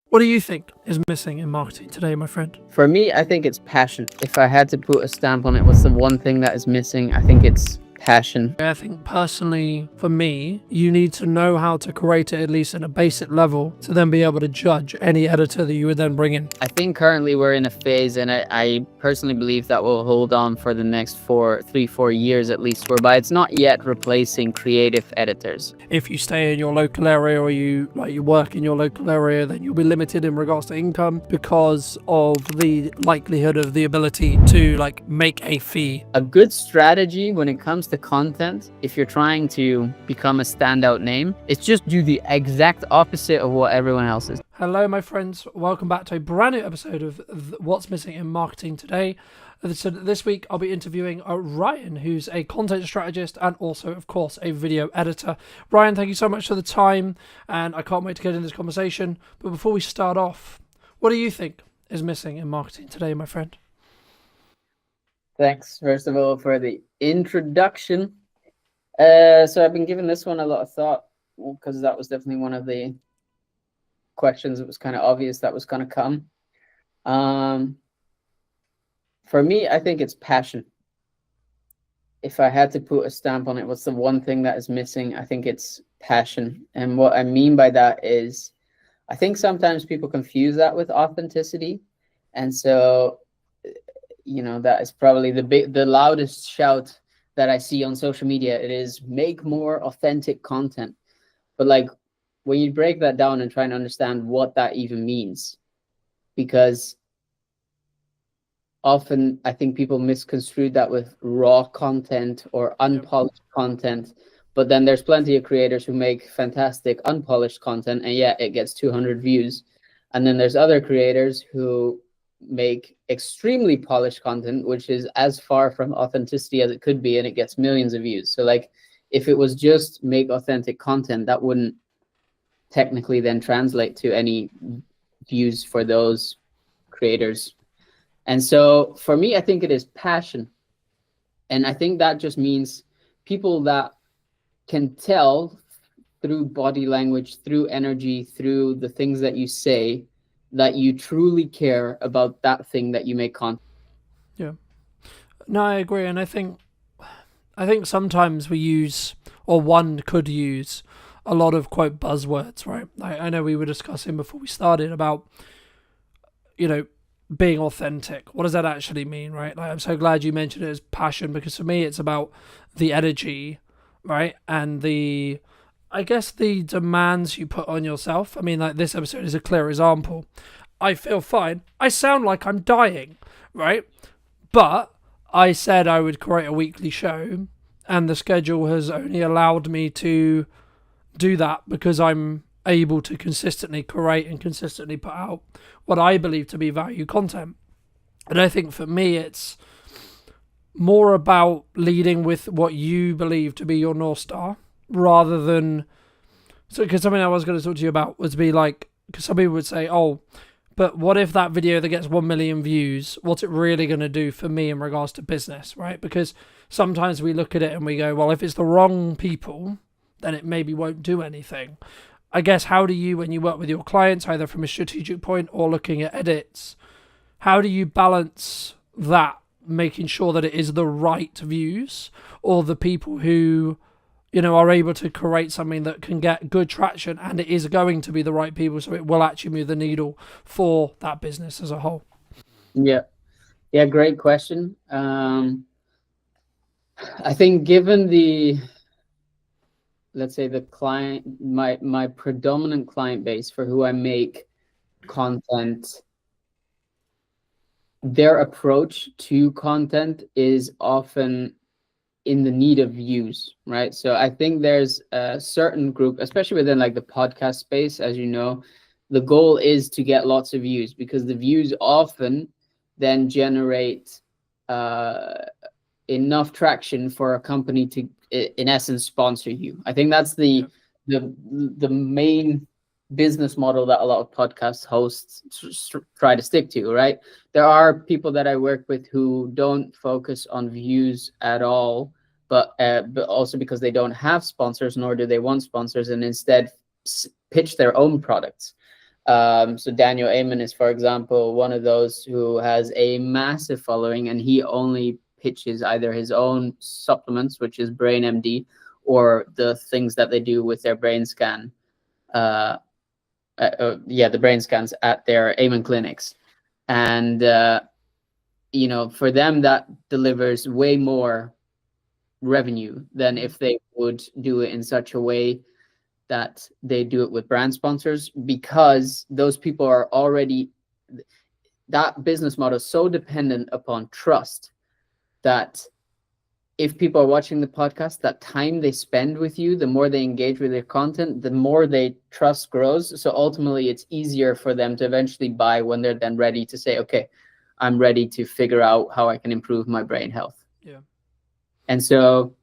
What do you think is missing in marketing today, my friend? For me, I think it's passion. If I had to put a stamp on it, what's the one thing that is missing? I think it's passion. I think personally, for me, you need to know how to create it at least at a basic level to then be able to judge any editor that you would then bring in. I think currently we're in a phase, and I personally believe that will hold on for the next 4 years at least, whereby it's not yet replacing creative editors. If you stay in your local area or you work in your local area, then you'll be limited in regards to income because of the likelihood of the ability to make a fee. A good strategy when it comes to content, if you're trying to become a standout name, is just do the exact opposite of what everyone else is. Hello, my friends. Welcome back to a brand new episode of What's Missing in Marketing Today. So this week, I'll be interviewing Ryan, who's a content strategist and also, of course, a video editor. Ryan, thank you so much for the time, and I can't wait to get into this conversation. But before we start off, what do you think is missing in marketing today, my friend? Thanks, first of all, for the introduction. So I've been giving this one a lot of thought because that was definitely one of the questions that was kind of obvious that was going to come. For me, I think it's passion. If I had to put a stamp on it, what's the one thing that is missing? I think it's passion. And what I mean by that is, I think sometimes people confuse that with authenticity. And so, that is probably the loudest shout that I see on social media. It is make more authentic content. But when you break that down and try and understand what that even means, because often I think people misconstrue that with raw content or unpolished content, but then there's plenty of creators who make fantastic unpolished content and yet it gets 200 views. And then there's other creators who make extremely polished content, which is as far from authenticity as it could be, and it gets millions of views. So if it was just make authentic content, that wouldn't technically then translate to any views for those creators. And so for me, I think it is passion. And I think that just means people that can tell through body language, through energy, through the things that you say, that you truly care about that thing that you make content. Yeah. No, I agree. And I think sometimes we use, or one could use, a lot of quote buzzwords, right? I know we were discussing before we started about, being authentic. What does that actually mean, right? I'm so glad you mentioned it as passion, because for me it's about the energy, right? And I guess the demands you put on yourself. I mean, this episode is a clear example. I feel fine. I sound like I'm dying, right? But I said I would create a weekly show, and the schedule has only allowed me to do that because I'm able to consistently create and consistently put out what I believe to be value content. And I think for me, it's more about leading with what you believe to be your North Star rather than... So, because something I was going to talk to you about was because some people would say, oh, but what if that video that gets 1 million views, what's it really going to do for me in regards to business, right? Because sometimes we look at it and we go, well, if it's the wrong people, then it maybe won't do anything. I guess, how do you, when you work with your clients, either from a strategic point or looking at edits, how do you balance that, making sure that it is the right views or the people who, are able to create something that can get good traction and it is going to be the right people, so it will actually move the needle for that business as a whole? Yeah, great question. I think given the, let's say, the client, my predominant client base for who I make content, their approach to content is often in the need of views, right? So I think there's a certain group, especially within the podcast space, as you know, the goal is to get lots of views, because the views often then generate enough traction for a company to, in essence, sponsor you. I think that's the main business model that a lot of podcast hosts try to stick to, right? There are people that I work with who don't focus on views at all, but also because they don't have sponsors, nor do they want sponsors, and instead pitch their own products. So Daniel Amen is, for example, one of those who has a massive following, and he only pitches either his own supplements, which is Brain MD, or the things that they do with their brain scan. The brain scans at their Amen clinics. And for them, that delivers way more revenue than if they would do it in such a way that they do it with brand sponsors, because those people are already, that business model is so dependent upon trust that if people are watching the podcast, that time they spend with you, the more they engage with your content, the more they trust grows. So ultimately it's easier for them to eventually buy when they're then ready to say, okay, I'm ready to figure out how I can improve my brain health. Yeah. And so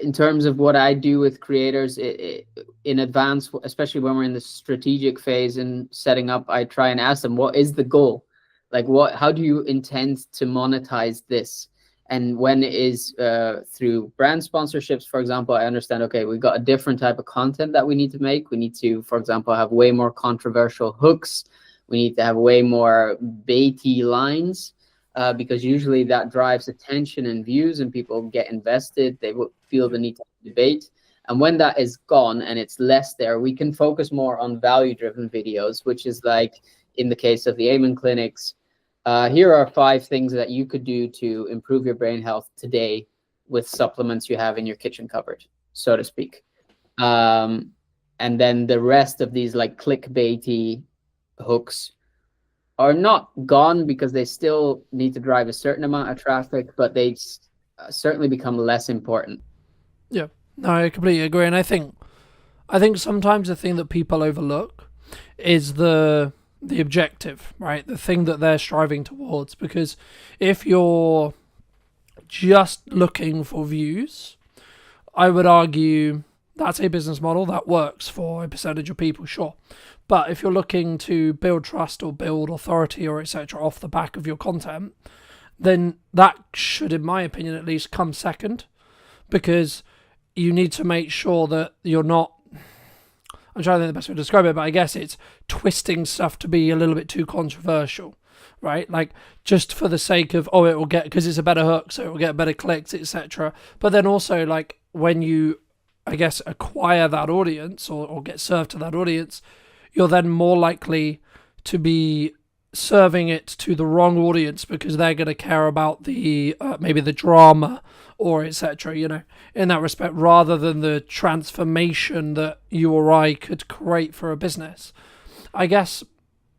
in terms of what I do with creators in advance, especially when we're in the strategic phase and setting up, I try and ask them, what is the goal? Like, how do you intend to monetize this? And when it is through brand sponsorships, for example, I understand, okay, we've got a different type of content that we need to make. We need to, for example, have way more controversial hooks. We need to have way more baity lines. Because usually that drives attention and views, and people get invested. They will feel the need to debate. And when that is gone and it's less there, we can focus more on value-driven videos, which is like in the case of the Amen clinics. Here are 5 things that you could do to improve your brain health today with supplements you have in your kitchen cupboard, so to speak. And then the rest of these like clickbaity hooks are not gone, because they still need to drive a certain amount of traffic, but they certainly become less important. Yeah, no, I completely agree. And I think sometimes the thing that people overlook is the objective, right? The thing that they're striving towards. Because if you're just looking for views, I would argue that's a business model that works for a percentage of people, sure. But if you're looking to build trust or build authority or etc. off the back of your content, then that should, in my opinion at least, come second, because you need to make sure that you're not, I'm trying to think the best way to describe it, but I guess it's twisting stuff to be a little bit too controversial, right? Like, just for the sake of, it will get, because it's a better hook, so it will get better clicks, etc. But then also, like, when you, I guess, acquire that audience or get served to that audience, you're then more likely to be serving it to the wrong audience, because they're going to care about the maybe the drama or etc. In that respect, rather than the transformation that you or I could create for a business. I guess,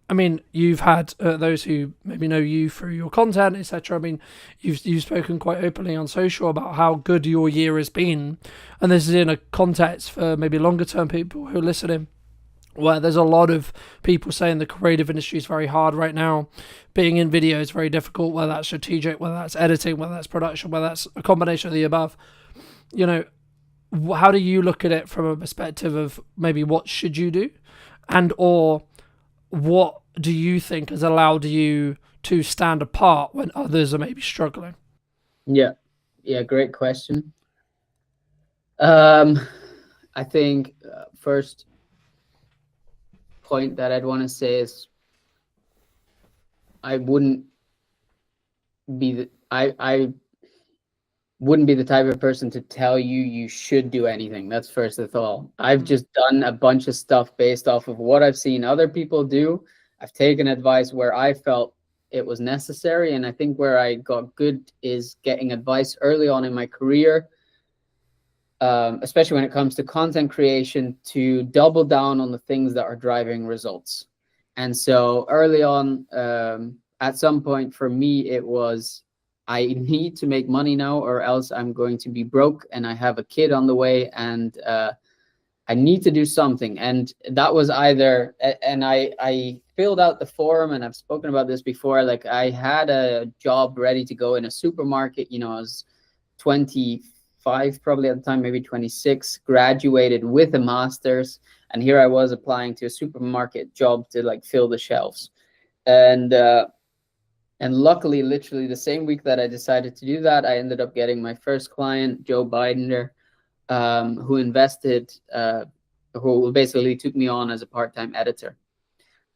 I mean, you've had those who maybe know you through your content, etc. I mean, you've spoken quite openly on social about how good your year has been, and this is in a context for maybe longer term people who are listening, where there's a lot of people saying the creative industry is very hard right now. Being in video is very difficult, whether that's strategic, whether that's editing, whether that's production, whether that's a combination of the above. How do you look at it from a perspective of maybe what should you do, and or what do you think has allowed you to stand apart when others are maybe struggling? Yeah, great question. I think first point that I'd want to say is I wouldn't be the type of person to tell you should do anything. That's first of all. I've just done a bunch of stuff based off of what I've seen other people do. I've taken advice where I felt it was necessary, and I think where I got good is getting advice early on in my career, especially when it comes to content creation, to double down on the things that are driving results. And so early on, at some point for me, it was, I need to make money now or else I'm going to be broke, and I have a kid on the way, and I need to do something. And that was either, and I filled out the form, and I've spoken about this before, like I had a job ready to go in a supermarket. I was 25 probably at the time, maybe 26, graduated with a master's, and here I was applying to a supermarket job to like fill the shelves. And luckily, literally the same week that I decided to do that, I ended up getting my first client, Joe Bidender, who invested who basically took me on as a part-time editor,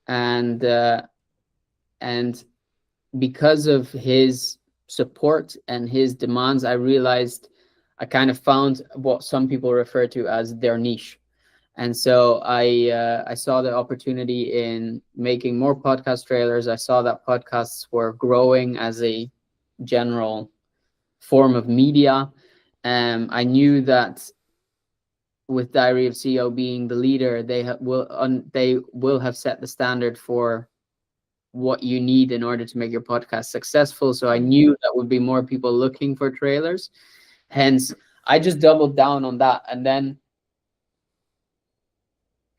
and and because of his support and his demands, I realized I kind of found what some people refer to as their niche. And so I saw the opportunity in making more podcast trailers. I saw that podcasts were growing as a general form of media. I knew that with Diary of CEO being the leader, they will have set the standard for what you need in order to make your podcast successful. So I knew that would be more people looking for trailers. Hence, I just doubled down on that. And then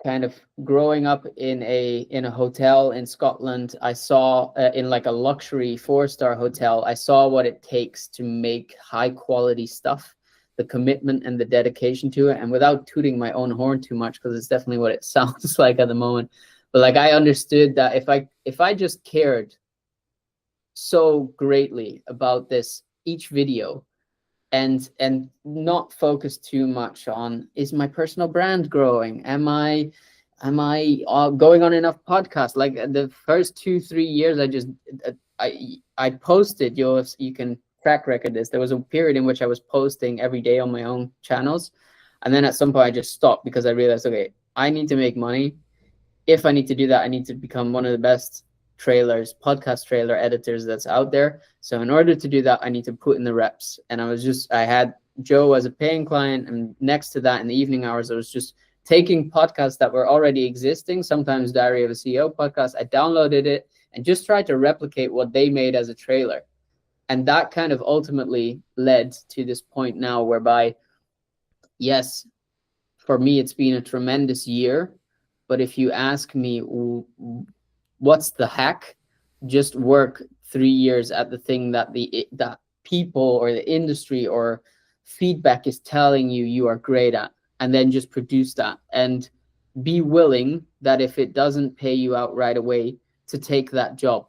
kind of growing up in a hotel in Scotland, I saw in like a luxury 4-star hotel, I saw what it takes to make high quality stuff, the commitment and the dedication to it. And without tooting my own horn too much, because it's definitely what it sounds like at the moment, but like I understood that if I just cared so greatly about this each video, and not focus too much on, is my personal brand growing, am I going on enough podcasts? Like the first 2-3 years, I posted, you can track record this, there was a period in which I was posting every day on my own channels, and then at some point I just stopped because I realized, okay, I need to make money. If I need to do that, I need to become one of the best podcast trailer editors that's out there. So in order to do that, I need to put in the reps. And I had Joe as a paying client, and next to that in the evening hours, I was just taking podcasts that were already existing, sometimes Diary of a CEO podcast. I downloaded it and just tried to replicate what they made as a trailer. And that kind of ultimately led to this point now whereby, yes, for me, it's been a tremendous year. But if you ask me, what's the hack? Just work 3 years at the thing that that people or the industry or feedback is telling you are great at, and then just produce that, and be willing that if it doesn't pay you out right away, to take that job,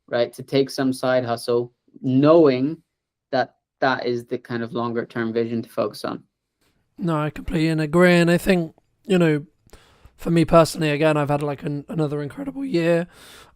right? To take some side hustle, knowing that that is the kind of longer term vision to focus on. No, I completely agree. And I think, for me personally, again, I've had like another incredible year.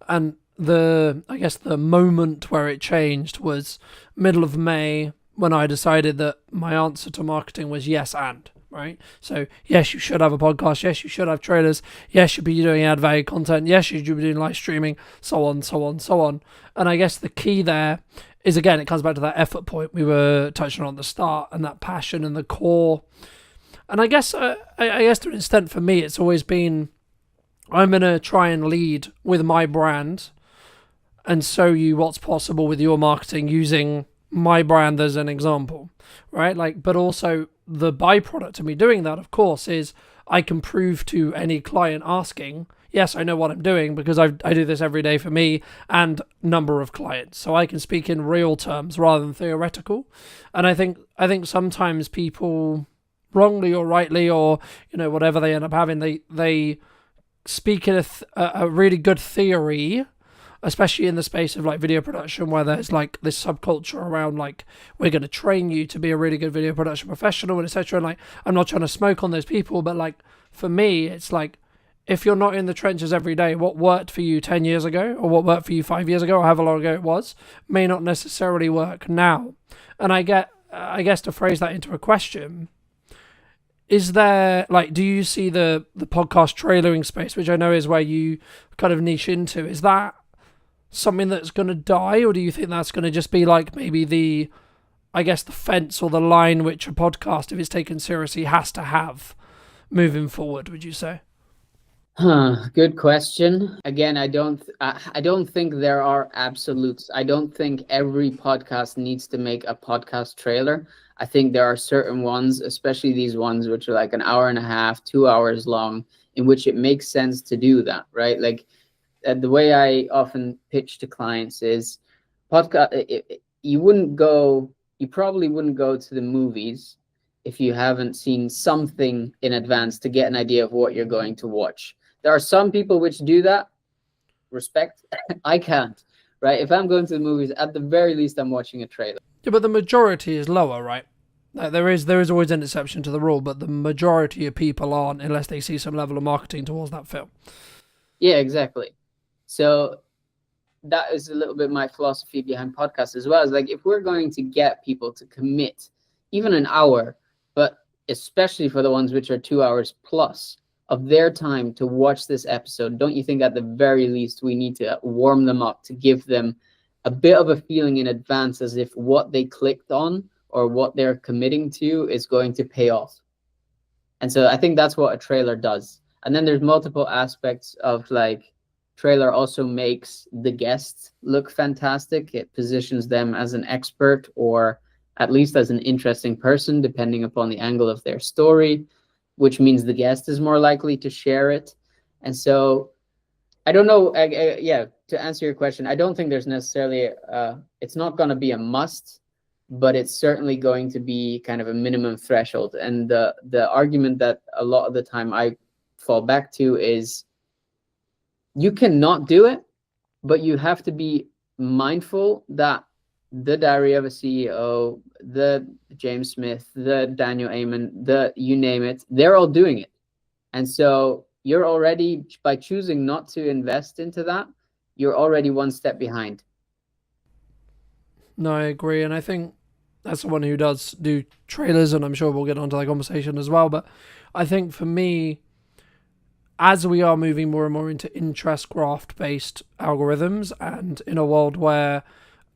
And I guess the moment where it changed was middle of May, when I decided that my answer to marketing was yes and, right? So yes, you should have a podcast. Yes, you should have trailers. Yes, you should be doing ad value content. Yes, you should be doing live streaming, so on, so on, so on. And I guess the key there is, again, it comes back to that effort point we were touching on at the start, and that passion and the core. And I guess to an extent for me, it's always been, I'm going to try and lead with my brand and show you what's possible with your marketing using my brand as an example, right? Like, but also the byproduct of me doing that, of course, is I can prove to any client asking, yes, I know what I'm doing because I do this every day for me and number of clients. So I can speak in real terms rather than theoretical. And I think sometimes people, wrongly or rightly, or whatever they end up having, they speak in a really good theory, especially in the space of like video production, where there's like this subculture around like, we're going to train you to be a really good video production professional and etc. And like, I'm not trying to smoke on those people, but like for me, it's like, if you're not in the trenches every day, what worked for you 10 years ago or what worked for you 5 years ago or however long ago it was may not necessarily work now. And I guess to phrase that into a question, is there, like, do you see the podcast trailering space, which I know is where you kind of niche into, is that something that's going to die, or do you think that's going to just be like maybe the fence or the line which a podcast, if it's taken seriously, has to have moving forward, would you say? Good question. Again, I don't think there are absolutes. I don't think every podcast needs to make a podcast trailer. I think there are certain ones, especially these ones which are like an hour and a half, 2 hours long, in which it makes sense to do that, right? Like the way I often pitch to clients is podcast. You probably wouldn't go to the movies if you haven't seen something in advance to get an idea of what you're going to watch. There are some people which do that. Respect. I can't, right? If I'm going to the movies, at the very least, I'm watching a trailer. Yeah, but the majority is lower, right? Like, there is always an exception to the rule, but the majority of people aren't unless they see some level of marketing towards that film. Yeah, exactly. So that is a little bit my philosophy behind podcasts as well. Is like, if we're going to get people to commit even an hour, but especially for the ones which are 2 hours plus of their time to watch this episode, don't you think at the very least we need to warm them up to give them a bit of a feeling in advance as if what they clicked on or what they're committing to is going to pay off? And so I think that's what a trailer does. And then there's multiple aspects of, like, trailer also makes the guests look fantastic. It positions them as an expert or at least as an interesting person, depending upon the angle of their story, which means the guest is more likely to share it. And so I don't know. Yeah, to answer your question, I don't think there's necessarily, it's not going to be a must, but it's certainly going to be kind of a minimum threshold. And the argument that a lot of the time I fall back to is, you cannot do it, but you have to be mindful that the Diary of a CEO, the James Smith, the Daniel Amen, the you name it, they're all doing it. And so you're already, by choosing not to invest into that, you're already one step behind. No, I agree. And I think as someone who does do trailers, and I'm sure we'll get onto that conversation as well, but I think for me, as we are moving more and more into interest graph based algorithms, and in a world where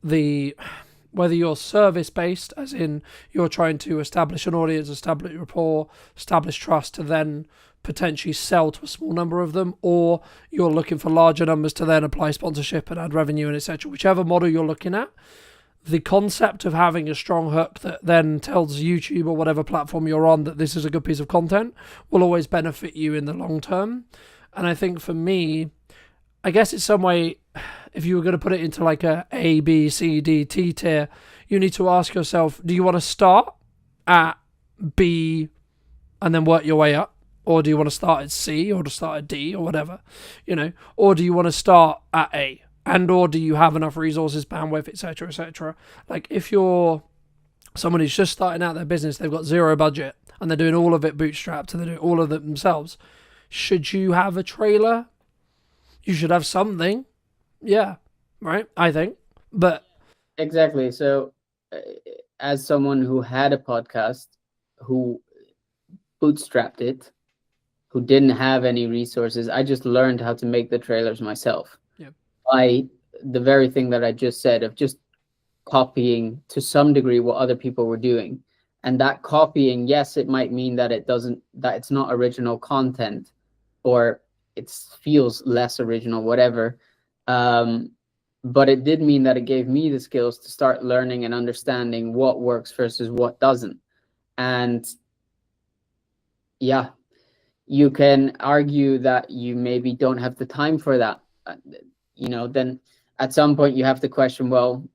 whether you're service based, as in you're trying to establish an audience, establish rapport, establish trust to then potentially sell to a small number of them, or you're looking for larger numbers to then apply sponsorship and add revenue and etc., whichever model you're looking at, the concept of having a strong hook that then tells YouTube or whatever platform you're on that this is a good piece of content will always benefit you in the long term. And I think for me, I guess it's some way, if you were going to put it into like A, B, C, D, T tier, you need to ask yourself, do you want to start at B and then work your way up? Or do you want to start at C or to start at D or whatever, or do you want to start at A? And or do you have enough resources, bandwidth, etc., etc.? Like, if you're someone who's just starting out their business, they've got zero budget, and they're doing all of it bootstrapped, and they're doing all of it themselves, should you have a trailer? You should have something. Yeah, right? I think. But exactly. So as someone who had a podcast, who bootstrapped it, who didn't have any resources, I just learned how to make the trailers myself. By the very thing that I just said, of just copying to some degree what other people were doing. And that copying, yes, it might mean that it's not original content, or it feels less original, whatever. But it did mean that it gave me the skills to start learning and understanding what works versus what doesn't. And yeah, you can argue that you maybe don't have the time for that. Then at some point you have to question, well,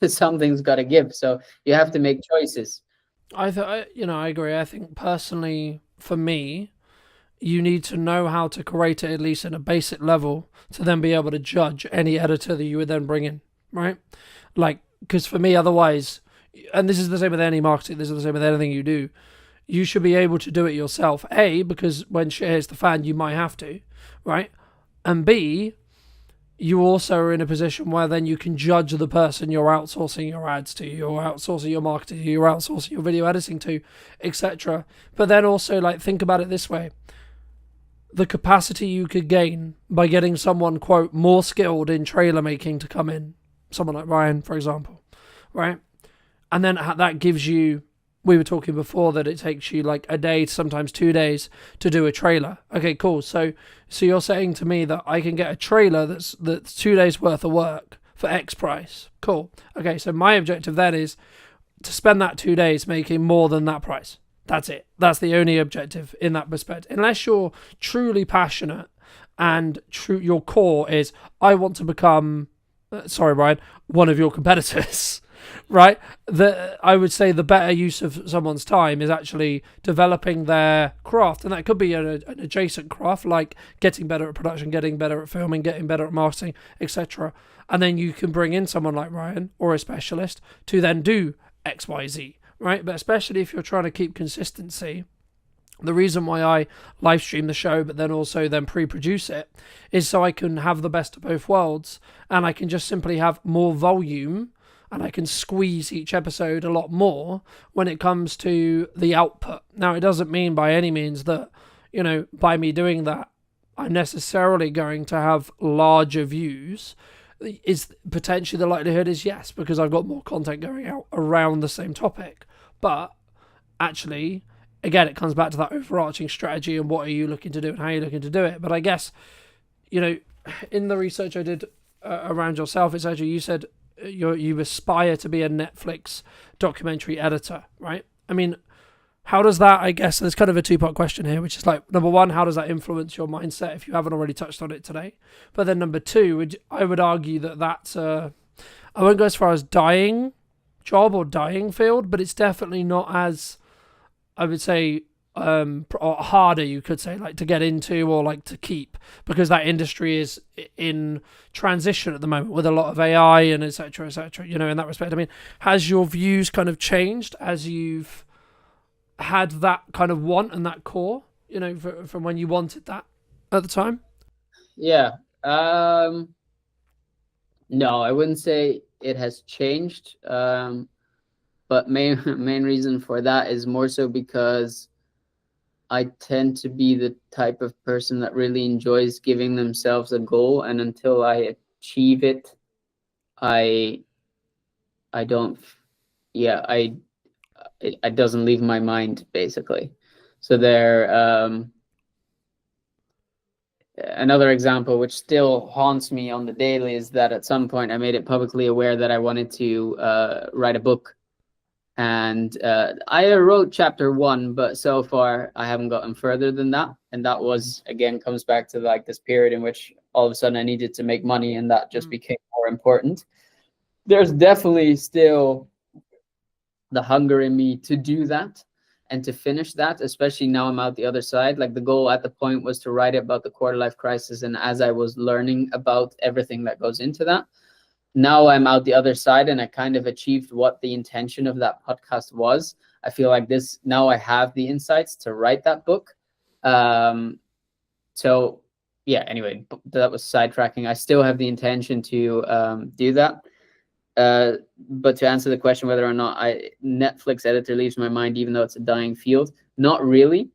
something's got to give. So you have to make choices. I agree. I think personally, for me, you need to know how to create it, at least at a basic level, to then be able to judge any editor that you would then bring in, right? Like, because for me, otherwise, and this is the same with any marketing, this is the same with anything you do, you should be able to do it yourself. A, because when shit hits the fan, you might have to, right? And B, you also are in a position where then you can judge the person you're outsourcing your ads to, you're outsourcing your marketing to, you're outsourcing your video editing to, etc. But then also, like, think about it this way. The capacity you could gain by getting someone, quote, more skilled in trailer making to come in, someone like Ryan, for example, right? And then that gives you, we were talking before that it takes you like a day, sometimes 2 days to do a trailer. Okay, cool. So you're saying to me that I can get a trailer that's 2 days worth of work for X price. Cool. Okay, so my objective then is to spend that 2 days making more than that price. That's it. That's the only objective in that respect. Unless you're truly passionate and your core is, I want to become, sorry, Ryan, one of your competitors. Right? I would say the better use of someone's time is actually developing their craft. And that could be an adjacent craft, like getting better at production, getting better at filming, getting better at marketing, etc. And then you can bring in someone like Ryan or a specialist to then do XYZ, right? But especially if you're trying to keep consistency, the reason why I live stream the show, but then also then pre-produce it, is so I can have the best of both worlds, and I can just simply have more volume, and I can squeeze each episode a lot more when it comes to the output. Now, it doesn't mean by any means that, by me doing that, I'm necessarily going to have larger views. Is potentially the likelihood is yes, because I've got more content going out around the same topic. But actually, again, it comes back to that overarching strategy and what are you looking to do and how are you looking to do it. But I guess, in the research I did around yourself, it's actually, you said you aspire to be a Netflix documentary editor, right? I mean, how does that, I guess, there's kind of a two-part question here, which is like, number one, how does that influence your mindset if you haven't already touched on it today? But then number two, I would argue that that's I won't go as far as dying job or dying field, but it's definitely not as, I would say, or harder, you could say, like to get into or like to keep, because that industry is in transition at the moment with a lot of AI and etc. etc. In that respect, I mean, has your views kind of changed as you've had that kind of want and that core, from when you wanted that at the time? Yeah. No, I wouldn't say it has changed. But main reason for that is more so because I tend to be the type of person that really enjoys giving themselves a goal, and until I achieve it, I don't, yeah, it doesn't leave my mind, basically. So another example which still haunts me on the daily is that at some point I made it publicly aware that I wanted to write a book. And I wrote chapter 1, but so far I haven't gotten further than that. And that was, again, comes back to like this period in which all of a sudden I needed to make money, and that just became more important. There's definitely still the hunger in me to do that and to finish that, especially now I'm out the other side. Like, the goal at the point was to write about the quarter life crisis, and as I was learning about everything that goes into that, now I'm out the other side and I kind of achieved what the intention of that podcast was. I feel like now I have the insights to write that book. So yeah, anyway, that was sidetracking. I still have the intention to do that. But to answer the question whether or not Netflix editor leaves my mind, even though it's a dying field, not really,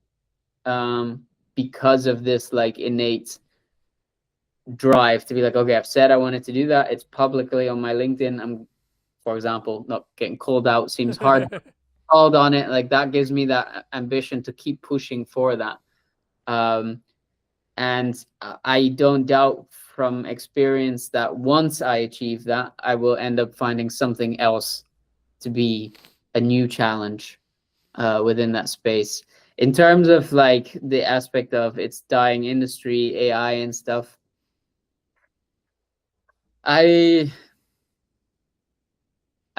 because of this like innate drive to be like, okay, I've said I wanted to do that. It's publicly on my LinkedIn. I'm, for example, not getting called out seems hard. Called on it, like that gives me that ambition to keep pushing for that. And I don't doubt from experience that once I achieve that, I will end up finding something else to be a new challenge within that space. In terms of like the aspect of its dying industry, AI and stuff, I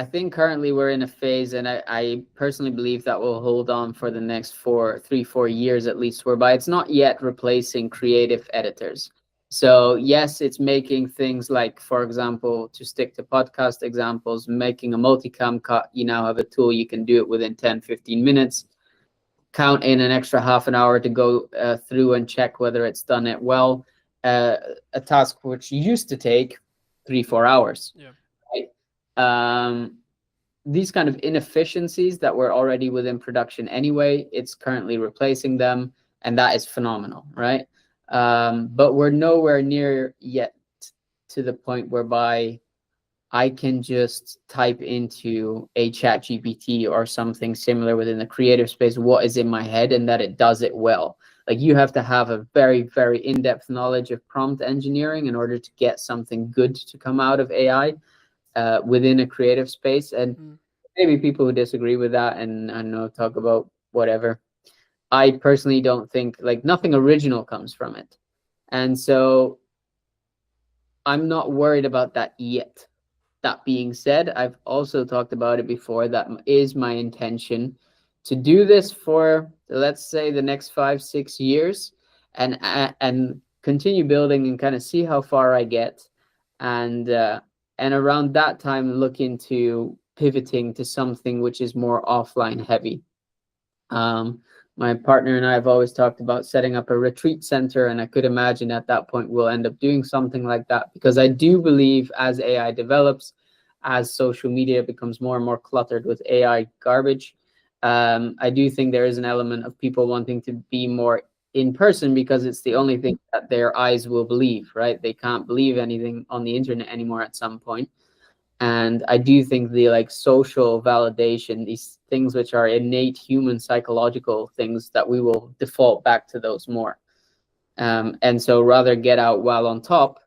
think currently we're in a phase, and I personally believe that will hold on for the next 4 years at least, whereby it's not yet replacing creative editors. So yes, it's making things like, for example, to stick to podcast examples, making a multicam cut. You now have a tool, you can do it within 10-15 minutes. Count in an extra half an hour to go through and check whether it's done it well. A task which used to take 3-4 hours. Yeah. Right? These kind of inefficiencies that were already within production anyway, it's currently replacing them, and that is phenomenal, right? But we're nowhere near yet to the point whereby I can just type into a chat GPT or something similar within the creative space what is in my head, and that it does it well. Like, you have to have a very, very in-depth knowledge of prompt engineering in order to get something good to come out of AI within a creative space. And maybe people who disagree with that and I don't know, talk about whatever. I personally don't think, like, nothing original comes from it. And so I'm not worried about that yet. That being said, I've also talked about it before. That is my intention to do this for, let's say, the next 5-6 years, and continue building and kind of see how far I get, and around that time look into pivoting to something which is more offline heavy. My partner and I have always talked about setting up a retreat center, and I could imagine at that point we'll end up doing something like that, because I do believe as AI develops, as social media becomes more and more cluttered with AI garbage, I do think there is an element of people wanting to be more in person, because it's the only thing that their eyes will believe, right? They can't believe anything on the internet anymore at some point. And I do think the like social validation, these things which are innate human psychological things, that we will default back to those more. And so rather get out while on top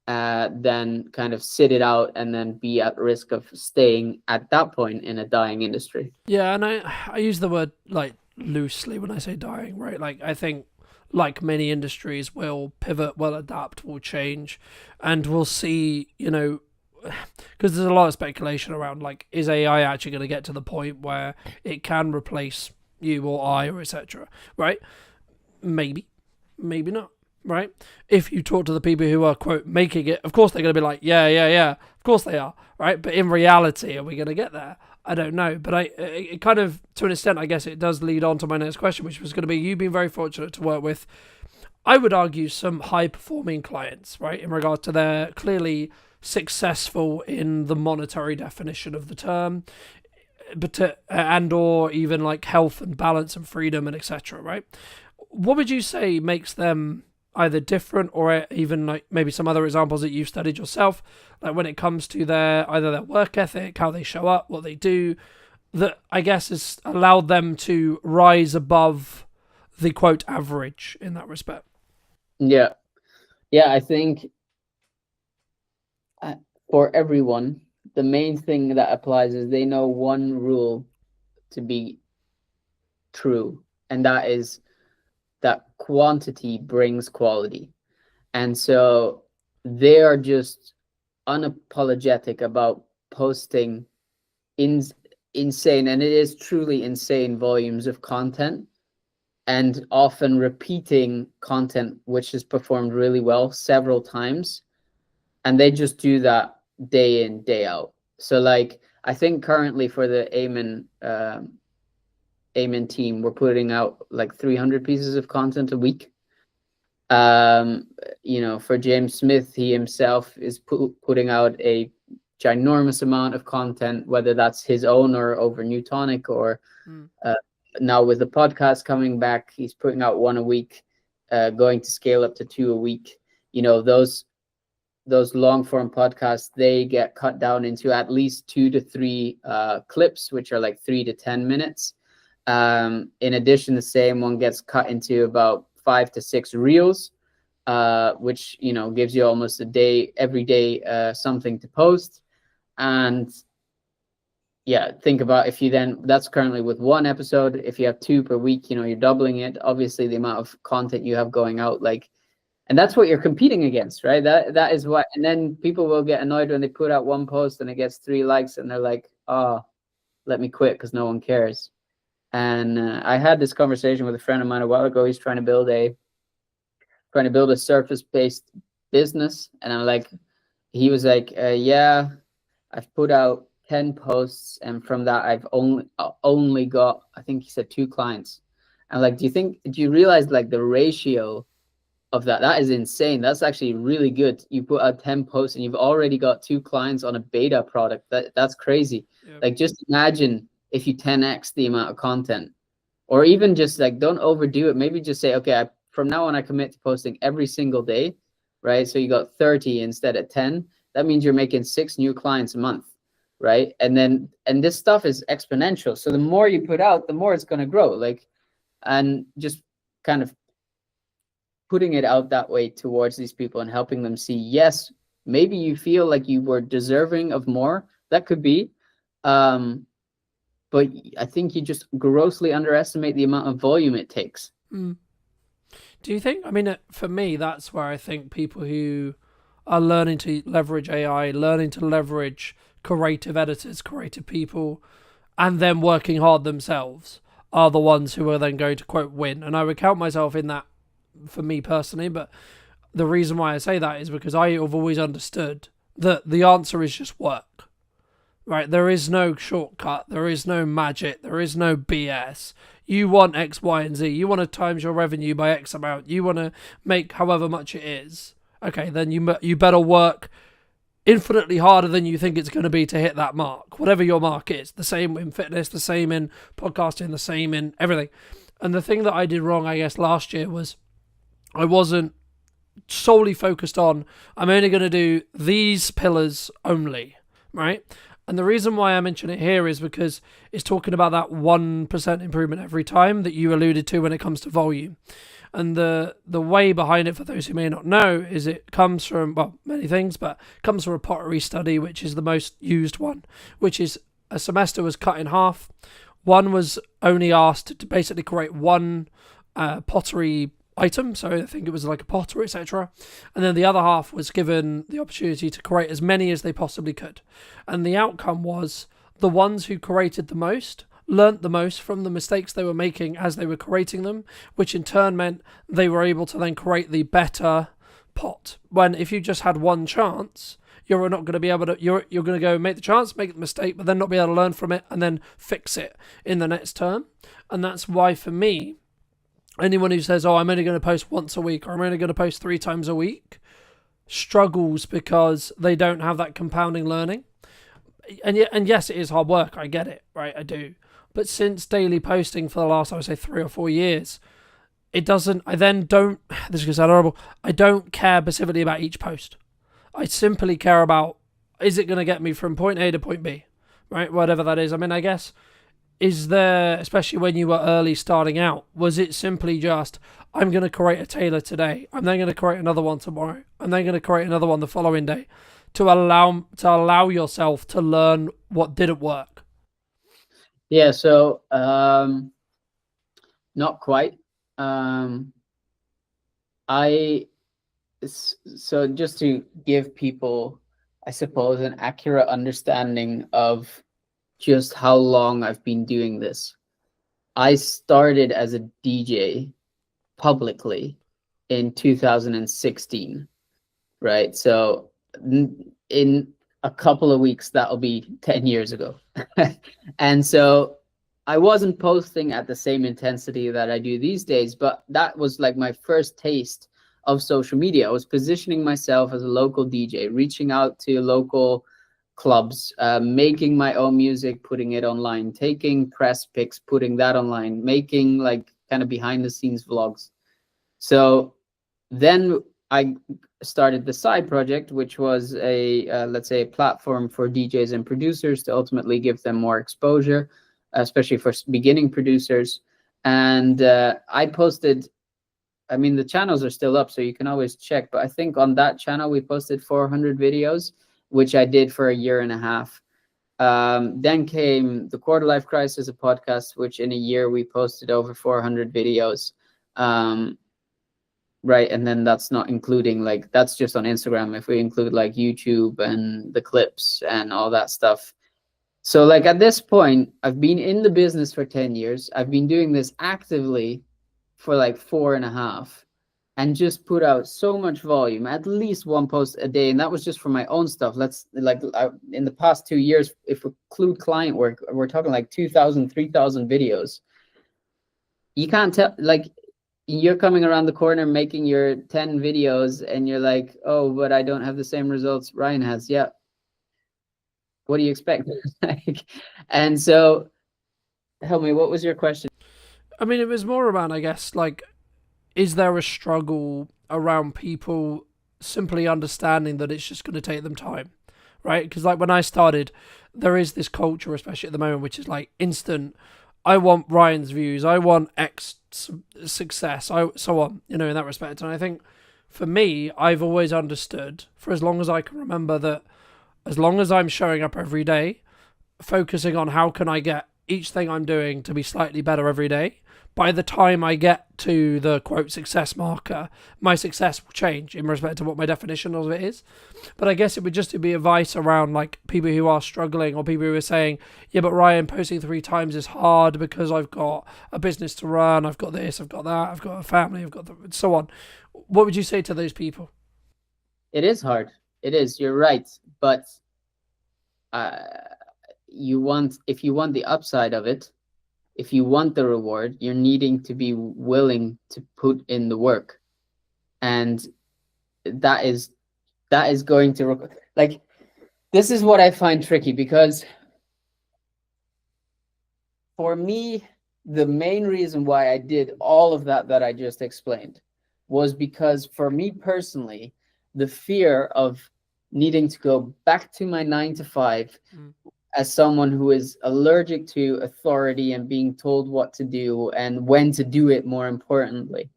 than kind of sit it out and then be at risk of staying at that point in a dying industry. Yeah, and I use the word like loosely when I say dying, right? Like I think like many industries will pivot, will adapt, will change, and we'll see, you know, because there's a lot of speculation around like, is AI actually going to get to the point where it can replace you or I or etc. Right? Maybe, maybe not. Right? If you talk to the people who are quote making it, of course they're going to be like, yeah, yeah, yeah. Of course they are. Right? But in reality, are we going to get there? I don't know. But it kind of, to an extent, I guess it does lead on to my next question, which was going to be, you've been very fortunate to work with, I would argue, some high performing clients, right? In regard to their clearly successful in the monetary definition of the term, but and or even like health and balance and freedom and etc. Right? What would you say makes them either different, or even like maybe some other examples that you've studied yourself, like when it comes to their either their work ethic, how they show up, what they do, that I guess has allowed them to rise above the quote average in that respect? Yeah, I think for everyone, the main thing that applies is they know one rule to be true, and that is that quantity brings quality. And so they are just unapologetic about posting insane, and it is truly insane, volumes of content, and often repeating content which is performed really well several times, and they just do that day in, day out. So like I think currently for the Amen team, we're putting out like 300 pieces of content a week. You know, for James Smith, he himself is putting out a ginormous amount of content, whether that's his own or over Newtonic, or now with the podcast coming back, he's putting out one a week, going to scale up to 2 a week. You know, those long form podcasts, they get cut down into at least 2 to 3 clips, which are like 3 to 10 minutes. In addition, the same one gets cut into about 5 to 6 reels, which, you know, gives you almost a day, every day, something to post. And yeah, think about if you then, that's currently with 1 episode. If you have 2 per week, you know, you're doubling it. Obviously, the amount of content you have going out, like, and that's what you're competing against, right? That is what, and then people will get annoyed when they put out 1 post and it gets 3 likes, and they're like, oh, let me quit because no one cares. And I had this conversation with a friend of mine a while ago. He's trying to build a surface-based business, and I'm like, he was like, yeah, I've put out 10 posts, and from that I've only got, I think he said, 2 clients. And like, do you realize like the ratio of that is insane. That's actually really good. You put out 10 posts and you've already got 2 clients on a beta product. That's crazy. Yep. Like, just imagine if you 10x the amount of content, or even just like, don't overdo it. Maybe just say, okay, from now on I commit to posting every single day, right? So you got 30 instead of 10. That means you're making 6 new clients a month, right? And this stuff is exponential. So the more you put out, the more it's going to grow. Like, and just kind of putting it out that way towards these people and helping them see, yes, maybe you feel like you were deserving of more. That could be. But I think you just grossly underestimate the amount of volume it takes. Do you think? I mean, for me, that's where I think people who are learning to leverage AI, learning to leverage creative editors, creative people, and then working hard themselves are the ones who are then going to, quote, win. And I would count myself in that for me personally, but the reason why I say that is because I have always understood that the answer is just work. right? There is no shortcut. There is no magic. There is no BS. You want X, Y, and Z. You want to times your revenue by X amount. You want to make however much it is. Okay, then you better work infinitely harder than you think it's going to be to hit that mark, whatever your mark is. The same in fitness, the same in podcasting, the same in everything. And the thing that I did wrong, I guess, last year was I wasn't solely focused on, I'm only going to do these pillars only, right? And the reason why I mention it here is because it's talking about that 1% improvement every time that you alluded to when it comes to volume. And the way behind it, for those who may not know, is it comes from, well, many things, but it comes from a pottery study, which is the most used one, which is a semester was cut in half. One was only asked to basically create one pottery item, so I think it was like a pot or etc. And then the other half was given the opportunity to create as many as they possibly could. And the outcome was the ones who created the most learnt the most from the mistakes they were making as they were creating them, which in turn meant they were able to then create the better pot. When if you just had one chance, you're not going to be able to, you're going to go make the chance, make the mistake, but then not be able to learn from it and then fix it in the next term. And that's why for me, anyone who says, oh, I'm only going to post once a week or I'm only going to post 3 times a week struggles because they don't have that compounding learning. And yes, it is hard work. I get it, right? I do. But since daily posting for the last, I would say 3 or 4 years, it doesn't, I then don't, this is going to sound horrible, I don't care specifically about each post. I simply care about, is it going to get me from point A to point B, right? Whatever that is. I mean, I guess, is there, especially when you were early starting out, was it simply just, I'm going to create a tailor today, I'm then going to create another one tomorrow, I'm then going to create another one the following day, to allow yourself to learn what didn't work? Yeah, so not quite. So just to give people, I suppose, an accurate understanding of just how long I've been doing this. I started as a DJ publicly in 2016, right? So in a couple of weeks, that'll be 10 years ago. And so I wasn't posting at the same intensity that I do these days, but that was like my first taste of social media. I was positioning myself as a local DJ, reaching out to local clubs, making my own music, putting it online, taking press pics, putting that online, making like kind of behind the scenes vlogs. So then I started the side project, which was a let's say a platform for DJs and producers to ultimately give them more exposure, especially for beginning producers. And I posted, I mean, the channels are still up, so you can always check, but I think on that channel we posted 400 videos, which I did for a year and a half. Then came the Quarter Life Crisis, a podcast, which in a year we posted over 400 videos. Right, and then that's not including, like, that's just on Instagram. If we include like YouTube and the clips and all that stuff. So like at this point, I've been in the business for 10 years. I've been doing this actively for like 4.5, and just put out so much volume, at least one post a day. And that was just for my own stuff. Let's like in the past 2 years, if we include client work, we're talking like 2,000, 3,000 videos. You can't tell, like, you're coming around the corner making your 10 videos and you're like, oh, but I don't have the same results Ryan has. Yeah. What do you expect? And so help me, what was your question? I mean, it was more around, I guess, like, is there a struggle around people simply understanding that it's just going to take them time, right? Because like when I started, there is this culture, especially at the moment, which is like instant. I want Ryan's views. I want X success. So on, in that respect. And I think for me, I've always understood, for as long as I can remember, that as long as I'm showing up every day, focusing on how can I get each thing I'm doing to be slightly better every day, by the time I get to the quote success marker, my success will change in respect to what my definition of it is. But I guess it would just be advice around like people who are struggling, or people who are saying, yeah, but Ryan, posting 3 times is hard because I've got a business to run, I've got this, I've got that, I've got a family, I've got so on. What would you say to those people? It is hard. It is. You're right. But if you want the upside of it, if you want the reward, you're needing to be willing to put in the work. And that is going to like, this is what I find tricky, because for me, the main reason why I did all of that I just explained was because, for me personally, the fear of needing to go back to my 9 to 5 as someone who is allergic to authority and being told what to do and when to do it, more importantly,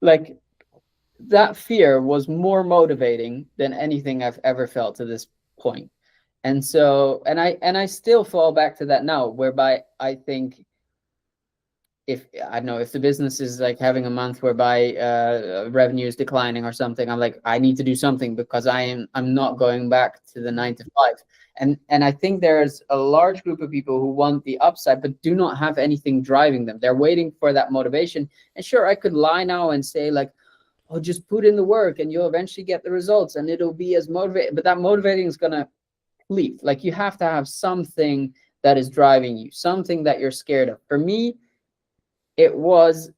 like, that fear was more motivating than anything I've ever felt to this point. And so, and I still fall back to that now, whereby I think, if I don't know, if the business is like having a month whereby revenue is declining or something, I'm like, I need to do something, because I'm not going back to the 9 to 5. And I think there's a large group of people who want the upside but do not have anything driving them. They're waiting for that motivation. And sure, I could lie now and say like, oh, just put in the work and you'll eventually get the results and it'll be as motivating, but that motivating is gonna leave. Like, you have to have something that is driving you, something that you're scared of. For me, it was,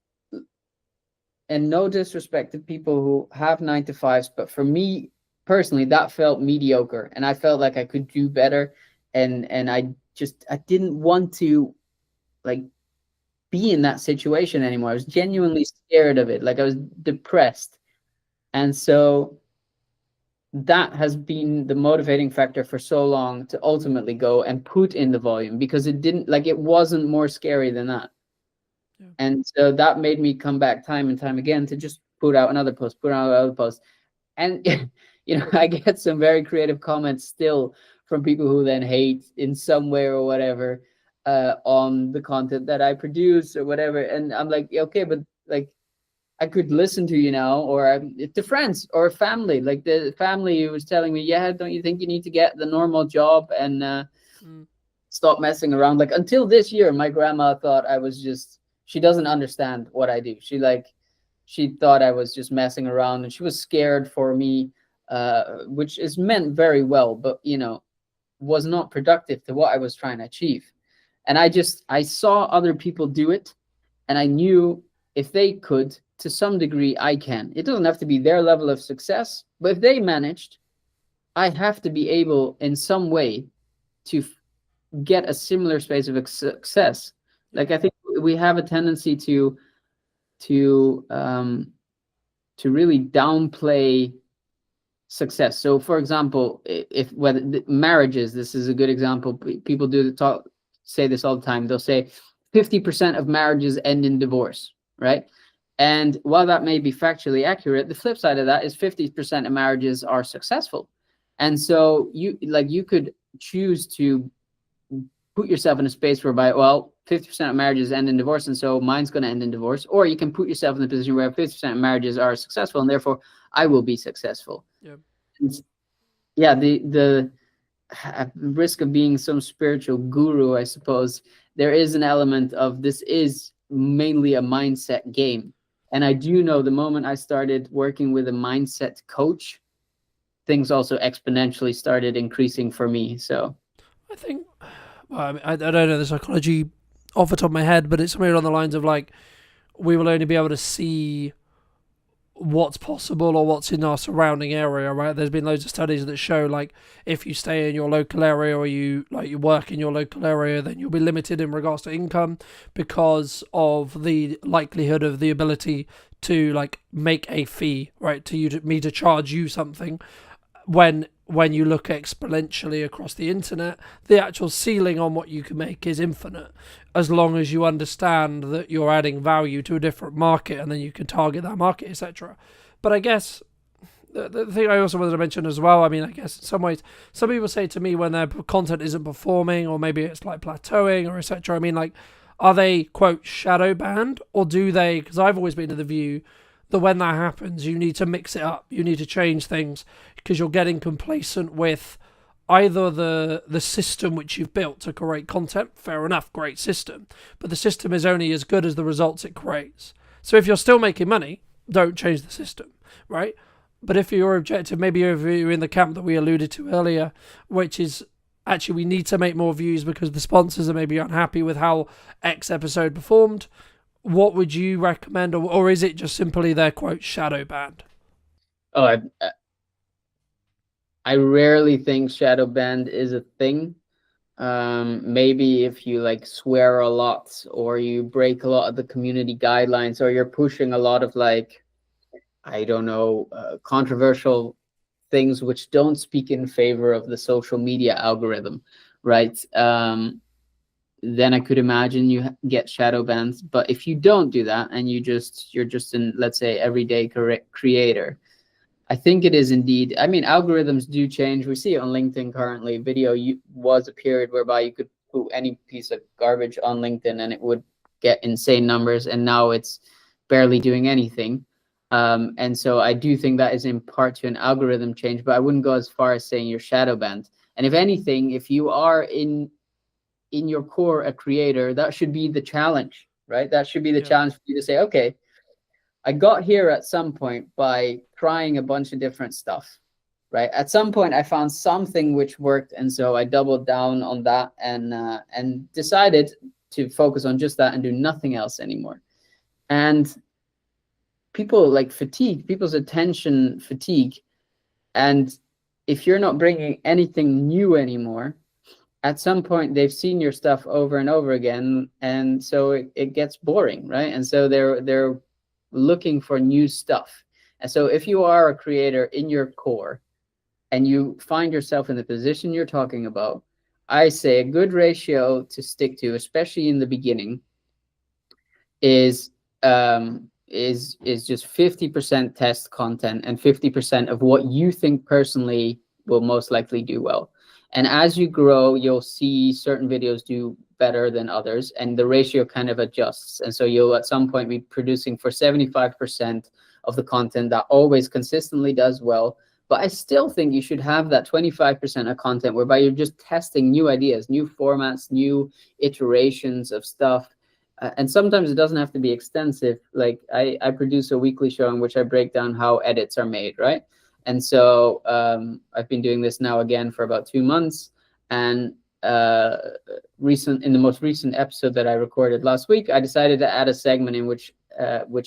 and no disrespect to people who have 9 to 5s, but for me personally, that felt mediocre, and I felt like I could do better, and I didn't want to, like, be in that situation anymore. I was genuinely scared of it. Like, I was depressed, and so that has been the motivating factor for so long to ultimately go and put in the volume, because it wasn't more scary than that. Yeah. And so that made me come back time and time again to just put out another post. And I get some very creative comments still from people who then hate in some way or whatever on the content that I produce or whatever. And I'm like, okay, but like, I could listen to you now, or to friends or family. Like, the family who was telling me, yeah, don't you think you need to get the normal job and stop messing around? Like, until this year, my grandma thought I was just, she doesn't understand what I do. She thought I was just messing around, and she was scared for me, which is meant very well, but was not productive to what I was trying to achieve. And I saw other people do it, and I knew, if they could, to some degree, I can. It doesn't have to be their level of success, but if they managed, I have to be able in some way to get a similar space of success. Like, I think we have a tendency to really downplay success. So, for example, if whether marriages, this is a good example. People say this all the time. They'll say 50% of marriages end in divorce, right? And while that may be factually accurate, the flip side of that is 50% of marriages are successful. And so you could choose to put yourself in a space whereby, well, 50% of marriages end in divorce, and so mine's going to end in divorce. Or you can put yourself in the position where 50% of marriages are successful, and therefore I will be successful. Yeah. Yeah, the at risk of being some spiritual guru, I suppose, there is an element of, this is mainly a mindset game. And I do know, the moment I started working with a mindset coach, things also exponentially started increasing for me. So I think, well, I mean, I don't know the psychology off the top of my head, but it's somewhere on the lines of like, we will only be able to see what's possible or what's in our surrounding area, right? There's been loads of studies that show, like, if you stay in your local area, or you work in your local area, then you'll be limited in regards to income, because of the likelihood of the ability to, like, make a fee, right? Me to charge you something. When you look exponentially across the internet, the actual ceiling on what you can make is infinite, as long as you understand that you're adding value to a different market, and then you can target that market, etc. But I guess the thing I also wanted to mention as well, I mean, I guess in some ways, some people say to me when their content isn't performing, or maybe it's like plateauing or etc. I mean, like, are they, quote, shadow banned, or do they? Because I've always been of the view that when that happens, you need to mix it up. You need to change things, because you're getting complacent with either the system which you've built to create content. Fair enough, great system, but the system is only as good as the results it creates. So if you're still making money, don't change the system, right? But if your objective, maybe if you're in the camp that we alluded to earlier, which is actually we need to make more views because the sponsors are maybe unhappy with how X episode performed, what would you recommend, or is it just simply their quote shadow banned? Oh, I rarely think shadow banned is a thing. Maybe if you like swear a lot, or you break a lot of the community guidelines, or you're pushing a lot of like, I don't know, controversial things which don't speak in favor of the social media algorithm, right? Then I could imagine you get shadow bans. But if you don't do that and you're just an, let's say, everyday creator, I think it is indeed. I mean, algorithms do change. We see it on LinkedIn currently. Video was a period whereby you could put any piece of garbage on LinkedIn and it would get insane numbers, and now it's barely doing anything. And so I do think that is in part to an algorithm change, but I wouldn't go as far as saying you're shadow banned. And if anything, if you are in your core a creator, that should be the challenge, right? That should be the challenge for you to say, okay, I got here at some point by trying a bunch of different stuff, right? At some point, I found something which worked, and so I doubled down on that and decided to focus on just that and do nothing else anymore. And people like fatigue, people's attention fatigue, and if you're not bringing anything new anymore, at some point they've seen your stuff over and over again, and so it gets boring, right? And so they're looking for new stuff. And so if you are a creator in your core and you find yourself in the position you're talking about, I say a good ratio to stick to, especially in the beginning, is just 50% test content and 50% of what you think personally will most likely do well. And as you grow, you'll see certain videos do better than others, and the ratio kind of adjusts. And so you'll at some point be producing for 75% of the content that always consistently does well. But I still think you should have that 25% of content whereby you're just testing new ideas, new formats, new iterations of stuff. And sometimes it doesn't have to be extensive. Like I produce a weekly show in which I break down how edits are made, right? And so I've been doing this now again for about 2 months. And in the most recent episode that I recorded last week, I decided to add a segment in which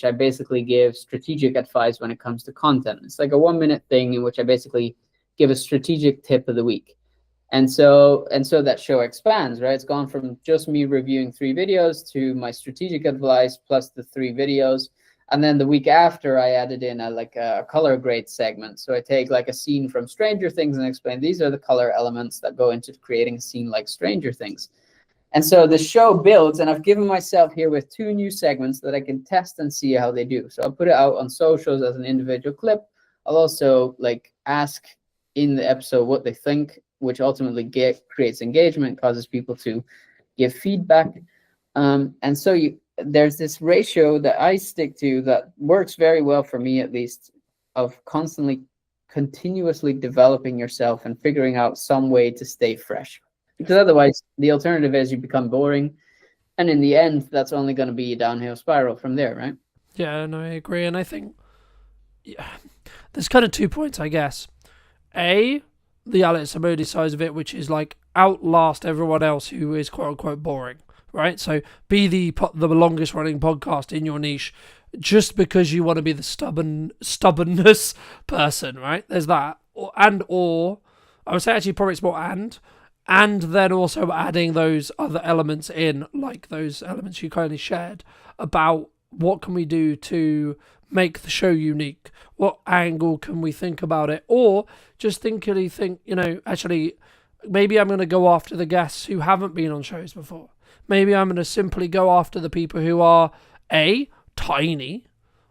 I basically give strategic advice when it comes to content. It's like a 1-minute thing in which I basically give a strategic tip of the week. And so that show expands, right? It's gone from just me reviewing 3 videos to my strategic advice plus the 3 videos. And then the week after, I added in a color grade segment. So I take like a scene from Stranger Things and explain these are the color elements that go into creating a scene like Stranger Things. And so the show builds, and I've given myself here with 2 new segments that I can test and see how they do. So I'll put it out on socials as an individual clip. I'll also like ask in the episode what they think, which ultimately creates engagement, causes people to give feedback. And so there's this ratio that I stick to that works very well for me, at least, of continuously developing yourself and figuring out some way to stay fresh. Because otherwise, the alternative is you become boring. And in the end, that's only going to be a downhill spiral from there, right? Yeah, no, I agree. And I think there's kind of 2 points, I guess. A, the Alex Amodi side of it, which is like outlast everyone else who is quote unquote boring, right? So be the longest running podcast in your niche just because you want to be the stubbornness person, right? There's that. Or I would say actually probably it's more and then also adding those other elements in, like those elements you kindly shared about what can we do to make the show unique? What angle can we think about it? Or just think, actually, maybe I'm going to go after the guests who haven't been on shows before. Maybe I'm going to simply go after the people who are, tiny,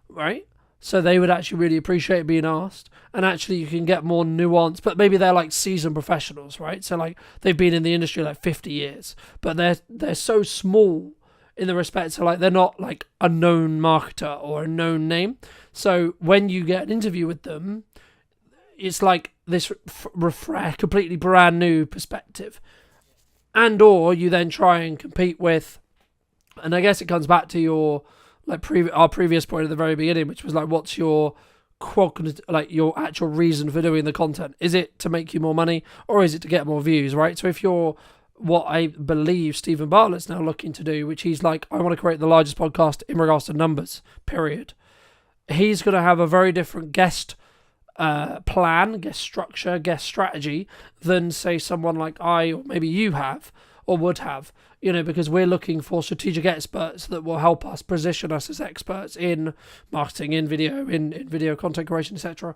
right? So they would actually really appreciate being asked. And actually you can get more nuance, but maybe they're like seasoned professionals, right? So like they've been in the industry like 50 years, but they're so small in the respect to like they're not like a known marketer or a known name. So when you get an interview with them, it's like this completely brand new perspective. And or you then try and compete with, and I guess it comes back to your like our previous point at the very beginning, which was like, what's your like your actual reason for doing the content? Is it to make you more money, or is it to get more views, right? So if you're what I believe Stephen Bartlett's now looking to do, which he's like, I want to create the largest podcast in regards to numbers, period. He's going to have a very different guest plan, guest structure, guest strategy than, say, someone like I or maybe you have or would have, because we're looking for strategic experts that will help us position us as experts in marketing, in video content creation, etc.,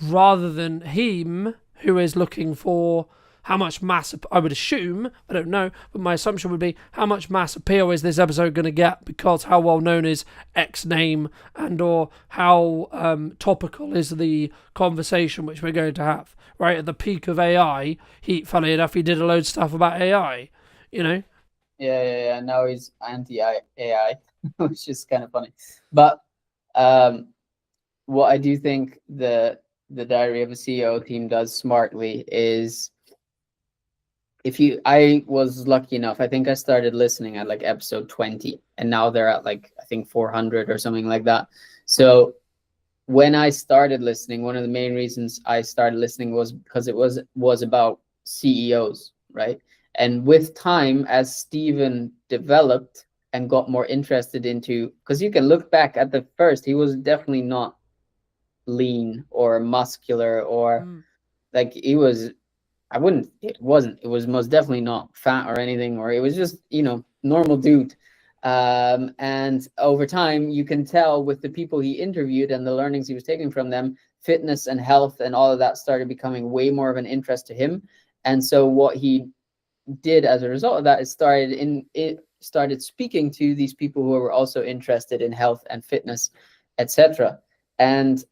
rather than him who is looking for how much mass, I would assume, I don't know, but my assumption would be how much mass appeal is this episode going to get, because how well known is X name, and or how topical is the conversation which we're going to have, right? At the peak of AI, funnily enough, he did a load of stuff about AI, Yeah. Now he's anti-AI, which is kind of funny. But what I do think the Diary of a CEO team does smartly is, I was lucky enough, I think I started listening at like episode 20, and now they're at like, I think 400 or something like that. So when I started listening, one of the main reasons I started listening was because it was about CEOs, right? And with time, as Stephen developed and got more interested into, because you can look back at the first, he was definitely not lean or muscular or like he was, it was most definitely not fat or anything, or it was just, normal dude. And over time, you can tell with the people he interviewed and the learnings he was taking from them, fitness and health and all of that started becoming way more of an interest to him. And so what he did as a result of that is started speaking to these people who were also interested in health and fitness, etc. And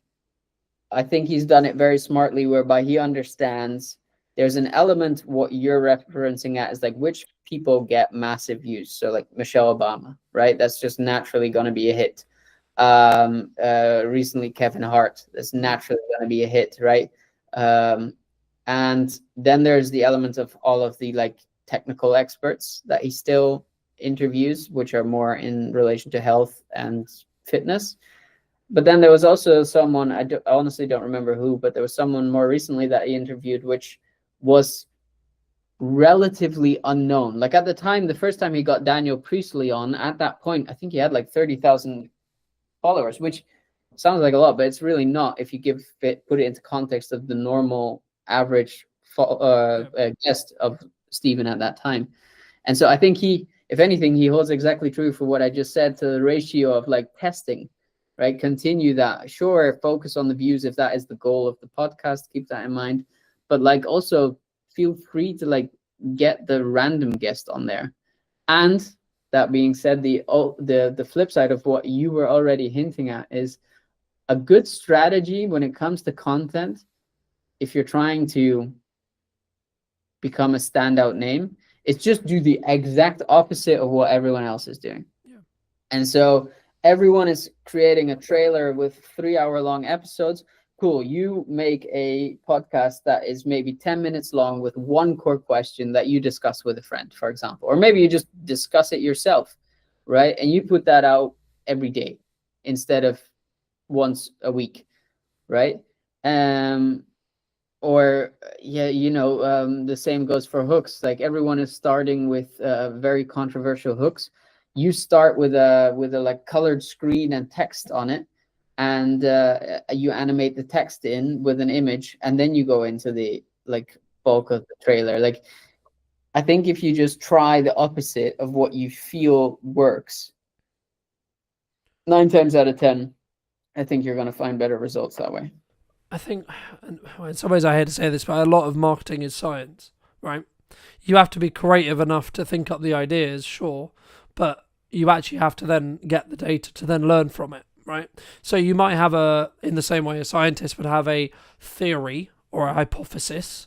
I think he's done it very smartly, whereby he understands there's an element, what you're referencing at is like which people get massive views. So like Michelle Obama, right? That's just naturally going to be a hit. Recently Kevin Hart, that's naturally going to be a hit, right? And then there's the element of all of the like technical experts that he still interviews, which are more in relation to health and fitness. But then there was also someone, I honestly don't remember who, but there was someone more recently that he interviewed, which was relatively unknown. Like at the time, the first time he got Daniel Priestley on, at that point, I think he had like 30,000 followers, which sounds like a lot, but it's really not if you put it into context of the normal average guest of Stephen at that time. And so I think if anything, he holds exactly true for what I just said to the ratio of like testing, right? Continue that. Sure, focus on the views if that is the goal of the podcast. Keep that in mind. But like also feel free to like get the random guest on there. And that being said, the flip side of what you were already hinting at is a good strategy when it comes to content. If you're trying to become a standout name, it's just do the exact opposite of what everyone else is doing. Yeah. And so everyone is creating a trailer with 3-hour-long episodes. Cool. You make a podcast that is maybe 10 minutes long with one core question that you discuss with a friend, for example, or maybe you just discuss it yourself, right? And you put that out every day instead of once a week, right? Or the same goes for hooks. Like everyone is starting with very controversial hooks. You start with a like colored screen and text on it, and you animate the text in with an image, and then you go into the like bulk of the trailer. Like I think if you just try the opposite of what you feel works, 9 times out of 10, I think you're going to find better results that way. I think, in some ways I hate to say this, but a lot of marketing is science, right? You have to be creative enough to think up the ideas, sure, but you actually have to then get the data to then learn from it, right? So you might have in the same way a scientist would have a theory or a hypothesis.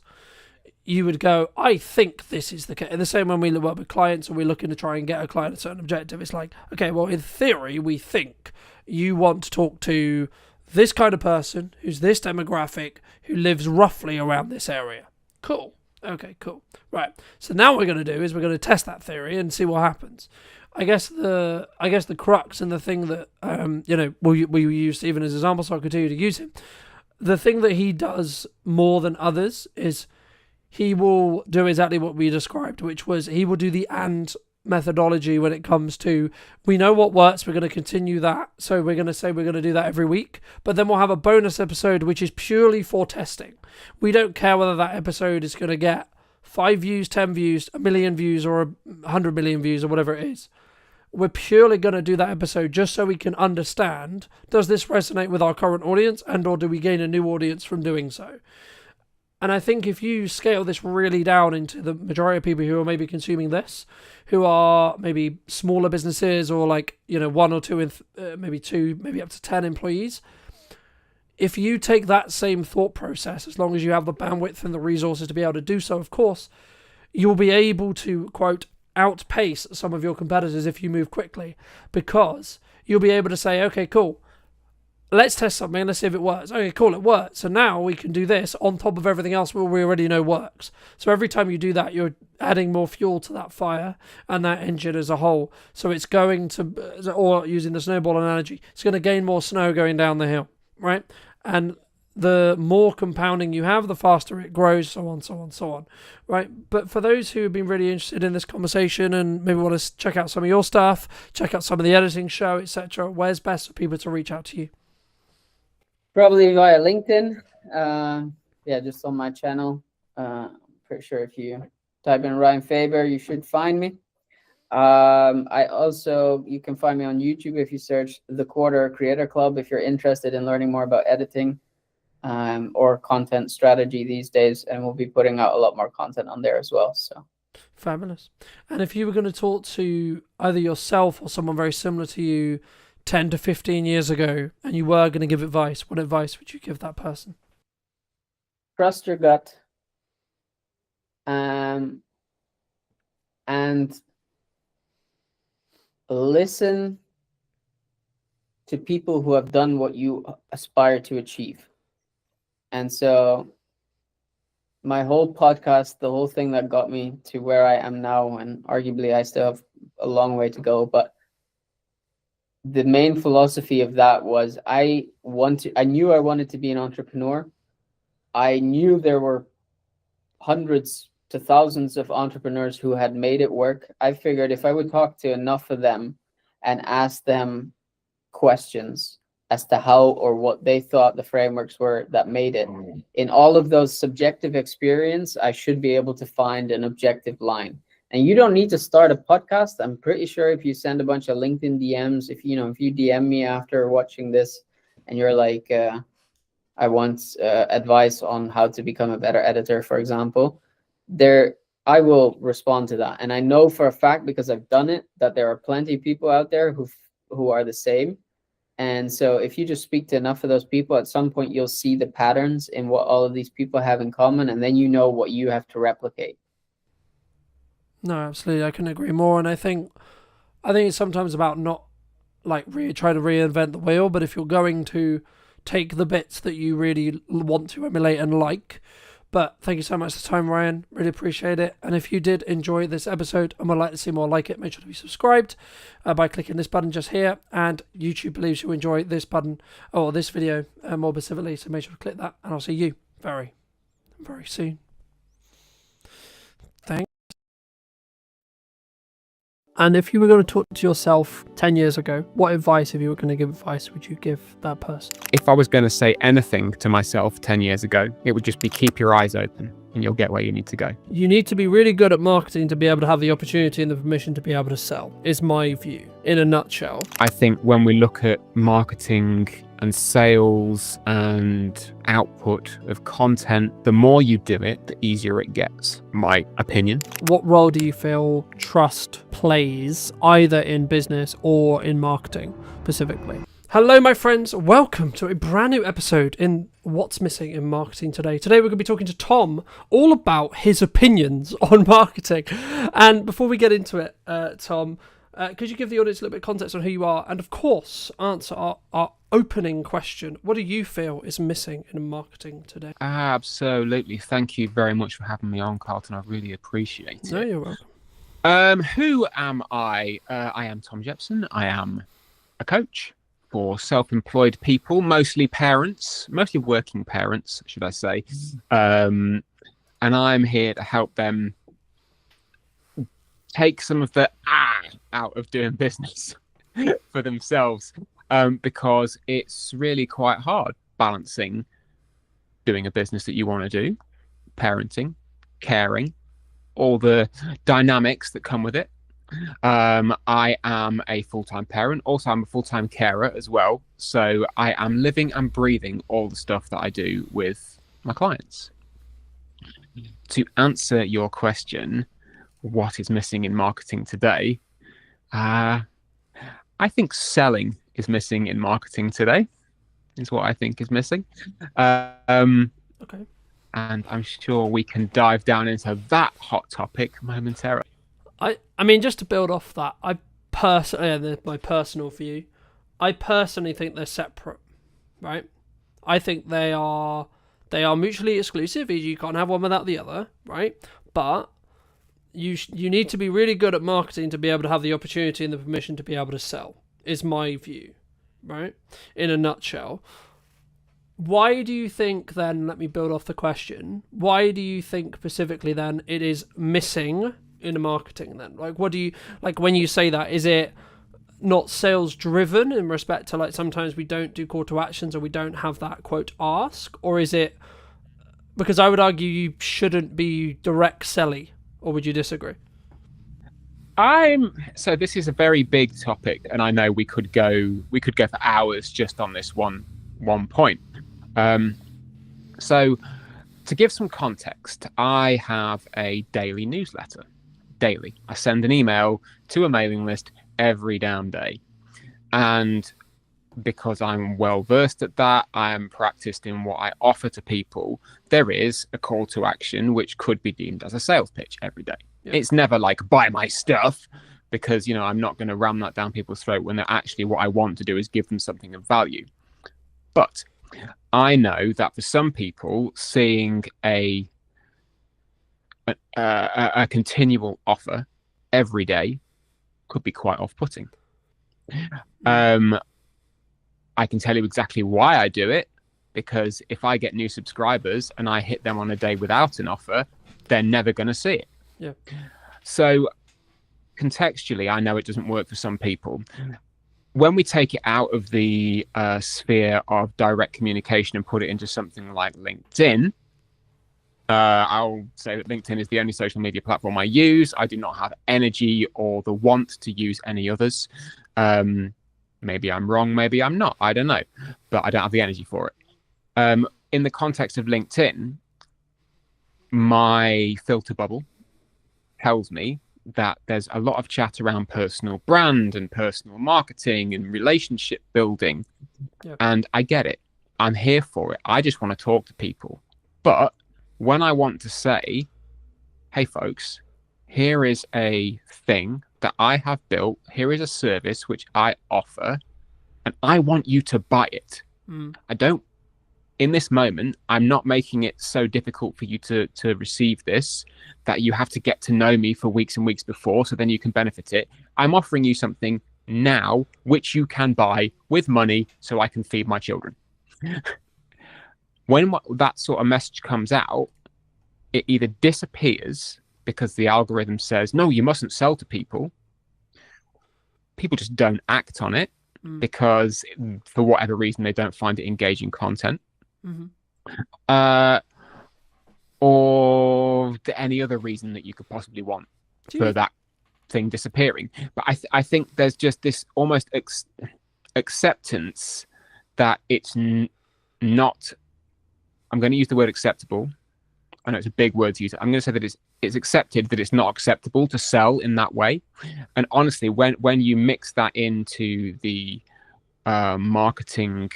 You would go, I think this is the case. In the same when we work with clients and we're looking to try and get a client a certain objective, it's like, okay, well, in theory, we think you want to talk to this kind of person who's this demographic who lives roughly around this area. Cool. Okay, cool. Right. So now what we're going to do is we're going to test that theory and see what happens. I guess the crux and the thing that we use Stephen as an example, so I continue to use him. The thing that he does more than others is he will do exactly what we described, which was he will do the and methodology when it comes to, we know what works, we're going to continue that, so we're going to say we're going to do that every week, but then we'll have a bonus episode which is purely for testing. We don't care whether that episode is going to get 5 views, 10 views, 1 million views, or 100 million views, or whatever it is. We're purely going to do that episode just so we can understand, does this resonate with our current audience, and or do we gain a new audience from doing so? And I think if you scale this really down into the majority of people who are maybe consuming this, who are maybe smaller businesses or like, one or two, maybe two, maybe up to 10 employees, if you take that same thought process, as long as you have the bandwidth and the resources to be able to do so, of course, you'll be able to, quote, outpace some of your competitors if you move quickly, because you'll be able to say, okay, cool, let's test something, let's see if it works. Okay, cool, it worked. So now we can do this on top of everything else we already know works. So every time you do that, you're adding more fuel to that fire and that engine as a whole. So it's going to, or using the snowball analogy, it's going to gain more snow going down the hill, right? And the more compounding you have, the faster it grows, so on, so on, so on, right? But for those who have been really interested in this conversation and maybe want to check out some of your stuff, check out some of the editing show, etc., where's best for people to reach out to you? Probably via LinkedIn. Just on my channel. Pretty sure if you type in Ryan Faber, you should find me. You can find me on YouTube if you search The Quarter Creator Club if you're interested in learning more about editing or content strategy these days, and we'll be putting out a lot more content on there as well. So fabulous. And if you were going to talk to either yourself or someone very similar to you 10 to 15 years ago, and you were going to give advice, what advice would you give that person? Trust your gut. And listen to people who have done what you aspire to achieve. And so my whole podcast, the whole thing that got me to where I am now, and arguably I still have a long way to go, but the main philosophy of that was I knew I wanted to be an entrepreneur. I knew there were hundreds to thousands of entrepreneurs who had made it work. I figured if I would talk to enough of them and ask them questions as to how or what they thought the frameworks were that made it, in all of those subjective experience, I should be able to find an objective line. And you don't need to start a podcast. I'm pretty sure if you send a bunch of LinkedIn DMs, if you DM me after watching this and you're like, I want advice on how to become a better editor, for example, I will respond to that. And I know for a fact, because I've done it, that there are plenty of people out there who are the same. And so if you just speak to enough of those people, at some point you'll see the patterns in what all of these people have in common, and then you know what you have to replicate. No, absolutely, I can agree more. And I think it's sometimes about not like trying to reinvent the wheel, but if you're going to take the bits that you really want to emulate and like. But thank you so much for the time, Ryan. Really appreciate it. And if you did enjoy this episode and would like to see more like it, make sure to be subscribed by clicking this button just here. And YouTube believes you enjoy this button or this video more specifically, so make sure to click that. And I'll see you very, very soon. Thanks. And if you were going to talk to yourself 10 years ago, what advice, if you were going to give advice, would you give that person? If I was going to say anything to myself 10 years ago, it would just be keep your eyes open and you'll get where you need to go. You need to be really good at marketing to be able to have the opportunity and the permission to be able to sell, is my view, in a nutshell. I think when we look at marketing and sales and output of content, the more you do it, the easier it gets, my opinion. What role do you feel trust plays either in business or in marketing specifically? Hello, my friends. Welcome to a brand new episode in What's Missing in Marketing Today. Today, we're going to be talking to Tom all about his opinions on marketing. And before we get into it, Tom, could you give the audience a little bit of context on who you are? And of course, answer our opening question. What do you feel is missing in marketing today? Absolutely. Thank you very much for having me on, Carlton. I really appreciate it. No, you're welcome. Who am I? I am Tom Jepson. I am a coach for self-employed people, mostly parents, mostly working parents, should I say. And I'm here to help them take some of the out of doing business for themselves, because it's really quite hard balancing doing a business that you want to do, parenting, caring, all the dynamics that come with it. I am a full-time parent. Also, I'm a full-time carer as well. So I am living and breathing all the stuff that I do with my clients. To answer your question, what is missing in marketing today? I think selling is missing in marketing today, is what I think is missing. Okay. And I'm sure we can dive down into that hot topic momentarily. I mean, just to build off that, my personal view, I personally think they're separate, right? I think they are mutually exclusive. You can't have one without the other, right? But you need to be really good at marketing to be able to have the opportunity and the permission to be able to sell, is my view, right? In a nutshell. Why do you think then, let me build off the question, why do you think specifically then it is missing in marketing then? Like, what do you, like when you say that, is it not sales driven in respect to like sometimes we don't do call to actions or we don't have that quote ask, or is it, because I would argue you shouldn't be direct selling, or would you disagree? So this is a very big topic, and I know we could go for hours just on this one point. So to give some context, I have a daily newsletter. Daily. I send an email to a mailing list every damn day. And because I'm well versed at that, I am practiced in what I offer to people, there is a call to action which could be deemed as a sales pitch every day. Yeah. It's never like buy my stuff, because I'm not going to ram that down people's throat when they're actually, what I want to do is give them something of value. But I know that for some people, seeing a continual offer every day could be quite off-putting. I can tell you exactly why I do it, because if I get new subscribers and I hit them on a day without an offer, they're never going to see it. Yeah. So contextually, I know it doesn't work for some people. When we take it out of the sphere of direct communication and put it into something like LinkedIn, I'll say that LinkedIn is the only social media platform I use. I do not have energy or the want to use any others. Maybe I'm wrong, maybe I'm not. I don't know. But I don't have the energy for it. In the context of LinkedIn, my filter bubble tells me that there's a lot of chat around personal brand and personal marketing and relationship building. Yep. And I get it. I'm here for it. I just want to talk to people. But when I want to say, hey, folks, here is a thing that I have built. Here is a service which I offer, and I want you to buy it. I don't, in this moment, I'm not making it so difficult for you to receive this that you have to get to know me for weeks and weeks before, so then you can benefit it. I'm offering you something now which you can buy with money so I can feed my children. When that sort of message comes out, it either disappears because the algorithm says, no, you mustn't sell to people. People just don't act on it because for whatever reason, they don't find it engaging content. Or any other reason that you could possibly want for that thing disappearing. But I think there's just this almost acceptance that it's not, I'm going to use the word acceptable. I know it's a big word to use. I'm going to say that it's accepted that it's not acceptable to sell in that way. And honestly, when you mix that into the marketing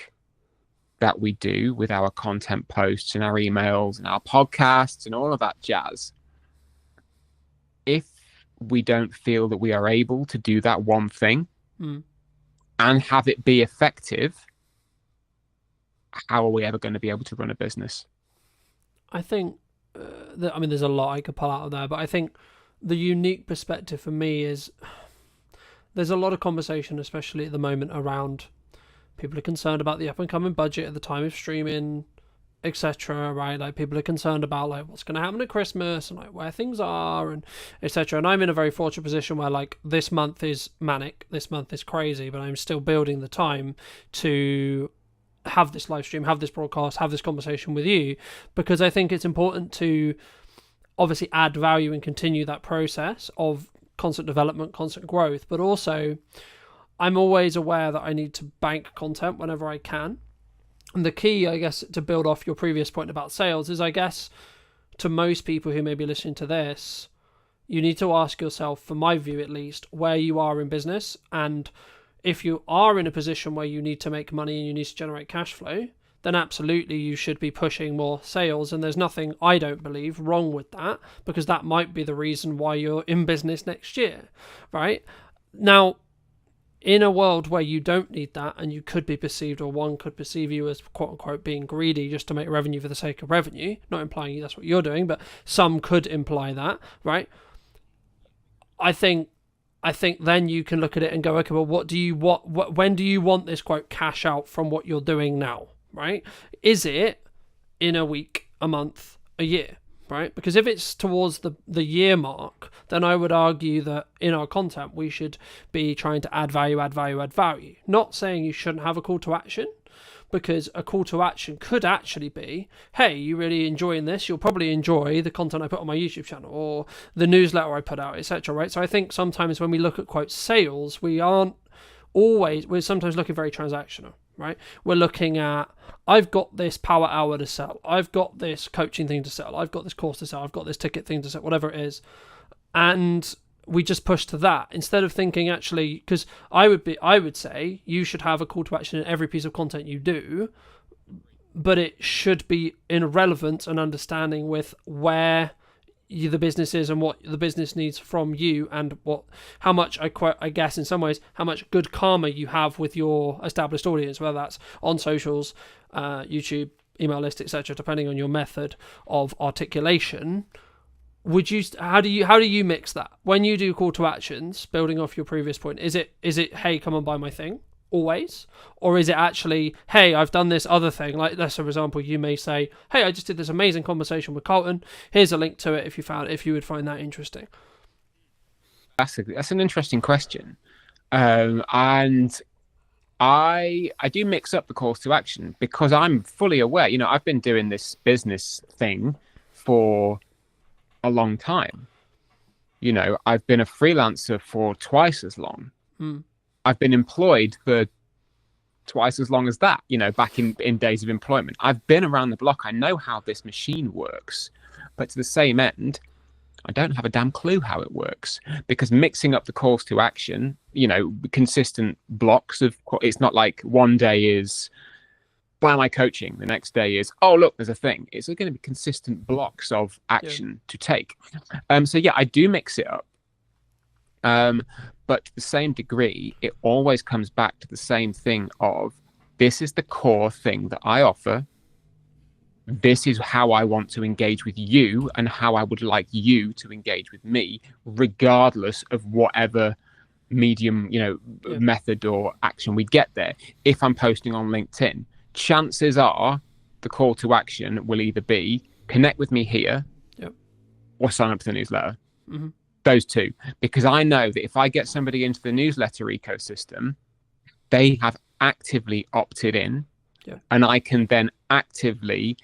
that we do with our content posts and our emails and our podcasts and all of that jazz, if we don't feel that we are able to do that one thing and have it be effective, how are we ever going to be able to run a business? I think, there's a lot I could pull out of there, but I think the unique perspective for me is there's a lot of conversation, especially at the moment, around people are concerned about the up and coming budget at the time of streaming, etc. Right, like people are concerned about like what's going to happen at Christmas and like where things are and etc. And I'm in a very fortunate position where like this month is manic, this month is crazy, but I'm still building the time to have this live stream, have this broadcast, have this conversation with you, because I think it's important to obviously add value and continue that process of constant development, constant growth, but also I'm always aware that I need to bank content whenever I can. And the key, I guess, to build off your previous point about sales is, I guess, to most people who may be listening to this, you need to ask yourself, from my view at least, where you are in business. And if you are in a position where you need to make money and you need to generate cash flow, then absolutely you should be pushing more sales. And there's nothing, I don't believe, wrong with that, because that might be the reason why you're in business next year, right? Now, in a world where you don't need that and you could be perceived, or one could perceive you as quote unquote being greedy just to make revenue for the sake of revenue, not implying that's what you're doing, but some could imply that, right? I think then you can look at it and go, okay, well, when do you want this quote cash out from what you're doing now, right? Is it in a week, a month, a year, right? Because if it's towards the year mark, then I would argue that in our content, we should be trying to add value. Not saying you shouldn't have a call to action, because a call to action could actually be, hey, you really enjoying this? You'll probably enjoy the content I put on my YouTube channel or the newsletter I put out, etc. Right? So I think sometimes when we look at quote sales, we're sometimes looking very transactional, right? We're looking at, I've got this power hour to sell, I've got this coaching thing to sell, I've got this course to sell, I've got this ticket thing to sell, whatever it is, and we just push to that instead of thinking actually, because I would say you should have a call to action in every piece of content you do, but it should be in relevance and understanding with where the business is and what the business needs from you, and how much I guess in some ways how much good karma you have with your established audience, whether that's on socials, YouTube, email list, etc., depending on your method of articulation. How do you mix that when you do call to actions, building off your previous point? Is it hey, come and buy my thing always, or is it actually, hey, I've done this other thing? Like, let's for example, you may say, hey, I just did this amazing conversation with Carlton, here's a link to it if you would find that interesting. That's an interesting question, and I do mix up the calls to action because I'm fully aware, I've been doing this business thing for a long time. I've been a freelancer for twice as long. I've been employed for twice as long as that, back in days of employment. I've been around the block. I know how this machine works, but to the same end, I don't have a damn clue how it works, because mixing up the calls to action, consistent blocks of, it's not like one day is buy my coaching, the next day is, oh look, there's a thing. It's going to be consistent blocks of action to take. So yeah, I do mix it up, but to the same degree, it always comes back to the same thing of, this is the core thing that I offer, this is how I want to engage with you and how I would like you to engage with me, regardless of whatever medium, method or action we get there. If I'm posting on LinkedIn, chances are the call to action will either be connect with me here, or sign up to the newsletter. Those two, because I know that if I get somebody into the newsletter ecosystem, they have actively opted in, and I can then actively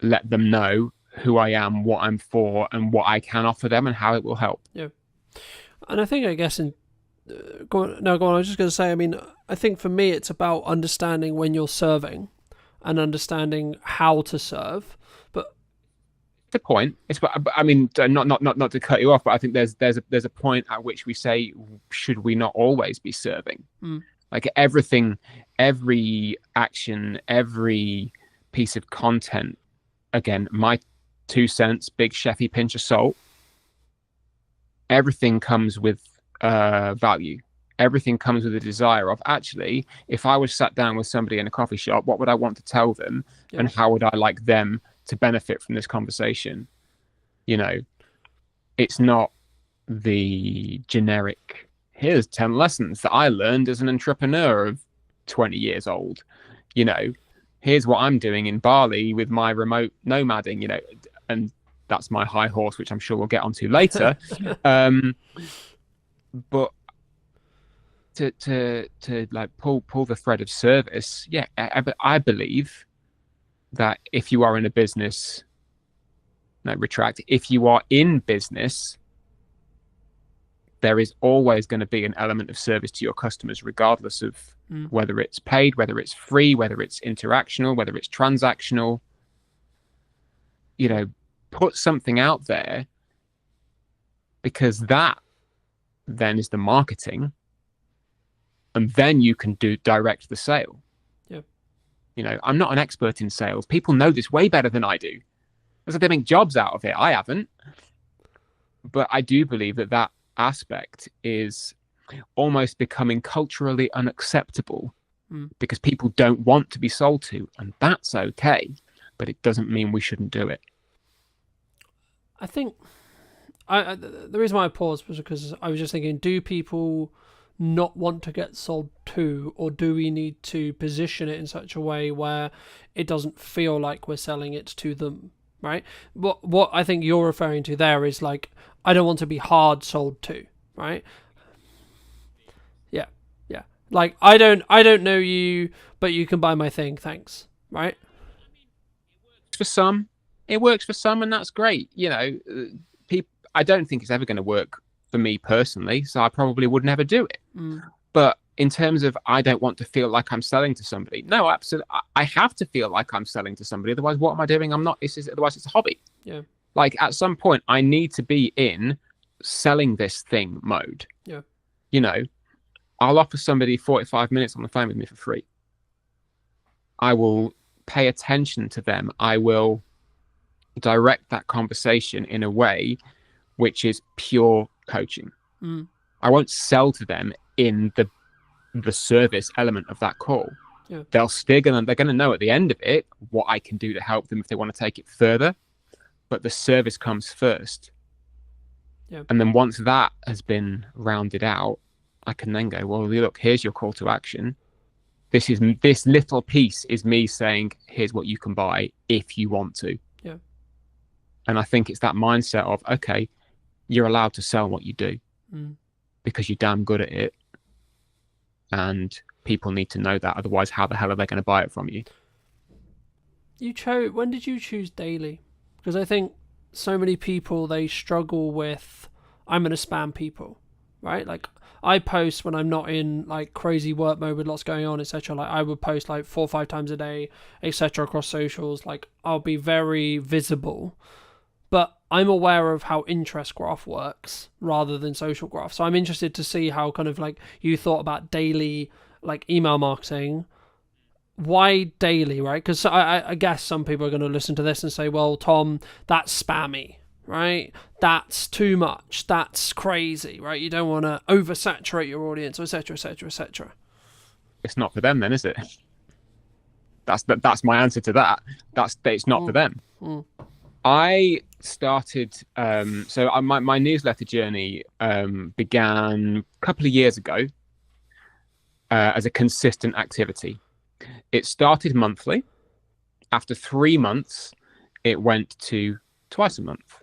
let them know who I am, what I'm for, and what I can offer them, and how it will help. And I think, I guess, go on. I was just going to say, I think for me, it's about understanding when you're serving and understanding how to serve. But the point, it's, not to cut you off, but I think there's a point at which we say, should we not always be serving? Like everything, every action, every piece of content. Again, my 2 cents, big chefy pinch of salt. Everything comes with value. Everything comes with a desire of, actually, if I was sat down with somebody in a coffee shop, what would I want to tell them, and how would I like them to benefit from this conversation? It's not the generic, here's 10 lessons that I learned as an entrepreneur of 20 years old. Here's what I'm doing in Bali with my remote nomading, and that's my high horse, which I'm sure we'll get onto later. But to like pull the thread of service, yeah, I believe that if you are in a business, if you are in business, there is always going to be an element of service to your customers, regardless of whether it's paid, whether it's free, whether it's interactional, whether it's transactional. Put something out there, because that then is the marketing, and then you can direct the sale. Yeah. I'm not an expert in sales. People know this way better than I do. As if they make jobs out of it. I haven't. But I do believe that aspect is almost becoming culturally unacceptable because people don't want to be sold to, and that's okay, but it doesn't mean we shouldn't do it. I think the reason why I paused was because I was just thinking, do people not want to get sold to, or do we need to position it in such a way where it doesn't feel like we're selling it to them, right? What I think you're referring to there is like, I don't want to be hard sold to, right? Yeah. Like, I don't know you, but you can buy my thing, thanks, right? For some, it works for some, and that's great. People. I don't think it's ever going to work for me personally, so I probably would never do it. But in terms of, I don't want to feel like I'm selling to somebody. No, absolutely. I have to feel like I'm selling to somebody. Otherwise, what am I doing? I'm not. Otherwise, it's a hobby. Yeah. Like, at some point, I need to be in selling this thing mode. Yeah. I'll offer somebody 45 minutes on the phone with me for free. I will pay attention to them. I will direct that conversation in a way which is pure coaching. I won't sell to them in the service element of that call. Yeah. They're gonna know at the end of it what I can do to help them if they want to take it further. But the service comes first. Yeah. And then once that has been rounded out, I can then go, well, look, here's your call to action. This little piece is me saying, here's what you can buy if you want to. Yeah. And I think it's that mindset of, okay, you're allowed to sell what you do because you're damn good at it. And people need to know that. Otherwise, how the hell are they going to buy it from you? When did you choose daily? Because I think so many people, they struggle with, I'm going to spam people, right? Like, I post when I'm not in like crazy work mode with lots going on, etc. Like, I would post like 4 or 5 times a day, etc. across socials. Like, I'll be very visible, but I'm aware of how interest graph works rather than social graph. So I'm interested to see how kind of like you thought about daily like email marketing. Why daily, right? Because I guess some people are going to listen to this and say, well, Tom, that's spammy, right? That's too much. That's crazy, right? You don't want to oversaturate your audience, etc., etc., etc. It's not for them then, is it? That's my answer to that. It's not for them. I started, my newsletter journey began a couple of years ago as a consistent activity. It started monthly. After 3 months, it went to twice a month.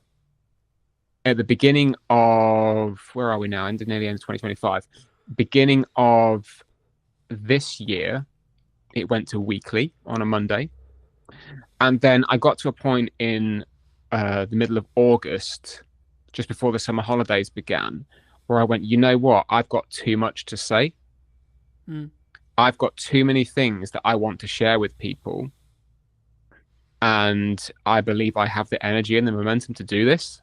At the beginning of, where are we now? Nearly end of 2025. Beginning of this year, it went to weekly on a Monday. And then I got to a point in the middle of August, just before the summer holidays began, where I went, you know what? I've got too much to say. I've got too many things that I want to share with people. And I believe I have the energy and the momentum to do this.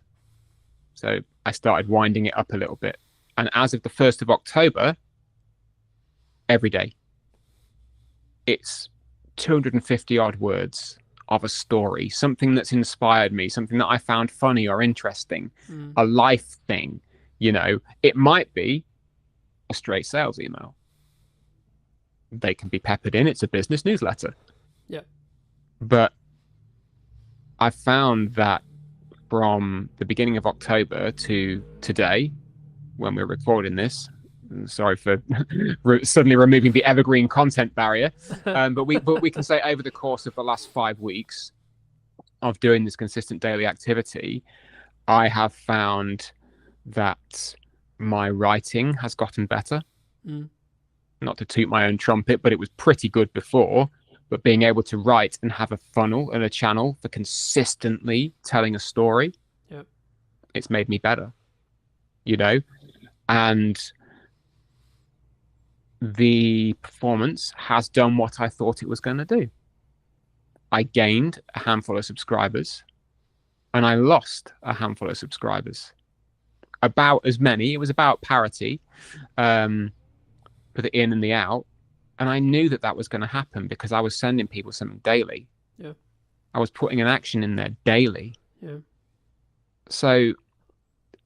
So I started winding it up a little bit. And as of the 1st of October, every day, it's 250 odd words of a story, something that's inspired me, something that I found funny or interesting, a life thing. It might be a straight sales email. They can be peppered in. It's a business newsletter. Yeah. But I found that from the beginning of October to today, when we're recording this. Sorry for suddenly removing the evergreen content barrier, but we can say over the course of the last 5 weeks of doing this consistent daily activity, I have found that my writing has gotten better. Not to toot my own trumpet, but it was pretty good before. But being able to write and have a funnel and a channel for consistently telling a story, it's made me better, you know? And the performance has done what I thought it was going to do. I gained a handful of subscribers and I lost a handful of subscribers. About as many, it was about parity for the in and the out. And I knew that that was going to happen because I was sending people something daily. Yeah. I was putting an action in there daily. Yeah. So,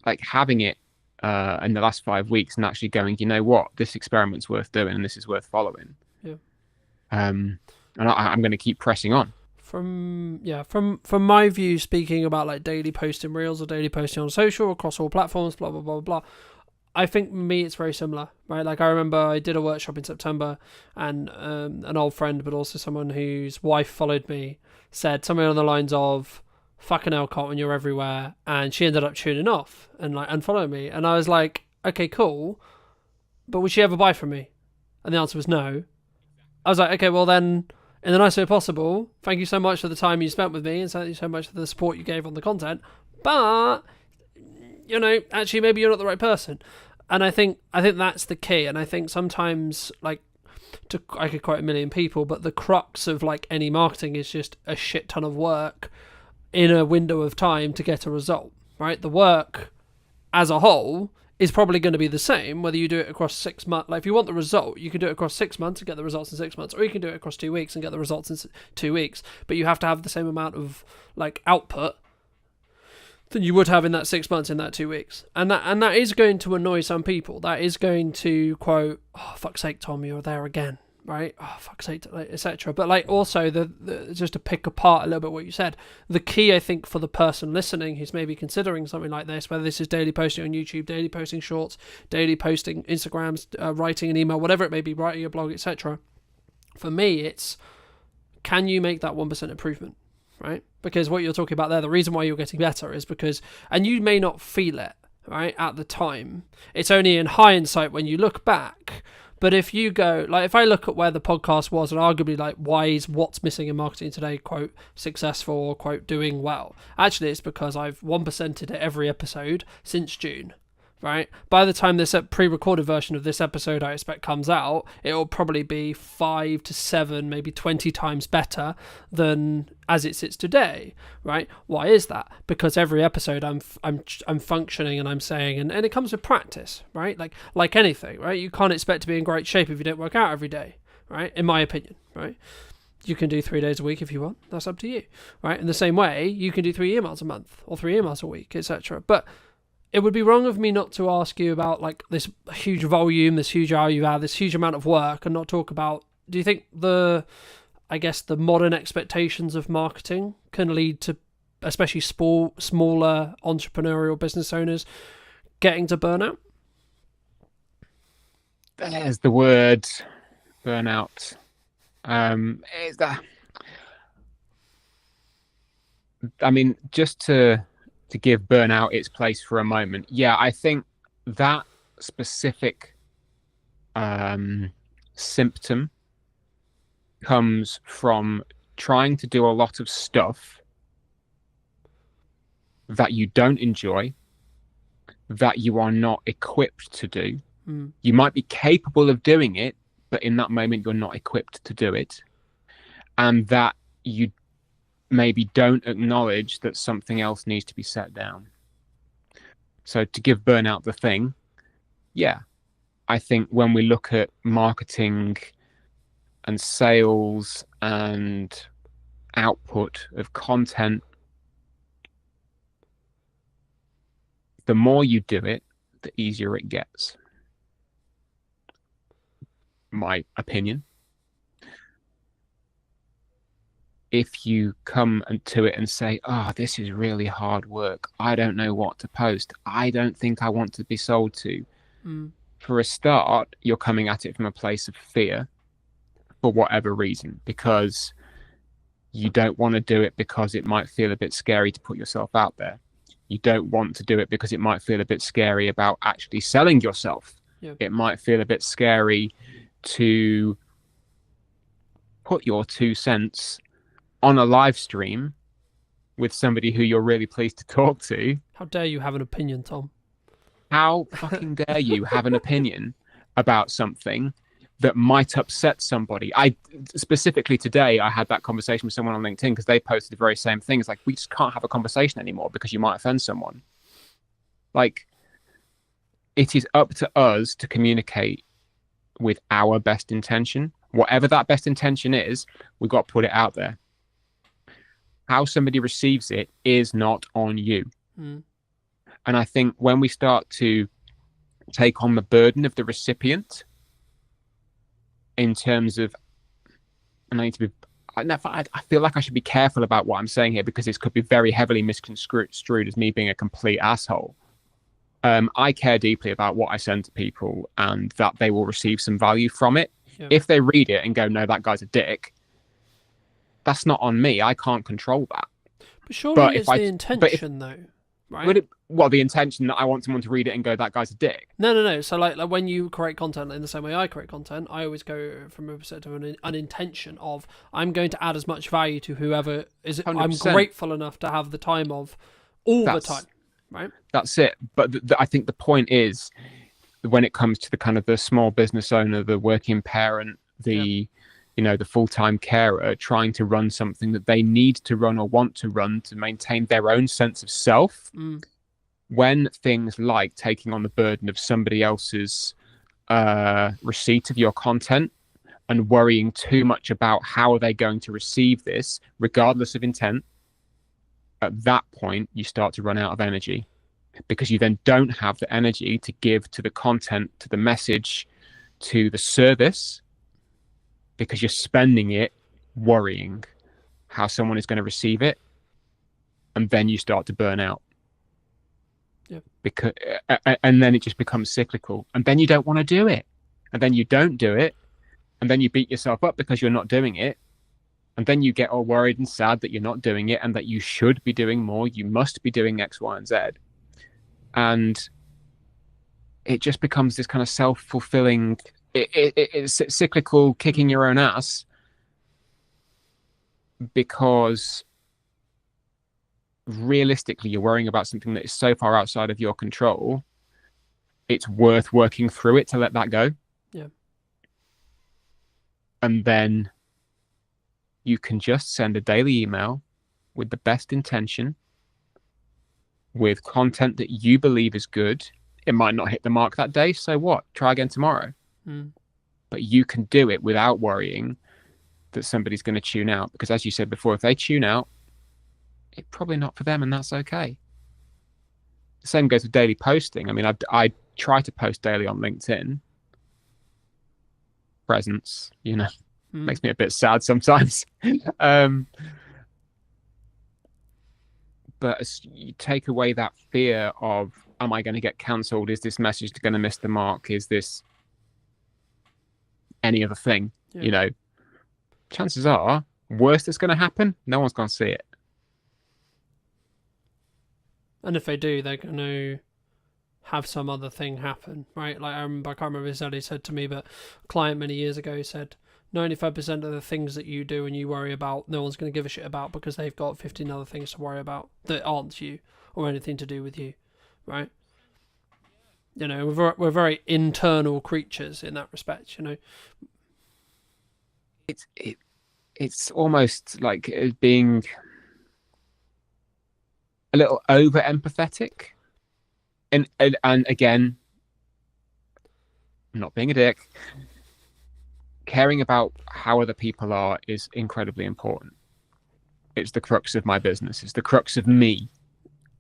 like, having it in the last 5 weeks and actually going, you know what, this experiment's worth doing and this is worth following. Yeah. And I'm going to keep pressing on. From my view, speaking about like daily posting reels or daily posting on social across all platforms, blah blah blah blah. I think for me it's very similar, right? Like I remember I did a workshop in September, and an old friend, but also someone whose wife followed me, said something along the lines of, "Fucking hell, Carlton, you're everywhere," and she ended up tuning off and like unfollowing me, and I was like, okay, cool, but would she ever buy from me? And the answer was no. I was like, okay, well then, in the nicest way possible, thank you so much for the time you spent with me, and thank you so much for the support you gave on the content, but you know, actually maybe you're not the right person. And I think that's the key. And I think sometimes, like, I could quote a million people, but the crux of like any marketing is just a shit ton of work in a window of time to get a result, right? The work as a whole is probably going to be the same whether you do it across 6 months. Like if you want the result, you can do it across 6 months and get the results in 6 months, or you can do it across 2 weeks and get the results in 2 weeks. But you have to have the same amount of like output than you would have in that 6 months, in that 2 weeks. And that is going to annoy some people. That is going to quote, "Oh, fuck's sake, Tom, you're there again," right? "Oh, fuck's sake," etc. But like also just to pick apart a little bit what you said, the key I think for the person listening who's maybe considering something like this, whether this is daily posting on YouTube, daily posting shorts, daily posting Instagrams, writing an email, whatever it may be, writing a blog, etc. For me, it's, can you make that 1% improvement? Right? Because what you're talking about there, the reason why you're getting better is because, and you may not feel it, right, at the time. It's only in hindsight when you look back. But if you go, like, if I look at where the podcast was and arguably, like, why is what's missing in marketing today, quote, successful or, quote, doing well? Actually, it's because I've 1%ed it every episode since June. Right? By the time this pre-recorded version of this episode I expect comes out, it'll probably be 5 to 7, maybe 20 times better than as it sits today. Right? Why is that? Because every episode I'm functioning and I'm saying, and it comes with practice, right? Like anything, right? You can't expect to be in great shape if you don't work out every day, right? In my opinion, right? You can do 3 days a week if you want. That's up to you, right? In the same way, you can do 3 emails a month or 3 emails a week, etc. But it would be wrong of me not to ask you about like this huge volume, this huge value add, this huge amount of work, and not talk about, do you think the modern expectations of marketing can lead to, especially smaller entrepreneurial business owners, getting to burnout? There's the word burnout. Is that? I mean, just to give burnout its place for a moment. Yeah, I think that specific symptom comes from trying to do a lot of stuff that you don't enjoy, that you are not equipped to do. You might be capable of doing it, but in that moment you're not equipped to do it, and that you maybe don't acknowledge that something else needs to be set down. So to give burnout the thing, yeah, I think when we look at marketing and sales and output of content, the more you do it, the easier it gets. My opinion. if you come to it and say, oh, this is really hard work, I don't know what to post, I don't think I want to be sold to. For a start, you're coming at it from a place of fear for whatever reason, because you don't want to do it because it might feel a bit scary to put yourself out there. You don't want to do it because it might feel a bit scary about actually selling yourself. Yeah. It might feel a bit scary to put your 2 cents on a live stream with somebody who you're really pleased to talk to. How dare you have an opinion, Tom? How fucking dare you have an opinion about something that might upset somebody? I specifically today, I had that conversation with someone on LinkedIn because they posted the very same thing. It's like, we just can't have a conversation anymore because you might offend someone. Like, it is up to us to communicate with our best intention. Whatever that best intention is, we've got to put it out there. How somebody receives it is not on you. And I think when we start to take on the burden of the recipient in terms of, and I feel like I should be careful about what I'm saying here because this could be very heavily misconstrued as me being a complete asshole. I care deeply about what I send to people and that they will receive some value from it. Yeah. If they read it and go, no, that guy's a dick, that's not on me. I can't control that. But surely it's the intention, though, right? The intention that I want someone to read it and go, that guy's a dick. No. So like when you create content in the same way I create content, I always go from a perspective of an intention of, I'm going to add as much value to whoever is. 100%. I'm grateful enough to have the time of the time, right? That's it. But I think the point is, when it comes to the kind of the small business owner, the working parent, the full-time carer trying to run something that they need to run or want to run to maintain their own sense of self, when things like taking on the burden of somebody else's receipt of your content and worrying too much about how are they going to receive this, regardless of intent, at that point, you start to run out of energy, because you then don't have the energy to give to the content, to the message, to the service, because you're spending it worrying how someone is going to receive it. And then you start to burn out. Yeah. And then it just becomes cyclical. And then you don't want to do it. And then you don't do it. And then you beat yourself up because you're not doing it. And then you get all worried and sad that you're not doing it and that you should be doing more. You must be doing X, Y, and Z. And it just becomes this kind of self-fulfilling, it's cyclical, kicking your own ass, because realistically you're worrying about something that is so far outside of your control. It's worth working through it to let that go. Yeah. And then you can just send a daily email with the best intention, with content that you believe is good. It might not hit the mark that day, so what? Try again tomorrow. But you can do it without worrying that somebody's going to tune out, because as you said before, if they tune out, it's probably not for them, and that's okay. The same goes with daily posting. I mean, I try to post daily on LinkedIn. Presence, makes me a bit sad sometimes. But as you take away that fear of, am I going to get cancelled? Is this message going to miss the mark? Is this any other thing? Yeah. Chances are, worst that's going to happen, no one's going to see it. And if they do, they're going to have some other thing happen, right? Like I can't remember exactly said to me, but a client many years ago said, 95% of the things that you do and you worry about, no one's going to give a shit about, because they've got 15 other things to worry about that aren't you or anything to do with you, right? We're very internal creatures in that respect, It's almost like being a little over empathetic, and again, not being a dick. Caring about how other people are is incredibly important. It's the crux of my business. It's the crux of me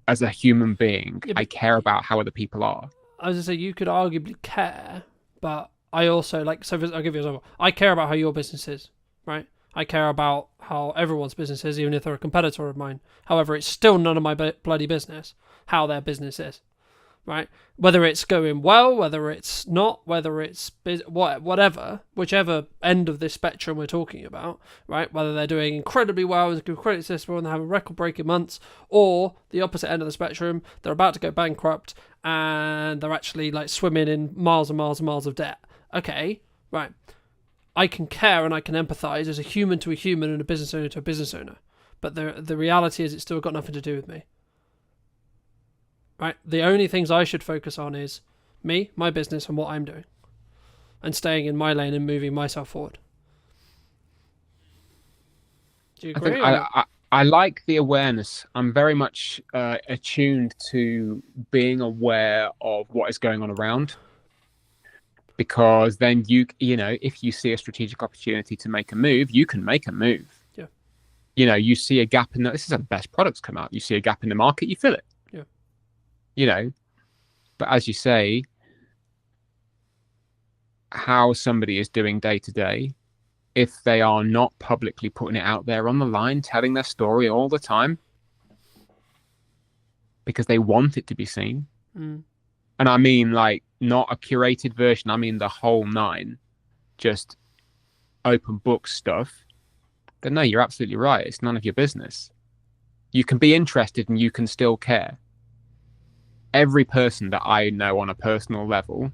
as a human being. Yeah, I care about how other people are. I was going to say, you could arguably care, but I also, I'll give you an example. I care about how your business is, right? I care about how everyone's business is, even if they're a competitor of mine. However, it's still none of my bloody business how their business is, right? Whether it's going well, whether it's not, whether it's whatever, whichever end of this spectrum we're talking about, right? Whether they're doing incredibly well and incredibly successful and they have a record-breaking months, or the opposite end of the spectrum, they're about to go bankrupt and they're actually like swimming in miles and miles and miles of debt. Okay, right. I can care and I can empathize as a human to a human and a business owner to a business owner. But the reality is it's still got nothing to do with me. Right? The only things I should focus on is me, my business, and what I'm doing. And staying in my lane and moving myself forward. Do you agree? I like the awareness. I'm very much attuned to being aware of what is going on around. Because then you know, if you see a strategic opportunity to make a move, you can make a move. Yeah. You know, you see a gap in this is how the best products come out. You see a gap in the market, you fill it. Yeah. You know, but as you say, how somebody is doing day to day, if they are not publicly putting it out there on the line, telling their story all the time, because they want it to be seen. And I mean, like, not a curated version. I mean, the whole nine, just open book stuff. Then no, you're absolutely right. It's none of your business. You can be interested and you can still care. Every person that I know on a personal level,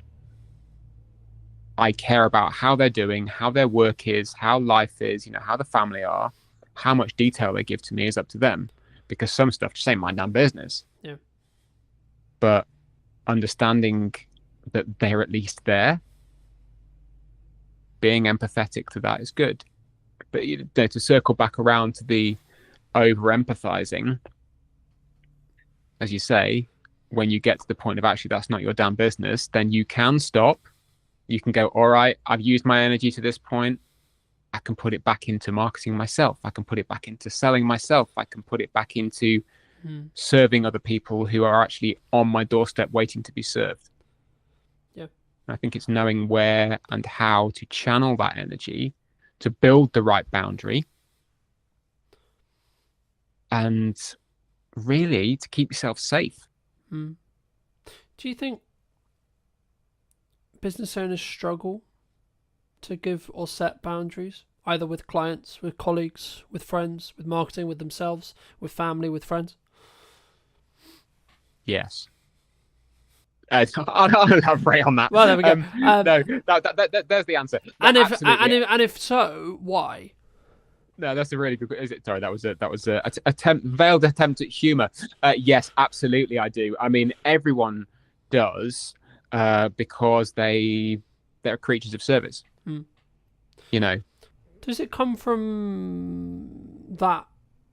I care about how they're doing, how their work is, how life is, you know, how the family are, how much detail they give to me is up to them. Because some stuff just ain't my damn business. Yeah. But understanding that they're at least there, being empathetic to that is good. But you know, to circle back around to the over empathizing, as you say, when you get to the point of actually that's not your damn business, then you can stop. You can go, all right, I've used my energy to this point. I can put it back into marketing myself. I can put it back into selling myself. I can put it back into serving other people who are actually on my doorstep waiting to be served. Yeah. I think it's knowing where and how to channel that energy to build the right boundary and really to keep yourself safe. Do you think business owners struggle to give or set boundaries, either with clients, with colleagues, with friends, with marketing, with themselves, with family, with friends? Yes. I'll elaborate on that. Well, there we go. No, there's the answer. No, And if so, why? No, that's a really good. Is it? Sorry, that was a veiled attempt at humor. Yes, absolutely, I do. I mean, everyone does because they're creatures of service. You know. Does it come from that?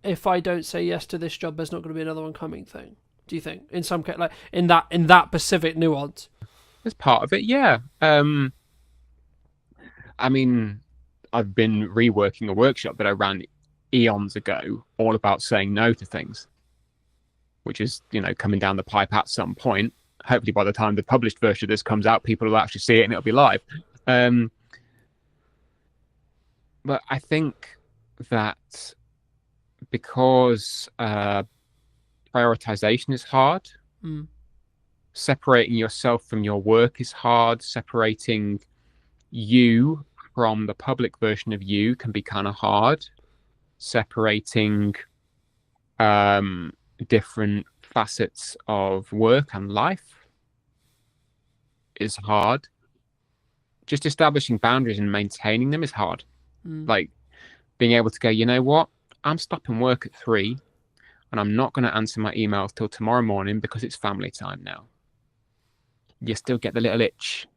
If I don't say yes to this job, there's not going to be another one coming thing. Do you think, in some case, like in that specific nuance? It's part of it, yeah. I mean, I've been reworking a workshop that I ran eons ago, all about saying no to things, which is, you know, coming down the pipe at some point. Hopefully, by the time the published version of this comes out, people will actually see it and it'll be live. But I think that because prioritization is hard. Separating yourself from your work is hard. Separating you from the public version of you can be kind of hard. Separating different facets of work and life is hard. Just establishing boundaries and maintaining them is hard. Like being able to go, you know what? I'm stopping work at 3. And I'm not going to answer my emails till tomorrow morning because it's family time now. You still get the little itch,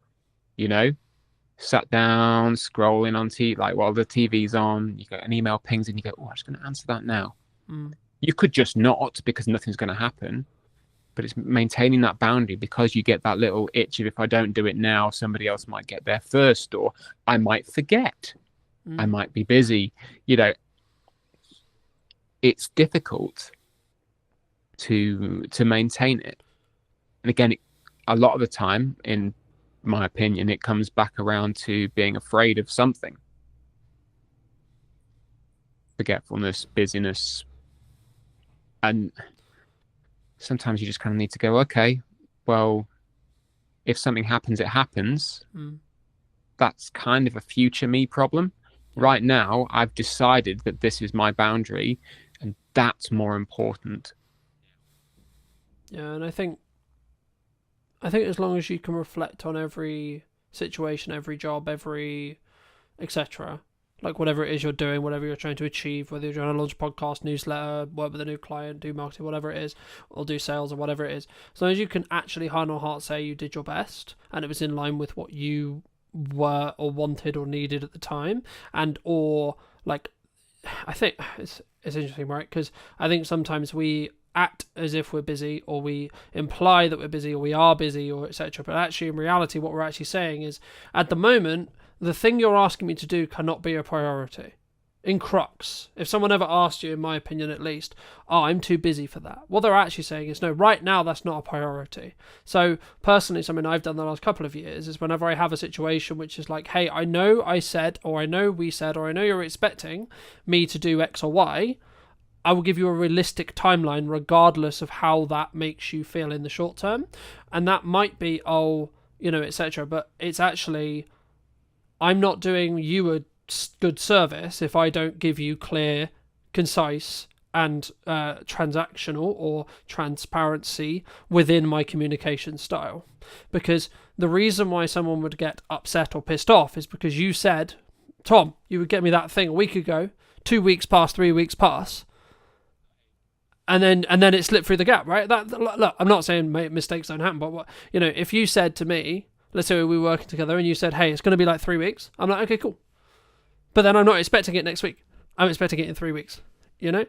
you know? Sat down, scrolling on TV, like while the TV's on, you get an email pings and you go, oh, I'm just going to answer that now. You could just not because nothing's going to happen. But it's maintaining that boundary because you get that little itch of if I don't do it now, somebody else might get there first, or I might forget. I might be busy. You know, it's difficult to maintain it. And again, a lot of the time, in my opinion, it comes back around to being afraid of something. forgetfulness, busyness. And sometimes you just kind of need to go, okay, well, if something happens, it happens. That's kind of a future me problem. Right now, I've decided that this is my boundary, and that's more important. Yeah, and I think as long as you can reflect on every situation, every job, every etc., like whatever it is you're doing, whatever you're trying to achieve, whether you're trying to launch a podcast, newsletter, work with a new client, do marketing, whatever it is, or do sales or whatever it is, as long as you can actually hand on heart say you did your best and it was in line with what you were or wanted or needed at the time, and or like, I think it's interesting, right? Because I think sometimes we act as if we're busy, or we imply that we're busy, or we are busy, or etc. But actually, in reality, what we're actually saying is, at the moment, the thing you're asking me to do cannot be a priority. In crux, if someone ever asked you, in my opinion at least, oh, I'm too busy for that, what they're actually saying is, no, right now that's not a priority. So personally, something I've done the last couple of years is whenever I have a situation which is like, hey, I know I said, or I know we said, or I know you're expecting me to do X or Y, I will give you a realistic timeline regardless of how that makes you feel in the short term. And that might be, etc. But it's actually, I'm not doing you a good service if I don't give you clear, concise, and transactional or transparency within my communication style. Because the reason why someone would get upset or pissed off is because you said, Tom, you would get me that thing a week ago, 2 weeks pass, 3 weeks pass, and then it slipped through the gap, right? Look, I'm not saying mistakes don't happen, but if you said to me, let's say we were working together, and you said, hey, it's going to be like 3 weeks, I'm like, okay, cool. But then I'm not expecting it next week. I'm expecting it in 3 weeks, I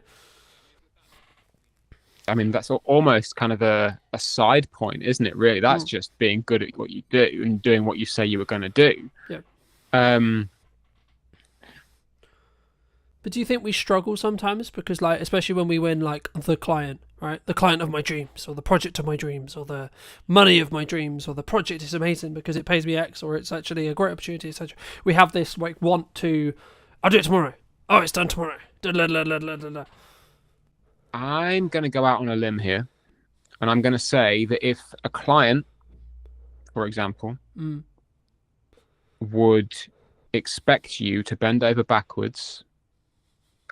mean, that's almost kind of a side point, isn't it, really? That's just being good at what you do and doing what you say you were going to do. Yeah. But do you think we struggle sometimes? Because, like, especially when we win, like, the client, right? The client of my dreams, or the project of my dreams, or the money of my dreams, or the project is amazing because it pays me X, or it's actually a great opportunity, etc. We have this, like, want to, I'll do it tomorrow. Oh, it's done tomorrow. I'm going to go out on a limb here, and I'm going to say that if a client, for example, would expect you to bend over backwards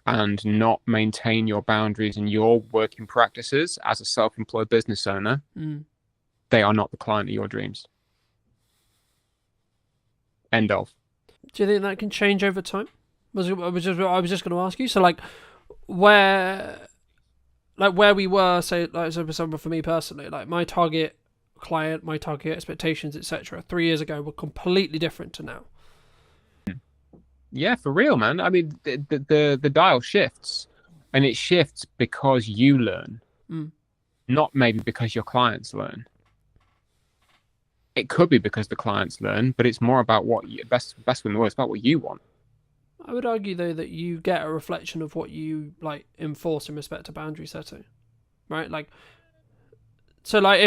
and not maintain your boundaries and your working practices as a self-employed business owner, they are not the client of your dreams. End of. Do you think that can change over time? I was just going to ask you. So, like, where we were, say, like, for me personally, like, my target client, my target expectations, etc., 3 years ago were completely different to now. Yeah, for real, man. I mean, the dial shifts, and it shifts because you learn, not maybe because your clients learn. It could be because the clients learn, but it's more about what you, best in the world, it's about what you want. I would argue, though, that you get a reflection of what you, like, enforce in respect to boundary setting, right? Like, so, like,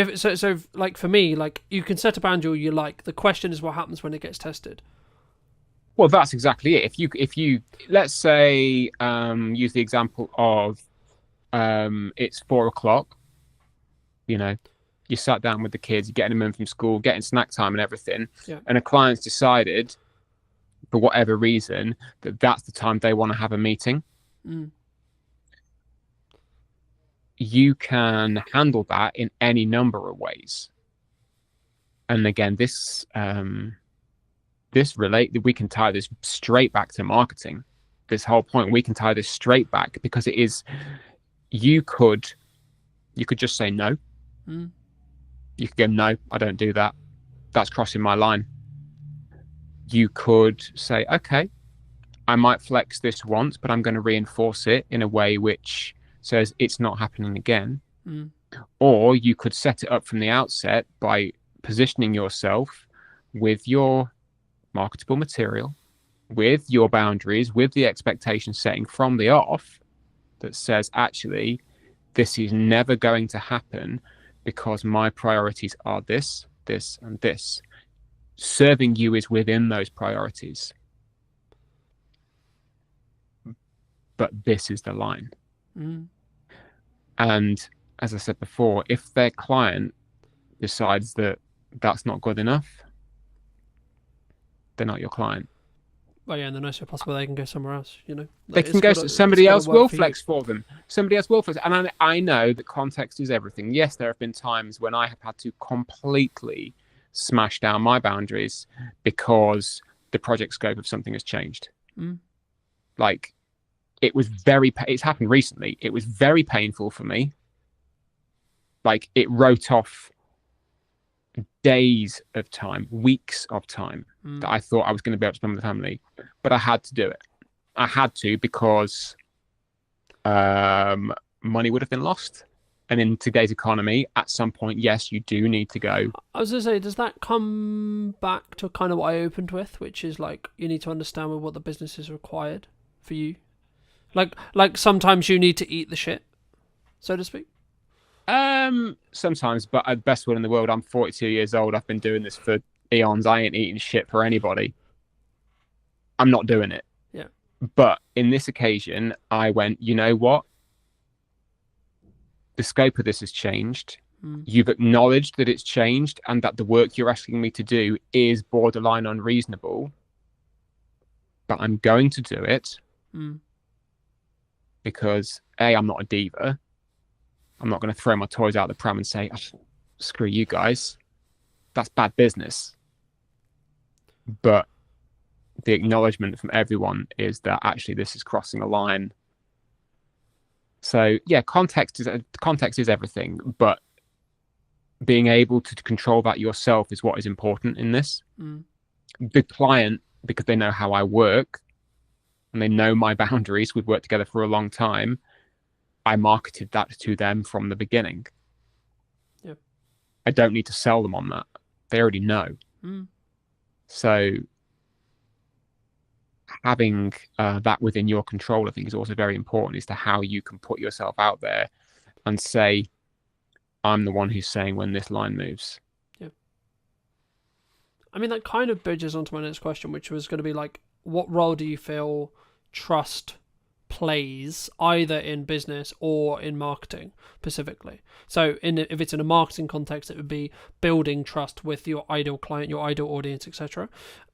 like, for me, like, you can set a boundary you like. The question is what happens when it gets tested. Well, that's exactly it. If you let's say use the example of it's 4 o'clock, you sat down with the kids, you're getting them in from school, getting snack time and everything, and a client's decided for whatever reason that that's the time they want to have a meeting. You can handle that in any number of ways. And again, we can tie this straight back to marketing. This whole point, we can tie this straight back because it is, you could just say no. You could go, no, I don't do that. That's crossing my line. You could say, okay, I might flex this once, but I'm going to reinforce it in a way which says it's not happening again. Or you could set it up from the outset by positioning yourself with your marketable material, with your boundaries, with the expectation setting from the off that says, actually, this is never going to happen because my priorities are this, this, and this. Serving you is within those priorities. but this is the line. Mm. And as I said before, if their client decides that that's not good enough, they're not your client. Well, yeah, and the nicest possible, they can go somewhere else. You know, They like, can go. Somebody else will flex you. for them. Somebody else will flex. And I know that context is everything. Yes, there have been times when I have had to completely smash down my boundaries because the project scope of something has changed. Mm. Like, it was it's happened recently. It was very painful for me. Like, it wrote off days of time, weeks of time that I thought I was going to be able to spend with the family, but I had to do it. I had to because money would have been lost. And in today's economy, at some point, yes, you do need to go. I was going to say, does that come back to kind of what I opened with, which is like, you need to understand what the business is required for you? Like sometimes you need to eat the shit, so to speak. Sometimes, but at the best one in the world, I'm 42 years old. I've been doing this for eons. I ain't eating shit for anybody. I'm not doing it. Yeah. But in this occasion, I went, you know what? The scope of this has changed. You've acknowledged that it's changed and that the work you're asking me to do is borderline unreasonable. But I'm going to do it because A, I'm not a diva. I'm not going to throw my toys out the pram and say, oh, screw you guys. That's bad business. But the acknowledgement from everyone is that actually this is crossing a line. So yeah, context is everything, but being able to control that yourself is what is important in this. The client, because they know how I work and they know my boundaries, we've worked together for a long time, I marketed that to them from the beginning. Yep. I don't need to sell them on that. They already know. So having that within your control, I think, is also very important as to how you can put yourself out there and say, I'm the one who's saying when this line moves. Yeah. I mean, that kind of bridges onto my next question, which was going to be like, what role do you feel trust plays either in business or in marketing specifically? So if it's in a marketing context, it would be building trust with your ideal client, your ideal audience, etc.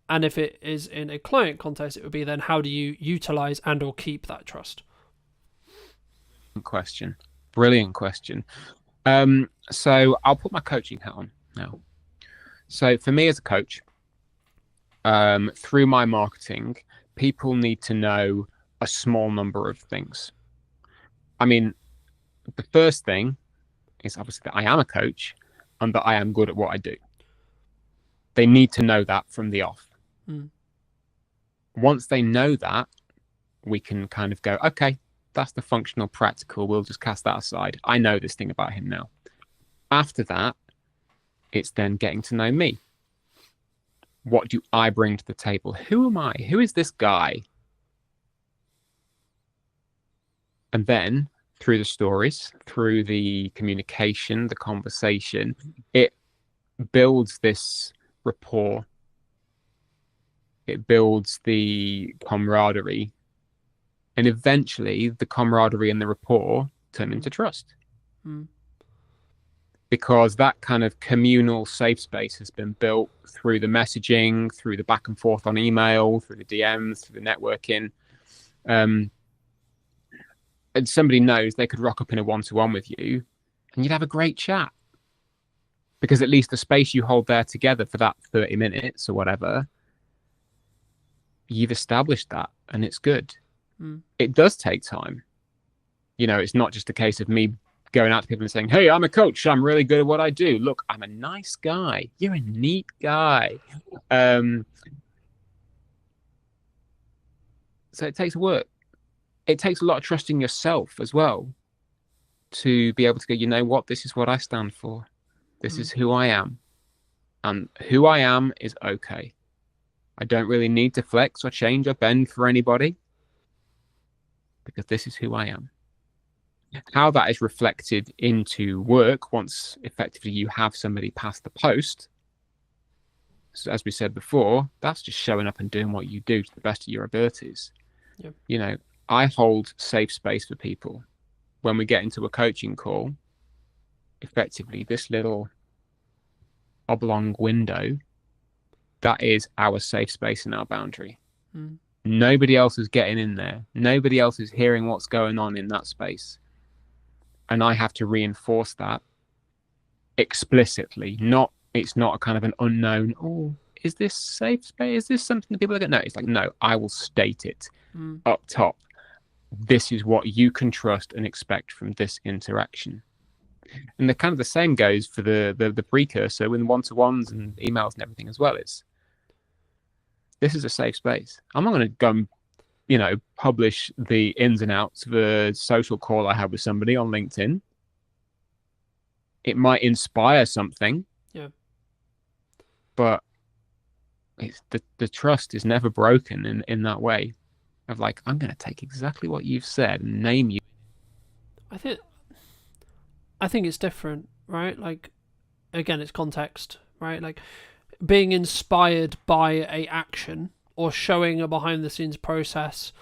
And if it is in a client context, it would be then how do you utilize and or keep that trust? Brilliant question. So I'll put my coaching hat on now. So for me as a coach, through my marketing, people need to know a small number of things. I mean, the first thing is obviously that I am a coach and that I am good at what I do. They need to know that from the off. Once they know that, we can kind of go, okay, that's the functional practical. We'll just cast that aside. I know this thing about him now. After that, it's then getting to know me. What do I bring to the table? Who am I? Who is this guy? And then through the stories, through the communication, the conversation, it builds this rapport. It builds the camaraderie. And eventually the camaraderie and the rapport turn into trust. Because that kind of communal safe space has been built through the messaging, through the back and forth on email, through the DMs, through the networking. And somebody knows they could rock up in a one-to-one with you and you'd have a great chat. Because at least the space you hold there together for that 30 minutes or whatever, you've established that and it's good. It does take time. You know, it's not just a case of me going out to people and saying, hey, I'm a coach. I'm really good at what I do. Look, I'm a nice guy. You're a neat guy. So it takes work. It takes a lot of trust in yourself as well to be able to go, you know what? This is what I stand for. This is who I am. And who I am is okay. I don't really need to flex or change or bend for anybody because this is who I am. How that is reflected into work once effectively you have somebody pass the post, so as we said before, that's just showing up and doing what you do to the best of your abilities. Yep. You know, I hold safe space for people. When we get into a coaching call, effectively this little oblong window, that is our safe space and our boundary. Nobody else is getting in there. Nobody else is hearing what's going on in that space. And I have to reinforce that explicitly. It's not a kind of an unknown, oh, is this safe space? Is this something that people are going to know? It's like, no, I will state it up top. This is what you can trust and expect from this interaction. And the kind of the same goes for the precursor with one-to-ones and emails and everything as well. This is a safe space. I'm not going to go and, publish the ins and outs of a social call I had with somebody on LinkedIn. It might inspire something. Yeah. But it's the trust is never broken in that way of like, I'm going to take exactly what you've said and name you. I think it's different, right? Like, again, it's context, right? Like, being inspired by a action or showing a behind the scenes process,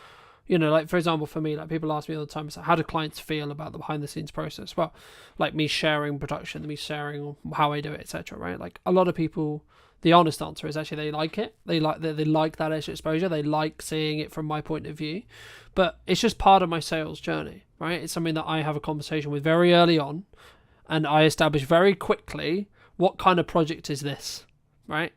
like, for example, for me, like, people ask me all the time, how do clients feel about the behind the scenes process? Well, like, me sharing production, me sharing how I do it, etc., right? Like, a lot of people, the honest answer is actually they like it. They like that extra exposure. They like seeing it from my point of view. But it's just part of my sales journey, right? It's something that I have a conversation with very early on, and I establish very quickly what kind of project is this, right?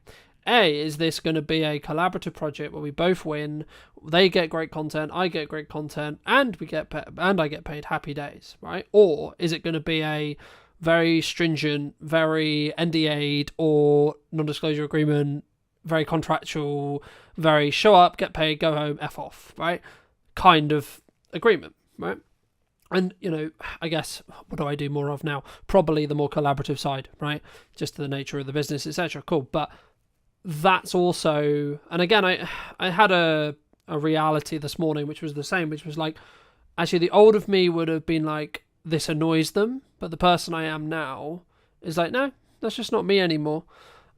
Is this going to be a collaborative project where we both win? They get great content, I get great content, and I get paid, happy days, right? Or is it going to be a very stringent, very NDA'd or non-disclosure agreement, very contractual, very show up, get paid, go home, F off, right? Kind of agreement, right? And, I guess, what do I do more of now? Probably the more collaborative side, right? Just the nature of the business, etc. Cool. But that's also, and again, I had a reality this morning, which was the same, which was like, actually the old of me would have been like, this annoys them, but the person I am now is like, no, that's just not me anymore.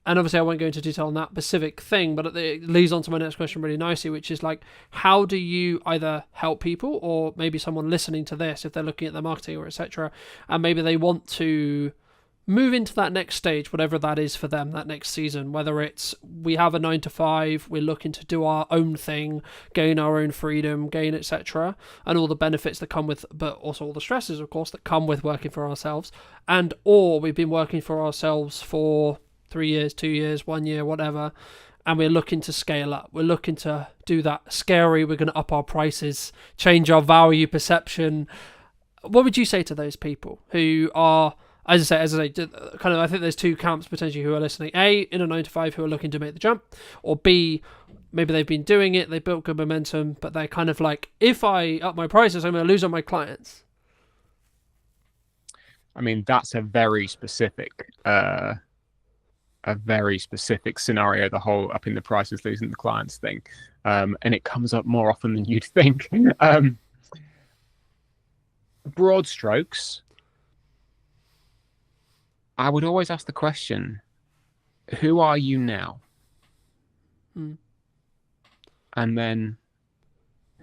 And obviously I won't go into detail on that specific thing, but it leads on to my next question really nicely, which is like, how do you either help people, or maybe someone listening to this, if they're looking at their marketing or etc., and maybe they want to move into that next stage, whatever that is for them, that next season, whether it's we have a 9 to 5, we're looking to do our own thing, gain our own freedom, gain etc., and all the benefits that come with, but also all the stresses, of course, that come with working for ourselves, and or we've been working for ourselves for 3 years, 2 years, 1 year, whatever, and we're looking to scale up. We're looking to do that scary, we're going to up our prices, change our value perception. What would you say to those people who are, as I say, kind of, I think there's two camps potentially who are listening. A, in a 9 to 5 who are looking to make the jump, or B, maybe they've been doing it, they built good momentum, but they're kind of like, if I up my prices, I'm going to lose on my clients. I mean, that's a very specific scenario, the whole upping the prices, losing the clients thing. And it comes up more often than you'd think. Broad strokes, I would always ask the question, who are you now? And then,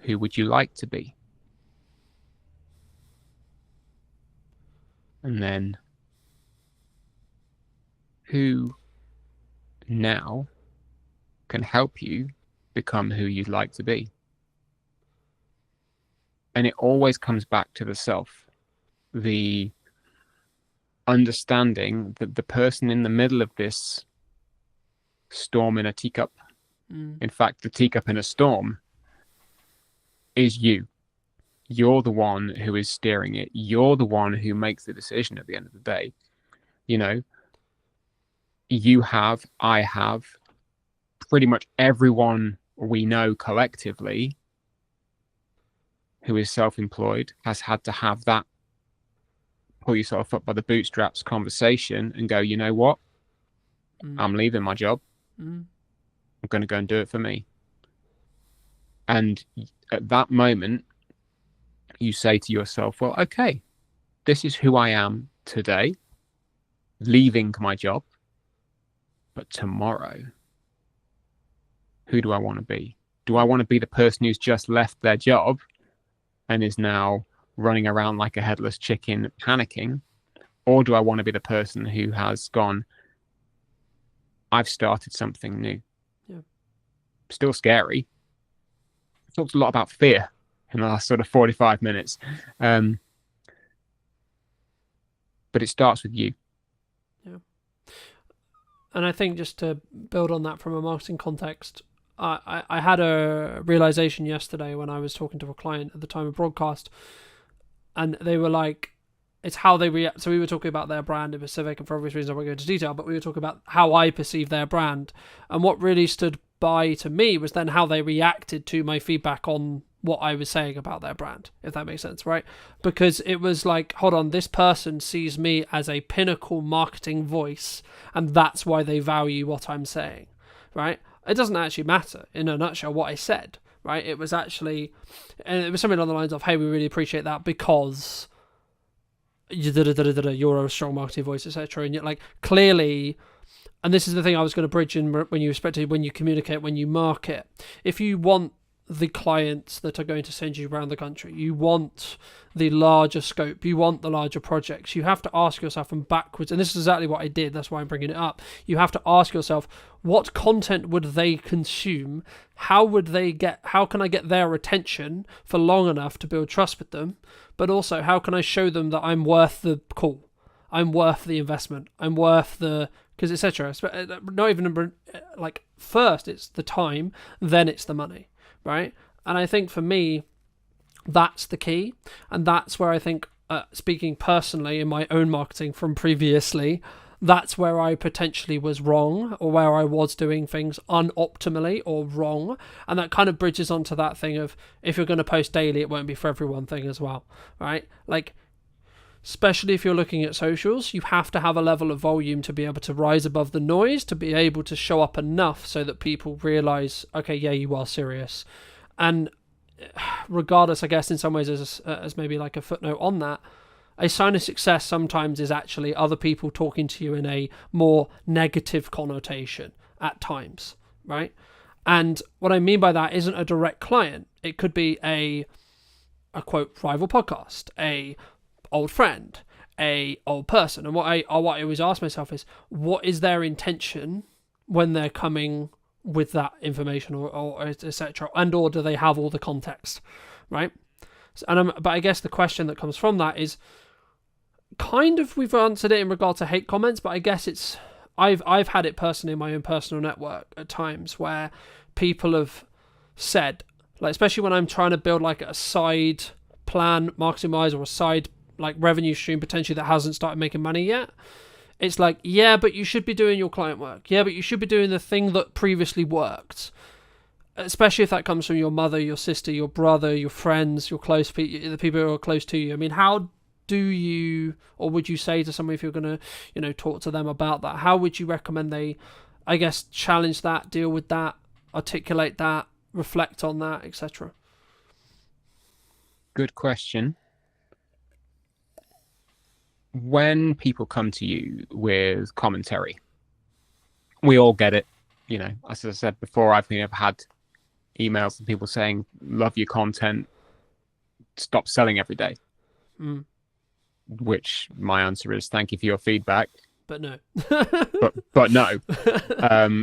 who would you like to be? And then, who now can help you become who you'd like to be? And it always comes back to the self, the understanding that the person in the middle of this storm in a teacup, in fact, the teacup in a storm, is you. You're the one who is steering it. You're the one who makes the decision at the end of the day. You have, I have, pretty much everyone we know collectively who is self-employed has had to have that pull yourself up by the bootstraps conversation and go, you know what? I'm leaving my job. I'm going to go and do it for me. And at that moment, you say to yourself, well, okay, this is who I am today, leaving my job. But tomorrow, who do I want to be? Do I want to be the person who's just left their job and is now running around like a headless chicken panicking? Or do I want to be the person who has gone, I've started something new? Yeah. Still scary. I talked a lot about fear in the last sort of 45 minutes. But it starts with you. Yeah. And I think just to build on that from a marketing context, I had a realization yesterday when I was talking to a client at the time of broadcast, and they were like, it's how they react. So we were talking about their brand in specific, and for obvious reasons I won't go into detail, but we were talking about how I perceive their brand. And what really stood by to me was then how they reacted to my feedback on what I was saying about their brand, if that makes sense, right? Because it was like, hold on, this person sees me as a pinnacle marketing voice, and that's why they value what I'm saying, right? It doesn't actually matter, in a nutshell, what I said, right? It was actually, and it was something along the lines of, hey, we really appreciate that because you're a strong marketing voice, etc. And yet, like, clearly, and this is the thing I was going to bridge in when you communicate, when you market. If you want the clients that are going to send you around the country, you want the larger scope, you want the larger projects, you have to ask yourself from backwards, and this is exactly what I did, that's why I'm bringing it up. You have to ask yourself, what content would they consume? How can I get their attention for long enough to build trust with them? But also, how can I show them that I'm worth the call? I'm worth the investment. I'm worth the, because etc. Not even like, first it's the time, then it's the money, right? And I think for me, that's the key, and that's where I think, speaking personally in my own marketing from previously, that's where I potentially was wrong, or where I was doing things unoptimally or wrong. And that kind of bridges onto that thing of, if you're going to post daily, it won't be for everyone thing as well, right? Like, especially if you're looking at socials, you have to have a level of volume to be able to rise above the noise, to be able to show up enough so that people realize, okay, yeah, you are serious. And regardless, I guess in some ways, as maybe like a footnote on that, a sign of success sometimes is actually other people talking to you in a more negative connotation at times, right? And what I mean by that isn't a direct client. It could be a quote rival podcast, a old friend, a old person. And what I always ask myself is, what is their intention when they're coming with that information, or etc., and or do they have all the context, right? But I guess the question that comes from that is, kind of, we've answered it in regard to hate comments, but I guess it's, I've had it personally in my own personal network at times where people have said, like, especially when I'm trying to build like a side plan marketing wise, or a side like revenue stream potentially that hasn't started making money yet, it's like, yeah, but you should be doing your client work, yeah, but you should be doing the thing that previously worked, especially if that comes from your mother, your sister, your brother, your friends, your close people, the people who are close to you. I mean, how do you, or would you say to somebody, if you're going to, talk to them about that, how would you recommend they, I guess, challenge that, deal with that, articulate that, reflect on that, etc.? Good question. When people come to you with commentary, we all get it. As I said before, I've had emails from people saying, love your content, stop selling every day. Which my answer is, thank you for your feedback. But no. but no.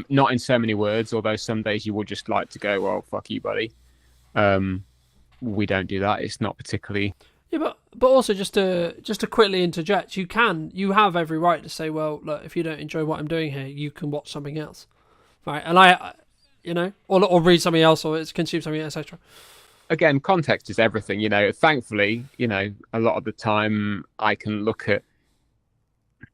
Not in so many words, although some days you would just like to go, well, fuck you, buddy. We don't do that. It's not particularly... Yeah, but also just to quickly interject, you have every right to say, well, look, if you don't enjoy what I'm doing here, you can watch something else, right? And or read something else, or consume something, etc. Again, context is everything. Thankfully, a lot of the time I can look at,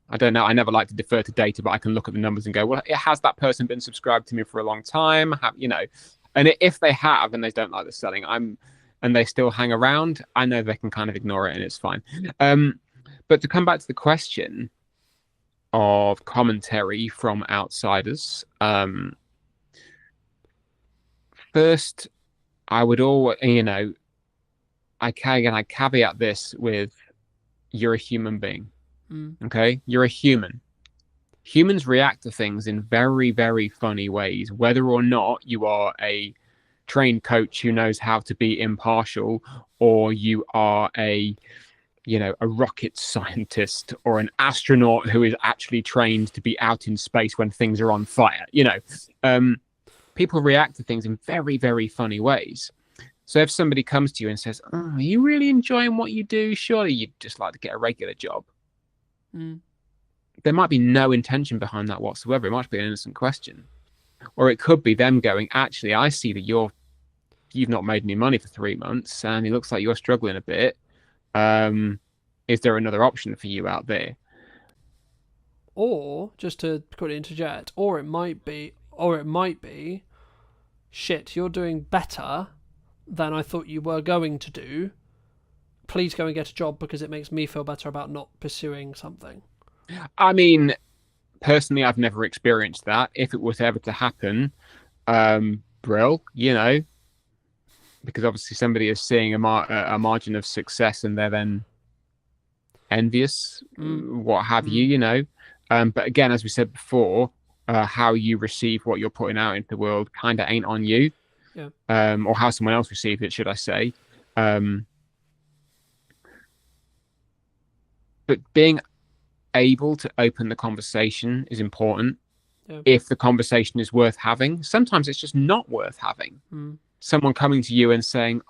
I don't know, I never like to defer to data, but I can look at the numbers and go, well, has that person been subscribed to me for a long time? And if they have and they don't like the selling, and they still hang around, I know they can kind of ignore it and it's fine. But to come back to the question of commentary from outsiders, first, I would always, I caveat this with, you're a human being, okay? You're a human. Humans react to things in very, very funny ways, whether or not you are a trained coach who knows how to be impartial, or you are a rocket scientist or an astronaut who is actually trained to be out in space when things are on fire. People react to things in very, very funny ways. So if somebody comes to you and says, "Oh, are you really enjoying what you do? Surely you'd just like to get a regular job." There might be no intention behind that whatsoever. It might be an innocent question. Or it could be them going, "Actually, I see that you've not made any money for 3 months and it looks like you're struggling a bit. Is there another option for you out there?" Or, just to quickly interject, or it might be, shit, you're doing better than I thought you were going to do. Please go and get a job because it makes me feel better about not pursuing something. I mean, personally, I've never experienced that. If it was ever to happen, brill, because obviously somebody is seeing a margin of success and they're then envious, what have you, But again, as we said before, how you receive what you're putting out into the world kind of ain't on you. Yeah. Or how someone else received it, should I say. But being able to open the conversation is important. Yeah. If the conversation is worth having. Sometimes it's just not worth having. Someone coming to you and saying,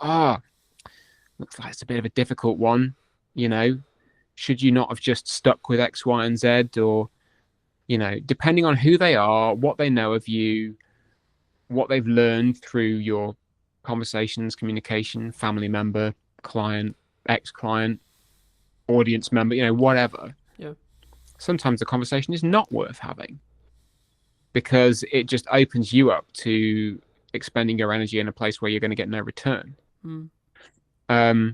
looks like it's a bit of a difficult one, should you not have just stuck with X, Y, and Z? Or, depending on who they are, what they know of you, what they've learned through your conversations, communication, family member, client, ex-client, audience member, whatever. Yeah. Sometimes the conversation is not worth having because it just opens you up to expending your energy in a place where you're going to get no return.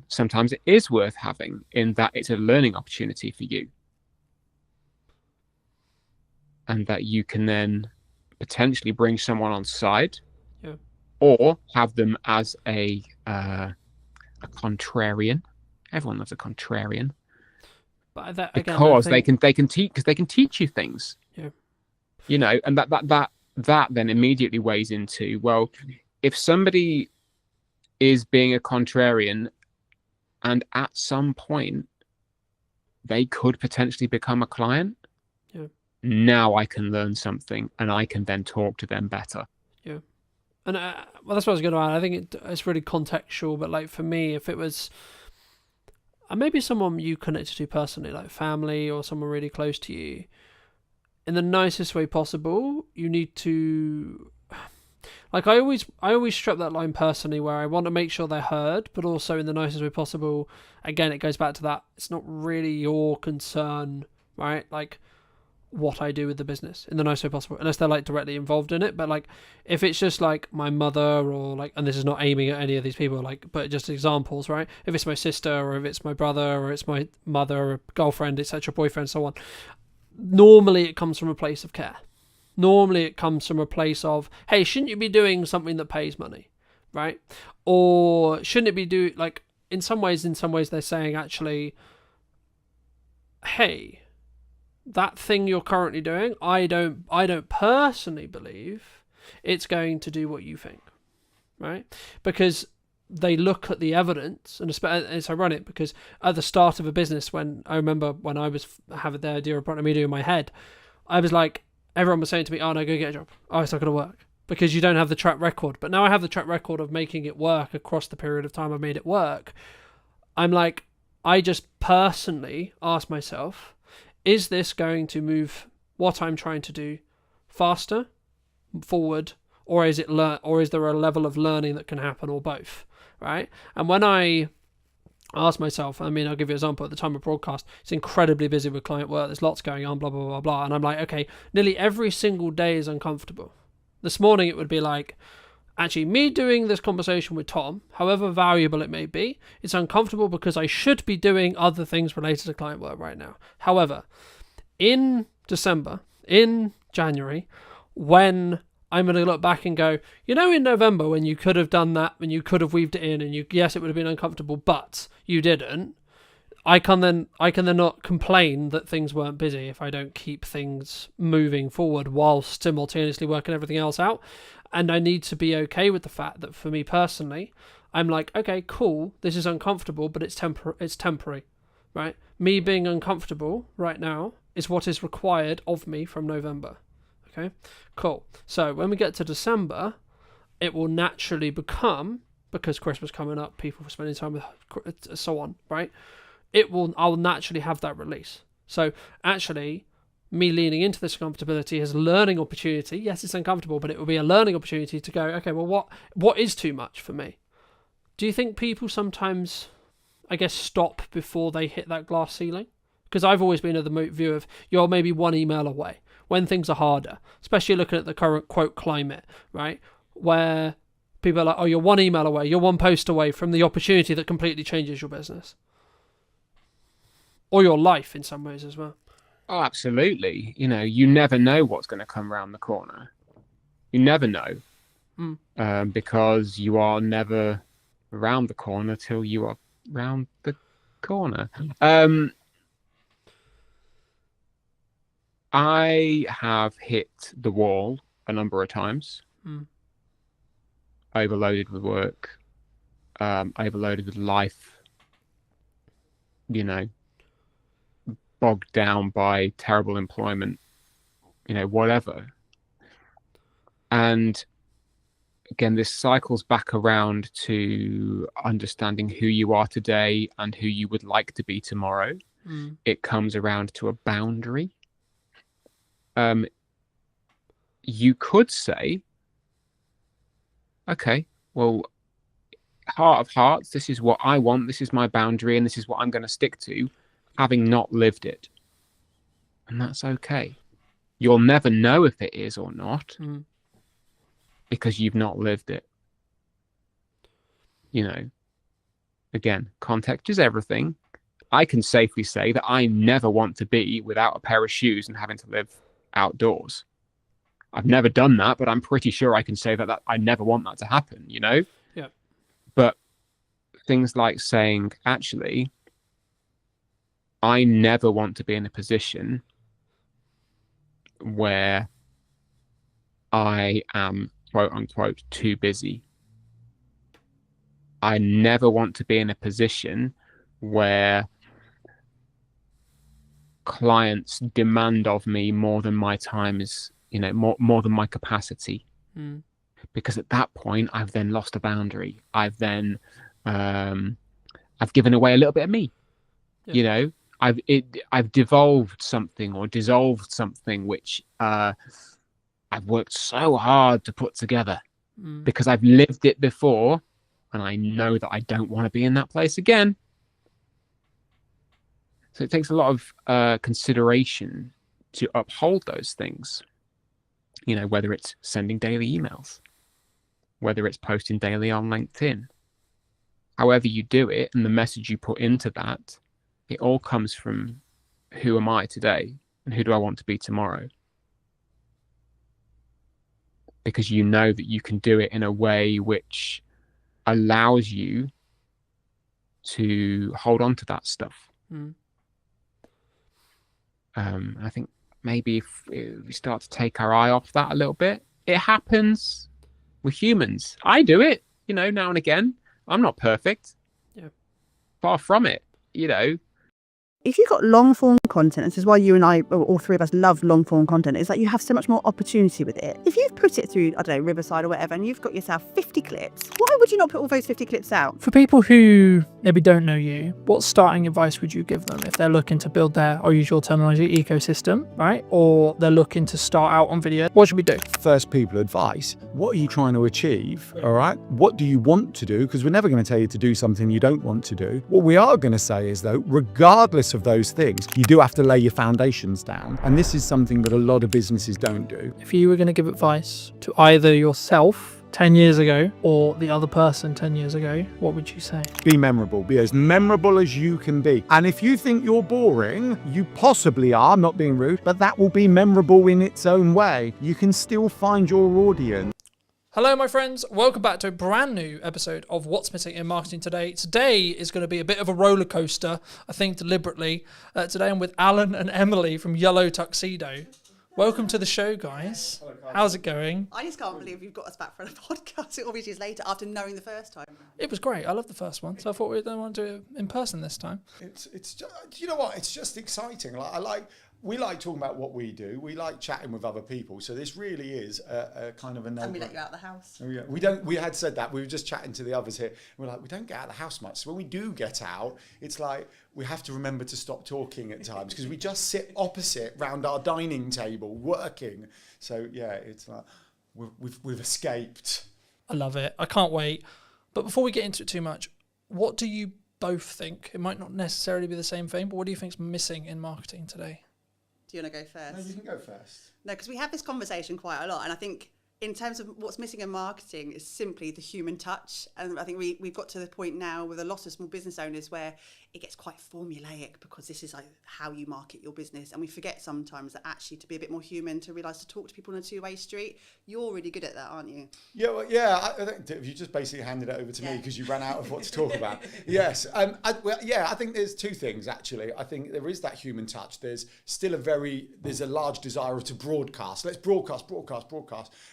Sometimes it is worth having in that it's a learning opportunity for you, and that you can then potentially bring someone on side, or have them as a contrarian. Everyone loves a contrarian, but that, because again, they can teach you things. And that then immediately weighs into, well, if somebody is being a contrarian and at some point they could potentially become a client, now I can learn something and I can then talk to them better. And well, that's what I was going to add. I think it's really contextual, but like for me, if it was maybe someone you connected to personally, like family or someone really close to you, in the nicest way possible, you need to, like, I always strip that line personally, where I want to make sure they're heard, but also in the nicest way possible. Again, it goes back to that, it's not really your concern, right? Like, what I do with the business in the nicest way possible, unless they're like directly involved in it. But like, if it's just like my mother, or like, and this is not aiming at any of these people, like, but just examples, right? If it's my sister, or if it's my brother, or it's my mother, or girlfriend, etc., boyfriend, so on, normally it comes from a place of care. Normally it comes from a place of, hey, shouldn't you be doing something that pays money, right? Or shouldn't it be like, in some ways they're saying, actually, hey, that thing you're currently doing, I don't personally believe it's going to do what you think, right? Because they look at the evidence, and it's ironic because at the start of a business, when I remember when I was having the idea of product media in my head, I was like, everyone was saying to me, "Oh no, go get a job. Oh, it's not going to work because you don't have the track record." But now I have the track record of making it work across the period of time I've made it work. I'm like, I just personally ask myself, is this going to move what I'm trying to do faster, forward, or is there a level of learning that can happen, or both, right? And when I ask myself, I mean, I'll give you an example. At the time of broadcast, it's incredibly busy with client work. There's lots going on, blah, blah, blah, blah. And I'm like, okay, nearly every single day is uncomfortable. This morning it would be like, actually, me doing this conversation with Tom, however valuable it may be, it's uncomfortable because I should be doing other things related to client work right now. However, in December, in January, when I'm going to look back and go, in November, when you could have done that, when you could have weaved it in, and yes, it would have been uncomfortable, but you didn't. I can then not complain that things weren't busy if I don't keep things moving forward while simultaneously working everything else out. And I need to be okay with the fact that for me personally, I'm like, okay, cool, this is uncomfortable, but it's temporary, right? Me being uncomfortable right now is what is required of me from November. Okay, cool. So when we get to December, it will naturally become, because Christmas coming up, people are spending time with, so on, right? I'll naturally have that release. So actually, me leaning into this comfortability is a learning opportunity. Yes, it's uncomfortable, but it will be a learning opportunity to go, okay, well, what is too much for me? Do you think people sometimes, I guess, stop before they hit that glass ceiling? Because I've always been of the view of you're maybe one email away when things are harder, especially looking at the current quote climate, right? Where people are like, oh, you're one email away, you're one post away from the opportunity that completely changes your business. Or your life in some ways as well. Oh, absolutely. You know, you never know what's going to come around the corner. You never know. Because you are never around the corner till you are round the corner. I have hit the wall a number of times. Overloaded with work, overloaded with life, you know, bogged down by terrible employment, you know, whatever. And again, this cycles back around to understanding who you are today and who you would like to be tomorrow. It comes around to a boundary. You could say, okay, well, heart of hearts, this is what I want, this is my boundary, and this is what I'm going to stick to, having not lived it. And that's okay. You'll never know if it is or not, because you've not lived it. You know, again, context is everything. I can safely say that I never want to be without a pair of shoes and having to live outdoors. I've never done that, but I'm pretty sure I can say that I never want that to happen, you know? Yeah. But things like saying, actually, I never want to be in a position where I am, quote unquote, too busy. I never want to be in a position where clients demand of me more than my time is, you know, more than my capacity. Because at that point I've then lost a boundary. I've then I've given away a little bit of me. You know, I've devolved something or dissolved something which I've worked so hard to put together because I've lived it before, and I know that I don't want to be in that place again. So it takes a lot of consideration to uphold those things. You know, whether it's sending daily emails, whether it's posting daily on LinkedIn, however you do it, and the message you put into that, it all comes from who am I today and who do I want to be tomorrow? Because you know that you can do it in a way which allows you to hold on to that stuff. I think maybe if we start to take our eye off that a little bit, it happens. We're humans. I do it, you know, now and again. I'm not perfect. Yeah. Far from it, you know. If you've got long form content, this is why you and I, or all three of us, love long form content, is that you have so much more opportunity with it. If you've put it through, I don't know, Riverside or whatever, and you've got yourself 50 clips, why would you not put all those 50 clips out? For people who maybe don't know you, what starting advice would you give them if they're looking to build their, or use your terminology, ecosystem, right? Or they're looking to start out on video? What should we do? First people advice. What are you trying to achieve? All right. What do you want to do? Because we're never going to tell you to do something you don't want to do. What we are going to say is, though, regardless of those things, you do have to lay your foundations down. And this is something that a lot of businesses don't do. If you were going to give advice to either yourself 10 years ago or the other person 10 years ago, what would you say? Be memorable. Be as memorable as you can be. And if you think you're boring, you possibly are, not being rude, but that will be memorable in its own way. You can still find your audience. Hello, my friends. Welcome back to a brand new episode of What's Missing in Marketing Today. Today is going to be a bit of a roller coaster, I think deliberately. Today I'm with Alan and Emily from Yellow Tuxedo. Welcome to the show, guys. How's it going? I just can't believe you've got us back for a podcast all these years later after knowing the first time. It was great. I loved the first one, so I thought we'd want to do it in person this time. It's just, you know what? It's just exciting. We like talking about what we do. We like chatting with other people. So this really is a kind of a no. And we let you out of the house. We had said that. We were just chatting to the others here. We're like, we don't get out of the house much. So when we do get out, it's like we have to remember to stop talking at times because we just sit opposite round our dining table working. So yeah, it's like we've escaped. I love it. I can't wait. But before we get into it too much, what do you both think? It might not necessarily be the same thing, but what do you think's missing in marketing today? Do you want to go first? No, you can go first. No, because we have this conversation quite a lot, and I think in terms of what's missing in marketing is simply the human touch. And I think we've got to the point now with a lot of small business owners where it gets quite formulaic because this is like how you market your business. And we forget sometimes that actually to be a bit more human, to realise to talk to people on a two-way street. You're really good at that, aren't you? Yeah, well, yeah. I think if you just basically handed it over to me because you ran out of what to talk about. Yes. I think there's two things, actually. I think there is that human touch. There's still there's a large desire to broadcast. Let's broadcast.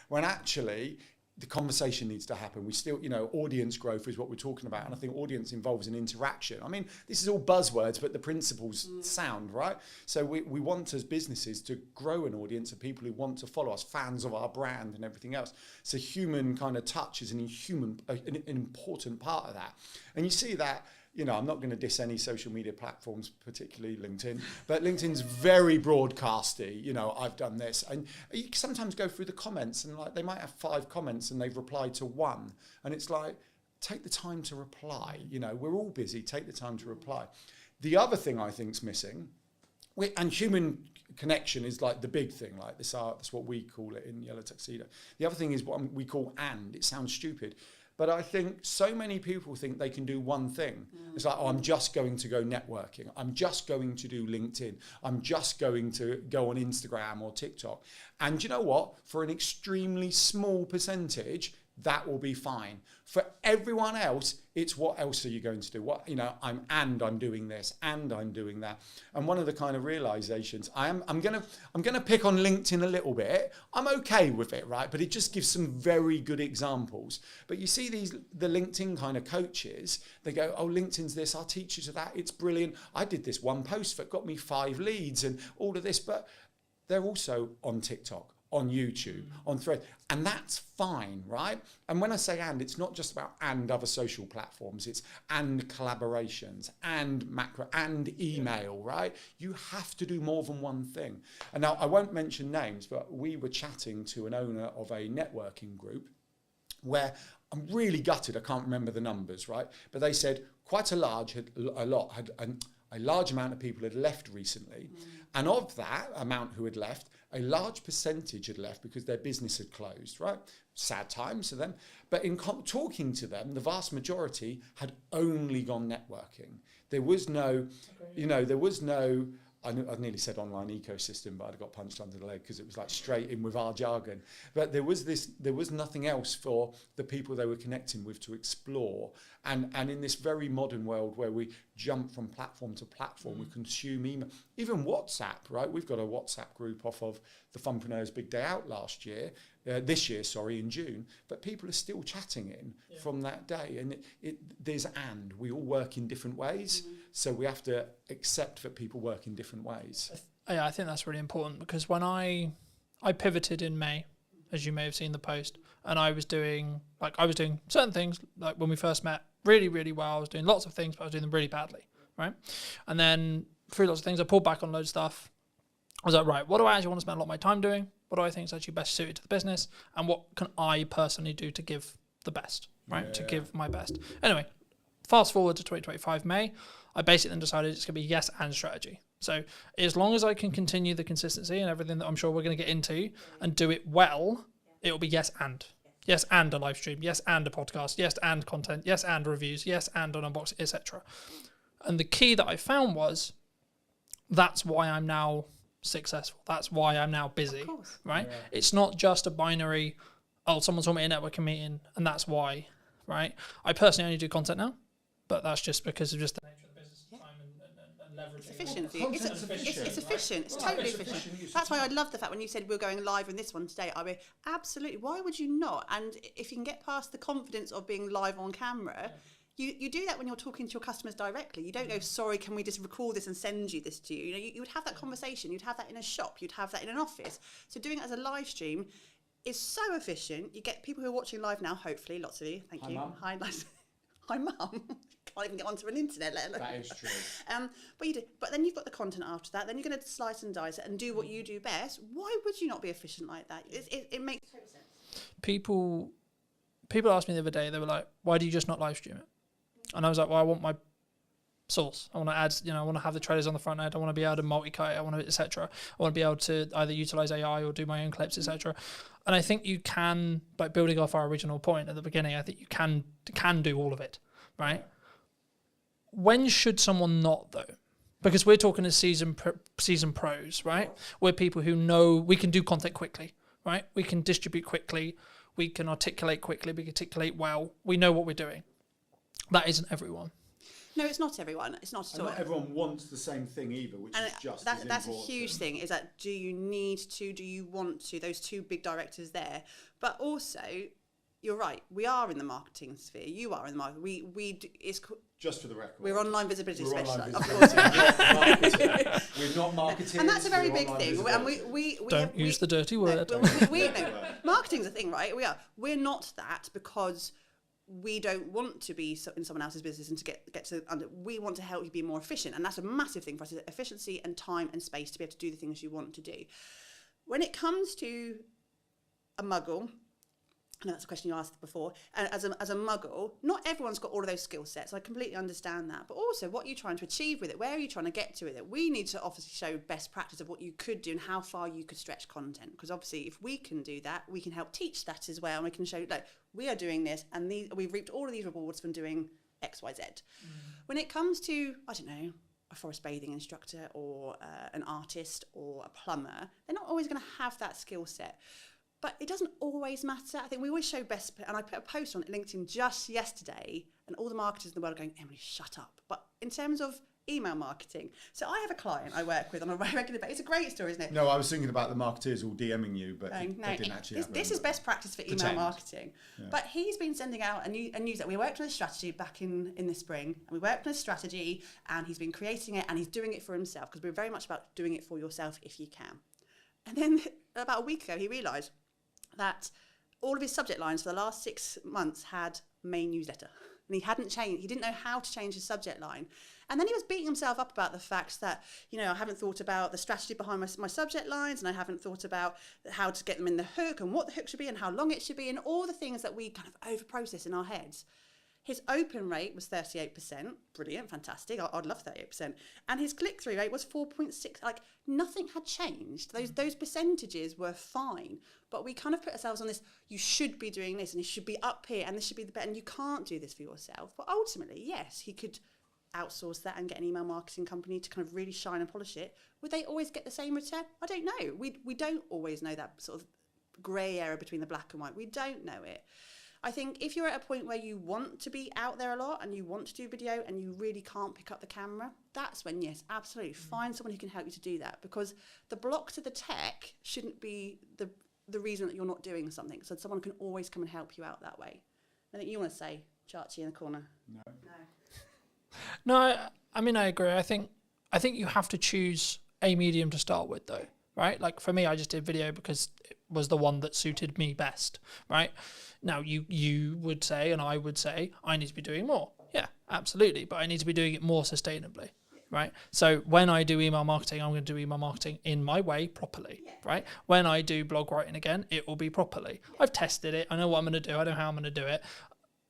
When actually the conversation needs to happen. We still, audience growth is what we're talking about. And I think audience involves an interaction. I mean, this is all buzzwords, but the principles sound, right? So we want as businesses to grow an audience of people who want to follow us, fans of our brand and everything else. So human kind of touch is an important part of that. And you see that, I'm not going to diss any social media platforms, particularly LinkedIn, but LinkedIn's very broadcasty. I've done this. And you sometimes go through the comments and they might have 5 comments and they've replied to 1. And it's like, take the time to reply. We're all busy. Take the time to reply. The other thing I think's missing, and human connection is like the big thing, like this art, that's what we call it in Yellow Tuxedo. The other thing is what we call it sounds stupid. But I think so many people think they can do one thing. It's like, I'm just going to go networking. I'm just going to do LinkedIn. I'm just going to go on Instagram or TikTok. And you know what? For an extremely small percentage, that will be fine. For everyone else, it's what else are you going to do? I'm doing this and I'm doing that. And one of the kind of realizations, I'm gonna pick on LinkedIn a little bit. I'm okay with it, right? But it just gives some very good examples. But you see the LinkedIn kind of coaches, they go, oh, LinkedIn's this, I'll teach you to that. It's brilliant. I did this one post that got me 5 leads and all of this, but they're also on TikTok, on YouTube, on Thread, and that's fine, right? And when I say it's not just about other social platforms, it's collaborations, macro, email, right? You have to do more than one thing. And now I won't mention names, but we were chatting to an owner of a networking group where I'm really gutted, I can't remember the numbers, right? But they said quite a large amount of people had left recently. And of that amount who had left, a large percentage had left because their business had closed, right? Sad times for them. But in talking to them, the vast majority had only gone networking. There was no, I nearly said online ecosystem, but I got punched under the leg because it was like straight in with our jargon. But there was nothing else for the people they were connecting with to explore. And in this very modern world where we jump from platform to platform, we consume email, even WhatsApp, right? We've got a WhatsApp group off of the Funpreneurs Big Day Out this year, in June, but people are still chatting from that day. And we all work in different ways. So we have to accept that people work in different ways. Yeah, I think that's really important because when I pivoted in May, as you may have seen the post, and I was doing certain things, like when we first met, really, really well. I was doing lots of things, but I was doing them really badly, right? And then through lots of things, I pulled back on loads of stuff. I was like, right, what do I actually want to spend a lot of my time doing? What do I think is actually best suited to the business? And what can I personally do to give the best, right? Yeah. To give my best. Anyway, fast forward to 2025 May, I basically then decided it's going to be yes and strategy. So as long as I can continue the consistency and everything that I'm sure we're going to get into and do it well, it will be yes and. Yes and a live stream. Yes and a podcast. Yes and content. Yes and reviews. Yes and an unboxing, etc. And the key that I found was that's why I'm now successful. That's why I'm now busy, right? Yeah. It's not just a binary, someone told me a networking meeting and that's why, right? I personally only do content now, but that's just because of just the nature of the business, time and leverage It's efficient for you. It's efficient. It's totally efficient. That's why I love the fact when you said we're going live in this one today. I mean, absolutely. Why would you not? And if you can get past the confidence of being live on camera, you do that when you're talking to your customers directly. You don't go, sorry, can we just record this and send you this to you? You know, you would have that conversation. You'd have that in a shop. You'd have that in an office. So doing it as a live stream is so efficient. You get people who are watching live now, hopefully, lots of you. Thank you. Mum. Hi, hi, Mum. Can't even get onto an internet, let alone. That is true. But you do. But then you've got the content after that. Then you're going to slice and dice it and do what you do best. Why would you not be efficient like that? It makes total sense. People asked me the other day, they were like, why do you just not live stream it? And I was like, well, I want my source. I want to add, I want to have the trailers on the front end. I want to be able to multi-cut. I want to, etc. I want to be able to either utilize AI or do my own clips, etc. And I think you can, like building off our original point at the beginning, I think you can do all of it, right? When should someone not though? Because we're talking as season pros, right? We're people who know we can do content quickly, right? We can distribute quickly. We can articulate quickly. We can articulate well. We know what we're doing. That isn't everyone. No, it's not everyone. It's not at all. Not everyone wants the same thing either, which is just as that's a important. huge thing. Is that do you need to? Do you want to? Those two big directors there, but also. You're right. We are in the marketing sphere. You are in the market. It's just for the record. We're online visibility specialists, of visibility. course. We're not marketing. And that's a very big thing. And we don't use the dirty word. Marketing's a thing, right? We're not that because we don't want to be in someone else's business and to get to under. We want to help you be more efficient, and that's a massive thing for us: is efficiency and time and space to be able to do the things you want to do. When it comes to a muggle. I know that's a question you asked before. And as a muggle, not everyone's got all of those skill sets. I completely understand that. But also, what are you trying to achieve with it? Where are you trying to get to with it? We need to obviously show best practice of what you could do and how far you could stretch content. Because obviously, if we can do that, we can help teach that as well. And we can show, like, we are doing this and we've reaped all of these rewards from doing X, Y, Z. When it comes to, I don't know, a forest bathing instructor or an artist or a plumber, they're not always going to have that skill set. But it doesn't always matter. I think we always show best, and I put a post on LinkedIn just yesterday, and all the marketers in the world are going, Emily, shut up. But in terms of email marketing, so I have a client I work with on a regular basis. It's a great story, isn't it? No, I was thinking about the marketers all DMing you, but they didn't actually happen. This is best practice for email marketing. Yeah. But he's been sending out a news that we worked on a strategy back in the spring, and we worked on a strategy, and he's been creating it, and he's doing it for himself, because we're very much about doing it for yourself if you can. And then about a week ago, he realised that all of his subject lines for the last 6 months had main newsletter. And he hadn't changed. He didn't know how to change his subject line. And then he was beating himself up about the fact that, I haven't thought about the strategy behind my subject lines, and I haven't thought about how to get them in the hook and what the hook should be and how long it should be and all the things that we kind of over-process in our heads. His open rate was 38%. Brilliant, fantastic. I'd love 38%. And his click-through rate was 4.6. Like, nothing had changed. Those percentages were fine. But we kind of put ourselves on this, you should be doing this, and it should be up here, and this should be the better, and you can't do this for yourself. But ultimately, yes, he could outsource that and get an email marketing company to kind of really shine and polish it. Would they always get the same return? I don't know. We don't always know that sort of grey area between the black and white. We don't know it. I think if you're at a point where you want to be out there a lot and you want to do video and you really can't pick up the camera, that's when, yes, absolutely, find someone who can help you to do that, because the block to the tech shouldn't be the reason that you're not doing something. So someone can always come and help you out that way. I think you want to say, Chachi in the corner. No, I mean, I agree. I think you have to choose a medium to start with, though, right? Like for me, I just did video because it was the one that suited me best, right? Now, you would say, and I would say, I need to be doing more. Yeah, absolutely. But I need to be doing it more sustainably, right? So when I do email marketing, I'm going to do email marketing in my way properly, right? When I do blog writing again, it will be properly. I've tested it. I know what I'm going to do. I know how I'm going to do it.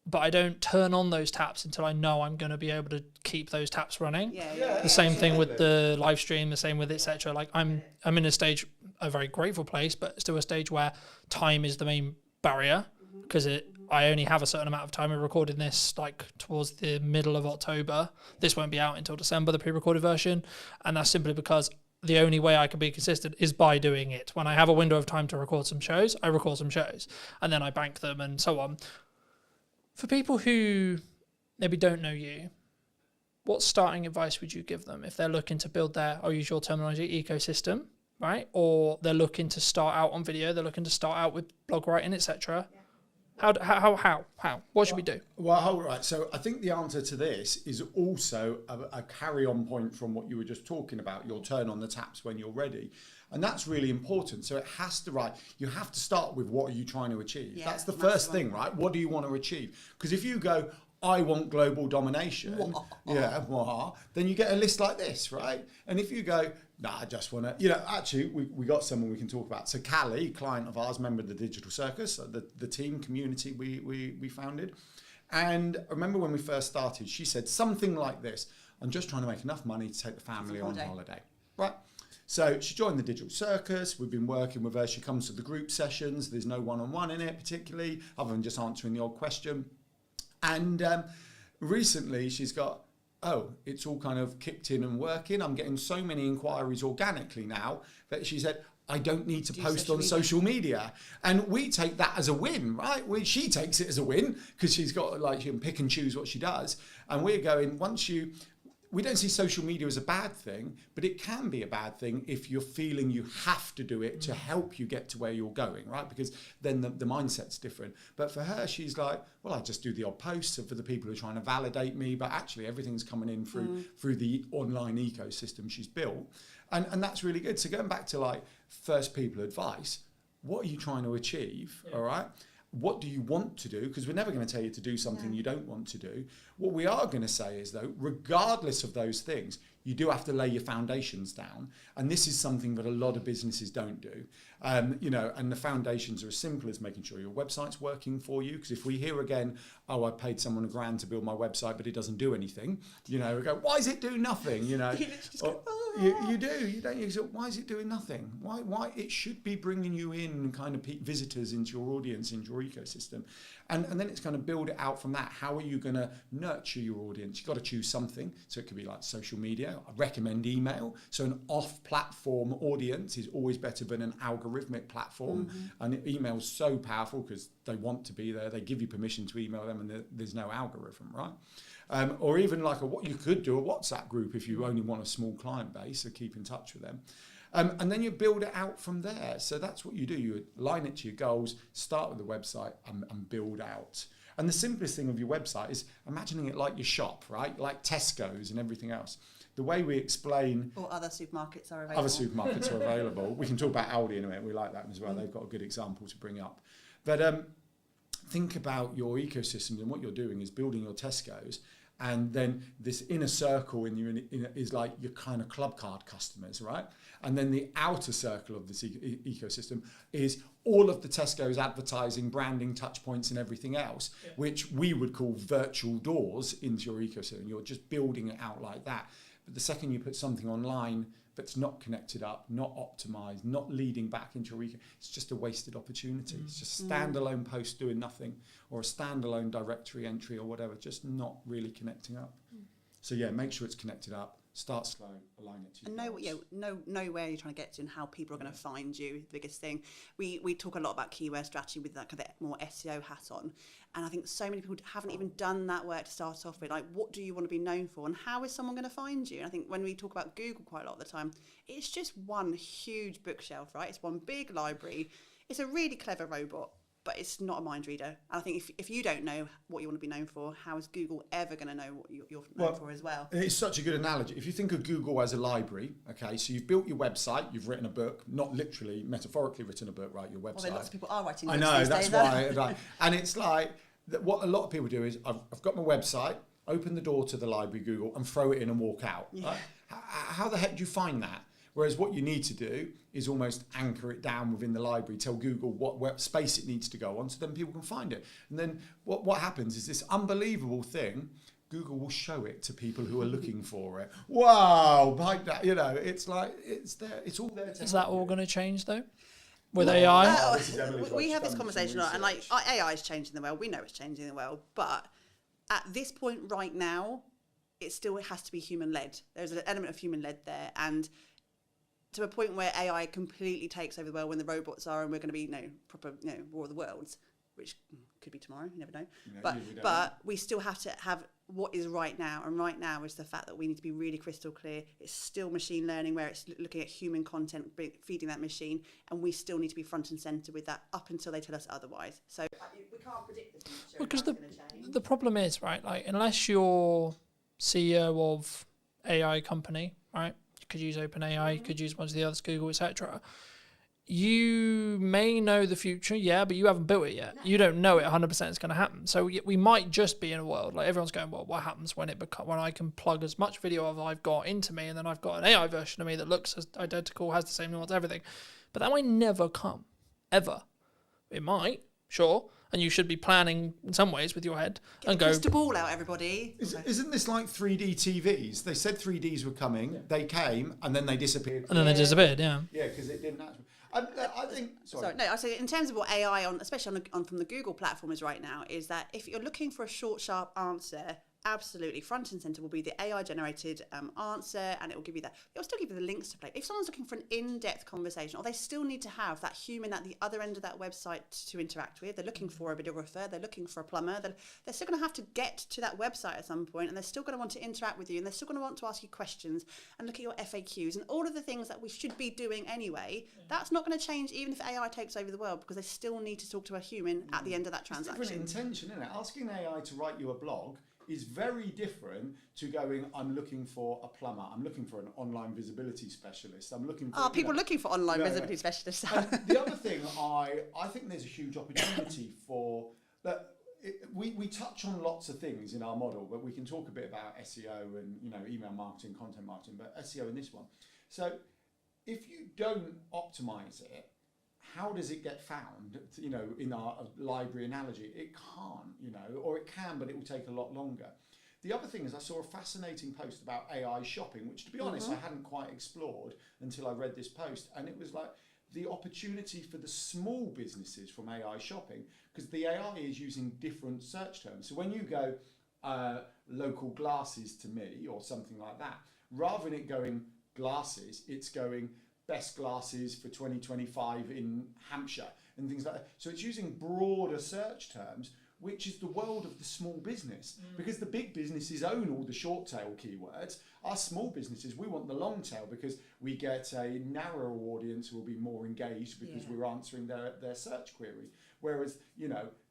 But I don't turn on those taps until I know I'm going to be able to keep those taps running. The same thing with the live stream, the same with etc. Like I'm in a very grateful place, but still a stage where time is the main barrier, because I only have a certain amount of time. We're recording this like towards the middle of October. This won't be out until December, the pre-recorded version. And that's simply because the only way I can be consistent is by doing it. When I have a window of time to record some shows, I record some shows and then I bank them and so on. For people who maybe don't know you, what starting advice would you give them if they're looking to build their, I'll use your terminology, ecosystem, right? Or they're looking to start out on video, they're looking to start out with blog writing, etc. How? What should we do? Well, all right. So I think the answer to this is also a carry-on point from what you were just talking about. You'll turn on the taps when you're ready. And that's really important. So it has to, you have to start with what are you trying to achieve? Yeah, that's the first thing, right? What do you want to achieve? Because if you go, I want global domination, then you get a list like this, right? And if you go, I just want to, actually, we got someone we can talk about. So Callie, client of ours, member of the Digital Circus, the team community we founded. And I remember when we first started, she said something like this: I'm just trying to make enough money to take the family on holiday, right? So she joined the Digital Circus. We've been working with her. She comes to the group sessions. There's no one-on-one in it particularly, other than just answering the odd question. And recently she's got, it's all kind of kicked in and working. I'm getting so many inquiries organically now that she said, I don't need to post on social media. And we take that as a win, right? She takes it as a win because she's got, she can pick and choose what she does. And we're going, we don't see social media as a bad thing, but it can be a bad thing if you're feeling you have to do it to help you get to where you're going, right? Because then the mindset's different. But for her, she's like, well, I just do the odd posts for the people who are trying to validate me, but actually everything's coming in through the online ecosystem she's built. And that's really good. So going back to first people advice, what are you trying to achieve, all right? What do you want to do? Because we're never going to tell you to do something you don't want to do. What we are going to say is, though, regardless of those things, you do have to lay your foundations down. And this is something that a lot of businesses don't do. And the foundations are as simple as making sure your website's working for you. Because if we hear again, I paid someone $1,000 to build my website, but it doesn't do anything, we go, why is it doing nothing? You do. You don't. You go, why is it doing nothing? Why? It should be bringing you in kind of visitors into your audience, into your ecosystem. And then it's going to build it out from that. How are you going to nurture your audience? You've got to choose something. So it could be like social media. I recommend email. So an off-platform audience is always better than an algorithmic platform. And email is so powerful because they want to be there. They give you permission to email them and there's no algorithm, right? Or even what you could do a WhatsApp group if you only want a small client base, so keep in touch with them. And then you build it out from there. So that's what you do. You align it to your goals, start with the website and build out. And the simplest thing of your website is imagining it like your shop, right? Like Tesco's and everything else. The way we explain... Or other supermarkets are available. Other supermarkets are available. We can talk about Aldi in a minute. We like that as well. They've got a good example to bring up. But think about your ecosystems, and what you're doing is building your Tesco's. And then this inner circle is like your kind of club card customers, right? And then the outer circle of this ecosystem is all of the Tesco's advertising, branding, touch points and everything else, which we would call virtual doors into your ecosystem. You're just building it out like that. But the second you put something online that's not connected up, not optimized, not leading back into your ecosystem, it's just a wasted opportunity. It's just a standalone post doing nothing, or a standalone directory entry or whatever, just not really connecting up. So make sure it's connected up. Start slow, align it to your know where you're trying to get to and how people are going to find you. The biggest thing. We talk a lot about keyword strategy with that kind of more SEO hat on, and I think so many people haven't even done that work to start off with. What do you want to be known for, and how is someone going to find you? And I think when we talk about Google quite a lot of the time, it's just one huge bookshelf, right? It's one big library. It's a really clever robot, but it's not a mind reader. And I think if you don't know what you want to be known for, how is Google ever going to know what you're known for as well? It's such a good analogy. If you think of Google as a library, okay, so you've built your website, you've written a book, not literally, metaphorically written a book, right, your website. Although lots of people are writing books I know, these that's days, why. And it's like, what a lot of people do is, I've got my website, open the door to the library, Google, and throw it in and walk out. Yeah. Right? How the heck do you find that? Whereas what you need to do is almost anchor it down within the library, tell Google what space it needs to go on, so then people can find it. And then what happens is this unbelievable thing, Google will show it to people who are looking for it. Wow, like that, it's like, it's there, it's all there. Is that all going to change though? With AI? We have this conversation a lot, and AI is changing the world. We know it's changing the world, but at this point right now, it still has to be human-led. There's an element of human-led there, and to a point where AI completely takes over the world when the robots are, and we're going to be proper War of the Worlds. which could be tomorrow, you never know. You But usually don't. but we still have to have what is right now, and right now is the fact that we need to be really crystal clear. It's still machine learning, where it's looking at human content, feeding that machine, and we still need to be front and center with that up until they tell us otherwise. So we can't predict the future. Because That's going to change. the problem is, right, like unless you're CEO of AI company, right, you could use OpenAI, you could use one of the others, Google, etc. You may know the future, yeah, but you haven't built it yet. You don't know it 100% is going to happen. So we might just be in a world like everyone's going, well, what happens when when I can plug as much video as I've got into me, and then I've got an AI version of me that looks as identical, has the same nuance, everything. But that may never come, ever. It might, sure, and you should be planning in some ways with your head Get and the go. crystal ball out, everybody. Isn't this like 3D TVs? They said 3Ds were coming, they came, and then they disappeared. And then they disappeared, yeah. Yeah, because it didn't actually. I think. Sorry. No, I say in terms of what AI especially from the Google platform is right now, is that if you're looking for a short, sharp answer, absolutely front and center will be the AI generated answer, and it will give you that. It will still give you the links to play. If someone's looking for an in-depth conversation, or they still need to have that human at the other end of that website to interact with, they're looking for a videographer, they're looking for a plumber, they're still going to have to get to that website at some point, and they're still going to want to interact with you, and they're still going to want to ask you questions and look at your FAQs and all of the things that we should be doing anyway. That's not going to change even if AI takes over the world, because they still need to talk to a human at the end of that It's transaction. different intention, isn't it? Asking AI to write you a blog is very different to going, I'm looking for a plumber, I'm looking for an online visibility specialist, I'm looking for... People looking for online Yeah, visibility yeah. specialists. And the other thing, I think there's a huge opportunity for... We touch on lots of things in our model, but we can talk a bit about SEO and email marketing, content marketing, but SEO in this one. So if you don't optimize it, how does it get found? In our library analogy, it can't, or it can, but it will take a lot longer. The other thing is, I saw a fascinating post about AI shopping, which, to be honest, I hadn't quite explored until I read this post, and it was like the opportunity for the small businesses from AI shopping, because the AI is using different search terms. So when you go local glasses to me or something like that, rather than it going glasses, it's going best glasses for 2025 in Hampshire and things like that. So it's using broader search terms, which is the world of the small business, because the big businesses own all the short tail keywords. Our small businesses, we want the long tail, because we get a narrower audience who will be more engaged because we're answering their search query. Whereas,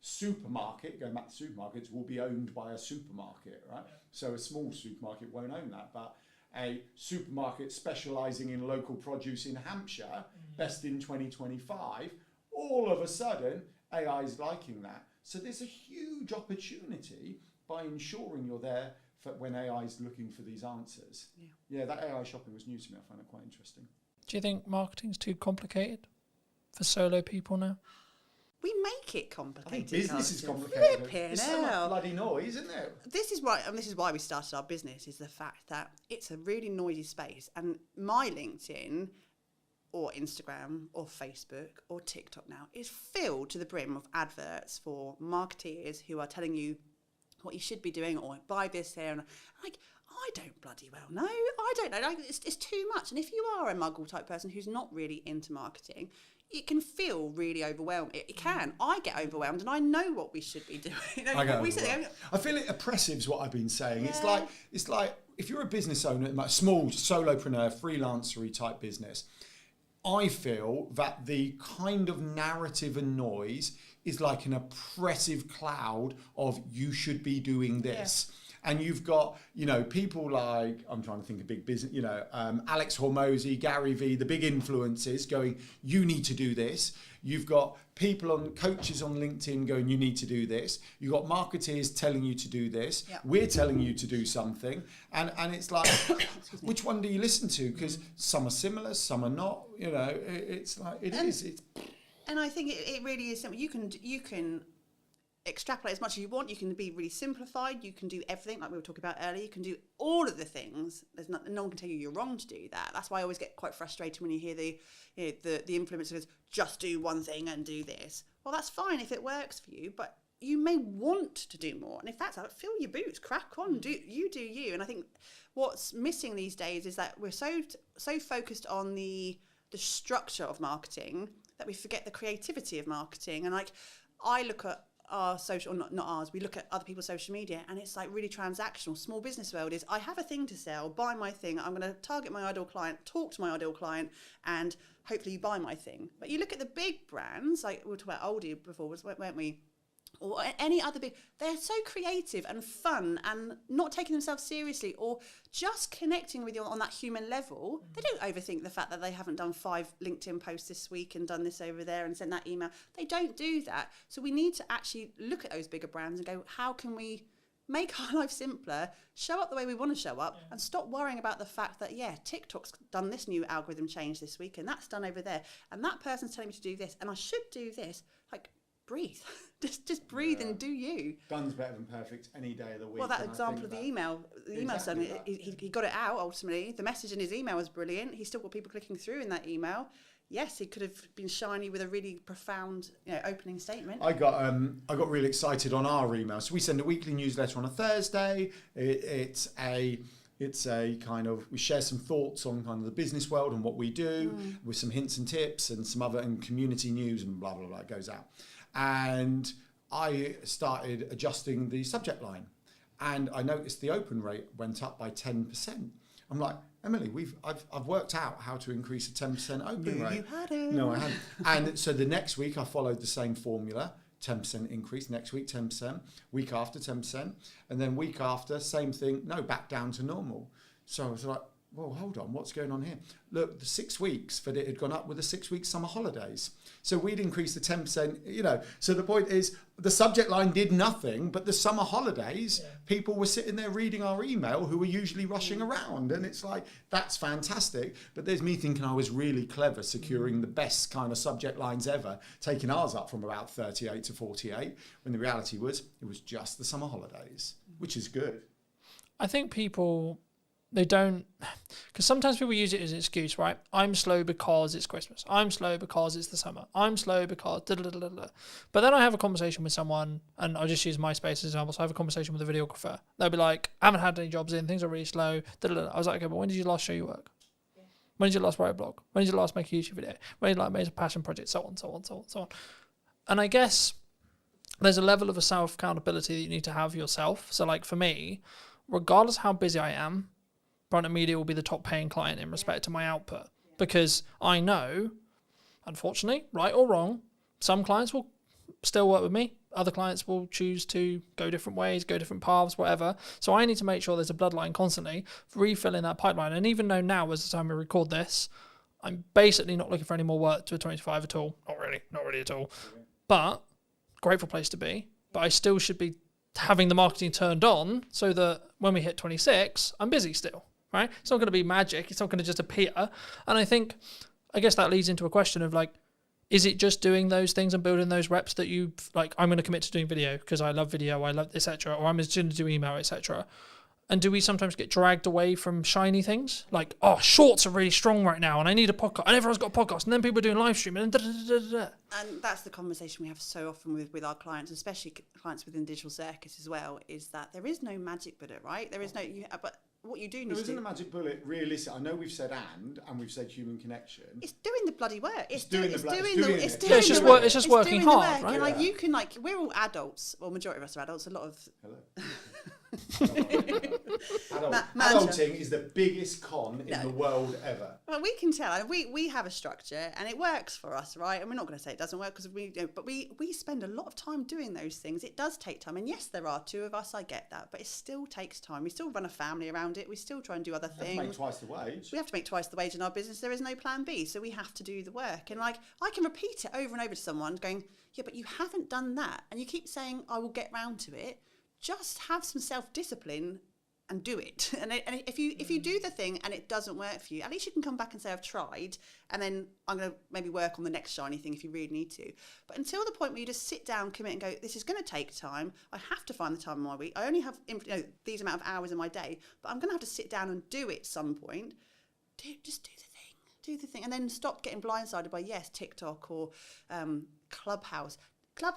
supermarket, going back to supermarkets, will be owned by a supermarket, right? So a small supermarket won't own that, but a supermarket specialising in local produce in Hampshire, best in 2025, all of a sudden, AI is liking that. So there's a huge opportunity by ensuring you're there for when AI is looking for these answers. Yeah, that AI shopping was new to me. I find it quite interesting. Do you think marketing's too complicated for solo people now? We make it complicated. I think business is can't we? complicated. Flipping It's so much hell. bloody noise, isn't it? This is why we started our business, is the fact that it's a really noisy space, and my LinkedIn or Instagram or Facebook or TikTok now is filled to the brim of adverts for marketeers who are telling you what you should be doing, or buy this here, and I don't bloody well know. I don't know. It's too much. And if you are a muggle type person who's not really into marketing, it can feel really overwhelming. It can. I get overwhelmed, and I know what we should be doing. I get overwhelmed. I feel it oppressive is what I've been saying. Yeah. It's like if you're a business owner, like small solopreneur, freelancery type business, I feel that the kind of narrative and noise is like an oppressive cloud of you should be doing this. Yeah. And you've got, people like, I'm trying to think of big business, Alex Hormozy, Gary Vee, the big influencers going, you need to do this. You've got coaches on LinkedIn going, you need to do this. You've got marketeers telling you to do this. Yeah. We're telling you to do something. And it's like, which one do you listen to? Because some are similar, some are not. It's like, And I think it really is simple. You can extrapolate as much as you want. You can be really simplified. You can do everything like we were talking about earlier. You can do all of the things. No one can tell you you're wrong to do that. That's why I always get quite frustrated when you hear the influencers just do one thing and do this. Well, that's fine if it works for you, but you may want to do more. And if that's how, fill your boots, crack on, do you. And I think what's missing these days is that we're so focused on the structure of marketing that we forget the creativity of marketing. And I look at our social, or not ours, we look at other people's social media, and it's like really transactional. Small business world is, I have a thing to sell, buy my thing, I'm going to target my ideal client, talk to my ideal client, and hopefully you buy my thing. But you look at the big brands, like we were talking about Aldi before, weren't we? Or any other big, they're so creative and fun and not taking themselves seriously, or just connecting with you on that human level. They don't overthink the fact that they haven't done 5 LinkedIn posts this week and done this over there and sent that email. They don't do that. So we need to actually look at those bigger brands and go, how can we make our life simpler, show up the way we want to show up, and stop worrying about the fact that, TikTok's done this new algorithm change this week, and that's done over there, and that person's telling me to do this, and I should do this. Like, breathe. just breathe and do you. Done's better than perfect any day of the week. Well, that example of the email Exactly son, he got it out ultimately. The message in his email was brilliant. He still got people clicking through in that email. Yes, he could have been shiny with a really profound, opening statement. I got really excited on our email. So we send a weekly newsletter on a Thursday. It's a kind of, we share some thoughts on kind of the business world and what we do with some hints and tips and some other and community news and blah, blah, blah, it goes out. And I started adjusting the subject line, and I noticed the open rate went up by 10%. I'm like, Emily, I've worked out how to increase a 10% open rate. You hadn't. No, I hadn't. And so the next week I followed the same formula, 10% increase, next week 10%, week after 10%, and then week after, same thing, no, back down to normal. So I was like, well, hold on, what's going on here? Look, the 6 weeks that it had gone up with the 6 week summer holidays. So we'd increased the 10%, So the point is, the subject line did nothing, but the summer holidays, people were sitting there reading our email who were usually rushing around. And it's like, that's fantastic. But there's me thinking I was really clever, securing the best kind of subject lines ever, taking ours up from about 38 to 48, when the reality was, it was just the summer holidays, which is good. I think people, they don't, because sometimes people use it as an excuse, right? I'm slow because it's Christmas. I'm slow because it's the summer. I'm slow because da da da da da. But then I have a conversation with someone, and I'll just use MySpace as an example. So I have a conversation with a videographer. They'll be like, I haven't had any jobs in, things are really slow. Da da da. I was like, okay, but when did you last show your work? When did you last write a blog? When did you last make a YouTube video? When did you make a passion project? So on, so on, so on, so on. And I guess there's a level of a self-accountability that you need to have yourself. So like for me, regardless how busy I am, Brunton Media will be the top paying client in respect to my output, because I know, unfortunately, right or wrong, some clients will still work with me. Other clients will choose to go different ways, go different paths, whatever. So I need to make sure there's a bloodline constantly, refilling that pipeline. And even though now, as the time we record this, I'm basically not looking for any more work to a 25 at all. Not really at all. But grateful place to be. But I still should be having the marketing turned on so that when we hit 26, I'm busy still. Right? It's not going to be magic. It's not going to just appear. And I guess that leads into a question of like, is it just doing those things and building those reps that you like, I'm going to commit to doing video because I love video, I love etc. Or I'm just going to do email, etc. And do we sometimes get dragged away from shiny things? Like, oh, shorts are really strong right now and I need a podcast. And everyone's got a podcast. And then people are doing live streaming and da, da, da, da, da. And that's the conversation we have so often with our clients, especially clients within Digital Circus as well, is that there is no magic bullet, right? There is no, but what you do need There to isn't do, a magic bullet, realistic. I know we've said and we've said human connection. it's doing the bloody work. It's doing doing the bloody- the it's doing it's it. doing Yeah, it's just the work- work. it's just working doing the hard, work. right? And like Yeah. you can we're all adults, or majority of us are adults. A lot of Hello. Mantra. Adulting is the biggest con in the world ever. Well, we can tell. We have a structure and it works for us, right? And we're not going to say it doesn't work because but we spend a lot of time doing those things. It does take time. And yes, there are 2 of us. I get that. But it still takes time. We still run a family around it. We still try and do other You have to things. make twice the wage. We have to make twice the wage in our business. There is no plan B. So we have to do the work. And like, I can repeat it over and over to someone going, yeah, but you haven't done that. And you keep saying, I will get round to it. Just have some self-discipline and do it. And if you do the thing and it doesn't work for you, at least you can come back and say, I've tried. And then I'm going to maybe work on the next shiny thing if you really need to. But until the point where you just sit down, commit and go, this is going to take time. I have to find the time in my week. I only have these amount of hours in my day, but I'm going to have to sit down and do it at some point. Just do the thing. Do the thing. And then stop getting blindsided by, TikTok or Clubhouse.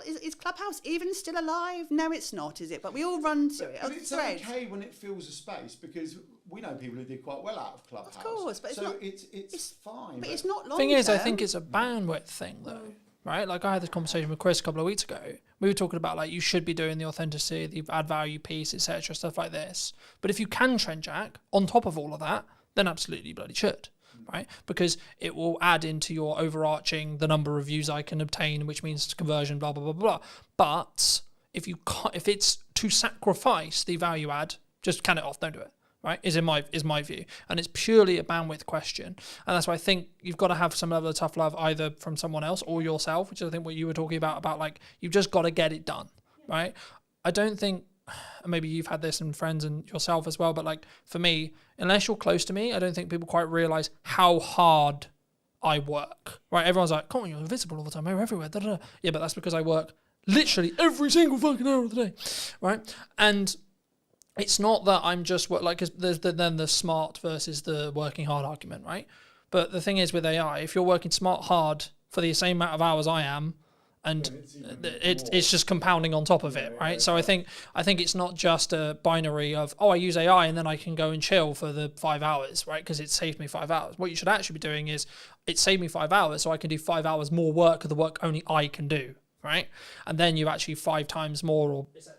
Is Clubhouse even still alive? No, it's not, is it? But we all run to it. But it's okay when it fills a space, because we know people who did quite well out of Clubhouse. Of course, but it's so not. it's fine. But it's not long. Thing is, I term. think it's a bandwidth thing though. right? Like I had this conversation with Chris a couple of weeks ago. We were talking about like you should be doing the authenticity, the add value piece, etc., stuff like this. But if you can trend jack on top of all of that, then absolutely you bloody should, right? Because it will add into your overarching the number of views I can obtain, which means conversion, blah blah blah blah. But if it's to sacrifice the value add, just can it off, don't do it. Right, is my view, and it's purely a bandwidth question, and that's why I think you've got to have some level of tough love either from someone else or yourself, which is I think what you were talking about like you've just got to get it done, right? I don't think, and maybe you've had this in friends and yourself as well, but like for me, unless you're close to me, I don't think people quite realize how hard I work. Right, everyone's like, "Come on, you're invisible all the time, you're everywhere." Da, da, da. Yeah, but that's because I work literally every single fucking hour of the day, right? And it's not that I'm just like, because there's then the smart versus the working hard argument, right? But the thing is with AI, if you're working smart hard for the same amount of hours I am, and it's just compounding on top of it, right? So I think it's not just a binary of, oh, I use AI and then I can go and chill for the 5 hours, right? Because it saved me 5 hours. What you should actually be doing is, it saved me 5 hours, so I can do 5 hours more work of the work only I can do, right? And then you actually 5 times more or etc.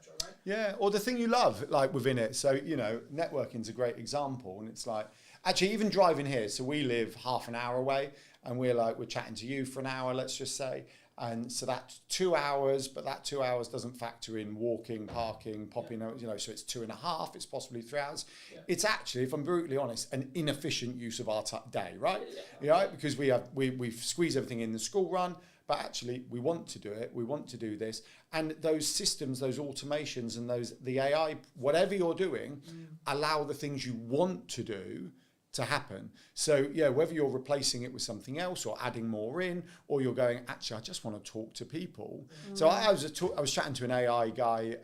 Yeah, or the thing you love, like within it. So, you know, networking's a great example. And it's like, actually, even driving here. So we live half an hour away and we're chatting to you for an hour, let's just say. And so that's 2 hours, but that 2 hours doesn't factor in walking, parking, popping out, you know, so it's 2.5, it's possibly 3 hours. Yeah. It's actually, if I'm brutally honest, an inefficient use of our day, right? Yeah. Right? Because we squeeze everything in the school run. But actually, we want to do it. We want to do this, and those systems, those automations, and the AI, whatever you're doing, allow the things you want to do to happen. So yeah, whether you're replacing it with something else or adding more in, or you're going, actually, I just want to talk to people. So I was chatting to an AI guy,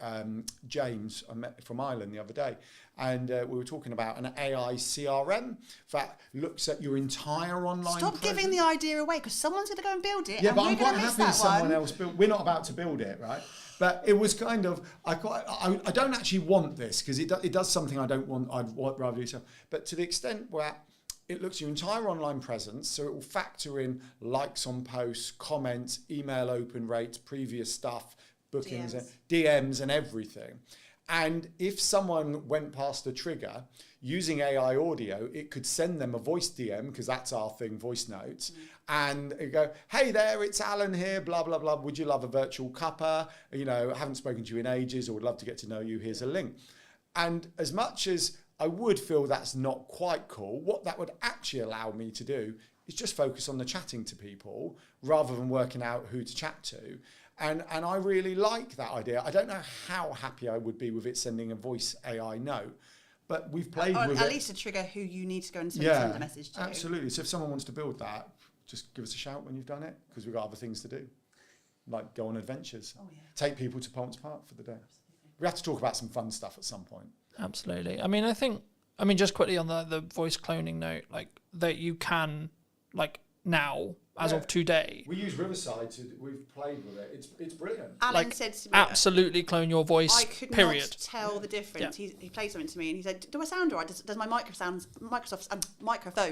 James, I met from Ireland the other day. And we were talking about an AI CRM that looks at your entire online Stop presence. giving the idea away, because someone's going to go and build it. Yeah, and but we're I'm quite miss happy that someone one. else built. We're not about to build it, right? But it was kind of, I don't actually want this, because it does something I don't want. I'd rather do so. But to the extent where it looks at your entire online presence, so it will factor in likes on posts, comments, email open rates, previous stuff, bookings, DMs and everything. And if someone went past a trigger using AI audio, it could send them a voice DM, because that's our thing, voice notes, and it go, "Hey there, it's Alan here, blah, blah, blah. Would you love a virtual cuppa? You know, I haven't spoken to you in ages, or would love to get to know you. Here's a link." And as much as I would feel that's not quite cool, what that would actually allow me to do is just focus on the chatting to people rather than working out who to chat to. And I really like that idea. I don't know how happy I would be with it sending a voice AI note, but we've played with it. At least to trigger who you need to go and send a message to. Absolutely. So if someone wants to build that, just give us a shout when you've done it, because we've got other things to do, like go on adventures, take people to Ponce Park for the day. We have to talk about some fun stuff at some point. Absolutely. I mean, just quickly on the voice cloning note, like that you can, like now, as of today. We use Riverside we've played with it. It's brilliant. Alan said to me, absolutely clone your voice. I could period. not tell the difference. Yeah. He played something to me and he said, "Do I sound alright? Does my microphone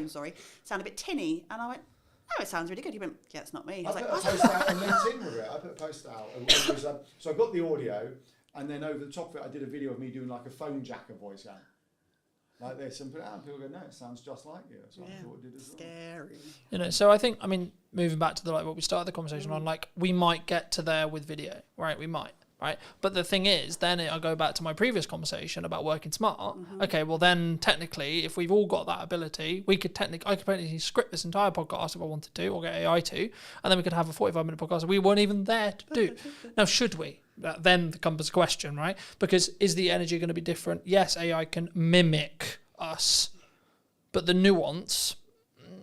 sound a bit tinny?" And I went, "No, it sounds really good." He went, "Yeah, it's not me." I put a post out on LinkedIn with it. I put a post out. So I got the audio, and then over the top of it, I did a video of me doing like a phone jacker voice out. Like this, and put it out, and people go, "No, it sounds just like you." That's what I thought it did as well. Scary. You know, so I think, I mean, moving back to what we started the conversation on, like we might get to there with video, right? We might, right? But the thing is, then I go back to my previous conversation about working smart. Okay, well then technically, if we've all got that ability, I could technically script this entire podcast if I wanted to, or get AI to, and then we could have a 45-minute podcast we weren't even there to do. Now, should we? That then becomes a question, right? Because is the energy going to be different? Yes, AI can mimic us, but the nuance,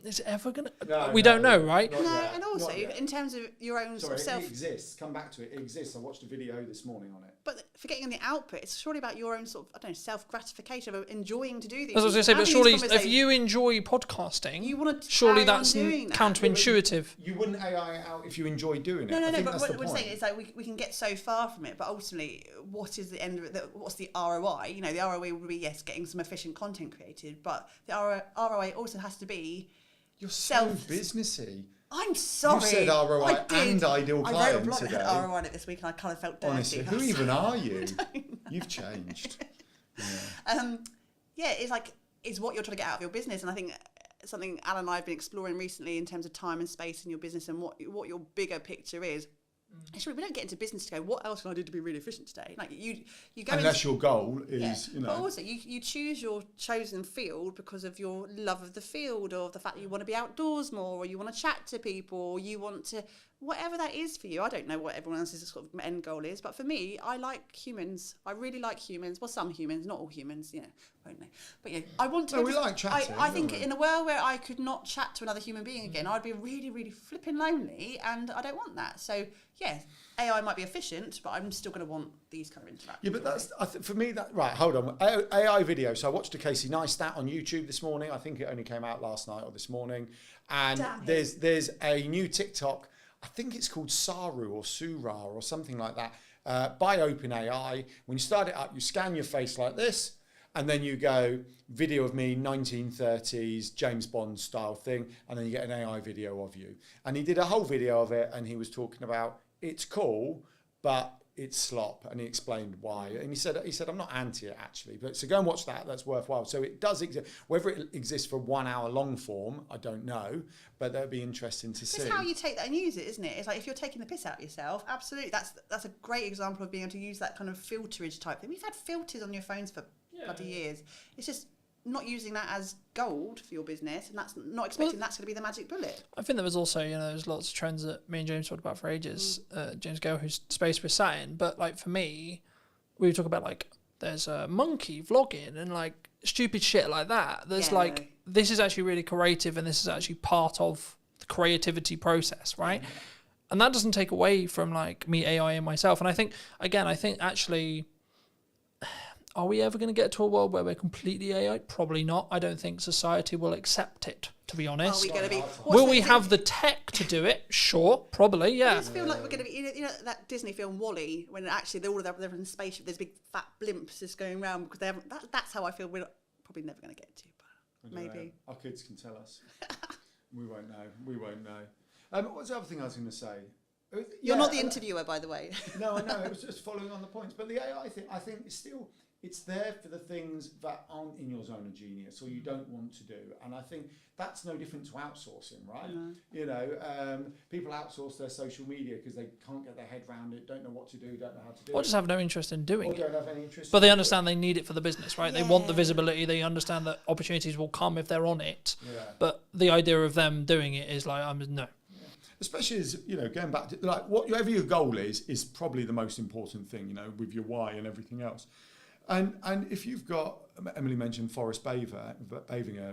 is it ever going to... We don't know, right? No, and also, in terms of your own sort of self... It exists. Come back to it. It exists. I watched a video this morning on it. But forgetting on the output, it's surely about your own sort of, I don't know, self-gratification of enjoying to do these. As I was going to say, but surely if you enjoy podcasting, you want to surely that's counterintuitive. You wouldn't AI it out if you enjoy doing it. No, but what we're saying is like we can get so far from it, but ultimately, what is the end of it? What's the ROI? You know, the ROI would be, yes, getting some efficient content created, but the ROI also has to be you're so businessy. I'm sorry. You said ROI I did. and ideal I client wrote a blog today. that had ROI on it this week, and I kind of felt dirty. Honestly, who I'm even sorry. are you? You've changed. Yeah. Yeah, it's like it's what you're trying to get out of your business, and I think something Alan and I have been exploring recently in terms of time and space in your business and what your bigger picture is. Actually, we don't get into business to go, what else can I do to be really efficient today? Like you go Unless your goal is, yeah. But also, you choose your chosen field because of your love of the field, or the fact that you want to be outdoors more, or you want to chat to people, or you want to, whatever that is for you. I don't know what everyone else's sort of end goal is, but for me, I like humans. I really like humans. Well, some humans, not all humans, won't they? But yeah, I want to. No, we like chatting, I think don't we? in a world where I could not chat to another human being again, I'd be really, really flipping lonely, and I don't want that. So yeah, AI might be efficient, but I'm still going to want these kind of interactions. Yeah, but that's for me. That right? Hold on. AI video. So I watched a Casey Neistat on YouTube this morning. I think it only came out last night or this morning. And Damn it. there's a new TikTok. I think it's called Saru or Sura or something like that by OpenAI. When you start it up, you scan your face like this, and then you go video of me 1930s James Bond style thing, and then you get an AI video of you. And he did a whole video of it, and he was talking about it's cool, but it's slop, and he explained why. And he said I'm not anti it actually, but so go and watch that. That's worthwhile. So it does exist. Whether it exists for 1 hour long form, I don't know, but that'd be interesting to see. It's how you take that and use it, isn't it? It's like if you're taking the piss out of yourself, absolutely. That's a great example of being able to use that kind of filterage type thing. We've had filters on your phones for bloody years. It's just not using that as gold for your business, and that's not expecting that's going to be the magic bullet. I think there was also, there's lots of trends that me and James talked about for ages. James Gale, whose space we're sat in. But like for me, we talk about like there's a monkey vlogging and like stupid shit like that. There's this is actually really creative, and this is actually part of the creativity process, right? And that doesn't take away from like me AI and myself. And I think actually, are we ever going to get to a world where we're completely AI? Probably not. I don't think society will accept it, to be honest. Are we going to be? Will we have the tech to do it? Sure, probably, yeah. I just feel like we're going to be, you know that Disney film WALL-E, when actually they're in a spaceship, there's big fat blimps just going around because they haven't. That's how I feel. We're probably never going to get to, but maybe our kids can tell us. We won't know. What's the other thing I was going to say? You're not the interviewer, by the way. No, I know. It was just following on the points. But the AI thing, I think, is still, it's there for the things that aren't in your zone of genius or you don't want to do. And I think that's no different to outsourcing, right? No. People outsource their social media because they can't get their head around it, don't know what to do, don't know how to do Or it. just have no interest in doing Or it. don't have any interest. But they understand they need it for the business, right? They want the Yeah. visibility. They understand that opportunities will come if they're on it. Yeah. But the idea of them doing it is like, no. Especially as, going back to, like, whatever your goal is probably the most important thing, with your why and everything else. And if you've got, Emily mentioned forest bathing,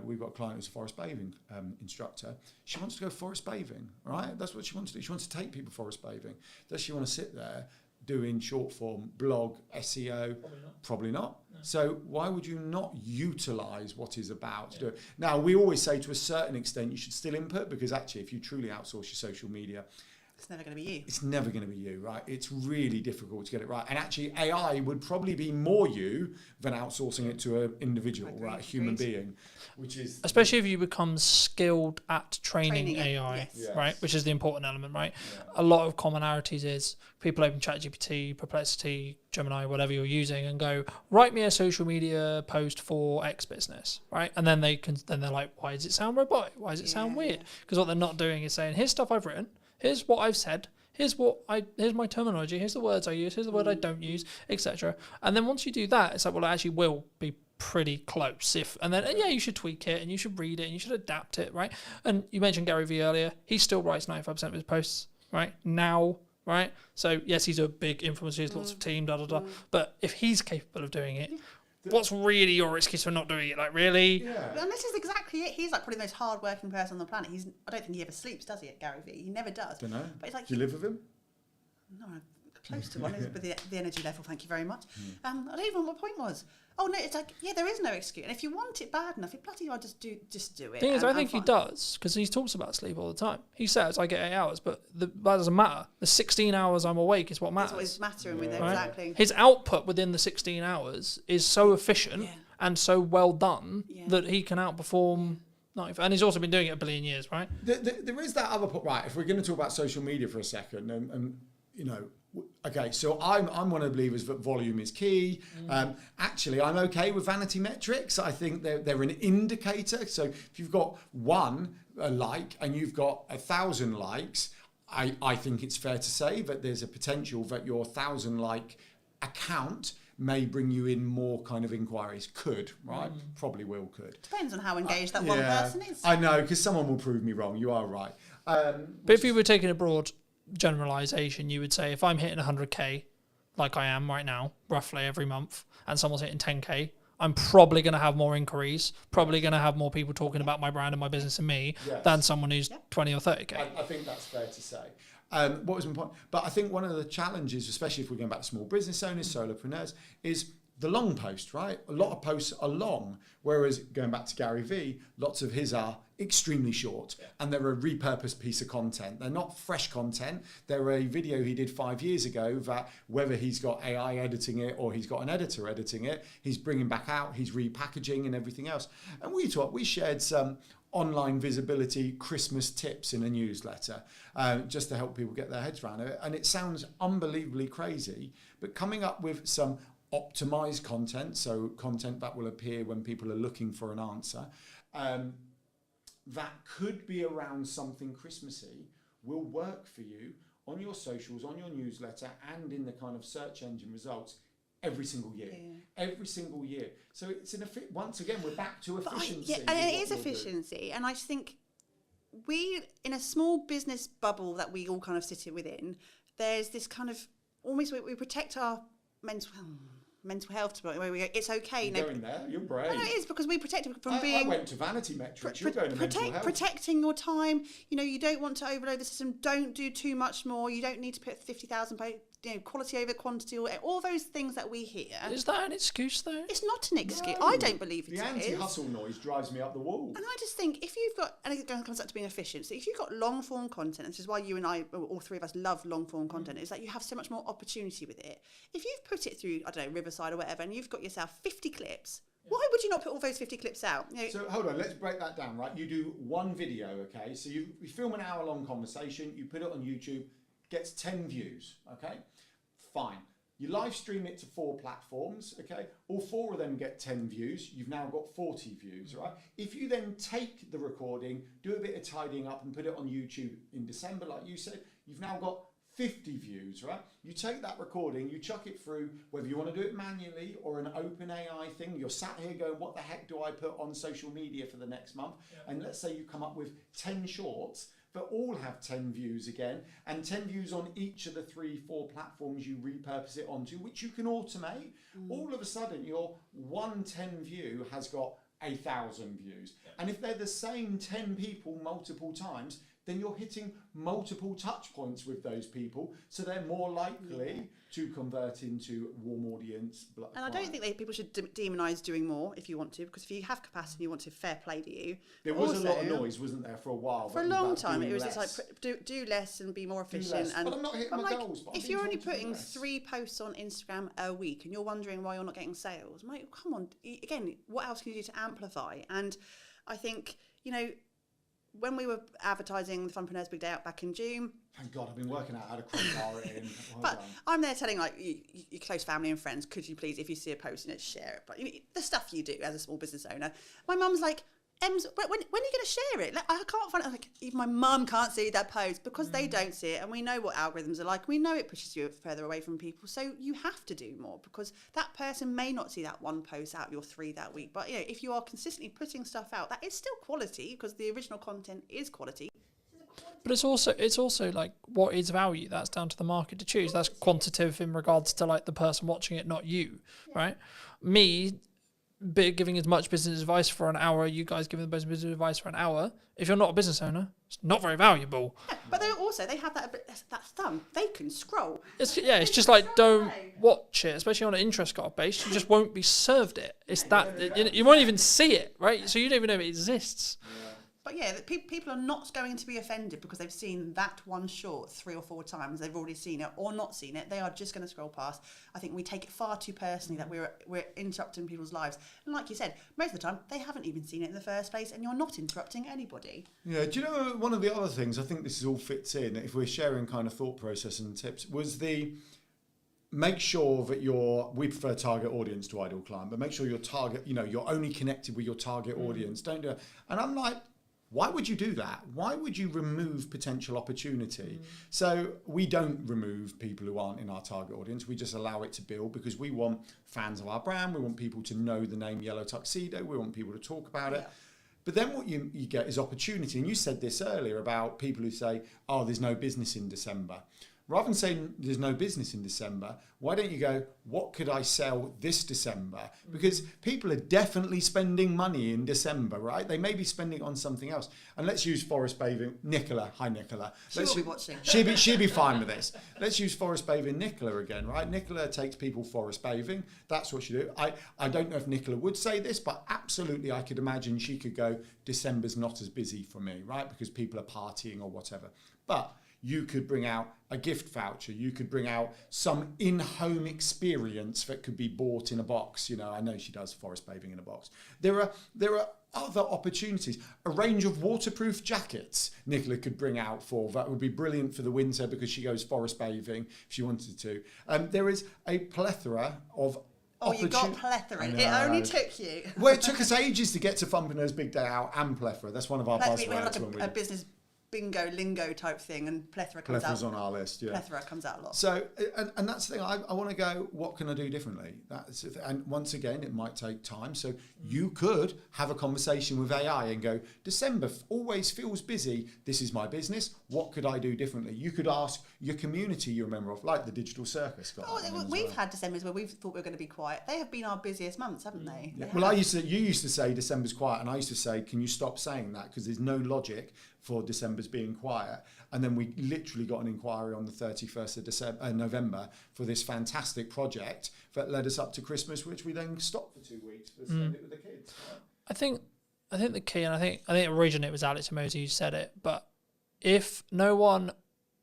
we've got a client who's a forest bathing instructor. She wants to go forest bathing, right? That's what she wants to do. She wants to take people forest bathing. Does she want to sit there doing short form, blog, SEO? Probably not. No. So why would you not utilise what is about to do it? Now, we always say to a certain extent you should still input, because actually if you truly outsource your social media, It's never going to be you. It's never going to be you, right? It's really difficult to get it right. And actually AI would probably be more you than outsourcing it to an individual, right? A human being, which is... Especially if you become skilled at training it, AI, yes. right? Which is the important element, right? Yeah. A lot of commonalities is people open ChatGPT, Perplexity, Gemini, whatever you're using, and go, write me a social media post for X business, right? And then they're like, why does it sound robotic? Why does it sound weird? Because what they're not doing is saying, here's stuff I've written, here's what I've said, here's my terminology, here's the words I use, here's the word I don't use, etc. And then once you do that, it's like, well, it actually will be pretty close. And then you should tweak it and you should read it and you should adapt it, right? And you mentioned Gary Vee earlier. He still writes 95% of his posts right now, right? So yes, he's a big influencer, he has lots of team, but if he's capable of doing it, what's really your excuse for not doing it? Like, really? Yeah. And this is exactly it. He's like probably the most hard-working person on the planet. I don't think he ever sleeps, does he, at Gary Vee? He never does. Don't know. But it's like, Do you live with him? no, I'm close to one with the energy level. Thank you very much. I don't even know what my point was. Oh no, it's like, there is no excuse. And if you want it bad enough, you bloody well just do it. Thing is, I think he does, because he talks about sleep all the time. He says I get 8 hours, but that doesn't matter. The 16 hours I'm awake is what matters. That's what is mattering with it, right? exactly. His output within the 16 hours is so efficient and so well done that he can outperform And he's also been doing it a billion years, right? There is that other point, right? If we're going to talk about social media for a second, and you know, okay, so I'm one of the believers that volume is key. Actually, I'm okay with vanity metrics. I think they're an indicator. So if you've got one like and you've got 1,000 likes, I think it's fair to say that there's a potential that your 1,000 like account may bring you in more kind of inquiries. Could, right? Probably will, could. Depends on how engaged that one person is. I know, because someone will prove me wrong. You are right. But if you were taking a broad generalization, you would say if I'm hitting 100k, like I am right now, roughly every month, and someone's hitting 10k, I'm probably going to have more inquiries, probably going to have more people talking about my brand and my business and me than someone who's 20 or 30k. I think that's fair to say. What was my point? But I think one of the challenges, especially if we're going back to small business owners, solopreneurs, is the long post, right? A lot of posts are long, whereas going back to Gary Vee, lots of his are extremely short, and they're a repurposed piece of content. They're not fresh content. They're a video he did 5 years ago that whether he's got AI editing it or he's got an editor editing it, he's bringing back out, he's repackaging and everything else. And we shared some online visibility Christmas tips in a newsletter just to help people get their heads around it. And it sounds unbelievably crazy, but coming up with some optimized content, so content that will appear when people are looking for an answer, that could be around something Christmassy, will work for you on your socials, on your newsletter, and in the kind of search engine results every single year. Every single year. So it's once again, we're back to efficiency. And it is efficiency. And I just think we, in a small business bubble that we all kind of sit within, there's this kind of almost we protect our mental health. Where we go, it's okay. You're going there. You're brave. No, it is because we protect it from being. I went to vanity metrics. You're going to mental health. Protecting your time. You know, you don't want to overload the system. Don't do too much more. You don't need to put 50,000. Quality over quantity, all those things that we hear. Is that an excuse though? It's not an excuse. No. I don't believe it is. The anti-hustle noise drives me up the wall. And I just think if you've got, and it comes up to being efficient, so if you've got long form content, and this is why you and I, all three of us, love long form content, is that you have so much more opportunity with it. If you've put it through, I don't know, Riverside or whatever, and you've got yourself 50 clips, why would you not put all those 50 clips out? You know, so hold on, let's break that down, right? You do one video, okay? So you film an hour-long conversation, you put it on YouTube, gets 10 views, okay? Fine. You live stream it to 4 platforms, okay? All 4 of them get 10 views. You've now got 40 views, right? If you then take the recording, do a bit of tidying up and put it on YouTube in December, like you said, you've now got 50 views, right? You take that recording, you chuck it through, whether you want to do it manually or an open AI thing, you're sat here going, what the heck do I put on social media for the next month? And let's say you come up with 10 shorts, that all have 10 views again, and 10 views on each of the 3-4 platforms you repurpose it onto, which you can automate. All of a sudden, your 110 view has got 1,000 views. And if they're the same 10 people multiple times, then you're hitting multiple touch points with those people, so they're more likely to convert into warm audience. And I don't think people should demonise doing more if you want to, because if you have capacity and you want to, fair play to you. There was a lot of noise, wasn't there, for a while? For a long time, it was just like do less and be more efficient. And but I'm not hitting my goals. But if you're only putting 3 posts on Instagram a week and you're wondering why you're not getting sales, mate, come on. Again, what else can you do to amplify? And I think, you know, when we were advertising the Funpreneurs Big Day Out back in June. Thank God, I've been working out how to crowbar it in. But I'm there telling like your close family and friends, could you please, if you see a post, you know, share it. But you know, the stuff you do as a small business owner. My mum's like, Ems, when are you going to share it? Like, I can't find it. Like, even my mum can't see that post because they don't see it, and we know what algorithms are like. We know it pushes you further away from people, so you have to do more because that person may not see that one post out of your 3 that week. But you know, if you are consistently putting stuff out, that is still quality because the original content is quality. But it's also like what is value. That's down to the market to choose. That's quantitative in regards to like the person watching it, not you, right? Me. Giving as much business advice for an hour, you guys giving the business advice for an hour. If you're not a business owner, it's not very valuable. Yeah, but they have that thumb. They can scroll. It's just like don't watch it, especially on an interest got base. You just won't be served it. It's you won't even see it, right? So you don't even know it exists. But yeah, people are not going to be offended because they've seen that one short 3 or 4 times. They've already seen it or not seen it. They are just going to scroll past. I think we take it far too personally that we're interrupting people's lives. And like you said, most of the time they haven't even seen it in the first place, and you're not interrupting anybody. Yeah, do you know one of the other things, I think this all fits in, if we're sharing kind of thought process and tips, was the make sure that we prefer target audience to ideal client, but make sure your target, you're only connected with your target audience. Don't do it. And I'm like, why would you do that? Why would you remove potential opportunity? So we don't remove people who aren't in our target audience. We just allow it to build because we want fans of our brand. We want people to know the name Yellow Tuxedo. We want people to talk about it. But then what you get is opportunity. And you said this earlier about people who say, oh, there's no business in December. Rather than saying there's no business in December, why don't you go, what could I sell this December? Because people are definitely spending money in December, right? They may be spending on something else. And let's use forest bathing. Nicola, hi Nicola. She'll be watching. She'll be fine with this. Let's use forest bathing Nicola again, right? Nicola takes people forest bathing. That's what she do. I don't know if Nicola would say this, but absolutely I could imagine she could go, December's not as busy for me, right? Because people are partying or whatever. But you could bring out a gift voucher. You could bring out some in-home experience that could be bought in a box. I know she does forest bathing in a box. There are other opportunities. A range of waterproof jackets Nicola could bring out that would be brilliant for the winter because she goes forest bathing if she wanted to. There is a plethora of you got plethora. It only took you. Well, it took us ages to get to Funpreneurs Big Day Out and plethora. That's one of our buzzwords. We have like a business bingo lingo type thing, and plethora comes Plethора's on our list, yeah. Plethora comes out a lot. So, and that's the thing, I want to go, what can I do differently? And once again, it might take time. So you could have a conversation with AI and go, December always feels busy. This is my business. What could I do differently? You could ask your community you're a member of, like the Digital Circus. We've had Decembers where we've thought we were going to be quiet. They have been our busiest months, haven't they? Yeah. Well, you used to say December's quiet, and I used to say, can you stop saying that? Because there's no logic for December's being quiet. And then we literally got an inquiry on the 31st of November for this fantastic project that led us up to Christmas, which we then stopped for 2 weeks to spend it with the kids. Right? I think the key, and I think originally it was Alex Emosi who said it, but if no one,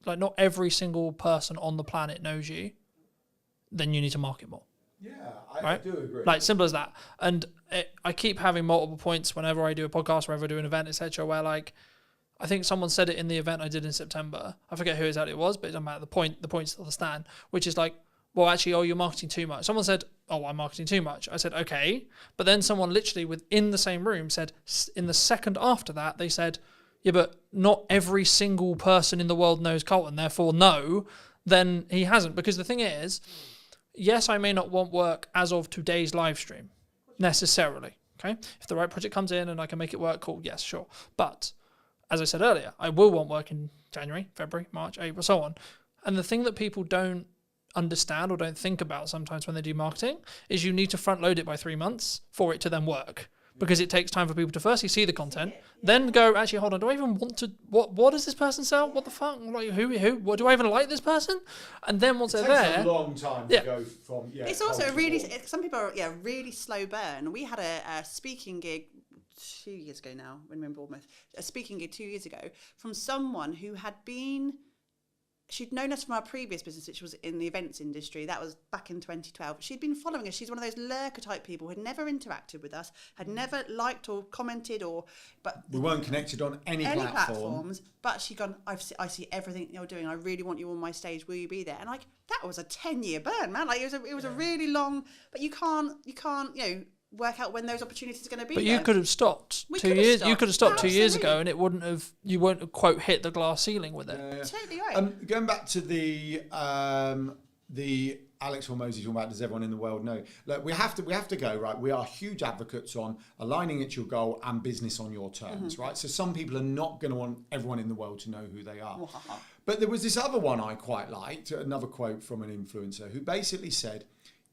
like not every single person on the planet knows you, then you need to market more. Yeah, I do agree. Like, simple as that. And I keep having multiple points whenever I do a podcast, whenever I do an event, etc., where like, I think someone said it in the event I did in September. I forget who exactly it was, but it doesn't matter. The point still stands, which is like, well, actually, you're marketing too much. Someone said, I'm marketing too much. I said, okay. But then someone literally within the same room said, in the second after that, they said, yeah, but not every single person in the world knows Colton, therefore no, then he hasn't. Because the thing is, yes, I may not want work as of today's live stream, necessarily, okay? If the right project comes in and I can make it work, cool, yes, sure. But as I said earlier, I will want work in January, February, March, April, so on. And the thing that people don't understand or don't think about sometimes when they do marketing is you need to front load it by 3 months for it to then work. Because it takes time for people to firstly see the content, then go, actually, hold on, do I even want to, what does this person sell? What the fuck? Like, who? What, do I even like this person? And then once they're there... It takes a long time to go from... it's also some people are, really slow burn. We had a speaking gig 2 years ago now, when we were in Bournemouth, a speaking gig 2 years ago from someone who had been... She'd known us from our previous business, which was in the events industry. That was back in 2012. She'd been following us. She's one of those lurker type people who had never interacted with us, had never liked or commented but we weren't connected on any platforms. But she'd gone, I see everything you're doing. I really want you on my stage. Will you be there? And like, that was a 10-year burn, man. Like, it was a really long, but you can't, work out when those opportunities are going to be. But you could have stopped 2 years. You could have stopped 2 years ago, and it wouldn't have. You wouldn't have, quote, hit the glass ceiling with it. Yeah. Totally right. Going back to the Alex Hormozy talking about, does everyone in the world know? Look, we have to go, right. We are huge advocates on aligning it to your goal and business on your terms, right? So some people are not going to want everyone in the world to know who they are. But there was this other one I quite liked, another quote from an influencer who basically said,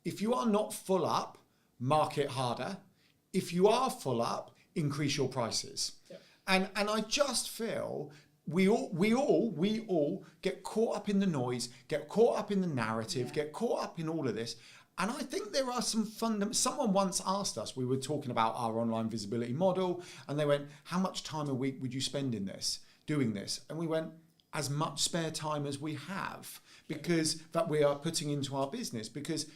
if you are not full up, market harder. If you are full up, increase your prices. Yeah. And I just feel we all get caught up in the noise, get caught up in the narrative, get caught up in all of this. And I think there are some someone once asked us, we were talking about our online visibility model, and they went, how much time a week would you spend in this, doing this? And we went, as much spare time as we have, because that we are putting into our business. Because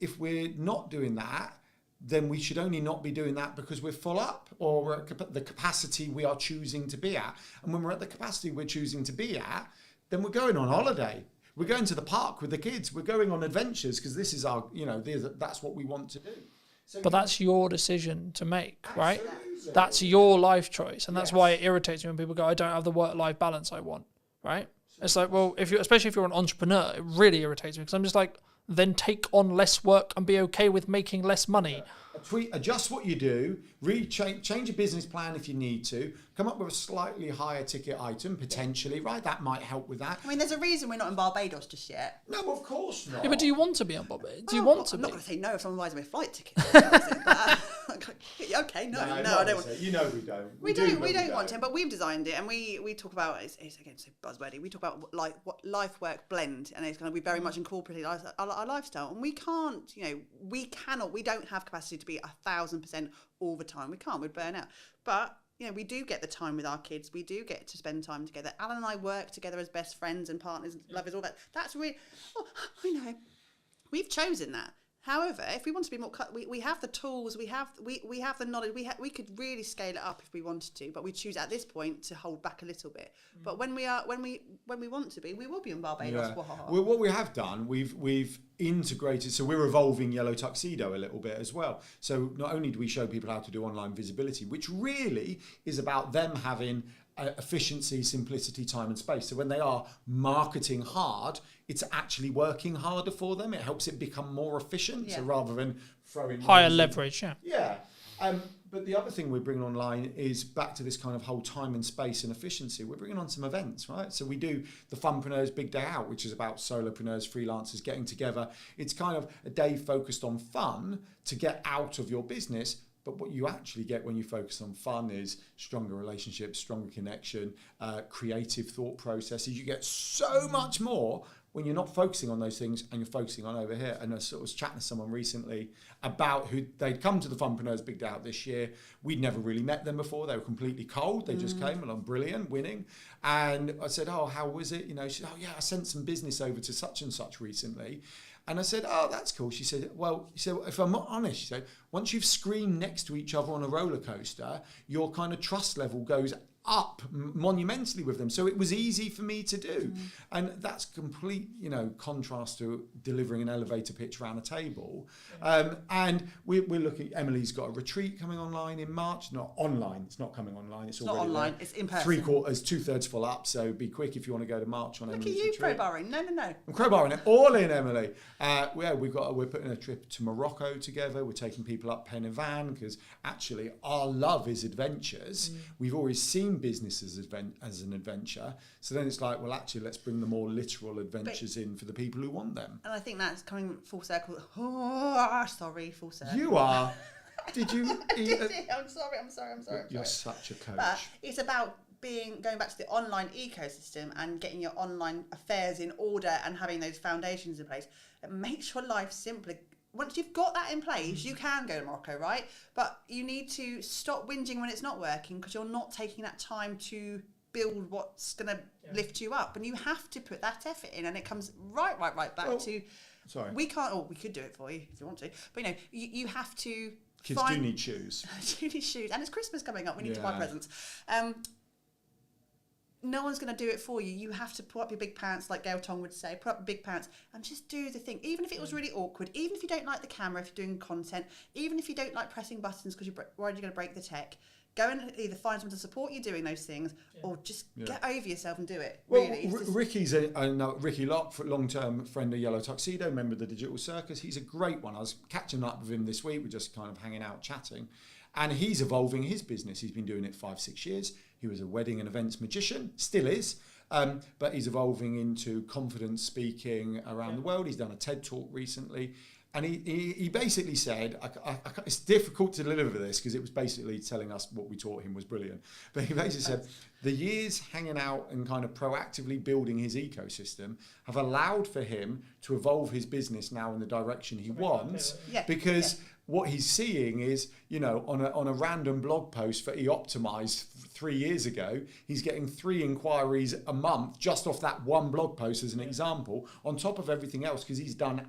if we're not doing that, then we should only not be doing that because we're full up, or we're at the capacity we are choosing to be at. And when we're at the capacity we're choosing to be at, then we're going on holiday. We're going to the park with the kids. We're going on adventures because this is our, that's what we want to do. So But that's your decision to make, right? Absolutely. That's your life choice. And that's why it irritates me when people go, I don't have the work-life balance I want, right? It's like, well, especially if you're an entrepreneur, it really irritates me because I'm just like, then take on less work and be okay with making less money. Adjust what you do, change your business plan if you need to, come up with a slightly higher ticket item, potentially, right? That might help with that. I mean, there's a reason we're not in Barbados just yet. No, of course not. Yeah, but do you want to be on Bobby? Do you want to I'm be? not going to say no if someone buys me a flight ticket. Okay, no, I don't want. You know we don't. We don't want to, but we've designed it, and we talk about it's again so buzzwordy. We talk about what life work blend, and it's going to be very much incorporated our lifestyle. And we can't, we don't have capacity to be 1,000% all the time. We can't. We'd burn out. But we do get the time with our kids. We do get to spend time together. Alan and I work together as best friends and partners, and lovers. All that. That's really. Oh, I know. We've chosen that. However, if we want to be more, we have the tools, we have the knowledge, we could really scale it up if we wanted to, but we choose at this point to hold back a little bit. But when we want to be, we will be in Barbados. Yeah. Well, what we have done, we've integrated, so we're evolving Yellow Tuxedo a little bit as well. So not only do we show people how to do online visibility, which really is about them having efficiency, simplicity, time and space. So when they are marketing hard, it's actually working harder for them. It helps it become more efficient. Yeah. So rather than throwing Higher leverage, yeah. Yeah. But the other thing we're bringing online is back to this kind of whole time and space and efficiency. We're bringing on some events, right? So we do the Funpreneurs Big Day Out, which is about solopreneurs, freelancers getting together. It's kind of a day focused on fun to get out of your business. But what you actually get when you focus on fun is stronger relationships, stronger connection, creative thought processes. You get so much more when you're not focusing on those things and you're focusing on over here. And I sort of was chatting to someone recently about who they'd come to the Funpreneurs Big Day Out this year. We'd never really met them before. They were completely cold. They just came along, brilliant, winning. And I said, oh, how was it? She said, oh yeah, I sent some business over to such and such recently. And I said, oh, that's cool. She said, if I'm not honest, she said, once you've screamed next to each other on a roller coaster, your kind of trust level goes up monumentally with them. So it was easy for me to do. And that's complete, contrast to delivering an elevator pitch around a table. And we're looking, Emily's got a retreat coming online in March. Not online, it's not coming online. It's already not online, there. it's in person. 2/3 full up. So be quick if you want to go to March on Look Emily's at you retreat. crowbarring. No. I'm crowbarring it all in, Emily. We're putting a trip to Morocco together. We're taking people up Pen y Fan because actually our love is adventures. We've always seen business as an adventure. So then it's like, well, actually, let's bring the more literal adventures in for the people who want them. And I think that's coming full circle. Oh, sorry, full circle. You are. Did you? I'm sorry. You're such a coach. But it's about going back to the online ecosystem and getting your online affairs in order and having those foundations in place. It makes your life simpler. Once you've got that in place, you can go to Morocco, right? But you need to stop whinging when it's not working because you're not taking that time to build what's going to lift you up. And you have to put that effort in. And it comes right back to... Sorry. We can't... we could do it for you if you want to. But, you have to... Kids do need shoes. do need shoes. And it's Christmas coming up. We need to buy presents. No one's going to do it for you. You have to put up your big pants, like Gail Tong would say, put up your big pants and just do the thing. Even if it was really awkward, even if you don't like the camera, if you're doing content, even if you don't like pressing buttons because you're worried you're going to break the tech, go and either find someone to support you doing those things or just get over yourself and do it. Well, really. Ricky's Ricky Locke, long-term friend of Yellow Tuxedo, member of the Digital Circus. He's a great one. I was catching up with him this week. We're just kind of hanging out, chatting. And he's evolving his business. He's been doing it 5-6 years. He was a wedding and events magician, still is. But he's evolving into confidence speaking around the world. He's done a TED Talk recently. And he basically said, it's difficult to deliver this because it was basically telling us what we taught him was brilliant. But he basically said, the years hanging out and kind of proactively building his ecosystem have allowed for him to evolve his business now in the direction he wants. Because what he's seeing is, on a random blog post that he optimized 3 years ago, he's getting 3 inquiries a month just off that one blog post as an example, on top of everything else, because he's done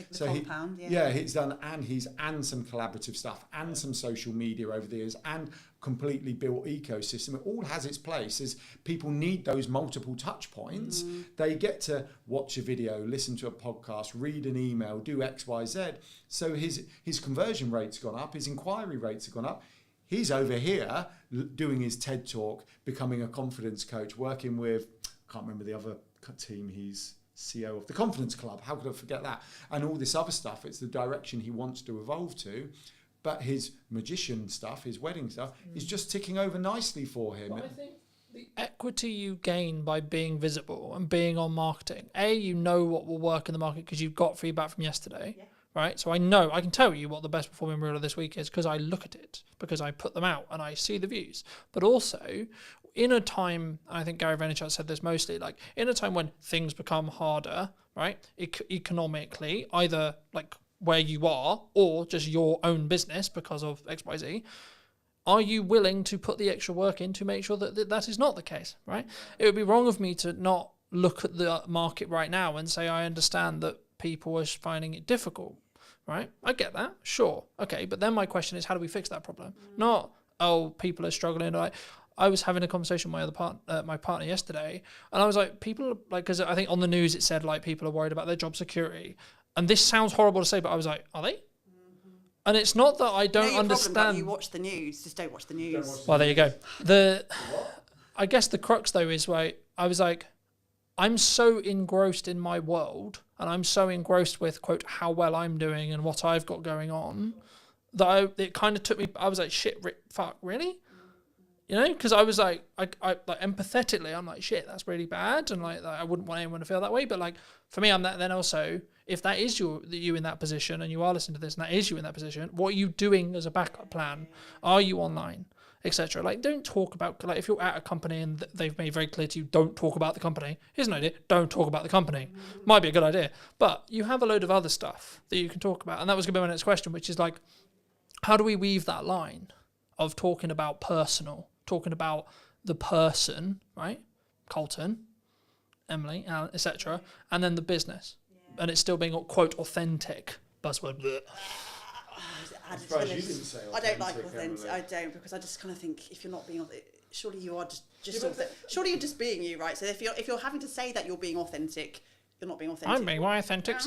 he's done and some collaborative stuff and some social media over the years and completely built ecosystem. It all has its place. As people need those multiple touch points, they get to watch a video, listen to a podcast, read an email, do X, Y, Z. So his conversion rate's gone up, his inquiry rates have gone up. He's over here doing his TED Talk, becoming a confidence coach, working with, I can't remember the other team, he's CEO of the Confidence Club. How could I forget that? And all this other stuff, it's the direction he wants to evolve to. But his magician stuff, his wedding stuff, is just ticking over nicely for him. Well, I think the equity you gain by being visible and being on marketing, you know what will work in the market because you've got feedback from yesterday. Right, so I can tell you what the best performing reel of this week is because I look at it, because I put them out and I see the views. But also, in a time, I think Gary Vaynerchuk said this mostly, like in a time when things become harder, right, economically, either like where you are or just your own business because of XYZ, are you willing to put the extra work in to make sure that that is not the case, right? It would be wrong of me to not look at the market right now and say I understand that people are finding it difficult. Right, I get that, sure, okay, but then my question is, how do we fix that problem? Not, people are struggling. I was having a conversation with my partner yesterday, and I was like, people like, because I think on the news it said like people are worried about their job security, and this sounds horrible to say, but I was like, are they? And it's not that I don't understand. Problem, you watch the news, just don't watch the news. Well, there you go. I guess the crux though is where I was like, I'm so engrossed in my world and I'm so engrossed with, quote, how well I'm doing and what I've got going on that it kind of took me, I was like, shit, fuck, really? Because I was like, I like empathetically, I'm like, shit, that's really bad. And like, I wouldn't want anyone to feel that way. But like, for me, I'm that. Then also, if that is you in that position and you are listening to this and that is you in that position, what are you doing as a backup plan? Are you online? Etc. Like, don't talk about, like, if you're at a company and they've made very clear to you, don't talk about the company. Here's an idea: don't talk about the company. Might be a good idea, but you have a load of other stuff that you can talk about, and that was going to be my next question, which is like, how do we weave that line of talking about personal, talking about the person, right? Colton, Emily, Alan, etc., and then the business, and it's still being, quote, authentic. Buzzword. Bleh. I don't like authentic. I don't, because I just kind of think if you're not being, surely you are surely you're just being you, right? So if you're having to say that you're being authentic, you're not being authentic. I'm being my authentic.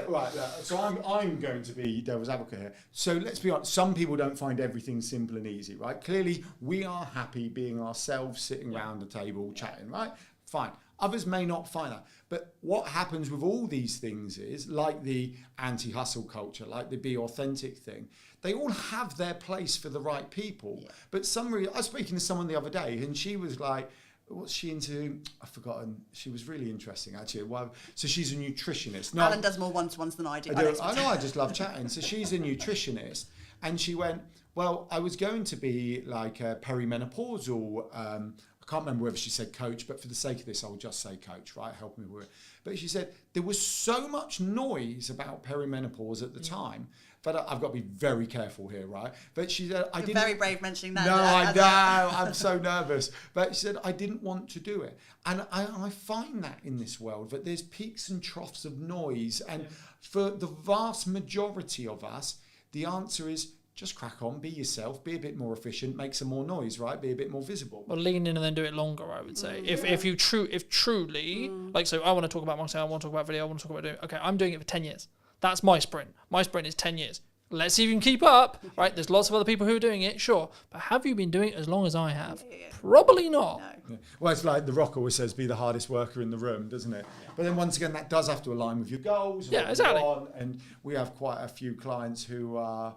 Right. So I'm going to be devil's advocate here. So let's be honest. Some people don't find everything simple and easy, right? Clearly, we are happy being ourselves, sitting around the table, chatting, right? Fine. Others may not find that. But what happens with all these things is, like the anti-hustle culture, like the be authentic thing, they all have their place for the right people. Yeah. But I was speaking to someone the other day and she was like, what's she into? I've forgotten. She was really interesting, actually. So she's a nutritionist. No, Alan does more one-to-ones than I do. I know, I just love chatting. So she's a nutritionist. And she went, well, I was going to be like a perimenopausal, I can't remember whether she said coach, but for the sake of this, I'll just say coach, right? Help me with it. But she said there was so much noise about perimenopause at the time, but I've got to be very careful here, right? But she said, You're very brave mentioning that. No, I know, I'm so nervous. But she said, I didn't want to do it. And I find that in this world, that there's peaks and troughs of noise. And for the vast majority of us, the answer is, just crack on, be yourself, be a bit more efficient, make some more noise, right? Be a bit more visible. Well, lean in and then do it longer, I would say. If truly, like, so I want to talk about marketing, I want to talk about video, I want to talk about doing, okay, I'm doing it for 10 years. That's my sprint. My sprint is 10 years. Let's see if you can keep up, right? There's lots of other people who are doing it, sure. But have you been doing it as long as I have? Probably not. No. Yeah. Well, it's like The Rock always says, be the hardest worker in the room, doesn't it? Yeah. But then once again, that does have to align with your goals. Yeah, exactly. And we have quite a few clients who are,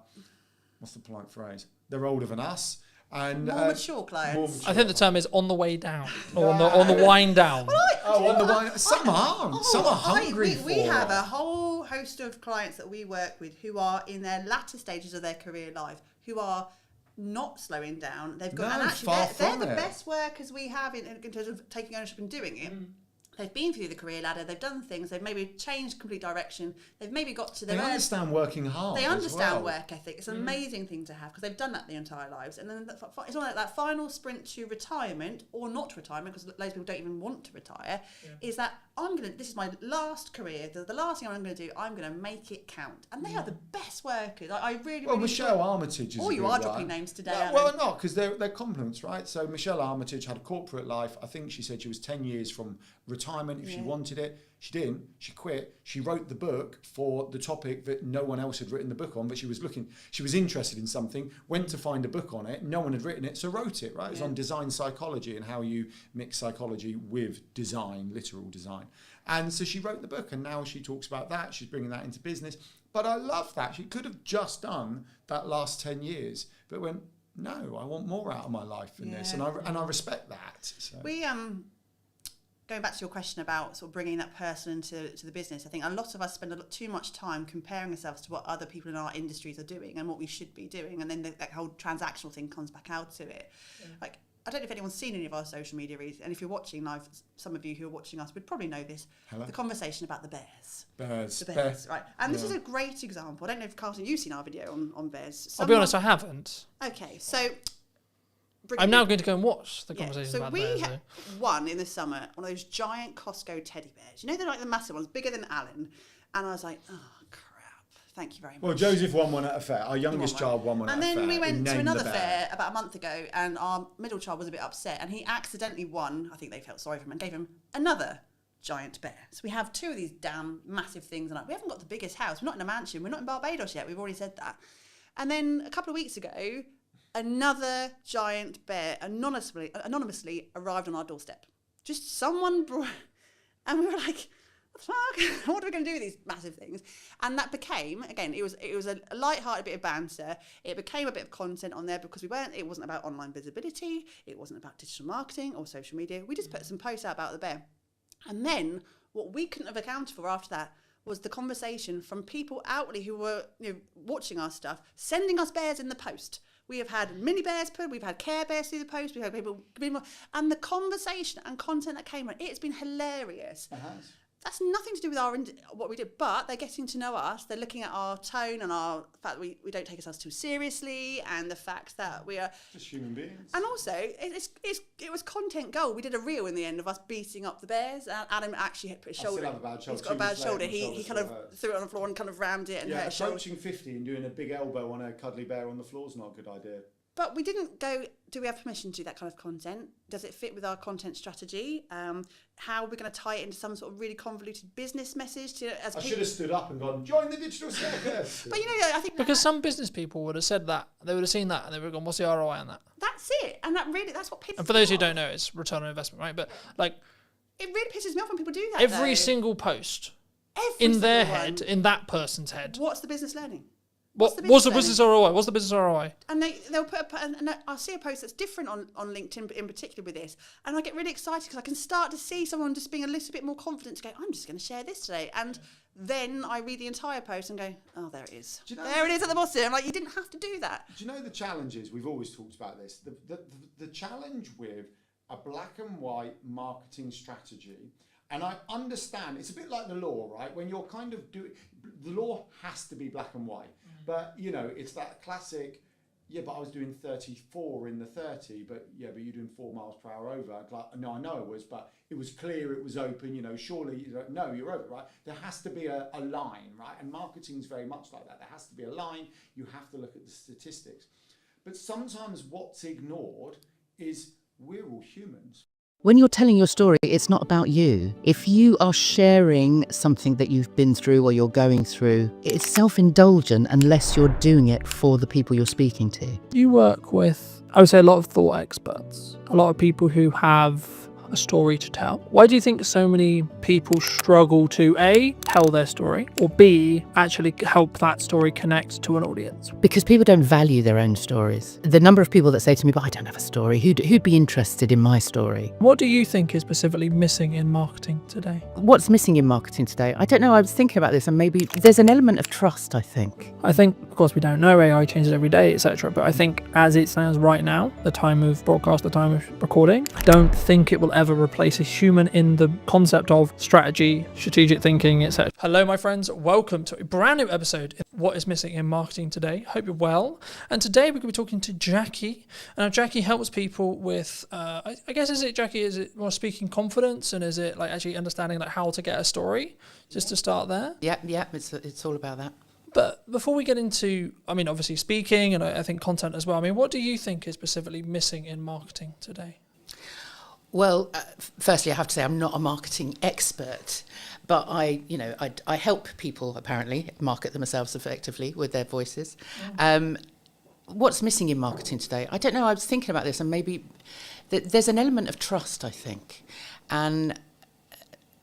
what's the polite phrase? They're older than us. And more mature clients. I think the term is on the way down, or on the wind down. On the wind. Some aren't. Some are hungry. We have a whole host host of clients that we work with who are in their latter stages of their career life, who are not slowing down. They've got, and actually they're the best workers we have in terms of taking ownership and doing it. They've been through the career ladder, they've done things, they've maybe changed complete direction, they've maybe got to their They understand working hard. They understand as well. work ethic. It's an amazing thing to have because they've done that their entire lives. And then it's on that final sprint to retirement or not retirement, because loads of people don't even want to retire, is that this is my last career, the last thing I'm going to do, I'm going to make it count. And they are the best workers. I really, Well, really Michelle Armitage is Oh, you are dropping names today, well, not, because they're compliments, right? So Michelle Armitage had a corporate life. I think she said she was 10 years from retirement if she wanted it. She didn't. She quit. She wrote the book for the topic that no one else had written the book on, but she was interested in something, went to find a book on it. No one had written it, so wrote it, right? It was on design psychology and how you mix psychology with design, literal design. And so she wrote the book, and now she talks about that. She's bringing that into business. But I love that. She could have just done that last 10 years, but went, no, I want more out of my life than this. And I respect that. So. We, going back to your question about sort of bringing that person into the business, I think a lot of us spend too much time comparing ourselves to what other people in our industries are doing and what we should be doing, and then that whole transactional thing comes back out to it. Like, I don't know if anyone's seen any of our social media reads, and if you're watching live, some of you who are watching us would probably know this. Hello? The conversation about the bears. The bears, right? And this is a great example. I don't know if, Carlton, you've seen our video on bears. I'll be honest, I haven't. Okay, so I'm now going to go and watch the conversation about bears. So we had one in the summer, one of those giant Costco teddy bears. You know, they're like the massive ones, bigger than Alan. And I was like, oh, crap. Thank you very much. Well, Joseph won one at a fair. Our youngest child won one at a fair. And then we went to another fair about a month ago, and our middle child was a bit upset, and he accidentally won. I think they felt sorry for him and gave him another giant bear. So we have two of these damn massive things, and we haven't got the biggest house. We're not in a mansion. We're not in Barbados yet. We've already said that. And then a couple of weeks ago, another giant bear anonymously arrived on our doorstep. Just someone brought, and we were like, fuck, what are we going to do with these massive things? And that became, again, it was a light-hearted bit of banter. It became a bit of content on there because it wasn't about online visibility, it wasn't about digital marketing or social media. We just put some posts out about the bear. And then what we couldn't have accounted for after that was the conversation from people outwardly who were watching our stuff, sending us bears in the post. We have had mini bears put, we've had Care Bears through the post, we've had people, and the conversation and content that came on, it's been hilarious. That's nothing to do with what we do, but they're getting to know us. They're looking at our tone and our fact that we don't take ourselves too seriously, and the fact that we are just human beings. And also, it was content gold. We did a reel in the end of us beating up the bears. Adam actually had put his shoulder. I still have a bad shoulder. He's got a bad shoulder. He kind of threw it on the floor and kind of rammed it and hurt his shoulder. Approaching 50 and doing a big elbow on a cuddly bear on the floor is not a good idea. But we didn't go, do we have permission to do that kind of content? Does it fit with our content strategy? How are we going to tie it into some sort of really convoluted business message? I should have stood up and gone, join the digital circus. But I think... Because some business people would have said that. They would have seen that and they would have gone, what's the ROI on that? That's it. And that's what pisses me off. And for those who don't know, it's return on investment, right? But like... It really pisses me off when people do that, Every single post in their head, in that person's head. What's the business learning? What's the business ROI? What's the business ROI? And they'll put and I'll see a post that's different on LinkedIn, in particular with this, and I get really excited because I can start to see someone just being a little bit more confident to go, I'm just going to share this today, and then I read the entire post and go, oh, there it is. There it is at the bottom. I'm like, you didn't have to do that. Do you know the challenges? We've always talked about this. The challenge with a black and white marketing strategy. And I understand, it's a bit like the law, right? When you're kind of doing, the law has to be black and white. But, it's that classic, but I was doing 34 in the 30, but you're doing 4 miles per hour over. Like, no, I know it was, but it was clear, it was open, surely, no, you're over, right? There has to be a line, right? And marketing is very much like that. There has to be a line. You have to look at the statistics. But sometimes what's ignored is we're all humans. When you're telling your story, it's not about you. If you are sharing something that you've been through or you're going through, it's self-indulgent unless you're doing it for the people you're speaking to. You work with, I would say, a lot of thought experts, a lot of people who have a story to tell. Why do you think so many people struggle to A, tell their story, or B, actually help that story connect to an audience? Because people don't value their own stories. The number of people that say to me, but I don't have a story, who'd be interested in my story? What do you think is specifically missing in marketing today? What's missing in marketing today? I don't know, I was thinking about this, and maybe there's an element of trust, I think. I think, of course, we don't know, AI changes every day, etc. But I think as it stands right now, the time of broadcast, the time of recording, I don't think it will ever replace a human in the concept of strategy, strategic thinking, etc. Hello, my friends. Welcome to a brand new episode of What is Missing in Marketing Today. Hope you're well. And today we're going to be talking to Jackie. And Jackie helps people with, I guess, is it more speaking confidence, and is it like actually understanding like how to get a story? Just to start there. Yeah, it's all about that. But before we get into, I mean, obviously speaking and I think content as well, I mean, what do you think is specifically missing in marketing today? Well, firstly, I have to say I'm not a marketing expert, but I help people apparently market themselves effectively with their voices. What's missing in marketing today? I don't know. I was thinking about this, and maybe there's an element of trust, I think, and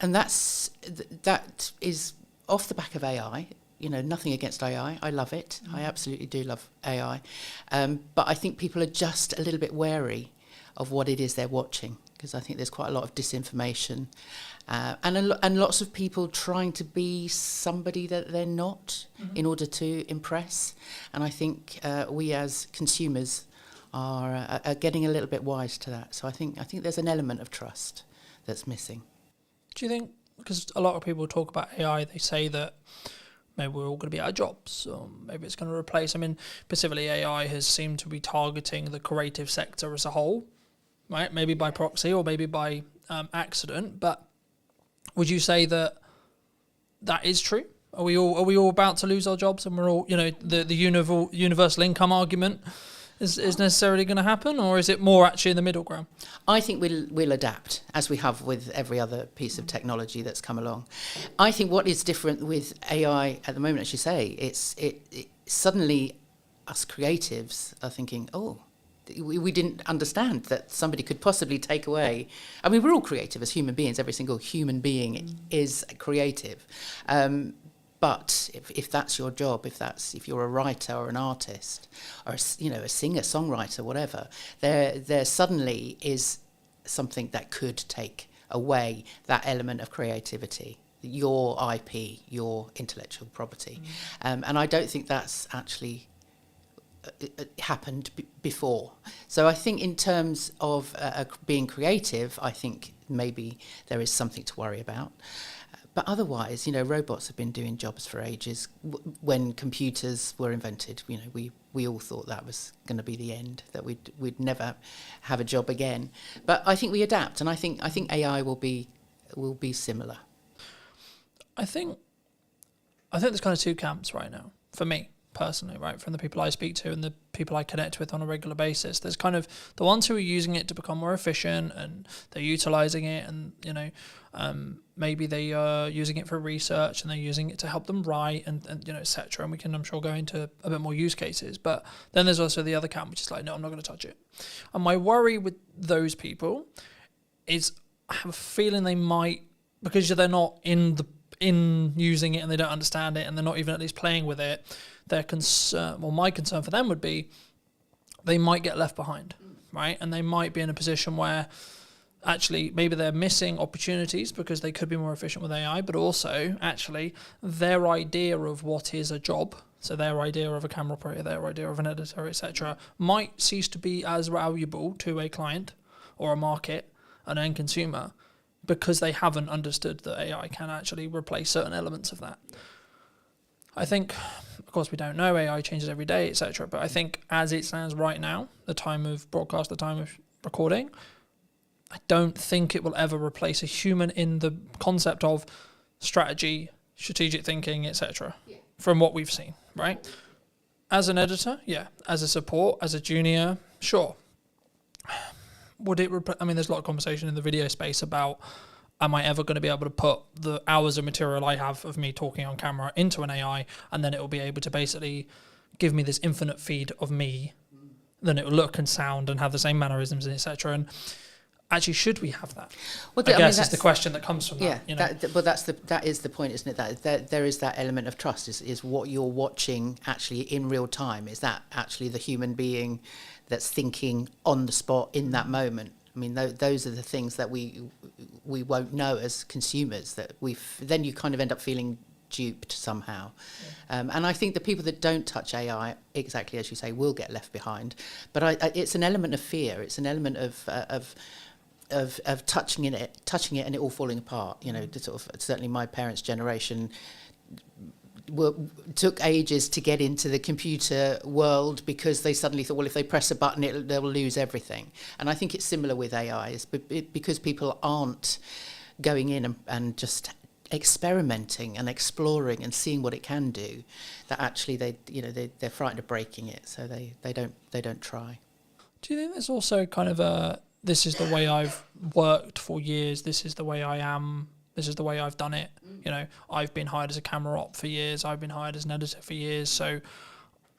that is off the back of AI. You know, nothing against AI. I love it. I absolutely do love AI, but I think people are just a little bit wary of what it is they're watching, because I think there's quite a lot of disinformation and lots of people trying to be somebody that they're not in order to impress. And I think we as consumers are getting a little bit wise to that. So I think there's an element of trust that's missing. Do you think, because a lot of people talk about AI, they say that maybe we're all going to be out of jobs, or maybe it's going to replace, I mean, specifically AI has seemed to be targeting the creative sector as a whole, right? Maybe by proxy or maybe by accident. But would you say that is true? Are we all about to lose our jobs, and we're all, the universal income argument is necessarily going to happen, or is it more actually in the middle ground? I think we'll adapt, as we have with every other piece of technology that's come along. I think what is different with AI at the moment, as you say, it suddenly us creatives are thinking, oh, we didn't understand that somebody could possibly take away. I mean, we're all creative as human beings. Every single human being is creative. But if that's your job, if you're a writer or an artist or a singer, songwriter, whatever, there suddenly is something that could take away that element of creativity, your IP, your intellectual property, and I don't think that's actually happened before. So I think in terms of being creative, I think maybe there is something to worry about. But otherwise, robots have been doing jobs for ages. When computers were invented, we all thought that was going to be the end, that we'd never have a job again. But I think we adapt, and I think AI will be similar. I think there's kind of two camps right now for me personally, right? From the people I speak to and the people I connect with on a regular basis, there's kind of the ones who are using it to become more efficient, and they're utilizing it, and maybe they are using it for research, and they're using it to help them write, and etc. And we can, I'm sure, go into a bit more use cases. But then there's also the other camp, which is like, no, I'm not going to touch it. And my worry with those people is I have a feeling they might, because they're not in using it and they don't understand it, and they're not even at least playing with it, their concern, well, my concern for them would be they might get left behind, right? And they might be in a position where actually maybe they're missing opportunities because they could be more efficient with AI, but also actually their idea of what is a job, so their idea of a camera operator, their idea of an editor, etc., might cease to be as valuable to a client or a market, an end consumer, because they haven't understood that AI can actually replace certain elements of that. I think, of course, we don't know, AI changes every day, etc. But I think as it stands right now, the time of broadcast, the time of recording, I don't think it will ever replace a human in the concept of strategy, strategic thinking, etc. From what we've seen, right? As an editor, yeah. As a support, as a junior, sure. Would it? I mean, there's a lot of conversation in the video space about, am I ever going to be able to put the hours of material I have of me talking on camera into an AI, and then it will be able to basically give me this infinite feed of me, then it will look and sound and have the same mannerisms and etc. And actually, should we have that? Well, I guess is the question that comes from that. Yeah, but that is the point, isn't it? That there is that element of trust. Is what you're watching actually in real time? Is that actually the human being that's thinking on the spot in that moment? I mean, those are the things that we won't know as consumers. That then you kind of end up feeling duped somehow. And I think the people that don't touch AI, exactly as you say, will get left behind. But it's an element of fear. It's an element of touching it and it all falling apart. You know, certainly my parents' generation took ages to get into the computer world because they suddenly thought, well, if they press a button, they'll lose everything. And I think it's similar with AI. It's because people aren't going in and just experimenting and exploring and seeing what it can do, that actually they're frightened of breaking it, so they don't try. Do you think there's also kind of this is the way I've worked for years, this is the way I am, this is the way I've done it, you know, I've been hired as a camera op for years, I've been hired as an editor for years, so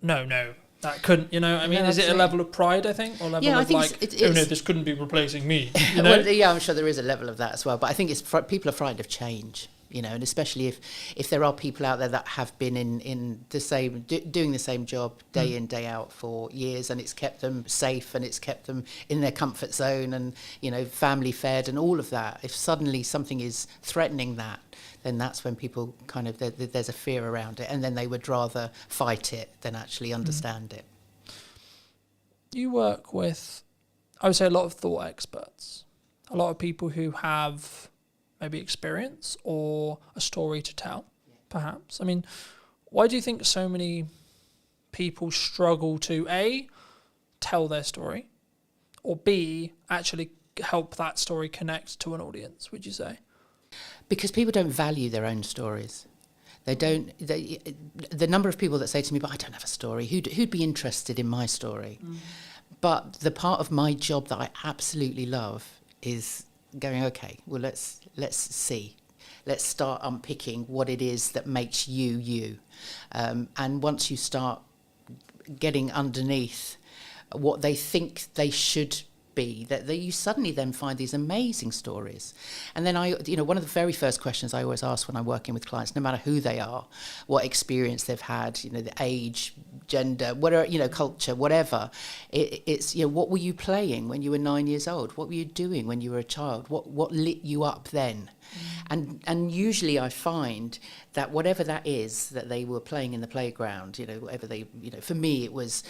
no, that couldn't, you know, I mean, is it a level of pride, I think, or level of like, oh no, this couldn't be replacing me, you know? Well, yeah, I'm sure there is a level of that as well, but I think people are frightened of change. You know, and especially if there are people out there that have been in the same doing the same job day in, day out for years, and it's kept them safe and it's kept them in their comfort zone and, you know, family fed and all of that. If suddenly something is threatening that, then that's when people kind of there's a fear around it, and then they would rather fight it than actually understand it. You work with, I would say, a lot of thought experts, a lot of people who have maybe experience or a story to tell, perhaps. I mean, why do you think so many people struggle to A, tell their story, or B, actually help that story connect to an audience, would you say? Because people don't value their own stories. The number of people that say to me, but I don't have a story, who'd be interested in my story? But the part of my job that I absolutely love is going, okay, well, let's see. Let's start unpicking what it is that makes you you. And once you start getting underneath what they think they should be, that you suddenly then find these amazing stories. And then one of the very first questions I always ask when I'm working with clients, no matter who they are, what experience they've had, you know, the age, gender, whatever, you know, culture, whatever, it's, you know, what were you playing when you were 9 years old? What were you doing when you were a child? What lit you up then? And usually I find that whatever that is that they were playing in the playground, you know, whatever they, you know, for me it was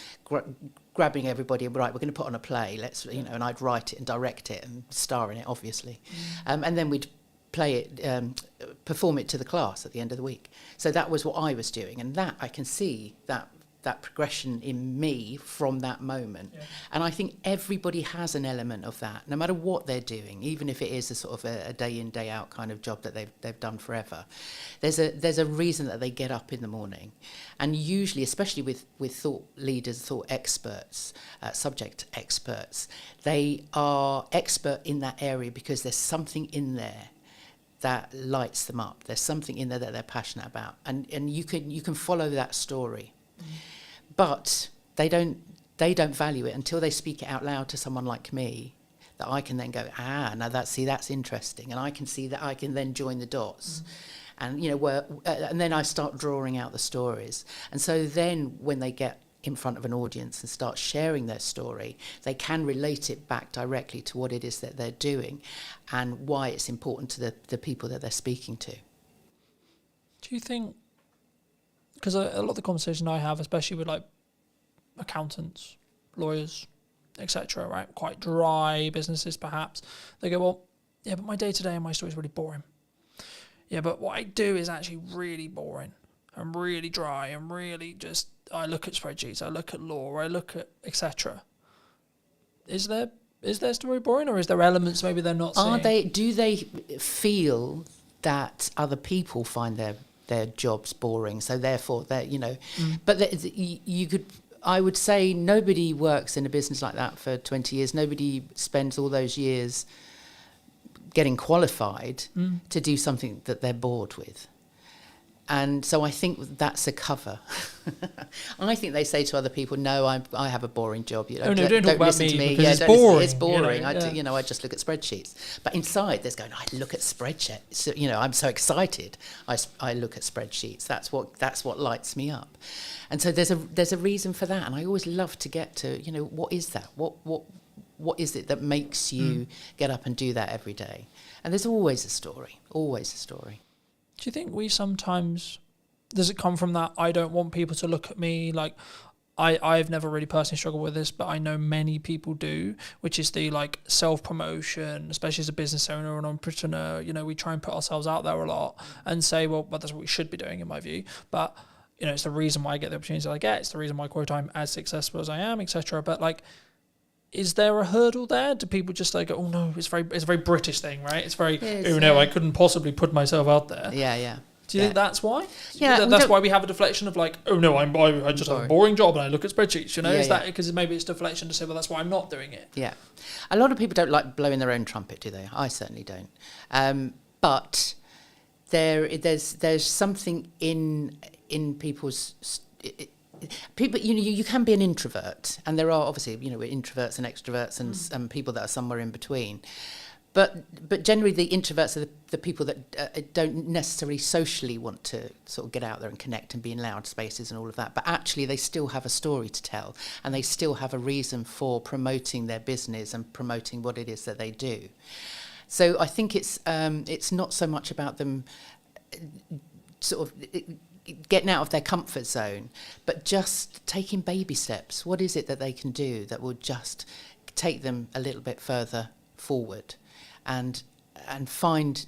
grabbing everybody, right, we're going to put on a play, let's, you know, and I'd write it and direct it and star in it, obviously. And then we'd play it, perform it to the class at the end of the week. So that was what I was doing, and that I can see that progression in me from that moment. And I think everybody has an element of that, no matter what they're doing, even if it is a sort of a day in, day out kind of job that they've done forever. There's a reason that they get up in the morning. And usually, especially with thought leaders, thought experts, subject experts, they are expert in that area because there's something in there that lights them up. There's something in there that they're passionate about. And you can follow that story. But they don't value it until they speak it out loud to someone like me, that I can then go, now that's interesting, and I can see that I can then join the dots, and you know and then I start drawing out the stories, and so then when they get in front of an audience and start sharing their story, they can relate it back directly to what it is that they're doing, and why it's important to the people that they're speaking to. Do you think? Because a lot of the conversation I have, especially with like accountants, lawyers, etc., right, quite dry businesses perhaps, they go, well, yeah, but my day-to-day and my story is really boring. Yeah, but what I do is actually really boring and really dry and really just, I look at spreadsheets, I look at law, I look at etc. Is their story boring, or is there elements maybe they're not seeing? Do they feel that other people find their jobs boring, so therefore they're, you know, but I would say nobody works in a business like that for 20 years. Nobody spends all those years getting qualified to do something that they're bored with. And so I think that's a cover. I think they say to other people, "No, I have a boring job. You know, Oh, no, don't talk about listen me to me. because it's don't listen- boring, It's boring. you know, I just look at spreadsheets." But inside, there's going, "I look at spreadsheets. So, you know, I'm so excited. I look at spreadsheets. That's what lights me up." And so there's a reason for that. And I always love to get to, you know, what is that? What is it that makes you get up and do that every day? And there's always a story. Always a story. Do you think we sometimes, does it come from that I don't want people to look at me like, I've never really personally struggled with this, but I know many people do, which is the like self-promotion, especially as a business owner or an entrepreneur. You know, we try and put ourselves out there a lot and say, well, that's what we should be doing in my view. But, you know, it's the reason why I get the opportunities that I get. It's the reason why, quote, I'm as successful as I am, etc. But like, is there a hurdle there? Do people just like, oh no, it's a very British thing, right? It's very, oh no, I couldn't possibly put myself out there. Yeah. Do you think that's why? Yeah, that's why we have a deflection of like, oh no, I just have a boring job and I look at spreadsheets. You know, is that because maybe it's deflection to say, well, that's why I'm not doing it. Yeah, a lot of people don't like blowing their own trumpet, do they? I certainly don't. But there's something in people's. People, you know, you can be an introvert, and there are obviously, you know, we're introverts and extroverts, and people that are somewhere in between. But generally, the introverts are the people that don't necessarily socially want to sort of get out there and connect and be in loud spaces and all of that. But actually, they still have a story to tell, and they still have a reason for promoting their business and promoting what it is that they do. So I think it's not so much about them sort of getting out of their comfort zone, but just taking baby steps. What is it that they can do that will just take them a little bit further forward, and find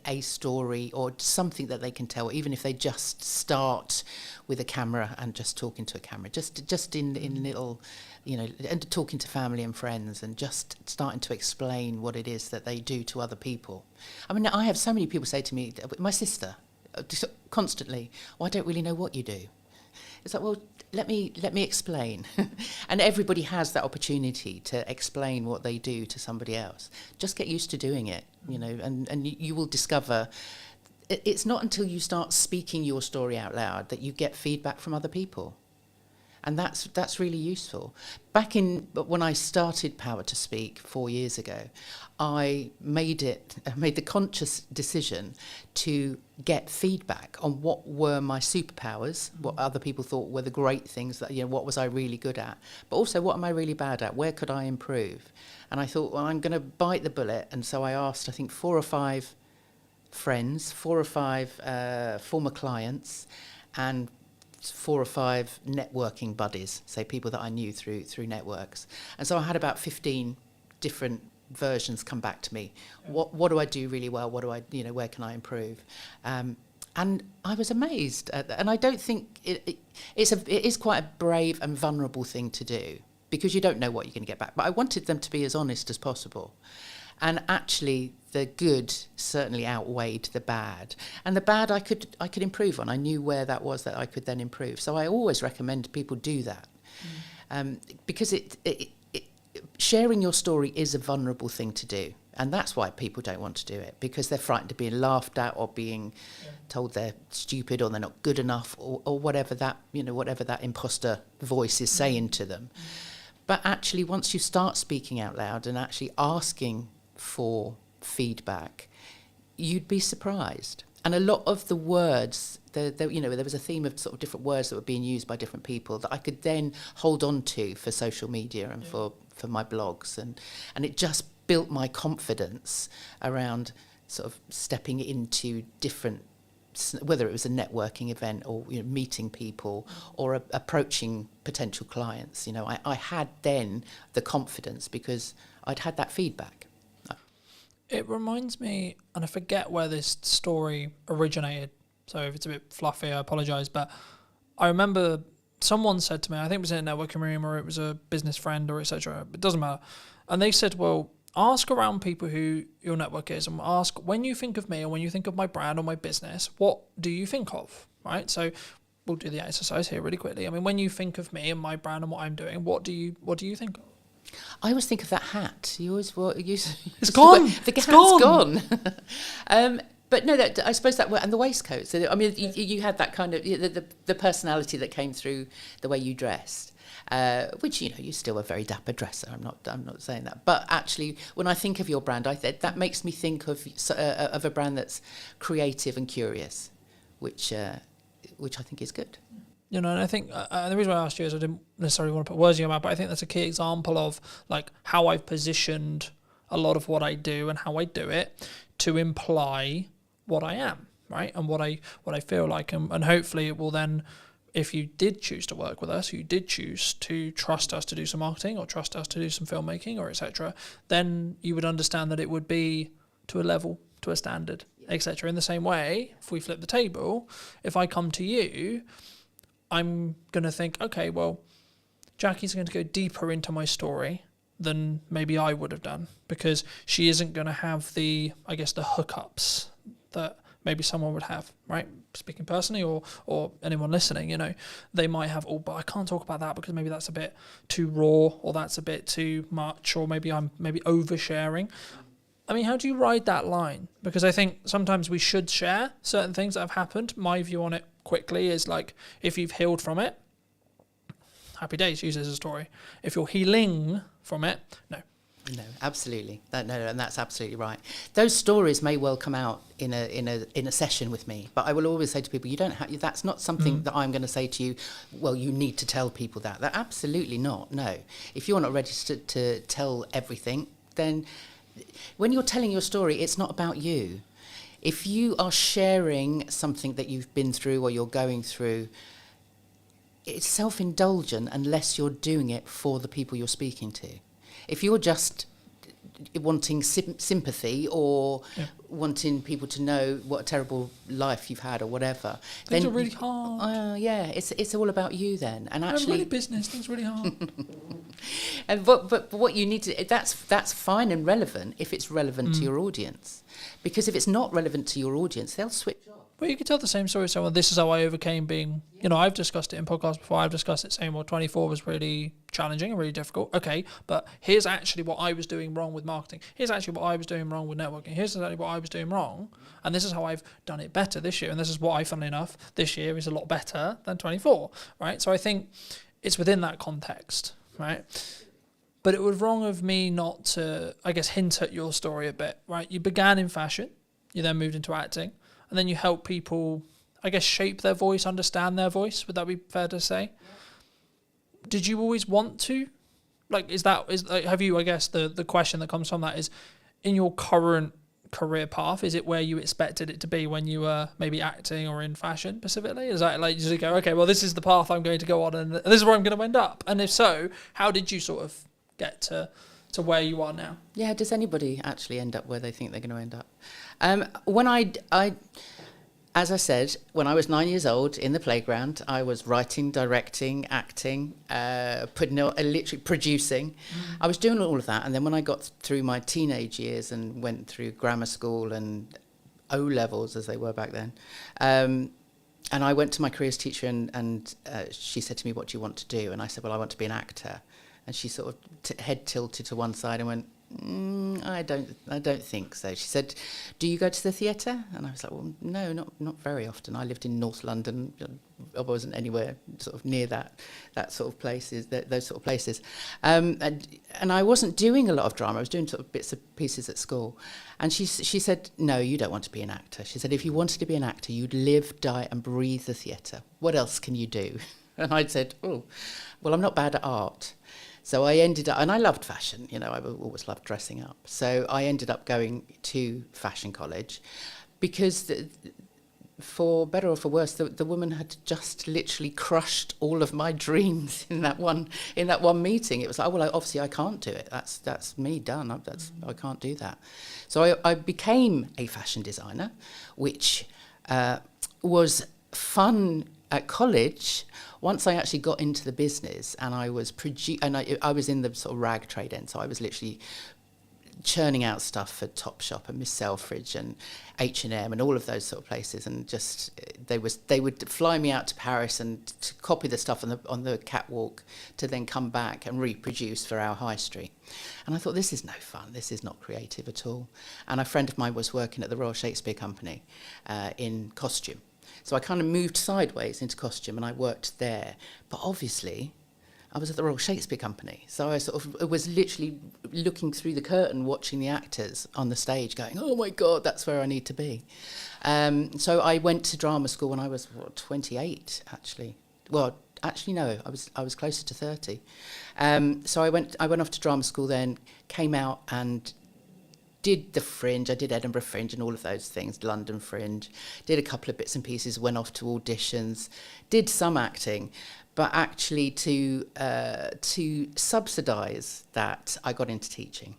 a story or something that they can tell, even if they just start with a camera and just talking to a camera, just in little, you know, and talking to family and friends and just starting to explain what it is that they do to other people. I mean, I have so many people say to me, my sister, constantly, "Oh, I don't really know what you do." It's like, well, let me explain. And everybody has that opportunity to explain what they do to somebody else. Just get used to doing it, you know, and you will discover it's not until you start speaking your story out loud that you get feedback from other people. And that's really useful. When I started Power to Speak 4 years ago, I made the conscious decision to get feedback on what were my superpowers, what other people thought were the great things, that, you know, what was I really good at, but also what am I really bad at, where could I improve? And I thought, well, I'm going to bite the bullet. And so I asked, I think, 4 or 5 friends, 4 or 5 former clients, and 4 or 5 networking buddies, say people that I knew through networks. And so I had about 15 different versions come back to me. What do I do really well? What do I, you know, where can I improve? And I was amazed at that. And I don't think it is quite a brave and vulnerable thing to do, because you don't know what you're going to get back. But I wanted them to be as honest as possible. And actually, the good certainly outweighed the bad. And the bad I could improve on. I knew where that was that I could then improve. So I always recommend people do that. Because sharing your story is a vulnerable thing to do. And that's why people don't want to do it, because they're frightened of being laughed at or being told they're stupid or they're not good enough, or whatever that imposter voice is saying to them. But actually, once you start speaking out loud and actually asking for feedback, you'd be surprised. And a lot of the words, there was a theme of sort of different words that were being used by different people that I could then hold on to for social media and for my blogs, and it just built my confidence around sort of stepping into different, whether it was a networking event or, you know, meeting people or approaching potential clients. You know, I had then the confidence because I'd had that feedback. It reminds me, and I forget where this story originated, so if it's a bit fluffy, I apologise, but I remember someone said to me, I think it was in a networking room or it was a business friend or etc., it doesn't matter, and they said, well, ask around people who your network is and ask, when you think of me or when you think of my brand or my business, what do you think of, right? So we'll do the exercise here really quickly. I mean, when you think of me and my brand and what I'm doing, what do you think of? I always think of that hat. You always It's gone. The hat's gone. But no, that, I suppose that, and the waistcoat. So I mean, you had that kind of the personality that came through the way you dressed, which you still a very dapper dresser. I'm not saying that, but actually, when I think of your brand, that makes me think of a brand that's creative and curious, which I think is good. And I think the reason why I asked you is I didn't necessarily want to put words in your mouth, but I think that's a key example of like how I've positioned a lot of what I do and how I do it to imply what I am, right? And what I feel like, and hopefully it will then, if you did choose to work with us, you did choose to trust us to do some marketing or trust us to do some filmmaking or etc., then you would understand that it would be to a level, to a standard, etc. In the same way, if we flip the table, if I come to you, I'm going to think, okay, well, Jackie's going to go deeper into my story than maybe I would have done, because she isn't going to have the hookups that maybe someone would have, right? Speaking personally, or anyone listening, they might have, but I can't talk about that because maybe that's a bit too raw, or that's a bit too much, or maybe I'm oversharing. I mean, how do you ride that line? Because I think sometimes we should share certain things that have happened. My view on it quickly is like, if you've healed from it, happy days, use it as a story. If you're healing from it, no. No, absolutely. And that's absolutely right. Those stories may well come out in a session with me, but I will always say to people, that's not something that I'm going to say to you, well, you need to tell people that. That absolutely not. No. If you're not ready to tell everything, then when you're telling your story, it's not about you. If you are sharing something that you've been through or you're going through, it's self-indulgent unless you're doing it for the people you're speaking to. If you're just wanting sympathy or wanting people to know what a terrible life you've had or whatever, things are really hard. It's all about you then. And actually, really business, things really hard. And but what you need to, that's fine and relevant if it's relevant to your audience, because if it's not relevant to your audience, they'll switch off. Well, you could tell the same story to someone. This is how I overcame being, I've discussed it in podcasts before. I've discussed it saying, well, 24 was really challenging and really difficult. Okay, but here's actually what I was doing wrong with marketing. Here's actually what I was doing wrong with networking. Here's exactly what I was doing wrong. And this is how I've done it better this year. And this is why, funnily enough, this year is a lot better than 24, right? So I think it's within that context, right? But it was wrong of me not to, hint at your story a bit, right? You began in fashion. You then moved into acting. And then you help people, shape their voice, understand their voice. Would that be fair to say? Did you always want to? Have you, the question that comes from that is, in your current career path, is it where you expected it to be when you were maybe acting or in fashion specifically? Is that like, you go, okay, well, this is the path I'm going to go on and this is where I'm going to end up? And if so, how did you sort of get to where you are now? Yeah, does anybody actually end up where they think they're going to end up? When I, as I said, when I was 9 years old in the playground, I was writing, directing, acting, literally producing. I was doing all of that. And then when I got through my teenage years and went through grammar school and O-levels, as they were back then, and I went to my careers teacher and she said to me, what do you want to do? And I said, well, I want to be an actor. And she sort of head tilted to one side and went, I don't think so. She said, do you go to the theatre? And I was like, well, no, not very often. I lived in North London. I wasn't anywhere sort of near that sort of places, those sort of places. And I wasn't doing a lot of drama. I was doing sort of bits and pieces at school. And she said, no, you don't want to be an actor. She said, if you wanted to be an actor, you'd live, die and breathe the theatre. What else can you do? And I'd said, oh, well, I'm not bad at art. So I ended up, and I loved fashion, I always loved dressing up. So I ended up going to fashion college because, for better or for worse, the woman had just literally crushed all of my dreams in that one meeting. It was like, well, obviously I can't do it. That's me done. I can't do that. So I became a fashion designer, which was fun at college. Once I actually got into the business and I was I was in the sort of rag trade end, so I was literally churning out stuff for Topshop and Miss Selfridge and H&M and all of those sort of places, and just they would fly me out to Paris and to copy the stuff on the catwalk to then come back and reproduce for our high street. And I thought, this is no fun, this is not creative at all. And a friend of mine was working at the Royal Shakespeare Company in costume. So I kind of moved sideways into costume and I worked there. But obviously, I was at the Royal Shakespeare Company, so I sort of was literally looking through the curtain, watching the actors on the stage, going, "Oh my God, that's where I need to be." So I went to drama school when I was 28, actually. Well, actually no, I was closer to 30. So I went off to drama school then, came out and did the Fringe. I did Edinburgh Fringe and all of those things, London Fringe. Did a couple of bits and pieces, went off to auditions, did some acting. But actually, to subsidise that, I got into teaching,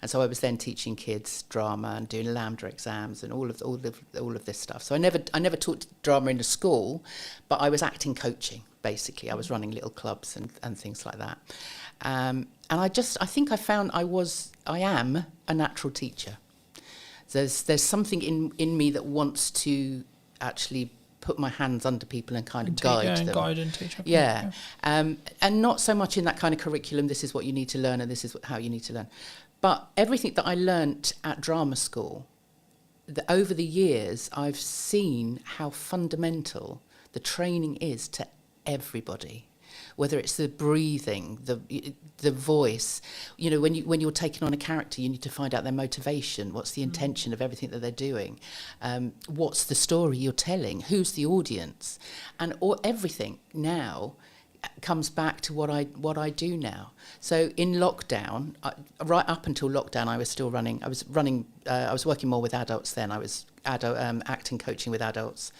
and so I was then teaching kids drama and doing Lambda exams and all of this stuff. So I never taught drama in a school, but I was acting coaching basically. I was running little clubs and things like that. And I think I am a natural teacher. There's something in me that wants to actually put my hands under people and kind of guide them. Guide and teach. Yeah. And not so much in that kind of curriculum, this is what you need to learn and this is how you need to learn. But everything that I learnt at drama school, over the years, I've seen how fundamental the training is to everybody. Whether it's the breathing, the voice, when you're taking on a character, you need to find out their motivation. What's the intention of everything that they're doing? What's the story you're telling? Who's the audience? And everything now comes back to what I do now. So in lockdown, right up until lockdown, I was still running. I was working more with adults then. I was acting coaching with adults.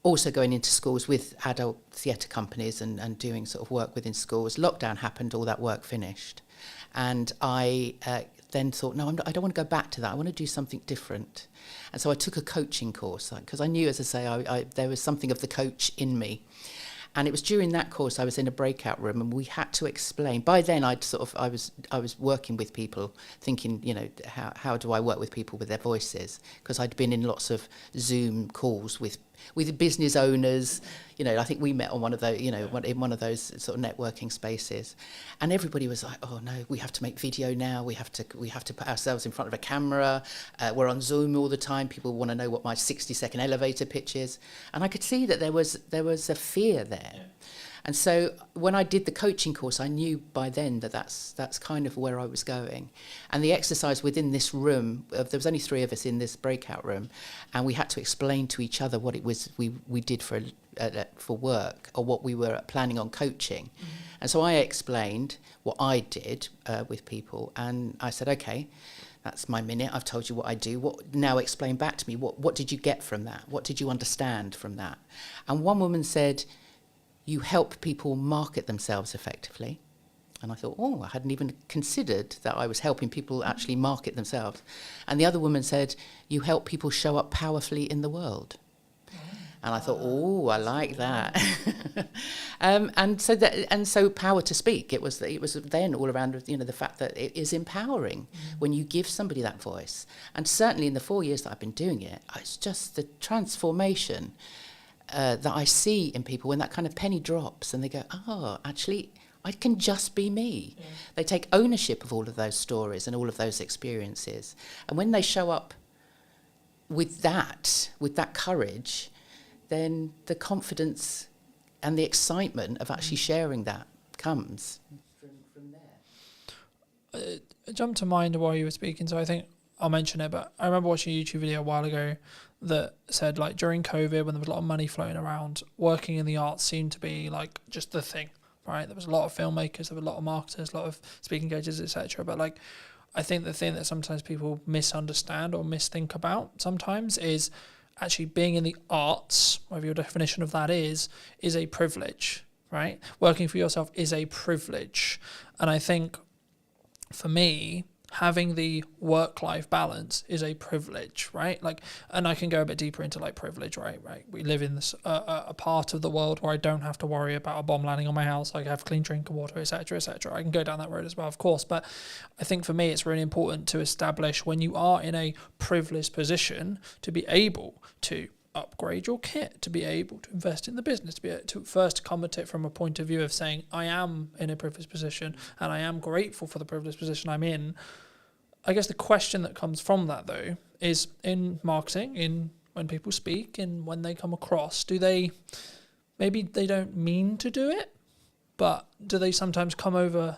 Also going into schools with adult theatre companies and doing sort of work within schools. Lockdown happened, all that work finished. And I then thought, no, I don't want to go back to that. I want to do something different. And so I took a coaching course, because I knew, as I say, there was something of the coach in me. And it was during that course I was in a breakout room and we had to explain. By then I was working with people, thinking, how do I work with people with their voices? Because I'd been in lots of Zoom calls with business owners. I think we met on one of those, in one of those sort of networking spaces, and everybody was like, "Oh no, we have to make video now. We have to put ourselves in front of a camera. We're on Zoom all the time. People want to know what my 60-second elevator pitch is." And I could see that there was a fear there. Yeah. And so when I did the coaching course, I knew by then that that's kind of where I was going. And the exercise within this room, there was only 3 of us in this breakout room, and we had to explain to each other what it was we did for work, or what we were planning on coaching. Mm-hmm. And so I explained what I did with people, and I said, okay, that's my minute. I've told you what I do. Now explain back to me, what did you get from that? What did you understand from that? And one woman said, "You help people market themselves effectively." And I thought, I hadn't even considered that I was helping people actually market themselves. And the other woman said, "You help people show up powerfully in the world." And I thought, I like that. and so power to speak. It was then all around, the fact that it is empowering when you give somebody that voice. And certainly in the 4 years that I've been doing it, it's just the transformation that I see in people when that kind of penny drops and they go, actually, I can just be me. Yeah. They take ownership of all of those stories and all of those experiences. And when they show up with that courage, then the confidence and the excitement of actually sharing that comes from there. It jumped to mind while you were speaking, so I think I'll mention it, but I remember watching a YouTube video a while ago that said, like, during COVID, when there was a lot of money floating around, working in the arts seemed to be like just the thing, right? There was a lot of filmmakers, there were a lot of marketers, a lot of speaking engagements, etc. But like, I think the thing that sometimes people misunderstand or misthink about sometimes is actually being in the arts, whatever your definition of that is a privilege, right? Working for yourself is a privilege. And I think for me, having the work-life balance is a privilege, right? Like, and I can go a bit deeper into like privilege, right? We live in this a part of the world where I don't have to worry about a bomb landing on my house. I have clean drinking water, etc., etc. I can go down that road as well, of course. But I think for me, it's really important to establish when you are in a privileged position to be able to upgrade your kit, to be able to invest in the business, to be able to first come at it from a point of view of saying, I am in a privileged position and I am grateful for the privileged position I'm in. I guess the question that comes from that, though, is in marketing, in when people speak, in when they come across, maybe they don't mean to do it, but do they sometimes come over,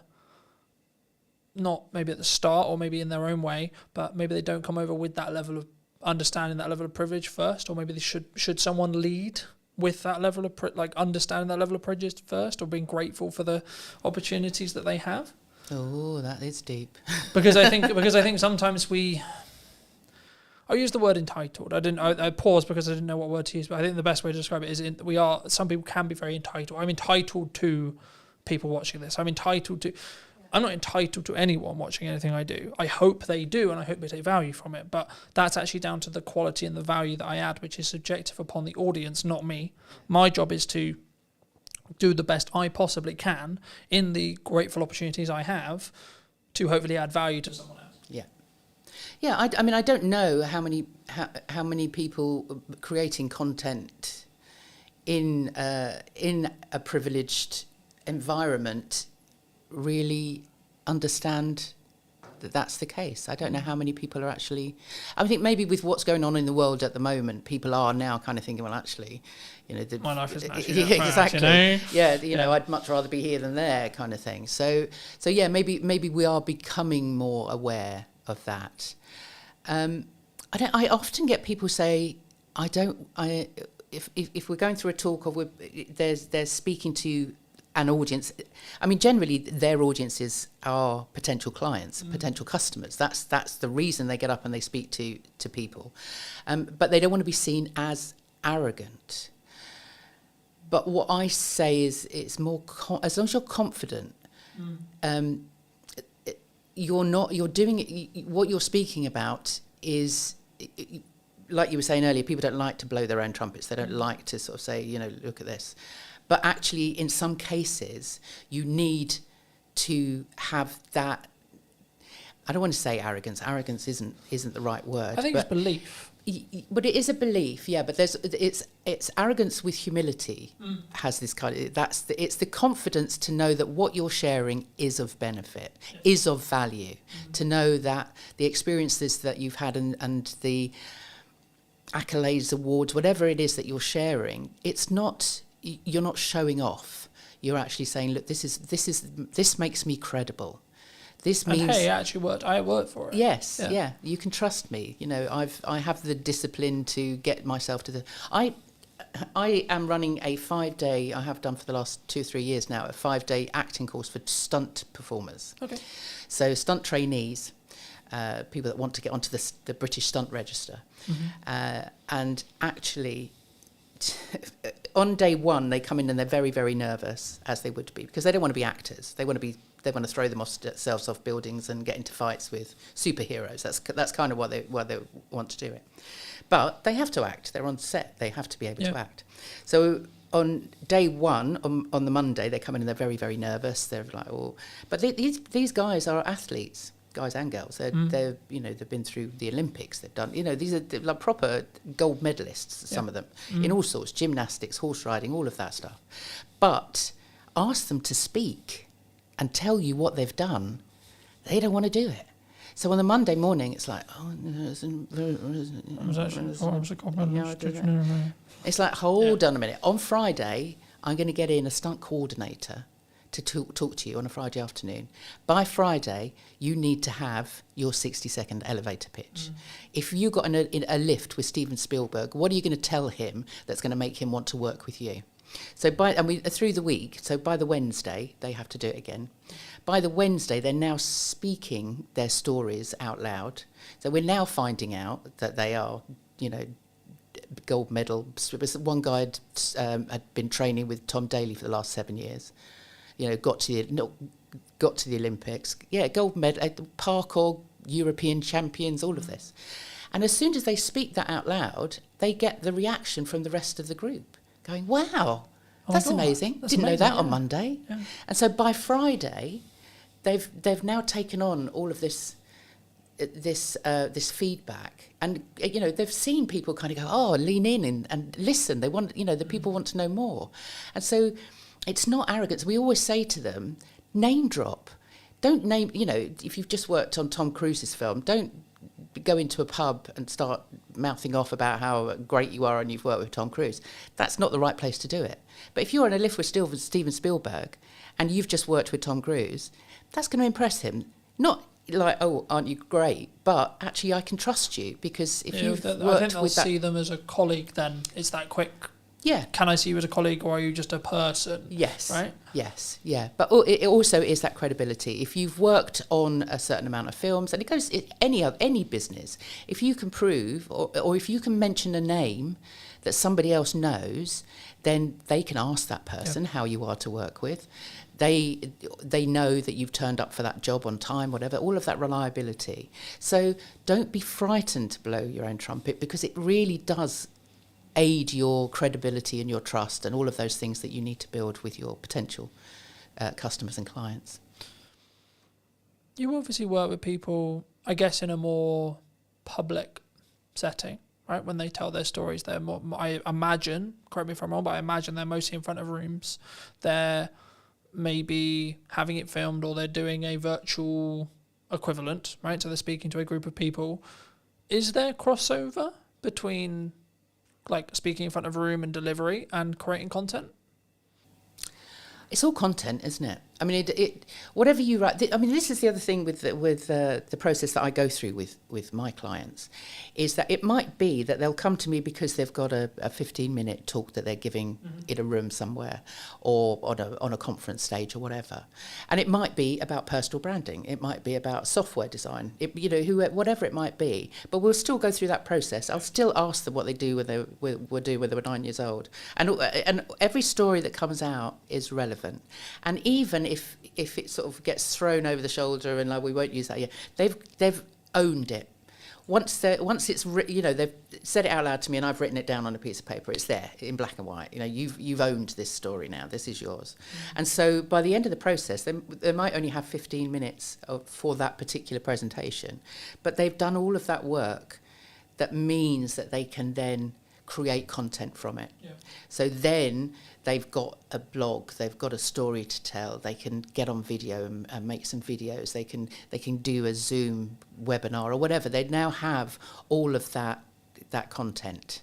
not maybe at the start or maybe in their own way, but maybe they don't come over with that level of understanding, that level of privilege first, or maybe they should someone lead with that level of understanding that level of privilege first, or being grateful for the opportunities that they have? Oh, that is deep. Because I think sometimes I use the word entitled. I paused because I didn't know what word to use, but I think the best way to describe it is some people can be very entitled. I'm entitled to people watching this. I'm not entitled to anyone watching anything I do. I hope they do, and I hope they take value from it. But that's actually down to the quality and the value that I add, which is subjective upon the audience, not me. My job is to do the best I possibly can in the grateful opportunities I have to hopefully add value to someone else. Yeah. I mean, I don't know how many people creating content in a privileged environment really understand that that's the case. I don't know how many people are actually. I think maybe with what's going on in the world at the moment, people are now kind of thinking, well, actually, my life isn't actually that bad, exactly. I'd much rather be here than there, kind of thing. So yeah, maybe we are becoming more aware of that. I often get people say, if we're going through a talk or there's speaking to an audience, I mean, generally their audiences are potential clients, potential customers. That's the reason they get up and they speak to people. But they don't want to be seen as arrogant. But what I say is, it's more as long as you're confident, you're doing it. What you're speaking about is, like you were saying earlier, people don't like to blow their own trumpets. They don't like to sort of say, look at this. But actually, in some cases, you need to have that. I don't want to say arrogance. Arrogance isn't the right word. I think it's belief. But it is a belief, yeah. But it's arrogance with humility. Has this kind of it's the confidence to know that what you're sharing is of benefit, is of value. To know that the experiences that you've had and the accolades, awards, whatever it is that you're sharing, you're not showing off. You're actually saying, look, this makes me credible. This means, and hey, I worked for it. Yes, yeah. You can trust me. I have the discipline to get myself to the. I am running a 5-day. I have done for the last 2 or 3 years now, a 5-day acting course for stunt performers. Okay. So stunt trainees, people that want to get onto the British Stunt Register, and actually. On day one, they come in and they're very, very nervous, as they would be, because they don't want to be actors. They want to throw themselves off buildings and get into fights with superheroes. That's kind of why they want to do it. But they have to act. They're on set. They have to be able to act. So on day one, on the Monday, they come in and they're very, very nervous. They're like, oh, but these guys are athletes. Guys and girls, they've been through the Olympics. They've done, these are like proper gold medalists. Some of them in all sorts, gymnastics, horse riding, all of that stuff. But ask them to speak and tell you what they've done, they don't want to do it. So on the Monday morning, it's like, it's like, hold on a minute. On Friday, I'm going to get in a stunt coordinator to talk to you on a Friday afternoon. By Friday, you need to have your 60-second elevator pitch. If you got in a lift with Steven Spielberg, what are you going to tell him that's going to make him want to work with you? So through the week, so by the Wednesday, they have to do it again. By the Wednesday, they're now speaking their stories out loud. So we're now finding out that they are, gold medal. One guy had been training with Tom Daly for the last 7 years. Got to got to the Olympics, gold medal, parkour, European champions, all of this. And as soon as they speak that out loud, they get the reaction from the rest of the group going, wow, that's amazing. Didn't know that on Monday. Yeah. And so by Friday, they've now taken on all of this feedback, and they've seen people kind of go, lean in and listen. They want, the people want to know more. And so it's not arrogance. We always say to them, name drop. Don't name, if you've just worked on Tom Cruise's film, don't go into a pub and start mouthing off about how great you are and you've worked with Tom Cruise. That's not the right place to do it. But if you're on a lift with Steven Spielberg and you've just worked with Tom Cruise, that's going to impress him. Not like, oh, aren't you great? But actually, I can trust you, because if you've worked I think they'll with that, see them as a colleague. Then it's that quick. Yeah. Can I see you as a colleague, or are you just a person? Yes. Right. Yes. Yeah. But it also is that credibility. If you've worked on a certain amount of films, and it goes any business, if you can prove or if you can mention a name that somebody else knows, then they can ask that person how you are to work with. They know that you've turned up for that job on time, whatever, all of that reliability. So don't be frightened to blow your own trumpet, because it really does aid your credibility and your trust and all of those things that you need to build with your potential customers and clients. You obviously work with people, I guess, in a more public setting, right? When they tell their stories, they're more, I imagine, correct me if I'm wrong, but I imagine they're mostly in front of rooms. They're maybe having it filmed, or they're doing a virtual equivalent, right? So they're speaking to a group of people. Is there crossover between like speaking in front of a room and delivery and creating content? It's all content, isn't it? I mean, it whatever you write. I mean, this is the other thing with the process that I go through with my clients, is that it might be that they'll come to me because they've got a 15-minute talk that they're giving in a room somewhere, or on a conference stage or whatever, and it might be about personal branding. It might be about software design. Whatever it might be. But we'll still go through that process. I'll still ask them what they do when they were 9 years old, and every story that comes out is relevant. And even if it sort of gets thrown over the shoulder and like, we won't use that yet, they've owned it. Once it's they've said it out loud to me and I've written it down on a piece of paper, it's there in black and white. You've owned this story now. This is yours. And so by the end of the process, they might only have 15 minutes for that particular presentation, but they've done all of that work. That means that they can then create content from it. Yeah. So then they've got a blog, they've got a story to tell, they can get on video and make some videos, they can do a Zoom webinar or whatever. They now have all of that content.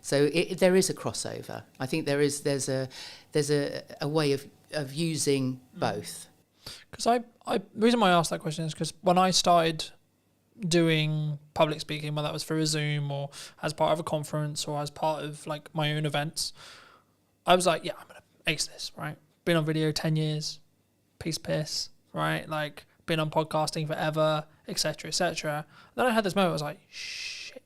So there is a crossover. I think there's a way of using both. Because the reason why I asked that question is because when I started doing public speaking, whether that was through a Zoom or as part of a conference or as part of like my own events, I was like, yeah, I'm gonna ace this, right? Been on video 10 years, piss, right? Like been on podcasting forever, etc., etc. Then I had this moment, I was like, shit,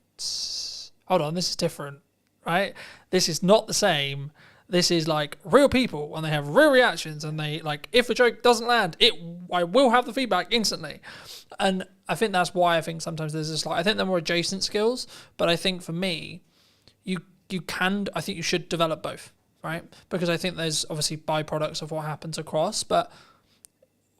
hold on, this is different, right? This is not the same. This is like real people, and they have real reactions, and they like, if a joke doesn't land, I will have the feedback instantly. And I think that's why I think sometimes there's this, like, I think they're more adjacent skills, but I think for me, I think you should develop both, right? Because I think there's obviously byproducts of what happens across, but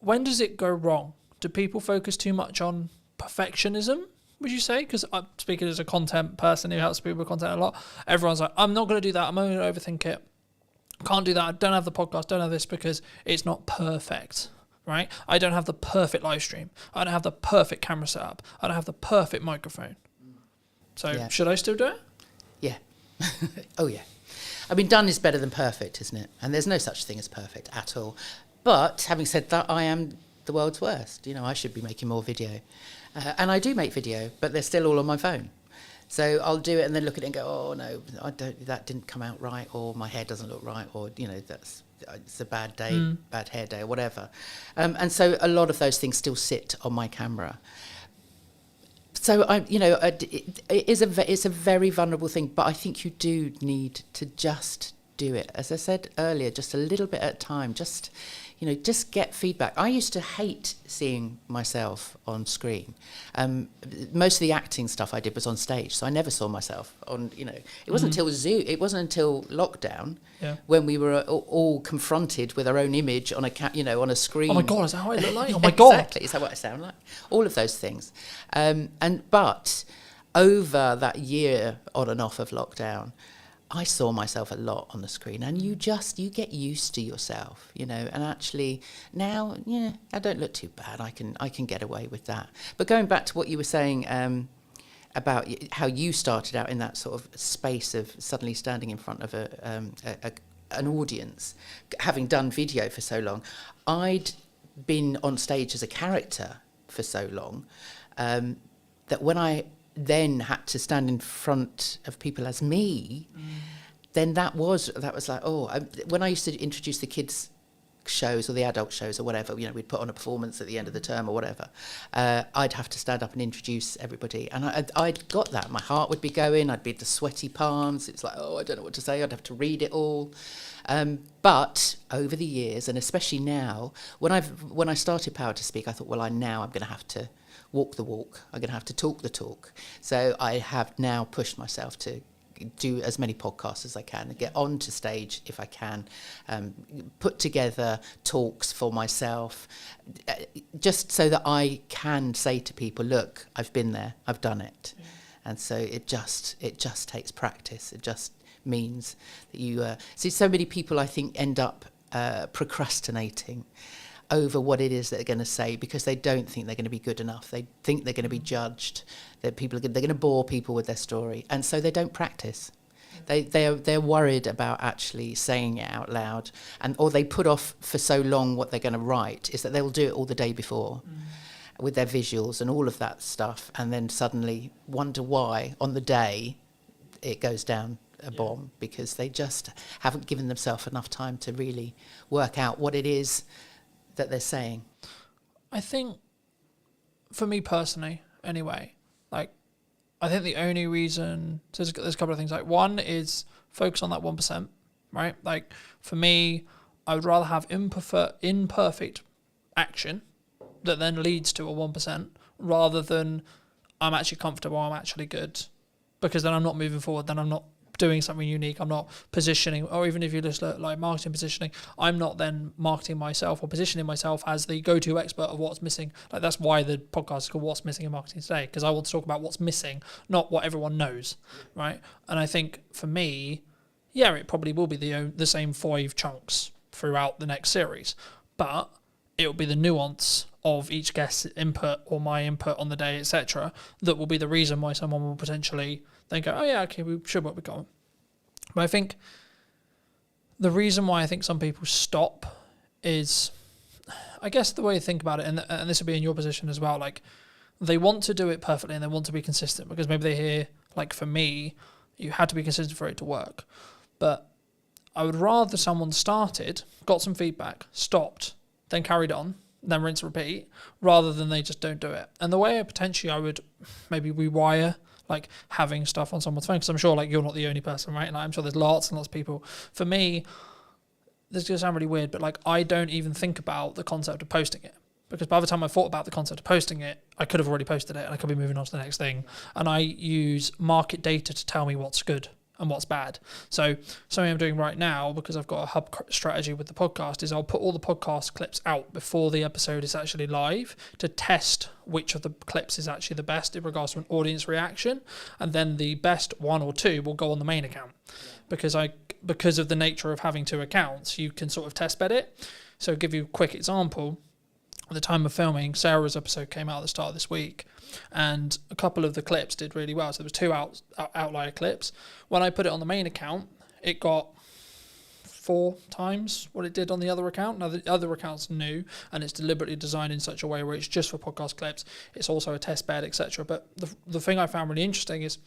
when does it go wrong? Do people focus too much on perfectionism, would you say? Because I'm speaking as a content person who helps people with content a lot. Everyone's like, I'm not going to do that. I'm only going to overthink it. Can't do that. I don't have the podcast. Don't have this because it's not perfect, right? I don't have the perfect live stream. I don't have the perfect camera setup. I don't have the perfect microphone. So should I still do it? Yeah. Oh, yeah. I mean, done is better than perfect, isn't it? And there's no such thing as perfect at all. But having said that, I am the world's worst. I should be making more video. And I do make video, but they're still all on my phone. So I'll do it and then look at it and go, oh no, that didn't come out right, or my hair doesn't look right, or it's a bad day, bad hair day, or whatever. And so a lot of those things still sit on my camera. So it's a very vulnerable thing, but I think you do need to just do it. As I said earlier, just a little bit at a time. Just you know, just get feedback. I used to hate seeing myself on screen. Most of the acting stuff I did was on stage, so I never saw myself on, you know, it wasn't until Zoom, it wasn't until lockdown when we were all confronted with our own image on on a screen. Oh my God, is that how I look like? Oh my God. Exactly, is that what I sound like? All of those things. But over that year on and off of lockdown, I saw myself a lot on the screen, and you get used to yourself, you know, and actually now, I don't look too bad. I can get away with that. But going back to what you were saying about how you started out in that sort of space of suddenly standing in front of an audience, having done video for so long, I'd been on stage as a character for so long that when I then had to stand in front of people as me, then that was like, when I used to introduce the kids shows or the adult shows or whatever, you know, we'd put on a performance at the end of the term or whatever, I'd have to stand up and introduce everybody, and I'd got that. My heart would be going, I'd be the sweaty palms, it's like, I don't know what to say, I'd have to read it all. But over the years, and especially now, when I started Power to Speak, I thought, well, now I'm going to have to walk the walk. I'm going to have to talk the talk. So I have now pushed myself to do as many podcasts as I can and get onto stage if I can, put together talks for myself, just so that I can say to people, look, I've been there, I've done it. Yeah. And so it just takes practice. It just means that you see, so many people I think end up procrastinating over what it is that they're going to say because they don't think they're going to be good enough. They think they're going to be judged, that they're going to bore people with their story, and so they don't practice. They're worried about actually saying it out loud, or they put off for so long what they're going to write is that they'll do it all the day before with their visuals and all of that stuff, and then suddenly wonder why on the day it goes down a bomb because they just haven't given themselves enough time to really work out what it is that they're saying. I think, for me personally, anyway, like, I think the only reason, so there's a couple of things. Like, one is focus on that 1%, right? Like, for me, I would rather have imperfect action that then leads to a 1% rather than I'm actually comfortable, I'm actually good, because then I'm not moving forward, then I'm not doing something unique, I'm not positioning, or even if you just look like marketing positioning, I'm not then marketing myself or positioning myself as the go-to expert of what's missing. Like, that's why the podcast is called What's Missing in Marketing Today, because I want to talk about what's missing, not what everyone knows, right? And I think for me, it probably will be the same 5 chunks throughout the next series, but it will be the nuance of each guest's input or my input on the day, etc., that will be the reason why someone will potentially then go, okay, we should what we got. But I think the reason why I think some people stop is, I guess the way to think about it, and this will be in your position as well, like, they want to do it perfectly and they want to be consistent because maybe they hear, like, for me, you had to be consistent for it to work. But I would rather someone started, got some feedback, stopped, then carried on, then rinse and repeat, rather than they just don't do it. And the way potentially I would maybe rewire, like, having stuff on someone's phone, because I'm sure, like, you're not the only person, right? Like, I'm sure there's lots and lots of people. For me, this is going to sound really weird, but, like, I don't even think about the concept of posting it, because by the time I thought about the concept of posting it, I could have already posted it and I could be moving on to the next thing. And I use market data to tell me what's good and what's bad. So something I'm doing right now, because I've got a hub strategy with the podcast, is I'll put all the podcast clips out before the episode is actually live to test which of the clips is actually the best in regards to an audience reaction, and then the best 1 or 2 will go on the main account. Because of the nature of having 2 accounts, you can sort of test bed it. So I'll give you a quick example. At the time of filming, Sarah's episode came out at the start of this week, and a couple of the clips did really well. So there was 2 outlier clips. When I put it on the main account, it got 4 times what it did on the other account. Now, the other account's new, and it's deliberately designed in such a way where it's just for podcast clips. It's also a test bed, etc. But the thing I found really interesting is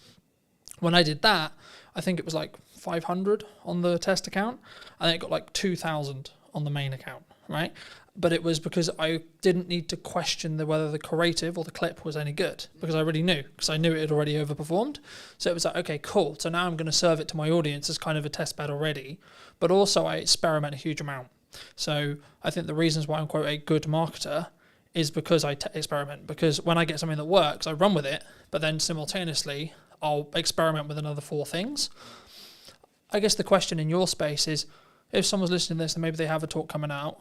when I did that, I think it was like 500 on the test account, and then it got like 2,000 on the main account, right? But it was because I didn't need to question whether the creative or the clip was any good, because I already knew, because I knew it had already overperformed. So it was like, okay, cool. So now I'm going to serve it to my audience as kind of a test bed already, but also I experiment a huge amount. So I think the reasons why I'm quote a good marketer is because I experiment. Because when I get something that works, I run with it, but then simultaneously I'll experiment with another 4 things. I guess the question in your space is, if someone's listening to this and maybe they have a talk coming out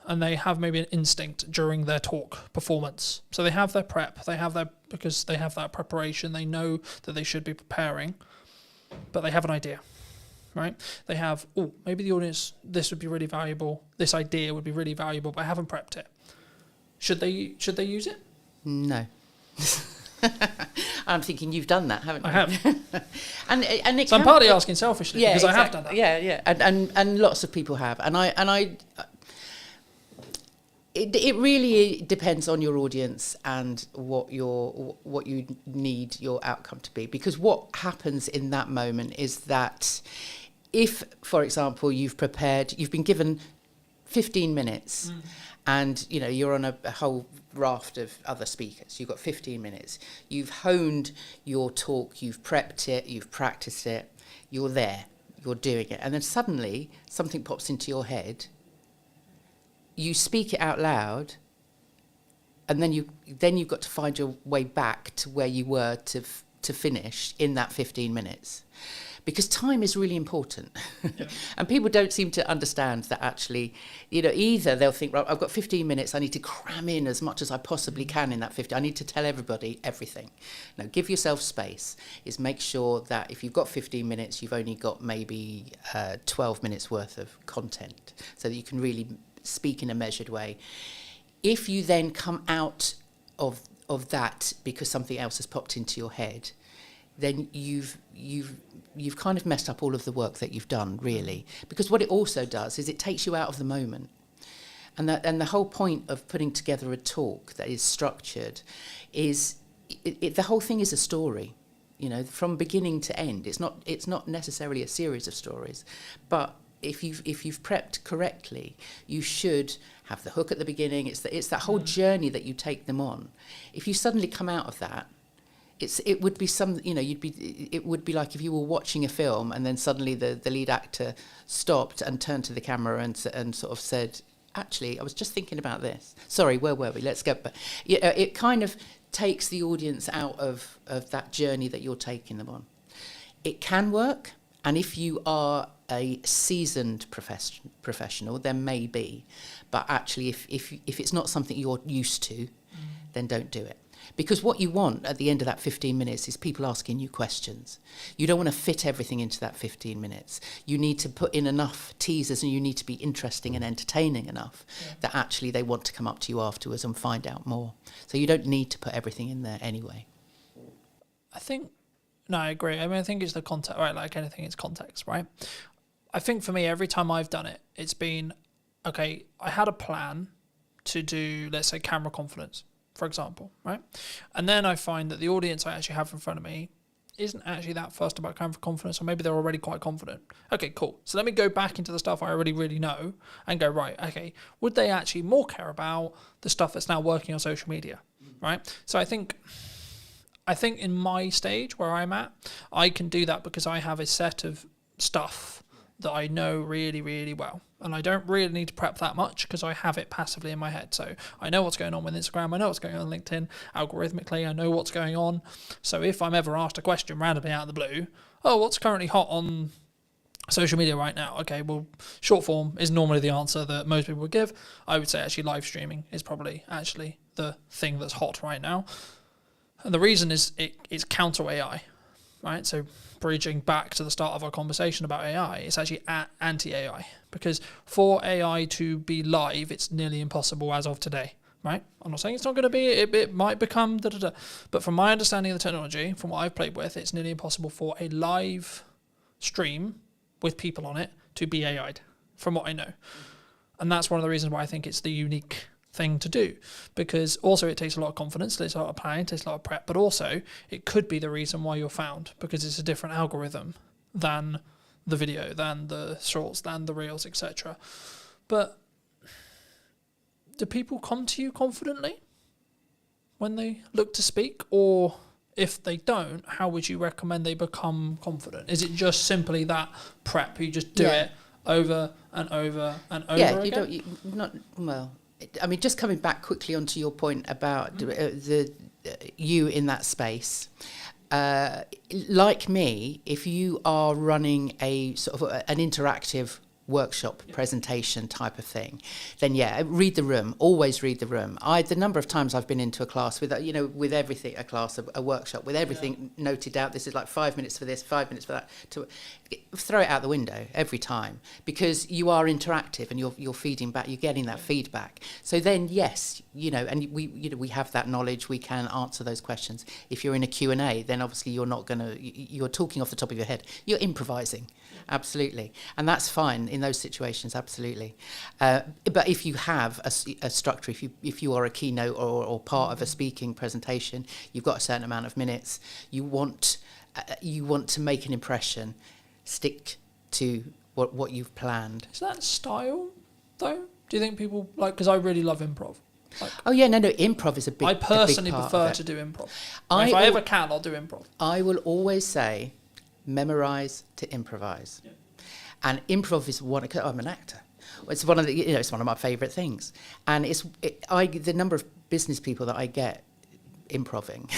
and they have maybe an instinct during their talk performance. So they have their prep, because they have that preparation, they know that they should be preparing, but they have an idea, right? They have, maybe the audience, this would be really valuable, this idea would be really valuable, but I haven't prepped it. Should they use it? No. I'm thinking you've done that, haven't you? I have. and it So I'm partly asking selfishly, because exactly. I have done that. Yeah. And lots of people have. It really depends on your audience and what you need your outcome to be. Because what happens in that moment is that if, for example, you've been given 15 minutes and you're on a whole raft of other speakers, you've got 15 minutes, you've honed your talk, you've prepped it, you've practiced it, you're there, you're doing it, and then suddenly something pops into your head, you speak it out loud, and then you've got to find your way back to where you were to finish in that 15 minutes. Because time is really important. Yeah. And people don't seem to understand that actually, either they'll think, right, I've got 15 minutes, I need to cram in as much as I possibly can in that 15. I need to tell everybody everything. No, give yourself space. Is make sure that if you've got 15 minutes, you've only got maybe 12 minutes worth of content, so that you can really speak in a measured way. If you then come out of that because something else has popped into your head, then you've kind of messed up all of the work that you've done, really. Because what it also does is it takes you out of the moment. And the whole point of putting together a talk that is structured is the whole thing is a story, from beginning to end. It's not necessarily a series of stories, but if you've prepped correctly, you should have the hook at the beginning. It's that whole journey that you take them on. If you suddenly come out of that, it would be it would be like if you were watching a film and then suddenly the lead actor stopped and turned to the camera and sort of said, actually, I was just thinking about this. Sorry, where were we? Let's go. But it kind of takes the audience out of that journey that you're taking them on. It can work, and if you are a seasoned professional, then maybe. But actually, if it's not something you're used to, then don't do it. Because what you want at the end of that 15 minutes is people asking you questions. You don't want to fit everything into that 15 minutes. You need to put in enough teasers, and you need to be interesting and entertaining enough that actually they want to come up to you afterwards and find out more. So you don't need to put everything in there anyway. I agree. I mean, I think it's the context, right? Like anything, it's context, right? I think for me, every time I've done it, it's been, okay, I had a plan to do, let's say, camera confidence, for example, right? And then I find that the audience I actually have in front of me isn't actually that fussed about camera confidence, or maybe they're already quite confident. Okay, cool. So let me go back into the stuff I already really know and go, right, okay, would they actually more care about the stuff that's now working on social media, right? So I think in my stage where I'm at, I can do that because I have a set of stuff that I know really, really well. And I don't really need to prep that much because I have it passively in my head. So I know what's going on with Instagram. I know what's going on LinkedIn. Algorithmically, I know what's going on. So if I'm ever asked a question randomly out of the blue, what's currently hot on social media right now? Okay, well, short form is normally the answer that most people would give. I would say actually live streaming is probably actually the thing that's hot right now. And the reason is it's counter AI, right? So bridging back to the start of our conversation about AI, it's actually anti-AI, because for AI to be live, it's nearly impossible as of today, right? I'm not saying it's not going to be, it might become da-da-da, but from my understanding of the technology, from what I've played with, it's nearly impossible for a live stream with people on it to be AI'd, from what I know. And that's one of the reasons why I think it's the unique thing to do, because also it takes a lot of confidence, it takes a lot of planning, it takes a lot of prep, but also it could be the reason why you're found, because it's a different algorithm than the video, than the shorts, than the reels, etc. But do people come to you confidently when they look to speak? Or if they don't, how would you recommend they become confident? Is it just simply that prep, you just do it over and over and over Yeah, again? you don't. Not well. I mean, just coming back quickly onto your point about you in that space. Like me, if you are running a sort of an interactive workshop presentation type of thing, then yeah, read the room. Always read the room. The number of times I've been into a class with with everything, a workshop with everything noted out. This is like 5 minutes for this, 5 minutes for that. To throw it out the window every time, because you are interactive and you're feeding back. You're getting that feedback. So then yes, and we have that knowledge. We can answer those questions. If you're in a Q&A, then obviously you're talking off the top of your head. You're improvising. Absolutely. And that's fine in those situations, absolutely. But if you have a structure, if you are a keynote or part of a speaking presentation, you've got a certain amount of minutes, you want to make an impression, stick to what you've planned. Is that style, though? Do you think people, because I really love improv. Oh yeah, no, improv is a big. I personally a big part prefer of it. to do improv. I If I ever can, I'll do improv. I will always say, memorize to improvise. Yeah. And improv is I'm an actor. It's one of it's one of my favourite things. And the number of business people that I get improving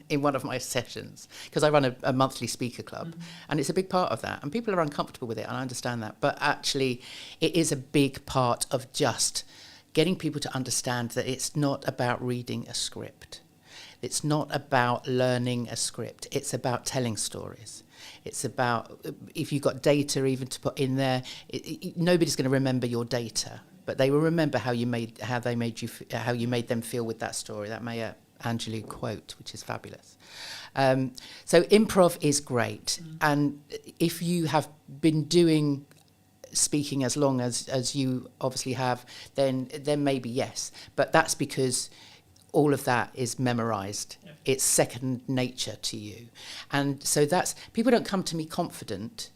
in one of my sessions, because I run a monthly speaker club, and it's a big part of that. And people are uncomfortable with it, and I understand that. But actually, it is a big part of just getting people to understand that it's not about reading a script. It's not about learning a script. It's about telling stories. It's about, if you've got data even to put in there, nobody's going to remember your data, but they will remember how you made them feel with that story. That Maya Angelou quote, which is fabulous. So improv is great, and if you have been doing speaking as long as you obviously have, then maybe yes, but that's because all of that is memorized. Yeah. It's second nature to you. And so people don't come to me confident.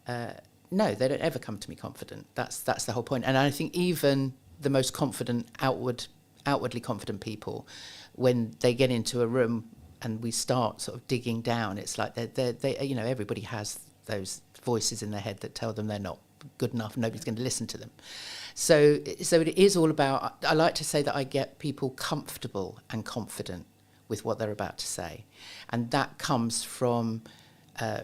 No, they don't ever come to me confident. That's the whole point. And I think even the most confident, outwardly confident people, when they get into a room and we start sort of digging down, it's like they everybody has those voices in their head that tell them they're not good enough, nobody's going to listen to them. So it is all about, I like to say that I get people comfortable and confident with what they're about to say. And that comes from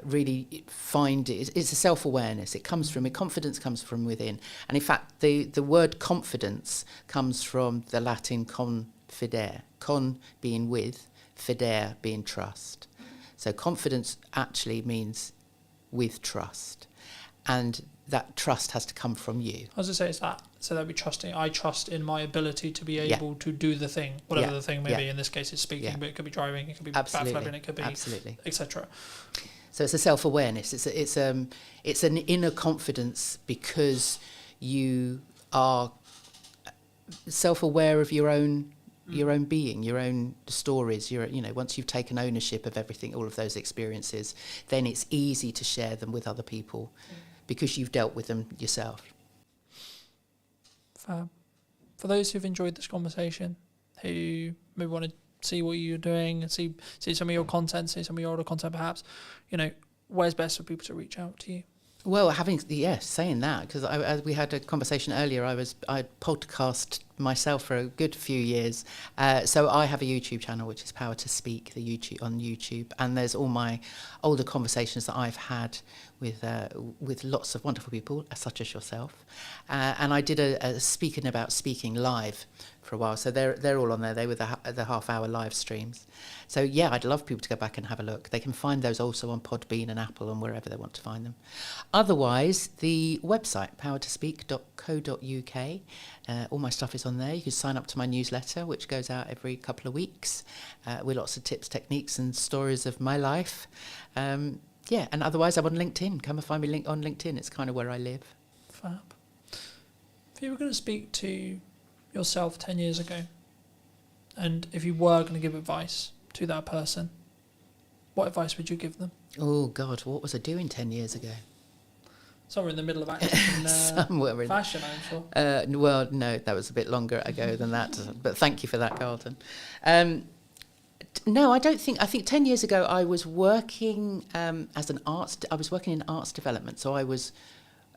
really it's a self-awareness. Confidence comes from within. And in fact, the word confidence comes from the Latin confidere, con being with, fidere being trust. So confidence actually means with trust. And that trust has to come from you. I was going to say, it's that. So that we trusting. I trust in my ability to be able to do the thing, whatever the thing may be. In this case, it's speaking, but it could be driving, it could be backflipping, it could be etc. So it's a self-awareness. It's an inner confidence because you are self-aware of your own being, your own stories. Once you've taken ownership of everything, all of those experiences, then it's easy to share them with other people. Because you've dealt with them yourself. Fab. For those who've enjoyed this conversation, who maybe want to see what you're doing and see some of your content, see some of your older content perhaps, where's best for people to reach out to you? Well, saying that, because we had a conversation earlier, I podcast myself for a good few years. So I have a YouTube channel, which is Power to Speak, on YouTube. And there's all my older conversations that I've had with lots of wonderful people, such as yourself. And I did a speaking about speaking live for a while. So they're all on there. They were the half-hour live streams. So yeah, I'd love people to go back and have a look. They can find those also on Podbean and Apple and wherever they want to find them. Otherwise, the website, powertospeak.co.uk. All my stuff is on there. You can sign up to my newsletter, which goes out every couple of weeks, with lots of tips, techniques, and stories of my life. And otherwise I'm on LinkedIn. Come and find me on LinkedIn. It's kind of where I live. Fab. If you were going to speak to yourself 10 years ago, and if you were going to give advice to that person, what advice would you give them? Oh, God, what was I doing 10 years ago? Somewhere in the middle of acting in fashion, I'm sure. Well, no, that was a bit longer ago than that. But thank you for that, Carlton. No, I think 10 years ago I was working I was working in arts development. So I was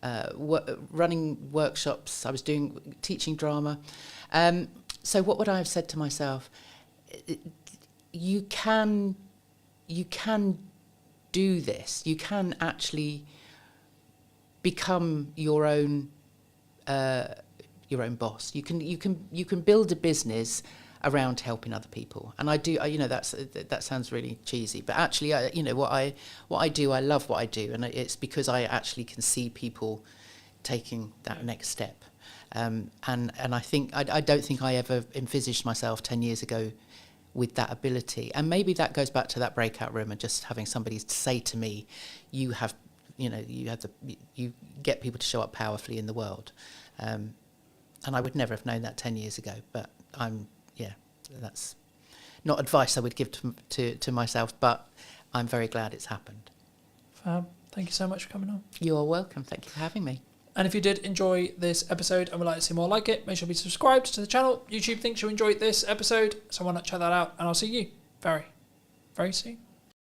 running workshops. I was teaching drama. So what would I have said to myself? You can do this. You can actually become your own boss. You can build a business around helping other people. And I do. That sounds really cheesy, but actually, what I do, I love what I do, and it's because I actually can see people taking that next step. And I think I don't think I ever envisaged myself 10 years ago with that ability. And maybe that goes back to that breakout room and just having somebody say to me, you get people to show up powerfully in the world. And I would never have known that 10 years ago, but that's not advice I would give to myself, but I'm very glad it's happened. Thank you so much for coming on. You're welcome. Thank you for having me. And if you did enjoy this episode and would like to see more like it, make sure to be subscribed to the channel. YouTube thinks you enjoyed this episode, so why not check that out? And I'll see you very, very soon.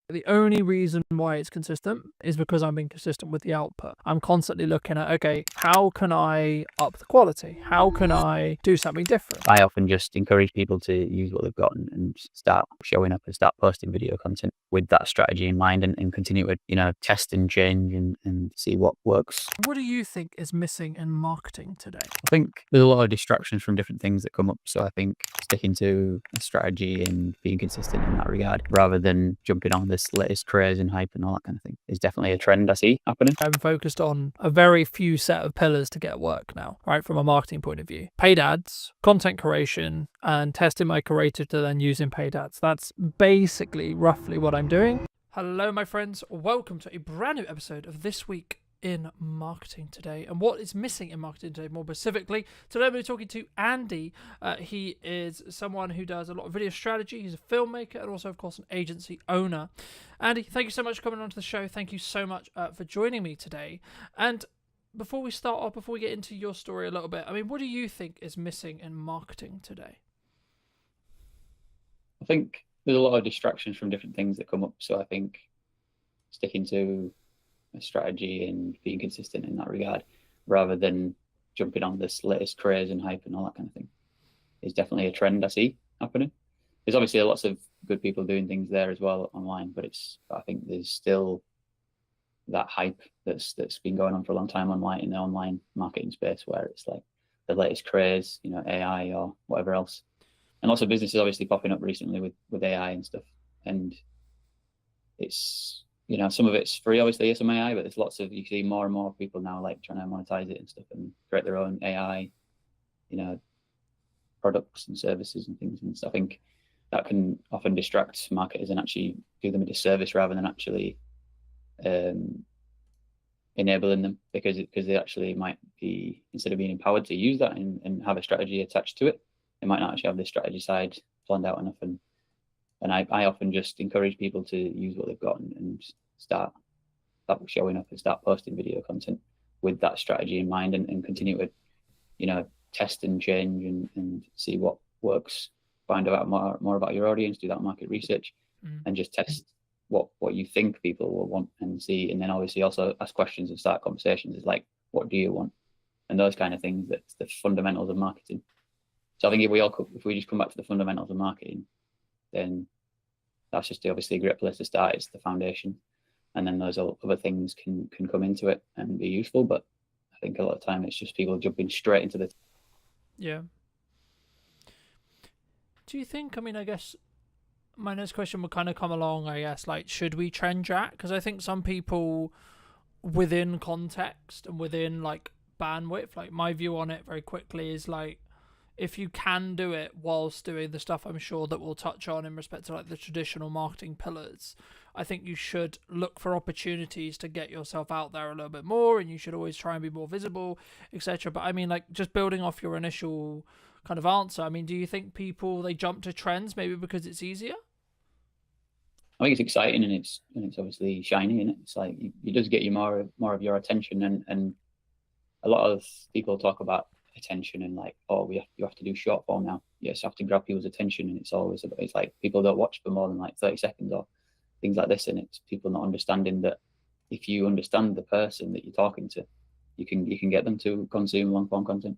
The only reason why it's consistent is because I'm being consistent with the output. I'm constantly looking at, okay, how can I up the quality? How can I do something different? I often just encourage people to use what they've got and start showing up and start posting video content with that strategy in mind and continue to, test and change and see what works. What do you think is missing in marketing today? I think there's a lot of distractions from different things that come up. So I think sticking to a strategy and being consistent in that regard, rather than jumping on this latest craze and hype and all that kind of thing, is definitely a trend I see happening. I'm focused on a very few set of pillars to get work now, right? From a marketing point of view. Paid ads, content creation, and testing my creative to then using paid ads. That's basically roughly what I'm doing. Hello, my friends. Welcome to a brand new episode of This Week in Marketing Today. And what is missing in marketing today, more specifically, today I'm going to be talking to Andy. He is someone who does a lot of video strategy. He's a filmmaker and also, of course, an agency owner. Andy, thank you so much for coming onto the show. Thank you so much for joining me today. And before we start off, before we get into your story a little bit, I mean, what do you think is missing in marketing today? I think there's a lot of distractions from different things that come up. So I think sticking to a strategy and being consistent in that regard, rather than jumping on this latest craze and hype and all that kind of thing, is definitely a trend I see happening. There's obviously lots of good people doing things there as well online, but I think there's still that hype that's been going on for a long time online, in the online marketing space, where it's like the latest craze, AI or whatever else. And lots of businesses obviously popping up recently with AI and stuff. And it's, some of it's free, obviously, some AI, but there's you see more and more people now like trying to monetize it and stuff and create their own AI, products and services and things. And so I think that can often distract marketers and actually do them a disservice rather than actually enabling them, because they actually might be, instead of being empowered to use that and have a strategy attached to it, they might not actually have the strategy side planned out enough. And I often just encourage people to use what they've got and start showing up and start posting video content with that strategy in mind, and continue to, test and change and see what works, find out more about your audience, do that market research, and just test what you think people will want and see. And then obviously also ask questions and start conversations. It's like, what do you want? And those kind of things, that's the fundamentals of marketing. So I think if we just come back to the fundamentals of marketing, then that's just obviously a great place to start. It's the foundation, and then those other things can come into it and be useful. But I think a lot of time it's just people jumping straight into the. Yeah. Do you think? I mean, I guess my next question would kind of come along. I guess, like, should we trend jack? Because I think some people, within context and within like bandwidth, like my view on it very quickly is like, if you can do it whilst doing the stuff I'm sure that we'll touch on in respect to like the traditional marketing pillars, I think you should look for opportunities to get yourself out there a little bit more, and you should always try and be more visible, etc. But I mean, like, just building off your initial kind of answer, I mean, do you think people, they jump to trends maybe because it's easier? I think it's exciting and it's obviously shiny, and it's like it does get you more of your attention, and a lot of people talk about attention and like, oh, you have to do short form now. Yes, you have to grab people's attention, and it's like people don't watch for more than like 30 seconds or things like this, and it's people not understanding that if you understand the person that you're talking to, you can get them to consume long form content.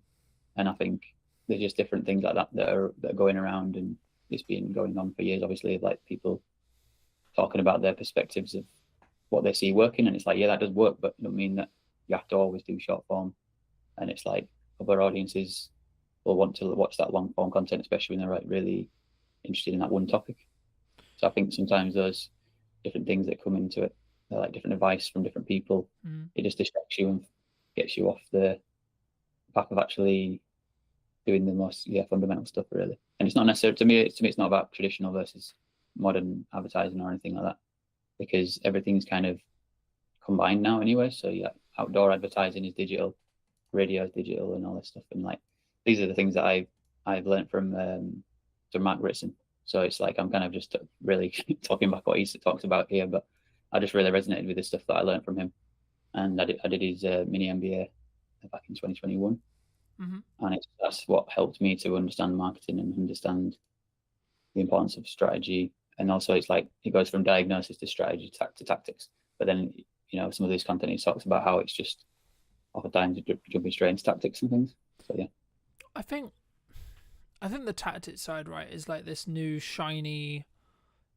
And I think there's just different things like that that are going around, and it's been going on for years. Obviously, like people talking about their perspectives of what they see working, and it's like, yeah, that does work, but it don't mean that you have to always do short form. And it's like other audiences will want to watch that long form content, especially when they're like really interested in that one topic. So I think sometimes those different things that come into it, they're like different advice from different people. It just distracts you and gets you off the path of actually doing the most fundamental stuff, really. And it's not necessarily, to me it's not about traditional versus modern advertising or anything like that, because everything's kind of combined now anyway. So yeah, outdoor advertising is digital, radio is digital, and all this stuff. And like these are the things that I've learned from Mark Ritson. So it's like I'm kind of just really talking about what he talks about here, but I just really resonated with the stuff that I learned from him. And I did his mini MBA back in 2021. And that's what helped me to understand marketing and understand the importance of strategy. And also it's like it goes from diagnosis to strategy to tactics. But then, you know, some of these content he talks about how it's just oftentimes jumping straight into tactics and things. So yeah. I think the tactics side, right, is like this new shiny.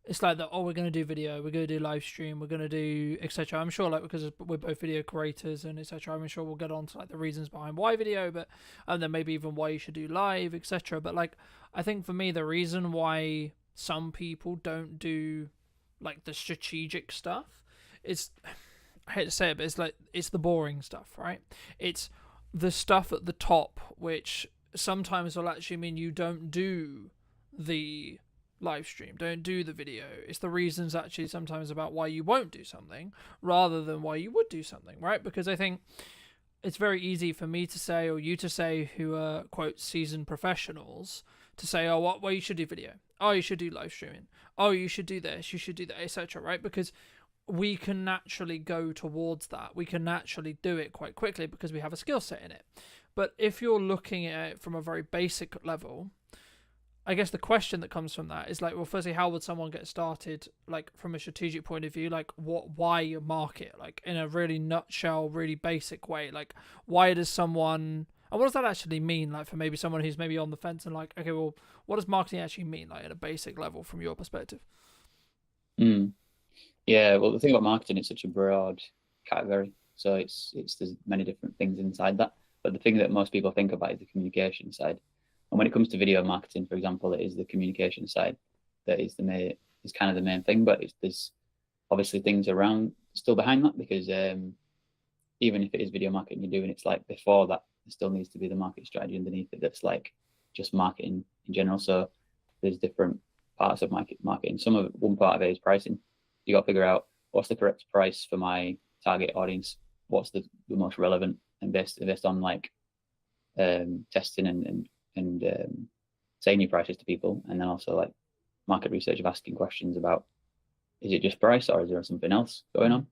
It's like that. Oh, we're gonna do video. We're gonna do live stream. We're gonna do etc. I'm sure, like, because we're both video creators and etc. I'm sure we'll get on to like the reasons behind why video, but and then maybe even why you should do live, etc. But like, I think for me, the reason why some people don't do like the strategic stuff is, I hate to say it, but it's like it's the boring stuff, right? It's the stuff at the top, which sometimes will actually mean you don't do the live stream, don't do the video. It's the reasons actually sometimes about why you won't do something rather than why you would do something, right? Because I think it's very easy for me to say, or you to say, who are quote seasoned professionals, to say, oh, well, you should do video, oh, you should do live streaming, oh, you should do this, you should do that, etc., right? Because we can naturally go towards that. We can naturally do it quite quickly because we have a skill set in it. But if you're looking at it from a very basic level, I guess the question that comes from that is like, well, firstly, how would someone get started, like from a strategic point of view? Like, why market? Like, in a really nutshell, really basic way. Like, why does someone, and what does that actually mean? Like, for maybe someone who's maybe on the fence and like, okay, well, what does marketing actually mean? Like, at a basic level, from your perspective. Yeah, well, the thing about marketing, it's such a broad category. So it's there's many different things inside that. But the thing that most people think about is the communication side. And when it comes to video marketing, for example, it is the communication side that is kind of the main thing. But there's obviously things around still behind that, because even if it is video marketing you're doing, it's like before that there still needs to be the market strategy underneath it that's like just marketing in general. So there's different parts of marketing. One part of it is pricing. You got to figure out what's the correct price for my target audience, what's the most relevant, and based on like testing and saying your prices to people, and then also like market research of asking questions about, is it just price or is there something else going on?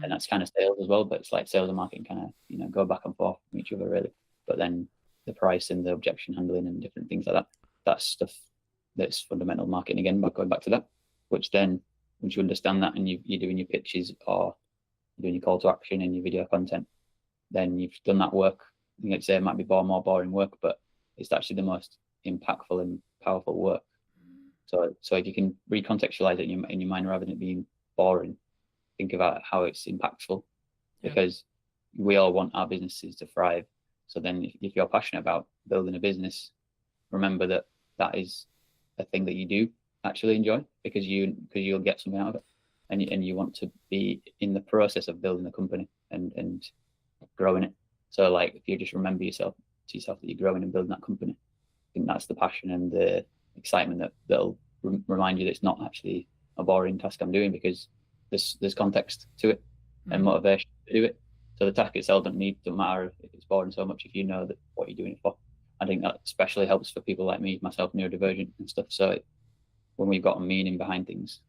And that's kind of sales as well, but it's like sales and marketing kind of, you know, go back and forth from each other really. But then the price and the objection handling and different things like that, that's stuff that's fundamental marketing again, but going back to that, which then once you understand that and you're doing your pitches or you're doing your call to action and your video content, then you've done that work. You might say it might be more boring work, but it's actually the most impactful and powerful work. So if you can recontextualize it in your mind rather than it being boring, think about how it's impactful, because we all want our businesses to thrive. So then if you're passionate about building a business, remember that is a thing that you do actually enjoy, because you'll get something out of it, and you want to be in the process of building a company and growing it. So like if you just remember yourself that you're growing and building that company, I think that's the passion and the excitement that'll remind you that it's not actually a boring task I'm doing, because there's context to it and motivation to do it. So the task itself doesn't matter if it's boring so much if you know that what you're doing it for. I think that especially helps for people like me, myself, neurodivergent and stuff. So when we've got a meaning behind things,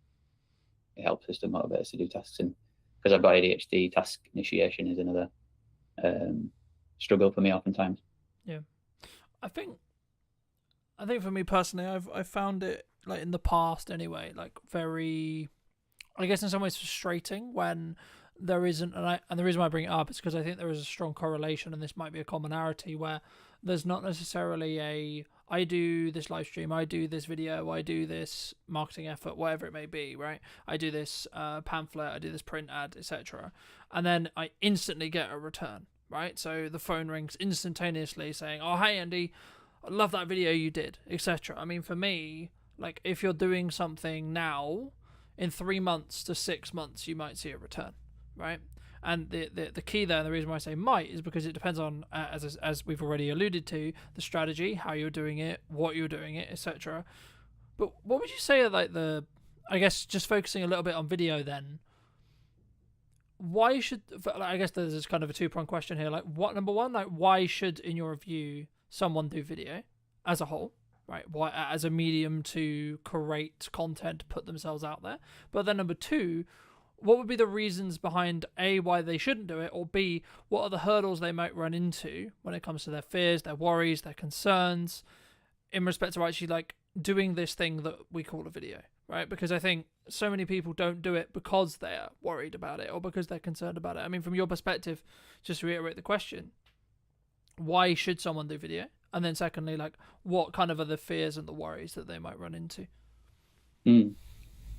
it helps us to motivate us to do tasks. And because I've got ADHD, task initiation is another struggle for me oftentimes. Yeah, I think for me personally, I've found it, like in the past anyway, like very, I guess in some ways frustrating when there isn't, and the reason why I bring it up is because I think there is a strong correlation, and this might be a commonality, where there's not necessarily I do this live stream, I do this video, I do this marketing effort, whatever it may be, right? I do this pamphlet, I do this print ad, etc. And then I instantly get a return, right? So the phone rings instantaneously saying, oh, hey, Andy, I love that video you did, etc. I mean, for me, like, if you're doing something now, in 3 months to 6 months, you might see a return, right? And the key there, and the reason why I say might, is because it depends on, as we've already alluded to, the strategy, how you're doing it, what you're doing it, etc. But what would you say are like I guess just focusing a little bit on video then, why should, I guess there's this kind of a two-pronged question here, like, what, number one, like, why should, in your view, someone do video as a whole, right? Why, as a medium to create content, put themselves out there? But then number two, what would be the reasons behind A, why they shouldn't do it, or B, what are the hurdles they might run into when it comes to their fears, their worries, their concerns in respect to actually like doing this thing that we call a video, right? Because I think so many people don't do it because they're worried about it or because they're concerned about it. I mean, from your perspective, just to reiterate the question, why should someone do video? And then secondly, like, what kind of are the fears and the worries that they might run into?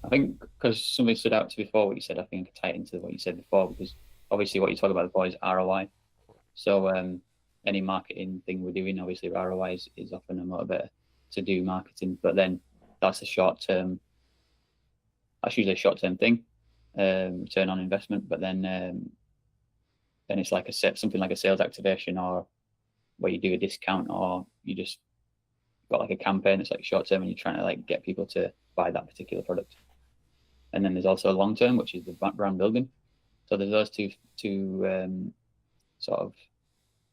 I think because something stood out to before what you said, I think I could tie it into what you said before, because obviously what you talk about before is ROI. So any marketing thing we're doing, obviously ROI is often a motivator to do marketing, but then that's usually a short-term thing, return on investment. But then it's like something like a sales activation, or where you do a discount, or you just got like a campaign that's like short-term and you're trying to like get people to buy that particular product. And then there's also long term, which is the brand building. So there's those two sort of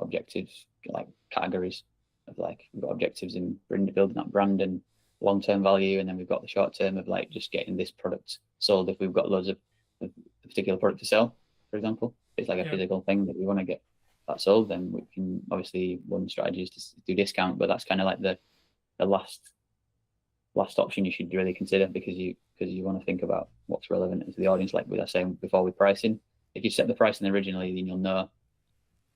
objectives, like categories of like, we've got objectives in building that brand and long term value, and then we've got the short term of like just getting this product sold. If we've got loads of a particular product to sell, for example, it's like a physical thing that we want to get that sold, then we can obviously, one strategy is to do discount, but that's kind of like the last option you should really consider, because you want to think about what's relevant to the audience. Like we were saying before with pricing, if you set the pricing originally, then you'll know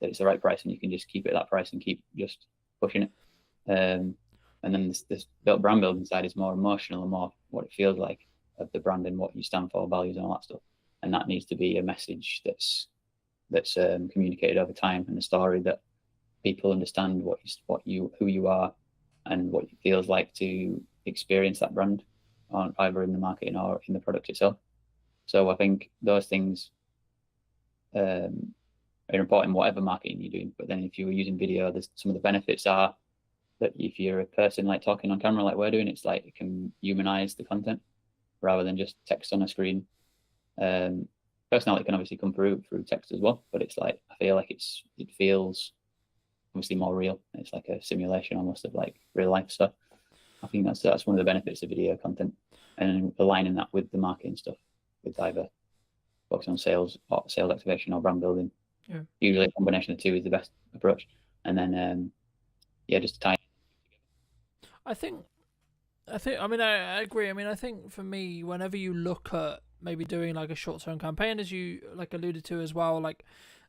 that it's the right price and you can just keep it at that price and keep just pushing it. And then this brand building side is more emotional and more what it feels like of the brand and what you stand for, values and all that stuff. And that needs to be a message that's communicated over time, and a story that people understand who you are and what it feels like to experience that brand, on either in the marketing or in the product itself. So I think those things are important, whatever marketing you're doing. But then if you're using video, there's some of the benefits are that if you're a person like talking on camera like we're doing, it's like it can humanize the content rather than just text on a screen. Personality can obviously come through text as well, but it's like, I feel like it feels obviously more real. It's like a simulation almost of like real life. So I think that's one of the benefits of video content, and aligning that with the marketing stuff, with either focusing on sales activation or brand building. Yeah. Usually a combination of the two is the best approach. And then just to tie. I mean, I agree. I mean, I think for me, whenever you look at maybe doing like a short-term campaign, as you like alluded to as well, like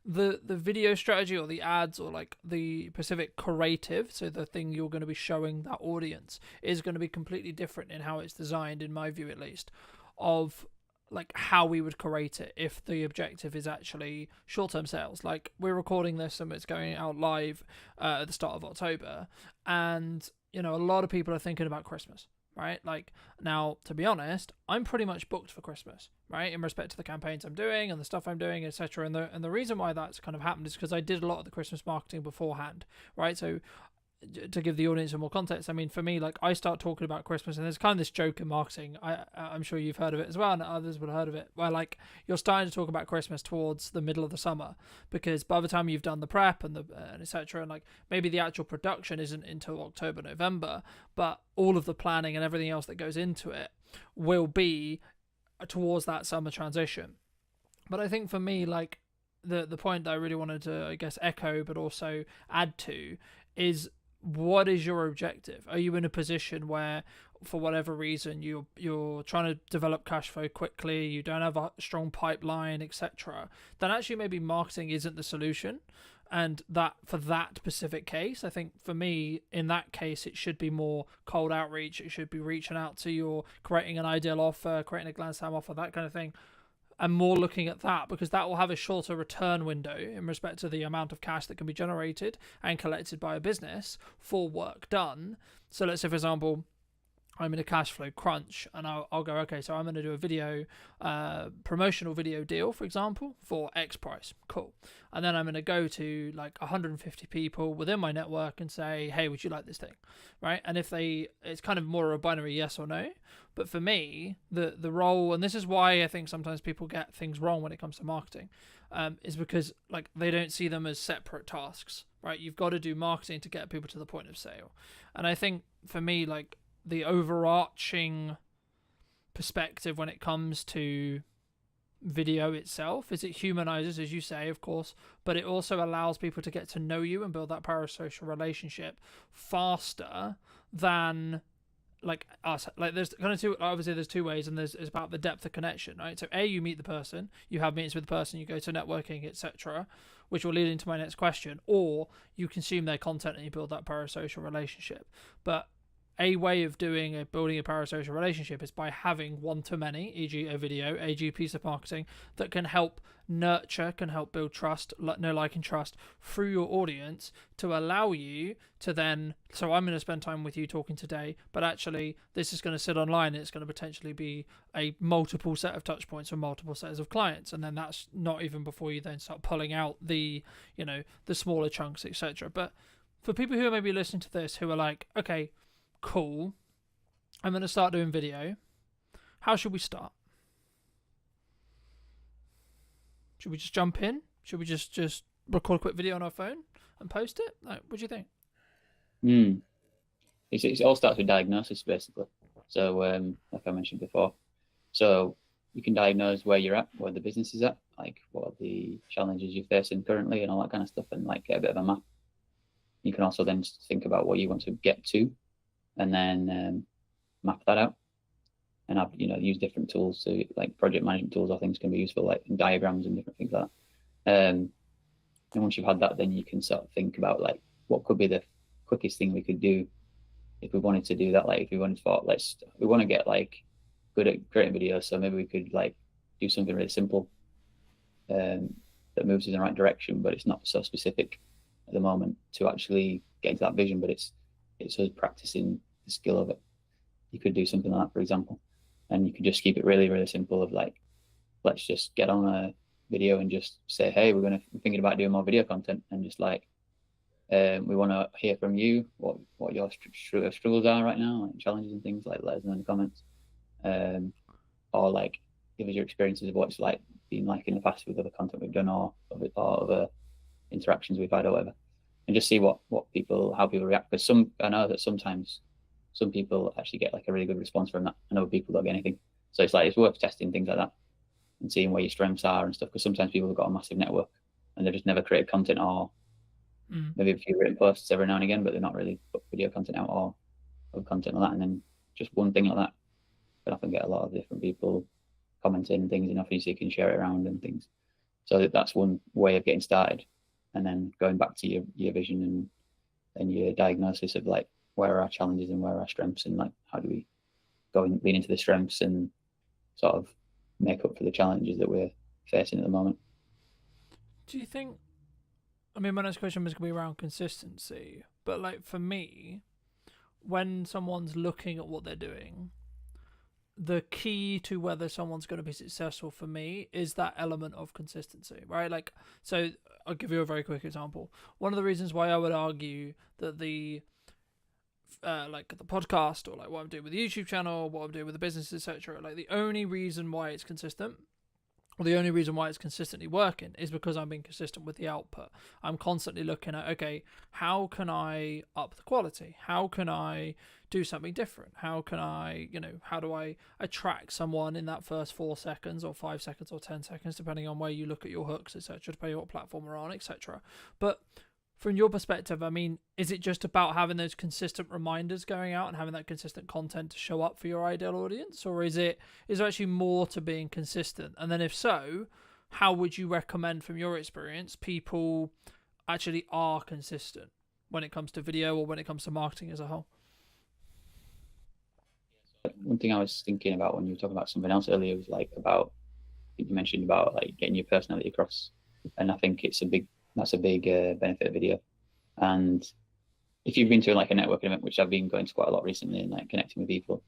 the video strategy or the ads or like the specific creative, so the thing you're going to be showing that audience, is going to be completely different in how it's designed, in my view at least, of like how we would create it if the objective is actually short-term sales. Like, we're recording this and it's going out live at the start of October, and you know, a lot of people are thinking about Christmas, right? Like, now, to be honest, I'm pretty much booked for Christmas, right, in respect to the campaigns I'm doing and the stuff I'm doing, etc. And the reason why that's kind of happened is because I did a lot of the Christmas marketing beforehand, right? So to give the audience some more context, I mean, for me, like, I start talking about Christmas, and there's kind of this joke in marketing, I'm sure you've heard of it as well, and others would have heard of it, where like you're starting to talk about Christmas towards the middle of the summer, because by the time you've done the prep and etc., and like maybe the actual production isn't until October, November, but all of the planning and everything else that goes into it will be towards that summer transition. But I think for me, like, the point that I really wanted to, I guess, echo but also add to is, what is your objective? Are you in a position where for whatever reason you're trying to develop cash flow quickly, you don't have a strong pipeline, etc., then actually maybe marketing isn't the solution. And that for that specific case, I think for me, in that case, it should be more cold outreach. It should be reaching out to your, creating an ideal offer, creating a glance time offer, that kind of thing, and more looking at that, because that will have a shorter return window in respect to the amount of cash that can be generated and collected by a business for work done. So let's say, for example, I'm in a cash flow crunch, and I'll go, okay, so I'm going to do a video, promotional video deal, for example, for X price. Cool. And then I'm going to go to like 150 people within my network and say, hey, would you like this thing? Right. And if it's kind of more a binary yes or no. But for me, the role, and this is why I think sometimes people get things wrong when it comes to marketing, is because like they don't see them as separate tasks, right? You've got to do marketing to get people to the point of sale. And I think for me, like, the overarching perspective when it comes to video itself is it humanizes, as you say, of course, but it also allows people to get to know you and build that parasocial relationship faster than like us. Like there's kind of two, obviously there's two ways, and it's about the depth of connection, right? So you meet the person, you have meetings with the person, you go to networking, etc., which will lead into my next question, or you consume their content and you build that parasocial relationship. But a way of building a parasocial relationship is by having one-to-many, e.g. a video, e.g. piece of marketing that can help nurture, can help build trust, know, like, and trust through your audience to allow you to then, so I'm going to spend time with you talking today, but actually this is going to sit online and it's going to potentially be a multiple set of touch points for multiple sets of clients. And then that's not even before you then start pulling out the, the smaller chunks, etc. But for people who are maybe listening to this who are like, okay, cool, I'm going to start doing video. How should we start? Should we just jump in? Should we just record a quick video on our phone and post it? Like, what do you think? It all starts with diagnosis, basically. So, like I mentioned before, so you can diagnose where you're at, where the business is at, like what are the challenges you're facing currently and all that kind of stuff, and like get a bit of a map. You can also then think about what you want to get to, and then map that out, and have use different tools. So like project management tools, I think can be useful, like diagrams and different things like that. And once you've had that, then you can sort of think about like what could be the quickest thing we could do if we wanted to do that. Like if we wanted to, we want to get like good at creating videos, so maybe we could like do something really simple that moves in the right direction, but it's not so specific at the moment to actually get into that vision. But it's us practicing the skill of it. You could do something like that, for example, and you could just keep it really, really simple of like, let's just get on a video and just say, hey, we're thinking about doing more video content, and just like, we want to hear from you what your struggles are right now, like challenges and things, like let us know in the comments, or like give us your experiences of what it's like been like in the past with other content we've done, or other interactions we've had or whatever. And just see how people react. Because I know that sometimes some people actually get like a really good response from that, and other people don't get anything. So it's worth testing things like that and seeing where your strengths are and stuff. Because sometimes people have got a massive network and they've just never created content, or maybe a few written posts every now and again, but they're not really put video content out or content like that. And then just one thing like that can often get a lot of different people commenting and things, and obviously you can share it around and things. So that's one way of getting started. And then going back to your vision and your diagnosis of like where are our challenges and where are our strengths, and like how do we go and lean into the strengths and sort of make up for the challenges that we're facing at the moment. Do you think, I mean, my next question was going to be around consistency, but like for me, when someone's looking at what they're doing, the key to whether someone's going to be successful for me is that element of consistency, right? Like, so I'll give you a very quick example. One of the reasons why I would argue that the podcast, or like what I'm doing with the YouTube channel, what I'm doing with the business, etc., like the only reason why it's consistent, or the only reason why it's consistently working, is because I'm being consistent with the output. I'm constantly looking at, okay, how can I up the quality? How can I do something different? How can I, how do I attract someone in that first 4 seconds or 5 seconds or 10 seconds, depending on where you look at your hooks, etc., depending on what platform we're on, etc. But from your perspective, I mean, is it just about having those consistent reminders going out and having that consistent content to show up for your ideal audience, or is there actually more to being consistent? And then if so, how would you recommend, from your experience, people actually are consistent when it comes to video or when it comes to marketing as a whole? One thing I was thinking about when you were talking about something else earlier was like about, you mentioned about like getting your personality across, and I think that's a big benefit of video. And if you've been to like a networking event, which I've been going to quite a lot recently, and like connecting with people,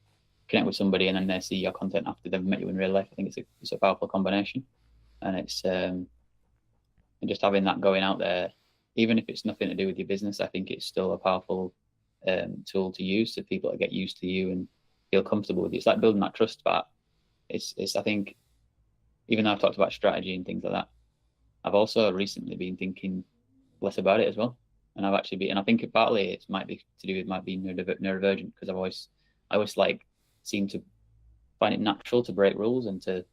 connect with somebody, and then they see your content after they've met you in real life, I think it's a powerful combination. And it's and just having that going out there, even if it's nothing to do with your business, I think it's still a powerful tool to use, so people that get used to you and feel comfortable with you. It's like building that trust. But it's I think, even though I've talked about strategy and things like that, I've also recently been thinking less about it as well. And I've actually been, and I think partly it might be to do with being neurodivergent, because I always like seem to find it natural to break rules and to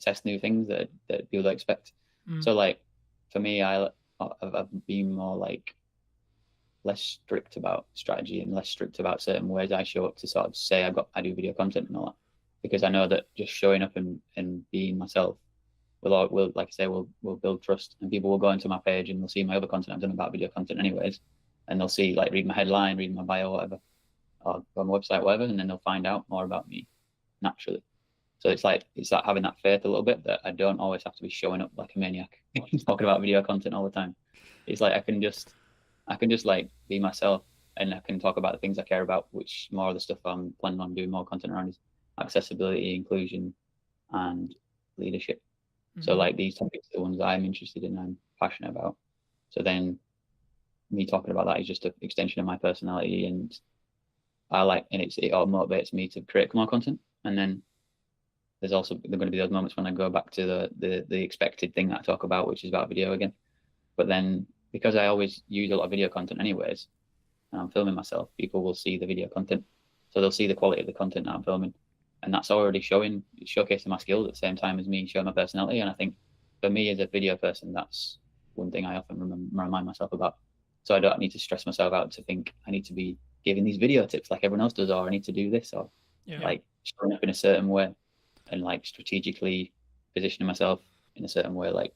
test new things that people don't expect. So like for me, I've been more like less strict about strategy and less strict about certain ways I show up to sort of say I do video content and all that, because I know that just showing up and being myself will like I say, will build trust, and people will go into my page and they'll see my other content I've done about video content anyways, and they'll see, like, read my headline, read my bio, whatever, or go on my website, whatever, and then they'll find out more about me naturally. So it's like having that faith a little bit that I don't always have to be showing up like a maniac talking about video content all the time. It's like I can just like be myself, and I can talk about the things I care about, which more of the stuff I'm planning on doing more content around is accessibility, inclusion, and leadership. So like these topics are the ones I'm interested in, I'm passionate about. So then me talking about that is just an extension of my personality, and it all motivates me to create more content. And then there's also going to be those moments when I go back to the expected thing that I talk about, which is about video again. But then because I always use a lot of video content anyways, and I'm filming myself, people will see the video content. So they'll see the quality of the content that I'm filming. And that's already showcasing my skills at the same time as me showing my personality. And I think for me as a video person, that's one thing I often remind myself about. So I don't need to stress myself out to think I need to be giving these video tips like everyone else does, or I need to do this, or like showing up in a certain way and like strategically positioning myself in a certain way. Like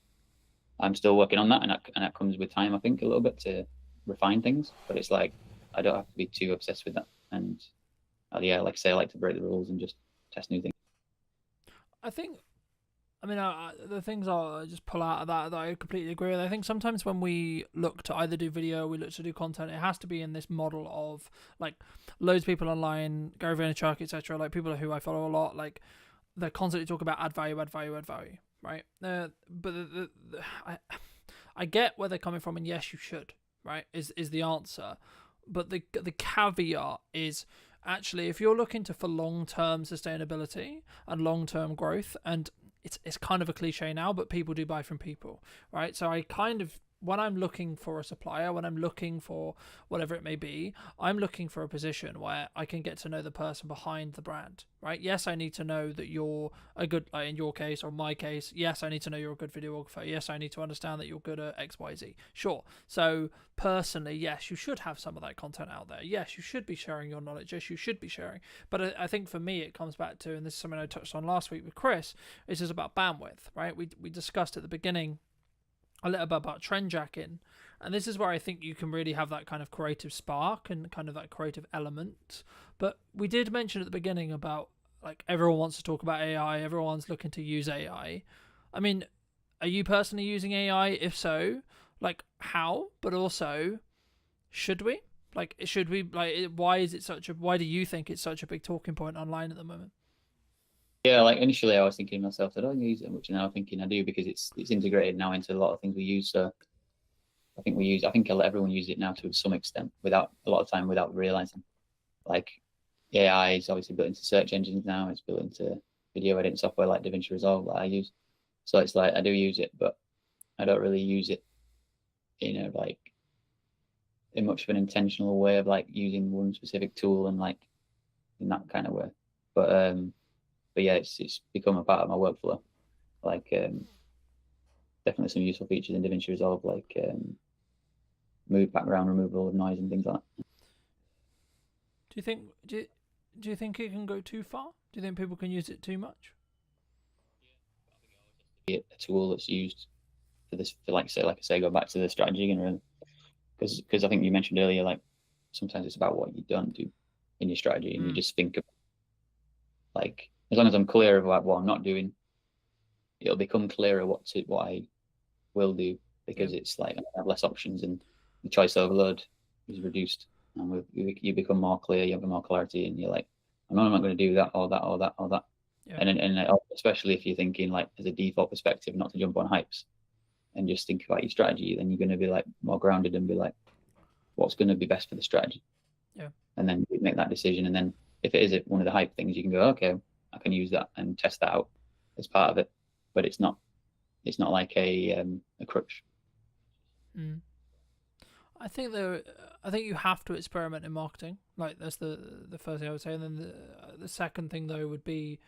I'm still working on that, and that comes with time, I think, a little bit to refine things. But it's like I don't have to be too obsessed with that. And like I say, I like to break the rules and just test new things. I think, I mean, the things I'll just pull out of that I completely agree with. I think sometimes when we look to either do video, we look to do content, it has to be in this model of like loads of people online, Gary Vaynerchuk, etc. Like people who I follow a lot, like they constantly talk about add value, right? But I get where they're coming from, and yes, you should, right? Is the answer, but the caveat is, actually, if you're looking for long-term sustainability and long-term growth, and it's kind of a cliche now, but people do buy from people, right? So I kind of, when I'm looking for a supplier, when I'm looking for whatever it may be, I'm looking for a position where I can get to know the person behind the brand, right? Yes, I need to know that you're a good, in your case or my case, yes, I need to know you're a good videographer. Yes, I need to understand that you're good at X, Y, Z. Sure. So personally, yes, you should have some of that content out there. Yes, you should be sharing your knowledge. Yes, you should be sharing. But I think for me, it comes back to, and this is something I touched on last week with Chris, it's just about bandwidth, right? We discussed at the beginning a little bit about trend jacking, and this is where I think you can really have that kind of creative spark and kind of that creative element. But we did mention at the beginning about, like, everyone wants to talk about AI, everyone's looking to use AI. I mean, are you personally using AI? If so, like, how? But also, should we? Like, why do you think it's such a big talking point online at the moment? Yeah, like initially I was thinking to myself, I don't use it much, and now I'm thinking I do, because it's integrated now into a lot of things we use. So I think everyone uses it now to some extent, without realizing. Like AI is obviously built into search engines now. It's built into video editing software like DaVinci Resolve that I use. So it's like I do use it, but I don't really use it in much of an intentional way of like using one specific tool and like in that kind of way. But yeah, it's become a part of my workflow. Like definitely some useful features in DaVinci Resolve, like background removal of noise and things like that. Do you think it can go too far? Do you think people can use it too much? Be a tool that's used for this, for like I say, go back to the strategy again, really, because I think you mentioned earlier, like sometimes it's about what you don't do in your strategy, and you just think of, like, as long as I'm clear of like what I'm not doing, it'll become clearer what I will do, because it's like I have less options and the choice overload is reduced, and you become more clear, you have more clarity, and you're like, I'm not going to do that or that or that or that. Yeah. And especially if you're thinking like as a default perspective, not to jump on hypes and just think about your strategy, then you're going to be like more grounded and be like, what's going to be best for the strategy? Yeah. And then you make that decision. And then if it is one of the hype things, you can go, okay, I can use that and test that out as part of it. But it's not like a crutch. Mm. I think you have to experiment in marketing. Like, that's the first thing I would say, and then the second thing though would be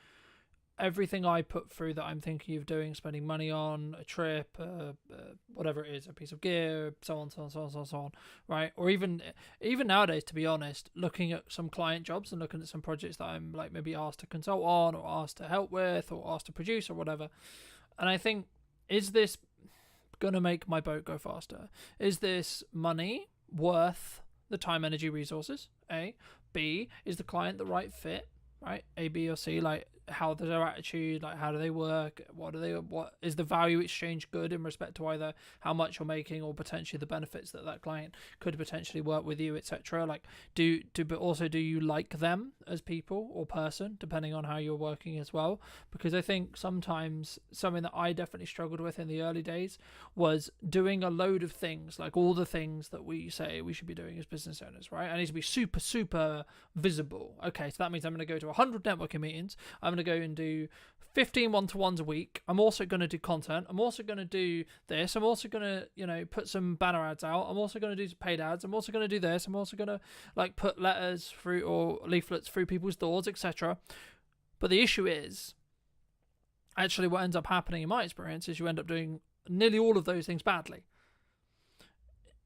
everything I put through that I'm thinking of doing, spending money on a trip, whatever it is, a piece of gear, so on, right? Or even nowadays, to be honest, looking at some client jobs and looking at some projects that I'm like maybe asked to consult on, or asked to help with, or asked to produce, or whatever. And I think, is this going to make my boat go faster? Is this money worth the time, energy, resources? A. B, is the client the right fit? Right? A, B, or C, like, how does their attitude, like, how do they work, what is the value exchange good in respect to either how much you're making or potentially the benefits that client could potentially work with you, etc. Like, but also, do you like them as people or person, depending on how you're working as well? Because I think sometimes something that I definitely struggled with in the early days was doing a load of things, like all the things that we say we should be doing as business owners, right? I need to be super, super visible. Okay, so that means I'm going to go to 100 networking meetings. I'm going to go and do 15 one-to-ones a week. I'm also going to do content. I'm also going to do this. I'm also going to, put some banner ads out. I'm also going to do paid ads. I'm also going to do this. I'm also going to like put letters through or leaflets through people's doors, etc. But the issue is, actually what ends up happening in my experience is you end up doing nearly all of those things badly.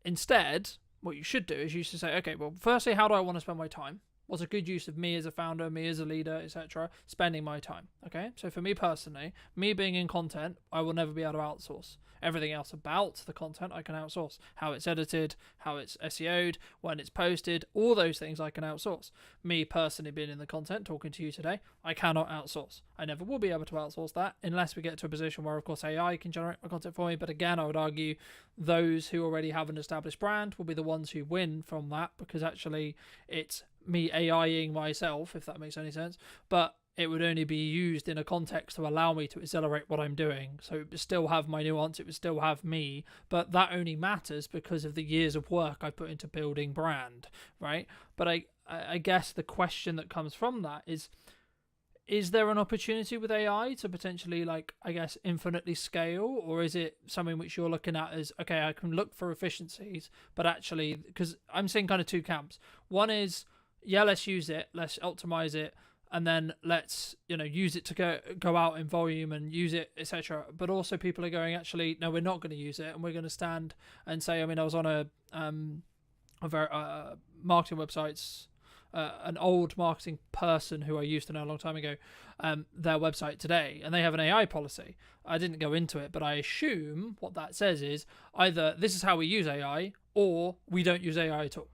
Instead, what you should do is you should say, okay, well, firstly, how do I want to spend my time? What's a good use of me as a founder, me as a leader, etc., spending my time? Okay, so for me personally, me being in content, I will never be able to outsource. Everything else about the content I can outsource. How it's edited, how it's SEO'd, when it's posted, all those things I can outsource. Me personally being in the content, talking to you today, I cannot outsource. I never will be able to outsource that unless we get to a position where, of course, AI can generate my content for me. But again, I would argue those who already have an established brand will be the ones who win from that, because actually it's me AIing myself, if that makes any sense, but it would only be used in a context to allow me to accelerate what I'm doing. So it would still have my nuance, it would still have me, but that only matters because of the years of work I put into building brand, right? But I guess the question that comes from that is there an opportunity with AI to potentially, like, I guess, infinitely scale? Or is it something which you're looking at as, okay, I can look for efficiencies, but actually, because I'm seeing kind of two camps. One is, yeah, let's use it, let's optimize it, and then let's use it to go out in volume and use it, etc. But also people are going, actually, no, we're not going to use it, and we're going to stand and say, I mean, I was on a very marketing websites, an old marketing person who I used to know a long time ago, their website today, and they have an AI policy. I didn't go into it, but I assume what that says is either this is how we use AI, or we don't use AI at all,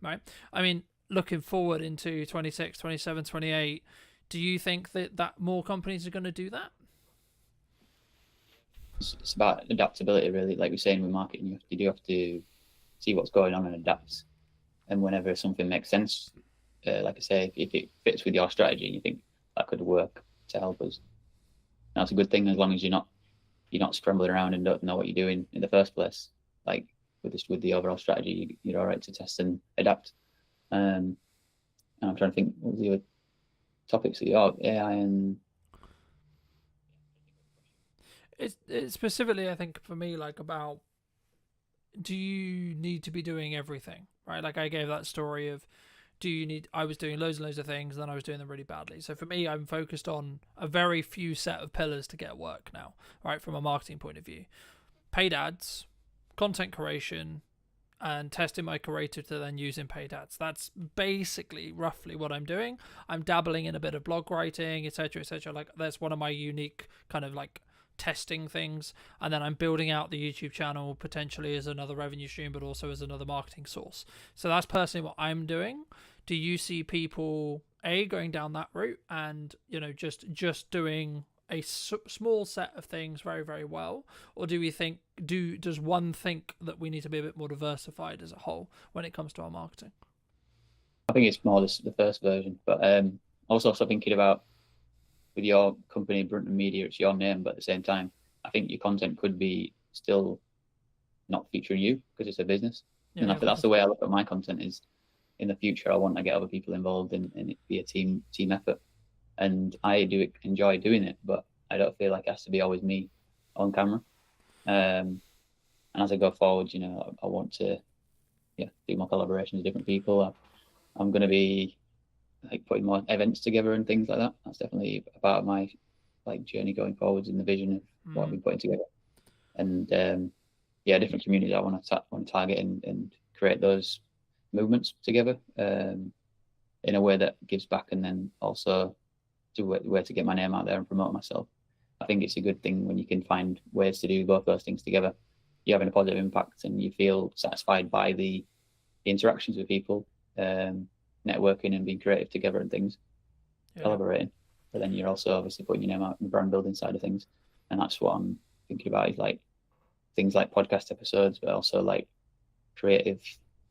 right? I mean, looking forward into 26, 27, 28, do you think that more companies are going to do that? It's about adaptability, really. Like we're saying with marketing, you do have to see what's going on and adapt. And whenever something makes sense, like I say, if it fits with your strategy and you think that could work to help us, that's a good thing, as long as you're not scrambling around and don't know what you're doing in the first place. Like with the overall strategy, you're all right to test and adapt. And I'm trying to think, what was the other topics that AI and it's specifically, I think, for me, like, about, do you need to be doing everything, right? Like, I gave that story of, I was doing loads and loads of things, and then I was doing them really badly. So for me, I'm focused on a very few set of pillars to get work now, right? From a marketing point of view: paid ads, content creation, and testing my creative to then use in paid ads. That's basically roughly what I'm doing. I'm dabbling in a bit of blog writing, etc., etc. Like that's one of my unique kind of like testing things, and then I'm building out the YouTube channel potentially as another revenue stream, but also as another marketing source. So that's personally what I'm doing. Do you see people going down that route and just doing a small set of things very, very well, or do we think does one think that we need to be a bit more diversified as a whole when it comes to our marketing? I think it's more the first version, but also thinking about with your company, Brunton Media, it's your name, but at the same time, I think your content could be still not featuring you because it's a business. And I think that's the way I look at my content is in the future, I want to get other people involved and it be a team effort. And I enjoy doing it, but I don't feel like it has to be always me on camera. And as I go forward, I want to do more collaborations with different people. I'm going to be like putting more events together and things like that. That's definitely a part of my journey going forwards in the vision of what I've been putting together. And different communities I want to target and create those movements together in a way that gives back, and then also do a way to get my name out there and promote myself. I think it's a good thing when you can find ways to do both those things together. You're having a positive impact and you feel satisfied by the interactions with people, networking and being creative together and things, collaborating. But then you're also obviously putting your name out in the brand building side of things. And that's what I'm thinking about, is like things like podcast episodes, but also like creative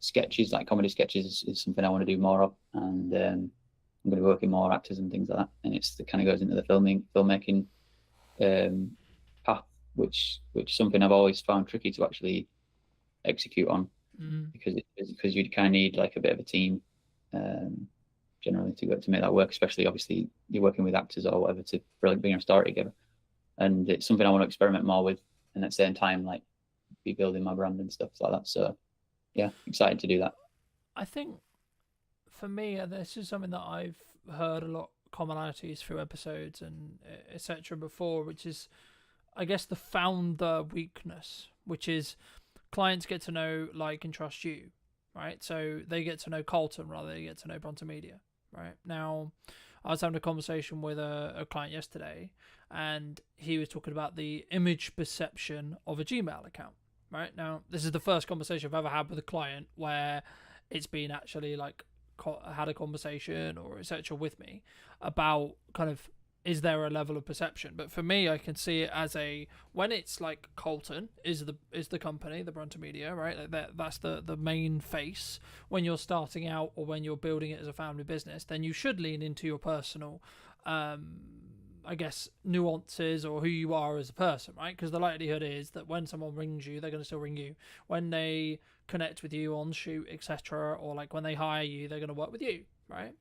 sketches, like comedy sketches is something I want to do more of. And I'm going to be working more actors and things like that. And it kind of goes into the filmmaking path, which something I've always found tricky to actually execute on, because you kind of need like a bit of a team generally to make that work, especially obviously you're working with actors or whatever to really bring a story together. And it's something I want to experiment more with, and at the same time like be building my brand and stuff like that. So yeah, excited to do that. I think for me, this is something that I've heard a lot commonalities through episodes and etc. before, which is, I guess, the founder weakness, which is clients get to know, like, and trust you, right? So they get to know Colton rather than they get to know Bronte Media, right? Now, I was having a conversation with a client yesterday, and he was talking about the image perception of a Gmail account, right? Now, this is the first conversation I've ever had with a client where it's been actually like had a conversation or etc. with me about kind of, is there a level of perception? But for me, I can see it as when it's like Colton is the company, the Bronte Media, right? Like that's the main face. When you're starting out or when you're building it as a family business, then you should lean into your personal, I guess, nuances or who you are as a person, right? Because the likelihood is that when someone rings you, they're going to still ring you. When they connect with you on shoot, etc., or like when they hire you, they're going to work with you, right?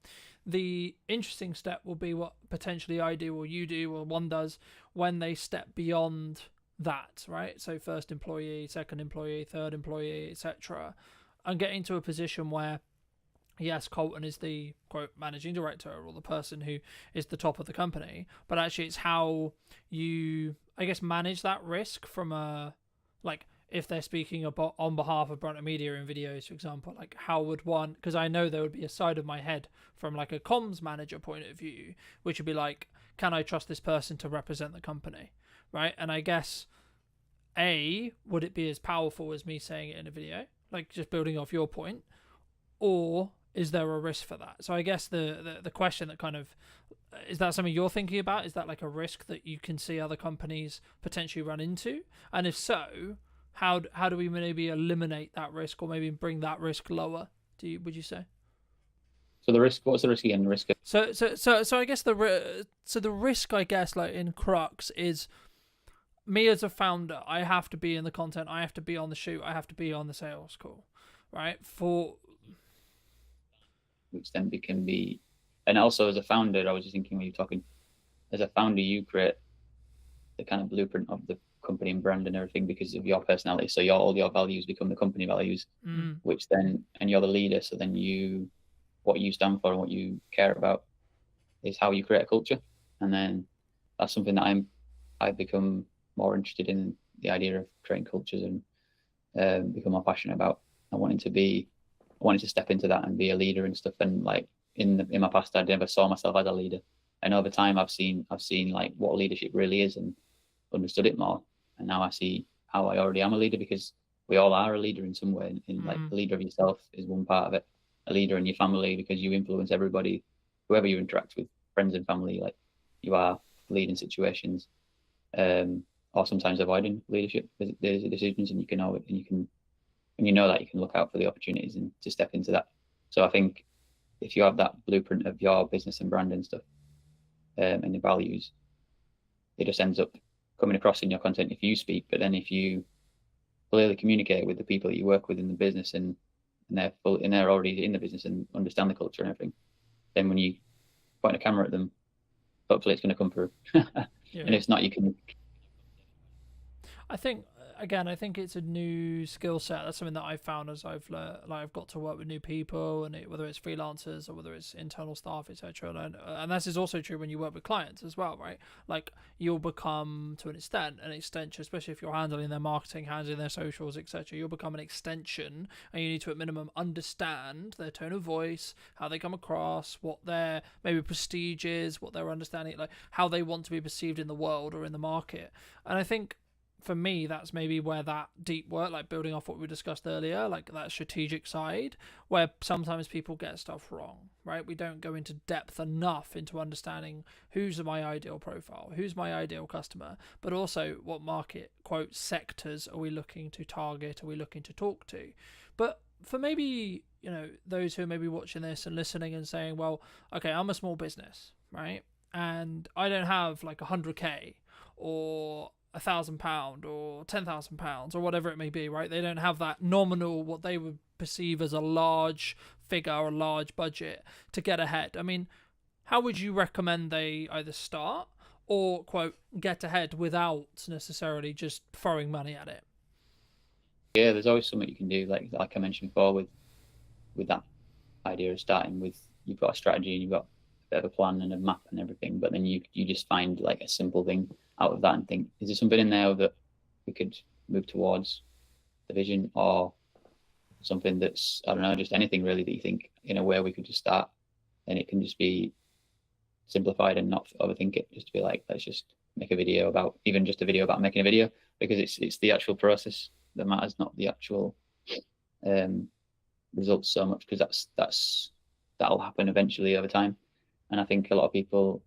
The interesting step will be what potentially I do or you do or one does when they step beyond that, right? So first employee, second employee, third employee, etc., and getting to a position where, yes, Colton is the, quote, managing director or the person who is the top of the company, but actually it's how you, I guess, manage that risk from like, if they're speaking about on behalf of Bronte Media in videos, for example, like how would one, because I know there would be a side of my head from like a comms manager point of view, which would be like, can I trust this person to represent the company, right? And I guess, would it be as powerful as me saying it in a video, like just building off your point, or is there a risk for that? So I guess the question that kind of, is that something you're thinking about? Is that like a risk that you can see other companies potentially run into? And if so, how do we maybe eliminate that risk or maybe bring that risk lower? Would you say? So the risk, what's the risk again? The risk of... So I guess the risk, I guess, like in crux is me as a founder. I have to be in the content. I have to be on the shoot. I have to be on the sales call, right? Which then can be, and also as a founder, I was just thinking when you're talking, as a founder, you create the kind of blueprint of the company and brand and everything because of your personality. So all your values become the company values, which then, and you're the leader. So then what you stand for and what you care about is how you create a culture. And then that's something that I've become more interested in, the idea of creating cultures and become more passionate about. I wanted to step into that and be a leader and stuff. And like in my past, I never saw myself as a leader. And over time, I've seen like what leadership really is and understood it more. And now I see how I already am a leader, because we all are a leader in some way. In like a leader of yourself is one part of it. A leader in your family, because you influence everybody, whoever you interact with, friends and family. Like you are leading situations, or sometimes avoiding leadership decisions, and you can when you know that, you can look out for the opportunities and to step into that. So I think if you have that blueprint of your business and brand and stuff, and the values, it just ends up coming across in your content if you speak. But then if you clearly communicate with the people that you work with in the business, and they're already in the business and understand the culture and everything, then when you point a camera at them, hopefully it's going to come through. And if it's not, you can. I think it's a new skill set. That's something that I've found as I've got to work with new people, and whether it's freelancers or whether it's internal staff, etc. And this is also true when you work with clients as well, right? Like you'll become, to an extension, especially if you're handling their marketing, handling their socials, etc. You'll become an extension, and you need to at minimum understand their tone of voice, how they come across, what their maybe prestige is, what their understanding, like how they want to be perceived in the world or in the market. And I think, for me, that's maybe where that deep work, like building off what we discussed earlier, like that strategic side, where sometimes people get stuff wrong, right? We don't go into depth enough into understanding who's my ideal profile, who's my ideal customer, but also what market, quote, sectors are we looking to target, are we looking to talk to? But for maybe, those who are maybe watching this and listening and saying, well, okay, I'm a small business, right? And I don't have like 100K or £1,000 or £10,000 or whatever it may be, right? They don't have that nominal, what they would perceive as a large figure or a large budget to get ahead. I mean, how would you recommend they either start or, quote, get ahead without necessarily just throwing money at it? Yeah, there's always something you can do, like I mentioned before, with that idea of starting with, you've got a strategy and you've got a bit of a plan and a map and everything, but then you just find like a simple thing out of that and think, is there something in there that we could move towards the vision, or something that's, I don't know, just anything really that you think in a way we could just start, and it can just be simplified and not overthink it, just to be like, let's just make a video about, even just a video about making a video, because it's the actual process that matters, not the actual results so much, because that'll happen eventually over time. And I think a lot of people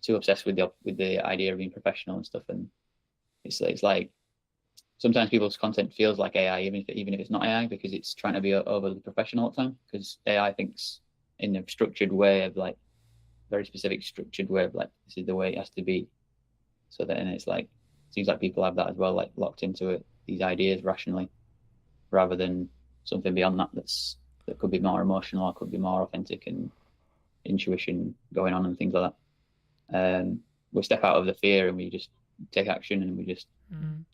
too obsessed with the idea of being professional and stuff, and it's like sometimes people's content feels like AI, even if it's not AI, because it's trying to be overly professional all the time, because AI thinks in a structured way of like, very specific structured way of like, this is the way it has to be. So then it's like, it seems like people have that as well, like locked into it, these ideas rationally, rather than something beyond that could be more emotional, or could be more authentic and intuition going on and things like that. We step out of the fear and we just take action, and we just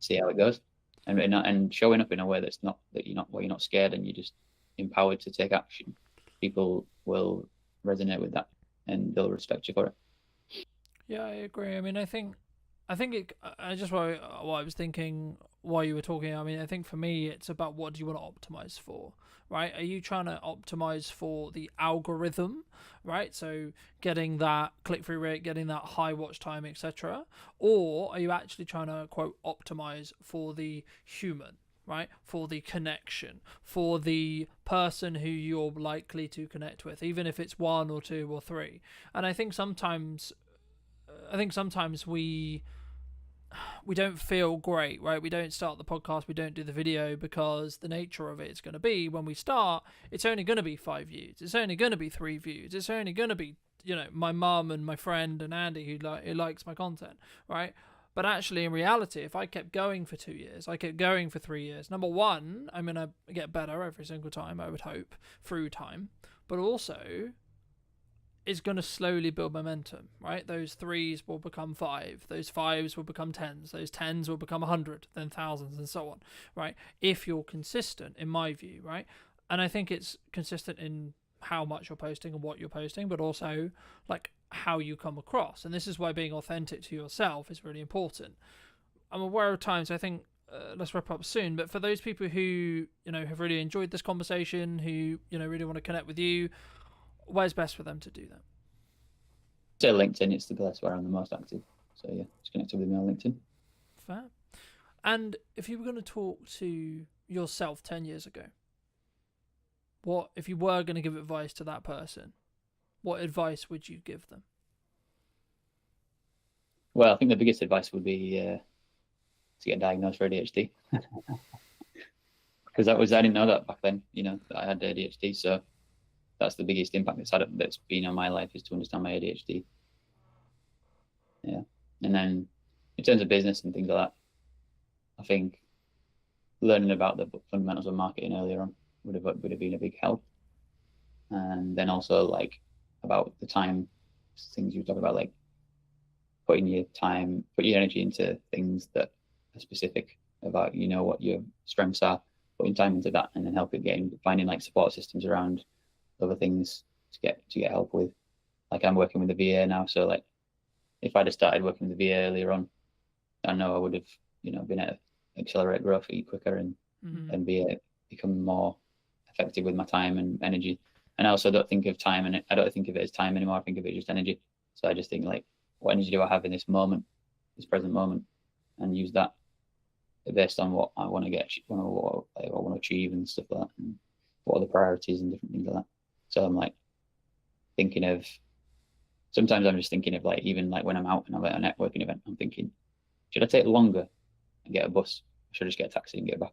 see how it goes, and showing up in a way that's not that you're not scared, and you're just empowered to take action. People will resonate with that, and they'll respect you for it. Yeah, I agree. I mean, I think I just what I was thinking while you were talking. I mean, I think for me, it's about what do you want to optimize for, right? Are you trying to optimize for the algorithm, right? So getting that click-through rate, getting that high watch time, etc., or are you actually trying to, quote, optimize for the human, right? For the connection, for the person who you're likely to connect with, even if it's one or two or three. And I think sometimes we don't feel great, right? We don't start the podcast, we don't do the video, because the nature of it is going to be, when we start, it's only going to be 5 views, it's only going to be 3 views, it's only going to be, my mum and my friend and Andy who likes my content, right? But actually, in reality, if I kept going for 2 years, I kept going for 3 years, number one, I'm going to get better every single time, I would hope, through time, but also is going to slowly build momentum, right? Those 3s will become 5, those 5s will become 10s, those 10s will become 100, then thousands, and so on, right? If you're consistent, in my view, right? And I think it's consistent in how much you're posting and what you're posting, but also like how you come across. And this is why being authentic to yourself is really important. I'm aware of times, I think let's wrap up soon. But for those people who have really enjoyed this conversation, who really want to connect with you, where's best for them to do that? So LinkedIn, it's the place where I'm the most active. So yeah, just connect with me on LinkedIn. Fair. And if you were going to talk to yourself 10 years ago, what if you were going to give advice to that person? What advice would you give them? Well, I think the biggest advice would be to get diagnosed for ADHD, because I didn't know that back then. That I had ADHD, so that's the biggest impact that's been on my life, is to understand my ADHD. Yeah, and then in terms of business and things like that, I think learning about the fundamentals of marketing earlier on would have been a big help. And then also like about the time things you talk about, like put your energy into things that are specific about what your strengths are, putting time into that, and then finding like support systems around other things to get help with. Like I'm working with the VA now, so like if I'd have started working with the VA earlier on, I know I would have been able to accelerate growth, eat quicker, and become more effective with my time and energy. And I also don't think of time, and I don't think of it as time anymore. I think of it as just energy. So I just think like, what energy do I have in this moment, this present moment, and use that based on what I want to get, what I want to achieve and stuff like that, and what are the priorities and different things like that. So I'm like thinking of, sometimes I'm just thinking of like, even like when I'm out and I'm at a networking event, I'm thinking, should I take longer and get a bus? Or should I just get a taxi and get back?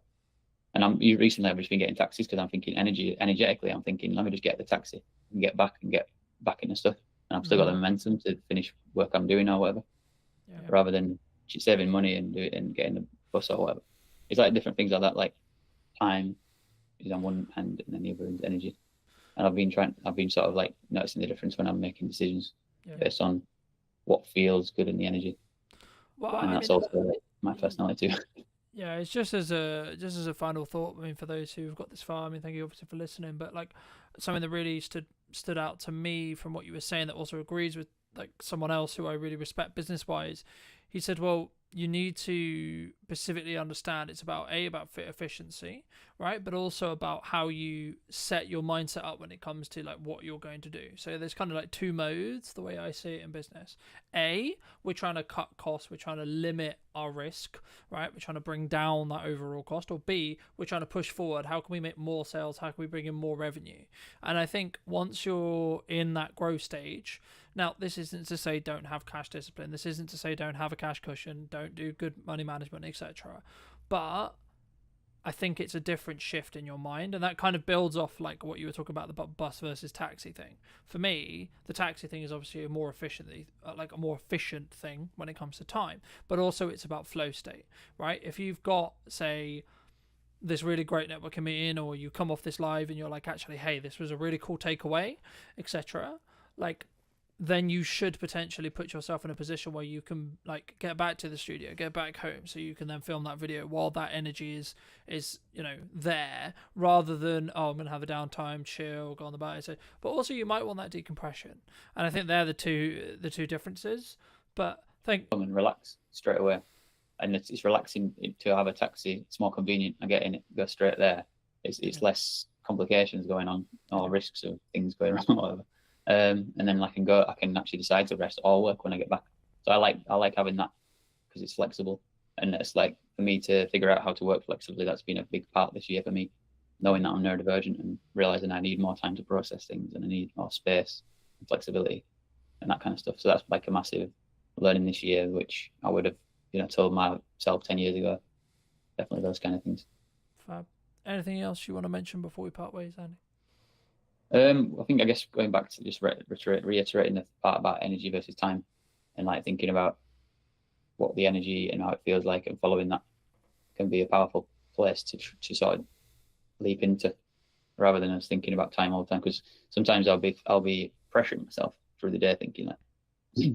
And recently I've just been getting taxis because I'm thinking energetically, I'm thinking, let me just get the taxi and get back into stuff. And I've still got the momentum to finish work I'm doing or whatever, rather than saving money and do it and getting the bus or whatever. It's like different things like that, like time is on one hand and then the other is energy. And I've been sort of like noticing the difference when I'm making decisions based on what feels good in the energy. Well, and that's also like my personality too. Yeah, it's just as a final thought. I mean, for those who've got this far, I mean, thank you obviously for listening. But like something that really stood out to me from what you were saying, that also agrees with like someone else who I really respect business wise. He said, well, you need to specifically understand it's about fit efficiency, right? But also about how you set your mindset up when it comes to like what you're going to do. So there's kind of like two modes, the way I see it in business. A, we're trying to cut costs, we're trying to limit our risk, right? We're trying to bring down that overall cost. Or B, we're trying to push forward. How can we make more sales? How can we bring in more revenue? And I think once you're in that growth stage, now, this isn't to say don't have cash discipline. This isn't to say don't have a cash cushion, don't do good money management, etc. But I think it's a different shift in your mind, and that kind of builds off like what you were talking about, the bus versus taxi thing. For me, the taxi thing is obviously a more efficient thing when it comes to time, but also it's about flow state, right? If you've got, say, this really great networking meeting, or you come off this live and you're like, actually, hey, this was a really cool takeaway, etc. Like, then you should potentially put yourself in a position where you can like get back to the studio, get back home, so you can then film that video while that energy is there, rather than I'm gonna have a downtime, chill, go on the bike. So, but also you might want that decompression, and I think they're the two differences. But Come and relax straight away, and it's relaxing to have a taxi. It's more convenient. I get in it, go straight there. It's less complications going on, or risks of things going wrong, or whatever. And then I can actually decide to rest or work when I get back. So I like having that because it's flexible, and it's like for me to figure out how to work flexibly. That's been a big part this year for me, knowing that I'm neurodivergent and realizing I need more time to process things and I need more space and flexibility and that kind of stuff. So that's like a massive learning this year, which I would have told myself 10 years ago. Definitely those kind of things. Fab. Anything else you want to mention before we part ways, Andy? I guess going back to just reiterating the part about energy versus time, and like thinking about what the energy and how it feels like, and following that can be a powerful place to sort of leap into, rather than us thinking about time all the time. Because sometimes I'll be pressuring myself through the day, thinking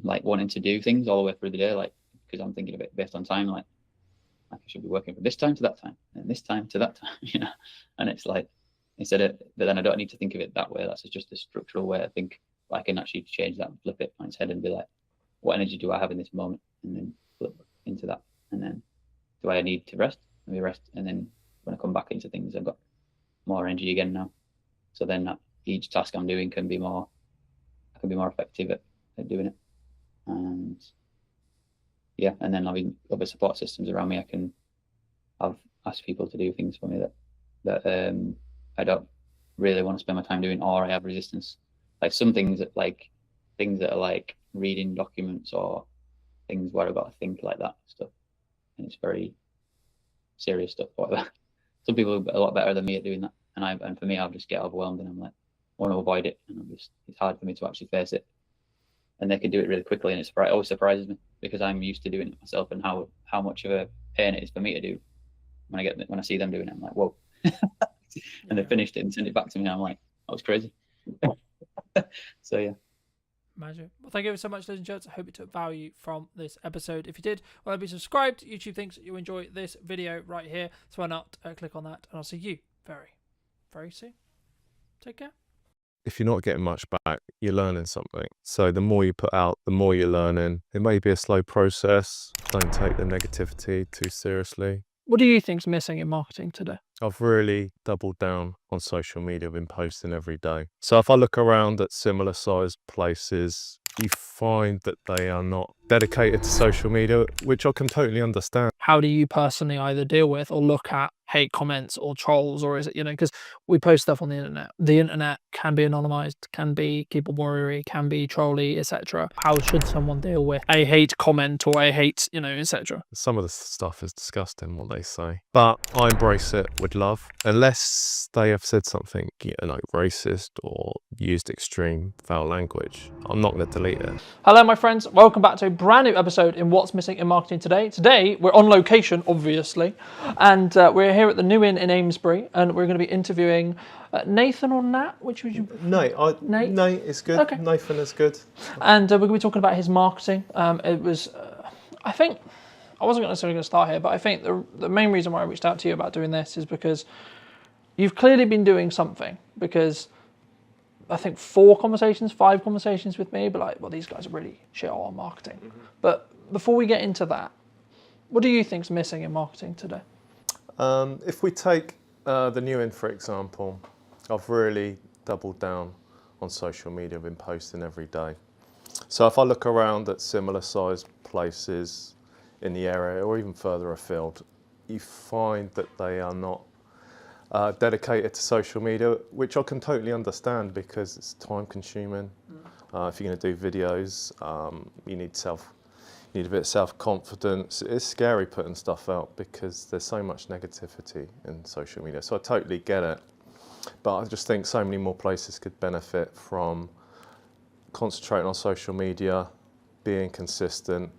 like wanting to do things all the way through the day, like because I'm thinking of it based on time, like I should be working from this time to that time and this time to that time, and it's like. But then I don't need to think of it that way. That's just a structural way I think. I can actually change that and flip it on its head and be like, what energy do I have in this moment? And then flip into that. And then, do I need to rest? maybe rest, and then when I come back into things, I've got more energy again now. So then each task I'm doing can be more effective at doing it. And yeah, and then having other support systems around me, I can ask people to do things for me that I don't really want to spend my time doing, or I have resistance. Like some things that are like reading documents or things where I've got to think like that stuff, and it's very serious stuff. Whatever. Some people are a lot better than me at doing that, and for me, I'll just get overwhelmed, and I'm like, I want to avoid it, and it's hard for me to actually face it. And they can do it really quickly, and it always surprises me because I'm used to doing it myself, and how much of a pain it is for me to do. When I see them doing it, I'm like, whoa. And they finished it and sent it back to me, and I'm like, that was crazy. So yeah. Magic. Well, thank you so much, ladies and gents. I hope you took value from this episode. If you did, well, be subscribed. YouTube thinks that you enjoy this video right here, so why not click on that, and I'll see you very, very soon. Take care. If you're not getting much back, you're learning something. So the more you put out, the more you're learning. It may be a slow process. Don't take the negativity too seriously. What do you think's missing in marketing today? I've really doubled down on social media. I've been posting every day. So if I look around at similar sized places, you find that they are not dedicated to social media, which I can totally understand. How do you personally either deal with or look at hate comments or trolls, or is it, because we post stuff on the internet. The internet can be anonymized, can be keyboard warrior, can be trolly, etc. How should someone deal with a hate comment or a hate, etc.? Some of the stuff is disgusting, what they say. But I embrace it with love. Unless they have said something, like racist or used extreme foul language, I'm not going to delete it. Hello, my friends. Welcome back to a brand new episode in What's Missing in Marketing Today. Today, we're on location, obviously, and we're here at the New Inn in Amesbury, and we're going to be interviewing Nathan or Nat, which would you... Nate is good. Okay. Nathan is good. And we're going to be talking about his marketing. It was, I think, I wasn't necessarily going to start here, but I think the main reason why I reached out to you about doing this is because you've clearly been doing something, because I think 5 conversations with me, but like, well, these guys are really shit on marketing. Mm-hmm. But before we get into that, what do you think's missing in marketing today? If we take the New Inn, for example, I've really doubled down on social media. I've been posting every day. So if I look around at similar sized places in the area or even further afield, you find that they are not dedicated to social media, which I can totally understand because it's time consuming. If you're going to do videos, you need a bit of self-confidence. It's scary putting stuff out because there's so much negativity in social media. So I totally get it. But I just think so many more places could benefit from concentrating on social media, being consistent,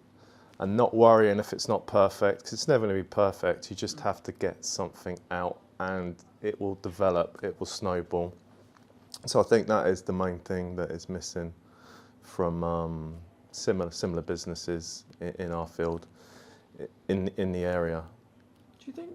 and not worrying if it's not perfect, because it's never going to be perfect. You just have to get something out and it will develop, it will snowball. So I think that is the main thing that is missing from similar businesses in our field, in the area. Do you think,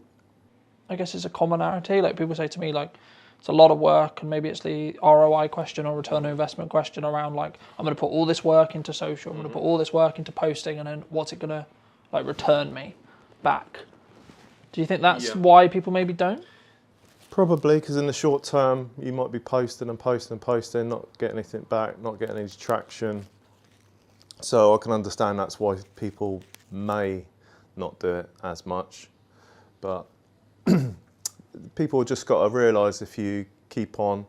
I guess it's a commonality, like people say to me, like, it's a lot of work, and maybe it's the ROI question or return on investment question around, like, I'm going to put all this work into social, I'm going to put all this work into posting, and then what's it going to, like, return me back? Do you think that's why people maybe don't? Probably, because in the short term, you might be posting and posting and posting, not getting anything back, not getting any traction. So I can understand that's why people may not do it as much, but people just got to realise if you keep on,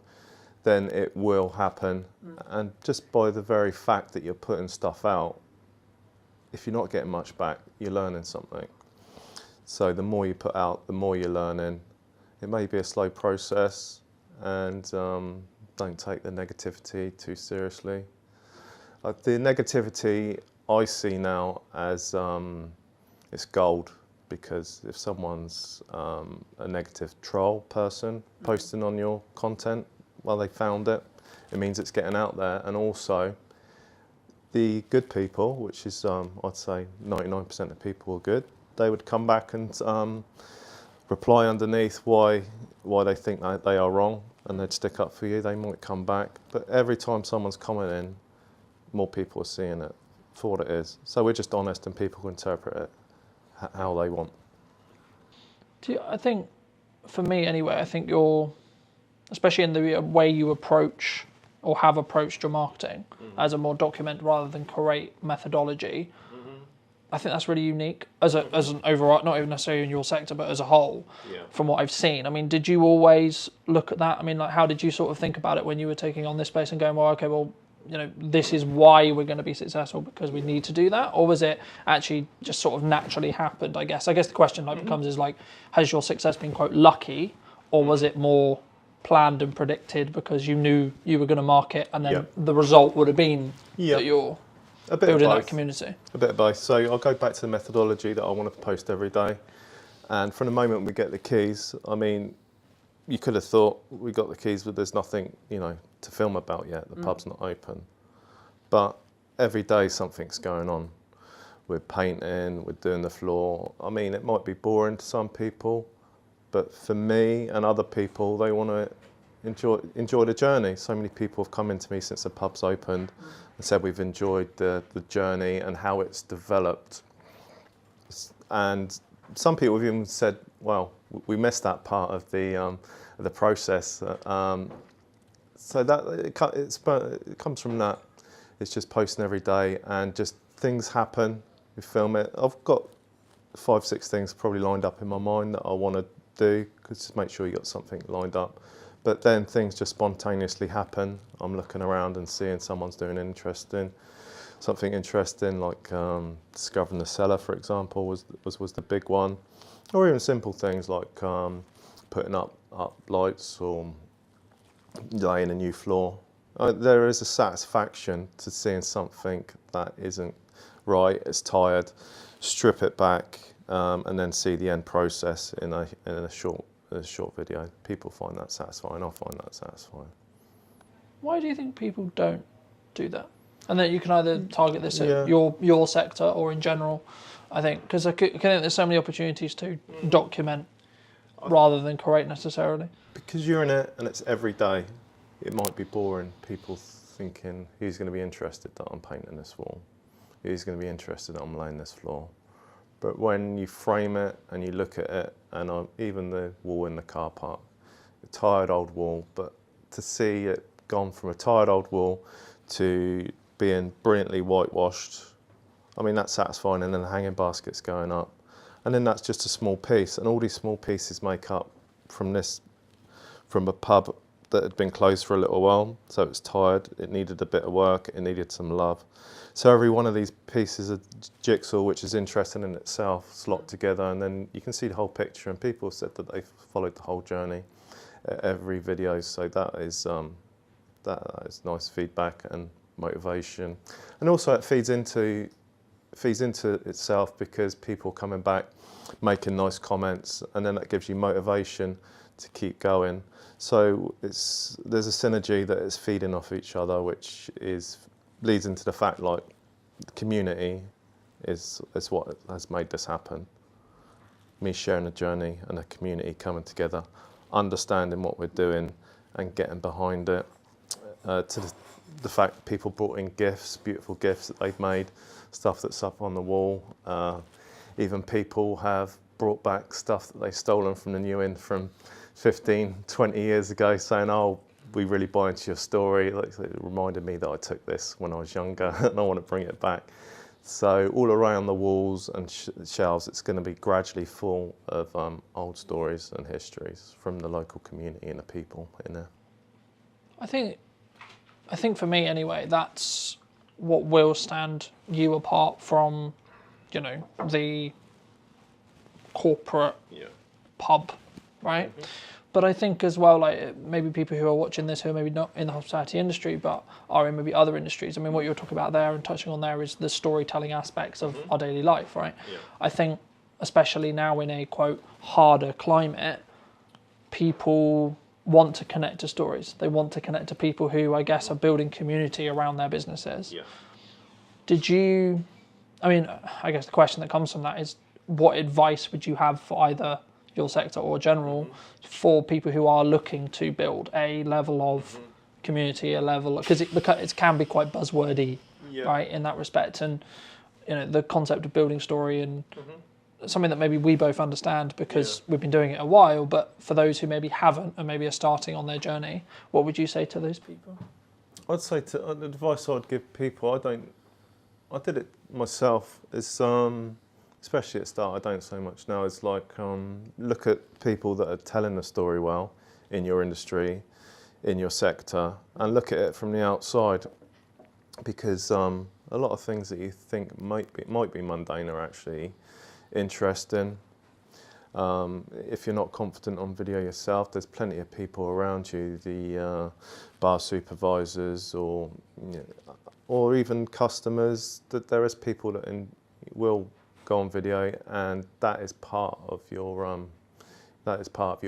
then it will happen. And just by the very fact that you're putting stuff out, if you're not getting much back, you're learning something. So the more you put out, the more you're learning. It may be a slow process, and don't take the negativity too seriously. The negativity I see now as it's gold, because if someone's a negative troll person posting on your content, well, they found it. It means it's getting out there. And also, the good people, which is I'd say 99% of people are good, they would come back and reply underneath why they think that they are wrong, and they'd stick up for you. They might come back, but every time someone's commenting, more people are seeing it for what it is. So we're just honest, and people interpret it how they want. I think, for me anyway, I think you're, especially in the way you approach or have approached your marketing as a more document rather than create methodology. I think that's really unique as an overall, not even necessarily in your sector, but as a whole, from what I've seen. I mean, did you always look at that? I mean, like, how did you sort of think about it when you were taking on this space and going, well, okay, well, you know, this is why we're going to be successful because we need to do that? Or was it actually just sort of naturally happened, I guess? I guess the question like becomes is like, has your success been, quote, lucky, or was it more planned and predicted because you knew you were going to market and then the result would have been that you're building that community? A bit of both. So I'll go back to the methodology that I want to post every day. And from the moment we get the keys, I mean, you could have thought we got the keys, but there's nothing, you know, to film about yet. The pub's not open. But every day something's going on. We're painting, we're doing the floor. I mean, it might be boring to some people, but for me and other people, they want to enjoy the journey. So many people have come into me since the pub's opened and said we've enjoyed the journey and how it's developed. And some people have even said, well, we missed that part of the process. So that it comes from that. It's just posting every day and just things happen. We film it. I've got 5-6 things probably lined up in my mind that I want to do, because just make sure you got something lined up. But then things just spontaneously happen. I'm looking around and seeing someone's doing something interesting, like discovering the cellar, for example, was the big one, or even simple things like putting up lights or laying a new floor. There is a satisfaction to seeing something that isn't right, it's tired, strip it back, and then see the end process in a short video. People find that satisfying. I find that satisfying. Why do you think people don't do that? And then you can either target this at your sector or in general. I think because I think there's so many opportunities to document rather than create necessarily. Because you're in it and it's every day. It might be boring. People thinking, who's going to be interested that I'm painting this wall? Who's going to be interested that I'm laying this floor? But when you frame it and you look at it, and even the wall in the car park, a tired old wall, but to see it gone from a tired old wall to being brilliantly whitewashed, I mean, that's satisfying. And then the hanging basket's going up. And then that's just a small piece. And all these small pieces make up from a pub that had been closed for a little while. So it's tired, it needed a bit of work, it needed some love. So every one of these pieces of jigsaw, which is interesting in itself, slot together, and then you can see the whole picture. And people said that they've followed the whole journey at every video. So that is nice feedback and motivation. And also it feeds into itself, because people coming back, making nice comments, and then that gives you motivation to keep going. So there's a synergy that is feeding off each other, which leads into the fact, like, the community is what has made this happen. Me sharing a journey and a community coming together, understanding what we're doing and getting behind it. To the fact that people brought in gifts, beautiful gifts that they've made, stuff that's up on the wall. Even people have brought back stuff that they've stolen from the New Inn from 15, 20 years ago, saying, oh, we really buy into your story. Like, it reminded me that I took this when I was younger and I want to bring it back. So all around the walls and shelves, it's going to be gradually full of old stories and histories from the local community and the people in there. I think for me anyway, that's what will stand you apart from, you know, the corporate pub, right? Mm-hmm. But I think as well, like, maybe people who are watching this who are maybe not in the hospitality industry but are in maybe other industries. I mean, what you're talking about there and touching on there is the storytelling aspects of our daily life, right? Yeah. I think especially now in a, quote, harder climate, people want to connect to stories. They want to connect to people who, I guess, are building community around their businesses. Yeah. I guess the question that comes from that is, what advice would you have for either your sector or general for people who are looking to build a level of community, a level, because it can be quite buzzwordy, right, in that respect, and you know, the concept of building story and something that maybe we both understand because we've been doing it a while, but for those who maybe haven't and maybe are starting on their journey, what would you say to those people? I'd say the advice I'd give people, I did it myself, is especially at the start, I don't so much now, is like look at people that are telling the story well in your industry, in your sector, and look at it from the outside, because a lot of things that you think might be mundane are actually interesting. If you're not confident on video yourself, there's plenty of people around you, the bar supervisors or or even customers, that there is people that will go on video, and that is part of your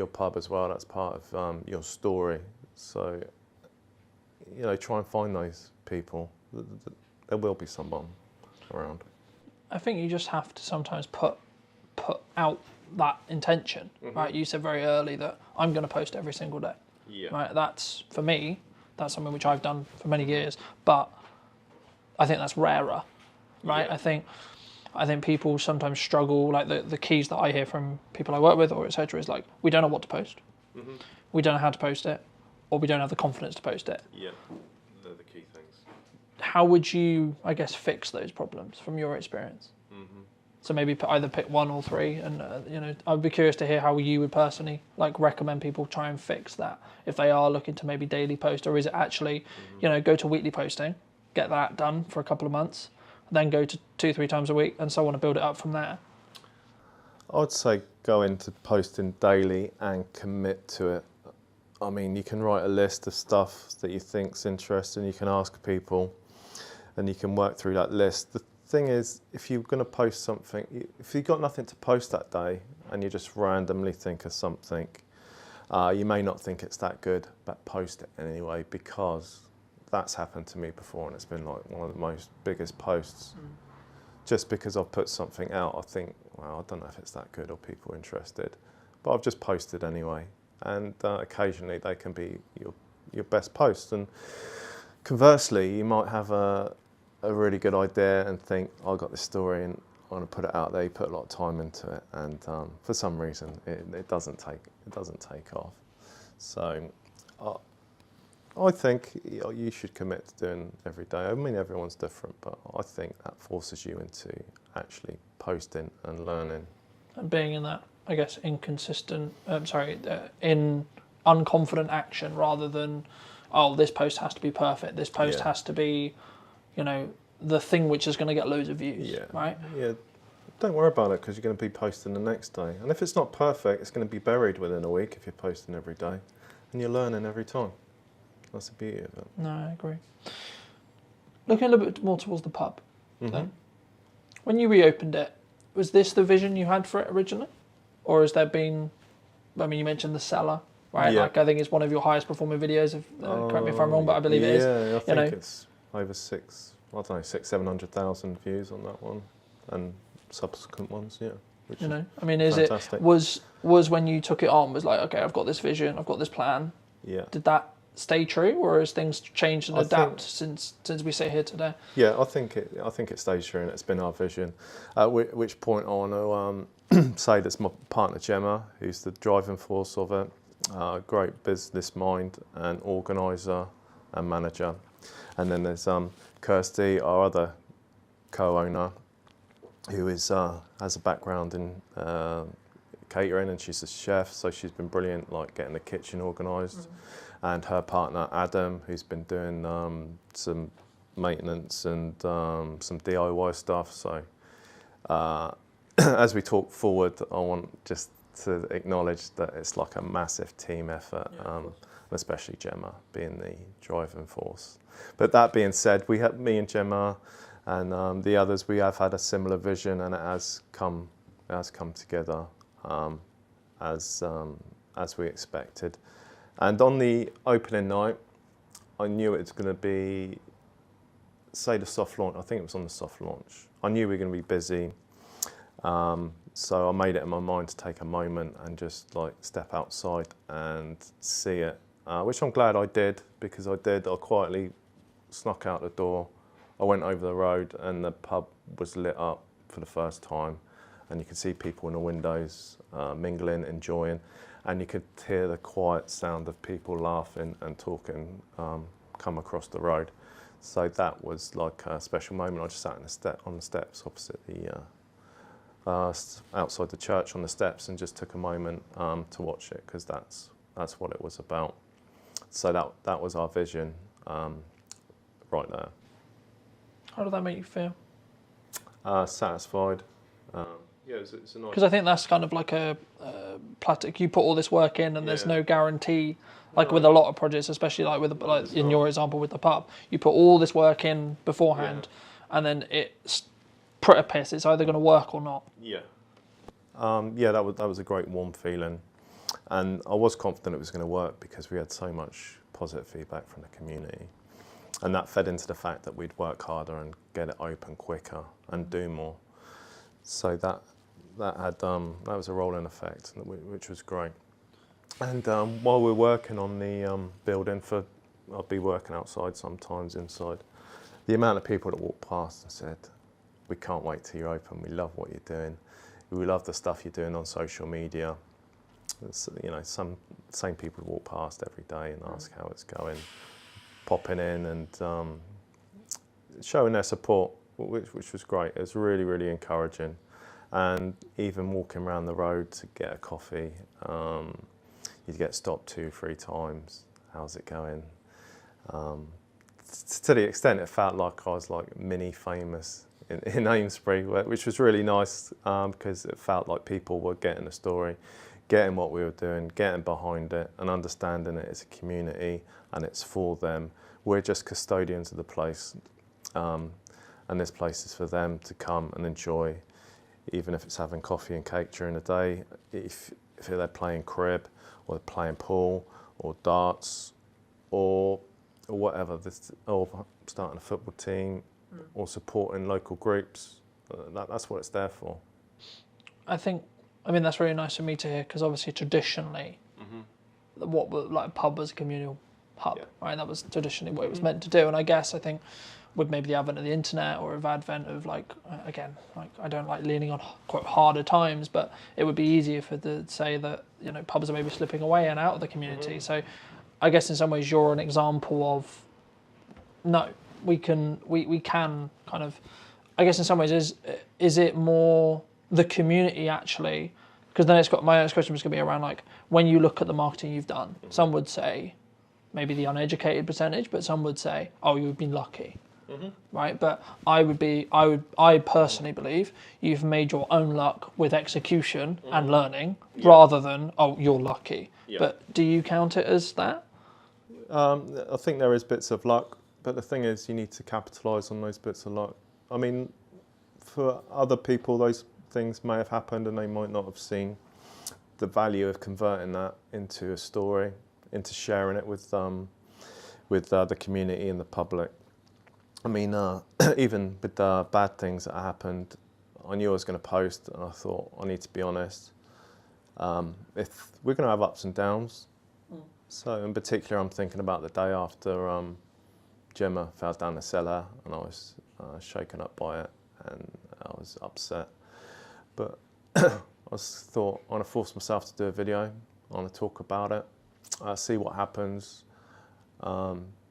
pub as well. That's part of your story. So try and find those people. There will be someone around. I think you just have to sometimes put out that intention, right? You said very early that I'm going to post every single day. Yeah. Right. That's, for me, that's something which I've done for many years, but I think that's rarer, right? Yeah. I think people sometimes struggle. Like the keys that I hear from people I work with or etc. is like, we don't know what to post, we don't know how to post it, or we don't have the confidence to post it. Yeah, they're the key things. How would you, I guess, fix those problems from your experience? So maybe either pick one or three, and I'd be curious to hear how you would personally recommend people try and fix that if they are looking to maybe daily post, or is it actually, go to weekly posting, get that done for a couple of months, then go to 2-3 times a week, and so on, to build it up from there. I'd say go into posting daily and commit to it. I mean, you can write a list of stuff that you think's interesting. You can ask people, and you can work through that list. The thing is, if you're going to post something, if you've got nothing to post that day and you just randomly think of something, you may not think it's that good, but post it anyway, because that's happened to me before, and it's been like one of the most biggest posts. Just because I've put something out, I think, well, I don't know if it's that good or people are interested, but I've just posted anyway. And occasionally they can be your best post. And conversely, you might have a really good idea and think, I got this story and I want to put it out there. You put a lot of time into it, and for some reason it doesn't take off. So I think you should commit to doing every day. I mean, everyone's different, but I think that forces you into actually posting and learning. And being in that, I guess, in unconfident action, rather than, oh, this post has to be perfect. This post has to be, the thing which is going to get loads of views. Yeah. Right. Yeah. Don't worry about it, because you're going to be posting the next day. And if it's not perfect, it's going to be buried within a week if you're posting every day, and you're learning every time. That's the beauty of it. No, I agree. Looking a little bit more towards the pub, then, when you reopened it, was this the vision you had for it originally? Or has there been, I mean, you mentioned the cellar, right? Yeah. I think it's one of your highest performing videos, correct me if I'm wrong, but I believe it is. Yeah, I think it's over 700,000 views on that one, and subsequent ones, yeah. Which I mean, is fantastic. it, was when you took it on, was like, okay, I've got this vision, I've got this plan. Yeah. Did that stay true, or has things changed and adapt since we sit here today? Yeah, I think it stays true, and it's been our vision. At which point I want to say that's my partner Gemma, who's the driving force of it, great business mind and organiser and manager. And then there's Kirsty, our other co-owner, who has a background in catering, and she's a chef, so she's been brilliant, like getting the kitchen organised. And her partner Adam, who's been doing some maintenance and some DIY stuff. So as we talk forward, I want just to acknowledge that it's like a massive team effort, especially Gemma being the driving force. But that being said, we have me and Gemma and the others. We have had a similar vision, and it has come together as we expected. And on the opening night, I knew it was going to be, say, the soft launch. I think it was on the soft launch. I knew we were going to be busy, so I made it in my mind to take a moment and just like step outside and see it, which I'm glad I did, because I quietly snuck out the door. I went over the road, and the pub was lit up for the first time, and you could see people in the windows mingling, enjoying, and you could hear the quiet sound of people laughing and talking come across the road. So that was like a special moment. I just sat on the steps opposite the outside the church on the steps and just took a moment to watch it, because that's what it was about. So that was our vision right there. How did that make you feel? Satisfied. Yeah, it's a nice. Because I think that's kind of like a plastic. You put all this work in, and there's no guarantee. Like with a lot of projects, especially like with like in your example with the pub, you put all this work in beforehand, and then it's pretty piss. It's either going to work or not. Yeah. Yeah, that was a great warm feeling, and I was confident it was going to work because we had so much positive feedback from the community, and that fed into the fact that we'd work harder and get it open quicker and do more. So that was a rolling effect, which was great. And while we're working on the building, I'll be working outside sometimes, inside. The amount of people that walked past and said, "We can't wait till you're open. We love what you're doing. We love the stuff you're doing on social media." It's, you know, same people walk past every day and ask how it's going, popping in and showing their support, which was great. It was really, really encouraging. And even walking around the road to get a coffee, you'd get stopped 2-3 times. How's it going? To the extent it felt like I was like mini famous in Amesbury, which was really nice because it felt like people were getting the story, getting what we were doing, getting behind it and understanding it as a community and it's for them. We're just custodians of the place and this place is for them to come and enjoy, even if it's having coffee and cake during the day, if they're playing crib or they're playing pool or darts or whatever, or starting a football team or supporting local groups. That's what it's there for. I mean, that's really nice for me to hear, because obviously traditionally, what like a pub was a communal hub, right? That was traditionally what it was meant to do. And I think with maybe the advent of the internet or advent of like, again, like I don't like leaning on quite harder times, but it would be easier to say that, you know, pubs are maybe slipping away and out of the community. So I guess in some ways you're an example of, no, we can kind of, I guess in some ways is it more the community actually? Because then my next question was going to be around like, when you look at the marketing you've done, some would say maybe the uneducated percentage, but some would say, oh, you've been lucky. Right, but I personally believe you've made your own luck with execution and learning rather than, oh, you're lucky. But do you count it as that? I think there is bits of luck, but the thing is you need to capitalise on those bits of luck. I mean, for other people those things may have happened and they might not have seen the value of converting that into a story, into sharing it with the community and the public. I mean, even with the bad things that happened, I knew I was going to post, and I thought, I need to be honest. If we're going to have ups and downs, so in particular, I'm thinking about the day after Gemma fell down the cellar, and I was shaken up by it, and I was upset. But I thought, I want to force myself to do a video. I want to talk about it, see what happens.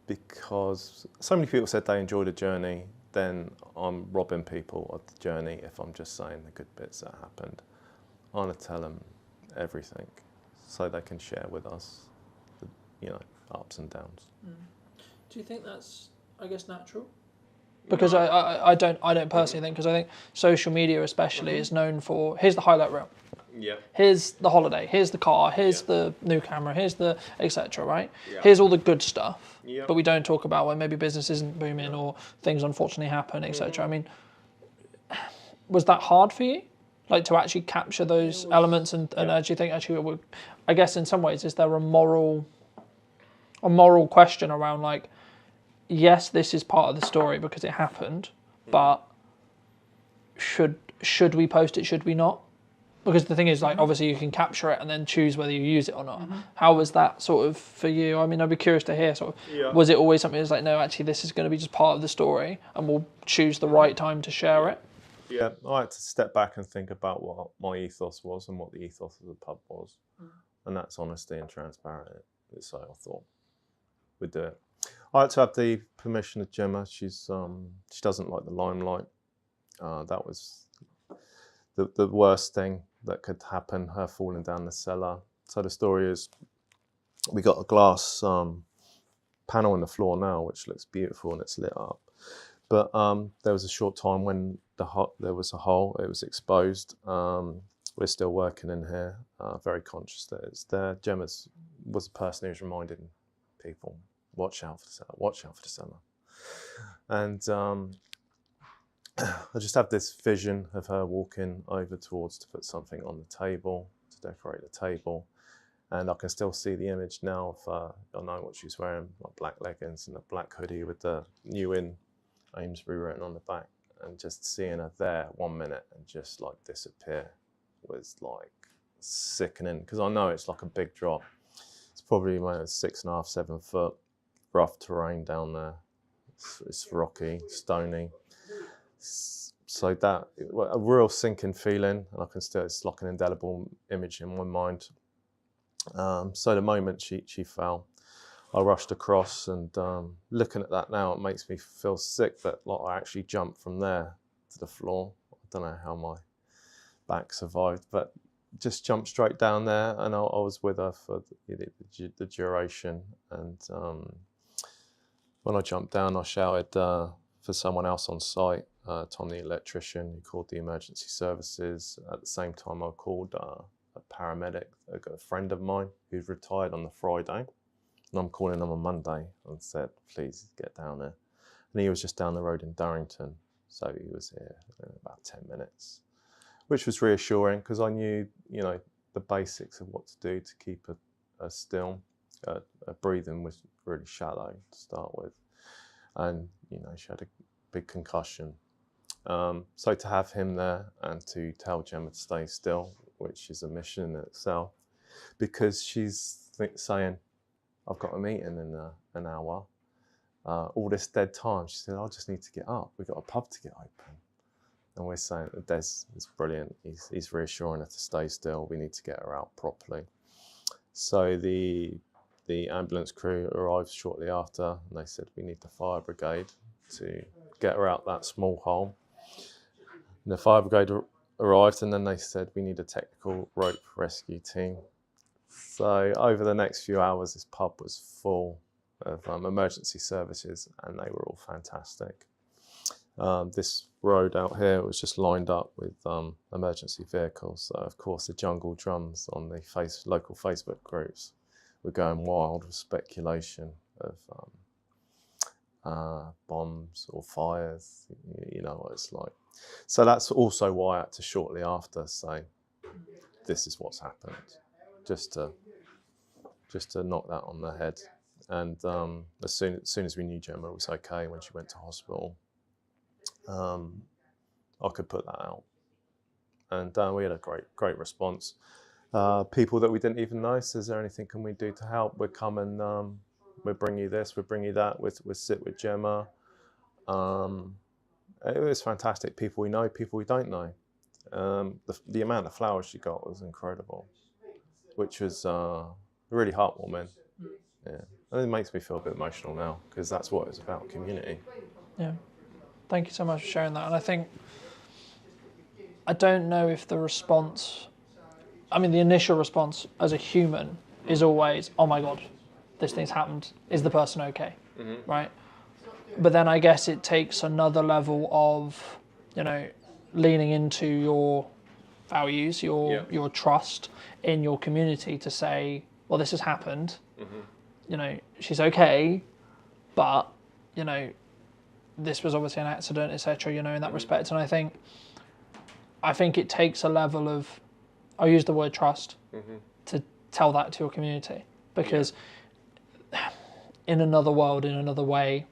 Because so many people said they enjoyed the journey, then I'm robbing people of the journey if I'm just saying the good bits that happened. I want to tell them everything so they can share with us the, you know, ups and downs. Do you think that's, I guess, natural? Because I don't personally think, because I think social media especially is known for, here's the highlight reel. Yeah. Here's the holiday, here's the car, here's the new camera, here's the etc. right? Here's all the good stuff. But we don't talk about when maybe business isn't booming or things unfortunately happen, etc. I mean, was that hard for you? Like to actually capture those elements and actually think, actually, I guess in some ways, is there a moral question around like, yes, this is part of the story because it happened, but should we post it, should we not? Because the thing is, like, obviously you can capture it and then choose whether you use it or not. How was that sort of for you? I mean, I'd be curious to hear sort of, was it always something that's like, no, actually this is going to be just part of the story and we'll choose the right time to share it? Yeah, I had to step back and think about what my ethos was and what the ethos of the pub was. And that's honesty and transparency. So I thought we'd do it. I had to have the permission of Gemma. She doesn't like the limelight. That was the worst thing that could happen, her falling down the cellar. So the story is, we got a glass panel on the floor now, which looks beautiful and it's lit up. But there was a short time when there was a hole, it was exposed. We're still working in here, very conscious that it's there. Gemma was the person who was reminding people, watch out for the cellar, watch out for the cellar. And I just have this vision of her walking over towards to put something on the table, to decorate the table. And I can still see the image now of, I know what she's wearing, like black leggings and a black hoodie with the New In Amesbury written on the back. And just seeing her there 1 minute and just like disappear was like sickening, because I know it's like a big drop. It's probably 6.5, 7 foot, rough terrain down there. It's rocky, stony. So that, a real sinking feeling, and I can still, it's like an indelible image in my mind. So the moment she fell, I rushed across, and looking at that now, it makes me feel sick that like I actually jumped from there to the floor. I don't know how my back survived, but just jumped straight down there, and I was with her for the duration. And when I jumped down, I shouted for someone else on site, Tom the electrician, who called the emergency services. At the same time, I called a paramedic, a friend of mine who's retired on the Friday, and I'm calling him on Monday, and said, please get down there. And he was just down the road in Durrington, so he was here in about 10 minutes, which was reassuring, because I knew, you know, the basics of what to do to keep her still. Her breathing was really shallow to start with, and you know, she had a big concussion. So to have him there and to tell Gemma to stay still, which is a mission in itself, because she's saying, I've got a meeting in an hour. All this dead time, she said, I just need to get up. We've got a pub to get open. And we're saying that Des is brilliant. He's reassuring her to stay still. We need to get her out properly. So the ambulance crew arrived shortly after, and they said, we need the fire brigade to get her out that small hole. And the fire brigade arrived, and then they said, we need a technical rope rescue team. So over the next few hours, this pub was full of emergency services, and they were all fantastic. This road out here was just lined up with emergency vehicles. So of course, the jungle drums on the local Facebook groups were going wild with speculation of bombs or fires. You know what it's like. So that's also why I had to shortly after say, this is what's happened, just to knock that on the head. And as soon as we knew Gemma was okay when she went to hospital, I could put that out. And we had a great response. People that we didn't even know, so is there anything can we do to help? We'll come and we'll bring you this, we'll bring you that, we'll sit with Gemma. It was fantastic. People we know, people we don't know. The amount of flowers she got was incredible, which was really heartwarming. Yeah, and it makes me feel a bit emotional now, because that's what it's about, community. Yeah. Thank you so much for sharing that. And I think, I don't know if the response, I mean, the initial response as a human is always, oh my God, this thing's happened. Is the person okay? Mm-hmm. Right? But then I guess it takes another level of, you know, leaning into your values, your trust in your community to say, well, this has happened. Mm-hmm. You know, she's okay, but, you know, this was obviously an accident, etc. You know, in that respect. And I think it takes a level of, I'll use the word trust, to tell that to your community, because in another world, in another way,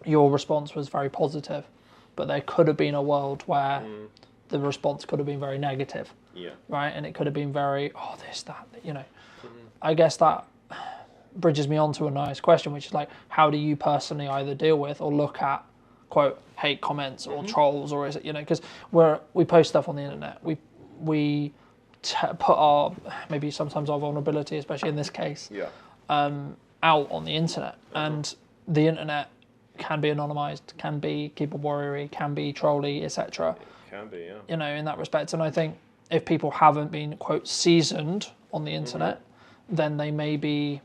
your response was very positive, but there could have been a world where the response could have been very negative, right? And it could have been very, oh, this, that, you know. I guess that bridges me on to a nice question, which is like, how do you personally either deal with or look at quote hate comments or trolls, or is it, you know, because we post stuff on the internet, we put our, maybe sometimes our vulnerability, especially in this case, out on the internet, and the internet can be anonymized, can be keyboard warrior, can be trolly, etc. Can be, yeah. You know, in that respect. And I think if people haven't been, quote, seasoned on the internet, then they maybe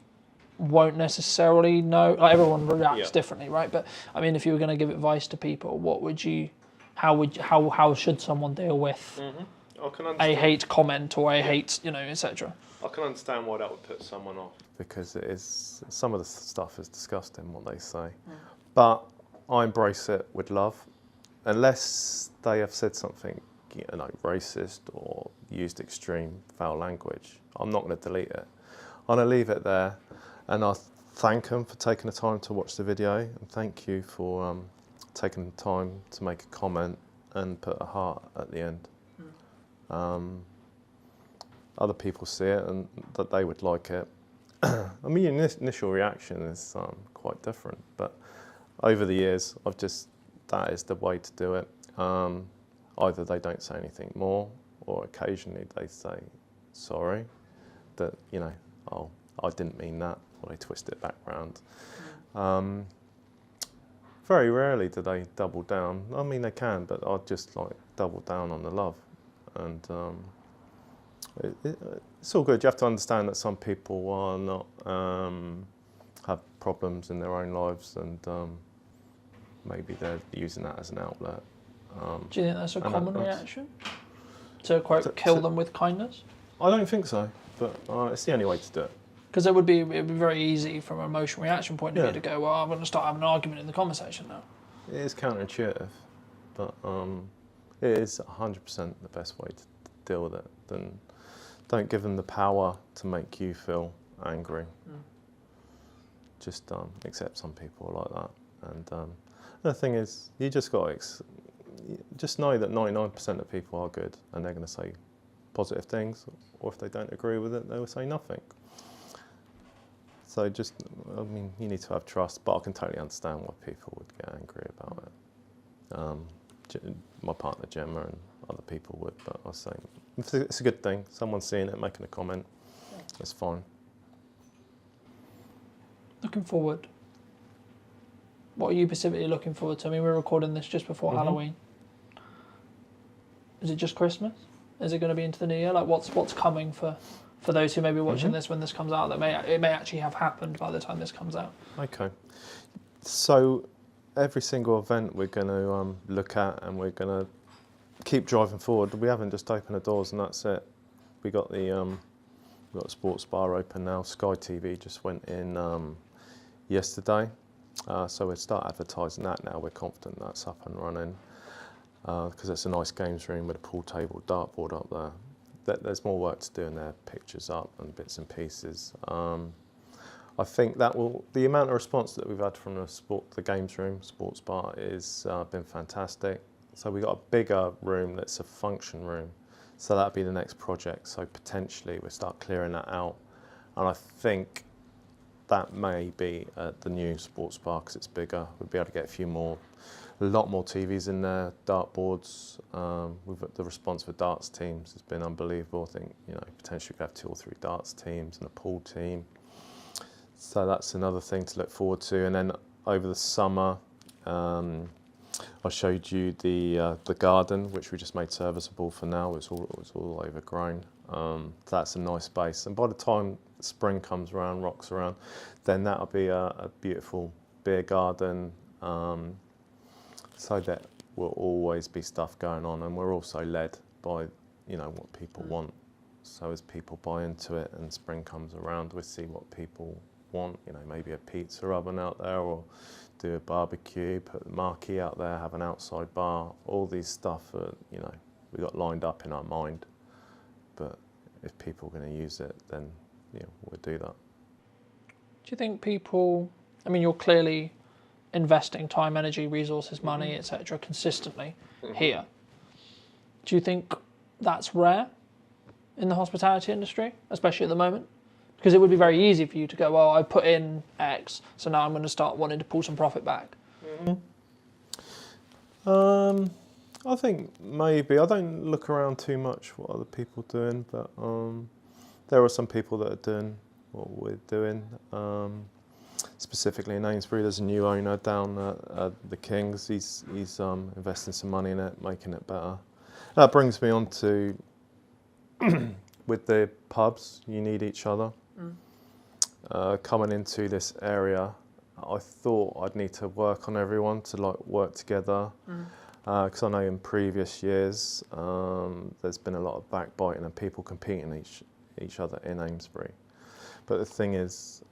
won't necessarily know. Like, everyone reacts differently, right? But I mean, if you were going to give advice to people, what would you, how should someone deal with a hate comment or a hate, you know, etc.? I can understand why that would put someone off, because it is, some of the stuff is disgusting what they say, but I embrace it with love, unless they have said something, you know, racist or used extreme foul language. I'm not going to delete it. I'm going to leave it there, and I thank them for taking the time to watch the video, and thank you for taking the time to make a comment and put a heart at the end. Other people see it and that they would like it. I mean, your initial reaction is quite different, but over the years, that is the way to do it. Either they don't say anything more, or occasionally they say sorry, that, you know, oh, I didn't mean that, or they twist it back round. Very rarely do they double down. I mean, they can, but I'd just like double down on the love. And it's all good. You have to understand that some people are not, have problems in their own lives, and maybe they're using that as an outlet. Do you think that's a common reaction? To, quote, kill them with kindness? I don't think so, but it's the only way to do it. Because it would be very easy from an emotional reaction point of view to go, well, I'm going to start having an argument in the conversation now. It is counterintuitive, but it is 100% the best way to deal with it. Then don't give them the power to make you feel angry. Just accept some people are like that. And the thing is, you just got to just know that 99% of people are good, and they're going to say positive things, or if they don't agree with it, they will say nothing. So just, I mean, you need to have trust, but I can totally understand why people would get angry about it. My partner Gemma and other people would, but I was saying, it's a good thing. Someone's seeing it, making a comment, it's fine. Looking forward. What are you specifically looking forward to? I mean, we're recording this just before Halloween. Is it just Christmas? Is it going to be into the new year? Like, what's coming for those who may be watching this when this comes out, that it may actually have happened by the time this comes out? Okay. So every single event we're going to look at, and we're going to keep driving forward. We haven't just opened the doors and that's it. We got the sports bar open now. Sky TV just went in yesterday. So we'll start advertising that now. We're confident that's up and running, because it's a nice games room with a pool table, dartboard up there. There's more work to do in there, pictures up and bits and pieces. I think that the amount of response that we've had from the games room, sports bar, is been fantastic. So we got a bigger room that's a function room. So that'll be the next project. So potentially we'll start clearing that out. And I think that may be at the new sports bar, because it's bigger. We'll be able to get a lot more TVs in there, dartboards. The response for darts teams has been unbelievable. I think, you know, potentially we could have 2 or 3 darts teams and a pool team. So that's another thing to look forward to. And then over the summer, I showed you the garden, which we just made serviceable for now. It's all overgrown. That's a nice space. And by the time spring comes around, rocks around, then that'll be a beautiful beer garden. So that will always be stuff going on, and we're also led by, you know, what people want. So as people buy into it and spring comes around, we'll see what people want. You know, maybe a pizza oven out there, or do a barbecue, put the marquee out there, have an outside bar. All these stuff, you know, we got lined up in our mind. But if people are going to use it, then we'll do that. Do you think people? I mean, you're clearly investing time, energy, resources, money, etc., consistently here. Do you think that's rare in the hospitality industry, especially at the moment? Because it would be very easy for you to go, well, I put in X, so now I'm going to start wanting to pull some profit back. I think maybe I don't look around too much what other people are doing, but there are some people that are doing what we're doing. Specifically in Amesbury, there's a new owner down at the Kings. He's investing some money in it, making it better. That brings me on to with the pubs, you need each other. Coming into this area, I thought I'd need to work on everyone to like work together. Because I know in previous years there's been a lot of backbiting and people competing each other in Amesbury. But the thing is,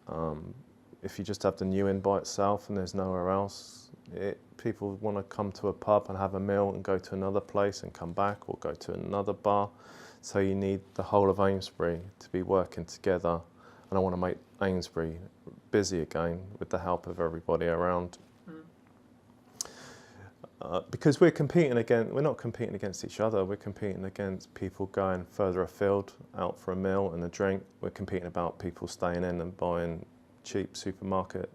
if you just have the new inn by itself and there's nowhere else, people want to come to a pub and have a meal and go to another place and come back or go to another bar. So you need the whole of Amesbury to be working together. And I want to make Amesbury busy again with the help of everybody around. Because we're not competing against each other, we're competing against people going further afield, out for a meal and a drink. We're competing about people staying in and buying cheap supermarket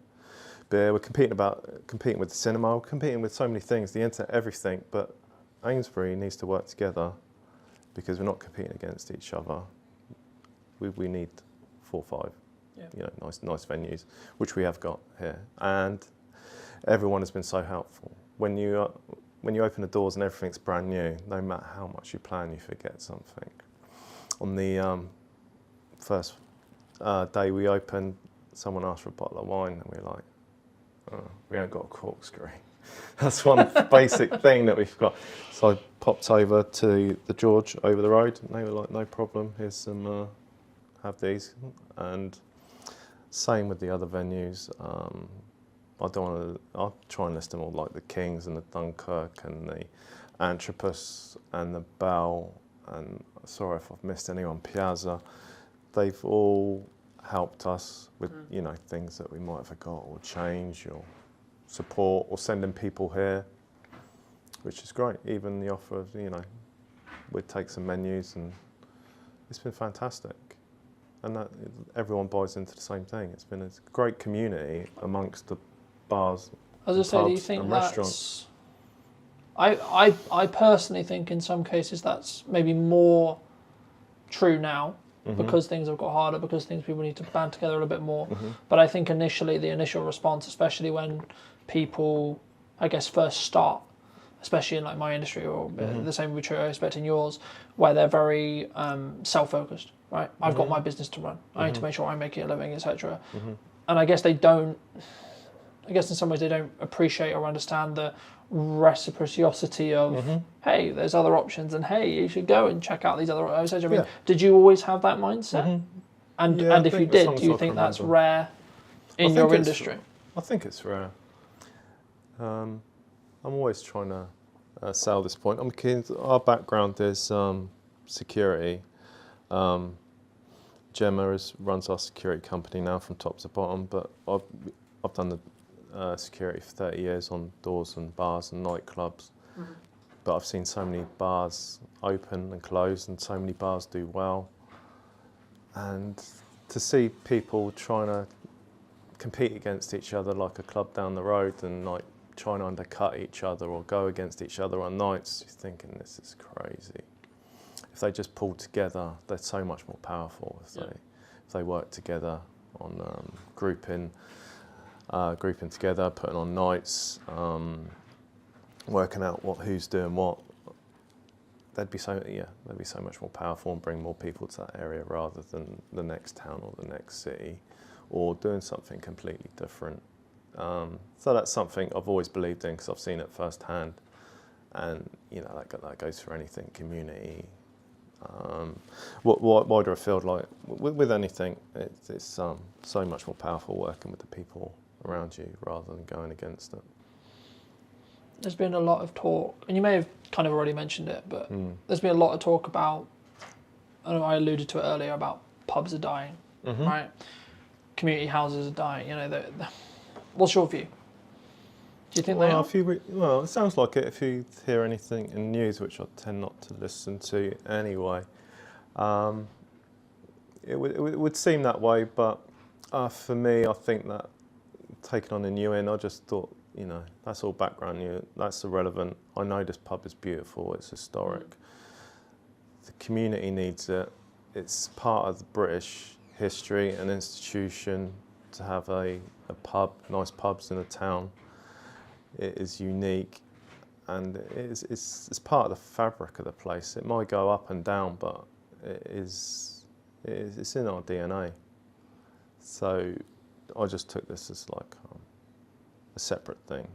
beer. We're competing with the cinema, we're competing with so many things, the internet, everything, but Amesbury needs to work together because we're not competing against each other. We need 4 or 5 nice venues, which we have got here. And everyone has been so helpful. When you open the doors and everything's brand new, no matter how much you plan, you forget something. On the first day we opened, someone asked for a bottle of wine, and we were like, oh, we haven't got a corkscrew. That's one basic thing that we've got. So I popped over to the George over the road, and they were like, no problem, here's some, have these. And same with the other venues. I'll try and list them all, like the Kings and the Dunkirk and the Anthropos and the Bell, and sorry if I've missed anyone, Piazza. They've all helped us with things that we might have forgot or change or support or sending people here, which is great. Even the offer of, we'd take some menus, and it's been fantastic. And that everyone buys into the same thing. It's been a great community amongst the bars. As I say, do you think that's... I personally think in some cases that's maybe more true now, because things have got harder, because people need to band together a little bit more. But I think initially, the initial response, especially when people, I guess, first start, especially in like my industry, or the same would be true, I expect, in yours, where they're very self-focused, right? I've got my business to run. I need to make sure I'm making a living, etc. And I guess in some ways they don't appreciate or understand the reciprocity of, hey, there's other options, and hey, you should go and check out these other options. I mean, did you always have that mindset? And if you did, do you think that's rare in your industry? I think it's rare. I'm always trying to sell this point. Our background is security. Gemma runs our security company now from top to bottom, but I've done the security for 30 years on doors and bars and nightclubs. But I've seen so many bars open and close, and so many bars do well. And to see people trying to compete against each other like a club down the road, and like trying to undercut each other or go against each other on nights, you're thinking, this is crazy. If they just pull together, they're so much more powerful. If they work together on grouping together, putting on nights, working out who's doing what, they'd be so much more powerful and bring more people to that area rather than the next town or the next city, or doing something completely different. So that's something I've always believed in, because I've seen it firsthand, and that goes for anything, community. Why do I feel like with anything, it's so much more powerful working with the people around you rather than going against it. There's been a lot of talk, and you may have kind of already mentioned it, but there's been a lot of talk about, I alluded to it earlier, about pubs are dying, right? Community houses are dying. What's your view? Do you think they are? Well, it sounds like it. If you hear anything in news, which I tend not to listen to anyway, it would seem that way. But for me, I think that taking on a new inn, I just thought you know, that's all background. That's irrelevant. I know this pub is beautiful. It's historic. The community needs it. It's part of the British history and institution to have a pub, nice pubs in a town. It is unique, and it's part of the fabric of the place. It might go up and down, but it's in our DNA. So I just took this as like a separate thing.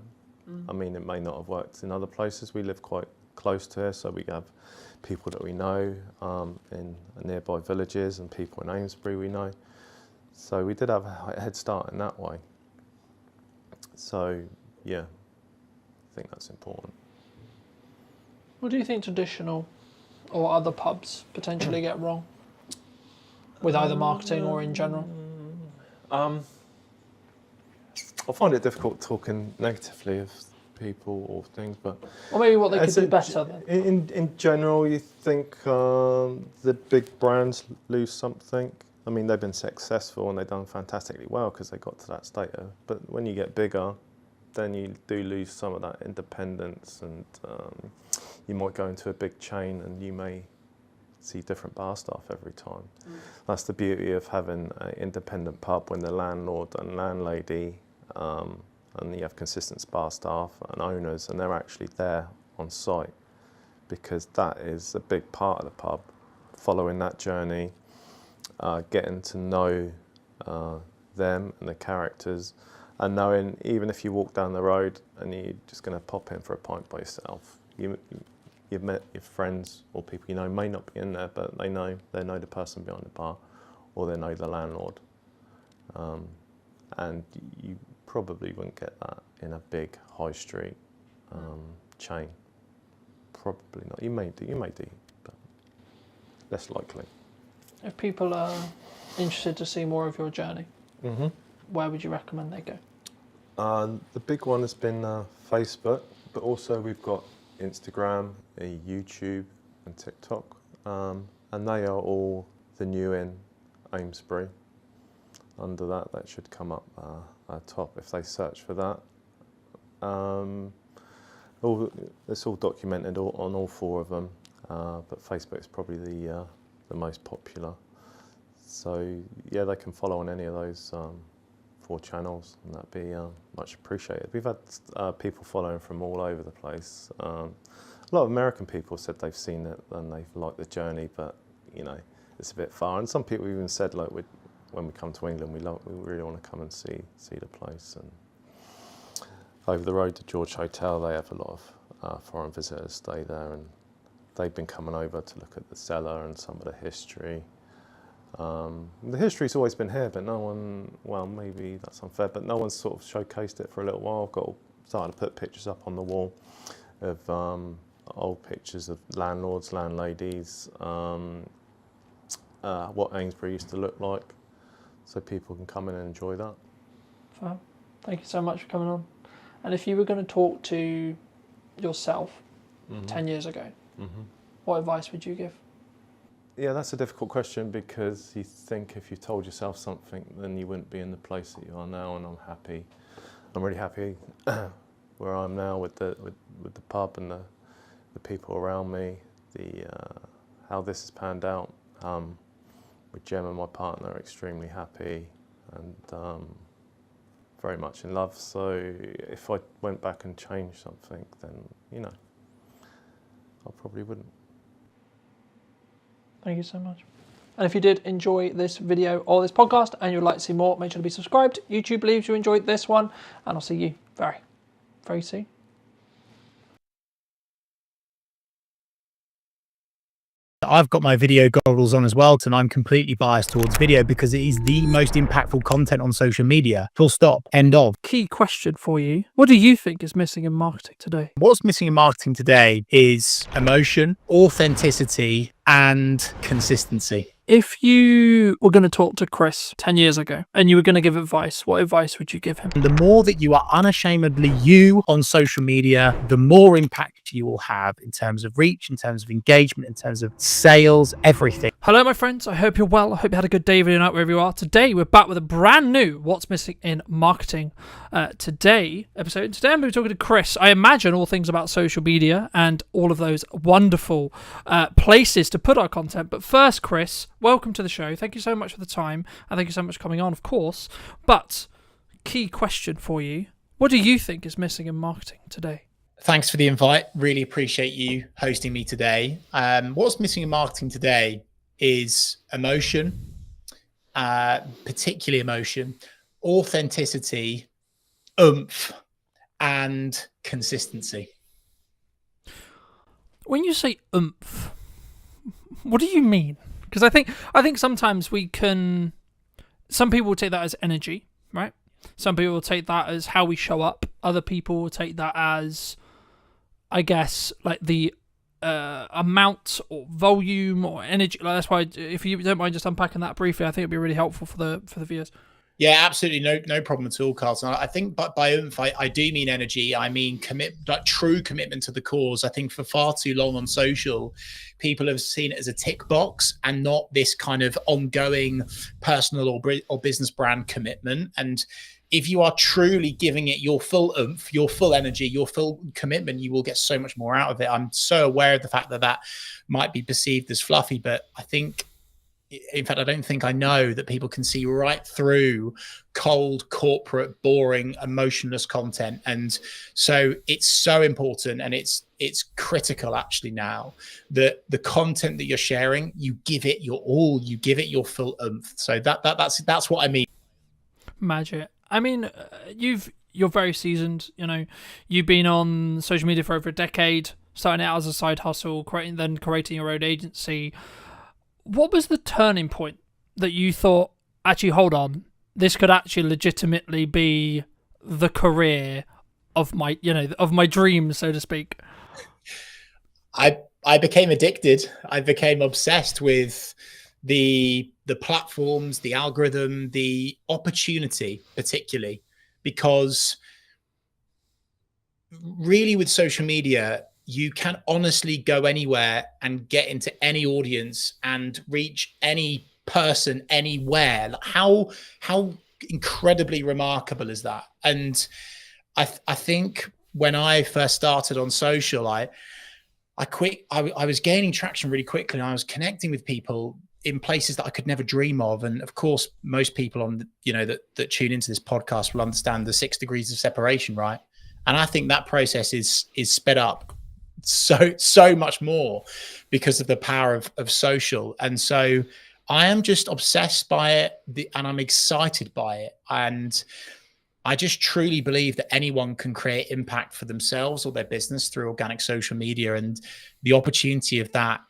I mean, it may not have worked in other places. We live quite close to here, so we have people that we know in nearby villages and people in Amesbury we know. So we did have a head start in that way. So yeah, I think that's important. What do you think traditional or other pubs potentially get wrong with either marketing or in general? I find it difficult talking negatively of people or things, but Or maybe what they could do better then. in general, you think the big brands lose something. I mean, they've been successful and they've done fantastically well because they got to that state. But when you get bigger, then you do lose some of that independence, and you might go into a big chain and you may see different bar staff every time. That's the beauty of having an independent pub, when the landlord and landlady and you have consistent bar staff and owners, and they're actually there on site, because that is a big part of the pub, following that journey, getting to know them and the characters, and knowing even if you walk down the road and you're just going to pop in for a pint by yourself, you've met your friends or people you know may not be in there, but they know the person behind the bar, or they know the landlord, and you probably wouldn't get that in a big high street chain. Probably not. You may do, but less likely. If people are interested to see more of your journey, where would you recommend they go? The big one has been Facebook, but also we've got Instagram, YouTube and TikTok, and they are all the new in Amesbury. Under that should come up top if they search for that. It's all documented on all four of them, but Facebook is probably the most popular. So yeah, they can follow on any of those 4 channels, and that'd be much appreciated. We've had people following from all over the place. A lot of American people said they've seen it and they've liked the journey, but you know, it's a bit far. And some people even said, like, when we come to England, we really want to come and see the place. And over the road to George Hotel, they have a lot of foreign visitors stay there, and they've been coming over to look at the cellar and some of the history. The history's always been here, but no one, well, maybe that's unfair, but no one's sort of showcased it for a little while. I've started to put pictures up on the wall of old pictures of landlords, landladies, what Amesbury used to look like, so people can come in and enjoy that. Fab. Thank you so much for coming on. And if you were going to talk to yourself 10 years ago, what advice would you give? Yeah, that's a difficult question, because you think if you told yourself something, then you wouldn't be in the place that you are now. And I'm happy. I'm really happy where I am now with the pub and the people around me. How this has panned out. With Jem and my partner, extremely happy and very much in love. So if I went back and changed something, then you know, I probably wouldn't. Thank you so much. And if you did enjoy this video or this podcast and you'd like to see more, make sure to be subscribed. YouTube believes you enjoyed this one, and I'll see you very, very soon. I've got my video goggles on as well, and I'm completely biased towards video because it is the most impactful content on social media. Full stop. End of. Key question for you. What do you think is missing in marketing today? What's missing in marketing today is emotion, authenticity, and consistency. If you were going to talk to Chris 10 years ago and you were going to give advice, what advice would you give him? The more that you are unashamedly you on social media, the more impact impact you will have in terms of reach, in terms of engagement, in terms of sales, everything. Hello, my friends. I hope you're well. I hope you had a good day, video night, wherever you are. Today, we're back with a brand new What's Missing in Marketing Today episode. Today, I'm going to be talking to Chris. I imagine all things about social media and all of those wonderful places to put our content. But first, Chris, welcome to the show. Thank you so much for the time, and thank you so much for coming on, of course. But key question for you: what do you think is missing in marketing today? Thanks for the invite. Really appreciate you hosting me today. What's missing in marketing today is emotion, particularly emotion, authenticity, oomph, and consistency. When you say oomph, what do you mean? Because I think sometimes some people will take that as energy, right? Some people will take that as how we show up. Other people will take that as, I guess, like the amount or volume or energy. Like, that's why, if you don't mind just unpacking that briefly, I think it'd be really helpful for the viewers. Yeah, absolutely. No problem at all, Carlton. I think by oomph, I do mean energy. I mean true commitment to the cause. I think for far too long on social, people have seen it as a tick box and not this kind of ongoing personal or business brand commitment. And if you are truly giving it your full oomph, your full energy, your full commitment, you will get so much more out of it. I'm so aware of the fact that might be perceived as fluffy, but I think, in fact, I don't think I know that people can see right through cold, corporate, boring, emotionless content. And so it's so important, and it's critical actually now that the content that you're sharing, you give it your all, you give it your full oomph. So that's what I mean. Magic. I mean, you're very seasoned. You know, you've been on social media for over a decade, starting out as a side hustle, creating your own agency. What was the turning point that you thought, actually, hold on, this could actually legitimately be the career of my dreams, so to speak? I became addicted. I became obsessed with the platforms, the algorithm, the opportunity, particularly because really with social media, you can honestly go anywhere and get into any audience and reach any person anywhere. Like how incredibly remarkable is that? And I think when I first started on social, I was gaining traction really quickly, and I was connecting with people in places that I could never dream of. And of course, most people that tune into this podcast will understand the 6 degrees of separation, right? And I think that process is sped up so much more because of the power of social. And so I am just obsessed by it, and I'm excited by it. And I just truly believe that anyone can create impact for themselves or their business through organic social media. And the opportunity of that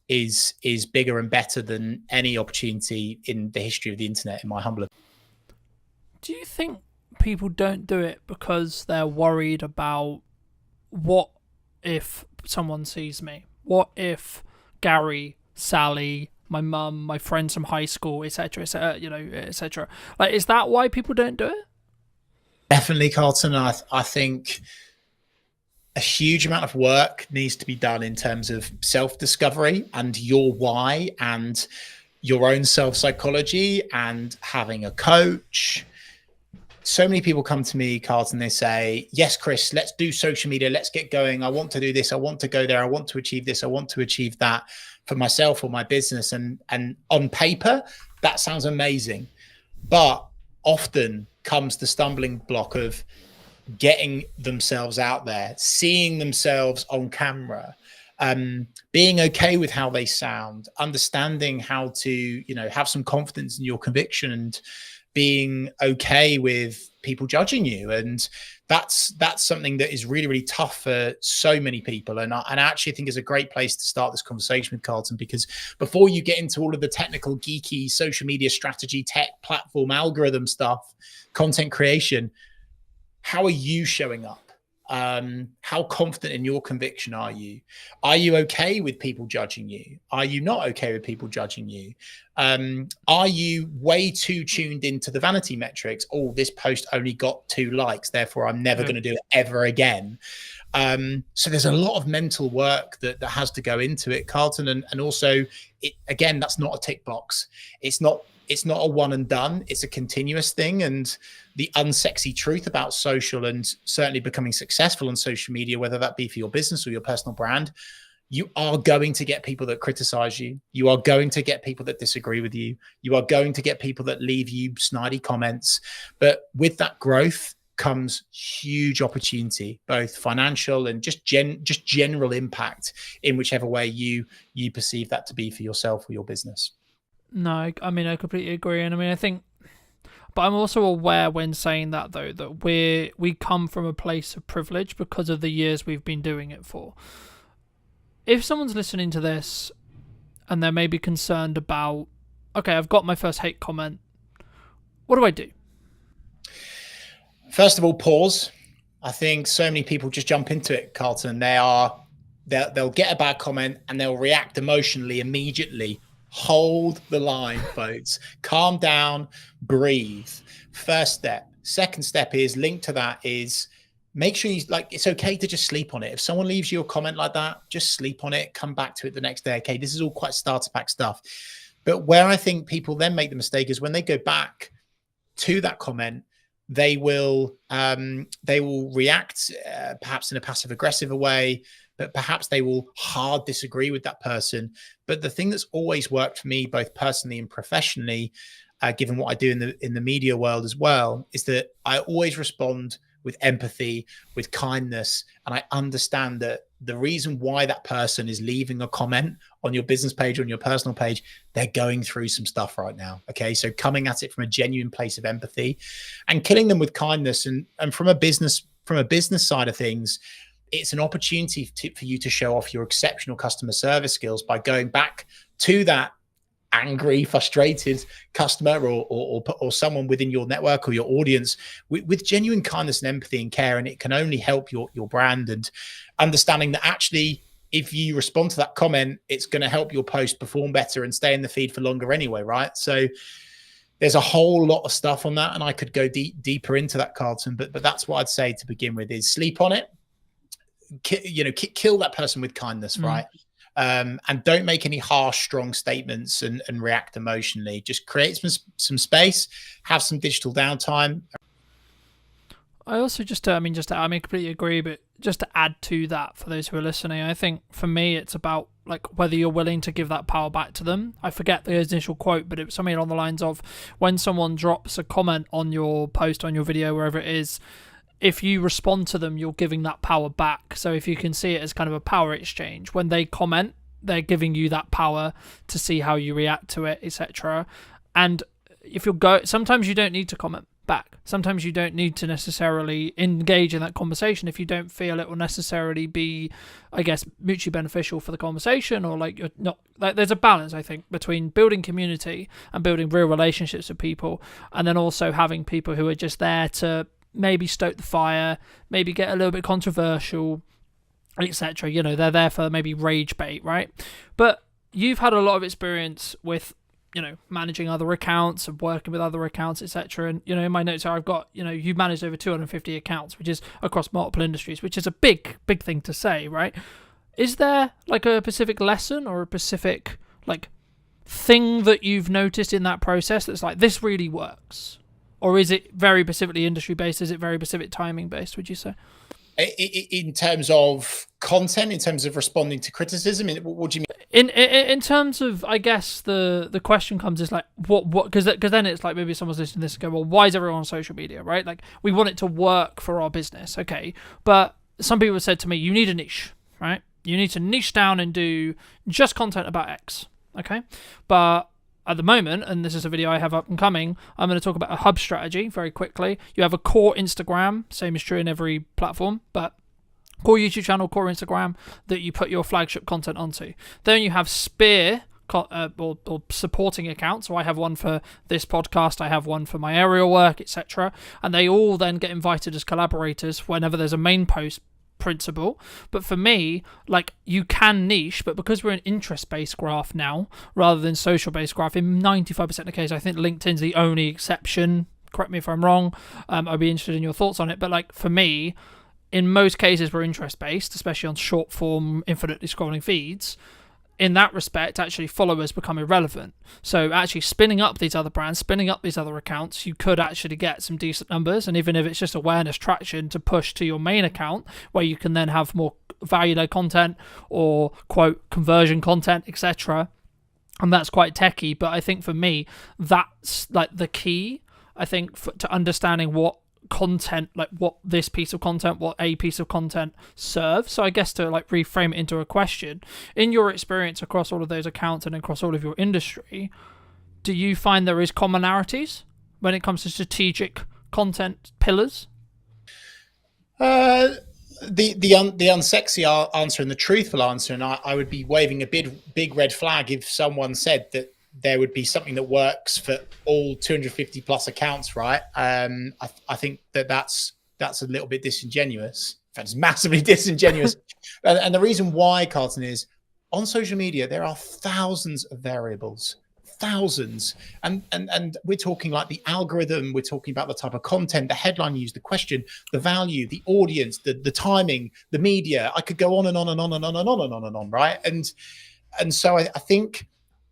is bigger and better than any opportunity in the history of the internet, in my humble opinion. Do you think people don't do it because they're worried about what if someone sees me? What if Gary, Sally, my mum, my friends from high school, etc., etc.? Like, is that why people don't do it? Definitely, Carlton. I think a huge amount of work needs to be done in terms of self-discovery and your why and your own self-psychology and having a coach. So many people come to me, Carlton, they say, yes, Chris, let's do social media. Let's get going. I want to do this. I want to go there. I want to achieve this. I want to achieve that for myself or my business. And on paper, that sounds amazing. But often comes the stumbling block of getting themselves out there, seeing themselves on camera, being okay with how they sound, understanding how to, have some confidence in your conviction, and being okay with people judging you. And that's something that is really, really tough for so many people. And I actually think is a great place to start this conversation with, Carlton, because before you get into all of the technical, geeky social media strategy, tech, platform, algorithm stuff, content creation, how are you showing up? How confident in your conviction are you? Are you okay with people judging you? Are you not okay with people judging you? Are you way too tuned into the vanity metrics? Oh, this post only got 2 likes, therefore I'm never going to do it ever again. So there's a lot of mental work that has to go into it, Carlton, and also again, that's not a tick box. It's not a one and done. It's a continuous thing. And the unsexy truth about social, and certainly becoming successful on social media, whether that be for your business or your personal brand, you are going to get people that criticize you. You are going to get people that disagree with you. You are going to get people that leave you snidey comments. But with that growth comes huge opportunity, both financial and just general impact in whichever way you perceive that to be for yourself or your business. No, I mean, I completely agree. And I mean, I think, but I'm also aware when saying that, though, that we come from a place of privilege because of the years we've been doing it for. If someone's listening to this and they're maybe concerned about, okay, I've got my first hate comment, what do I do? First of all, pause. I think so many people just jump into it, Carlton. They'll get a bad comment and they'll react emotionally immediately. Hold the line, folks. Calm down, breathe. First step. Second step is linked to that is make sure it's okay to just sleep on it. If someone leaves you a comment like that, just sleep on it, come back to it the next day. Okay, this is all quite starter pack stuff. But where I think people then make the mistake is when they go back to that comment, they will react perhaps in a passive aggressive way, but perhaps they will hard disagree with that person. But the thing that's always worked for me, both personally and professionally, given what I do in the media world as well, is that I always respond with empathy, with kindness. And I understand that the reason why that person is leaving a comment on your business page or on your personal page, they're going through some stuff right now. Okay. So coming at it from a genuine place of empathy and killing them with kindness. And from a business side of things, it's an opportunity for you to show off your exceptional customer service skills by going back to that angry, frustrated customer or someone within your network or your audience with genuine kindness and empathy and care. And it can only help your brand, and understanding that actually, if you respond to that comment, it's going to help your post perform better and stay in the feed for longer anyway, right? So there's a whole lot of stuff on that, and I could go deeper into that, Carlton, but that's what I'd say to begin with is sleep on it. Kill that person with kindness, right? And don't make any harsh, strong statements and react emotionally. Just create some space, have some digital downtime. I also I completely agree, but just to add to that for those who are listening, I think for me, it's about like whether you're willing to give that power back to them. I forget the initial quote, but it was something along the lines of when someone drops a comment on your post, on your video, wherever it is, if you respond to them, you're giving that power back. So if you can see it as kind of a power exchange, when they comment, they're giving you that power to see how you react to it, etc. And if sometimes you don't need to comment back. Sometimes you don't need to necessarily engage in that conversation if you don't feel it will necessarily be, I guess, mutually beneficial for the conversation, or like you're not. Like, there's a balance, I think, between building community and building real relationships with people, and then also having people who are just there to maybe stoke the fire, maybe get a little bit controversial, etc. They're there for maybe rage bait, right? But you've had a lot of experience with managing other accounts and working with other accounts, etc. And in my notes here, I've got you've managed over 250 accounts, which is across multiple industries, which is a big thing to say, right? Is there like a specific lesson or a specific like thing that you've noticed in that process that's like, this really works? Or is it very specifically industry based? Is it very specific timing based, would you say? In terms of content, in terms of responding to criticism, what do you mean? In terms of, I guess the question comes is like what because then it's like maybe someone's listening to this and go, well, why is everyone on social media, right? Like, we want it to work for our business, okay? But some people have said to me, you need a niche, right? You need to niche down and do just content about X, okay? But at the moment, and this is a video I have up and coming, I'm going to talk about a hub strategy very quickly. You have a core Instagram, same is true in every platform, but core YouTube channel, core Instagram that you put your flagship content onto. Then you have spear or supporting accounts. So I have one for this podcast, I have one for my aerial work, etc. And they all then get invited as collaborators whenever there's a main post principle. But for me, like, you can niche, but because we're an interest-based graph now rather than social-based graph, in 95% of the case, I think LinkedIn's the only exception. Correct me if I'm wrong. I'd be interested in your thoughts on it. But like, for me, in most cases, we're interest-based, especially on short-form, infinitely scrolling feeds. In that respect, actually, followers become irrelevant. So actually spinning up these other brands, spinning up these other accounts, you could actually get some decent numbers. And even if it's just awareness traction to push to your main account, where you can then have more value-led content or, quote, conversion content, etc. And that's quite techie. But I think for me, that's like the key, I think, to understanding what content, like what this piece of content, what a piece of content serves. So I guess to like reframe it into a question, in your experience across all of those accounts and across all of your industry, do you find there is commonalities when it comes to strategic content pillars? The unsexy answer and the truthful answer, and I would be waving a big red flag if someone said that there would be something that works for all 250 plus accounts, right? I think that's a little bit disingenuous. In fact, it's massively disingenuous. And the reason why, Carlton, is on social media, there are thousands of variables, thousands. And we're talking like the algorithm, we're talking about the type of content, the headline used, the question, the value, the audience, the timing, the media. I could go on and on and on and on and on and on and on, right? And so I think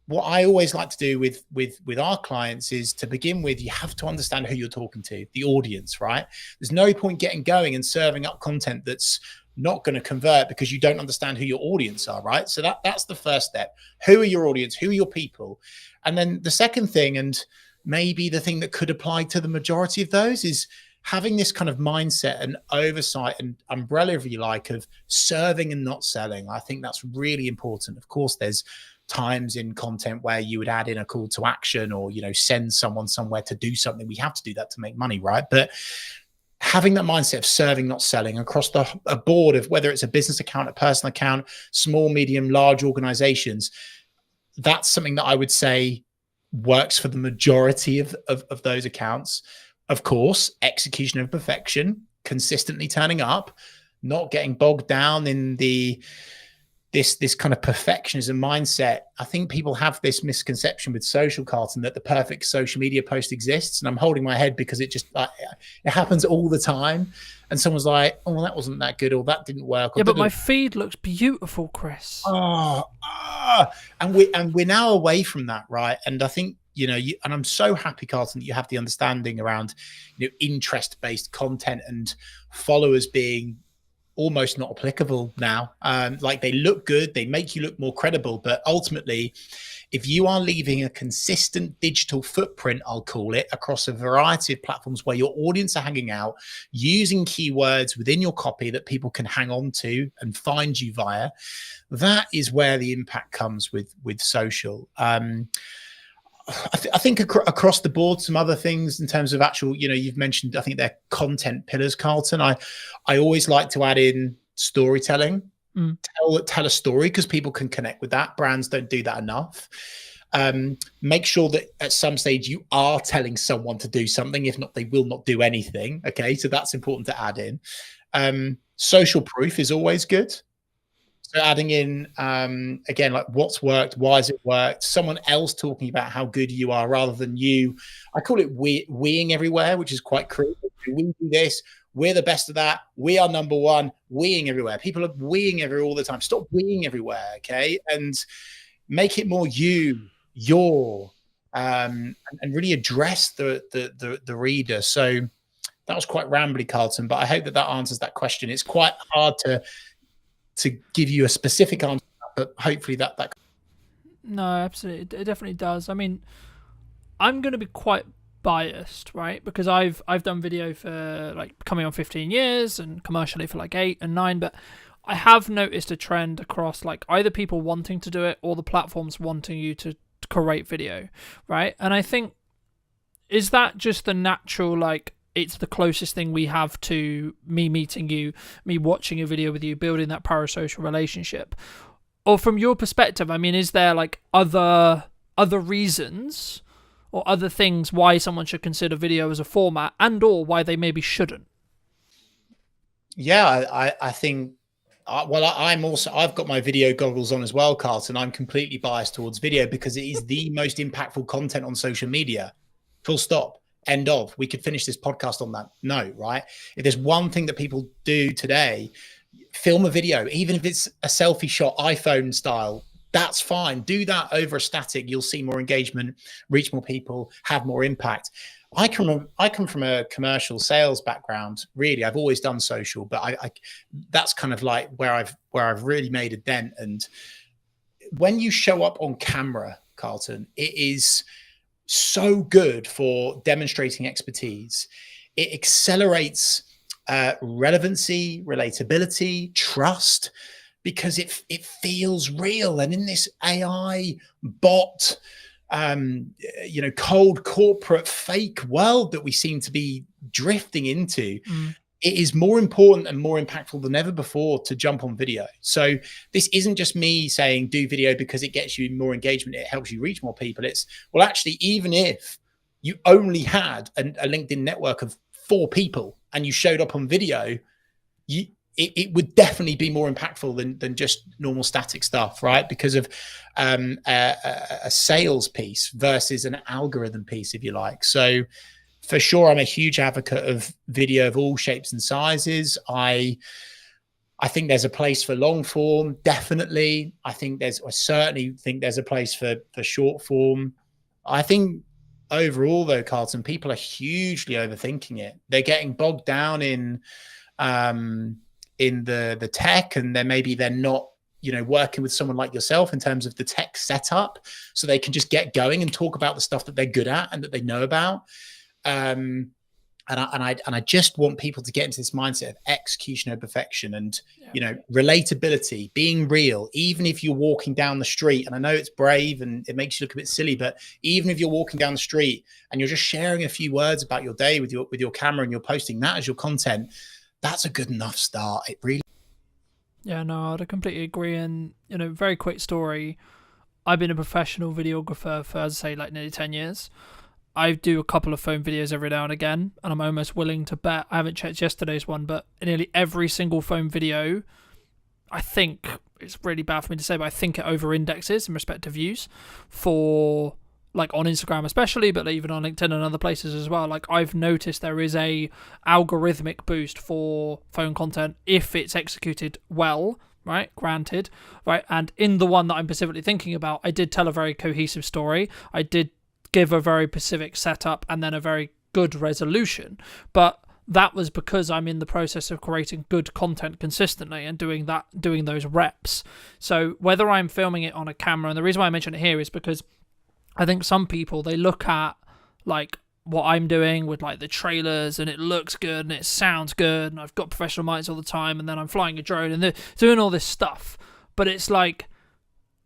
what I always like to do with our clients is, to begin with, you have to understand who you're talking to, the audience, right? There's no point getting going and serving up content that's not going to convert because you don't understand who your audience are, right? So that's the first step. Who are your audience? Who are your people? And then the second thing, and maybe the thing that could apply to the majority of those, is having this kind of mindset and oversight and umbrella, if you like, of serving and not selling. I think that's really important. Of course, there's times in content where you would add in a call to action or, send someone somewhere to do something. We have to do that to make money, right? But having that mindset of serving, not selling, across a board of whether it's a business account, a personal account, small, medium, large organizations, that's something that I would say works for the majority of those accounts. Of course, execution of perfection, consistently turning up, not getting bogged down in this kind of perfectionism mindset. I think people have this misconception with social, Carlton, that the perfect social media post exists. And I'm holding my head because it happens all the time. And someone's like, oh, well, that wasn't that good, or that didn't work. Yeah, but my feed looks beautiful, Chris. And we're now away from that, right? And I think, and I'm so happy, Carlton, that you have the understanding around, interest-based content and followers being almost not applicable now. Like, they look good, they make you look more credible, but ultimately, if you are leaving a consistent digital footprint, I'll call it, across a variety of platforms where your audience are hanging out, using keywords within your copy that people can hang on to and find you via, that is where the impact comes with social. I think across the board, some other things in terms of actual, you've mentioned, I think they're content pillars, Carlton. I always like to add in storytelling, tell a story, because people can connect with that. Brands don't do that enough. Make sure that at some stage you are telling someone to do something. If not, they will not do anything. Okay. So that's important to add in. Social proof is always good. So adding in, again, like what's worked, why has it worked, someone else talking about how good you are rather than you. I call it weeing everywhere, which is quite cruel. We do this, we're the best of that, we are number one, weeing everywhere. People are weeing everywhere all the time. Stop weeing everywhere, okay? And make it more your, and really address the reader. So that was quite rambly, Carlton, but I hope that answers that question. It's quite hard to give you a specific answer, but hopefully that. No, absolutely, it definitely does. I mean, I'm going to be quite biased, right? Because I've done video for like coming on 15 years and commercially for like 8 and 9, but I have noticed a trend across like either people wanting to do it or the platforms wanting you to create video, right? And I think, is that just the natural, like, it's the closest thing we have to me meeting you, me watching a video with you, building that parasocial relationship? or from your perspective, I mean, is there like other reasons or other things why someone should consider video as a format, and or why they maybe shouldn't? Yeah, I think. I've got my video goggles on as well, Carlton. I'm completely biased towards video because it is the most impactful content on social media. Full stop. End of. We could finish this podcast on that note, right? If there's one thing that people do today, film a video, even if it's a selfie shot, iPhone style, that's fine. Do that over a static. You'll see more engagement, reach more people, have more impact. I come from a commercial sales background. Really, I've always done social, but I that's kind of like where I've really made a dent. And when you show up on camera, Carlton, it is so good for demonstrating expertise. It accelerates relevancy, relatability, trust, because it feels real. And in this AI bot, cold corporate fake world that we seem to be drifting into, it is more important and more impactful than ever before to jump on video. So this isn't just me saying do video because it gets you more engagement, it helps you reach more people. It's, well, actually, even if you only had a LinkedIn network of 4 people and you showed up on video, it would definitely be more impactful than just normal static stuff, right? Because of a sales piece versus an algorithm piece, if you like. So for sure, I'm a huge advocate of video of all shapes and sizes. I think there's a place for long form, definitely. I certainly think there's a place for short form. I think overall, though, Carlton, people are hugely overthinking it. They're getting bogged down in the tech, and they're not working with someone like yourself in terms of the tech setup, so they can just get going and talk about the stuff that they're good at and that they know about. And I just want people to get into this mindset of execution over perfection, and relatability, being real. Even if you're walking down the street, and I know it's brave and it makes you look a bit silly, but even if you're walking down the street and you're just sharing a few words about your day with your camera and you're posting that as your content, that's a good enough start. It really. Yeah, no, I'd completely agree. And, very quick story. I've been a professional videographer for, as I say, like nearly 10 years. I do a couple of phone videos every now and again, and I'm almost willing to bet, I haven't checked yesterday's one, but nearly every single phone video, I think, it's really bad for me to say, but I think it over-indexes in respect to views for, like, on Instagram especially, but even on LinkedIn and other places as well. Like, I've noticed there is a algorithmic boost for phone content if it's executed well, right? Granted, right? And in the one that I'm specifically thinking about, I did tell a very cohesive story. I did give a very specific setup and then a very good resolution. But that was because I'm in the process of creating good content consistently and doing those reps. So whether I'm filming it on a camera, and the reason why I mention it here is because I think some people, they look at like what I'm doing with like the trailers and it looks good and it sounds good and I've got professional mics all the time and then I'm flying a drone and they're doing all this stuff. But it's like,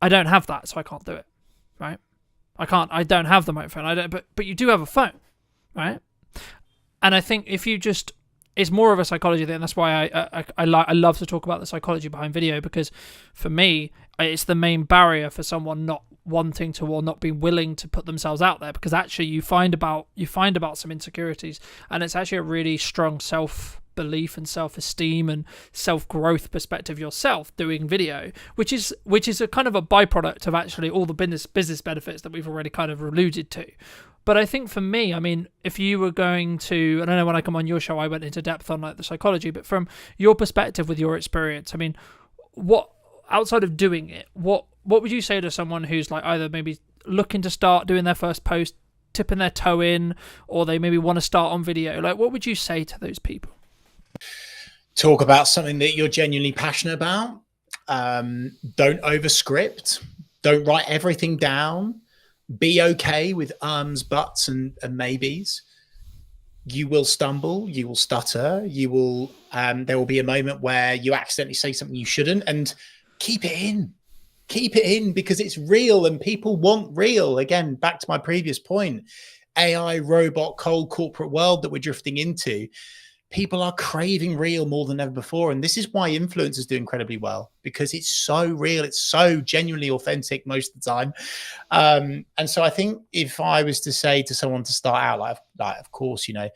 I don't have that, so I can't do it, right? I don't have the microphone. But you do have a phone, right? And I think if you just, it's more of a psychology thing. That's why I love to talk about the psychology behind video, because for me, it's the main barrier for someone not wanting to or not being willing to put themselves out there, because actually you find about some insecurities, and it's actually a really strong self-belief and self-esteem and self-growth perspective yourself doing video, which is a kind of a byproduct of actually all the business benefits that we've already kind of alluded to. But I think for me, I mean, if you were going to, and I know when I come on your show, I went into depth on like the psychology, but from your perspective with your experience, I mean, what, outside of doing it, what would you say to someone who's like either maybe looking to start doing their first post, tipping their toe in, or they maybe want to start on video? Like, what would you say to those people? Talk about something that you're genuinely passionate about. Don't overscript. Don't write everything down. Be okay with buts, and maybes. You will stumble. You will stutter. You will. There will be a moment where you accidentally say something you shouldn't, and keep it in. Keep it in, because it's real and people want real. Again, back to my previous point, AI, robot, cold corporate world that we're drifting into. people are craving real more than ever before. And this is why influencers do incredibly well, because it's so real. It's so genuinely authentic most of the time. And so I think if I was to say to someone to start out, like of course, you know,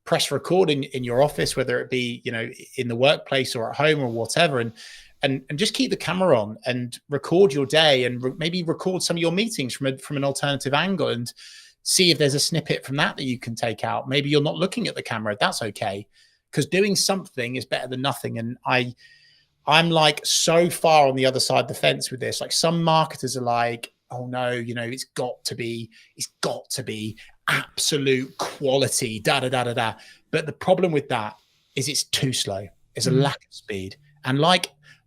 press record in your office, whether it be, you know, in the workplace or at home or whatever, and just keep the camera on and record your day, and maybe record some of your meetings from an alternative angle, and see if there's a snippet from that you can take out. Maybe you're not looking at the camera. That's okay, because doing something is better than nothing. And I'm like so far on the other side of the fence with this. Like, some marketers are like, oh no, you know, it's got to be absolute quality, da da da da da. But the problem with that is it's too slow. It's a lack of speed. And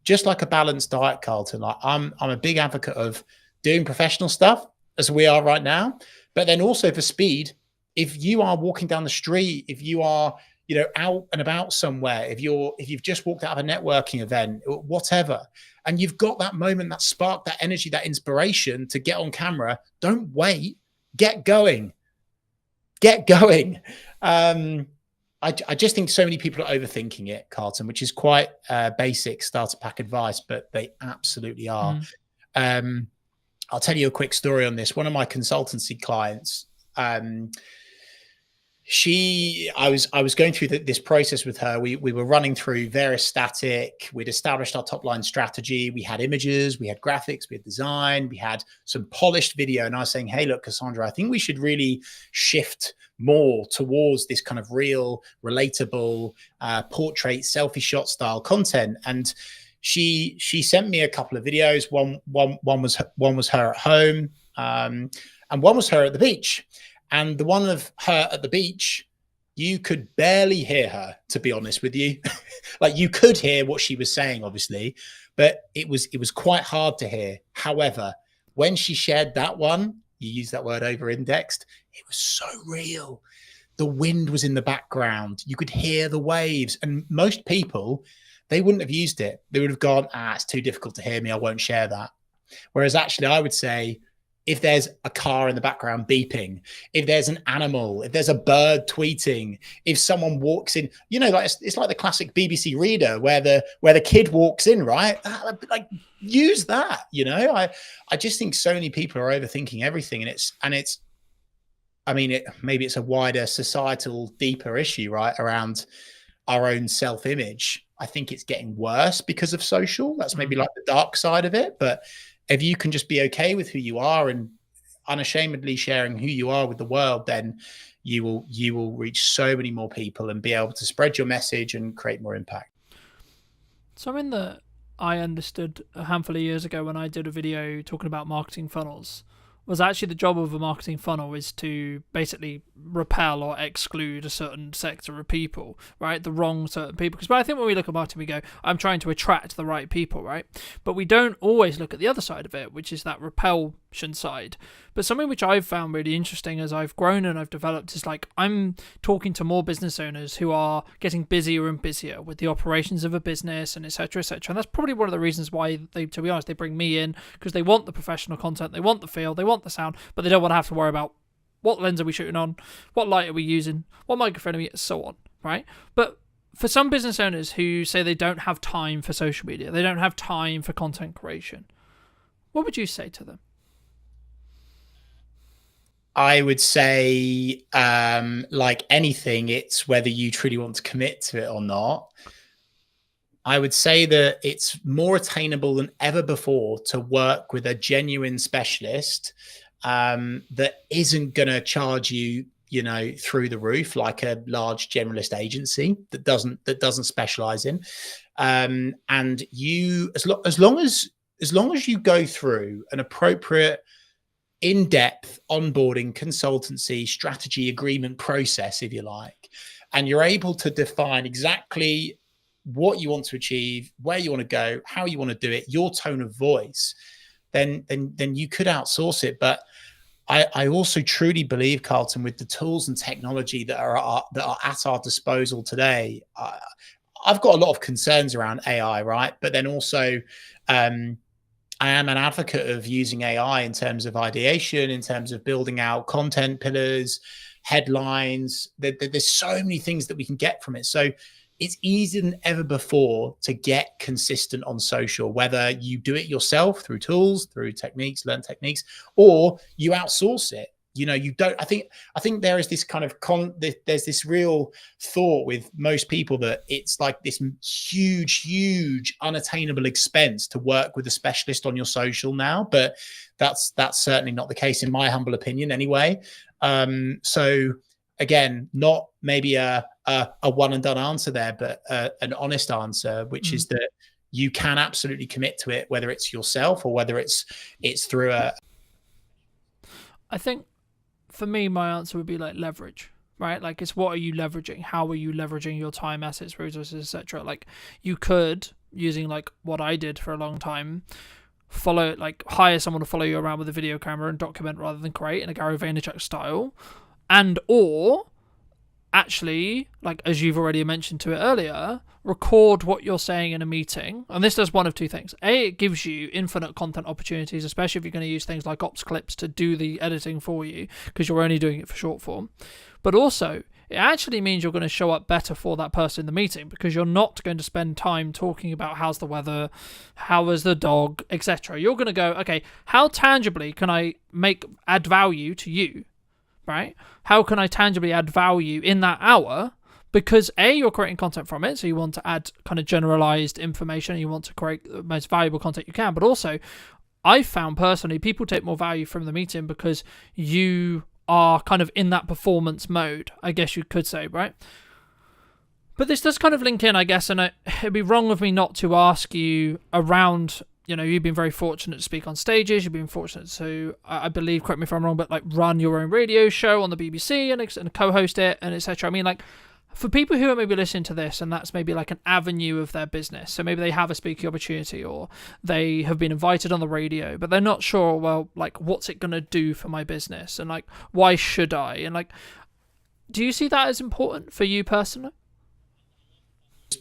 just like a balanced diet, Carlton, like I'm a big advocate of doing professional stuff as we are right now, but then also for speed. If you are walking down the street, if you are, you know, out and about somewhere, if you've just walked out of a networking event, whatever, and you've got that moment, that spark, that energy, that inspiration to get on camera, don't wait, get going. I just think so many people are overthinking it, Carlton, which is quite basic starter pack advice, but they absolutely are. I'll tell you a quick story on this. One of my consultancy clients, I was going through this process with her. We were running through various static. We'd established our top line strategy. We had images, we had graphics, we had design, we had some polished video. And I was saying, hey, look, Cassandra, I think we should really shift more towards this kind of real, relatable portrait selfie shot style content. And she sent me a couple of videos. One was her at home, and one was her at the beach. And the one of her at the beach, you could barely hear her, to be honest with you. Like, you could hear what she was saying, obviously, but it was quite hard to hear. However, when she shared that one, you use that word over-indexed, it was so real. The wind was in the background. You could hear the waves. And most people, they wouldn't have used it. They would have gone, it's too difficult to hear me, I won't share that. Whereas actually I would say, if there's a car in the background beeping, if there's an animal, if there's a bird tweeting, if someone walks in, you know, like it's like the classic BBC Reader where the kid walks in, right? Like, use that, you know. I just think so many people are overthinking everything, and it's I mean, maybe it's a wider societal, deeper issue, right, around our own self-image. I think it's getting worse because of social. That's maybe like the dark side of it, but if you can just be okay with who you are and unashamedly sharing who you are with the world, then you will reach so many more people and be able to spread your message and create more impact. Something that I understood a handful of years ago when I did a video talking about marketing funnels was actually the job of a marketing funnel is to basically repel or exclude a certain sector of people, right? The wrong certain people. Because I think when we look at marketing, we go, I'm trying to attract the right people, right? But we don't always look at the other side of it, which is that repulsion side. But something which I've found really interesting as I've grown and I've developed is like, I'm talking to more business owners who are getting busier and busier with the operations of a business and et cetera, et cetera. And that's probably one of the reasons why they, to be honest, they bring me in, because they want the professional content, they want the feel, they want the sound, but they don't want to have to worry about what lens are we shooting on, what light are we using, what microphone are we, so on, right? But for some business owners who say they don't have time for social media, they don't have time for content creation, what would you say to them? I would say, like anything, it's whether you truly want to commit to it or not. I would say that it's more attainable than ever before to work with a genuine specialist that isn't going to charge you, you know, through the roof like a large generalist agency that doesn't specialize in. And you, as long as you go through an appropriate in-depth onboarding, consultancy, strategy, agreement process, if you like, and you're able to define exactly what you want to achieve, where you want to go, how you want to do it, your tone of voice, then you could outsource it. But I also truly believe, Carlton, with the tools and technology that are at our disposal today, I've got a lot of concerns around AI, right? But then also, I am an advocate of using AI in terms of ideation, in terms of building out content pillars, headlines. There's so many things that we can get from it. So it's easier than ever before to get consistent on social, whether you do it yourself through tools, through techniques, learn techniques, or you outsource it. You know, you don't. I think there is this kind of there's this real thought with most people that it's like this huge unattainable expense to work with a specialist on your social now, but that's certainly not the case in my humble opinion anyway. So again, not maybe a one and done answer there, but an honest answer, which is that you can absolutely commit to it, whether it's yourself or whether it's through a. I think for me, my answer would be like leverage, right? Like, it's what are you leveraging? How are you leveraging your time, assets, resources, etc.? Like, you could, using like what I did for a long time, hire someone to follow you around with a video camera and document rather than create in a Gary Vaynerchuk style, and or actually, like as you've already mentioned to it earlier, record what you're saying in a meeting. And this does one of two things. A, it gives you infinite content opportunities, especially if you're going to use things like ops clips to do the editing for you, because you're only doing it for short form. But also, it actually means you're going to show up better for that person in the meeting, because you're not going to spend time talking about how's the weather, how is the dog, etc. You're going to go, okay, how tangibly can I add value to you? Right? How can I tangibly add value in that hour? Because A, you're creating content from it, so you want to add kind of generalized information, you want to create the most valuable content you can. But also, I've found personally, people take more value from the meeting because you are kind of in that performance mode, I guess you could say, right? But this does kind of link in, I guess, and it'd be wrong of me not to ask you around. You know, you've been very fortunate to speak on stages. You've been fortunate to, I believe, correct me if I'm wrong, but like run your own radio show on the BBC and co-host it and etc. I mean, like, for people who are maybe listening to this and that's maybe like an avenue of their business, so maybe they have a speaking opportunity or they have been invited on the radio, but they're not sure, well, like, what's it going to do for my business? And like, why should I? And like, do you see that as important for you personally?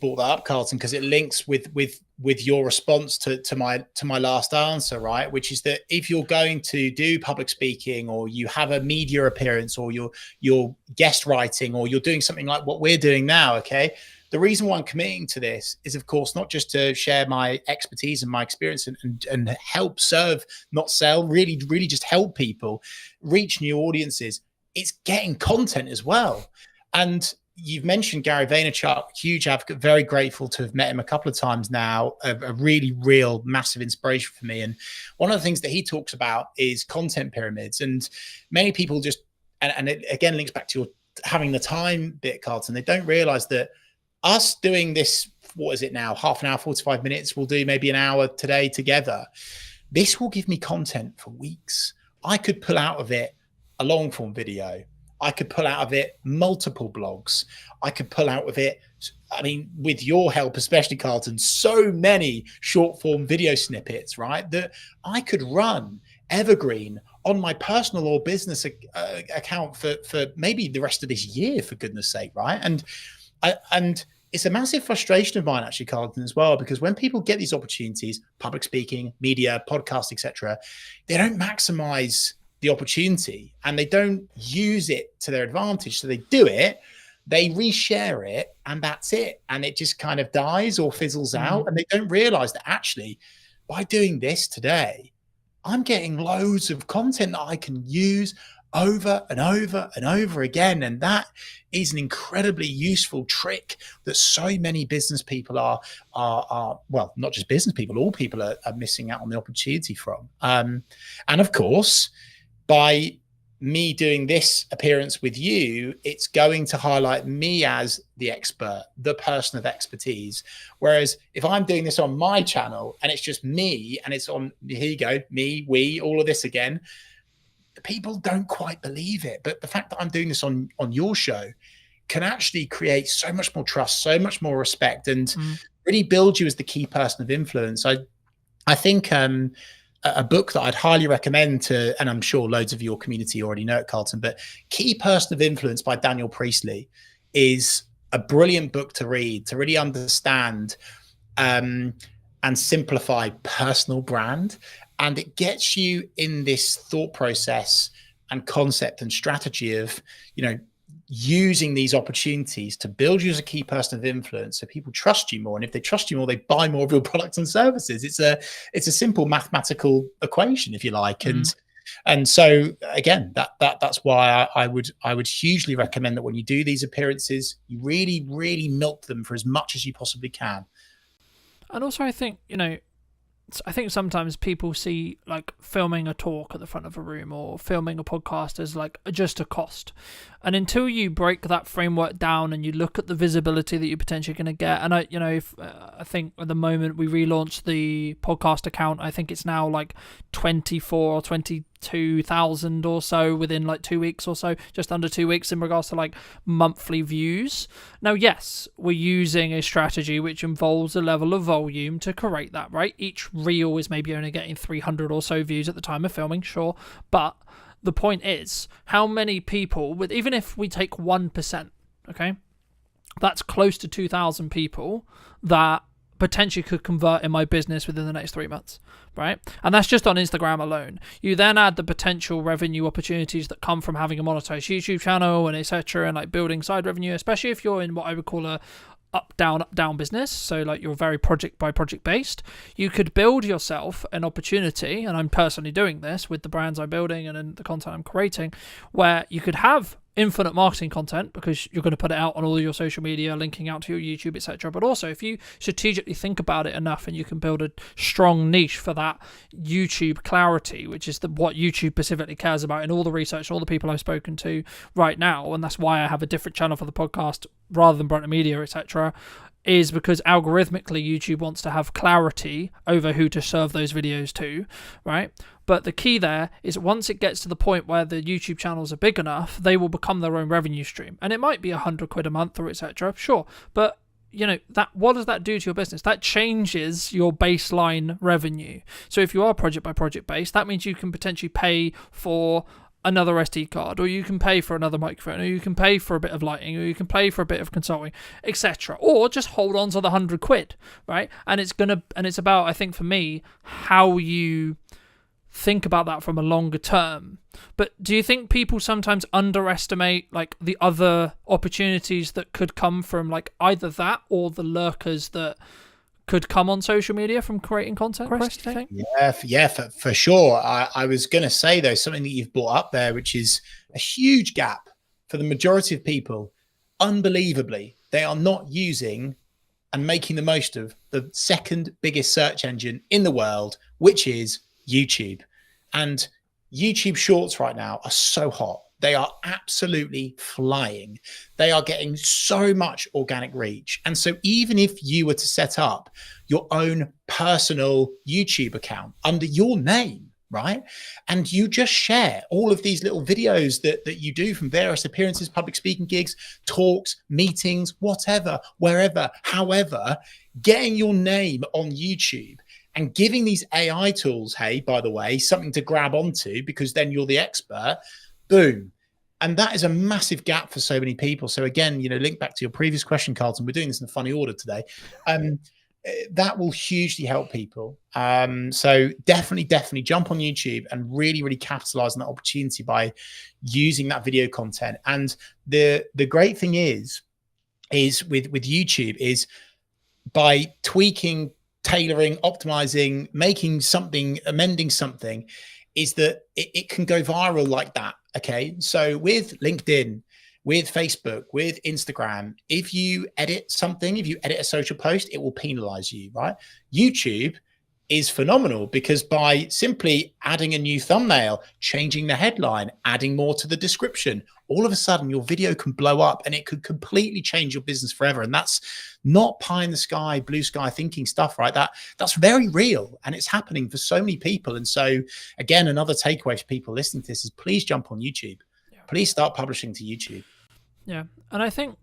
Brought that up, Carlton, because it links with your response to my last answer, right? Which is that if you're going to do public speaking, or you have a media appearance, or you're guest writing, or you're doing something like what we're doing now, okay, the reason why I'm committing to this is, of course, not just to share my expertise and my experience and help serve, not sell, really just help people reach new audiences. It's getting content as well. And you've mentioned Gary Vaynerchuk, huge advocate, very grateful to have met him a couple of times now, a really real massive inspiration for me. And one of the things that he talks about is content pyramids. And many people just, and it again links back to your having the time bit, Carlton, they don't realize that us doing this, what is it now, half an hour, 45 minutes, we'll do maybe an hour today together. This will give me content for weeks. I could pull out of it a long form video. I could pull out of it multiple blogs. I could pull out of it, I mean, with your help, especially Carlton, so many short form video snippets, right? That I could run evergreen on my personal or business account for maybe the rest of this year, for goodness sake, right? And it's a massive frustration of mine, actually, Carlton, as well, because when people get these opportunities, public speaking, media, podcast, etc., they don't maximize the opportunity and they don't use it to their advantage. So they do it, they reshare it, and that's it. And it just kind of dies or fizzles out. And they don't realize that actually by doing this today, I'm getting loads of content that I can use over and over and over again. And that is an incredibly useful trick that so many business people are well, not just business people, all people are missing out on the opportunity from. And of course, by me doing this appearance with you, it's going to highlight me as the expert, the person of expertise. Whereas if I'm doing this on my channel and it's just me and it's on, here you go, me, we, all of this again, people don't quite believe it. But the fact that I'm doing this on your show can actually create so much more trust, so much more respect, and really build you as the key person of influence. I think a book that I'd highly recommend to, and I'm sure loads of your community already know it, Carlton, but Key Person of Influence by Daniel Priestley is a brilliant book to read, to really understand and simplify personal brand. And it gets you in this thought process and concept and strategy of, using these opportunities to build you as a key person of influence so people trust you more. And if they trust you more, they buy more of your products and services. It's a simple mathematical equation, if you like. And so again, that's why I would hugely recommend that when you do these appearances, you really, really milk them for as much as you possibly can. And also, I think, I think sometimes people see like filming a talk at the front of a room or filming a podcast as like just a cost. And until you break that framework down and you look at the visibility that you're potentially going to get, and I think at the moment we relaunched the podcast account, I think it's now like 24 or 22,000 or so within like 2 weeks or so, just under 2 weeks in regards to like monthly views. Now, yes, we're using a strategy which involves a level of volume to create that, right? Each reel is maybe only getting 300 or so views at the time of filming, sure, but the point is, how many people, even if we take 1%, okay, that's close to 2,000 people that potentially could convert in my business within the next 3 months, right? And that's just on Instagram alone. You then add the potential revenue opportunities that come from having a monetized YouTube channel and etc., and like building side revenue, especially if you're in what I would call a up down business, so like you're very project by project based. You could build yourself an opportunity, and I'm personally doing this with the brands I'm building and in the content I'm creating, where you could have infinite marketing content because you're going to put it out on all your social media, linking out to your YouTube, etc. But also, if you strategically think about it enough, and you can build a strong niche for that YouTube clarity, which is what YouTube specifically cares about in all the research, all the people I've spoken to right now, and that's why I have a different channel for the podcast rather than Brightner Media, etc., is because algorithmically YouTube wants to have clarity over who to serve those videos to, right? But the key there is once it gets to the point where the YouTube channels are big enough, they will become their own revenue stream. And it might be £100 a month or etc. Sure. But that what does that do to your business? That changes your baseline revenue. So if you are project by project based, that means you can potentially pay for another SD card, or you can pay for another microphone, or you can pay for a bit of lighting, or you can pay for a bit of consulting, etc. Or just hold on to the £100, right? And it's about, I think for me, how you think about that from a longer term. But do you think people sometimes underestimate like the other opportunities that could come from like either that or the lurkers that could come on social media from creating content, Chris, do you think? Yeah, for sure. I was going to say, though, something that you've brought up there, which is a huge gap for the majority of people. Unbelievably, they are not using and making the most of the second biggest search engine in the world, which is YouTube. And YouTube Shorts right now are so hot. They are absolutely flying. They are getting so much organic reach. And so even if you were to set up your own personal YouTube account under your name, right? And you just share all of these little videos that you do from various appearances, public speaking gigs, talks, meetings, whatever, wherever, however, getting your name on YouTube and giving these AI tools, hey, by the way, something to grab onto because then you're the expert, boom. And that is a massive gap for so many people. So again, link back to your previous question, Carlton, we're doing this in a funny order today. That will hugely help people. So definitely jump on YouTube and really, really capitalize on that opportunity by using that video content. And the great thing is with YouTube is by tweaking, tailoring, optimizing, making something, amending something, is that it can go viral like that. Okay. So with LinkedIn, with Facebook, with Instagram, if you edit something, if you edit a social post, it will penalize you, right? YouTube is phenomenal because by simply adding a new thumbnail, changing the headline, adding more to the description, all of a sudden your video can blow up and it could completely change your business forever. And that's not pie in the sky, blue sky thinking stuff, right? That's very real and it's happening for so many people. And so again, another takeaway for people listening to this is please jump on YouTube. Please start publishing to YouTube. Yeah. And I think,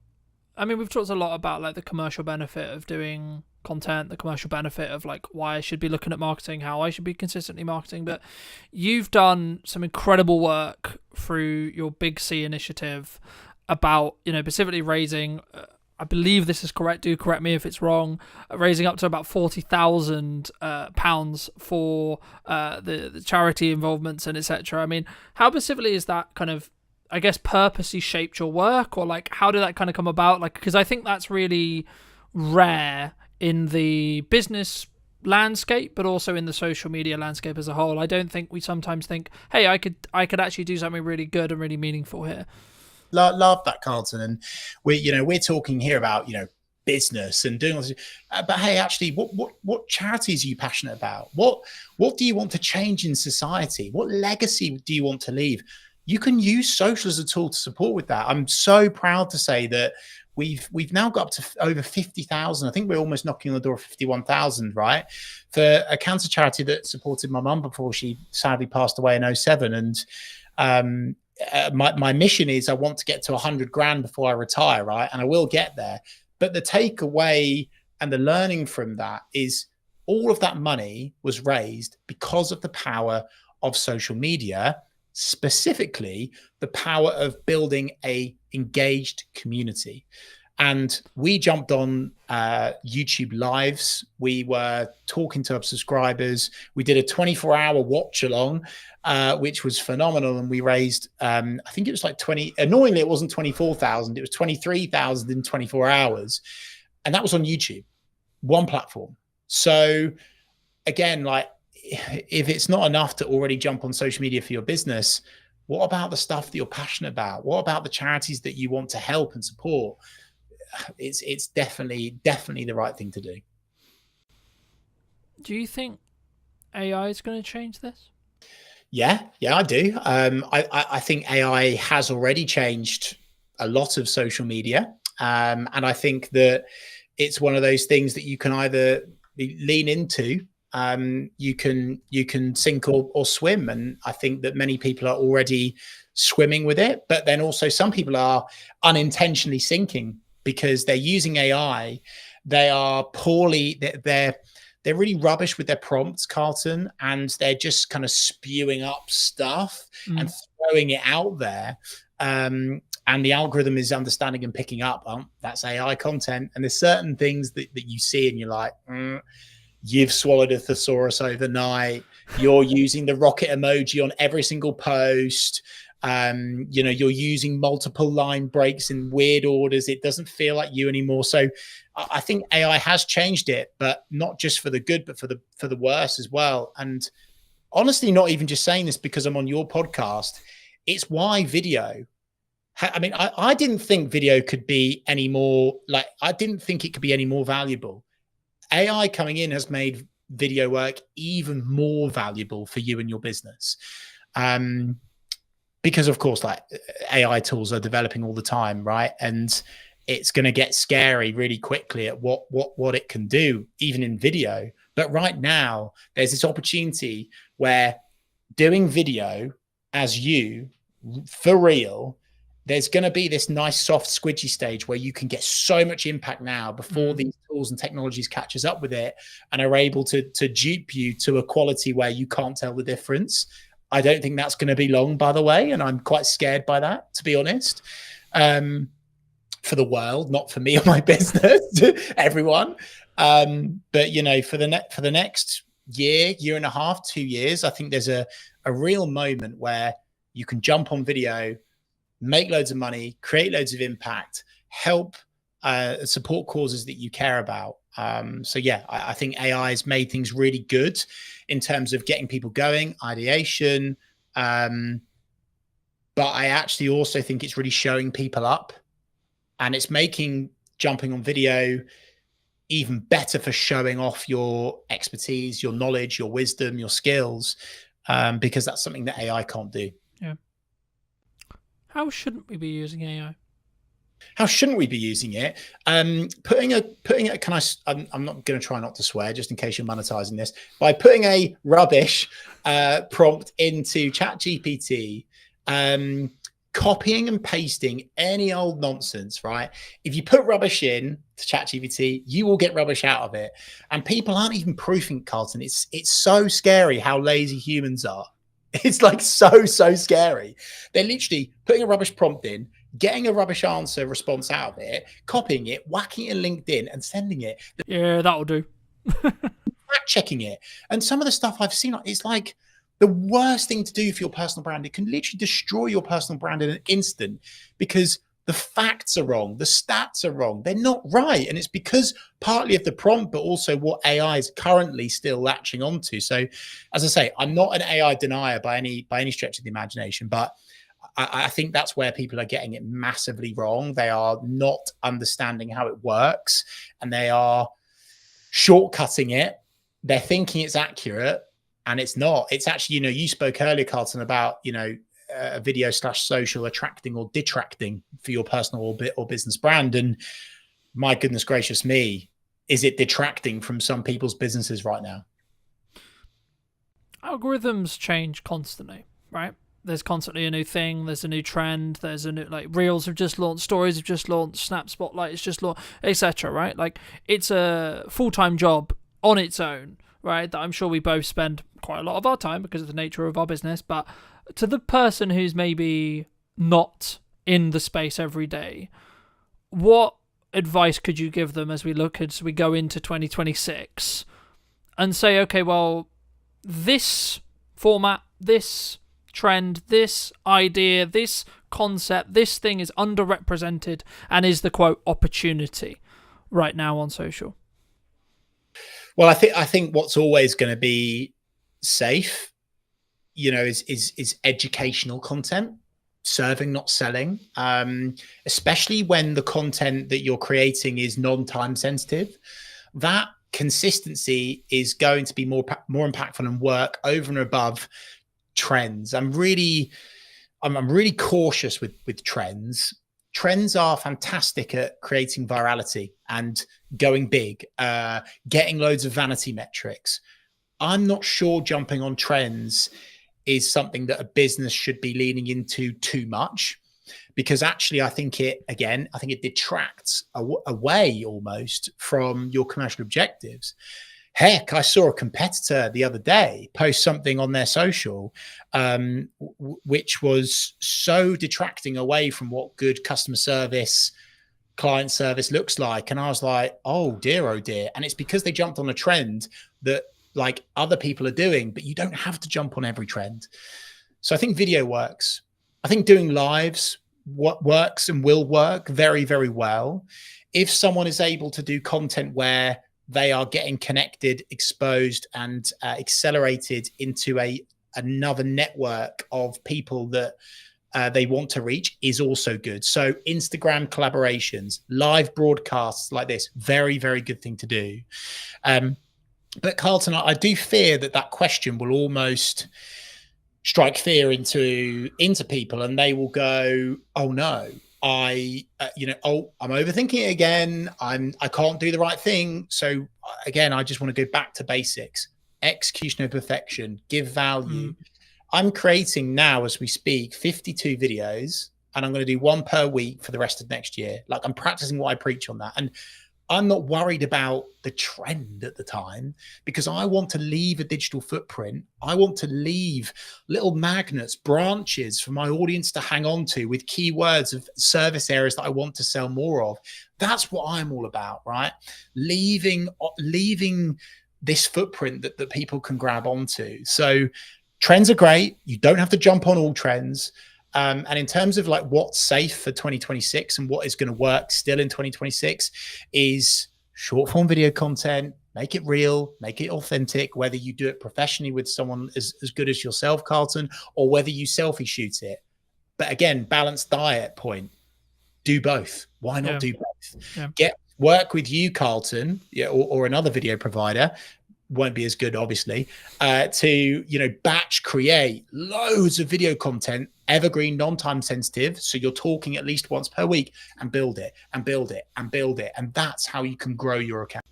we've talked a lot about like the commercial benefit of doing content, the commercial benefit of like why I should be looking at marketing, how I should be consistently marketing, but you've done some incredible work through your Big C initiative about, specifically raising, I believe this is correct, do correct me if it's wrong, raising up to about £40,000 for the charity involvements and etc. I mean, how specifically is that kind of, I guess, purposely shaped your work, or like how did that kind of come about? Like, because I think that's really rare in the business landscape, but also in the social media landscape as a whole. I don't think we sometimes think, hey, I could actually do something really good and really meaningful here. Love that, Carlton. And we're talking here about business and doing all this, but hey, actually, what charities are you passionate about? What do you want to change in society? What legacy do you want to leave? You can use social as a tool to support with that. I'm so proud to say that we've now got up to over 50,000. I think we're almost knocking on the door of 51,000, right? For a cancer charity that supported my mum before she sadly passed away in 2007. And my mission is I want to get to 100 grand before I retire, right? And I will get there. But the takeaway and the learning from that is all of that money was raised because of the power of social media, specifically the power of building a engaged community. And we jumped on YouTube lives. We were talking to our subscribers. We did a 24-hour watch along, which was phenomenal. And we raised, I think it was like annoyingly, it wasn't 24,000. It was 23,000 in 24 hours. And that was on YouTube, one platform. So again, like, if it's not enough to already jump on social media for your business, what about the stuff that you're passionate about? What about the charities that you want to help and support? It's definitely the right thing to do. Do you think AI is going to change this? Yeah, I do. I think AI has already changed a lot of social media. And I think that it's one of those things that you can either lean into, you can sink or swim. And I think that many people are already swimming with it, but then also some people are unintentionally sinking because they're using AI. They are they're really rubbish with their prompts, Carlton, and they're just kind of spewing up stuff and throwing it out there. And the algorithm is understanding and picking up, that's AI content. And there's certain things that you see and you're like, you've swallowed a thesaurus overnight. You're using the rocket emoji on every single post. You're using multiple line breaks in weird orders. It doesn't feel like you anymore. So I think AI has changed it, but not just for the good, but for the worse as well. And honestly, not even just saying this because I'm on your podcast. It's why video. I mean, I didn't think video could be any more I didn't think it could be any more valuable. AI coming in has made video work even more valuable for you and your business. Because of course, AI tools are developing all the time, right? And it's going to get scary really quickly at what it can do, even in video. But right now, there's this opportunity where doing video as you, for real, there's going to be this nice soft squidgy stage where you can get so much impact now before these tools and technologies catches up with it and are able to dupe you to a quality where you can't tell the difference. I don't think that's going to be long, by the way, and I'm quite scared by that, to be honest. For the world, not for me or my business, everyone. But for the next year and a half, 2 years, I think there's a real moment where you can jump on video, make loads of money, create loads of impact, help support causes that you care about. I think AI has made things really good in terms of getting people going, ideation. But I actually also think it's really showing people up, and it's making jumping on video even better for showing off your expertise, your knowledge, your wisdom, your skills, because that's something that AI can't do. Yeah. How shouldn't we be using AI? How shouldn't we be using it? Putting it. I'm not going to try not to swear, just in case you're monetizing this. By putting a rubbish prompt into ChatGPT, copying and pasting any old nonsense, right? If you put rubbish in to ChatGPT, you will get rubbish out of it. And people aren't even proofing, Carlton. It's so scary how lazy humans are. It's so scary. They're literally putting a rubbish prompt in, getting a rubbish answer response out of it, copying it, whacking it in LinkedIn and sending it, Yeah, that'll do. fact checking it. And some of the stuff I've seen, it's like the worst thing to do for your personal brand. It can literally destroy your personal brand in an instant because the facts are wrong, the stats are wrong, they're not right. And it's because partly of the prompt, but also what AI is currently still latching onto. So as I say, I'm not an AI denier by any stretch of the imagination, but I think that's where people are getting it massively wrong. They are not understanding how it works and they are shortcutting it. They're thinking it's accurate and it's not. It's actually, you spoke earlier, Carlton, about, video / social attracting or detracting for your personal or business brand. And my goodness gracious me, is it detracting from some people's businesses right now? Algorithms change constantly, right? There's constantly a new thing, there's a new trend, there's a new, Reels have just launched, Stories have just launched, Snap Spotlight has just launched, etc., right? It's a full-time job on its own, right, that I'm sure we both spend quite a lot of our time because of the nature of our business. But to the person who's maybe not in the space every day, what advice could you give them as we go into 2026 and say, okay, well, this format, this trend, this idea, this concept, this thing is underrepresented and is the quote opportunity right now on social? Well, I think what's always going to be safe, is educational content, serving, not selling, especially when the content that you're creating is non-time sensitive. That consistency is going to be more impactful and work over and above trends. I'm really cautious with trends. Trends are fantastic at creating virality and going big, getting loads of vanity metrics. I'm not sure jumping on trends is something that a business should be leaning into too much, because actually I think it detracts away almost from your commercial objectives. Heck, I saw a competitor the other day post something on their social, which was so detracting away from what good customer service, client service looks like. And I was like, oh dear. And it's because they jumped on a trend that other people are doing, but you don't have to jump on every trend. So I think video works. I think doing lives works and will work very, very well. If someone is able to do content where they are getting connected, exposed, and accelerated into another network of people that they want to reach, is also good. So Instagram collaborations, live broadcasts like this, very, very good thing to do. But Carlton, I do fear that question will almost strike fear into people, and they will go, "Oh no, I'm overthinking it again. I can't do the right thing." So again, I just want to go back to basics: execution of perfection, give value. I'm creating now, as we speak, 52 videos, and I'm going to do one per week for the rest of next year. I'm practicing what I preach on that, and I'm not worried about the trend at the time, because I want to leave a digital footprint. I want to leave little magnets, branches for my audience to hang on to with keywords of service areas that I want to sell more of. That's what I'm all about, right? Leaving this footprint that people can grab onto. So trends are great. You don't have to jump on all trends. And in terms of what's safe for 2026 and what is going to work still in 2026 is short form video content. Make it real, make it authentic, whether you do it professionally with someone as good as yourself, Carlton, or whether you selfie shoot it. But again, balanced diet point. Do both. Why not do both? Yeah. Work with you, Carlton, or another video provider. Won't be as good, obviously, to batch create loads of video content, evergreen, non-time sensitive. So you're talking at least once per week, and build it and build it and build it. And that's how you can grow your account.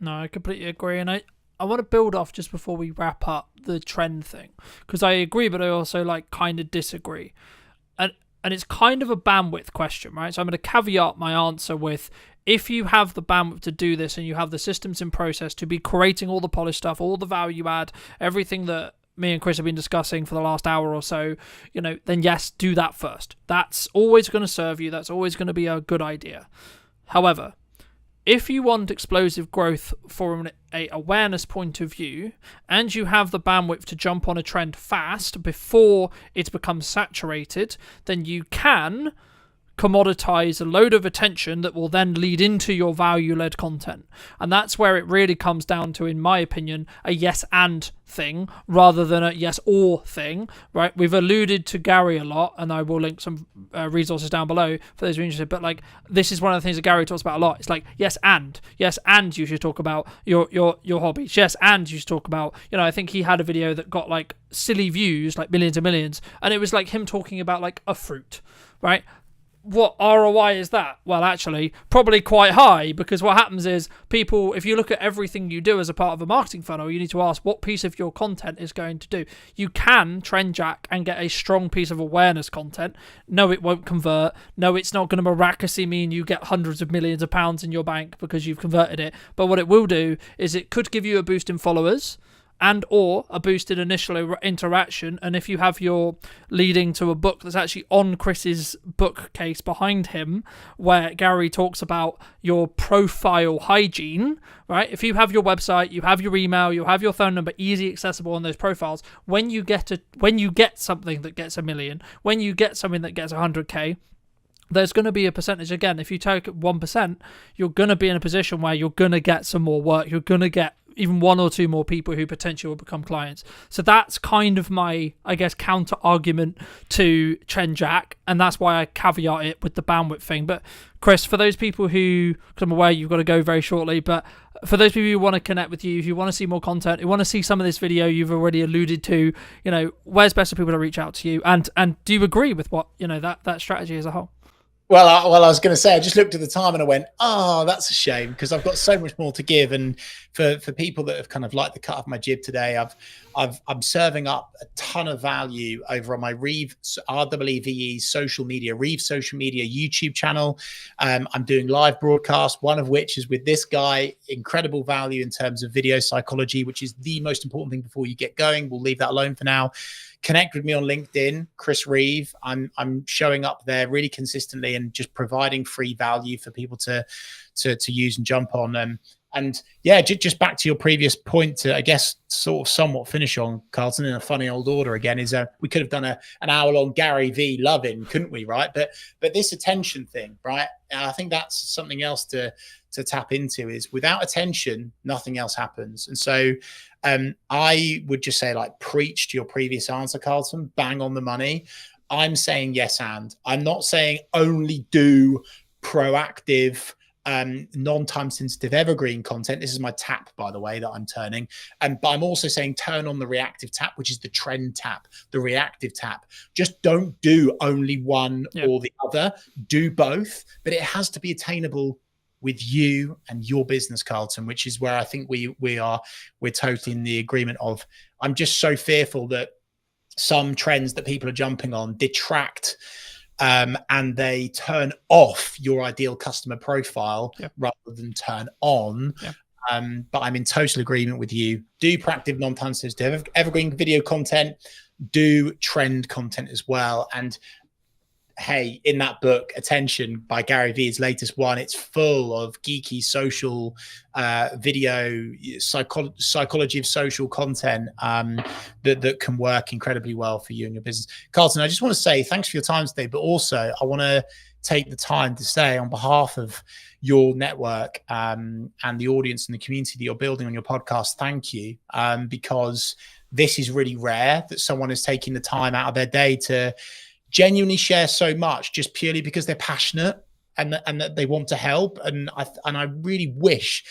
No, I completely agree. And I want to build off just before we wrap up the trend thing, because I agree, but I also kind of disagree. And it's kind of a bandwidth question, right? So I'm going to caveat my answer with, if you have the bandwidth to do this and you have the systems in process to be creating all the polished stuff, all the value add, everything that me and Chris have been discussing for the last hour or so, then yes, do that first. That's always going to serve you. That's always going to be a good idea. However, if you want explosive growth from a awareness point of view, and you have the bandwidth to jump on a trend fast before it becomes saturated, then you can commoditize a load of attention that will then lead into your value-led content. And that's where it really comes down to, in my opinion, a yes and thing rather than a yes or thing, right? We've alluded to Gary a lot, and I will link some resources down below for those who are interested, but like, this is one of the things that Gary talks about a lot. It's like, yes and you should talk about your hobbies. Yes, and you should talk about, I think he had a video that got like silly views, like millions and millions, and it was like him talking about like a fruit, right? What ROI is that? Well, actually, probably quite high, because what happens is people, if you look at everything you do as a part of a marketing funnel, you need to ask what piece of your content is going to do. You can trend jack and get a strong piece of awareness content. No, it won't convert. No, it's not going to miraculously mean you get hundreds of millions of pounds in your bank because you've converted it. But what it will do is it could give you a boost in followers and or a boosted initial interaction. And if you have your leading to a book that's actually on Chris's bookcase behind him, where Gary talks about your profile hygiene, right? If you have your website, you have your email, you have your phone number easy accessible on those profiles, when you get something that gets 1 million, when you get something that gets 100k, there's going to be a percentage. Again, if you take 1%, you're going to be in a position where you're going to get some more work. You're going to get even 1 or 2 more people who potentially will become clients. So that's kind of my, I guess, counter argument to trend jack, and that's why I caveat it with the bandwidth thing. But Chris, for those people who, because I'm aware you've got to go very shortly, but for those people who want to connect with you, if you want to see more content, you want to see some of this video you've already alluded to, where's best for people to reach out to you? And do you agree with what, that strategy as a whole? Well, I was going to say, I just looked at the time and I went, oh, that's a shame, because I've got so much more to give. And for people that have kind of liked the cut of my jib today, I'm serving up a ton of value over on my Reeve REEVE social media YouTube channel. I'm doing live broadcasts, one of which is with this guy. Incredible value in terms of video psychology, which is the most important thing before you get going. We'll leave that alone for now. Connect with me on LinkedIn, Chris Reeve. I'm showing up there really consistently and just providing free value for people to use and jump on. And yeah, just back to your previous point, to I guess sort of somewhat finish on, Carlton, in a funny old order again, is we could have done an hour-long Gary V loving, couldn't we, right? But this attention thing, right? And I think that's something else to tap into, is without attention, nothing else happens. And so I would just say, like, preach to your previous answer, Carlton, bang on the money. I'm saying yes, and I'm not saying only do proactive, non-time sensitive evergreen content. This is my tap, by the way, that I'm turning. But I'm also saying turn on the reactive tap, which is the trend tap, the reactive tap. Just don't do only one or the other. Do both, but it has to be attainable with you and your business, Carlton, which is where I think we're totally in the agreement of. I'm just so fearful that some trends that people are jumping on detract and they turn off your ideal customer profile rather than turn on. But I'm in total agreement with you. Do proactive, non-time sensitive evergreen video content. Do trend content as well. And hey, in that book, Attention by Gary Vee's latest one, it's full of geeky social video, psychology of social content that can work incredibly well for you and your business. Carlton, I just want to say thanks for your time today, but also I want to take the time to say, on behalf of your network and the audience and the community that you're building on your podcast, thank you, because this is really rare that someone is taking the time out of their day to genuinely share so much just purely because they're passionate and that they want to help. And I really wish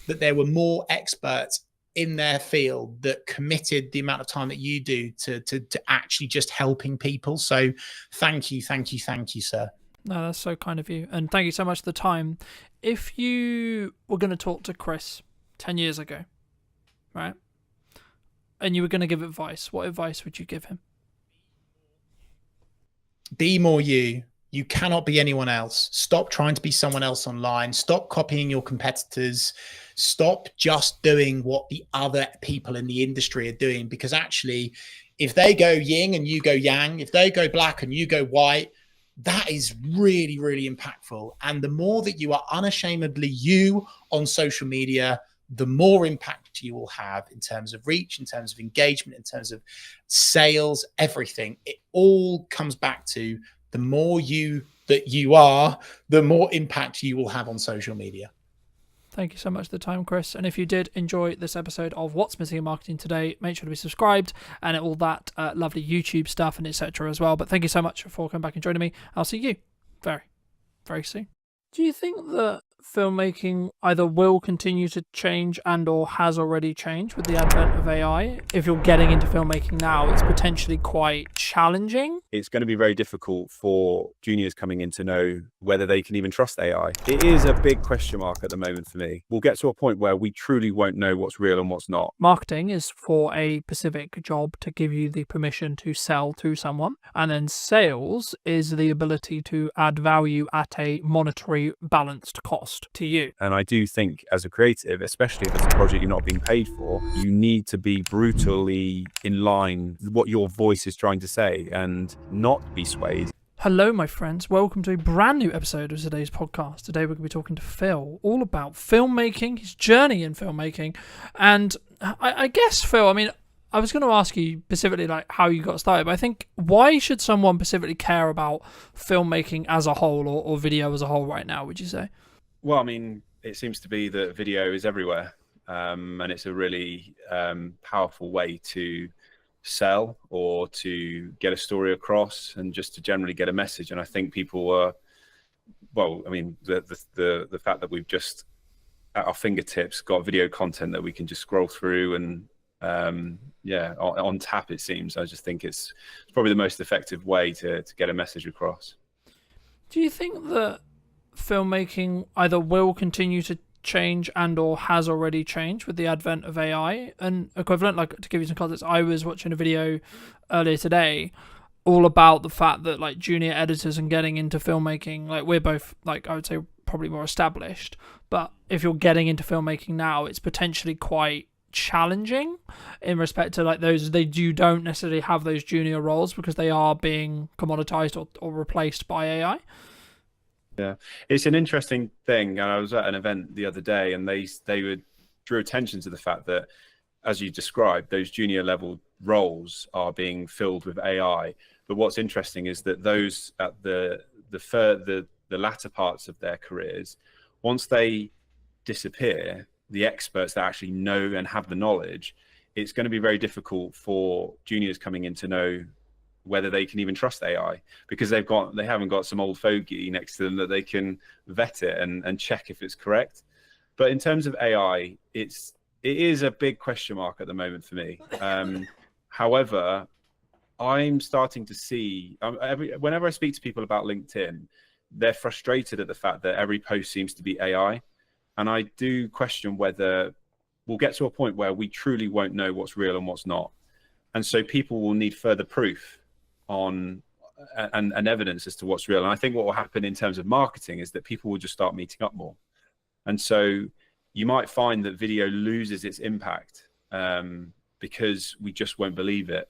that there were more experts in their field that committed the amount of time that you do to actually just helping people. So thank you, sir. No, that's so kind of you. And thank you so much for the time. If you were going to talk to Chris 10 years ago, right, and you were going to give advice, what advice would you give him? Be more you. You cannot be anyone else. Stop trying to be someone else online. Stop copying your competitors. Stop just doing what the other people in the industry are doing, because actually, if they go yin and you go yang, if they go black and you go white, that is really, really impactful. And the more that you are unashamedly you on social media, the more impact you will have in terms of reach, in terms of engagement, in terms of sales, everything. It all comes back to the more you that you are, the more impact you will have on social media. Thank you so much for the time, Chris. And if you did enjoy this episode of What's Missing in Marketing Today, make sure to be subscribed and all that lovely YouTube stuff and etc. as well. But thank you so much for coming back and joining me. I'll see you very, very soon. Do you think that filmmaking either will continue to change and or has already changed with the advent of AI? If you're getting into filmmaking now, it's potentially quite challenging. It's going to be very difficult for juniors coming in to know whether they can even trust AI. It is a big question mark at the moment for me. We'll get to a point where we truly won't know what's real and what's not. Marketing is for a specific job to give you the permission to sell to someone. And then sales is the ability to add value at a monetary balanced cost to you. And I do think as a creative, especially if it's a project you're not being paid for, you need to be brutally in line with what your voice is trying to say and not be swayed. Hello, my friends. Welcome to a brand new episode of today's podcast. Today we're going to be talking to Phil all about filmmaking, his journey in filmmaking. And I guess, Phil, I mean, I was going to ask you specifically like how you got started, but I think why should someone specifically care about filmmaking as a whole or video as a whole right now, would you say? Well, I mean, it seems to be that video is everywhere, and it's a really powerful way to sell or to get a story across and just to generally get a message. And I think people are, well, I mean, the fact that we've just at our fingertips got video content that we can just scroll through and on tap, it seems. I just think it's probably the most effective way to get a message across. Do you think that filmmaking either will continue to change and or has already changed with the advent of AI? And equivalent, like to give you some context, I was watching a video earlier today all about the fact that like junior editors and getting into filmmaking, like we're both like I would say probably more established, but if you're getting into filmmaking now, it's potentially quite challenging in respect to like those you don't necessarily have those junior roles because they are being commoditized or replaced by AI. Yeah, it's an interesting thing. And I was at an event the other day and they drew attention to the fact that, as you described, those junior level roles are being filled with AI. But what's interesting is that those at the latter parts of their careers, once they disappear, the experts that actually know and have the knowledge, it's going to be very difficult for juniors coming in to know whether they can even trust AI, because they haven't got some old fogey next to them that they can vet it and check if it's correct. But in terms of AI, it is a big question mark at the moment for me. However, I'm starting to see whenever I speak to people about LinkedIn, they're frustrated at the fact that every post seems to be AI, and I do question whether we'll get to a point where we truly won't know what's real and what's not, and so people will need further proof on and evidence as to what's real. And I think what will happen in terms of marketing is that people will just start meeting up more, and so you might find that video loses its impact because we just won't believe it.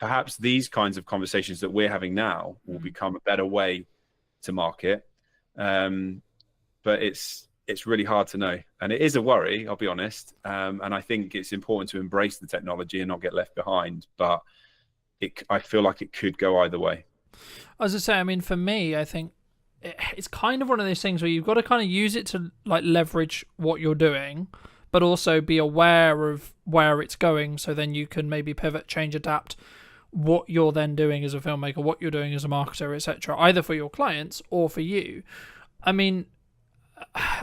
Perhaps these kinds of conversations that we're having now will become a better way to market, but it's really hard to know, and it is a worry, I'll be honest. And I think it's important to embrace the technology and not get left behind, but I feel like it could go either way. As I say, I mean, for me, I think it's kind of one of those things where you've got to kind of use it to like leverage what you're doing, but also be aware of where it's going, so then you can maybe pivot, change, adapt what you're then doing as a filmmaker, what you're doing as a marketer, etc., either for your clients or for you. I mean,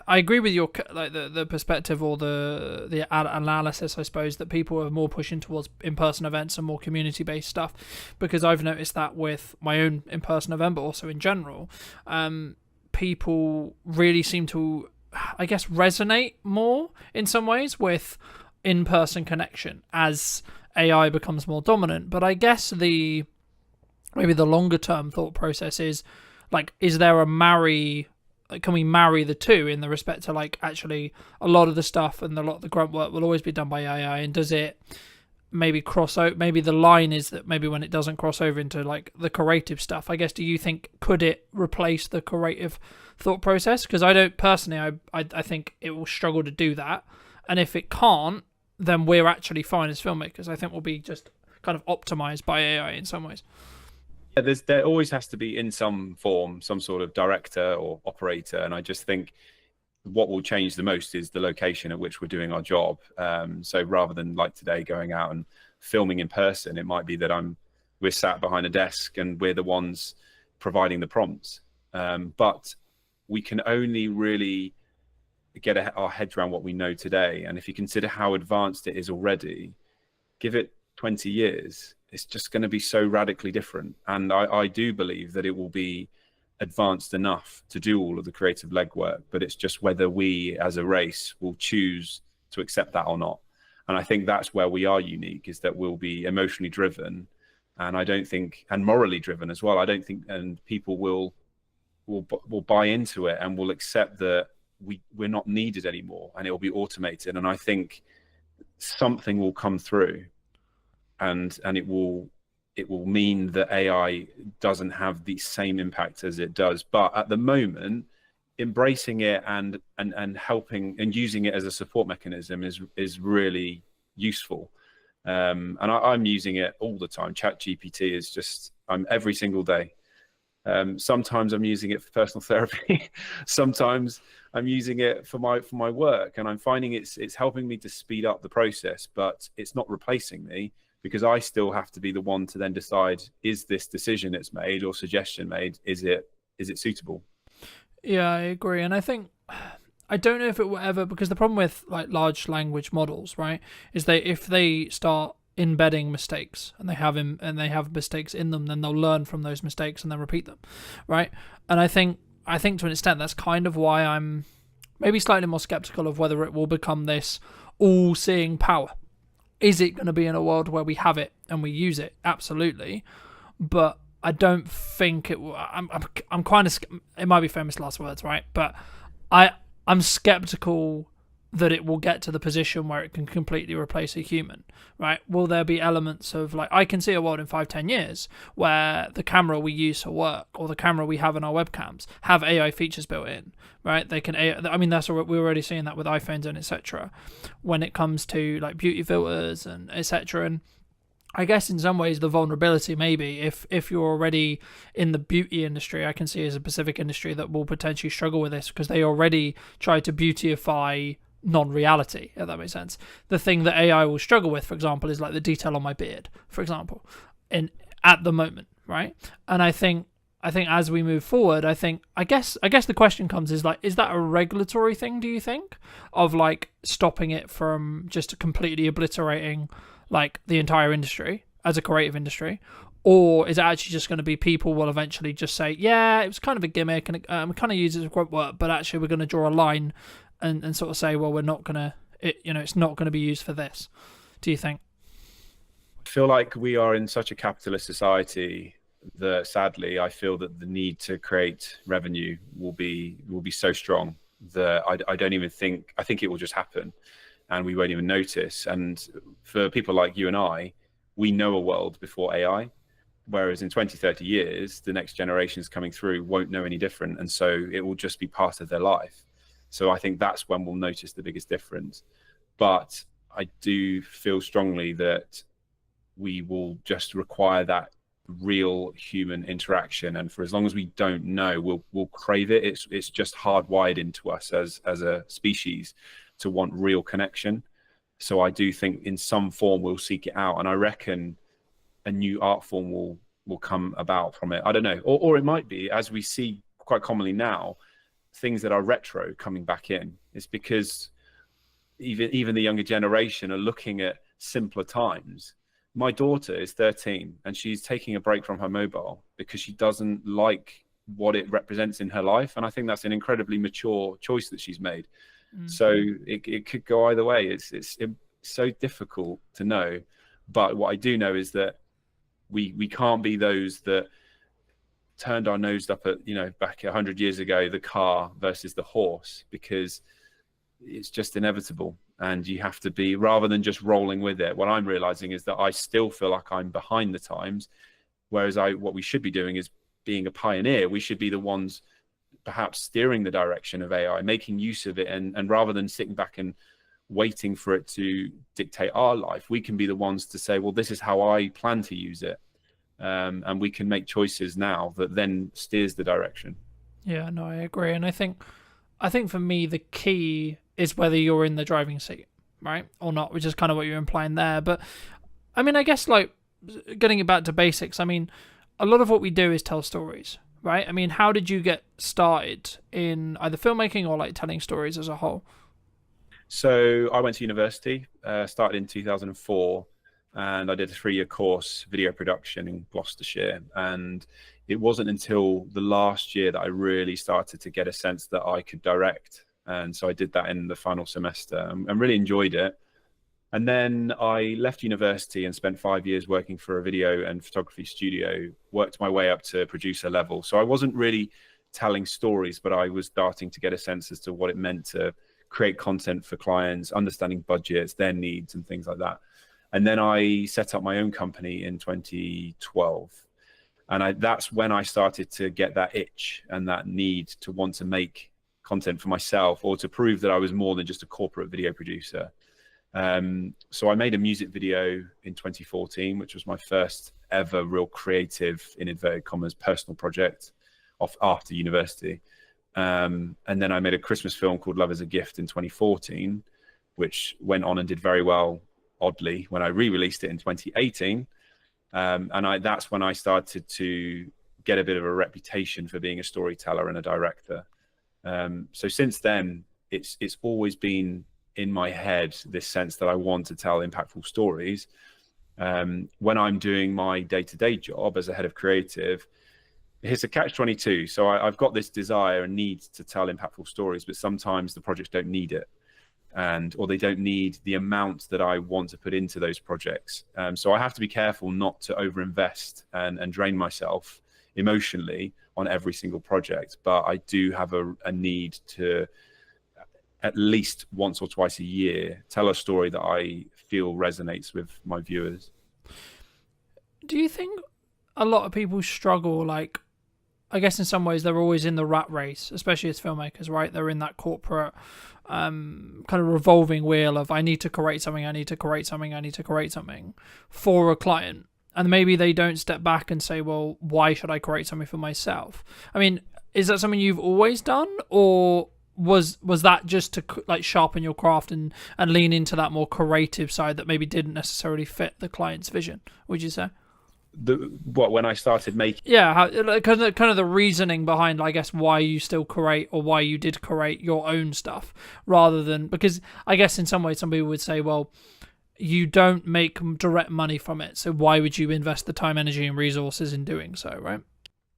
I agree with your like the perspective or the analysis, I suppose, that people are more pushing towards in-person events and more community-based stuff, because I've noticed that with my own in-person event, but also in general, people really seem to, I guess, resonate more in some ways with in-person connection as AI becomes more dominant. But I guess maybe the longer-term thought process is, Like, is there a marry? Like, can we marry the two in the respect to, like, actually a lot of the stuff and a lot of the grunt work will always be done by AI, and does it maybe cross out? Maybe the line is that maybe when it doesn't cross over into like the creative stuff, I guess, do you think, could it replace the creative thought process? Because I don't personally, I think it will struggle to do that, and if it can't, then we're actually fine as filmmakers. I think we'll be just kind of optimized by AI in some ways. Yeah, there always has to be, in some form, some sort of director or operator, and I just think what will change the most is the location at which we're doing our job. So rather than like today going out and filming in person, it might be that we're sat behind a desk and we're the ones providing the prompts. But we can only really get our heads around what we know today. And if you consider how advanced it is already, give it 20 years, it's just going to be so radically different. And I do believe that it will be advanced enough to do all of the creative legwork, but it's just whether we as a race will choose to accept that or not. And I think that's where we are unique, is that we'll be emotionally driven, and I don't think, and morally driven as well. I don't think, and people will buy into it and will accept that we're not needed anymore, and it will be automated. And I think something will come through, and it will mean that AI doesn't have the same impact as it does. But at the moment, embracing it and helping and using it as a support mechanism is really useful. And I'm using it all the time. ChatGPT is just, I'm every single day. Sometimes I'm using it for personal therapy. Sometimes I'm using it for my work, and I'm finding it's helping me to speed up the process, but it's not replacing me, because I still have to be the one to then decide, is this decision it's made or suggestion made, is it suitable? Yeah, I agree. And I think, I don't know if it will ever, because the problem with like large language models, right, is if they start embedding mistakes and they have mistakes in them, then they'll learn from those mistakes and then repeat them, right? And I think to an extent that's kind of why I'm maybe slightly more skeptical of whether it will become this all-seeing power. Is it going to be in a world where we have it and we use it? Absolutely. But I don't think it will. I'm kind of, it might be famous last words, right? But I'm skeptical that it will get to the position where it can completely replace a human, right? Will there be elements of, like, I can see a world in 5-10 years where the camera we use for work or the camera we have in our webcams have AI features built in, right? They can, I mean, that's what we're already seeing that with iPhones and etc. when it comes to like beauty filters and etc. And I guess in some ways the vulnerability maybe, if you're already in the beauty industry, I can see as a specific industry that will potentially struggle with this, because they already try to beautify non-reality, if that makes sense. The thing that AI will struggle with, for example, is like the detail on my beard, for example, at the moment, right? And I think as we move forward, I guess the question comes is like, is that a regulatory thing, do you think, of like stopping it from just completely obliterating like the entire industry as a creative industry? Or is it actually just going to be people will eventually just say, yeah, it was kind of a gimmick and we kind of use it as quote work, but actually we're going to draw a line and sort of say, well, we're not going to, it's not going to be used for this. Do you think? I feel like we are in such a capitalist society that sadly I feel that the need to create revenue will be so strong that I don't even think, I think it will just happen and we won't even notice. And for people like you and I, we know a world before AI, whereas in 20-30 years the next generations coming through won't know any different, and so it will just be part of their life. So I think that's when we'll notice the biggest difference. But I do feel strongly that we will just require that real human interaction, and for as long as we don't know, we'll crave it. It's just hardwired into us as a species to want real connection. So I do think in some form we'll seek it out, and I reckon a new art form will come about from it. I don't know, or it might be, as we see quite commonly now, things that are retro coming back in. It's because even the younger generation are looking at simpler times. My daughter is 13 and she's taking a break from her mobile because she doesn't like what it represents in her life, and I think that's an incredibly mature choice that she's made. So it could go either way. It's so difficult to know, but what I do know is that we can't be those that turned our nose up at, back 100 years ago, the car versus the horse, because it's just inevitable. And you have to be, rather than just rolling with it, what I'm realizing is that I still feel like I'm behind the times, whereas what we should be doing is being a pioneer. We should be the ones perhaps steering the direction of AI, making use of it, and rather than sitting back and waiting for it to dictate our life, we can be the ones to say, well, this is how I plan to use it. And we can make choices now that then steers the direction. Yeah, no, I agree. And I think for me, the key is whether you're in the driving seat, right, or not, which is kind of what you're implying there. But I mean, I guess, like, getting it back to basics, I mean, a lot of what we do is tell stories, right? I mean, how did you get started in either filmmaking or like telling stories as a whole? So I went to university, started in 2004, and I did a 3-year course, video production in Gloucestershire. And it wasn't until the last year that I really started to get a sense that I could direct. And so I did that in the final semester and really enjoyed it. And then I left university and spent 5 years working for a video and photography studio, worked my way up to producer level. So I wasn't really telling stories, but I was starting to get a sense as to what it meant to create content for clients, understanding budgets, their needs, and things like that. And then I set up my own company in 2012. And that's when I started to get that itch and that need to want to make content for myself, or to prove that I was more than just a corporate video producer. So I made a music video in 2014, which was my first ever real creative, in inverted commas, personal project after university. And then I made a Christmas film called Love is a Gift in 2014, which went on and did very well, oddly, when I re-released it in 2018. And that's when I started to get a bit of a reputation for being a storyteller and a director. So since then, it's always been in my head, this sense that I want to tell impactful stories. When I'm doing my day-to-day job as a head of creative, it's a catch-22. So I've got this desire and need to tell impactful stories, but sometimes the projects don't need it, or they don't need the amount that I want to put into those projects. So I have to be careful not to overinvest and drain myself emotionally on every single project. But I do have a need to, at least once or twice a year, tell a story that I feel resonates with my viewers. Do you think a lot of people struggle, like, I guess in some ways they're always in the rat race, especially as filmmakers, right? They're in that corporate kind of revolving wheel of, I need to create something, I need to create something, I need to create something for a client. And maybe they don't step back and say, well, why should I create something for myself? I mean, is that something you've always done, or was that just to like sharpen your craft and lean into that more creative side that maybe didn't necessarily fit the client's vision, would you say? When I started making, kind of the reasoning behind, I guess, why you still create, or why you did create your own stuff, rather than, because I guess in some ways some people would say, well, you don't make direct money from it, so why would you invest the time, energy, and resources in doing so, right?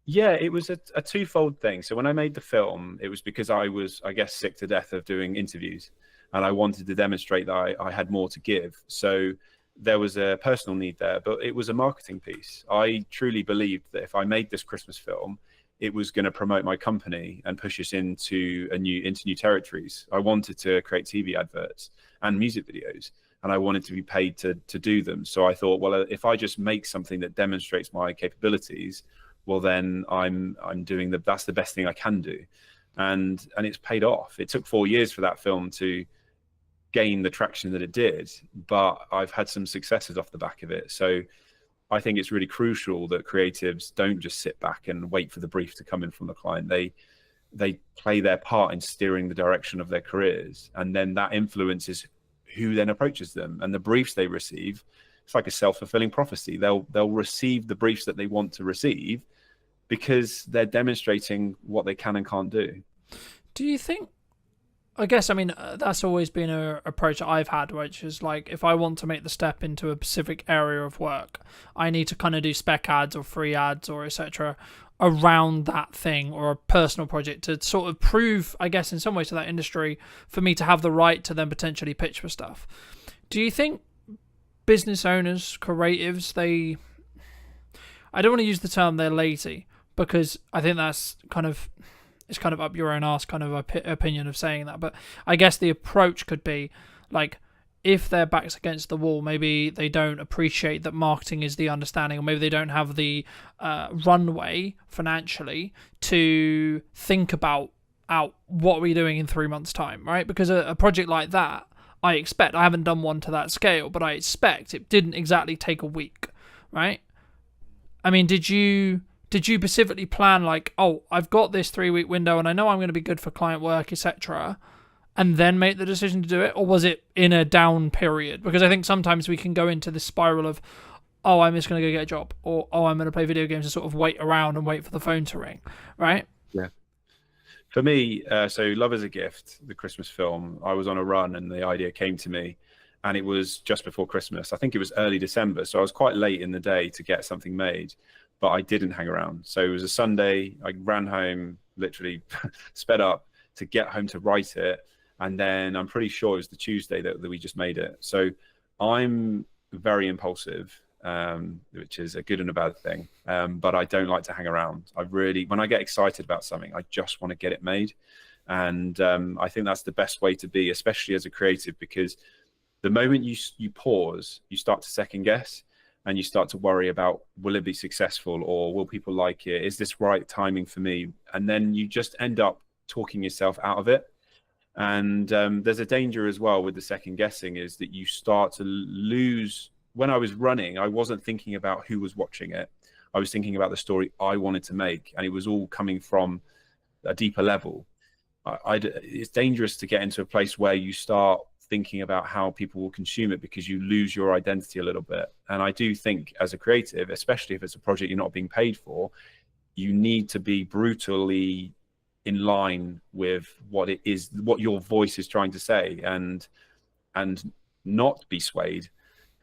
Yeah, it was a twofold thing. So when I made the film, it was because I was, I guess, sick to death of doing interviews, and I wanted to demonstrate that I had more to give. So there was a personal need there, but it was a marketing piece. I truly believed that if I made this Christmas film, it was going to promote my company and push us into new territories. I wanted to create TV adverts and music videos, and I wanted to be paid to do them. So I thought, well, if I just make something that demonstrates my capabilities, well, then I'm doing that's the best thing I can do. And it's paid off. It took 4 years for that film to gain the traction that it did, but I've had some successes off the back of it. So I think it's really crucial that creatives don't just sit back and wait for the brief to come in from the client. They play their part in steering the direction of their careers, and then that influences who then approaches them and the briefs they receive. It's like a self-fulfilling prophecy. They'll receive the briefs that they want to receive because they're demonstrating what they can and can't do. Do you think, I guess, I mean, that's always been an approach that I've had, which is like, if I want to make the step into a specific area of work, I need to kind of do spec ads or free ads or etc. around that thing, or a personal project to sort of prove, I guess, in some ways to that industry, for me to have the right to then potentially pitch for stuff. Do you think business owners, creatives, I don't want to use the term they're lazy, because I think that's it's kind of up your own arse kind of opinion of saying that. But I guess the approach could be like, if their back's against the wall, maybe they don't appreciate that marketing is the understanding, or maybe they don't have the runway financially to think about what are we doing in 3 months' time, right? Because a project like that, I haven't done one to that scale, but I expect it didn't exactly take a week, right? I mean, did you specifically plan like, oh, I've got this 3-week window and I know I'm going to be good for client work, etc., and then make the decision to do it? Or was it in a down period? Because I think sometimes we can go into this spiral of, oh, I'm just going to go get a job, or, oh, I'm going to play video games and sort of wait around and wait for the phone to ring, right? Yeah. For me, so Love is a Gift, the Christmas film, I was on a run and the idea came to me, and it was just before Christmas. I think it was early December, so I was quite late in the day to get something made, but I didn't hang around. So it was a Sunday, I ran home, literally sped up to get home to write it. And then I'm pretty sure it was the Tuesday that we just made it. So I'm very impulsive, which is a good and a bad thing. But I don't like to hang around. When I get excited about something, I just want to get it made. And I think that's the best way to be, especially as a creative, because the moment you pause, you start to second guess, and you start to worry about, will it be successful, or will people like it? Is this right timing for me? And then you just end up talking yourself out of it. And there's a danger as well with the second guessing, is that you start to lose. When I was running, I wasn't thinking about who was watching it. I was thinking about the story I wanted to make, and it was all coming from a deeper level. It's dangerous to get into a place where you start thinking about how people will consume it, because you lose your identity a little bit. And I do think as a creative, especially if it's a project you're not being paid for, you need to be brutally in line with what it is, what your voice is trying to say, and not be swayed.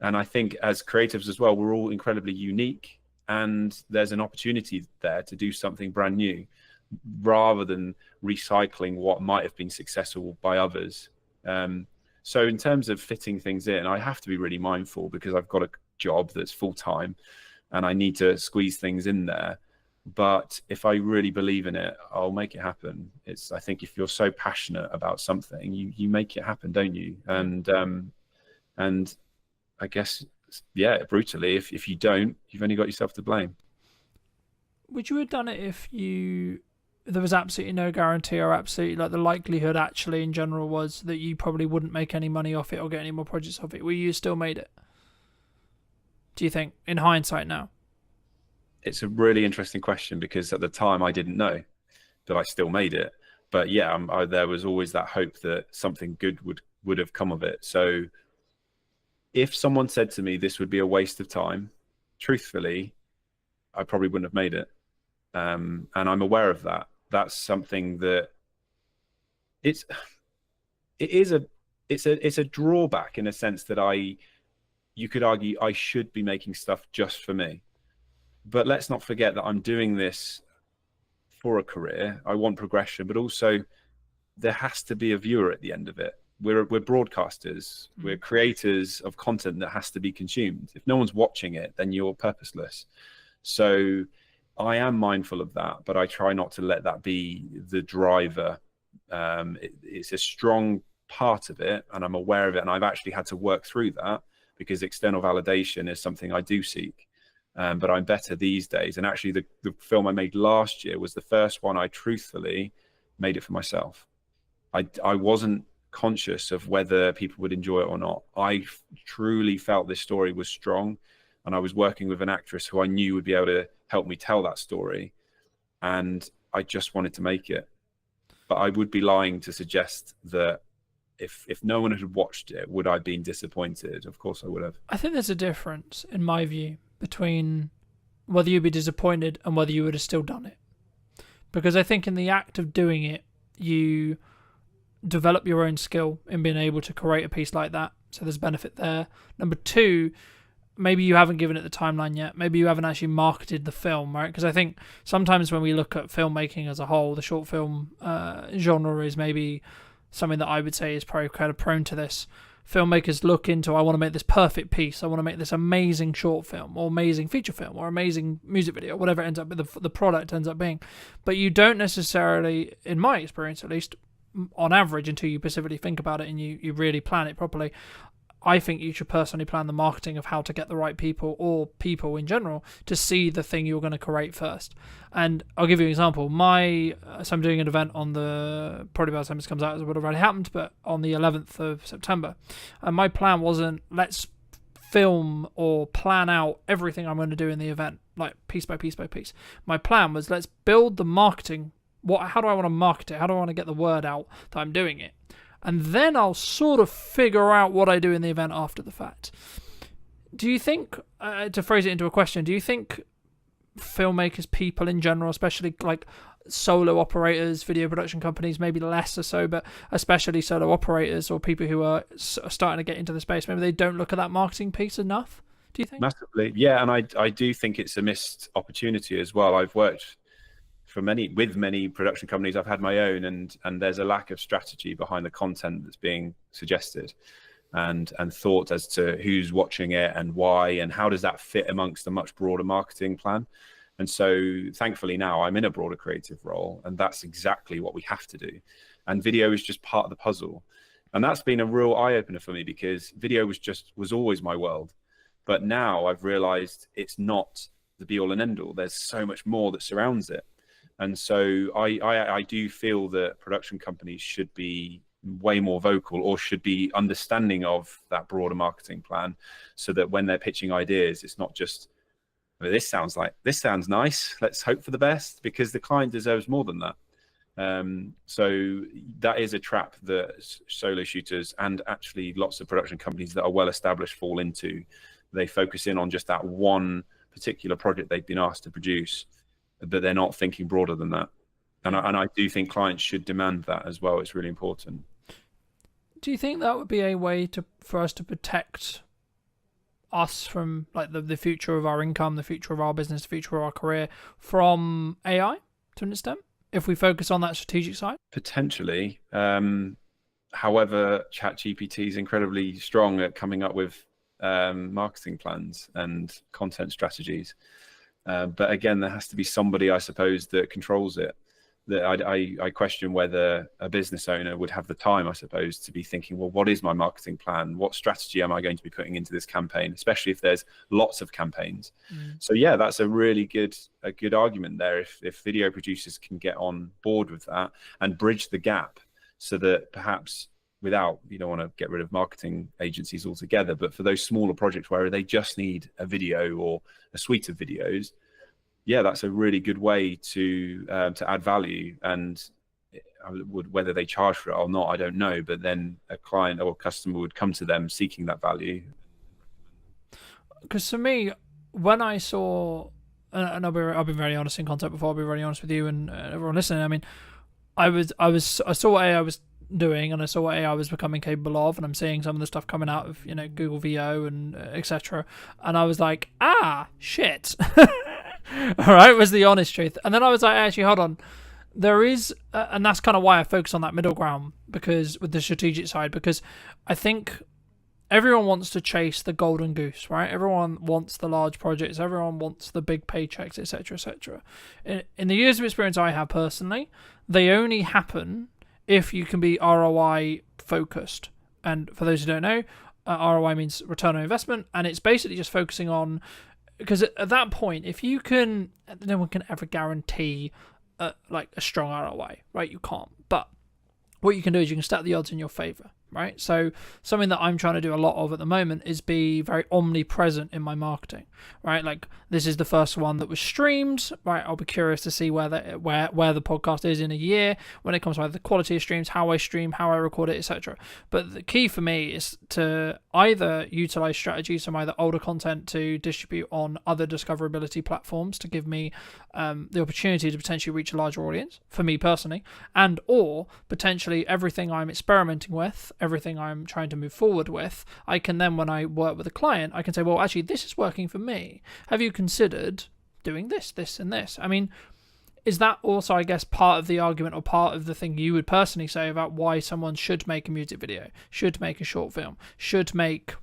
And I think as creatives as well, we're all incredibly unique, and there's an opportunity there to do something brand new, rather than recycling what might have been successful by others. So in terms of fitting things in, I have to be really mindful, because I've got a job that's full-time and I need to squeeze things in there. But if I really believe in it, I'll make it happen. I think if you're so passionate about something, you make it happen, don't you? And I guess, yeah, brutally, if you don't, you've only got yourself to blame. Would you have done it if there was absolutely no guarantee, or absolutely like the likelihood actually in general was that you probably wouldn't make any money off it or get any more projects off it? Will you still made it? Do you think, in hindsight now? It's a really interesting question, because at the time I didn't know, but I still made it. But yeah, there was always that hope that something good would have come of it. So if someone said to me this would be a waste of time, truthfully, I probably wouldn't have made it. And I'm aware of that. That's something that it's a drawback, in a sense that you could argue I should be making stuff just for me. But let's not forget that I'm doing this for a career. I want progression, but also there has to be a viewer at the end of it. We're broadcasters. We're creators of content that has to be consumed. If no one's watching it, then you're purposeless. So I am mindful of that, but I try not to let that be the driver. It's a strong part of it, and I'm aware of it, and I've actually had to work through that, because external validation is something I do seek. But I'm better these days. And actually, the film I made last year was the first one I truthfully made it for myself. I wasn't conscious of whether people would enjoy it or not. I truly felt this story was strong, and I was working with an actress who I knew would be able to help me tell that story, and I just wanted to make it. But I would be lying to suggest that if no one had watched it, would I have been disappointed? Of course I would have. I think there's a difference, in my view, between whether you'd be disappointed and whether you would have still done it. Because I think in the act of doing it, you develop your own skill in being able to create a piece like that. So there's benefit there. Number two, maybe you haven't given it the timeline yet. Maybe you haven't actually marketed the film, right? Because I think sometimes when we look at filmmaking as a whole, the short film genre is maybe something that I would say is probably kind of prone to this. filmmakers look into, I want to make this perfect piece, I want to make this amazing short film or amazing feature film or amazing music video, whatever it ends up the product ends up being. But you don't necessarily, in my experience at least, on average, until you specifically think about it and you really plan it properly, I think you should personally plan the marketing of how to get the right people, or people in general, to see the thing you're going to create first. And I'll give you an example. So I'm doing an event on probably by the time this comes out it would have already happened, but on the 11th of September. And my plan wasn't, let's film or plan out everything I'm going to do in the event, like piece by piece by piece. My plan was, let's build the marketing. How do I want to market it? How do I want to get the word out that I'm doing it? And then I'll sort of figure out what I do in the event after the fact. Do you think, to phrase it into a question, do you think filmmakers, people in general, especially like solo operators, video production companies, maybe less or so, but especially solo operators or people who are starting to get into the space, maybe they don't look at that marketing piece enough? Do you think? Massively, yeah. And I do think it's a missed opportunity as well. I've worked with many production companies. I've had my own, and there's a lack of strategy behind the content that's being suggested, and thought as to who's watching it and why, and how does that fit amongst a much broader marketing plan. And so thankfully now I'm in a broader creative role, and that's exactly what we have to do. And video is just part of the puzzle. And that's been a real eye-opener for me, because video was always my world. But now I've realized it's not the be-all and end-all. There's so much more that surrounds it. And so I do feel that production companies should be way more vocal, or should be understanding of that broader marketing plan, so that when they're pitching ideas, it's not just, this sounds nice, let's hope for the best, because the client deserves more than that. So that is a trap that solo shooters, and actually lots of production companies that are well established, fall into. They focus in on just that one particular project they've been asked to produce, but they're not thinking broader than that. And I do think clients should demand that as well. It's really important. Do you think that would be a way for us to protect us from like the future of our income, the future of our business, the future of our career from AI to an extent, if we focus on that strategic side? Potentially. However, ChatGPT is incredibly strong at coming up with marketing plans and content strategies. But again, there has to be somebody, I suppose, that controls it. That I question whether a business owner would have the time, I suppose, to be thinking, well, what is my marketing plan? What strategy am I going to be putting into this campaign, especially if there's lots of campaigns? So yeah, that's a really good argument there. If video producers can get on board with that and bridge the gap, so that perhaps you don't want to get rid of marketing agencies altogether, but for those smaller projects where they just need a video or a suite of videos, yeah, that's a really good way to add value. And whether they charge for it or not, I don't know. But then a client or a customer would come to them seeking that value. Because for me, when I saw, and I've been very honest in content before, I'll be very honest with you and everyone listening. I mean, I saw what AI was doing, and I saw what AI was becoming capable of, and I'm seeing some of the stuff coming out of Google VO and etc. And I was like, shit. All right, was the honest truth. And then I was like, actually, hold on. There is, and that's kind of why I focus on that middle ground, because with the strategic side, because I think everyone wants to chase the golden goose, right? Everyone wants the large projects. Everyone wants the big paychecks, etc., etc. In the years of experience I have personally, they only happen if you can be ROI focused. And for those who don't know, ROI means return on investment, and it's basically just focusing on, because at that point, if you can, no one can ever guarantee like a strong ROI, right? You can't. But what you can do is you can stack the odds in your favor, right? So something that I'm trying to do a lot of at the moment is be very omnipresent in my marketing, right? Like, this is the first one that was streamed, right? I'll be curious to see where the podcast is in a year when it comes to the quality of streams, how I stream, how I record it, etc. But the key for me is to either utilize strategies, so either older content to distribute on other discoverability platforms to give me the opportunity to potentially reach a larger audience, for me personally, and or potentially everything I'm experimenting with, everything I'm trying to move forward with, I can then, when I work with a client, I can say, well, actually, this is working for me. Have you considered doing this, this, and this? I mean, is that also, I guess, part of the argument or part of the thing you would personally say about why someone should make a music video, should make a short film, should make,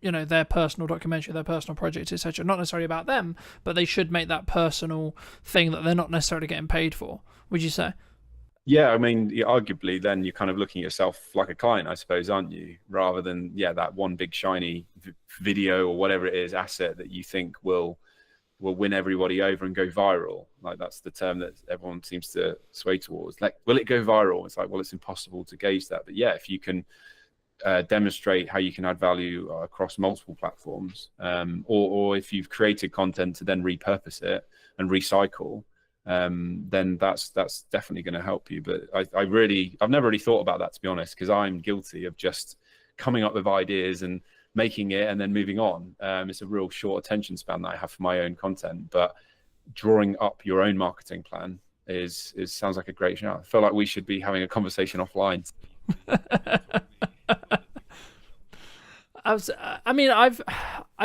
you know, their personal documentary, their personal project, etc.? Not necessarily about them, but they should make that personal thing that they're not necessarily getting paid for, would you say? Yeah, I mean, arguably, then you're kind of looking at yourself like a client, I suppose, aren't you? Rather than, that one big shiny video or whatever it is, asset that you think will win everybody over and go viral. Like, that's the term that everyone seems to sway towards. Like, will it go viral? It's like, well, it's impossible to gauge that. But yeah, if you can demonstrate how you can add value across multiple platforms, or if you've created content to then repurpose it and recycle, then that's definitely going to help you. But I've never really thought about that, to be honest, because I'm guilty of just coming up with ideas and making it and then moving on. It's a real short attention span that I have for my own content, but drawing up your own marketing plan sounds like a great shout. I feel like we should be having a conversation offline. I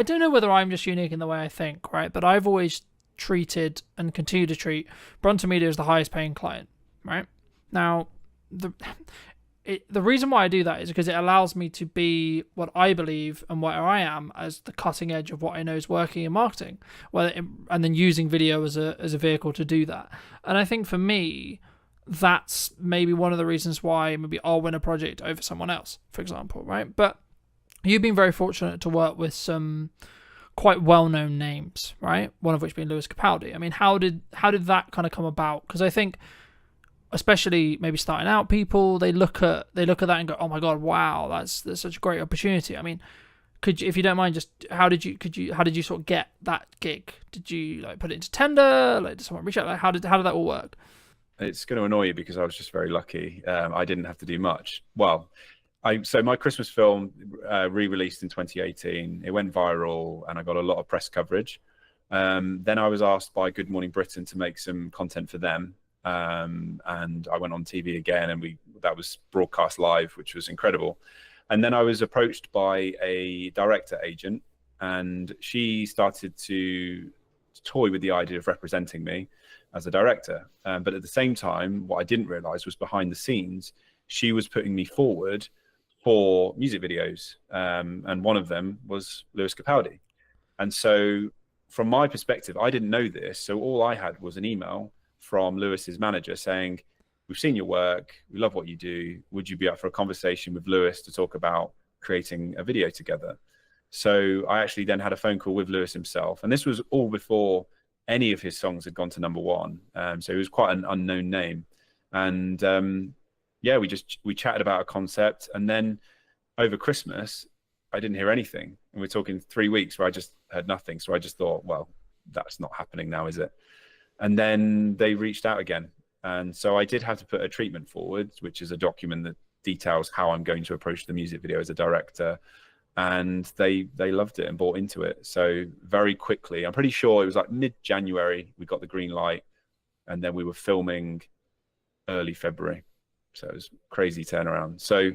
don't know whether I'm just unique in the way I think, right? But I've always treated and continue to treat Brunton Media as the highest paying client, right? Now, the reason why I do that is because it allows me to be what I believe and where I am as the cutting edge of what I know is working in marketing, and then using video as a vehicle to do that. And I think for me, that's maybe one of the reasons why maybe I'll win a project over someone else, for example, right? But you've been very fortunate to work with some quite well-known names, right? One of which being Lewis Capaldi. I mean, how did that kind of come about? Because I think, especially maybe starting out people, they look at that and go, oh my god, wow, that's such a great opportunity. I mean, if you don't mind, just how did you sort of get that gig? Did you like put it into tender? Like, did someone reach out? Like, how did that all work? It's going to annoy you because I was just very lucky. I didn't have to do much. Well, so my Christmas film re-released in 2018. It went viral and I got a lot of press coverage. Then I was asked by Good Morning Britain to make some content for them. And I went on TV again, and that was broadcast live, which was incredible. And then I was approached by a director agent, and she started to toy with the idea of representing me as a director. But at the same time, what I didn't realize was behind the scenes, she was putting me forward for music videos. And one of them was Lewis Capaldi. And so from my perspective, I didn't know this. So all I had was an email from Lewis's manager saying, we've seen your work, we love what you do, would you be up for a conversation with Lewis to talk about creating a video together? So I actually then had a phone call with Lewis himself, and this was all before any of his songs had gone to #1. So he was quite an unknown name. And we chatted about a concept, and then over Christmas I didn't hear anything, and we're talking 3 weeks where I just heard nothing. So I just thought, well, that's not happening now, is it? And then they reached out again. And so I did have to put a treatment forward, which is a document that details how I'm going to approach the music video as a director. And they loved it and bought into it. So very quickly, I'm pretty sure it was like mid-January, we got the green light, and then we were filming early February. So it was crazy turnaround. So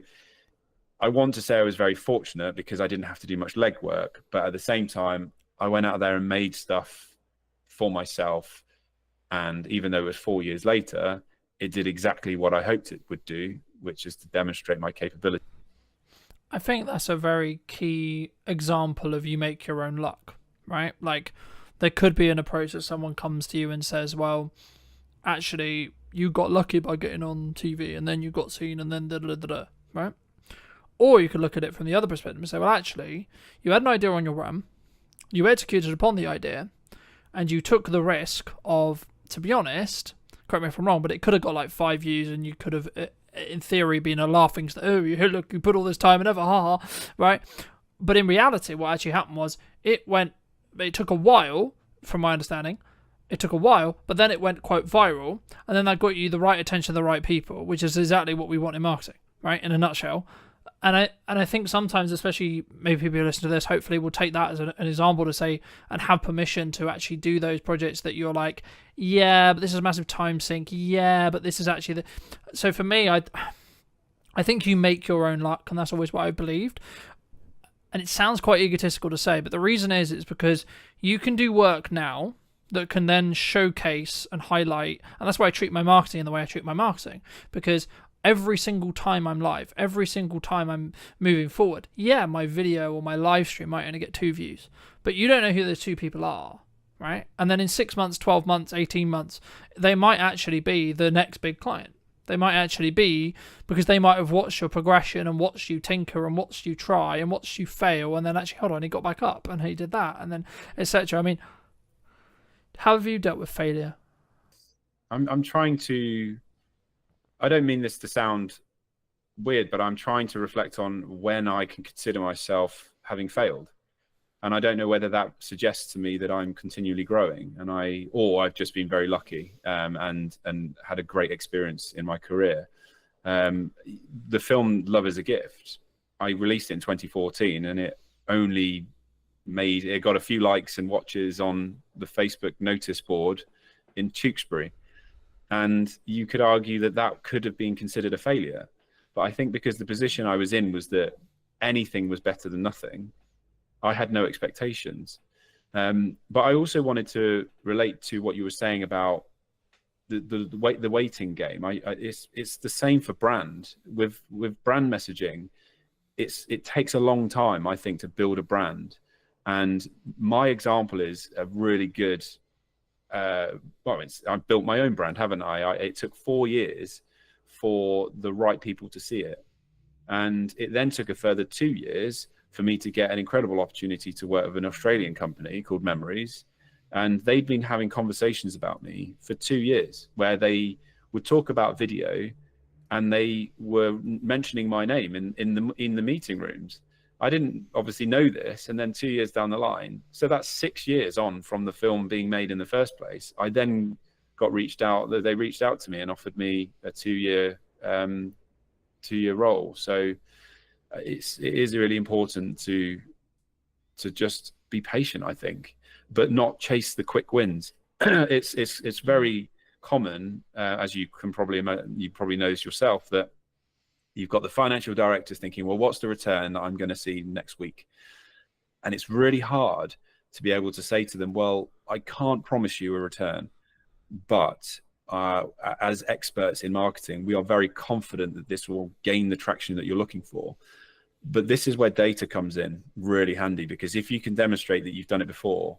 I want to say I was very fortunate because I didn't have to do much legwork, but at the same time, I went out there and made stuff for myself. And even though it was 4 years later, it did exactly what I hoped it would do, which is to demonstrate my capability. I think that's a very key example of you make your own luck, right? Like, there could be an approach that someone comes to you and says, well, actually, you got lucky by getting on TV, and then you got seen, and then da-da-da-da, right? Or you could look at it from the other perspective and say, well, actually, you had an idea on your run, you executed upon the idea, and you took the risk of, to be honest, correct me if I'm wrong, but it could have got like 5 views, and you could have, in theory, been a laughing stock. Oh, look, you put all this time and ever, ha ha, right? But in reality, what actually happened was it took a while, from my understanding, but then it went quite viral, and then that got you the right attention of the right people, which is exactly what we want in marketing, right? In a nutshell. And I think sometimes, especially maybe people who listen to this, hopefully will take that as an example to say and have permission to actually do those projects that you're like, yeah, but this is a massive time sink. Yeah, but this is actually So for me, I think you make your own luck, and that's always what I believed. And it sounds quite egotistical to say, but the reason is because you can do work now that can then showcase and highlight. And that's why I treat my marketing in the way I treat my marketing, because every single time I'm live, every single time I'm moving forward, yeah, my video or my live stream might only get 2 views, but you don't know who those 2 people are, right? And then in 6 months, 12 months, 18 months, they might actually be the next big client. They might actually be, because they might have watched your progression and watched you tinker and watched you try and watched you fail, and then actually, hold on, he got back up and he did that, and then etc. I mean, how have you dealt with failure? I'm trying to, I don't mean this to sound weird, but I'm trying to reflect on when I can consider myself having failed. And I don't know whether that suggests to me that I'm continually growing, or I've just been very lucky and had a great experience in my career. The film Love is a Gift, I released it in 2014, and it got a few likes and watches on the Facebook notice board in Tewkesbury. And you could argue that that could have been considered a failure. But I think because the position I was in was that anything was better than nothing, I had no expectations. But I also wanted to relate to what you were saying about the waiting game. It's the same for brand. With brand messaging, it takes a long time, I think, to build a brand. And my example is a really good. I've built my own brand, haven't I? It took 4 years for the right people to see it, and it then took a further 2 years for me to get an incredible opportunity to work with an Australian company called Memories, and they'd been having conversations about me for 2 years, where they would talk about video, and they were mentioning my name in the meeting rooms. I didn't obviously know this, and then 2 years down the line, so that's 6 years on from the film being made in the first place, I then got they reached out to me and offered me a 2-year role. So it is really important to just be patient, I think, but not chase the quick wins. It's very common, as you probably know this yourself, that you've got the financial directors thinking, well, what's the return that I'm going to see next week? And it's really hard to be able to say to them, well, I can't promise you a return, but as experts in marketing, we are very confident that this will gain the traction that you're looking for. But this is where data comes in really handy, because if you can demonstrate that you've done it before,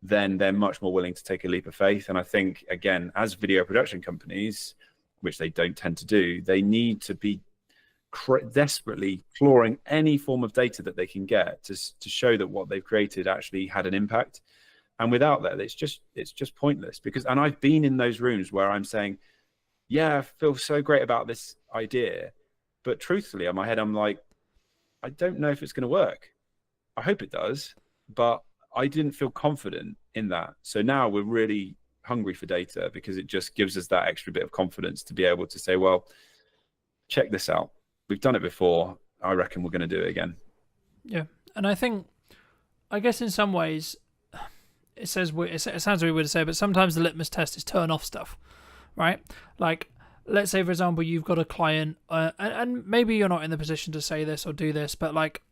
then they're much more willing to take a leap of faith. And I think, again, as video production companies, which they don't tend to do, they need to be desperately clawing any form of data that they can get to show that what they've created actually had an impact. And without that, it's just pointless. And I've been in those rooms where I'm saying, yeah, I feel so great about this idea, but truthfully, in my head, I'm like, I don't know if it's going to work. I hope it does, but I didn't feel confident in that. So now we're really hungry for data, because it just gives us that extra bit of confidence to be able to say, well, check this out. We've done it before. I reckon we're going to do it again. Yeah. And I guess in some ways, it sounds really weird to say, but sometimes the litmus test is turn off stuff, right? Like, let's say, for example, you've got a client, and maybe you're not in the position to say this or do this, but like,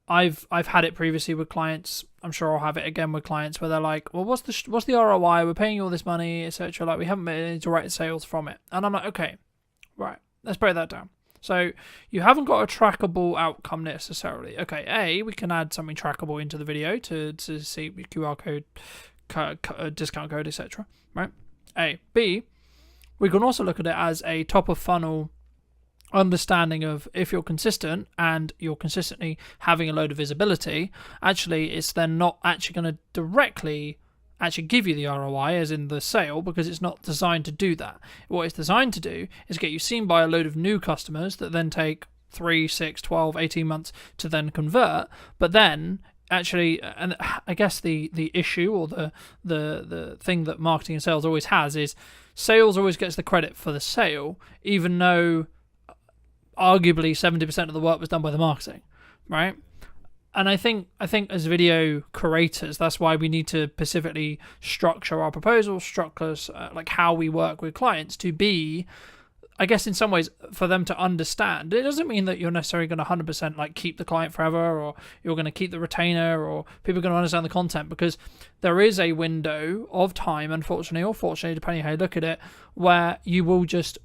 I've had it previously with clients. I'm sure I'll have it again with clients where they're like, well, what's the ROI? We're paying you all this money, etc. Like, we haven't made any direct sales from it. And I'm like, okay, right, let's break that down. So you haven't got a trackable outcome necessarily. Okay, we can add something trackable into the video to see QR code, discount code, etc. Right? B, we can also look at it as a top of funnel understanding of, if you're consistent and you're consistently having a load of visibility, actually it's then not actually going to directly actually give you the ROI as in the sale, because it's not designed to do that. What it's designed to do is get you seen by a load of new customers that then take 3, 6, 12, 18 months to then convert. But then actually, and I guess the issue or the thing that marketing and sales always has is sales always gets the credit for the sale, even though arguably 70% of the work was done by the marketing, right? And I think as video creators, that's why we need to specifically structure our proposals, structure like how we work with clients to be, I guess in some ways, for them to understand, it doesn't mean that you're necessarily going to 100% like keep the client forever, or you're going to keep the retainer, or people are going to understand the content, because there is a window of time, unfortunately or fortunately, depending how you look at it, where you will just,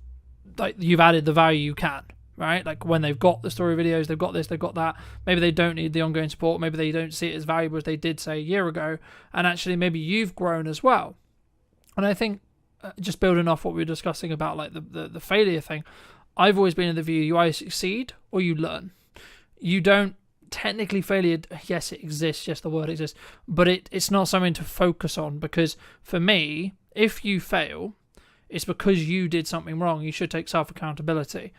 like, you've added the value you can, right? Like when they've got the story videos, they've got this, they've got that. Maybe they don't need the ongoing support. Maybe they don't see it as valuable as they did, say, a year ago. And actually, maybe you've grown as well. And I think, just building off what we were discussing about like the failure thing, I've always been in the view you either succeed or you learn. You don't technically failure. Yes, it exists. Yes, the word exists, but it's not something to focus on, because for me, if you fail, it's because you did something wrong. You should take self accountability.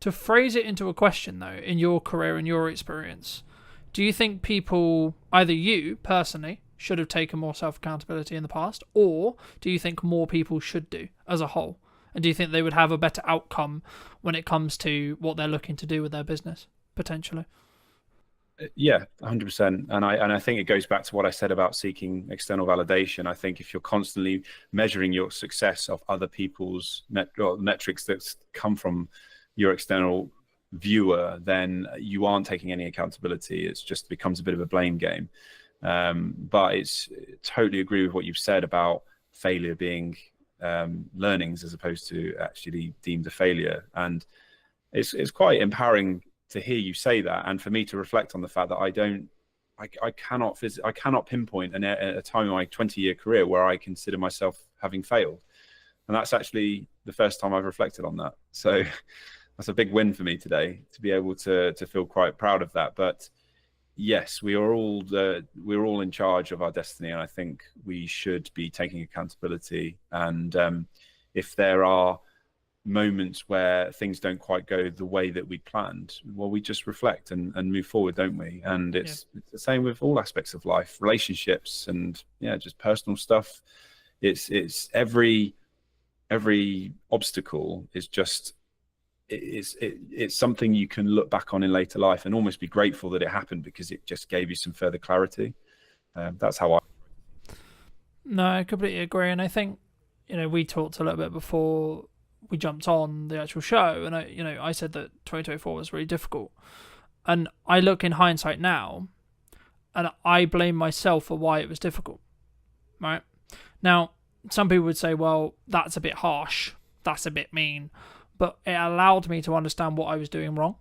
To phrase it into a question though, in your career and your experience, do you think people, either you personally, should have taken more self-accountability in the past, or do you think more people should do as a whole? And do you think they would have a better outcome when it comes to what they're looking to do with their business, potentially? Yeah, 100%. And I think it goes back to what I said about seeking external validation. I think if you're constantly measuring your success of other people's metrics that come from your external viewer, then you aren't taking any accountability. It just becomes a bit of a blame game. But it's totally agree with what you've said about failure being learnings as opposed to actually deemed a failure. And it's quite empowering to hear you say that, and for me to reflect on the fact that I cannot pinpoint a time in my 20-year career where I consider myself having failed. And that's actually the first time I've reflected on that. So that's a big win for me today, to be able to feel quite proud of that. But yes, we're all in charge of our destiny, and I think we should be taking accountability. And if there are moments where things don't quite go the way that we planned, well, we just reflect and move forward, don't we? And it's the same with all aspects of life, relationships, and just personal stuff. It's every obstacle is just it's something you can look back on in later life and almost be grateful that it happened, because it just gave you some further clarity. That's how No, I completely agree. And I think, we talked a little bit before we jumped on the actual show, and I said that 2024 was really difficult. And I look in hindsight now, and I blame myself for why it was difficult, right? Now, some people would say, well, that's a bit harsh, that's a bit mean, but it allowed me to understand what I was doing wrong.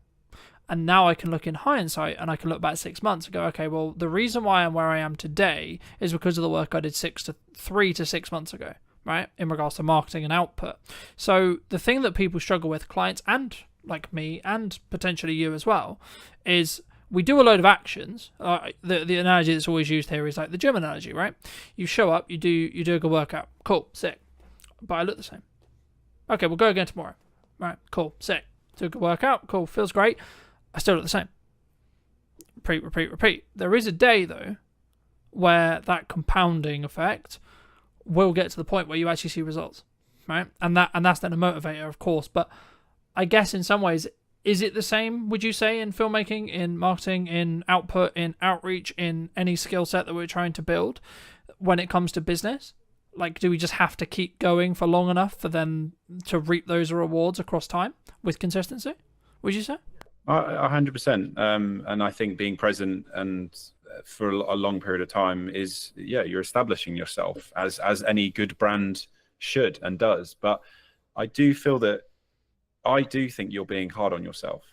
And now I can look in hindsight and I can look back 6 months and go, okay, well, the reason why I'm where I am today is because of the work I did 3 to 6 months ago, right? In regards to marketing and output. So the thing that people struggle with, clients and like me and potentially you as well, is we do a load of actions. The analogy that's always used here is like the gym analogy, right? You show up, you do a good workout. Cool, sick. But I look the same. Okay, we'll go again tomorrow. Right, cool, sick. Do a good workout. Cool, feels great. I still look the same. Repeat. There is a day, though, where that compounding effect will get to the point where you actually see results, right? And that's then a motivator, of course. But I guess in some ways, is it the same, would you say, in filmmaking, in marketing, in output, in outreach, in any skill set that we're trying to build when it comes to business? Like, do we just have to keep going for long enough for them to reap those rewards across time with consistency, would you say? 100%. And I think being present and for a long period of time is, you're establishing yourself as any good brand should and does. But I do think you're being hard on yourself,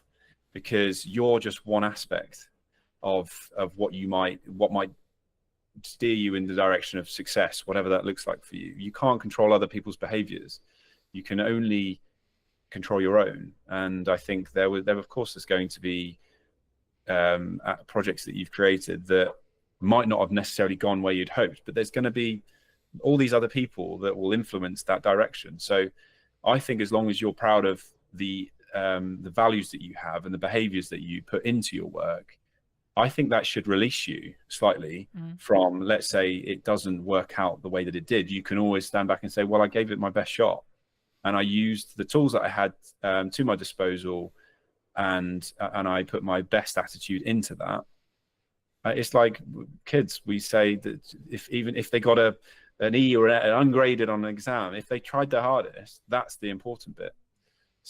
because you're just one aspect of what might steer you in the direction of success, whatever that looks like for you. You can't control other people's behaviors. You can only control your own. And I think there of course there's going to be projects that you've created that might not have necessarily gone where you'd hoped, but there's going to be all these other people that will influence that direction. So I think as long as you're proud of the values that you have and the behaviors that you put into your work, I think that should release you slightly from, let's say it doesn't work out the way that it did. You can always stand back and say, well, I gave it my best shot, and I used the tools that I had to my disposal, and I put my best attitude into that. It's like kids, we say that even if they got an E or an ungraded on an exam, if they tried their hardest, that's the important bit.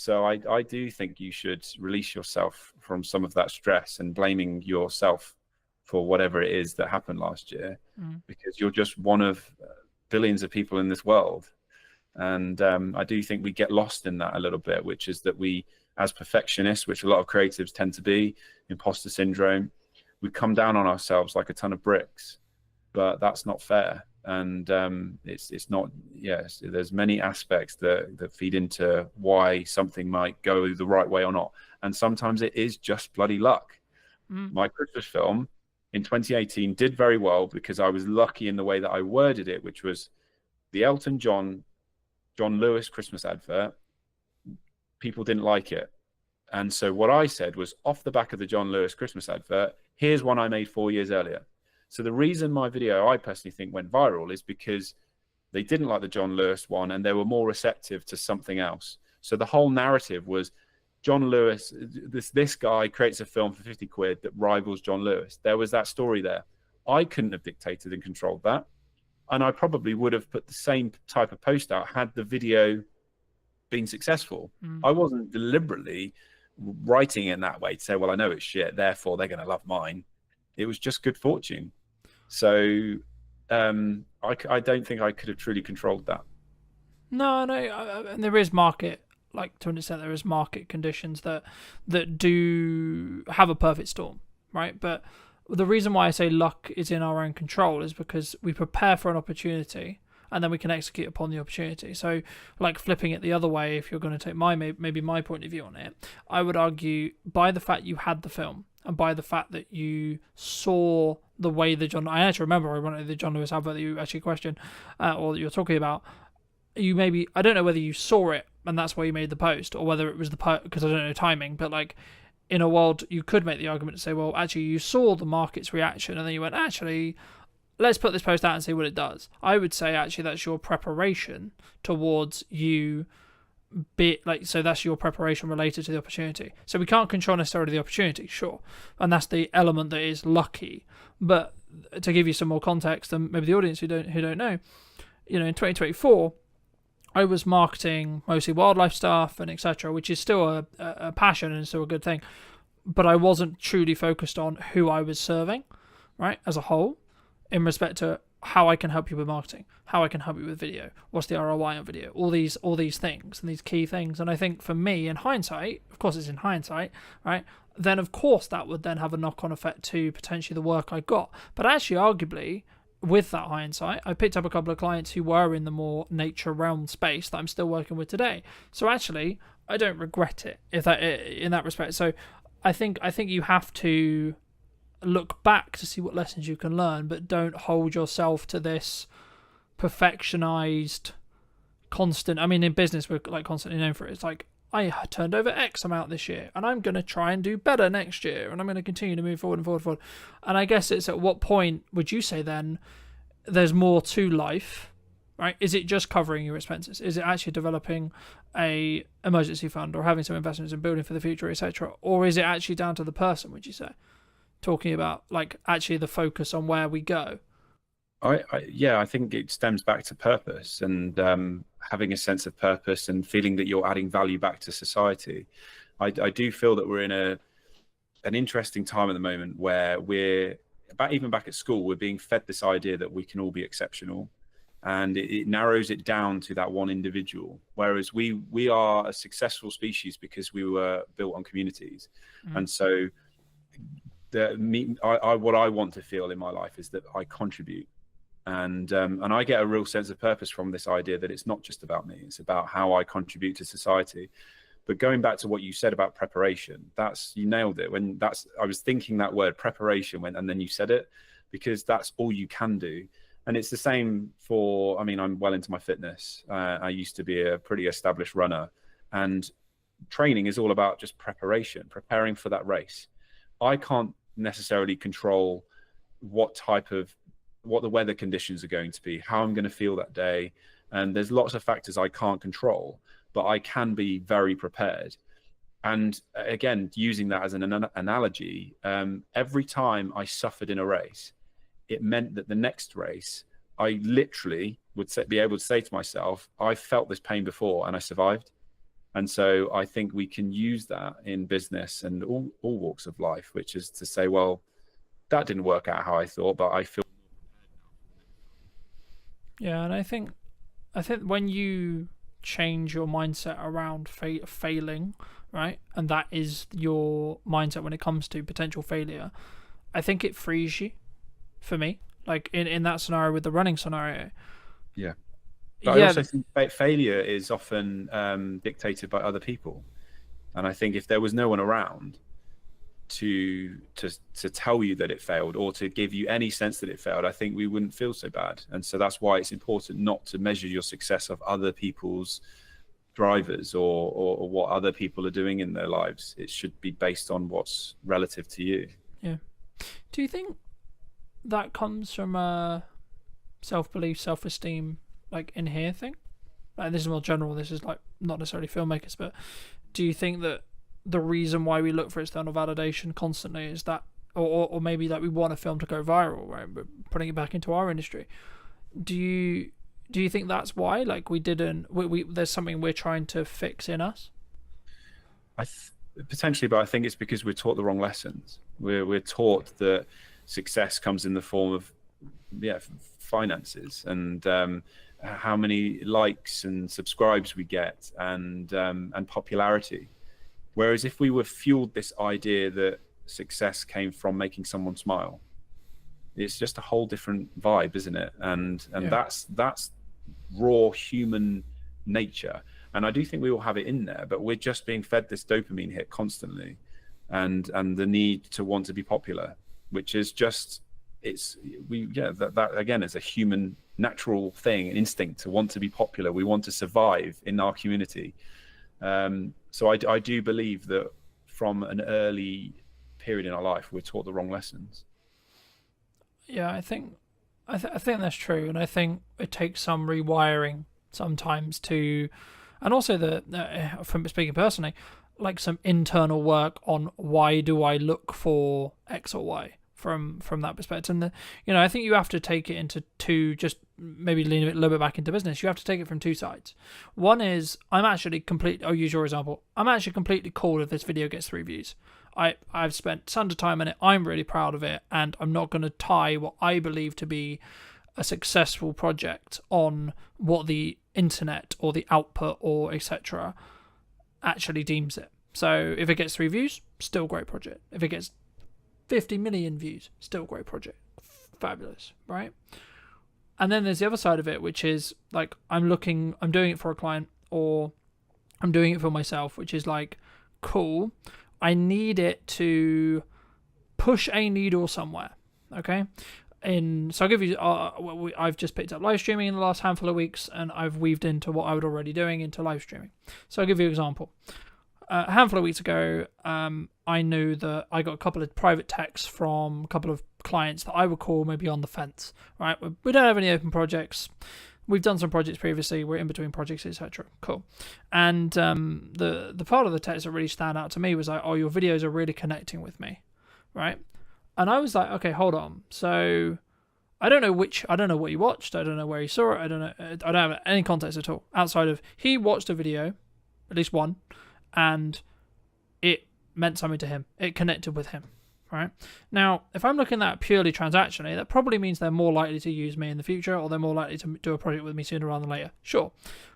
So I do think you should release yourself from some of that stress and blaming yourself for whatever it is that happened last year, because you're just one of billions of people in this world. And I do think we get lost in that a little bit, which is that we, as perfectionists, which a lot of creatives tend to be, imposter syndrome, we come down on ourselves like a ton of bricks, but that's not fair. And it's not, yes, there's many aspects that feed into why something might go the right way or not. And sometimes it is just bloody luck. My Christmas film in 2018 did very well because I was lucky in the way that I worded it, which was the Elton John Lewis Christmas advert. People didn't like it. And so what I said was, off the back of the John Lewis Christmas advert, here's one I made 4 years earlier. So the reason my video, I personally think, went viral is because they didn't like the John Lewis one and they were more receptive to something else. So the whole narrative was John Lewis, this guy creates a film for 50 quid that rivals John Lewis. There was that story there. I couldn't have dictated and controlled that. And I probably would have put the same type of post out had the video been successful. I wasn't deliberately writing it in that way to say, well, I know it's shit, therefore they're going to love mine. It was just good fortune. So I don't think I could have truly controlled that. No, and there is market, like to an extent, there is market conditions that do have a perfect storm, right? But the reason why I say luck is in our own control is because we prepare for an opportunity and then we can execute upon the opportunity. So, like flipping it the other way, if you're going to take maybe my point of view on it, I would argue by the fact you had the film and by the fact that you saw the way I actually remember the John Lewis advert that you actually questioned or that you're talking about. I don't know whether you saw it and that's why you made the post, or whether it was because I don't know timing, but like in a world you could make the argument to say, well, actually you saw the market's reaction and then you went, actually, let's put this post out and see what it does. I would say actually that's your preparation towards you so that's your preparation related to the opportunity. So we can't control necessarily the opportunity, sure, and that's the element that is lucky. But to give you some more context, and maybe the audience who don't know, in 2024 I was marketing mostly wildlife stuff and etc., which is still a passion and still a good thing, but I wasn't truly focused on who I was serving, right, as a whole, in respect to how I can help you with marketing, how I can help you with video, what's the ROI on video, all these things and these key things. And I think for me, in hindsight, of course it's in hindsight, right, then of course that would then have a knock-on effect to potentially the work I got. But actually, arguably, with that hindsight, I picked up a couple of clients who were in the more nature realm space that I'm still working with today. So actually, I don't regret it in that respect. So I think you have to look back to see what lessons you can learn, but don't hold yourself to this perfectionized constant. I mean, in business we're like constantly known for it. It's like, I turned over X amount this year and I'm going to try and do better next year and I'm going to continue to move forward and forward and forward. And I guess it's at what point would you say then there's more to life, right? Is it just covering your expenses? Is it actually developing a emergency fund or having some investments in building for the future, etc.? Or is it actually down to the person, would you say? Talking about like actually the focus on where we go. I think it stems back to purpose and having a sense of purpose and feeling that you're adding value back to society. I do feel that we're in an interesting time at the moment where even back at school, we're being fed this idea that we can all be exceptional, and it narrows it down to that one individual. Whereas we are a successful species because we were built on communities, and so what I want to feel in my life is that I contribute. And I get a real sense of purpose from this idea that it's not just about me, it's about how I contribute to society. But going back to what you said about preparation, you nailed it. I was thinking that word preparation and then you said it, because that's all you can do. And it's the same I'm well into my fitness. I used to be a pretty established runner, and training is all about just preparing for that race. I can't necessarily control what the weather conditions are going to be, how I'm going to feel that day. And there's lots of factors I can't control, but I can be very prepared. And again, using that as an analogy, every time I suffered in a race, it meant that the next race, I literally would be able to say to myself, I felt this pain before and I survived. And so I think we can use that in business and all walks of life, which is to say, well, that didn't work out how I thought, but I feel. Yeah, and I think when you change your mindset around failing, right, and that is your mindset when it comes to potential failure, I think it frees you. For me, like in that scenario with the running scenario. Yeah. But I also think failure is often dictated by other people, and I think if there was no one around to tell you that it failed or to give you any sense that it failed, I think we wouldn't feel so bad. And so that's why it's important not to measure your success of other people's drivers or what other people are doing in their lives. It should be based on what's relative to you. Yeah. Do you think that comes from a self-belief, self-esteem, like in here thing? Like, this is more general, this is like not necessarily filmmakers, but do you think that the reason why we look for external validation constantly is that, or maybe that we want a film to go viral, right? But putting it back into our industry, do you think that's why? Like, we there's something we're trying to fix in us? Potentially, but I think it's because we're taught the wrong lessons. We're taught that success comes in the form of finances and how many likes and subscribes we get and popularity. Whereas if we were fueled this idea that success came from making someone smile, it's just a whole different vibe, isn't it? And that's raw human nature. And I do think we all have it in there, but we're just being fed this dopamine hit constantly, and the need to want to be popular, which is just that again is a human natural thing, an instinct to want to be popular. We want to survive in our community. So I do believe that from an early period in our life, we're taught the wrong lessons. Yeah, I think that's true, and I think it takes some rewiring sometimes to, and also from speaking personally, like some internal work on why do I look for X or Y from that perspective. And I think you have to take it into two, just maybe lean a little bit back into business. You have to take it from two sides. One is, I'll use your example. I'm actually completely cool if this video gets 3 views. I've spent tons of time in it. I'm really proud of it, and I'm not going to tie what I believe to be a successful project on what the internet or the output or etc. actually deems it. So if it gets 3 views, still great project. If it gets 50 million views, still great project. Fabulous, right? And then there's the other side of it, which is like I'm doing it for a client or I'm doing it for myself, which is like, cool, I need it to push a needle somewhere, okay? So I'll give you, I've just picked up live streaming in the last handful of weeks, and I've weaved into what I was already doing into live streaming. So I'll give you an example. A handful of weeks ago, I knew that I got a couple of private texts from a couple of clients that I would call maybe on the fence, right? We don't have any open projects. We've done some projects previously. We're in between projects, etc. Cool. And the part of the text that really stand out to me was like, oh, your videos are really connecting with me, right? And I was like, okay, hold on. So I don't know what he watched. I don't know where he saw it. I don't have any context at all outside of he watched a video, at least one, and it meant something to him. It connected with him, right? Now, if I'm looking at that purely transactionally, that probably means they're more likely to use me in the future, or they're more likely to do a project with me sooner rather than later. Sure.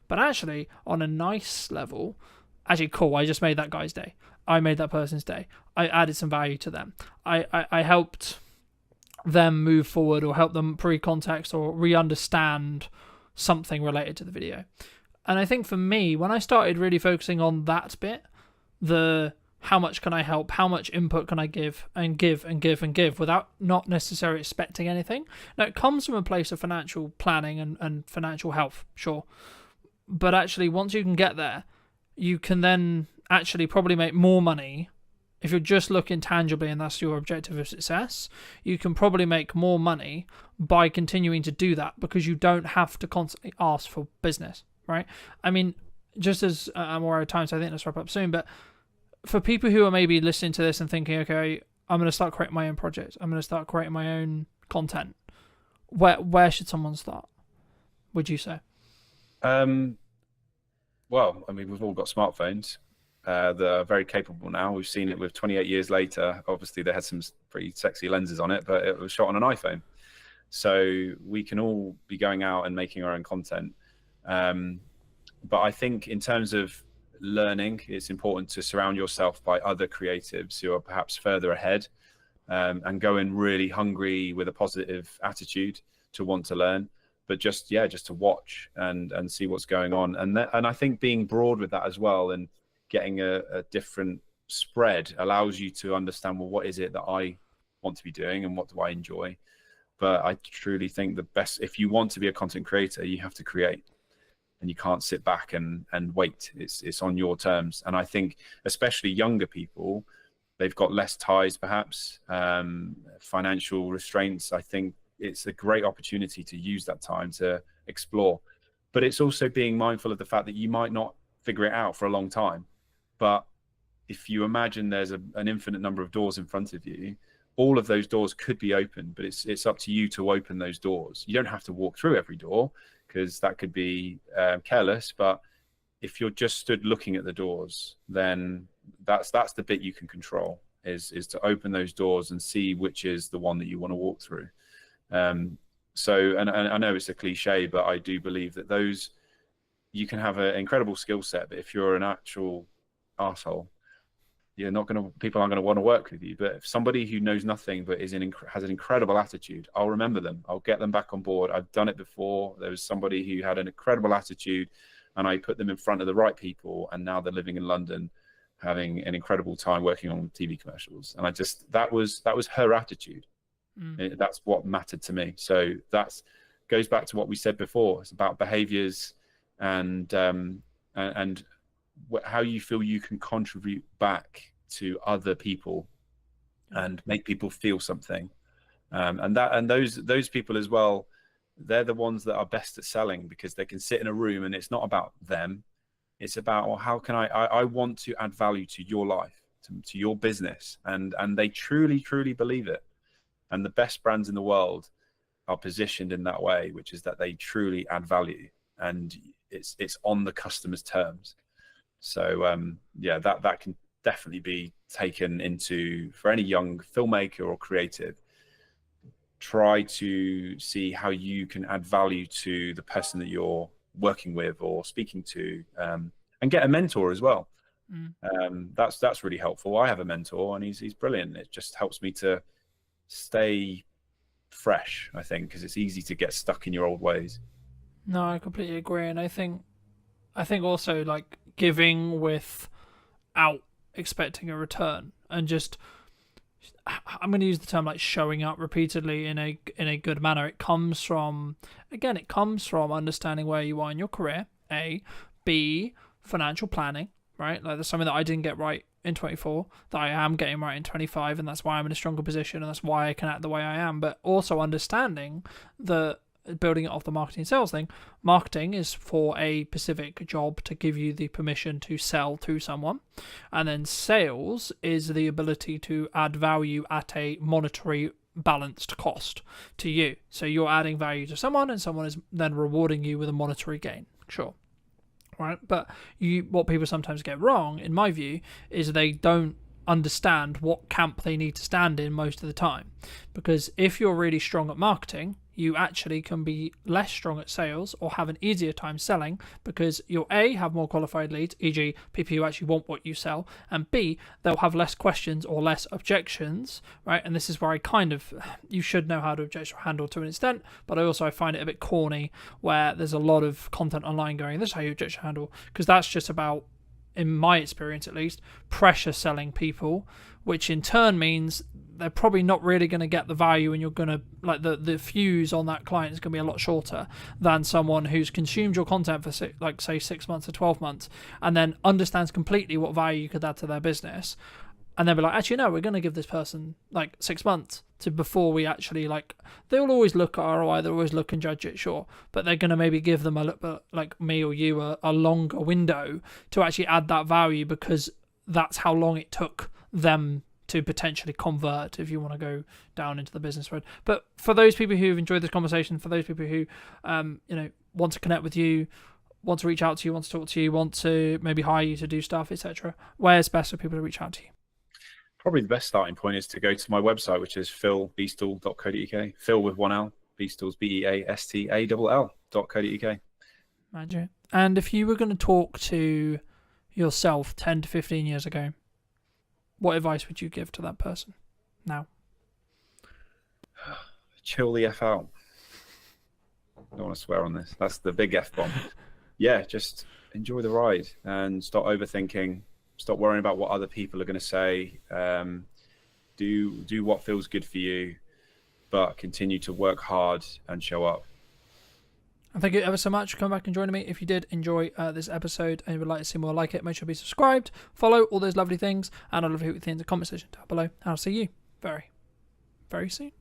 But actually, on a nice level, actually, cool, I just made that guy's day. I made that person's day. I added some value to them. I helped them move forward or help them pre-context or re-understand something related to the video. And I think for me, when I started really focusing on that bit, how much can I help, how much input can I give and give and give and give without not necessarily expecting anything. Now, it comes from a place of financial planning and financial health, sure. But actually, once you can get there, you can then actually probably make more money. If you're just looking tangibly and that's your objective of success, you can probably make more money by continuing to do that because you don't have to constantly ask for business, right? I mean, just as I'm aware of time, so I think let's wrap up soon, but for people who are maybe listening to this and thinking, okay, I'm going to start creating my own projects, I'm going to start creating my own content, where should someone start, would you say? Well, well, I mean, we've all got smartphones that are very capable now. We've seen it with 28 years later. Obviously, they had some pretty sexy lenses on it, but it was shot on an iPhone. So we can all be going out and making our own content. But I think in terms of learning, it's important to surround yourself by other creatives who are perhaps further ahead, and go in really hungry with a positive attitude to want to learn, but just to watch and see what's going on. And I think being broad with that as well, and getting a different spread, allows you to understand, well, what is it that I want to be doing and what do I enjoy? But I truly think the best, if you want to be a content creator, you have to create, and you can't sit back and wait. It's on your terms. And I think especially younger people, they've got less ties, perhaps, financial restraints. I think it's a great opportunity to use that time to explore. But it's also being mindful of the fact that you might not figure it out for a long time. But if you imagine there's an infinite number of doors in front of you, all of those doors could be open, but it's up to you to open those doors. You don't have to walk through every door, because that could be careless. But if you're just stood looking at the doors, then that's the bit you can control, is to open those doors and see which is the one that you want to walk through. So, and I know it's a cliche, but I do believe that those, you can have an incredible skill set, but if you're an actual arsehole, people aren't going to want to work with you. But if somebody who knows nothing but has an incredible attitude, I'll remember them. I'll get them back on board. I've done it before. There was somebody who had an incredible attitude, and I put them in front of the right people, and now they're living in London, having an incredible time working on TV commercials. And that was her attitude. That's what mattered to me. So that goes back to what we said before. It's about behaviors and how you feel you can contribute back to other people and make people feel something. And those people as well, they're the ones that are best at selling, because they can sit in a room and it's not about them. It's about, well, how can I want to add value to your life, to your business. And they truly, truly believe it. And the best brands in the world are positioned in that way, which is that they truly add value, and it's on the customer's terms. So that can definitely be taken into, for any young filmmaker or creative. Try to see how you can add value to the person that you're working with or speaking to, and get a mentor as well. That's really helpful. I have a mentor, and he's brilliant. It just helps me to stay fresh, I think, because it's easy to get stuck in your old ways. No, I completely agree. And I think also, like, giving without expecting a return, and just, I'm going to use the term like showing up repeatedly in a good manner. It comes from understanding where you are in your career, A. B, financial planning, right? Like, there's something that I didn't get right in 24 that I am getting right in 25, and that's why I'm in a stronger position, and that's why I can act the way I am. But also understanding the, building it off the marketing sales thing, marketing is for a specific job to give you the permission to sell to someone, and then sales is the ability to add value at a monetary balanced cost to you. So you're adding value to someone, and someone is then rewarding you with a monetary gain. Sure. Right, but what people sometimes get wrong, in my view, is they don't understand what camp they need to stand in most of the time. Because if you're really strong at marketing, you actually can be less strong at sales, or have an easier time selling, because you'll A, have more qualified leads, e.g. people who actually want what you sell, and B, they'll have less questions or less objections, right? And this is where you should know how to objection handle to an extent, but I find it a bit corny where there's a lot of content online going, this is how you objection handle, because that's just about, in my experience at least, pressure selling people, which in turn means they're probably not really going to get the value, and you're going to, like, the fuse on that client is going to be a lot shorter than someone who's consumed your content for say 6 months or 12 months and then understands completely what value you could add to their business, and then be like, actually no, we're going to give this person like 6 months to before we actually, like, they'll always look at ROI, they'll always look and judge it, sure, but they're going to maybe give them a little bit, like me or you, a longer window to actually add that value, because that's how long it took them to potentially convert, if you want to go down into the business road. But for those people who've enjoyed this conversation, for those people who want to connect with you, want to reach out to you, want to talk to you, want to maybe hire you to do stuff, etc., where's best for people to reach out to you? Probably the best starting point is to go to my website, which is philbeastall.co.uk. Phil with one L, Beastall's BEASTALL.co.uk. Magic. And if you were going to talk to yourself 10 to 15 years ago, what advice would you give to that person now? Chill the F out. I don't want to swear on this. That's the big F bomb. Yeah, just enjoy the ride and stop overthinking. Stop worrying about what other people are going to say. Do what feels good for you, but continue to work hard and show up. And thank you ever so much for coming back and joining me. If you did enjoy this episode and you would like to see more like it, make sure to be subscribed, follow, all those lovely things, and I'd love to hear what you think in the comment section down below. And I'll see you very, very soon.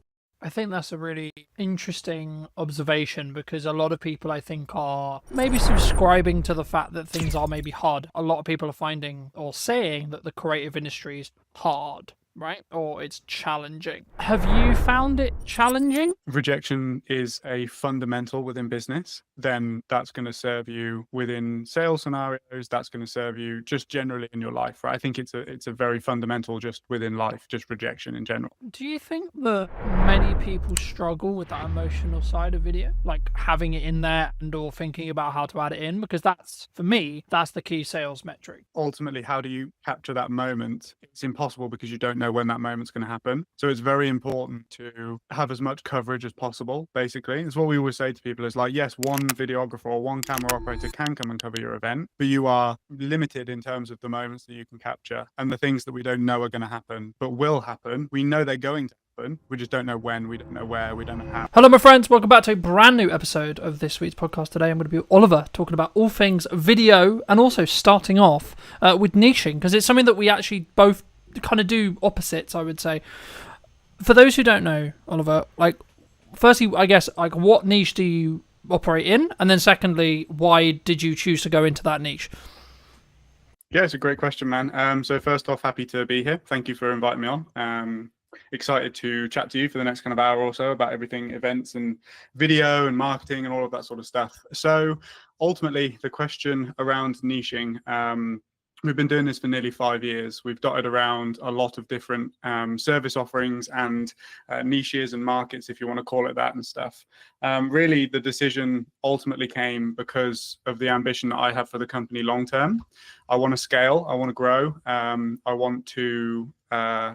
I think that's a really interesting observation, because a lot of people, I think, are maybe subscribing to the fact that things are maybe hard. A lot of people are finding or saying that the creative industry is hard, right? Or it's challenging. Have you found it challenging? Rejection is a fundamental within business. Then that's going to serve you within sales scenarios. That's going to serve you just generally in your life, right? I think it's a very fundamental just within life, just rejection in general. Do you think that many people struggle with that emotional side of video, like having it in there and or thinking about how to add it in? Because that's, for me, that's the key sales metric. Ultimately, how do you capture that moment? It's impossible because you don't know when that moment's going to happen. So it's very important to have as much coverage as possible, basically. It's what we always say to people is like, yes, one videographer or one camera operator can come and cover your event, but you are limited in terms of the moments that you can capture and the things that we don't know are going to happen, but will happen. We know they're going to happen. We just don't know when, we don't know where, we don't know how. Hello, my friends. Welcome back to a brand new episode of this week's podcast. Today, I'm going to be with Oliver, talking about all things video and also starting off with niching, because it's something that we actually both kind of do opposites, I would say. For those who don't know, Oliver, like, firstly, I guess, like, what niche do you operate in? And then secondly, why did you choose to go into that niche? Yeah, it's a great question, man. So first off, happy to be here. Thank you for inviting me on. Excited to chat to you for the next kind of hour or so about everything events and video and marketing and all of that sort of stuff. So ultimately, the question around niching, we've been doing this for nearly 5 years. We've dotted around a lot of different service offerings and niches and markets, if you want to call it that, and stuff. Really, the decision ultimately came because of the ambition that I have for the company long term. I want to scale. I want to grow. I want to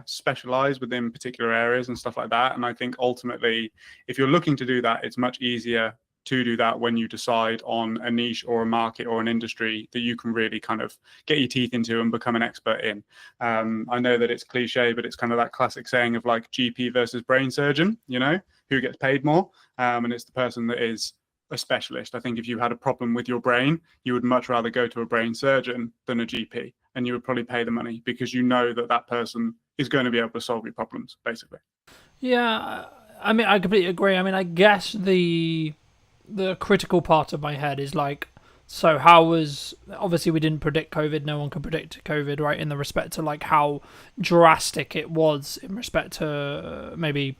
specialize within particular areas and stuff like that. And I think ultimately, if you're looking to do that, it's much easier to do that when you decide on a niche or a market or an industry that you can really kind of get your teeth into and become an expert in. I know that it's cliche, but it's kind of that classic saying of like GP versus brain surgeon, you know, who gets paid more. And it's the person that is a specialist. I think if you had a problem with your brain, you would much rather go to a brain surgeon than a GP, and you would probably pay the money because you know that that person is going to be able to solve your problems, basically. Yeah, I mean, I completely agree. I mean, I guess the critical part of my head is like, so how was, obviously we didn't predict COVID, no one could predict COVID, right, in the respect to like how drastic it was in respect to maybe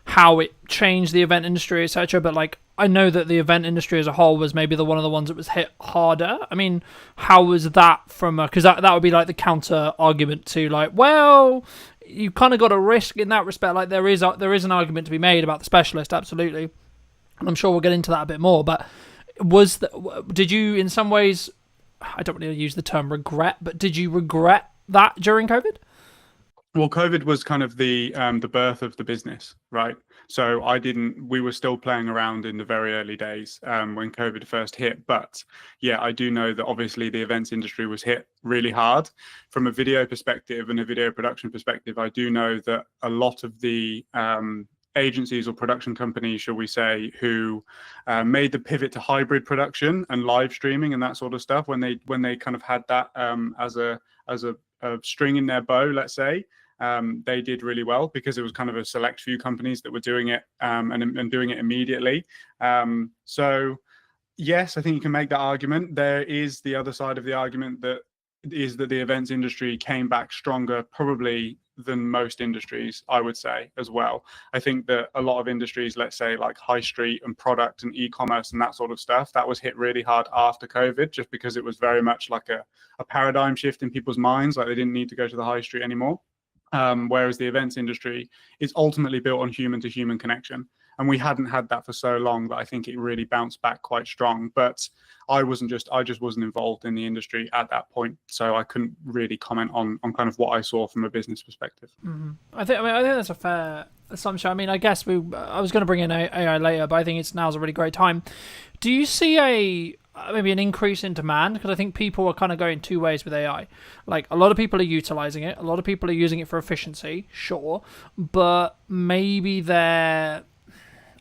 how it changed the event industry, etc. But like, I know that the event industry as a whole was maybe one of the ones that was hit harder. I mean, how was that from because that would be like the counter argument to like, well, you kind of got a risk in that respect. Like there is an argument to be made about the specialist, absolutely. And I'm sure we'll get into that a bit more. But did you, in some ways, I don't really use the term regret, but did you regret that during COVID? Well, COVID was kind of the birth of the business, right? So we were still playing around in the very early days when COVID first hit. But yeah, I do know that obviously the events industry was hit really hard. From a video perspective and a video production perspective, I do know that a lot of the agencies or production companies, shall we say, who made the pivot to hybrid production and live streaming and that sort of stuff, when they kind of had that as a string in their bow, let's say, they did really well because it was kind of a select few companies that were doing it and doing it immediately. So yes, I think you can make that argument. There is the other side of the argument that is that the events industry came back stronger probably than most industries, I would say, as well. I think that a lot of industries, let's say like high street and product and e-commerce and that sort of stuff, that was hit really hard after COVID, just because it was very much like a paradigm shift in people's minds, like they didn't need to go to the high street anymore. Whereas the events industry is ultimately built on human to human connection. And we hadn't had that for so long that I think it really bounced back quite strong. But I just wasn't involved in the industry at that point, so I couldn't really comment on kind of what I saw from a business perspective. Mm-hmm. I think that's a fair assumption. I mean, I guess I was going to bring in AI later, but I think now's a really great time. Do you see maybe an increase in demand? Because I think people are kind of going two ways with AI. Like, a lot of people are utilizing it, a lot of people are using it for efficiency, sure, but maybe they're,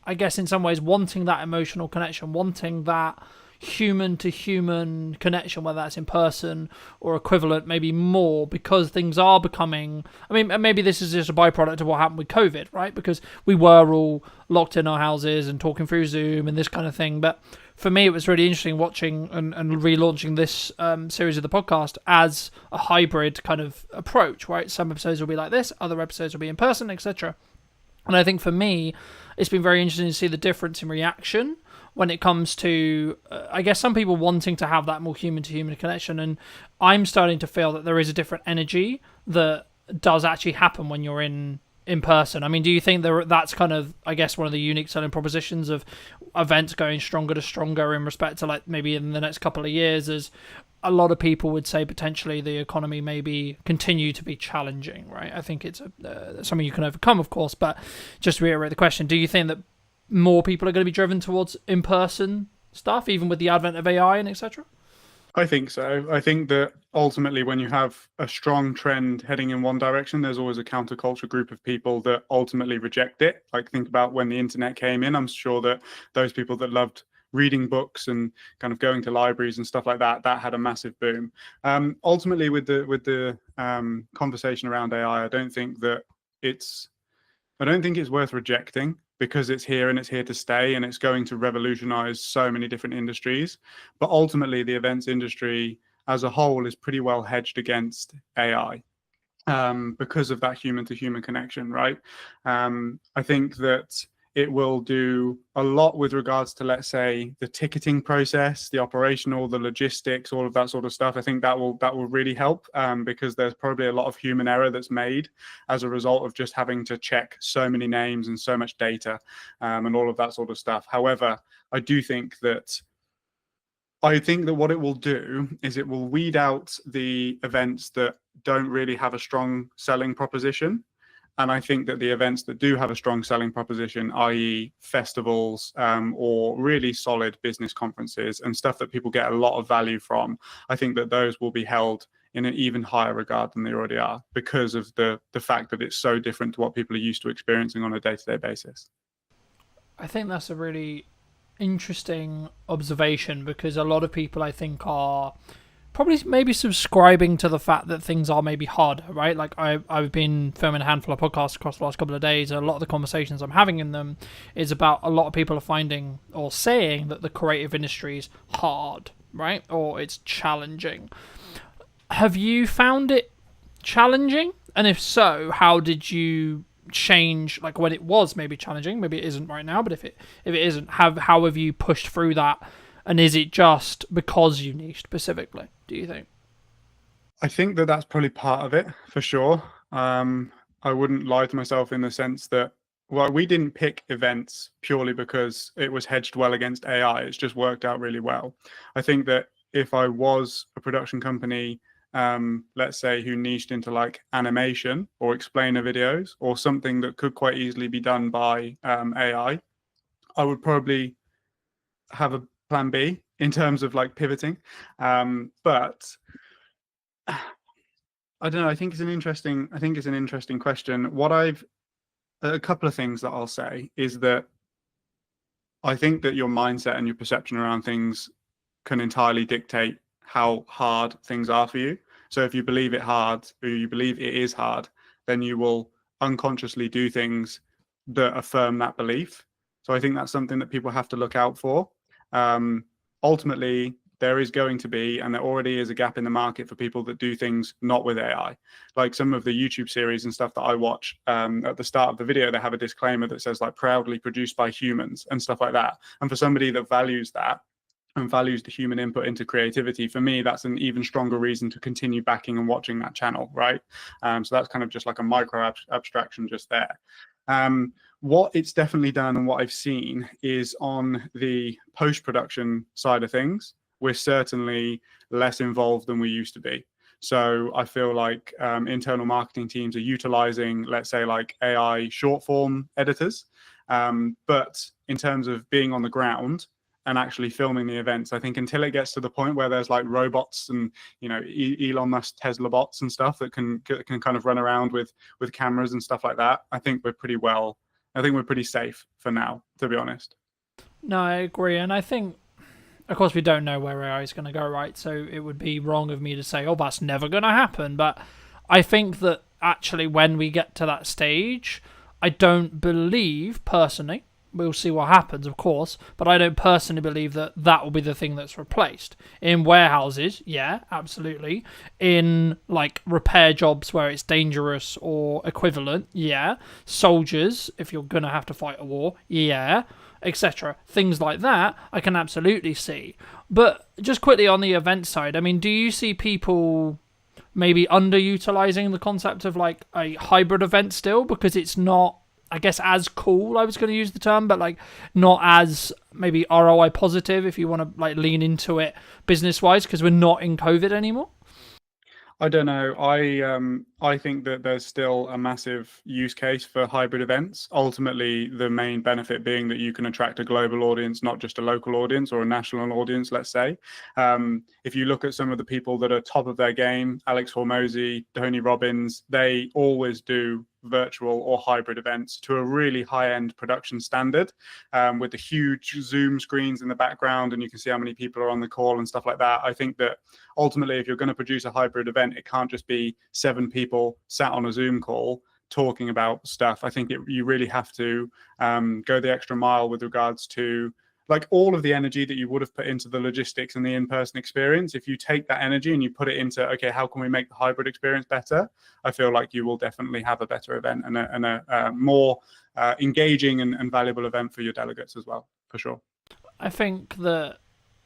I guess, in some ways wanting that emotional connection, wanting that human to human connection, whether that's in person or equivalent, maybe more, because things are becoming, I mean, maybe this is just a byproduct of what happened with COVID, right? Because we were all locked in our houses and talking through Zoom and this kind of thing. But for me, it was really interesting watching and relaunching this series of the podcast as a hybrid kind of approach, right? Some episodes will be like this, other episodes will be in person, etc. And I think for me, it's been very interesting to see the difference in reaction when it comes to, I guess, some people wanting to have that more human-to-human connection. And I'm starting to feel that there is a different energy that does actually happen when you're in person. I mean, do you think that's kind of, I guess, one of the unique selling propositions of events going stronger to stronger in respect to, like, maybe in the next couple of years, as a lot of people would say potentially the economy maybe continue to be challenging, right? I think it's something you can overcome, of course, but just to reiterate the question, do you think that more people are going to be driven towards in-person stuff, even with the advent of AI and etc.? I think so. I think that ultimately when you have a strong trend heading in one direction, there's always a counterculture group of people that ultimately reject it. Like, think about when the internet came in. I'm sure that those people that loved reading books and kind of going to libraries and stuff like that had a massive boom. Ultimately, with the conversation around AI, I don't think it's worth rejecting, because it's here and it's here to stay, and it's going to revolutionize so many different industries. But ultimately, the events industry as a whole is pretty well hedged against AI because of that human to human connection, right? I think that it will do a lot with regards to, let's say, the ticketing process, the operational, the logistics, all of that sort of stuff. I think that will really help because there's probably a lot of human error that's made as a result of just having to check so many names and so much data and all of that sort of stuff. However, I think that what it will do is it will weed out the events that don't really have a strong selling proposition. And I think that the events that do have a strong selling proposition, i.e. festivals or really solid business conferences and stuff that people get a lot of value from, I think that those will be held in an even higher regard than they already are, because of the fact that it's so different to what people are used to experiencing on a day-to-day basis. I think that's a really interesting observation, because a lot of people, I think, are probably maybe subscribing to the fact that things are maybe harder, right? Like, I've been filming a handful of podcasts across the last couple of days, and a lot of the conversations I'm having in them is about a lot of people are finding or saying that the creative industry is hard, right? Or it's challenging. Have you found it challenging? And if so, how did you change, like, when it was maybe challenging? Maybe it isn't right now, but if it isn't, how have you pushed through that? And is it just because you niche specifically, do you think? I think that that's probably part of it, for sure. I wouldn't lie to myself in the sense that, well, we didn't pick events purely because it was hedged well against AI. It's just worked out really well. I think that if I was a production company, let's say, who niched into like animation or explainer videos or something that could quite easily be done by AI, I would probably have a plan B in terms of like pivoting. But I don't know. I think it's an interesting question. A couple of things that I'll say is that I think that your mindset and your perception around things can entirely dictate how hard things are for you. So if you believe it is hard, then you will unconsciously do things that affirm that belief. So I think that's something that people have to look out for. Ultimately, there is going to be, and there already is, a gap in the market for people that do things not with AI. Like some of the YouTube series and stuff that I watch, at the start of the video, they have a disclaimer that says like proudly produced by humans and stuff like that. And for somebody that values that and values the human input into creativity, for me, that's an even stronger reason to continue backing and watching that channel, right? So that's kind of just like a micro abstraction just there. What it's definitely done and what I've seen is on the post-production side of things, we're certainly less involved than we used to be. So I feel like internal marketing teams are utilizing, let's say, like AI short form editors. But in terms of being on the ground and actually filming the events, I think until it gets to the point where there's like robots and, you know, Elon Musk Tesla bots and stuff that can kind of run around with cameras and stuff like that, I think we're pretty safe for now, to be honest. No, I agree. And I think, of course, we don't know where AI is going to go, right? So it would be wrong of me to say, oh, that's never going to happen. But I think that actually when we get to that stage, I don't believe, personally, we'll see what happens, of course, but I don't personally believe that that will be the thing that's replaced. In warehouses, yeah, absolutely. In, like, repair jobs where it's dangerous or equivalent, yeah. Soldiers, if you're going to have to fight a war, yeah, etc. Things like that, I can absolutely see. But just quickly on the event side, I mean, do you see people maybe underutilizing the concept of, like, a hybrid event still? Because it's not, I guess, as cool, I was going to use the term, but like not as maybe ROI positive if you want to like lean into it business wise, because we're not in COVID anymore. I don't know. I think that there's still a massive use case for hybrid events. Ultimately, the main benefit being that you can attract a global audience, not just a local audience or a national audience, let's say. If you look at some of the people that are top of their game, Alex Hormozy, Tony Robbins, they always do virtual or hybrid events to a really high-end production standard, with the huge Zoom screens in the background, and you can see how many people are on the call and stuff like that. I think that ultimately, if you're going to produce a hybrid event, it can't just be 7 people sat on a Zoom call talking about stuff. I think you really have to go the extra mile with regards to like all of the energy that you would have put into the logistics and the in-person experience. If you take that energy and you put it into, okay, how can we make the hybrid experience better? I feel like you will definitely have a better event and a more engaging and valuable event for your delegates as well, for sure. I think that,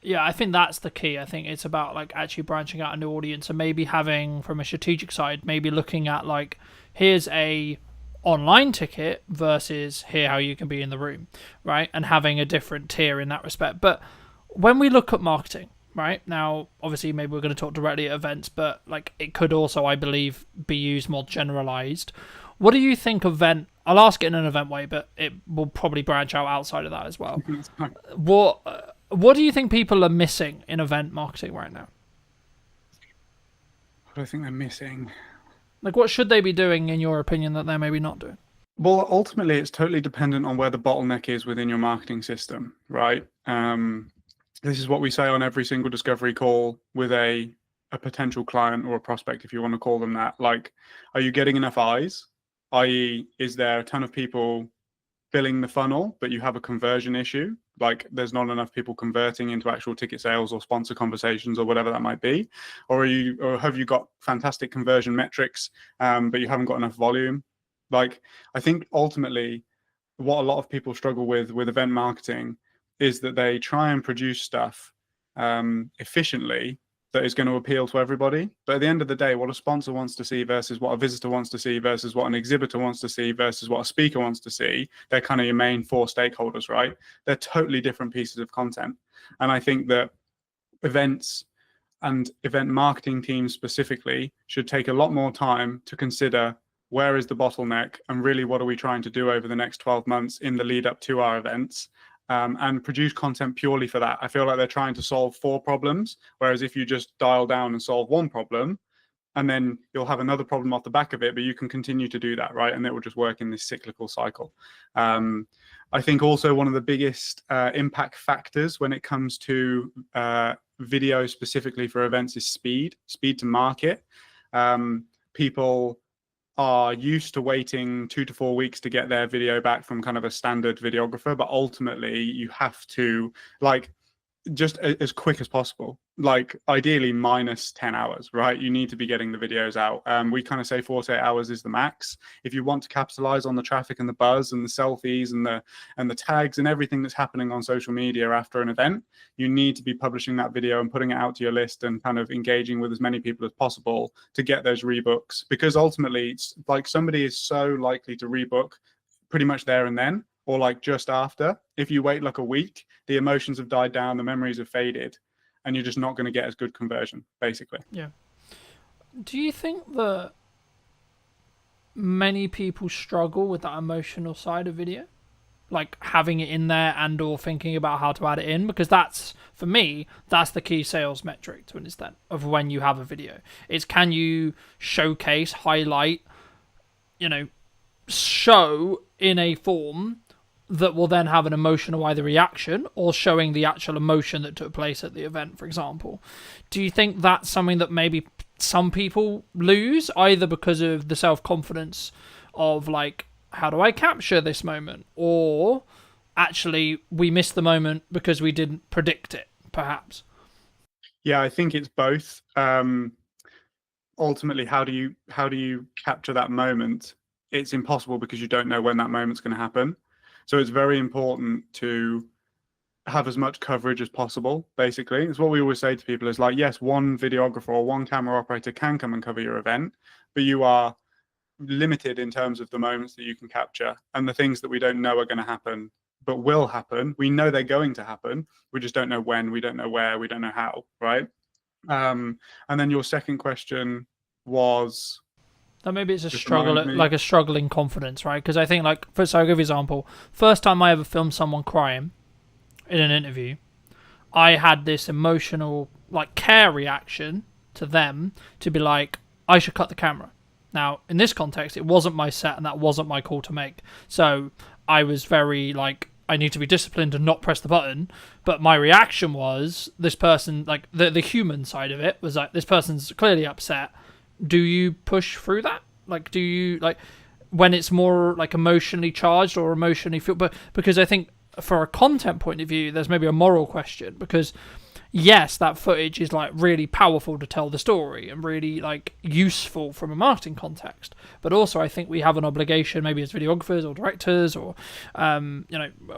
yeah, I think that's the key. I think it's about like actually branching out a new audience and maybe having, from a strategic side, maybe looking at like, here's a online ticket versus here how you can be in the room, right? And having a different tier in that respect. But when we look at marketing, right now, obviously maybe we're going to talk directly at events, but like it could also, I believe, be used more generalized. What do you think I'll ask it in an event way, but it will probably branch out outside of that as well. What do you think people are missing in event marketing right now? What do I think they're missing? Like, what should they be doing, in your opinion, that they're maybe not doing? Well, ultimately, it's totally dependent on where the bottleneck is within your marketing system, right? This is what we say on every single discovery call with a potential client or a prospect, if you want to call them that. Like, are you getting enough eyes? I.e., is there a ton of people filling the funnel, but you have a conversion issue? Like there's not enough people converting into actual ticket sales or sponsor conversations or whatever that might be, or have you got fantastic conversion metrics, but you haven't got enough volume? Like I think ultimately, what a lot of people struggle with event marketing is that they try and produce stuff efficiently that is going to appeal to everybody. But at the end of the day, what a sponsor wants to see versus what a visitor wants to see versus what an exhibitor wants to see versus what a speaker wants to see, they're kind of your main 4 stakeholders, right? They're totally different pieces of content. And I think that events and event marketing teams specifically should take a lot more time to consider where is the bottleneck and really what are we trying to do over the next 12 months in the lead up to our events. And produce content purely for that. I feel like they're trying to solve 4 problems, whereas if you just dial down and solve 1 problem, and then you'll have another problem off the back of it, but you can continue to do that, right? And it will just work in this cyclical cycle. I think also one of the biggest impact factors when it comes to video specifically for events is speed to market. People are used to waiting 2 to 4 weeks to get their video back from kind of a standard videographer, but ultimately you have to like just as quick as possible. like ideally minus 10 hours, right? You need to be getting the videos out. We kind of say 48 hours is the max. If you want to capitalize on the traffic and the buzz and the selfies and the tags and everything that's happening on social media after an event, you need to be publishing that video and putting it out to your list and kind of engaging with as many people as possible to get those rebooks, because ultimately it's like somebody is so likely to rebook pretty much there and then, or like just after. If you wait like a week, the emotions have died down, the memories have faded, and you're just not going to get as good conversion, basically. Yeah. Do you think that many people struggle with that emotional side of video? Like having it in there and or thinking about how to add it in? Because that's, for me, that's the key sales metric to understand of when you have a video. It's can you showcase, highlight, show in a form that will then have an emotional either reaction or showing the actual emotion that took place at the event, for example. Do you think that's something that maybe some people lose, either because of the self-confidence of like, how do I capture this moment? Or actually we missed the moment because we didn't predict it, perhaps? Yeah, I think it's both. Ultimately, how do you capture that moment? It's impossible because you don't know when that moment's going to happen. So it's very important to have as much coverage as possible, basically. It's what we always say to people is like, yes, one videographer or one camera operator can come and cover your event, but you are limited in terms of the moments that you can capture and the things that we don't know are going to happen, but will happen. We know they're going to happen. We just don't know when, we don't know where, we don't know how, right? And then your second question was... That maybe it's a struggle, like a struggling confidence, right? Because I think, like, so I'll give you an example. First time I ever filmed someone crying in an interview, I had this emotional, like, care reaction to them to be like, I should cut the camera. Now, in this context, it wasn't my set and that wasn't my call to make. So I was very, like, I need to be disciplined and not press the button. But my reaction was, this person, like, the human side of it was like, this person's clearly upset. Do you push through that? Like, do you, like, when it's more like emotionally charged or emotionally feel? But because I think for a content point of view, there's maybe a moral question, because yes, that footage is like really powerful to tell the story and really like useful from a marketing context. But also I think we have an obligation, maybe as videographers or directors or,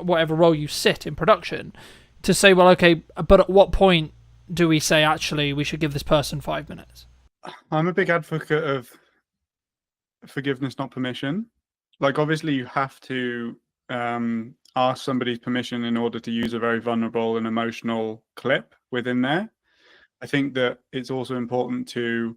whatever role you sit in production, to say, well, okay, but at what point do we say, actually, we should give this person 5 minutes? I'm a big advocate of forgiveness, not permission. Like, obviously, you have to ask somebody's permission in order to use a very vulnerable and emotional clip within there. I think that it's also important to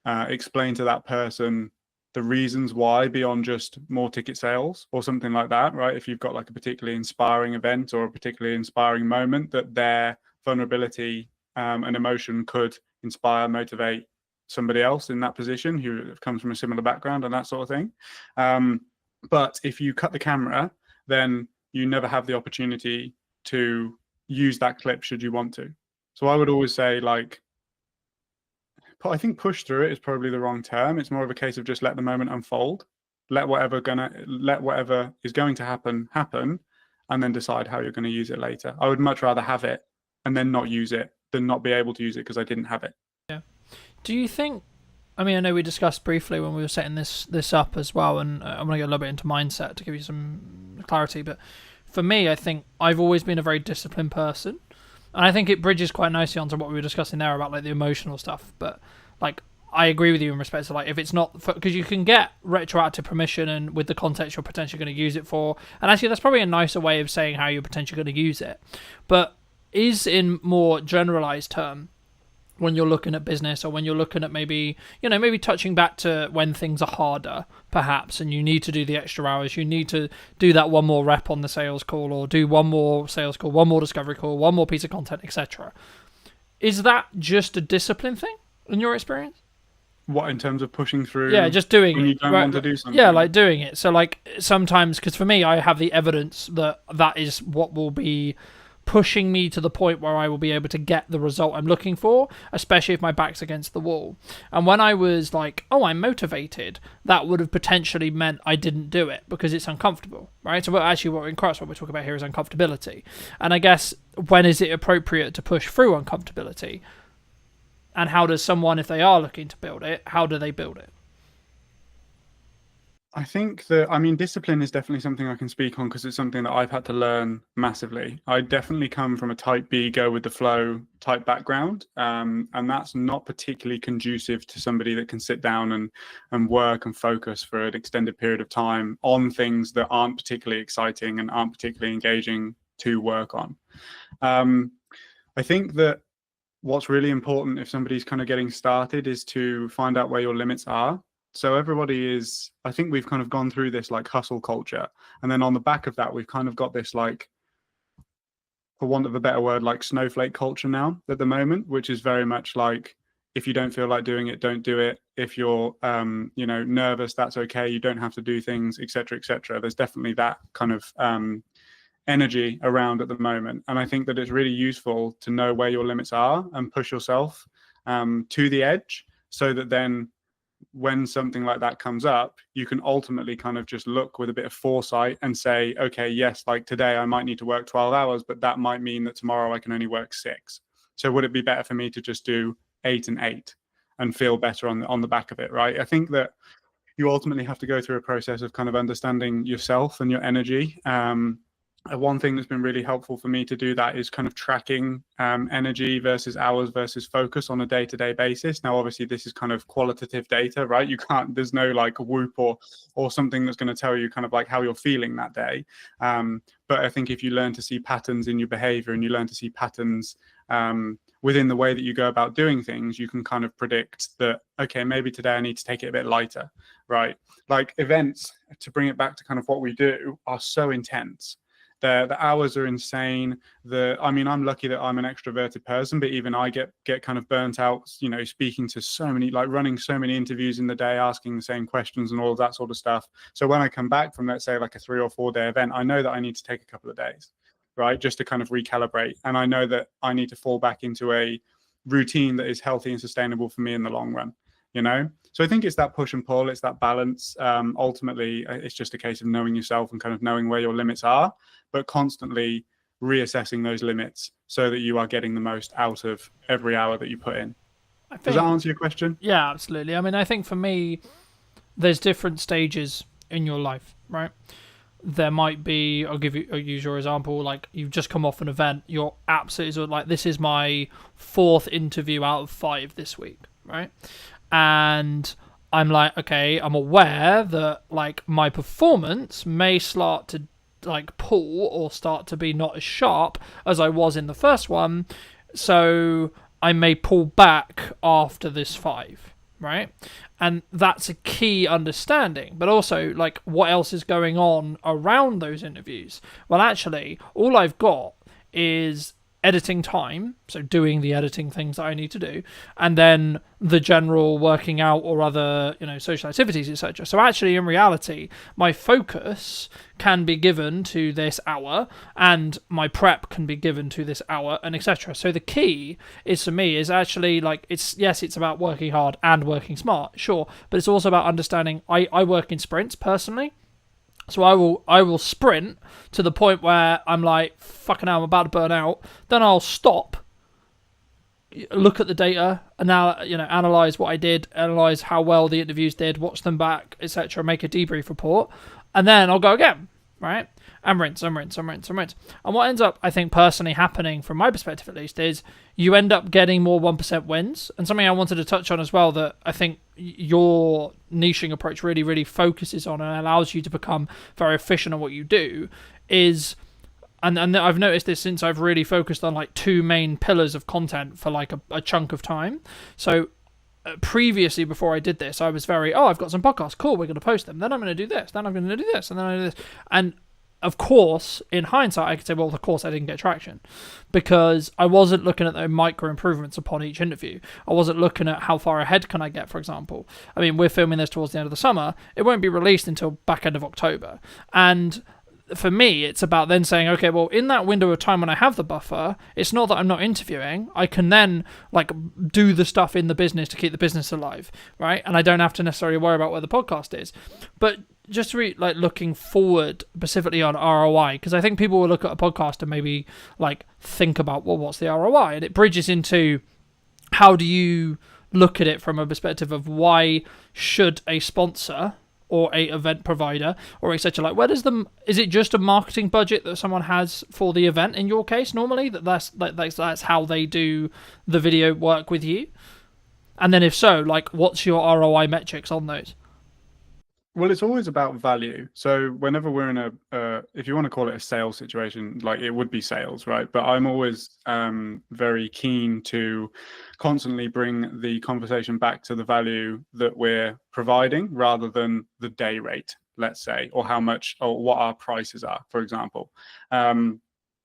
explain to that person the reasons why, beyond just more ticket sales or something like that, right? If you've got like a particularly inspiring event or a particularly inspiring moment, that their vulnerability and emotion could inspire, motivate somebody else in that position who comes from a similar background and that sort of thing. But if you cut the camera, then you never have the opportunity to use that clip should you want to. So I would always say, like, I think push through it is probably the wrong term. It's more of a case of just let the moment unfold, let whatever is going to happen, and then decide how you're going to use it later. I would much rather have it and then not use it than not be able to use it because I didn't have it. Yeah. Do you think, I mean, I know we discussed briefly when we were setting this up as well, and I'm going to get a little bit into mindset to give you some clarity, but for me, I think I've always been a very disciplined person, and I think it bridges quite nicely onto what we were discussing there about like the emotional stuff, but like, I agree with you in respect to like, if it's not, because you can get retroactive permission and with the context you're potentially going to use it for, and actually that's probably a nicer way of saying how you're potentially going to use it, but is in more generalized term, when you're looking at business or when you're looking at maybe touching back to when things are harder, perhaps, and you need to do the extra hours, you need to do that one more rep on the sales call or do one more sales call, one more discovery call, one more piece of content, etc. Is that just a discipline thing in your experience? What, in terms of pushing through? Yeah, just doing when it. You don't want to do something. Yeah, like doing it. So like sometimes, because for me, I have the evidence that is what will be pushing me to the point where I will be able to get the result I'm looking for, especially if my back's against the wall. And when I was like, oh, I'm motivated, that would have potentially meant I didn't do it because it's uncomfortable, right? So what in Cross, what we're talking about here is uncomfortability. And I guess, when is it appropriate to push through uncomfortability? And how does someone, if they are looking to build it, how do they build it? I think that, I mean, discipline is definitely something I can speak on because it's something that I've had to learn massively. I definitely come from a type B, go with the flow type background. And that's not particularly conducive to somebody that can sit down and work and focus for an extended period of time on things that aren't particularly exciting and aren't particularly engaging to work on. I think that what's really important if somebody's kind of getting started is to find out where your limits are. So everybody is, I think we've kind of gone through this like hustle culture. And then on the back of that, we've kind of got this like, for want of a better word, like snowflake culture now at the moment, which is very much like, if you don't feel like doing it, don't do it. If you're, nervous, that's okay. You don't have to do things, et cetera, et cetera. There's definitely that kind of energy around at the moment. And I think that it's really useful to know where your limits are and push yourself to the edge, so that then when something like that comes up, you can ultimately kind of just look with a bit of foresight and say, okay, yes, like today I might need to work 12 hours, but that might mean that tomorrow I can only work 6. So would it be better for me to just do 8 and 8 and feel better on the back of it, right? I think that you ultimately have to go through a process of kind of understanding yourself and your energy. One thing that's been really helpful for me to do that is kind of tracking energy versus hours versus focus on a day-to-day basis. Now, obviously, this is kind of qualitative data, right? You can't, there's no like Whoop or something that's going to tell you kind of like how you're feeling that day. But I think if you learn to see patterns in your behavior and you learn to see patterns within the way that you go about doing things, you can kind of predict that, okay, maybe today I need to take it a bit lighter, right? Like events, to bring it back to kind of what we do, are so intense. The hours are insane. I'm lucky that I'm an extroverted person, but even I get kind of burnt out, speaking to so many, like running so many interviews in the day, asking the same questions and all of that sort of stuff. So when I come back from, let's say, like a 3 or 4 day event, I know that I need to take a couple of days, right? Just to kind of recalibrate. And I know that I need to fall back into a routine that is healthy and sustainable for me in the long run, So I think it's that push and pull, it's that balance. Ultimately, it's just a case of knowing yourself and kind of knowing where your limits are, but constantly reassessing those limits so that you are getting the most out of every hour that you put in. Does that answer your question? Yeah, absolutely. I mean, I think for me, there's different stages in your life, right? There might be, I'll use your example, like you've just come off an event, you're absolutely like, this is my 4th interview out of 5 this week, right? And I'm like, okay, I'm aware that like my performance may start to like pull or start to be not as sharp as I was in the first one, so I may pull back after this 5, right? And that's a key understanding. But also, like, what else is going on around those interviews? Well, actually, all I've got is editing time, so doing the editing things that I need to do, and then the general working out or other, social activities, etc. So actually, in reality, my focus can be given to this hour, and my prep can be given to this hour, and etc. So the key is, for me, is actually like, it's about working hard and working smart, sure, but it's also about understanding. I work in sprints personally. So I will sprint to the point where I'm like, fucking hell, I'm about to burn out. Then I'll stop, look at the data, and now analyze what I did, analyze how well the interviews did, watch them back, etc., make a debrief report, and then I'll go again, right? And rinse. And what ends up, I think, personally happening, from my perspective at least, is you end up getting more 1% wins. And something I wanted to touch on as well that I think your niching approach really, really focuses on and allows you to become very efficient at what you do is, and I've noticed this since I've really focused on like 2 main pillars of content for like a chunk of time. So previously, before I did this, I was very, I've got some podcasts, cool, we're going to post them, then I'm going to do this, then I'm going to do this, and then I do this. And of course, in hindsight, I could say, well, of course I didn't get traction because I wasn't looking at the micro improvements upon each interview. I wasn't looking at how far ahead can I get, for example. I mean, we're filming this towards the end of the summer. It won't be released until back end of October. And for me, it's about then saying, okay, well, in that window of time when I have the buffer, it's not that I'm not interviewing. I can then like do the stuff in the business to keep the business alive, right? And I don't have to necessarily worry about where the podcast is. But just like looking forward specifically on ROI, because I think people will look at a podcast and maybe like think about, well, what's the ROI? And it bridges into how do you look at it from a perspective of why should a sponsor or a event provider or etc. Like, where does is it just a marketing budget that someone has for the event in your case normally, that's how they do the video work with you? And then if so, like, what's your ROI metrics on those? Well, it's always about value. So whenever we're in if you want to call it a sales situation, like it would be sales, right? But I'm always very keen to constantly bring the conversation back to the value that we're providing rather than the day rate, let's say, or how much or what our prices are, for example.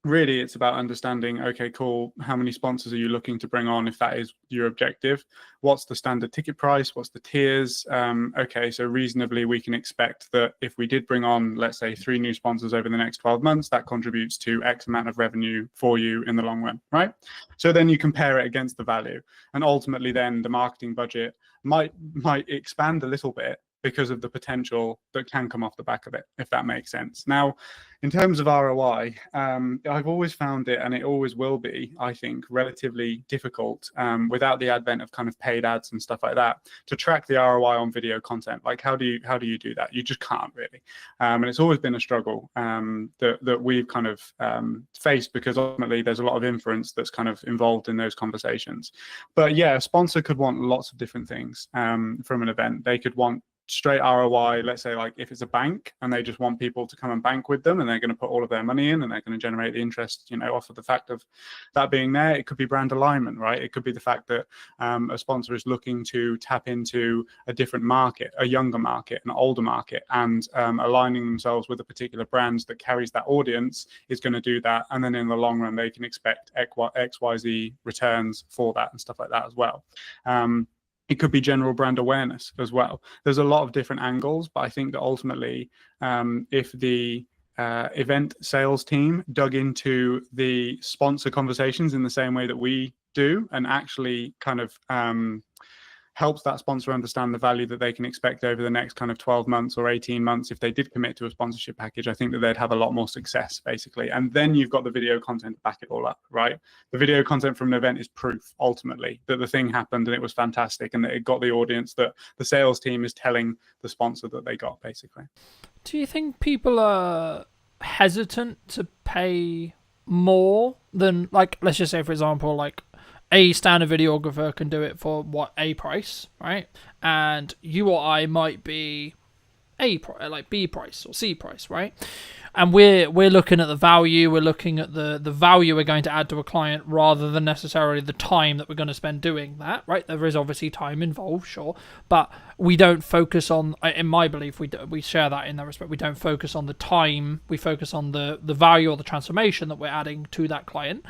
Really, it's about understanding, okay, cool, how many sponsors are you looking to bring on if that is your objective? What's the standard ticket price? What's the tiers? Okay, so reasonably we can expect that if we did bring on, let's say, 3 new sponsors over the next 12 months, that contributes to X amount of revenue for you in the long run, right? So then you compare it against the value. And ultimately then the marketing budget might expand a little bit because of the potential that can come off the back of it, if that makes sense. Now, in terms of ROI, I've always found it, and it always will be, I think, relatively difficult without the advent of kind of paid ads and stuff like that to track the ROI on video content. Like, how do you do that? You just can't really. And it's always been a struggle that we've kind of faced, because ultimately there's a lot of inference that's kind of involved in those conversations. But yeah, a sponsor could want lots of different things from an event. They could want straight ROI, let's say, like if it's a bank and they just want people to come and bank with them and they're going to put all of their money in and they're going to generate the interest, off of the fact of that being there. It could be brand alignment, right? It could be the fact that a sponsor is looking to tap into a different market, a younger market, an older market, and aligning themselves with a particular brand that carries that audience is going to do that. And then in the long run, they can expect XYZ returns for that and stuff like that as well. It could be general brand awareness as well. There's a lot of different angles, but I think that ultimately, if the event sales team dug into the sponsor conversations in the same way that we do and actually kind of helps that sponsor understand the value that they can expect over the next kind of 12 months or 18 months if they did commit to a sponsorship package, I think that they'd have a lot more success, basically. And then you've got the video content to back it all up, right? The video content from an event is proof, ultimately, that the thing happened and it was fantastic and that it got the audience that the sales team is telling the sponsor that they got, basically. Do you think people are hesitant to pay more than, like, let's just say, for example, like, a standard videographer can do it for a price, right? And you or I might be like B price or C price, right? And we're looking at the value, we're looking at the value we're going to add to a client rather than necessarily the time that we're going to spend doing that, right? There is obviously time involved, sure, but we don't focus on, in my belief, we share that in that respect. We don't focus on the time, we focus on the value or the transformation that we're adding to that client.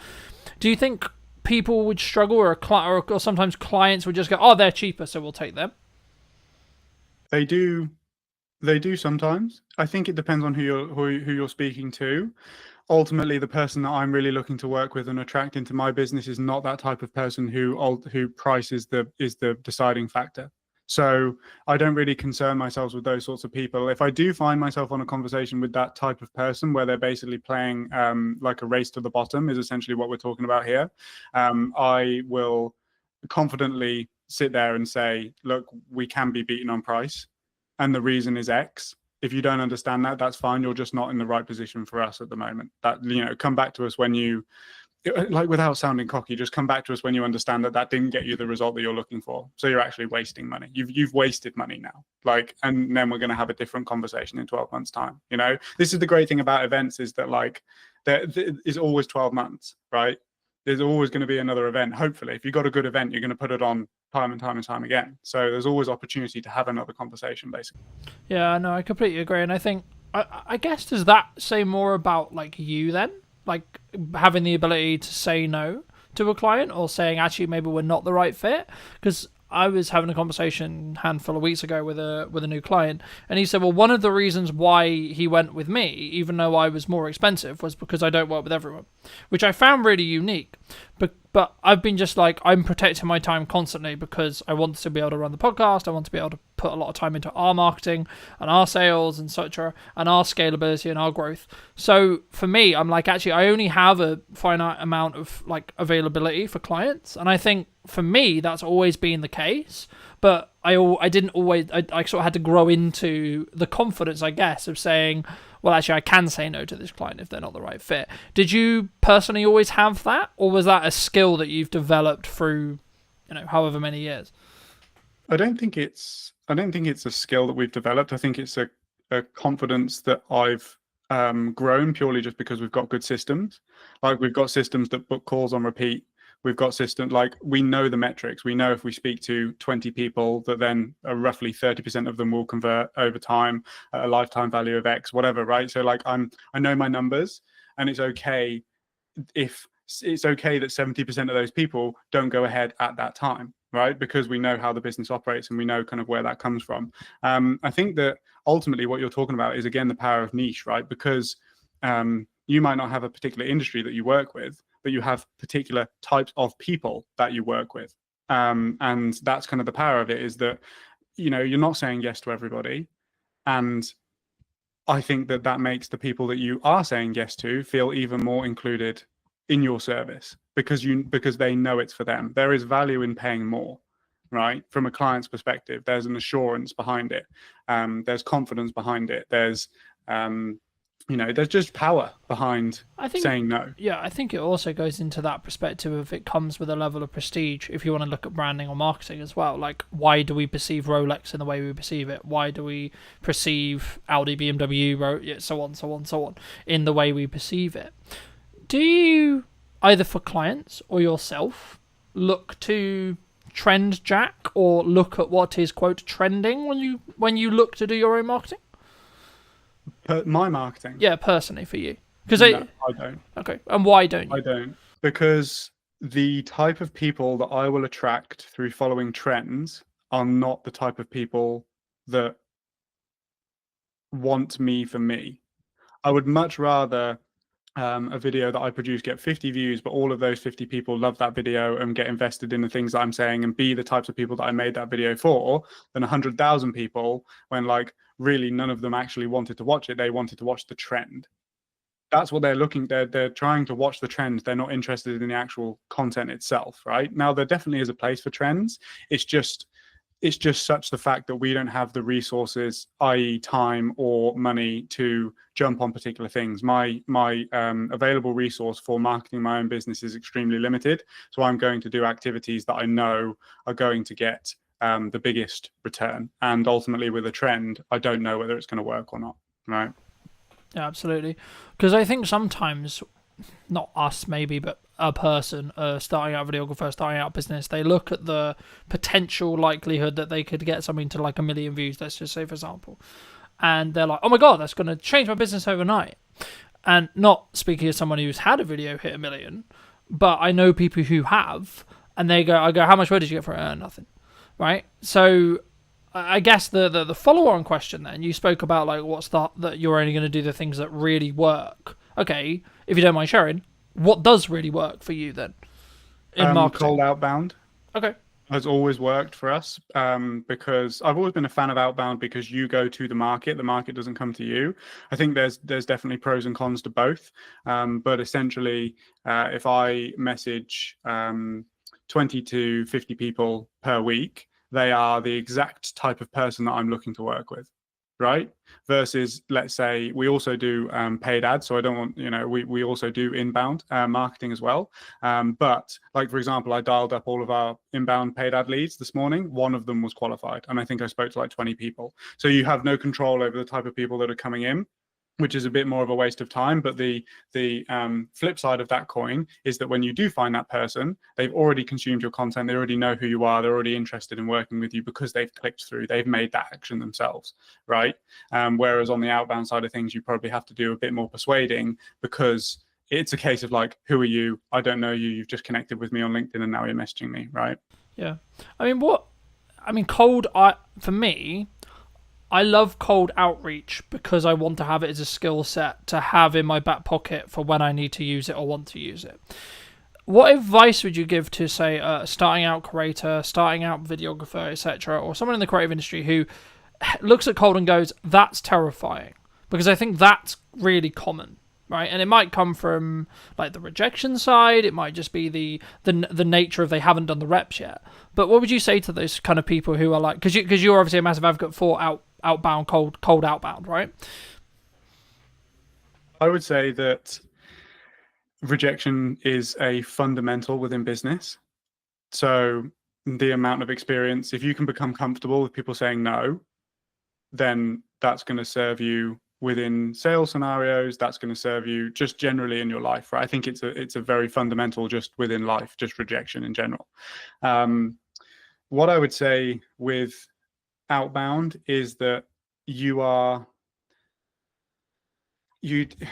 Do you think people would struggle, or sometimes clients would just go, oh, they're cheaper, so we'll take them? They do sometimes. I think it depends on who you're speaking to. Ultimately, the person that I'm really looking to work with and attract into my business is not that type of person who price is the deciding factor. So I don't really concern myself with those sorts of people. If I do find myself on a conversation with that type of person where they're basically playing like a race to the bottom is essentially what we're talking about here, I will confidently sit there and say, look, we can be beaten on price. And the reason is X. If you don't understand that, that's fine. You're just not in the right position for us at the moment. That, come back to us when you, like, without sounding cocky, just come back to us when you understand that didn't get you the result that you're looking for. So you're actually wasting money. You've wasted money now. Like, and then we're going to have a different conversation in 12 months time. This is the great thing about events, is that, like, there is always 12 months, right? There's always going to be another event. Hopefully, if you've got a good event, you're going to put it on time and time and time again. So there's always opportunity to have another conversation, basically. Yeah, no, I completely agree. And I think, I guess, does that say more about, like, you then? Like, having the ability to say no to a client, or saying, actually, maybe we're not the right fit? Because I was having a conversation a handful of weeks ago with a new client, and he said, well, one of the reasons why he went with me, even though I was more expensive, was because I don't work with everyone, which I found really unique. But I've been just like, I'm protecting my time constantly because I want to be able to run the podcast. I want to be able to put a lot of time into our marketing and our sales and such, and our scalability and our growth. So for me, I'm like, actually, I only have a finite amount of like availability for clients. And I think for me, that's always been the case. But I didn't always, I sort of had to grow into the confidence, I guess, of saying, well, actually, I can say no to this client if they're not the right fit. Did you personally always have that, or was that a skill that you've developed through, however many years? I don't think it's a skill that we've developed. I think it's a confidence that I've grown purely just because we've got good systems. Like, we've got systems that book calls on repeat. We've got systems, like, we know the metrics. We know if we speak to 20 people, that then roughly 30% of them will convert over time at a lifetime value of X, whatever, right? So like, I know my numbers, and it's okay that 70% of those people don't go ahead at that time, right? Because we know how the business operates and we know kind of where that comes from. I think that ultimately what you're talking about is, again, the power of niche, right? Because you might not have a particular industry that you work with, but you have particular types of people that you work with. And that's kind of the power of it, is that, you're not saying yes to everybody. And I think that makes the people that you are saying yes to feel even more included in your service, because they know it's for them. There is value in paying more, right? From a client's perspective, there's an assurance behind it. There's confidence behind it. There's there's just power behind saying no. Yeah, I think it also goes into that perspective of, it comes with a level of prestige if you want to look at branding or marketing as well. Like, why do we perceive Rolex in the way we perceive it? Why do we perceive Audi, BMW, so on, in the way we perceive it? Do you, either for clients or yourself, look to trend jack or look at what is, quote, trending when you look to do your own marketing? My marketing? Yeah, personally for you. No, I don't. Okay, and why don't you? I don't. Because the type of people that I will attract through following trends are not the type of people that want me for me. I would much rather a video that I produce get 50 views, but all of those 50 people love that video and get invested in the things that I'm saying and be the types of people that I made that video for, than 100,000 people when, like, really none of them actually wanted to watch it. They wanted to watch the trend. That's what they're trying to watch, the trend. They're not interested in the actual content itself, right? Now, there definitely is a place for trends. It's just such the fact that we don't have the resources, i.e. time or money, to jump on particular things. My available resource for marketing my own business is extremely limited. So I'm going to do activities that I know are going to get the biggest return. And ultimately, with a trend, I don't know whether it's going to work or not, right? Yeah, absolutely. Because I think sometimes, not us maybe, but a person starting out, a videographer starting out business, they look at the potential likelihood that they could get something to like 1 million views, let's just say, for example, and they're like, oh my god, that's going to change my business overnight. And not speaking as someone who's had a video hit 1 million, but I know people who have, and I go, how much money did you get for it? Nothing, right? So I guess the follow-on question then, you spoke about like that you're only going to do the things that really work. Okay, if you don't mind sharing, what does really work for you then in marketing? Cold outbound. Okay. Has always worked for us, because I've always been a fan of outbound, because you go to the market doesn't come to you. I think there's definitely pros and cons to both, but essentially, if I message 20 to 50 people per week, they are the exact type of person that I'm looking to work with, right? Versus, let's say, we also do paid ads. So I don't want, we also do inbound marketing as well. But like, for example, I dialed up all of our inbound paid ad leads this morning. One of them was qualified. And I think I spoke to like 20 people. So you have no control over the type of people that are coming in, which is a bit more of a waste of time. But the flip side of that coin is that when you do find that person, they've already consumed your content. They already know who you are. They're already interested in working with you because they've clicked through. They've made that action themselves, right? Whereas on the outbound side of things, you probably have to do a bit more persuading, because it's a case of like, who are you? I don't know you. You've just connected with me on LinkedIn and now you're messaging me, right? Yeah. I mean, what I mean, for me, I love cold outreach because I want to have it as a skill set to have in my back pocket for when I need to use it or want to use it. What advice would you give to, say, a starting out creator, starting out videographer, etc., or someone in the creative industry who looks at cold and goes, "That's terrifying"? Because I think that's really common, right? And it might come from like the rejection side. It might just be the nature of they haven't done the reps yet. But what would you say to those kind of people who are like, because you're obviously a massive advocate for outbound cold outbound, right? I would say that rejection is a fundamental within business. So the amount of experience, if you can become comfortable with people saying no, then that's going to serve you within sales scenarios. That's going to serve you just generally in your life, right? I think it's a very fundamental just within life, just rejection in general. What I would say with outbound is that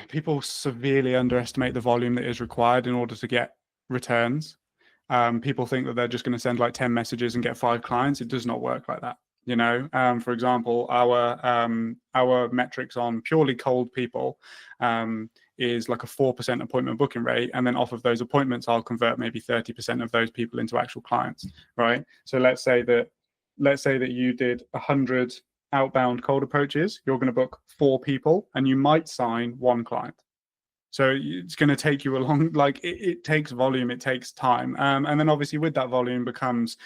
people severely underestimate the volume that is required in order to get returns. People think that they're just going to send like 10 messages and get 5 clients. It does not work like that. You know, for example, our metrics on purely cold people is like a 4% appointment booking rate, and then off of those appointments, I'll convert maybe 30% of those people into actual clients, right? So let's say that you did 100 outbound cold approaches. You're going to book 4 people, and you might sign 1 client. So it's going to take you a long, like it takes volume, it takes time. And then obviously with that volume becomes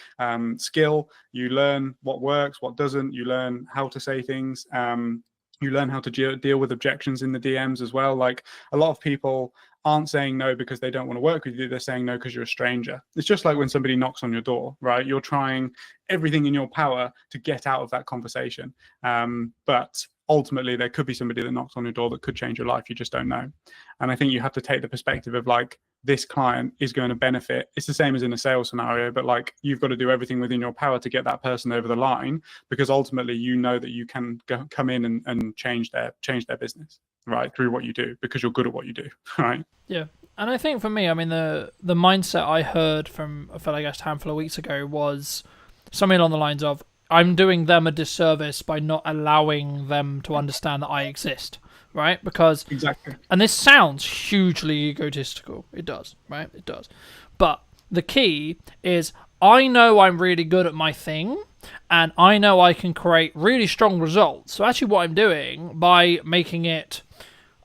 skill. You learn what works, what doesn't. You learn how to say things. You learn how to deal with objections in the DMs as well. Like a lot of people aren't saying no because they don't want to work with you. They're saying no because you're a stranger. It's just like when somebody knocks on your door, right? You're trying everything in your power to get out of that conversation. But ultimately there could be somebody that knocks on your door that could change your life. You just don't know. And I think you have to take the perspective of like, this client is going to benefit. It's the same as in a sales scenario, but like you've got to do everything within your power to get that person over the line, because ultimately you know that you can come in and change their business, right, through what you do, because you're good at what you do, right? Yeah. And I think for me, I mean, the mindset I heard from a fellow guest a handful of weeks ago was something along the lines of, I'm doing them a disservice by not allowing them to understand that I exist, right? Because exactly, and this sounds hugely egotistical. It does, right? It does. But the key is I know I'm really good at my thing, and I know I can create really strong results. So actually what I'm doing by making it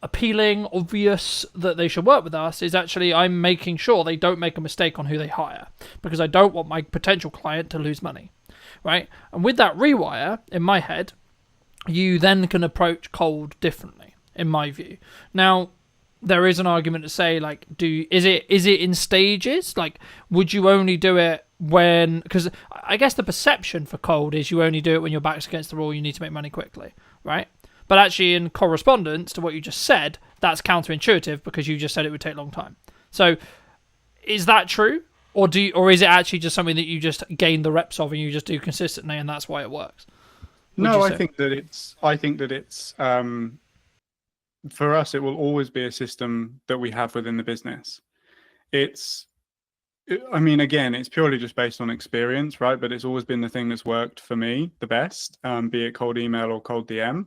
appealing, obvious that they should work with us is actually I'm making sure they don't make a mistake on who they hire, because I don't want my potential client to lose money. Right? And with that rewire in my head, you then can approach cold differently, in my view. Now, there is an argument to say, like, is it in stages? Like, would you only do it when, because I guess the perception for cold is you only do it when your back's against the wall, you need to make money quickly, right? But actually, in correspondence to what you just said, that's counterintuitive because you just said it would take a long time. So, is that true? Or is it actually just something that you just gain the reps of and you just do consistently, and that's why it works? No, I think that it's for us, it will always be a system that we have within the business. I mean, again, it's purely just based on experience, right? But it's always been the thing that's worked for me the best, be it cold email or cold DM.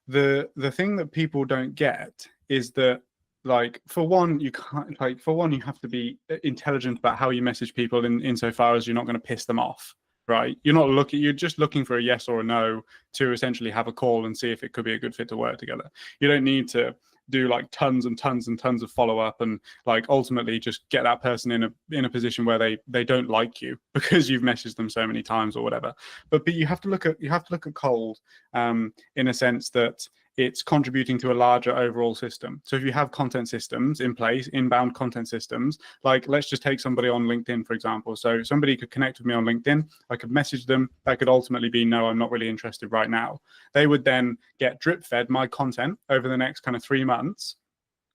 The thing that people don't get is that, like, for one, you have to be intelligent about how you message people insofar as you're not going to piss them off, right? You're just looking for a yes or a no to essentially have a call and see if it could be a good fit to work together. You don't need to do like tons and tons and tons of follow-up and like ultimately just get that person in a position where they don't like you because you've messaged them so many times or whatever. But you have to look at cold in a sense that it's contributing to a larger overall system. So if you have content systems in place, inbound content systems, like let's just take somebody on LinkedIn, for example. So somebody could connect with me on LinkedIn. I could message them. That could ultimately be, no, I'm not really interested right now. They would then get drip fed my content over the next kind of 3 months.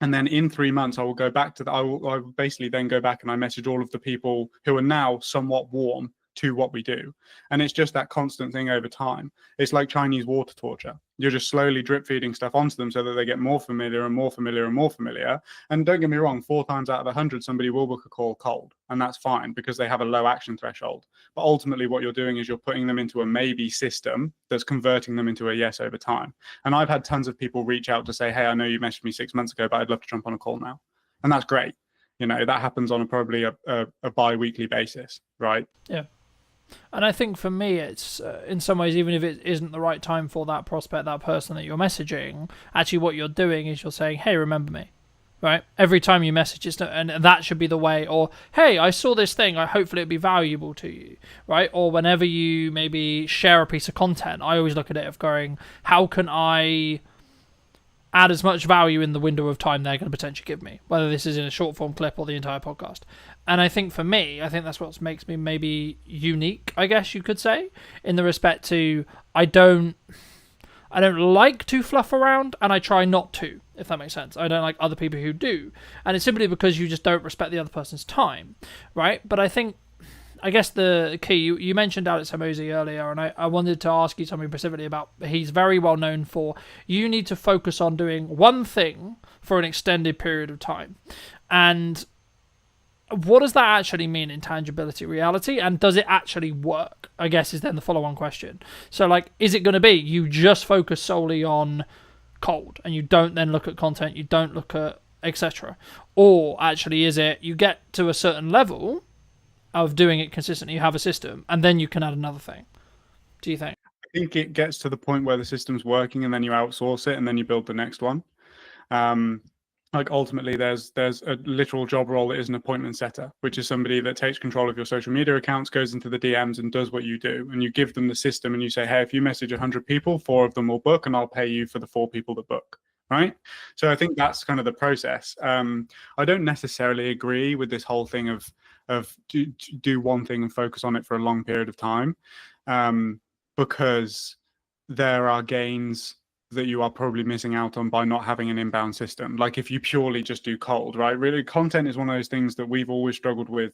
And then in 3 months, I will go back to I will basically then go back and I message all of the people who are now somewhat warm to what we do. And it's just that constant thing over time. It's like Chinese water torture. You're just slowly drip feeding stuff onto them so that they get more familiar and more familiar and more familiar. And don't get me wrong, 4 times out of 100, somebody will book a call cold, and that's fine because they have a low action threshold. But ultimately what you're doing is you're putting them into a maybe system that's converting them into a yes over time. And I've had tons of people reach out to say, hey, I know you messaged me 6 months ago, but I'd love to jump on a call now. And that's great. You know, that happens on probably a bi-weekly basis, right? Yeah. And I think for me, it's in some ways, even if it isn't the right time for that prospect, that person that you're messaging, actually what you're doing is you're saying, hey, remember me, right? Every time you message, and that should be the way. Or, hey, I saw this thing, hopefully it'd be valuable to you, right? Or whenever you maybe share a piece of content, I always look at it of going, how can I add as much value in the window of time they're going to potentially give me, whether this is in a short form clip or the entire podcast. And I think for me, I think that's what makes me maybe unique, I guess you could say, in the respect to I don't like to fluff around, and I try not to, if that makes sense. I don't like other people who do, and it's simply because you just don't respect the other person's time, right? But I guess the key, you mentioned Alex Hormozi earlier, and I wanted to ask you something specifically about, he's very well known for, you need to focus on doing one thing for an extended period of time. And what does that actually mean in tangibility reality, and does it actually work, I guess, is then the follow-on question. So, like, is it going to be you just focus solely on cold, and you don't then look at content, you don't look at etc., or actually is it you get to a certain level of doing it consistently, you have a system, and then you can add another thing? Do you think? I think it gets to the point where the system's working and then you outsource it and then you build the next one. Like ultimately there's a literal job role that is an appointment setter, which is somebody that takes control of your social media accounts, goes into the DMs and does what you do. And you give them the system and you say, hey, if you message 100 people, 4 of them will book, and I'll pay you for the 4 people that book. Right. So I think that's kind of the process. I don't necessarily agree with this whole thing of do one thing and focus on it for a long period of time, because there are gains that you are probably missing out on by not having an inbound system. Like if you purely just do cold, right? Really, content is one of those things that we've always struggled with,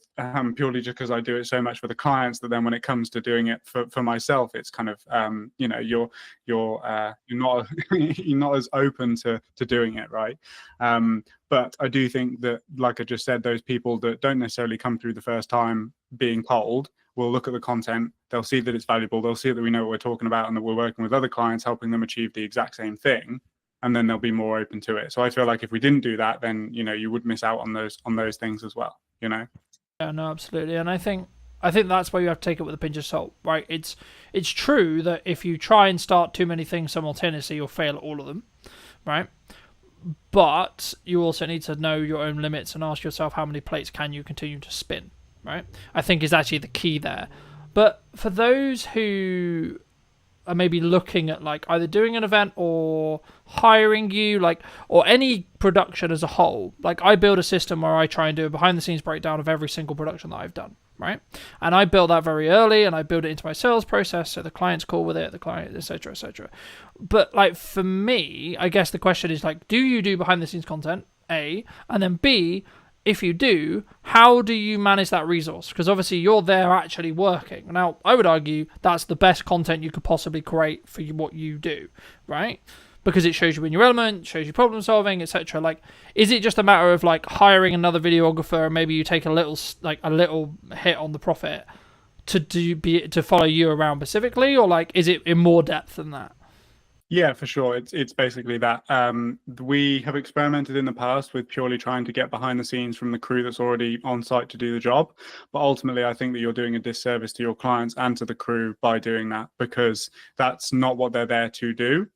purely just because I do it so much for the clients that then when it comes to doing it for myself, it's kind of you know, you're not you're not as open to doing it, right? But I do think that, like I just said, those people that don't necessarily come through the first time being cold will look at the content, they'll see that it's valuable, they'll see that we know what we're talking about and that we're working with other clients helping them achieve the exact same thing, and then they'll be more open to it. So I feel like if we didn't do that, then, you know, you would miss out on those things as well, you know? Yeah, no, absolutely. And I think that's why you have to take it with a pinch of salt, right? It's true that if you try and start too many things simultaneously, you'll fail at all of them, right? But you also need to know your own limits and ask yourself, how many plates can you continue to spin, right? I think is actually the key there. But for those who are maybe looking at like either doing an event or hiring you, like, or any production as a whole, like I build a system where I try and do a behind the scenes breakdown of every single production that I've done, right? And I built that very early, and I build it into my sales process so the client's cool with it, the client, etc., etc. But like for me, I guess the question is like, do you do behind the scenes content, A, and then B, if you do, how do you manage that resource? Because obviously you're there actually working. Now, I would argue that's the best content you could possibly create for what you do, right? Because it shows you in your element, shows you problem solving, etc. Like, is it just a matter of like hiring another videographer and maybe you take a little hit on the profit to follow you around specifically, or like is it in more depth than that? Yeah, for sure. It's basically that. We have experimented in the past with purely trying to get behind the scenes from the crew that's already on site to do the job. But ultimately, I think that you're doing a disservice to your clients and to the crew by doing that, because that's not what they're there to do.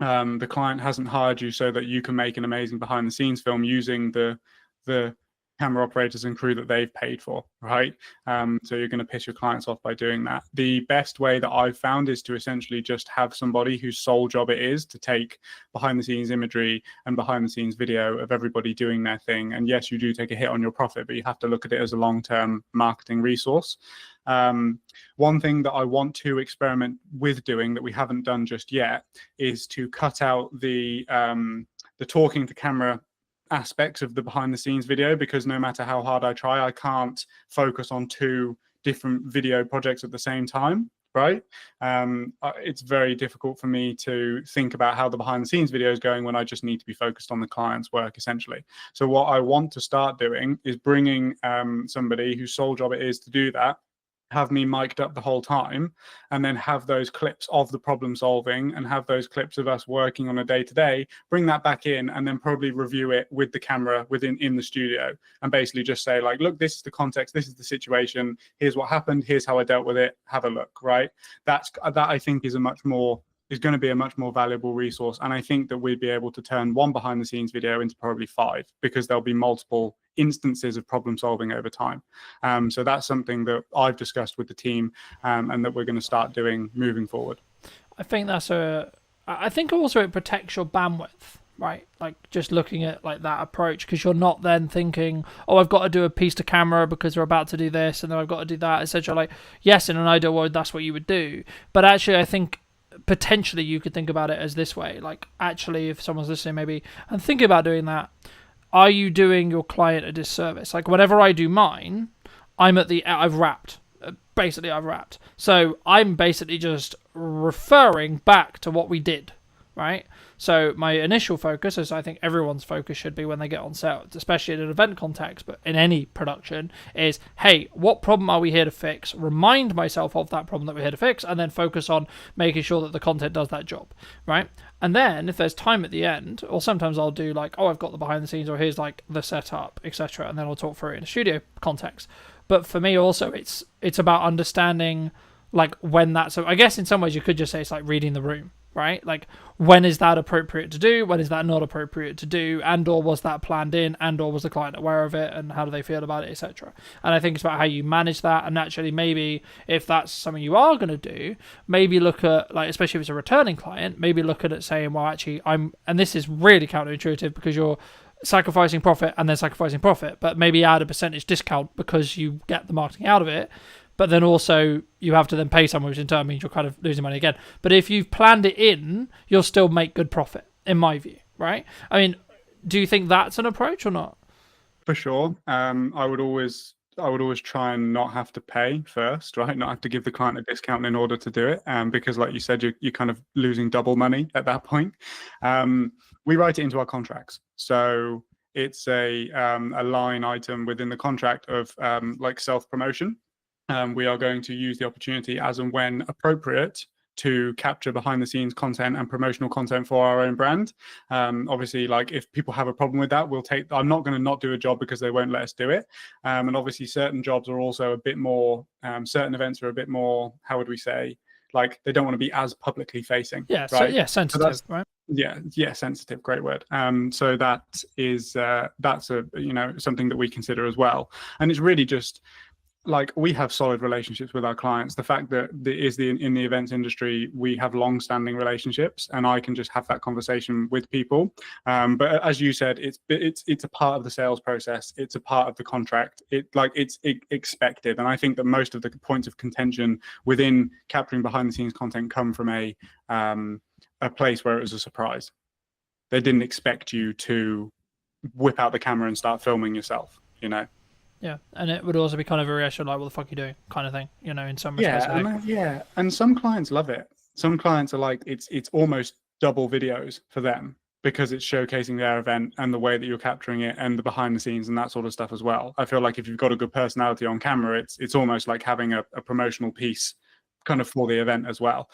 The client hasn't hired you so that you can make an amazing behind the scenes film using the camera operators and crew that they've paid for, right? So you're going to piss your clients off by doing that. The best way that I've found is to essentially just have somebody whose sole job it is to take behind the scenes imagery and behind the scenes video of everybody doing their thing. And yes, you do take a hit on your profit, but you have to look at it as a long-term marketing resource. One thing that I want to experiment with doing that we haven't done just yet is to cut out the talking to camera aspects of the behind the scenes video, because no matter how hard I try, I can't focus on 2 different video projects at the same time, right? It's very difficult for me to think about how the behind the scenes video is going when I just need to be focused on the client's work, essentially. So what I want to start doing is bringing somebody whose sole job it is to do that, have me mic'd up the whole time, and then have those clips of the problem solving and have those clips of us working on a day-to-day, bring that back in, and then probably review it with the camera in the studio, and basically just say, like, look, this is the context, this is the situation, here's what happened, here's how I dealt with it, have a look, right? That I think is going to be a much more valuable resource. And I think that we'd be able to turn one behind the scenes video into probably 5, because there'll be multiple instances of problem solving over time. So that's something that I've discussed with the team, and that we're going to start doing moving forward. I think I think also it protects your bandwidth, right? Like just looking at like that approach, because you're not then thinking, oh, I've got to do a piece to camera because we're about to do this, and then I've got to do that, etc. Like, yes, in an ideal world, that's what you would do. But actually, I think potentially you could think about it as this way. Like, actually, if someone's listening maybe and thinking about doing that, are you doing your client a disservice? Like, whenever I do mine, I've wrapped. Basically, I've wrapped. So I'm basically just referring back to what we did, right? So my initial focus, as I think everyone's focus should be when they get on set, especially in an event context, but in any production, is, hey, what problem are we here to fix? Remind myself of that problem that we're here to fix, and then focus on making sure that the content does that job, right? And then if there's time at the end, or sometimes I'll do like, oh, I've got the behind the scenes, or here's like the setup, etc., and then I'll talk through it in a studio context. But for me also, it's about understanding like when that's, so I guess in some ways you could just say it's like reading the room, right? Like, when is that appropriate to do? When is that not appropriate to do? And or was that planned in? And or was the client aware of it? And how do they feel about it, etc.? And I think it's about how you manage that. And naturally, maybe if that's something you are going to do, maybe look at, like, especially if it's a returning client, maybe look at it saying, well, actually, and this is really counterintuitive because you're sacrificing profit and then sacrificing profit, but maybe add a percentage discount because you get the marketing out of it. But then also you have to then pay someone, which in turn means you're kind of losing money again. But if you've planned it in, you'll still make good profit, in my view, right? I mean, do you think that's an approach or not? For sure. I would always try and not have to pay first, right? Not have to give the client a discount in order to do it, because, like you said, you're kind of losing double money at that point. We write it into our contracts, so it's a line item within the contract of like self-promotion. We are going to use the opportunity as and when appropriate to capture behind the scenes content and promotional content for our own brand. Obviously, like, if people have a problem with that, I'm not going to not do a job because they won't let us do it. And obviously certain jobs are also a bit more, certain events are a bit more, how would we say, like, they don't want to be as publicly facing. Yeah, right? So sensitive, right? Yeah, sensitive, great word. So that is, that's a, something that we consider as well. And it's really just, like, we have solid relationships with our clients. The fact that in the events industry, we have long-standing relationships, and I can just have that conversation with people. But as you said, it's a part of the sales process. It's a part of the contract. It's expected, and I think that most of the points of contention within capturing behind-the-scenes content come from a place where it was a surprise. They didn't expect you to whip out the camera and start filming yourself, Yeah, and it would also be kind of a reaction like, what the fuck are you doing, kind of thing, in some respects. And some clients love it. Some clients are like, it's almost double videos for them because it's showcasing their event and the way that you're capturing it and the behind the scenes and that sort of stuff as well. I feel like if you've got a good personality on camera, it's almost like having a promotional piece kind of for the event as well.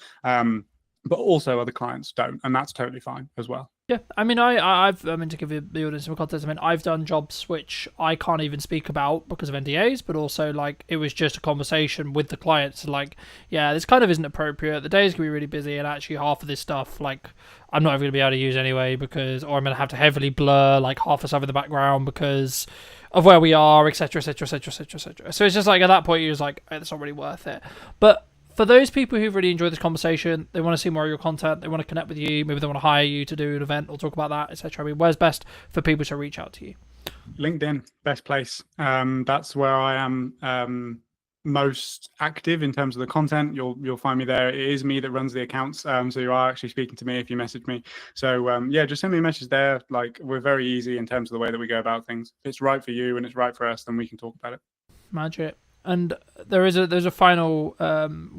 But also other clients don't, and that's totally fine as well. Yeah, I mean, I've to give you the audience some context, I mean, I've done jobs which I can't even speak about because of NDAs, but also, like, it was just a conversation with the clients, like, yeah, this kind of isn't appropriate, the days can be really busy, and actually half of this stuff, like, I'm not even going to be able to use anyway, or I'm going to have to heavily blur, like, half the stuff in the background because of where we are, etc., etc., etc., etc., etc. So it's just like, at that point, you're just like, it's not really worth it. But for those people who've really enjoyed this conversation, they want to see more of your content, they want to connect with you, maybe they want to hire you to do an event or talk about that, etc. I mean, where's best for people to reach out to you? LinkedIn, best place. That's where I am most active in terms of the content. You'll find me there. It is me that runs the accounts, so you are actually speaking to me if you message me. So yeah, just send me a message there. Like, we're very easy in terms of the way that we go about things. If it's right for you and it's right for us, then we can talk about it. Magic. And there's a final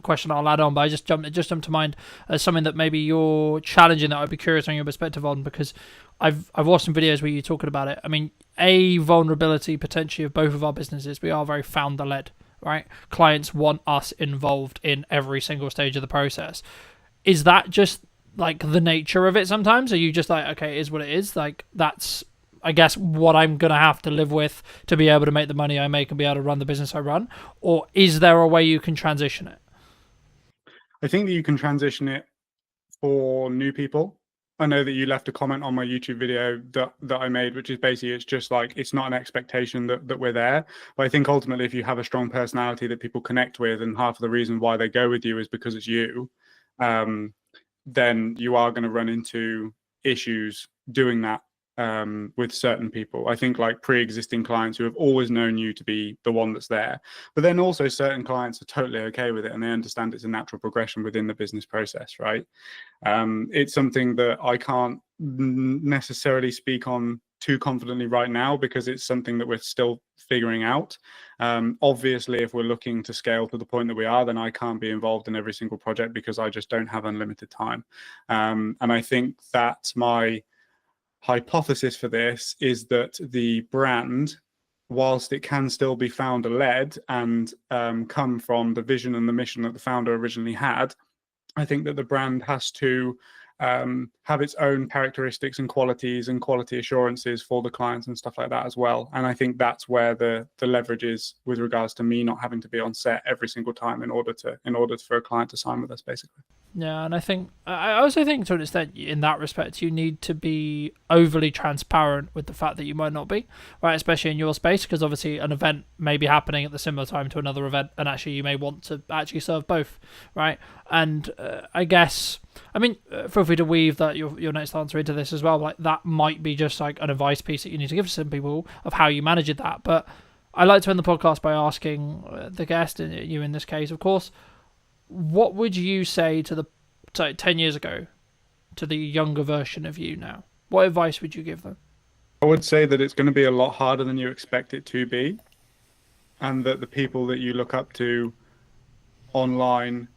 question I'll add on, but it just jumped to mind as something that maybe you're challenging that I'd be curious on your perspective on, because I've watched some videos where you're talking about it. I mean, a vulnerability potentially of both of our businesses, we are very founder led, right? Clients want us involved in every single stage of the process. Is that just like the nature of it sometimes? Are you just like, okay, it is what it is? Like, that's, I guess, what I'm going to have to live with to be able to make the money I make and be able to run the business I run? Or is there a way you can transition it? I think that you can transition it for new people. I know that you left a comment on my YouTube video that I made, which is basically, it's just like, it's not an expectation that we're there. But I think ultimately, if you have a strong personality that people connect with, and half of the reason why they go with you is because it's you, then you are going to run into issues doing that with certain people. I think like pre-existing clients who have always known you to be the one that's there, but then also certain clients are totally okay with it and they understand it's a natural progression within the business process, right? It's something that I can't necessarily speak on too confidently right now because it's something that we're still figuring out. Obviously, if we're looking to scale to the point that we are, then I can't be involved in every single project because I just don't have unlimited time. And I think that's my hypothesis for this, is that the brand, whilst it can still be founder led and come from the vision and the mission that the founder originally had, I think that the brand has to have its own characteristics and qualities and quality assurances for the clients and stuff like that as well. And I think that's where the leverage is with regards to me not having to be on set every single time in order for a client to sign with us, basically. Yeah, and I also think to an extent, in that respect, you need to be overly transparent with the fact that you might not be, right? Especially in your space, because obviously an event may be happening at the similar time to another event, and actually you may want to actually serve both, right? And I guess, I mean, feel free to weave that your next answer into this as well. Like, that might be just like an advice piece that you need to give to some people of how you manage that. But I like to end the podcast by asking the guest, and you in this case, of course, what would you say to 10 years ago, to the younger version of you now? What advice would you give them? I would say that it's going to be a lot harder than you expect it to be, and that the people that you look up to online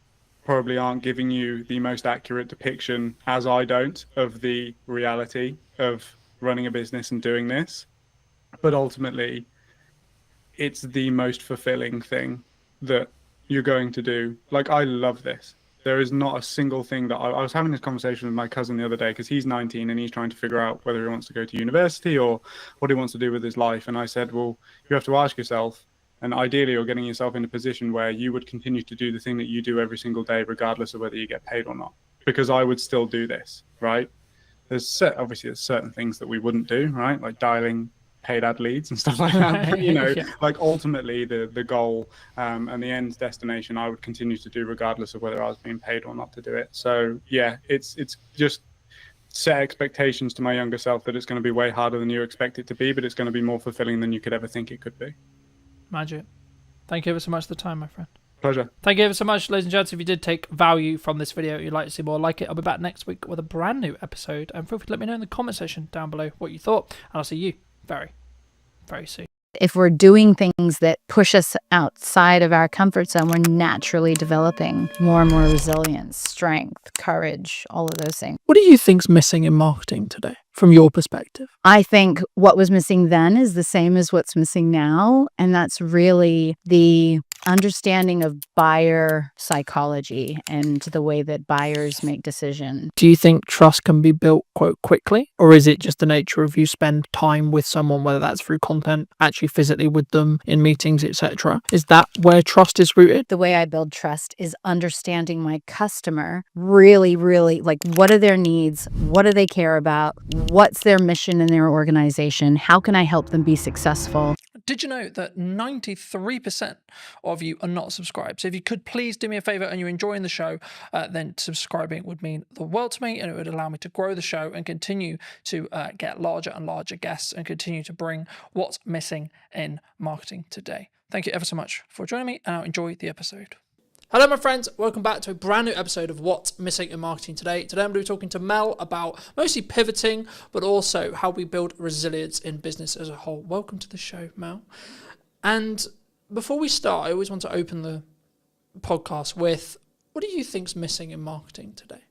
probably aren't giving you the most accurate depiction, as I don't, of the reality of running a business and doing this. But ultimately, it's the most fulfilling thing that you're going to do. Like, I love this. There is not a single thing that I was having this conversation with my cousin the other day, because he's 19 and he's trying to figure out whether he wants to go to university or what he wants to do with his life. And I said, well, you have to ask yourself, and ideally you're getting yourself in a position where you would continue to do the thing that you do every single day, regardless of whether you get paid or not, because I would still do this, right? There's certain things that we wouldn't do, right? Like dialing paid ad leads and stuff like that. But, Yeah. like ultimately the goal and the end destination, I would continue to do regardless of whether I was being paid or not to do it. So yeah, it's just set expectations to my younger self that it's going to be way harder than you expect it to be, but it's going to be more fulfilling than you could ever think it could be. Magic. Thank you ever so much for the time, my friend. Pleasure. Thank you ever so much, ladies and gents. If you did take value from this video, you'd like to see more like it, I'll be back next week with a brand new episode. And feel free to let me know in the comment section down below what you thought. And I'll see you very, very soon. If we're doing things that push us outside of our comfort zone, we're naturally developing more and more resilience, strength, courage, all of those things. What do you think's missing in marketing today, from your perspective? I think what was missing then is the same as what's missing now, and that's really the understanding of buyer psychology and the way that buyers make decisions. Do you think trust can be built, quote, quickly? Or is it just the nature of you spend time with someone, whether that's through content, actually physically with them in meetings, etc.? Is that where trust is rooted? The way I build trust is understanding my customer really, really, like, what are their needs? What do they care about? What's their mission in their organization? How can I help them be successful? Did you know that 93% of you are not subscribed? So if you could please do me a favor and you're enjoying the show, then subscribing would mean the world to me, and it would allow me to grow the show and continue to get larger and larger guests and continue to bring what's missing in marketing today. Thank you ever so much for joining me, and I'll enjoy the episode. Hello, my friends. Welcome back to a brand new episode of What's Missing in Marketing Today. Today, I'm going to be talking to Mel about mostly pivoting, but also how we build resilience in business as a whole. Welcome to the show, Mel. And Before we start, I always want to open the podcast with, what do you think's missing in marketing today,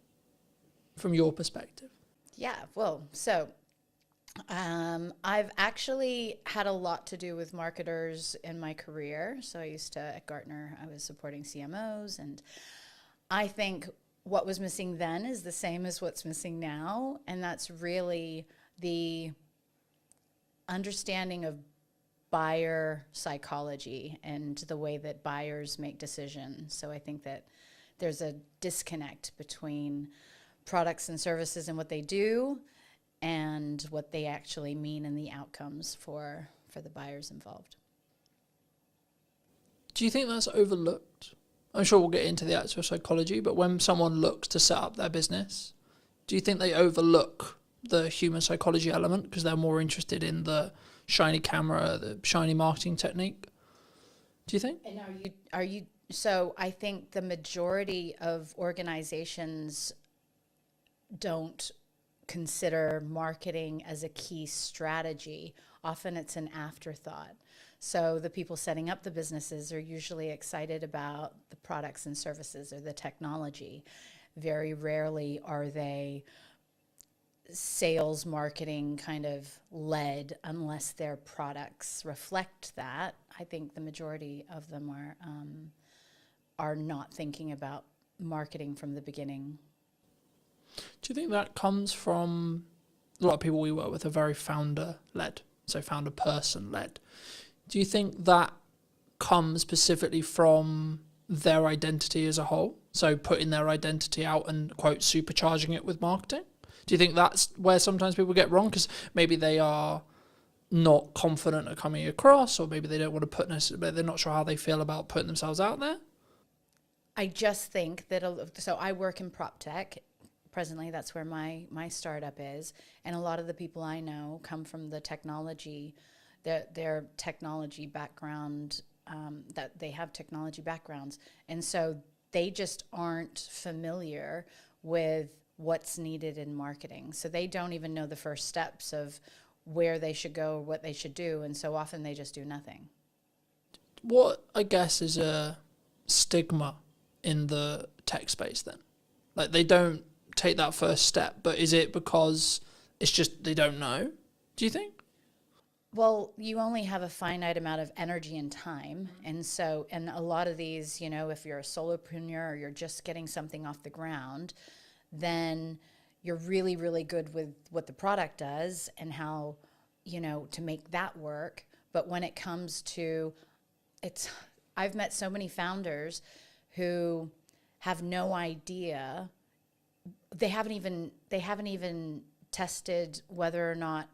from your perspective? Yeah, well, so I've actually had a lot to do with marketers in my career. So I used to, at Gartner, I was supporting CMOs, and I think what was missing then is the same as what's missing now, and that's really the understanding of buyer psychology and the way that buyers make decisions. So I think that there's a disconnect between products and services and what they do and what they actually mean and the outcomes for the buyers involved. Do you think that's overlooked? I'm sure we'll get into the actual psychology, but when someone looks to set up their business, do you think they overlook the human psychology element because they're more interested in the shiny camera, the shiny marketing technique? Do you think? And are you so I think the majority of organizations don't consider marketing as a key strategy. Often it's an afterthought. So the people setting up the businesses are usually excited about the products and services or the technology. Very rarely are they sales marketing kind of led unless their products reflect that. I think the majority of them are not thinking about marketing from the beginning. Do you think that comes from a lot of people we work with are very founder-led, so founder person-led? Do you think that comes specifically from their identity as a whole? So putting their identity out and, quote, supercharging it with marketing? Do you think that's where sometimes people get wrong? Because maybe they are not confident at coming across, or maybe they don't want to put necessarily, they're not sure how they feel about putting themselves out there? I just think that, so I work in prop tech. Presently, that's where my startup is. And a lot of the people I know come from the technology, their technology background, that they have technology backgrounds. And so they just aren't familiar with what's needed in marketing. So they don't even know the first steps of where they should go, what they should do. And so often they just do nothing. What, I guess, is a stigma in the tech space then? Like, they don't take that first step, but is it because it's just they don't know, do you think? Well, you only have a finite amount of energy and time. And so, and a lot of these, you know, if you're a solopreneur or you're just getting something off the ground, then you're really, really good with what the product does and how, you know, to make that work. But when it comes to, I've met so many founders who have no idea. They haven't even tested whether or not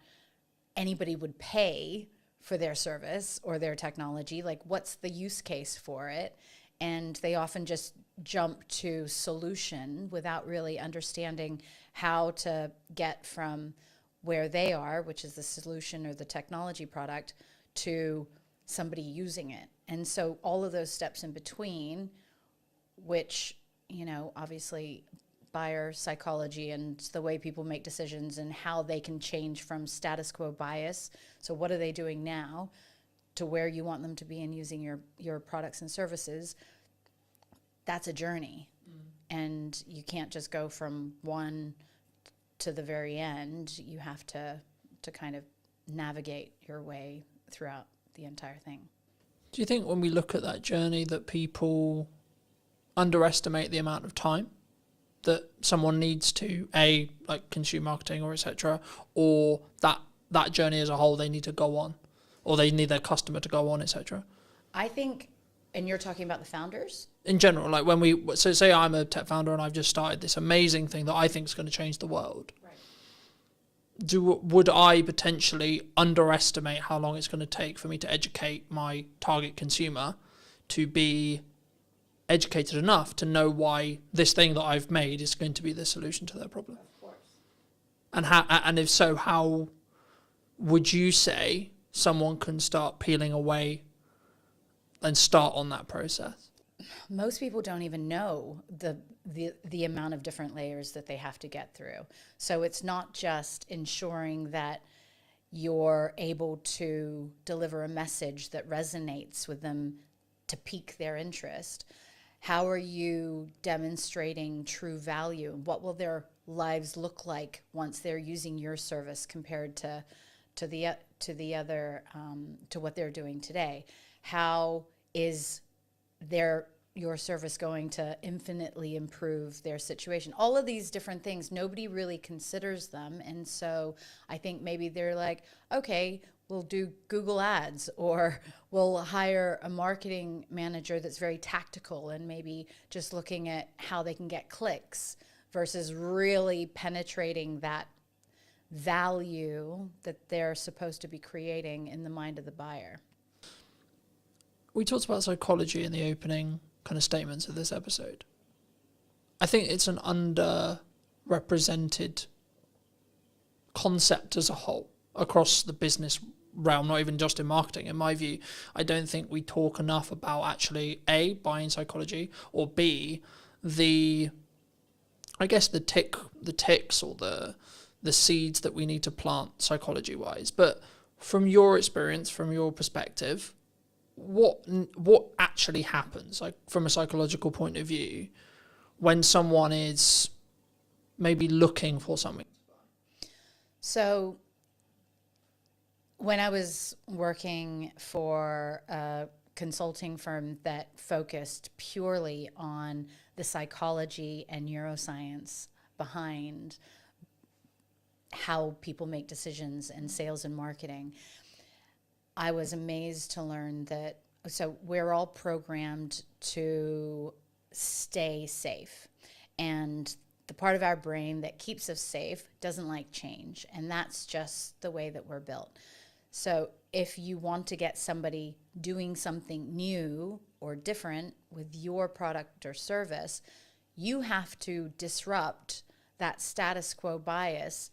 anybody would pay for their service or their technology. Like, what's the use case for it? And they often just jump to solution without really understanding how to get from where they are, which is the solution or the technology product, to somebody using it. And so all of those steps in between, which, you know, obviously buyer psychology and the way people make decisions and how they can change from status quo bias. So what are they doing now to where you want them to be in using your products and services? That's a journey. And you can't just go from one to the very end. You have to kind of navigate your way throughout the entire thing. Do you think when we look at that journey that people underestimate the amount of time that someone needs to like consume marketing or etc., or that journey as a whole they need to go on, or they need their customer to go on, etc.? I think, and you're talking about the founders? In general, like when so say I'm a tech founder and I've just started this amazing thing that I think is going to change the world. Right. Would I potentially underestimate how long it's going to take for me to educate my target consumer to be educated enough to know why this thing that I've made is going to be the solution to their problem? Of course. And if so, how would you say someone can start peeling away and start on that process? Most people don't even know the amount of different layers that they have to get through. So it's not just ensuring that you're able to deliver a message that resonates with them to pique their interest? How are you demonstrating true value? What will their lives look like once they're using your service compared to what they're doing today? How is your service going to infinitely improve their situation? All of these different things, nobody really considers them. And so I think maybe they're like, okay, we'll do Google ads, or we'll hire a marketing manager that's very tactical and maybe just looking at how they can get clicks versus really penetrating that value that they're supposed to be creating in the mind of the buyer. We talked about psychology in the opening kind of statements of this episode. I think it's an underrepresented concept as a whole across the business realm, not even just in marketing. In my view, I don't think we talk enough about actually A, buying psychology, or B, the ticks or the seeds that we need to plant psychology wise. But from your experience, from your perspective, what actually happens, like from a psychological point of view, when someone is maybe looking for something? So when I was working for a consulting firm that focused purely on the psychology and neuroscience behind how people make decisions in sales and marketing, I was amazed to learn that, so we're all programmed to stay safe. And the part of our brain that keeps us safe doesn't like change. And that's just the way that we're built. So if you want to get somebody doing something new or different with your product or service, you have to disrupt that status quo bias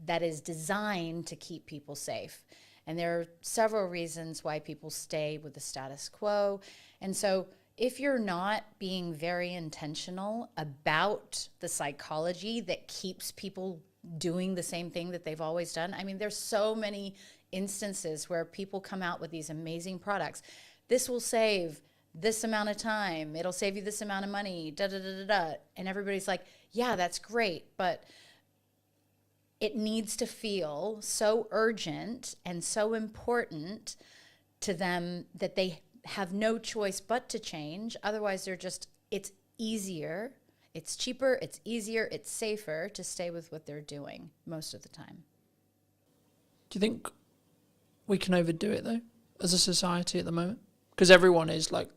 that is designed to keep people safe. And there are several reasons why people stay with the status quo. And so if you're not being very intentional about the psychology that keeps people doing the same thing that they've always done, I mean, there's so many instances where people come out with these amazing products. This will save this amount of time. It'll save you this amount of money, da da da da da. And everybody's like, yeah, that's great, but it needs to feel so urgent and so important to them that they have no choice but to change. Otherwise, it's easier, it's cheaper, it's easier, it's safer to stay with what they're doing most of the time. Do you think we can overdo it, though, as a society at the moment? Because everyone is like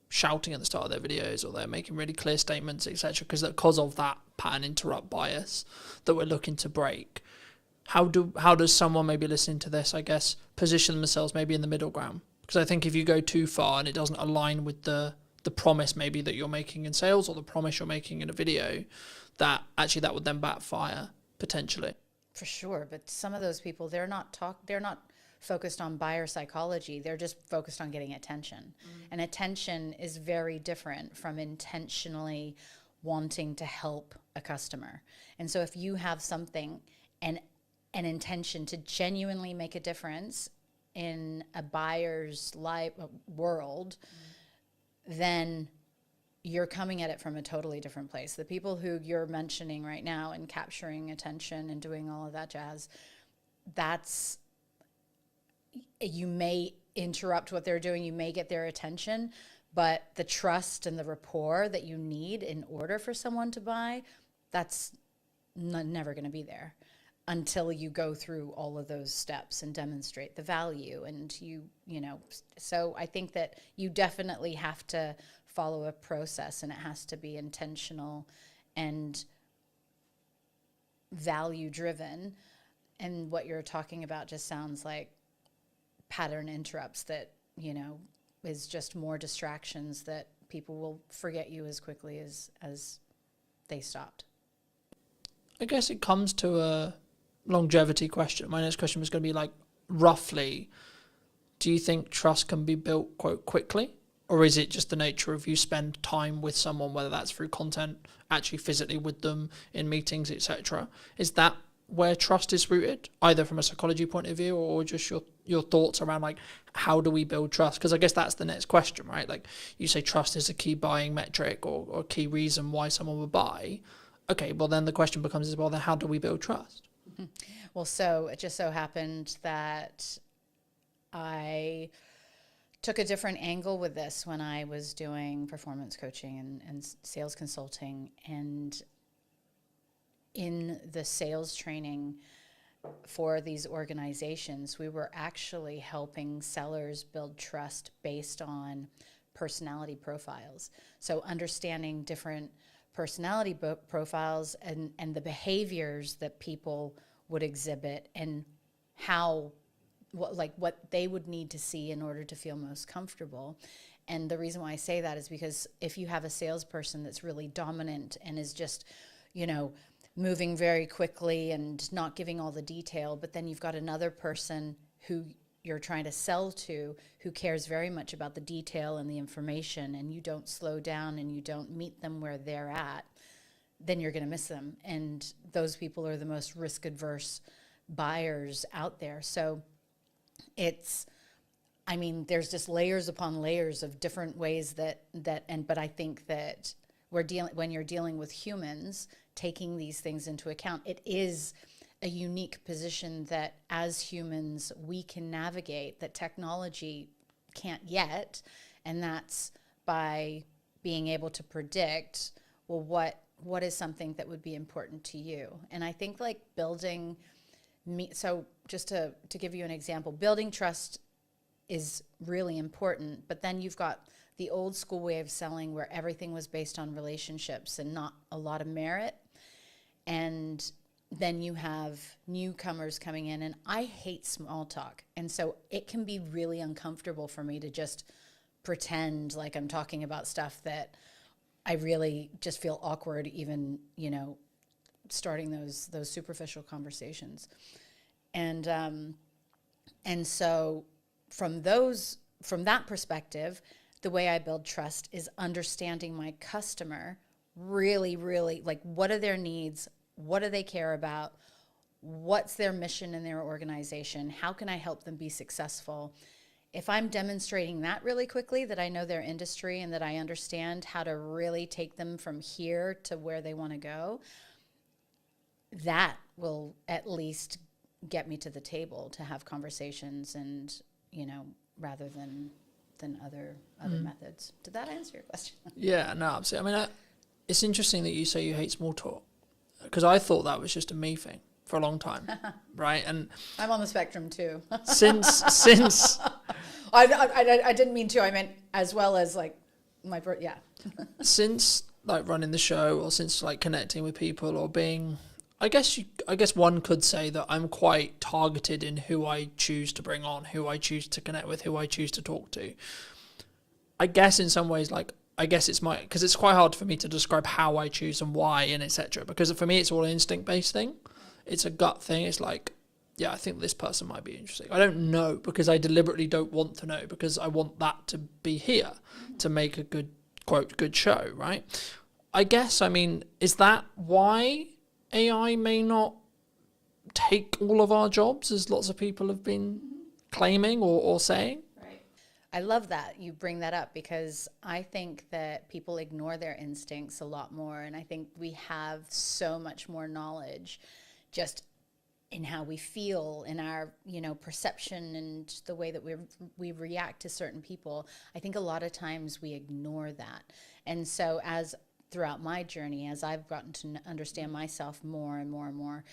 shouting at the start of their videos, or they're making really clear statements, etc., because of that pattern interrupt bias that we're looking to break. How does someone maybe listening to this, I guess, position themselves maybe in the middle ground? Because I think if you go too far and it doesn't align with the promise maybe that you're making in sales, or the promise you're making in a video, that would then backfire potentially. For sure, but some of those people, they're not focused on buyer psychology. They're just focused on getting attention. And attention is very different from intentionally wanting to help a customer. And so if you have something and an intention to genuinely make a difference in a buyer's life world, then you're coming at it from a totally different place. The people who you're mentioning right now and capturing attention and doing all of that jazz, you may interrupt what they're doing, you may get their attention, but the trust and the rapport that you need in order for someone to buy, that's never going to be there until you go through all of those steps and demonstrate the value. And so I think that you definitely have to follow a process, and it has to be intentional and value driven. And what you're talking about just sounds like pattern interrupts that, is just more distractions that people will forget you as quickly as they stopped. I guess it comes to a longevity question. My next question was going to be like, roughly, do you think trust can be built quite quickly? Or is it just the nature of you spend time with someone, whether that's through content, actually physically with them in meetings, etc.? Is that where trust is rooted, either from a psychology point of view or just your thoughts around like how do we build trust? Because I guess that's the next question, right? Like you say trust is a key buying metric or key reason why someone would buy. Okay, well then the question becomes as well, then how do we build trust? Well, so it just so happened that I took a different angle with this when I was doing performance coaching and sales consulting. And in the sales training for these organizations, we were actually helping sellers build trust based on personality profiles. So understanding different personality profiles and the behaviors that people would exhibit and how what they would need to see in order to feel most comfortable. And the reason why I say that is because if you have a salesperson that's really dominant and is just, moving very quickly and not giving all the detail, but then you've got another person who you're trying to sell to who cares very much about the detail and the information, and you don't slow down and you don't meet them where they're at, then you're going to miss them. And those people are the most risk adverse buyers out there. So there's just layers upon layers of different ways but I think that when you're dealing with humans, taking these things into account, it is a unique position that as humans we can navigate that technology can't yet, and that's by being able to predict, well, what is something that would be important to you. And I think like so just to give you an example, building trust is really important, but then you've got the old school way of selling where everything was based on relationships and not a lot of merit. And then you have newcomers coming in, and I hate small talk. And so it can be really uncomfortable for me to just pretend like I'm talking about stuff that I really just feel awkward even, starting those superficial conversations. And so from that perspective, the way I build trust is understanding my customer really, really, like what are their needs? What do they care about? What's their mission in their organization? How can I help them be successful? If I'm demonstrating that really quickly, that I know their industry and that I understand how to really take them from here to where they want to go, that will at least get me to the table to have conversations and, rather than other methods. Did that answer your question? Yeah, no, absolutely. I mean, it's interesting that you say you hate small talk, because I thought that was just a me thing for a long time, right? And I'm on the spectrum too. since I didn't mean to. I meant as well as like yeah. Since like running the show, or since like connecting with people, or being, I guess one could say that I'm quite targeted in who I choose to bring on, who I choose to connect with, who I choose to talk to. I guess in some ways, because it's quite hard for me to describe how I choose and why and etc. Because for me, it's all an instinct-based thing. It's a gut thing. It's like, yeah, I think this person might be interesting. I don't know because I deliberately don't want to know, because I want that to be here to make a good, quote, good show, right? I guess, is that why AI may not take all of our jobs, as lots of people have been claiming or saying? Right. I love that you bring that up, because I think that people ignore their instincts a lot more. And I think we have so much more knowledge just in how we feel, in our, perception and the way that we react to certain people. I think a lot of times we ignore that. And so throughout my journey, as I've gotten to understand myself more and more and more,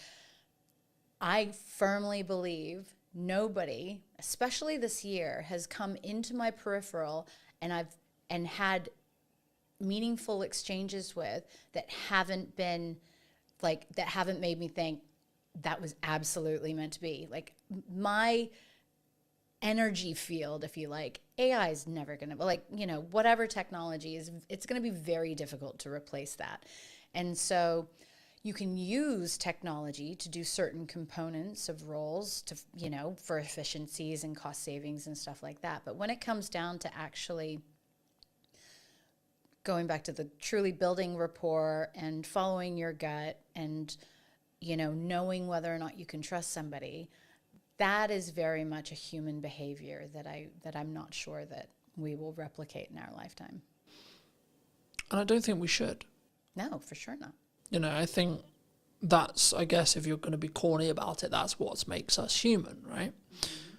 I firmly believe nobody, especially this year, has come into my peripheral and had meaningful exchanges with that haven't made me think that was absolutely meant to be. Like my energy field, if you like, AI is never going to, whatever technology is, it's going to be very difficult to replace that. And so you can use technology to do certain components of roles to, for efficiencies and cost savings and stuff like that. But when it comes down to actually going back to the truly building rapport and following your gut and you know, knowing whether or not you can trust somebody, that is very much a human behavior that I'm not sure that we will replicate in our lifetime. And I don't think we should. No, for sure not. You know, I think that's, I guess, if you're going to be corny about it, that's what makes us human, right? Mm-hmm.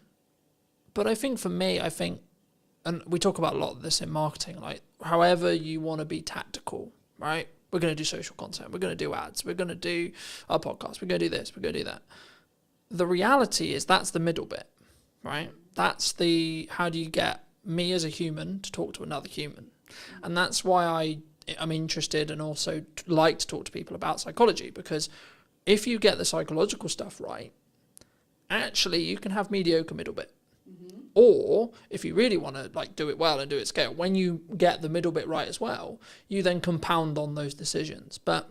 But I think for me, and we talk about a lot of this in marketing, like however you want to be tactical, right? We're going to do social content, we're going to do ads, we're going to do our podcast, we're going to do this, we're going to do that. The reality is that's the middle bit, right? That's how do you get me as a human to talk to another human? And that's why I'm interested and also like to talk to people about psychology, because if you get the psychological stuff right, actually you can have mediocre middle bit. Mm-hmm. Or if you really want to like do it well and do it scale, when you get the middle bit right as well, you then compound on those decisions. But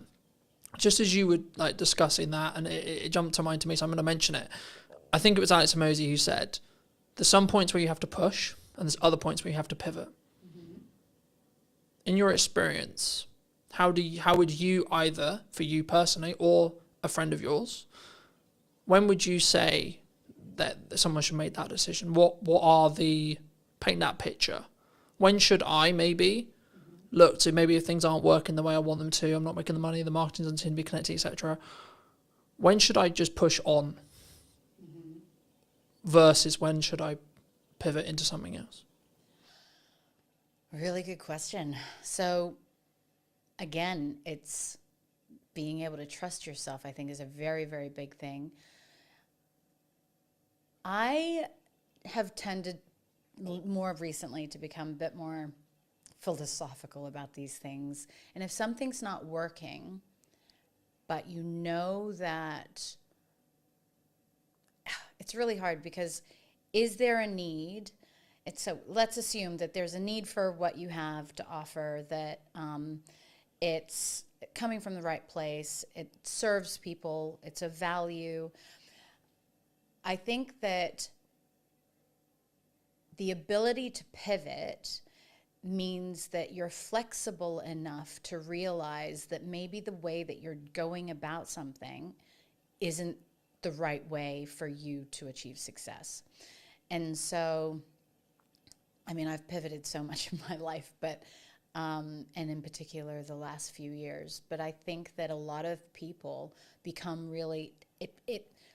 just as you were like discussing that, and it jumped to mind to me, so I'm going to mention it. I think it was Alex Hormozi who said, there's some points where you have to push, and there's other points where you have to pivot. Mm-hmm. In your experience, how would you, either for you personally or a friend of yours, when would you say that someone should make that decision? Paint that picture? When should I maybe look to, maybe if things aren't working the way I want them to, I'm not making the money, the marketing doesn't seem to be connected, etc. When should I just push on? Mm-hmm. Versus when should I pivot into something else? Really good question. So again, it's being able to trust yourself, I think, is a very, very big thing. I have tended more recently to become a bit more philosophical about these things. And if something's not working, but you know that, it's really hard, because is there a need? So let's assume that there's a need for what you have to offer, that it's coming from the right place, it serves people, it's a value. I think that the ability to pivot means that you're flexible enough to realize that maybe the way that you're going about something isn't the right way for you to achieve success. And so, I mean, I've pivoted so much in my life, but and in particular the last few years, but I think that a lot of people become really,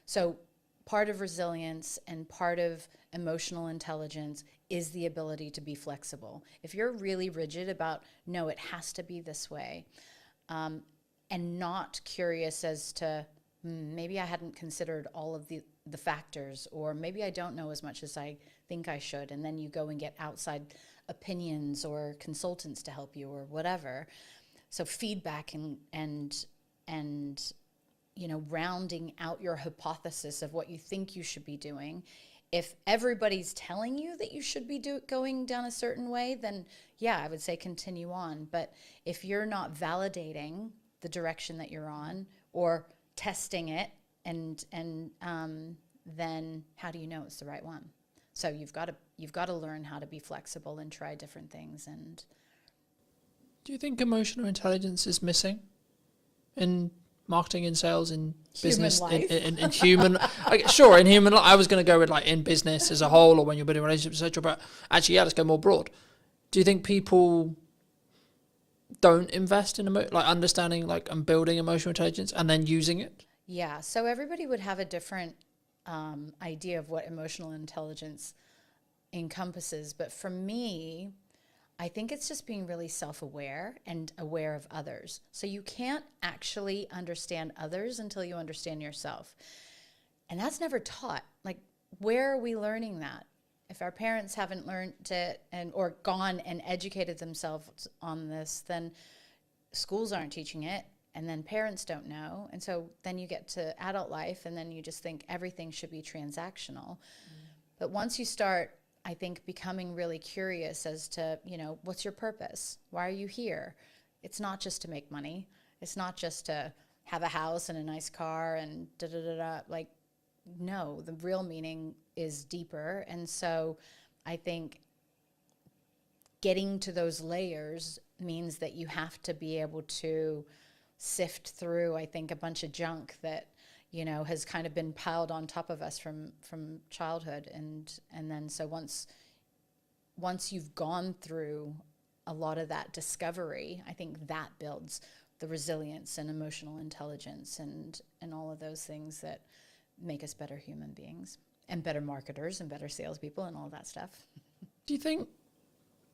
so part of resilience and part of emotional intelligence is the ability to be flexible. If you're really rigid about, no, it has to be this way, and not curious as to, maybe I hadn't considered all of the factors, or maybe I don't know as much as I think I should, and then you go and get outside opinions or consultants to help you or whatever. So feedback and you know, rounding out your hypothesis of what you think you should be doing. If everybody's telling you that you should be going down a certain way, then yeah, I would say continue on. But if you're not validating the direction that you're on or testing it, and then how do you know it's the right one? So you've got to learn how to be flexible and try different things. And do you think emotional intelligence is missing in marketing, in sales, in business, in human? Sure, in human life. I was going to go with like in business as a whole, or when you're building relationships, etc. But actually, yeah, let's go more broad. Do you think people don't invest in like understanding, like, and building emotional intelligence and then using it? Yeah. So everybody would have a different idea of what emotional intelligence encompasses, but for me, I think it's just being really self-aware and aware of others. So you can't actually understand others until you understand yourself. And that's never taught. Like, where are we learning that? If our parents haven't learned it or gone and educated themselves on this, then schools aren't teaching it, and then parents don't know. And so then you get to adult life, and then you just think everything should be transactional. But once you start, I think, becoming really curious as to, you know, what's your purpose? Why are you here? It's not just to make money. It's not just to have a house and a nice car and da-da-da-da. Like, no, the real meaning is deeper. And so I think getting to those layers means that you have to be able to sift through, I think, a bunch of junk that, you know, has kind of been piled on top of us from childhood. And then so once you've gone through a lot of that discovery, I think that builds the resilience and emotional intelligence and all of those things that make us better human beings and better marketers and better salespeople and all that stuff. Do you think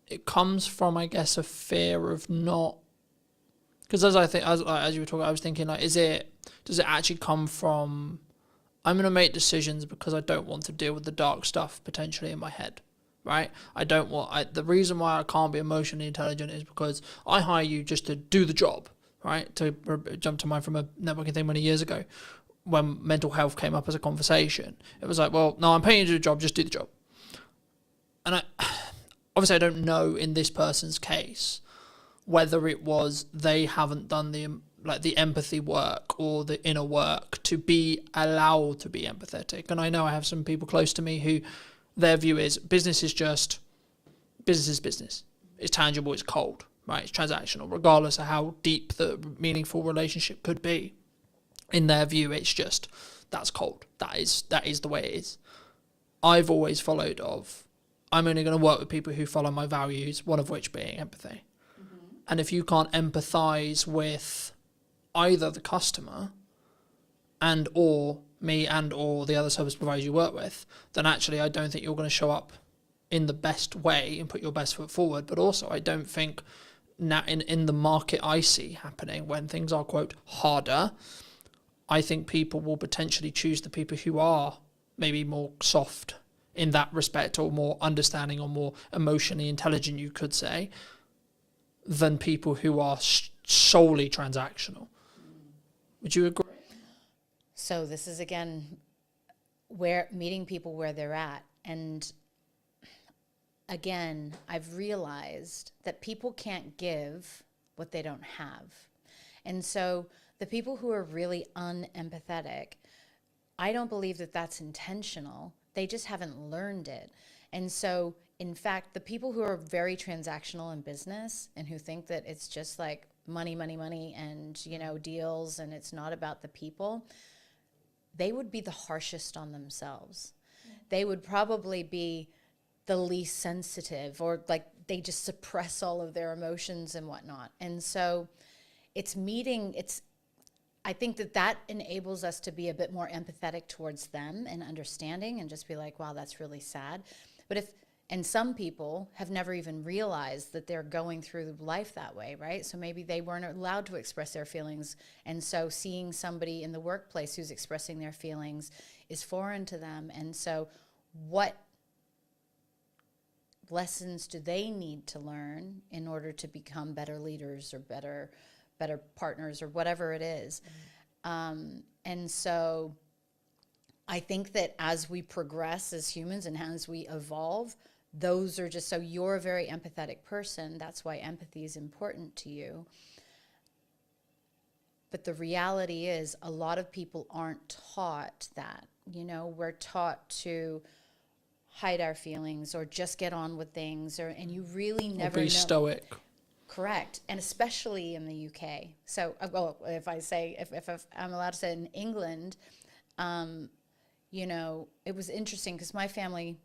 it comes from, I guess, a fear of not? Because as you were talking, I was thinking, like, does it actually come from, I'm going to make decisions because I don't want to deal with the dark stuff potentially in my head, right? The reason why I can't be emotionally intelligent is because I hire you just to do the job, right? To jump to mind from a networking thing many years ago, when mental health came up as a conversation, it was like, well, no, I'm paying you to do the job, just do the job. And obviously I don't know in this person's case whether it was they haven't done the empathy work or the inner work to be allowed to be empathetic. And I know I have some people close to me who their view is business is business. It's tangible, it's cold, right? It's transactional, regardless of how deep the meaningful relationship could be. In their view, it's just, that's cold. That is the way it is. I've always followed I'm only going to work with people who follow my values, one of which being empathy. Mm-hmm. And if you can't empathize with either the customer and or me and or the other service providers you work with, then actually I don't think you're going to show up in the best way and put your best foot forward. But also I don't think now in the market I see happening when things are, quote, harder, I think people will potentially choose the people who are maybe more soft in that respect, or more understanding, or more emotionally intelligent, you could say, than people who are solely transactional. Would you agree? So this is, again, where meeting people where they're at. And again, I've realized that people can't give what they don't have. And so the people who are really unempathetic, I don't believe that that's intentional. They just haven't learned it. And so, in fact, the people who are very transactional in business and who think that it's just like money, and, you know, deals, and it's not about the people, they would be the harshest on themselves. They would probably be the least sensitive, or like they just suppress all of their emotions and whatnot. And so I think that enables us to be a bit more empathetic towards them and understanding, and just be like, wow, that's really sad. And some people have never even realized that they're going through life that way, right? So maybe they weren't allowed to express their feelings. And so seeing somebody in the workplace who's expressing their feelings is foreign to them. And so what lessons do they need to learn in order to become better leaders or better partners or whatever it is? And so I think that as we progress as humans and as we evolve, those are just, so you're a very empathetic person. That's why empathy is important to you. But the reality is a lot of people aren't taught that. You know, we're taught to hide our feelings or just get on with things, and you really never know. Be stoic. Correct. And especially in the UK. So, well, if I'm allowed to say in England, you know, it was interesting because my family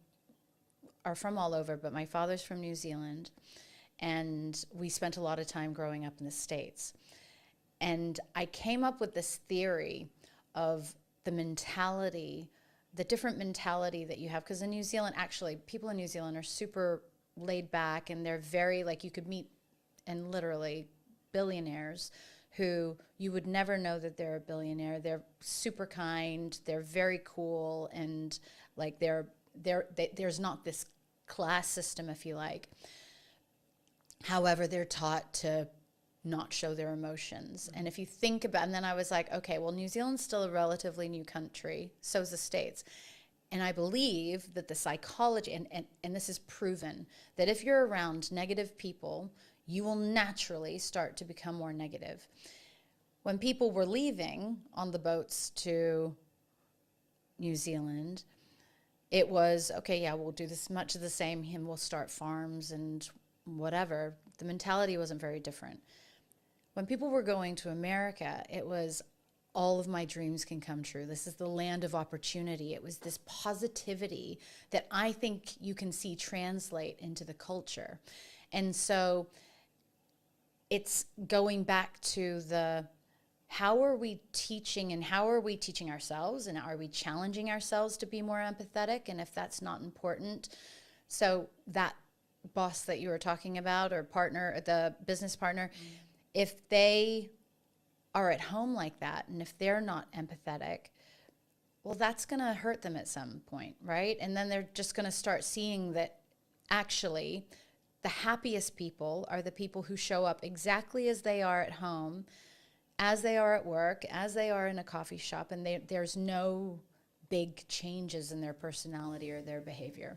are from all over, but my father's from New Zealand, and we spent a lot of time growing up in the States. And I came up with this theory of the different mentality that you have. Because in New Zealand, actually, people in New Zealand are super laid back, and they're very, like, you could meet, and literally billionaires who you would never know that they're a billionaire. They're super kind, they're very cool, and like there's not this class system, if you like. However, they're taught to not show their emotions. And if you think about, and then I was like, okay, well, New Zealand's still a relatively new country, so is the States. And I believe that the psychology, and this is proven, that if you're around negative people, you will naturally start to become more negative. When people were leaving on the boats to New Zealand, it was, okay, yeah, we'll do this much of the same, and we'll start farms and whatever. The mentality wasn't very different. when people were going to America, it was all of my dreams can come true. This is the land of opportunity. It was this positivity that I think you can see translate into the culture. And so it's going back to the, how are we teaching, and how are we teaching ourselves, and are we challenging ourselves to be more empathetic? And if that's not important, so that boss that you were talking about, or partner, the business partner, if they are at home like that, and if they're not empathetic, well, that's going to hurt them at some point, right? And then they're just going to start seeing that actually the happiest people are the people who show up exactly as they are at home, as they are at work, as they are in a coffee shop, and there's no big changes in their personality or their behavior.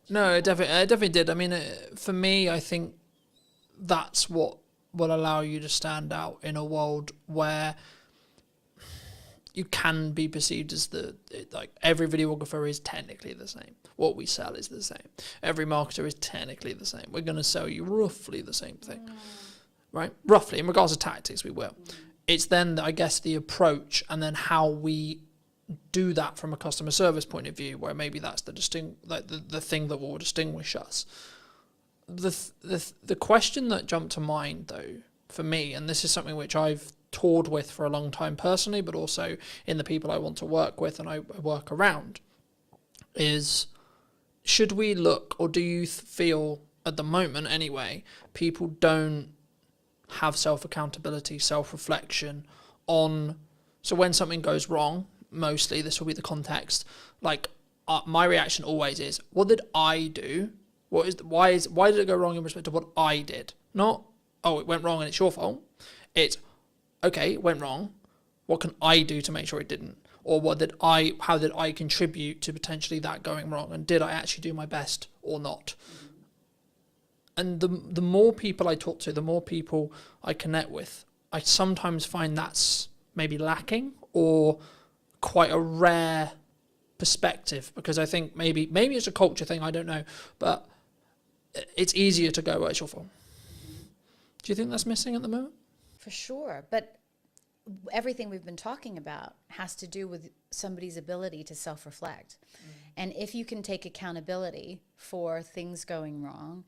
No, it definitely did. I mean, for me, I think that's what will allow you to stand out in a world where you can be perceived as like every videographer is technically the same. What we sell is the same. Every marketer is technically the same. We're going to sell you roughly the same thing, right? Roughly, in regards to tactics, we will. It's then, I guess, the approach and then how we do that from a customer service point of view, where maybe that's the thing that will distinguish us. The question that jumped to mind, though, for me, and this is something which I've toured with for a long time personally, but also in the people I want to work with and I work around, is should we look, or do you feel at the moment anyway, people don't have self-accountability, self-reflection on, so when something goes wrong, mostly this will be the context, like my reaction always is, what did I do? Why did it go wrong in respect to what I did? Not, oh, it went wrong and it's your fault. It's, okay, it went wrong. What can I do to make sure it didn't? Or how did I contribute to potentially that going wrong? And did I actually do my best or not? And the more people I talk to, the more people I connect with, I sometimes find that's maybe lacking or quite a rare perspective, because I think maybe it's a culture thing, I don't know, but it's easier to go, well, it's your fault. Do you think that's missing at the moment? For sure, but everything we've been talking about has to do with somebody's ability to self-reflect. And if you can take accountability for things going wrong,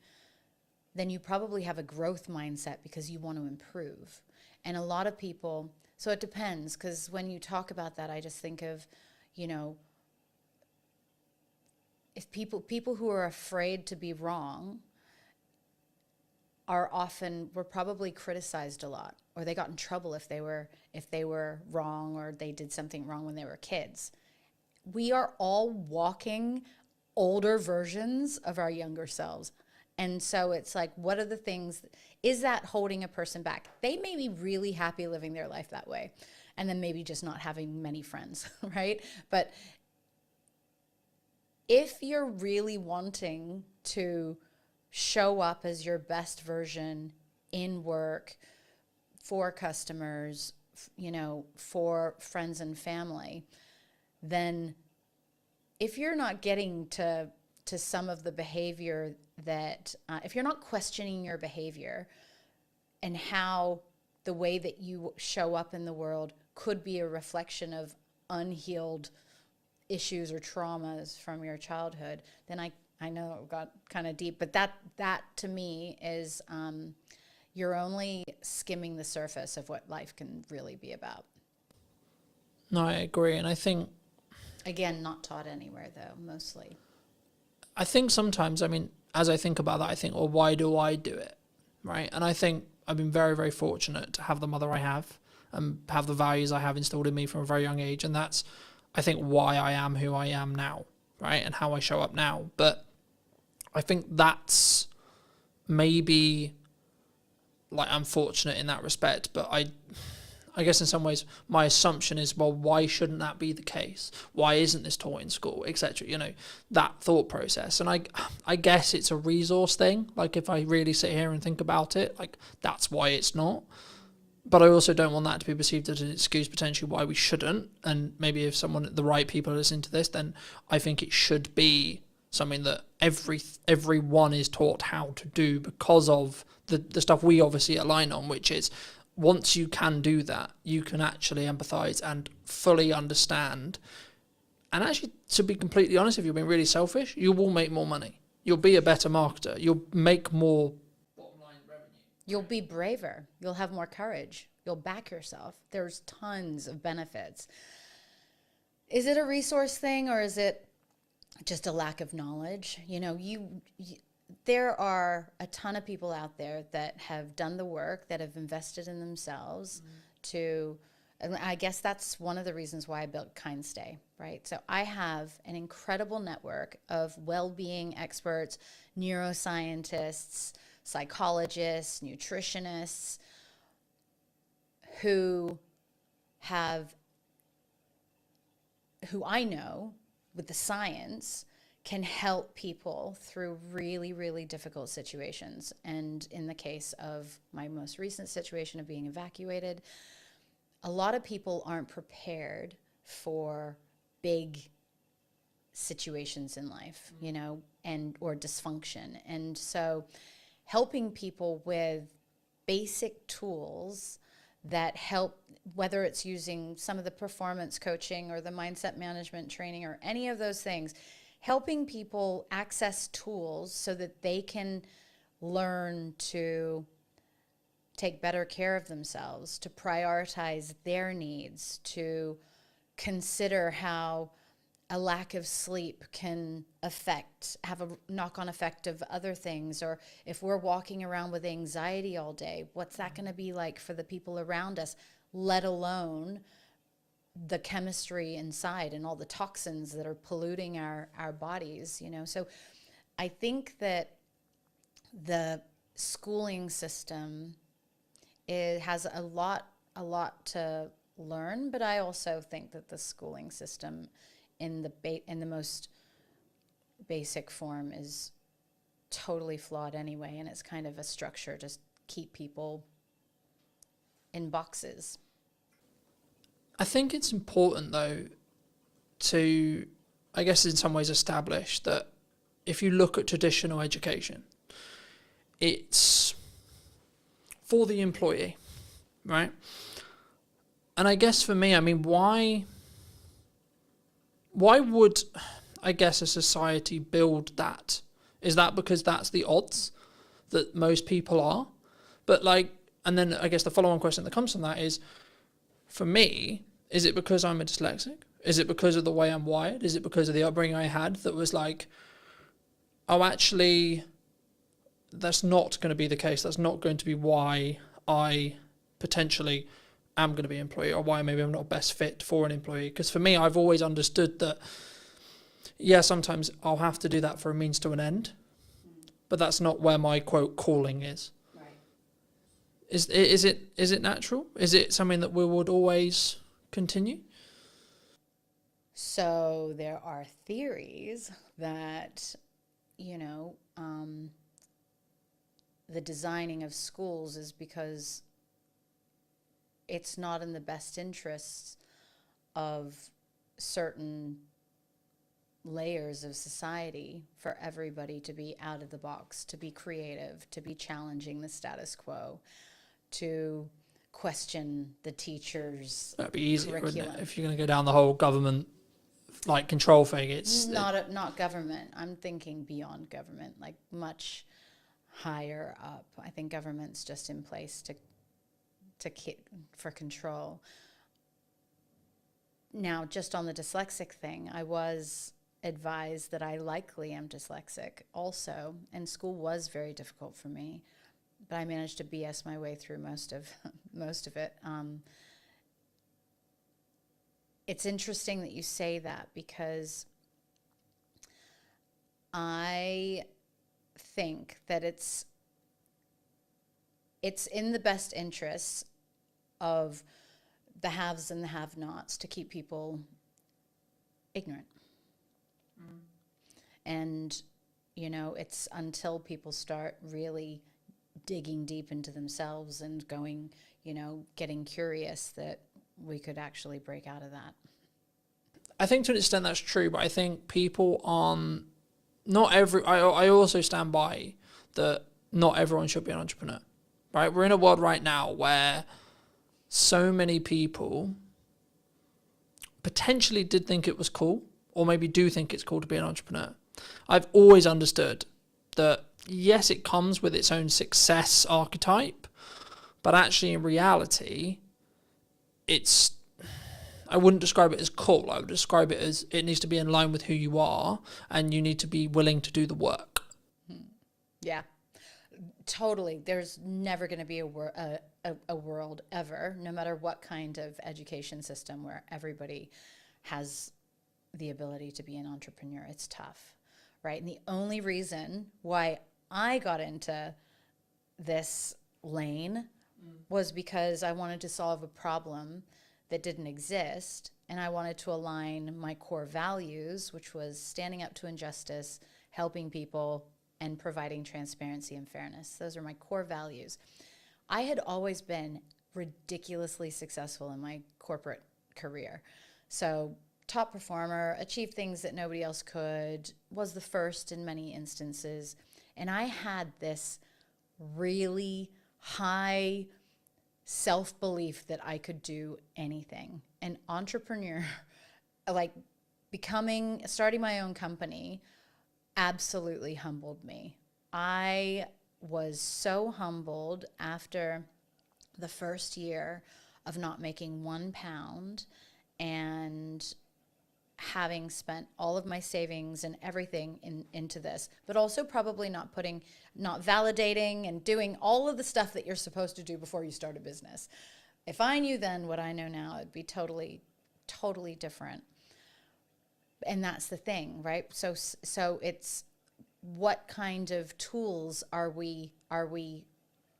then you probably have a growth mindset because you want to improve. And a lot of people, so it depends, because when you talk about that, I just think of, if people who are afraid to be wrong were probably criticized a lot, or they got in trouble if they were wrong, or they did something wrong when they were kids. We are all walking older versions of our younger selves. And so it's like, what are the things, is that holding a person back? They may be really happy living their life that way, and then maybe just not having many friends, right? But if you're really wanting to show up as your best version in work, for customers, for friends and family, then if you're not getting to some of the behavior that, if you're not questioning your behavior and how the way that you show up in the world could be a reflection of unhealed issues or traumas from your childhood, then I know it got kind of deep, but that to me is, you're only skimming the surface of what life can really be about. No, I agree. And I think, again, not taught anywhere though, mostly. I think sometimes, I mean, as I think about that, I think, well, why do I do it? Right. And I think I've been very, very fortunate to have the mother I have and have the values I have instilled in me from a very young age. And that's, I think, why I am who I am now, right? And how I show up now. But I think that's maybe, like, I'm fortunate in that respect, but I guess in some ways my assumption is, well, why shouldn't that be the case? Why isn't this taught in school, etc.? That thought process. And I guess it's a resource thing. Like, if I really sit here and think about it, like, that's why it's not. But I also don't want that to be perceived as an excuse potentially why we shouldn't. And maybe if the right people are listening to this, then I think it should be something that everyone is taught how to do because of the stuff we obviously align on, which is once you can do that, you can actually empathize and fully understand. And actually, to be completely honest, if you're being really selfish, you will make more money. You'll be a better marketer. You'll make more bottom line revenue. You'll be braver. You'll have more courage. You'll back yourself. There's tons of benefits. Is it a resource thing, or is it just a lack of knowledge? You know, there are a ton of people out there that have done the work, that have invested in themselves to, and I guess that's one of the reasons why I built KindStay, right? So I have an incredible network of well-being experts, neuroscientists, psychologists, nutritionists, who I know with the science can help people through really, really difficult situations. And in the case of my most recent situation of being evacuated, a lot of people aren't prepared for big situations in life, you know, or dysfunction. And so helping people with basic tools that help, whether it's using some of the performance coaching or the mindset management training or any of those things, helping people access tools so that they can learn to take better care of themselves, to prioritize their needs, to consider how a lack of sleep can have a knock-on effect of other things. Or if we're walking around with anxiety all day, what's that going to be like for the people around us, let alone the chemistry inside and all the toxins that are polluting our bodies, you know? So I think that the schooling system, it has a lot to learn, but I also think that the schooling system in the most basic form is totally flawed anyway, and it's kind of a structure to keep people in boxes. I think it's important, though, to, I guess in some ways, establish that if you look at traditional education, it's for the employee, right? And I guess for me, I mean, why would, I guess, a society build that? Is that because that's the odds that most people are? But like, and then I guess the follow-on question that comes from that is, for me, is it because I'm a dyslexic? Is it because of the way I'm wired? Is it because of the upbringing I had that was like, oh, actually, that's not going to be the case. That's not going to be why I potentially am going to be an employee, or why maybe I'm not best fit for an employee. Because for me, I've always understood that, yeah, sometimes I'll have to do that for a means to an end, but that's not where my, quote, calling is. Right. Is it natural? Is it something that we would always continue? So there are theories that, you know, the designing of schools is because it's not in the best interests of certain layers of society for everybody to be out of the box, to be creative, to be challenging the status quo, to question the teachers' That'd be easier, wouldn't curriculum. it? If you're going to go down the whole government like control thing, it's not government. I'm thinking beyond government, like much higher up. I think government's just in place for control. Now, just on the dyslexic thing, I was advised that I likely am dyslexic also, and school was very difficult for me, but I managed to BS my way through most of it. It's interesting that you say that, because I think that it's in the best interests of the haves and the have-nots to keep people ignorant. And, you know, it's until people start really digging deep into themselves and going, you know, getting curious, that we could actually break out of that. I think to an extent that's true, but I think people aren't I also stand by that not everyone should be an entrepreneur, right? We're in a world right now where so many people potentially did think it was cool, or maybe do think it's cool to be an entrepreneur. I've always understood that, yes, it comes with its own success archetype, but actually in reality, I wouldn't describe it as cool. I would describe it as it needs to be in line with who you are, and you need to be willing to do the work. Yeah, totally. There's never going to be a world ever, no matter what kind of education system, where everybody has the ability to be an entrepreneur. It's tough, right? And the only reason why I got into this lane was because I wanted to solve a problem that didn't exist, and I wanted to align my core values, which was standing up to injustice, helping people, and providing transparency and fairness. Those are my core values. I had always been ridiculously successful in my corporate career. So top performer, achieved things that nobody else could, was the first in many instances. And I had this really high self-belief that I could do anything. An entrepreneur, like starting my own company, absolutely humbled me. I was so humbled after the first year of not making £1 and having spent all of my savings and everything into this, but also probably not validating and doing all of the stuff that you're supposed to do before you start a business. If I knew then what I know now, it'd be totally, totally different. And that's the thing, right? So it's what kind of tools are we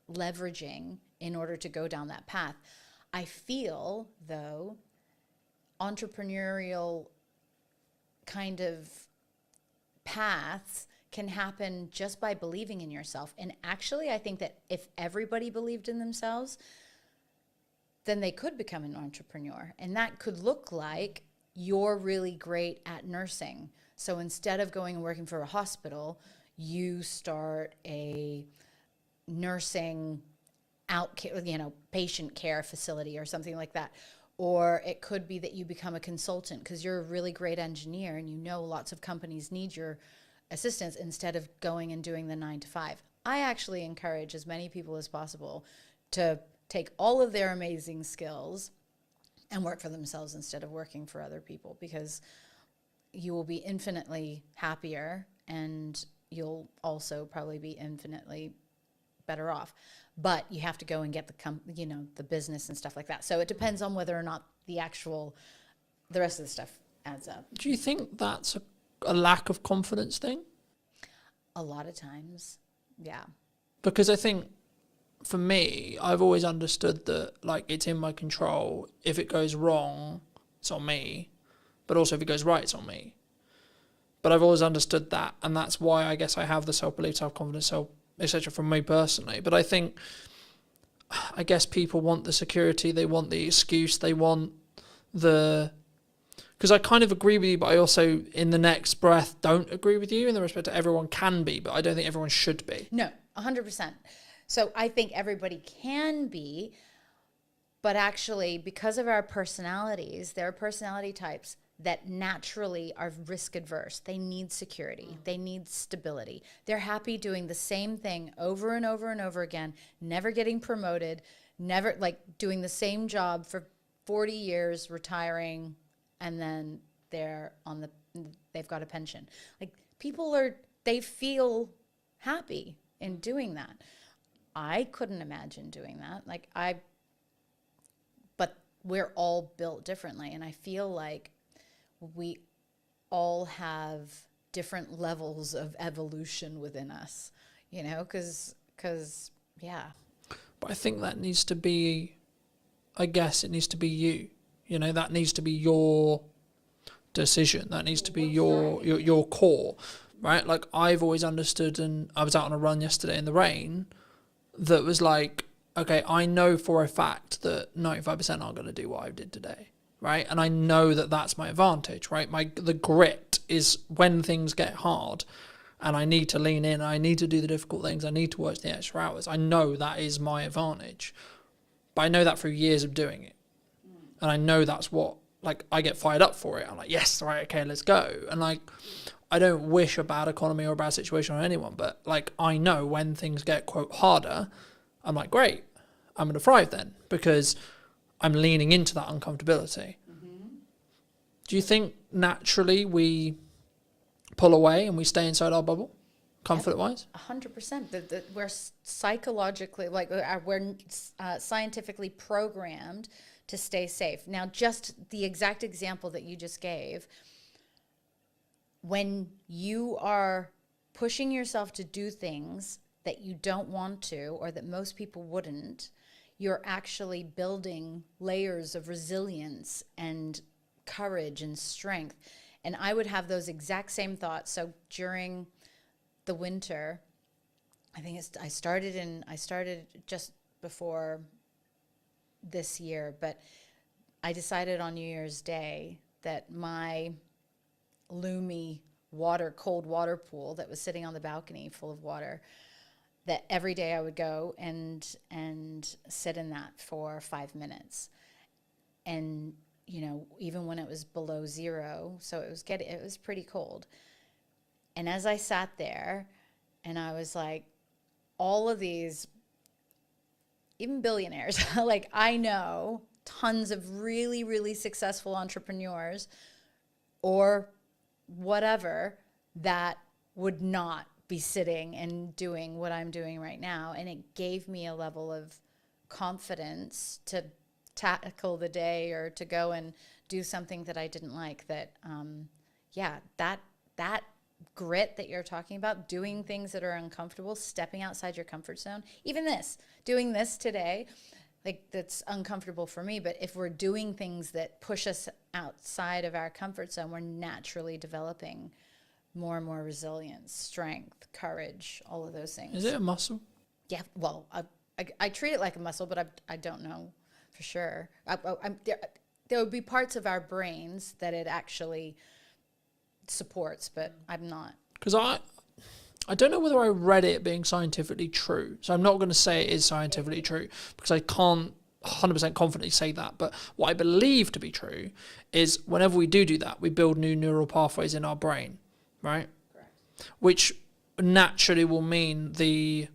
leveraging in order to go down that path? I feel, though, entrepreneurial kind of paths can happen just by believing in yourself. And actually, I think that if everybody believed in themselves, then they could become an entrepreneur. And that could look like you're really great at nursing. So instead of going and working for a hospital, you start a nursing patient care facility or something like that. Or it could be that you become a consultant because you're a really great engineer and you know lots of companies need your assistance instead of going and doing the 9 to 5. I actually encourage as many people as possible to take all of their amazing skills and work for themselves instead of working for other people, because you will be infinitely happier and you'll also probably be infinitely better off. But you have to go and get the business and stuff like that. So it depends on whether or not the rest of the stuff adds up. Do you think that's a lack of confidence thing? A lot of times, yeah. Because I think for me, I've always understood that it's in my control. If it goes wrong, it's on me. But also if it goes right, it's on me. But I've always understood that, and that's why I guess I have the self-belief, self-confidence, etc. from me personally. But I guess people want the security, they want the excuse, they want because I kind of agree with you, but I also in the next breath don't agree with you in the respect that everyone can be, but I don't think everyone should be. No, 100%. So I think everybody can be, but actually because of our personalities, there are personality types that naturally are risk adverse. They need security. They need stability. They're happy doing the same thing over and over and over again, never getting promoted, never doing the same job for 40 years, retiring, and then they've got a pension. They feel happy in doing that. I couldn't imagine doing that. But we're all built differently, and I feel like we all have different levels of evolution within us, because yeah. But I think that needs to be, I guess it needs to be you, that needs to be your decision. That needs to be your core, right? I've always understood, and I was out on a run yesterday in the rain, that was okay, I know for a fact that 95% aren't going to do what I did today. Right, and I know that that's my advantage. Right, the grit is when things get hard. and I need to lean in, I need to do the difficult things, I need to work the extra hours, I know that is my advantage. But I know that through years of doing it. And I know that's what, like, I get fired up for it. I'm like, yes, right, okay, let's go. And, like, I don't wish a bad economy or a bad situation on anyone, but, like, I know when things get, quote, harder, I'm like, great, I'm going to thrive then, because I'm leaning into that uncomfortability. Do you think naturally we pull away and we stay inside our bubble, comfort-wise? 100%. We're psychologically, like, we're scientifically programmed to stay safe. Now, just the exact example that you just gave, when you are pushing yourself to do things that you don't want to, or that most people wouldn't, you're actually building layers of resilience and courage and strength. And I would have those exact same thoughts. So during the winter, I think I started just before this year, but I decided on New Year's Day that my Lumi cold water pool that was sitting on the balcony full of water, that every day I would go and sit in that for 5 minutes. And, you know, even when it was below zero, so it was pretty cold. And as I sat there, and I was like, all of these, even billionaires, like, I know tons of really, really successful entrepreneurs or whatever that would not be sitting and doing what I'm doing right now. And it gave me a level of confidence to tackle the day or to go and do something that I didn't like. That, that grit that you're talking about, doing things that are uncomfortable, stepping outside your comfort zone, even doing this today, like, that's uncomfortable for me. But if we're doing things that push us outside of our comfort zone, we're naturally developing more and more resilience, strength, courage, all of those things. Is it a muscle? Yeah, well, I treat it like a muscle, but I don't know for sure. There would be parts of our brains that it actually supports, but I'm not. Because I don't know whether I read it being scientifically true. So I'm not going to say it is scientifically true, because I can't 100% confidently say that. But what I believe to be true is whenever we do that, we build new neural pathways in our brain, right? Correct. Which naturally will mean the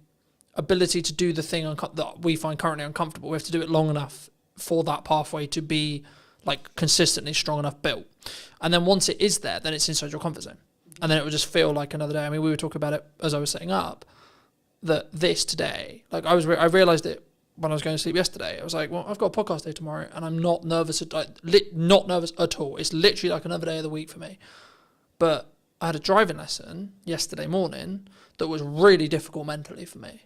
ability to do the thing that we find currently uncomfortable. We have to do it long enough for that pathway to be, like, consistently strong enough built. And then once it is there, then it's inside your comfort zone. And then it would just feel like another day. I mean, we were talking about it as I was setting up, that this today, like, I realised it when I was going to sleep yesterday. I was like, well, I've got a podcast day tomorrow, and I'm not nervous, not nervous at all. It's literally like another day of the week for me. But I had a driving lesson yesterday morning that was really difficult mentally for me.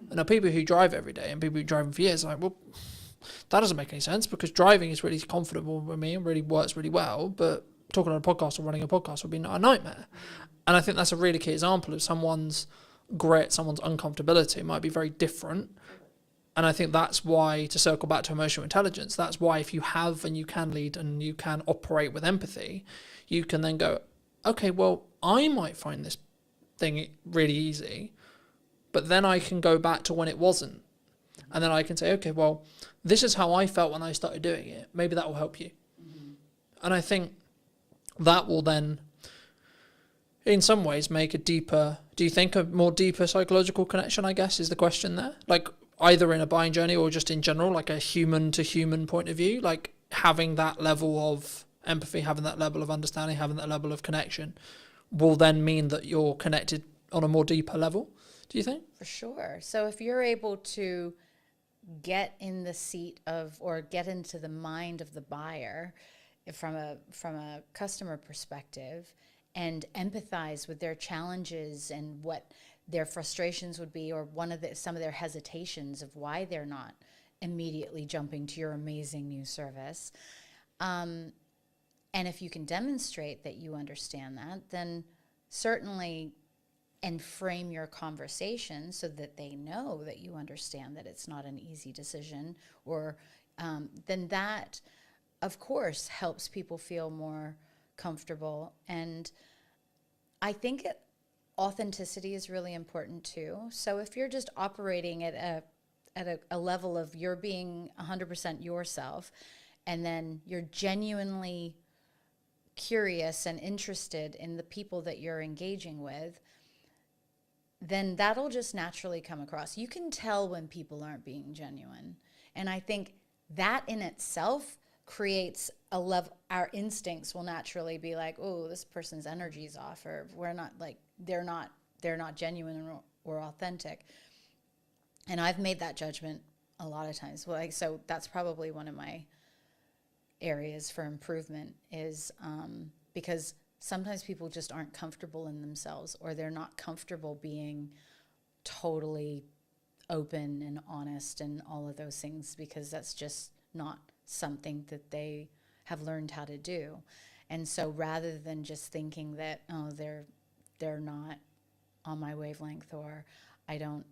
And now people who drive every day and people who drive for years are like, well, that doesn't make any sense, because driving is really comfortable with me and really works really well, but talking on a podcast or running a podcast would be a nightmare. And I think that's a really key example of someone's grit, someone's uncomfortability might be very different. And I think that's why, to circle back to emotional intelligence, that's why if you have and you can lead and you can operate with empathy, you can then go, okay, well, I might find this thing really easy, but then I can go back to when it wasn't. And then I can say, okay, well, this is how I felt when I started doing it. Maybe that will help you. And I think that will then, in some ways, make a more deeper psychological connection, I guess, is the question there. Like, either in a buying journey or just in general, like a human to human point of view, like having that level of empathy, having that level of understanding, having that level of connection will then mean that you're connected on a more deeper level. Do you think? For sure. So if you're able to get in the seat of, or get into the mind of the buyer from a customer perspective, and empathize with their challenges and what their frustrations would be, or some of their hesitations of why they're not immediately jumping to your amazing new service. And if you can demonstrate that you understand that, then certainly, and frame your conversation so that they know that you understand that it's not an easy decision, or then that, of course, helps people feel more comfortable. And I think authenticity is really important too. So if you're just operating at a level of you're being 100% yourself, and then you're genuinely curious and interested in the people that you're engaging with, then that'll just naturally come across. You can tell when people aren't being genuine. And I think that in itself creates a level, our instincts will naturally be like, oh, this person's energy's off, or we're not like, they're not genuine or authentic. And I've made that judgment a lot of times. Well, so that's probably one of my areas for improvement is because sometimes people just aren't comfortable in themselves, or they're not comfortable being totally open and honest and all of those things, because that's just not something that they have learned how to do. And so rather than just thinking that, oh, they're not on my wavelength, or I don't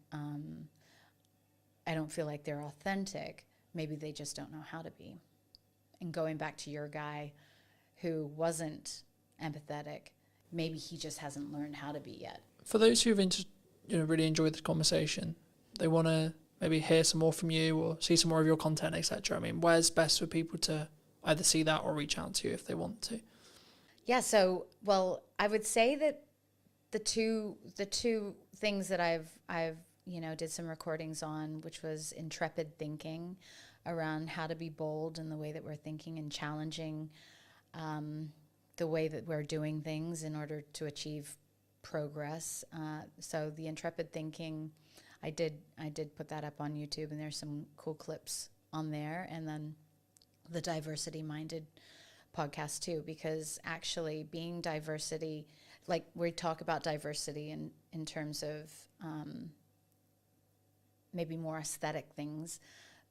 feel like they're authentic, maybe they just don't know how to be. And going back to your guy who wasn't empathetic, maybe he just hasn't learned how to be yet. For those who've really enjoyed the conversation, they want to maybe hear some more from you or see some more of your content, etc. I mean, where's best for people to either see that or reach out to you if they want to? Yeah, so, well, I would say that the two things that I've did some recordings on, which was intrepid thinking around how to be bold in the way that we're thinking and challenging the way that we're doing things in order to achieve progress. So the intrepid thinking, I did put that up on YouTube, and there's some cool clips on there. And then the diversity minded podcast too, because actually being diversity, like we talk about diversity in terms of maybe more aesthetic things,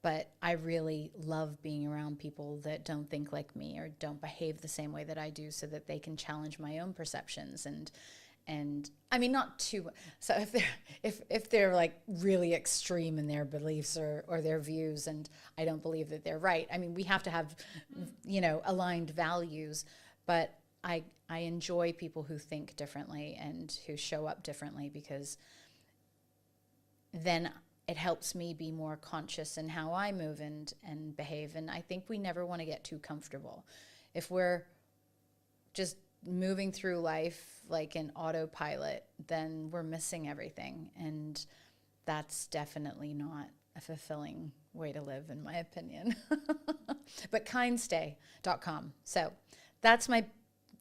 but I really love being around people that don't think like me or don't behave the same way that I do, so that they can challenge my own perceptions. And I mean, not too, so if they're like really extreme in their beliefs or their views, and I don't believe that they're right. I mean, we have to have, aligned values, but I enjoy people who think differently and who show up differently, because then it helps me be more conscious in how I move and behave. And I think we never want to get too comfortable. If we're just moving through life like an autopilot, then we're missing everything. And that's definitely not a fulfilling way to live, in my opinion. But kindstay.com. So that's my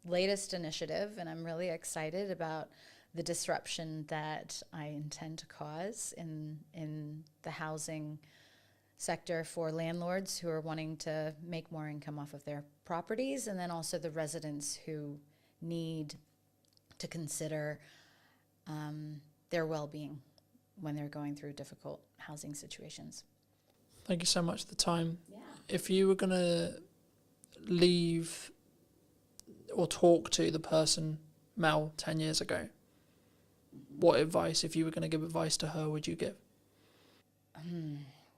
latest initiative, and I'm really excited about the disruption that I intend to cause in the housing sector for landlords who are wanting to make more income off of their properties, and then also the residents who need to consider their well-being when they're going through difficult housing situations. Thank you so much for the time. Yeah. If you were going to leave or talk to the person, Mel, 10 years ago, what advice, if you were going to give advice to her, would you give?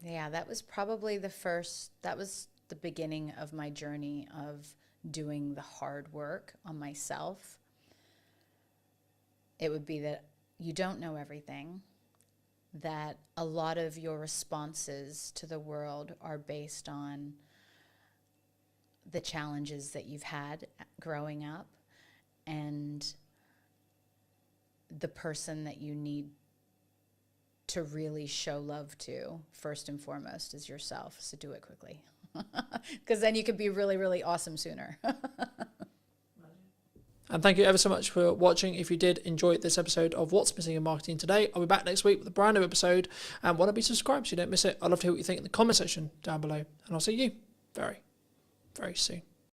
Yeah, that was probably that was the beginning of my journey of doing the hard work on myself. It would be that you don't know everything, that a lot of your responses to the world are based on the challenges that you've had growing up, and the person that you need to really show love to, first and foremost, is yourself. So do it quickly, because then you could be really, really awesome sooner. And thank you ever so much for watching. If you did enjoy this episode of What's Missing in Marketing Today, I'll be back next week with a brand new episode. And why not be subscribed so you don't miss it? I'd love to hear what you think in the comment section down below. And I'll see you very, very soon.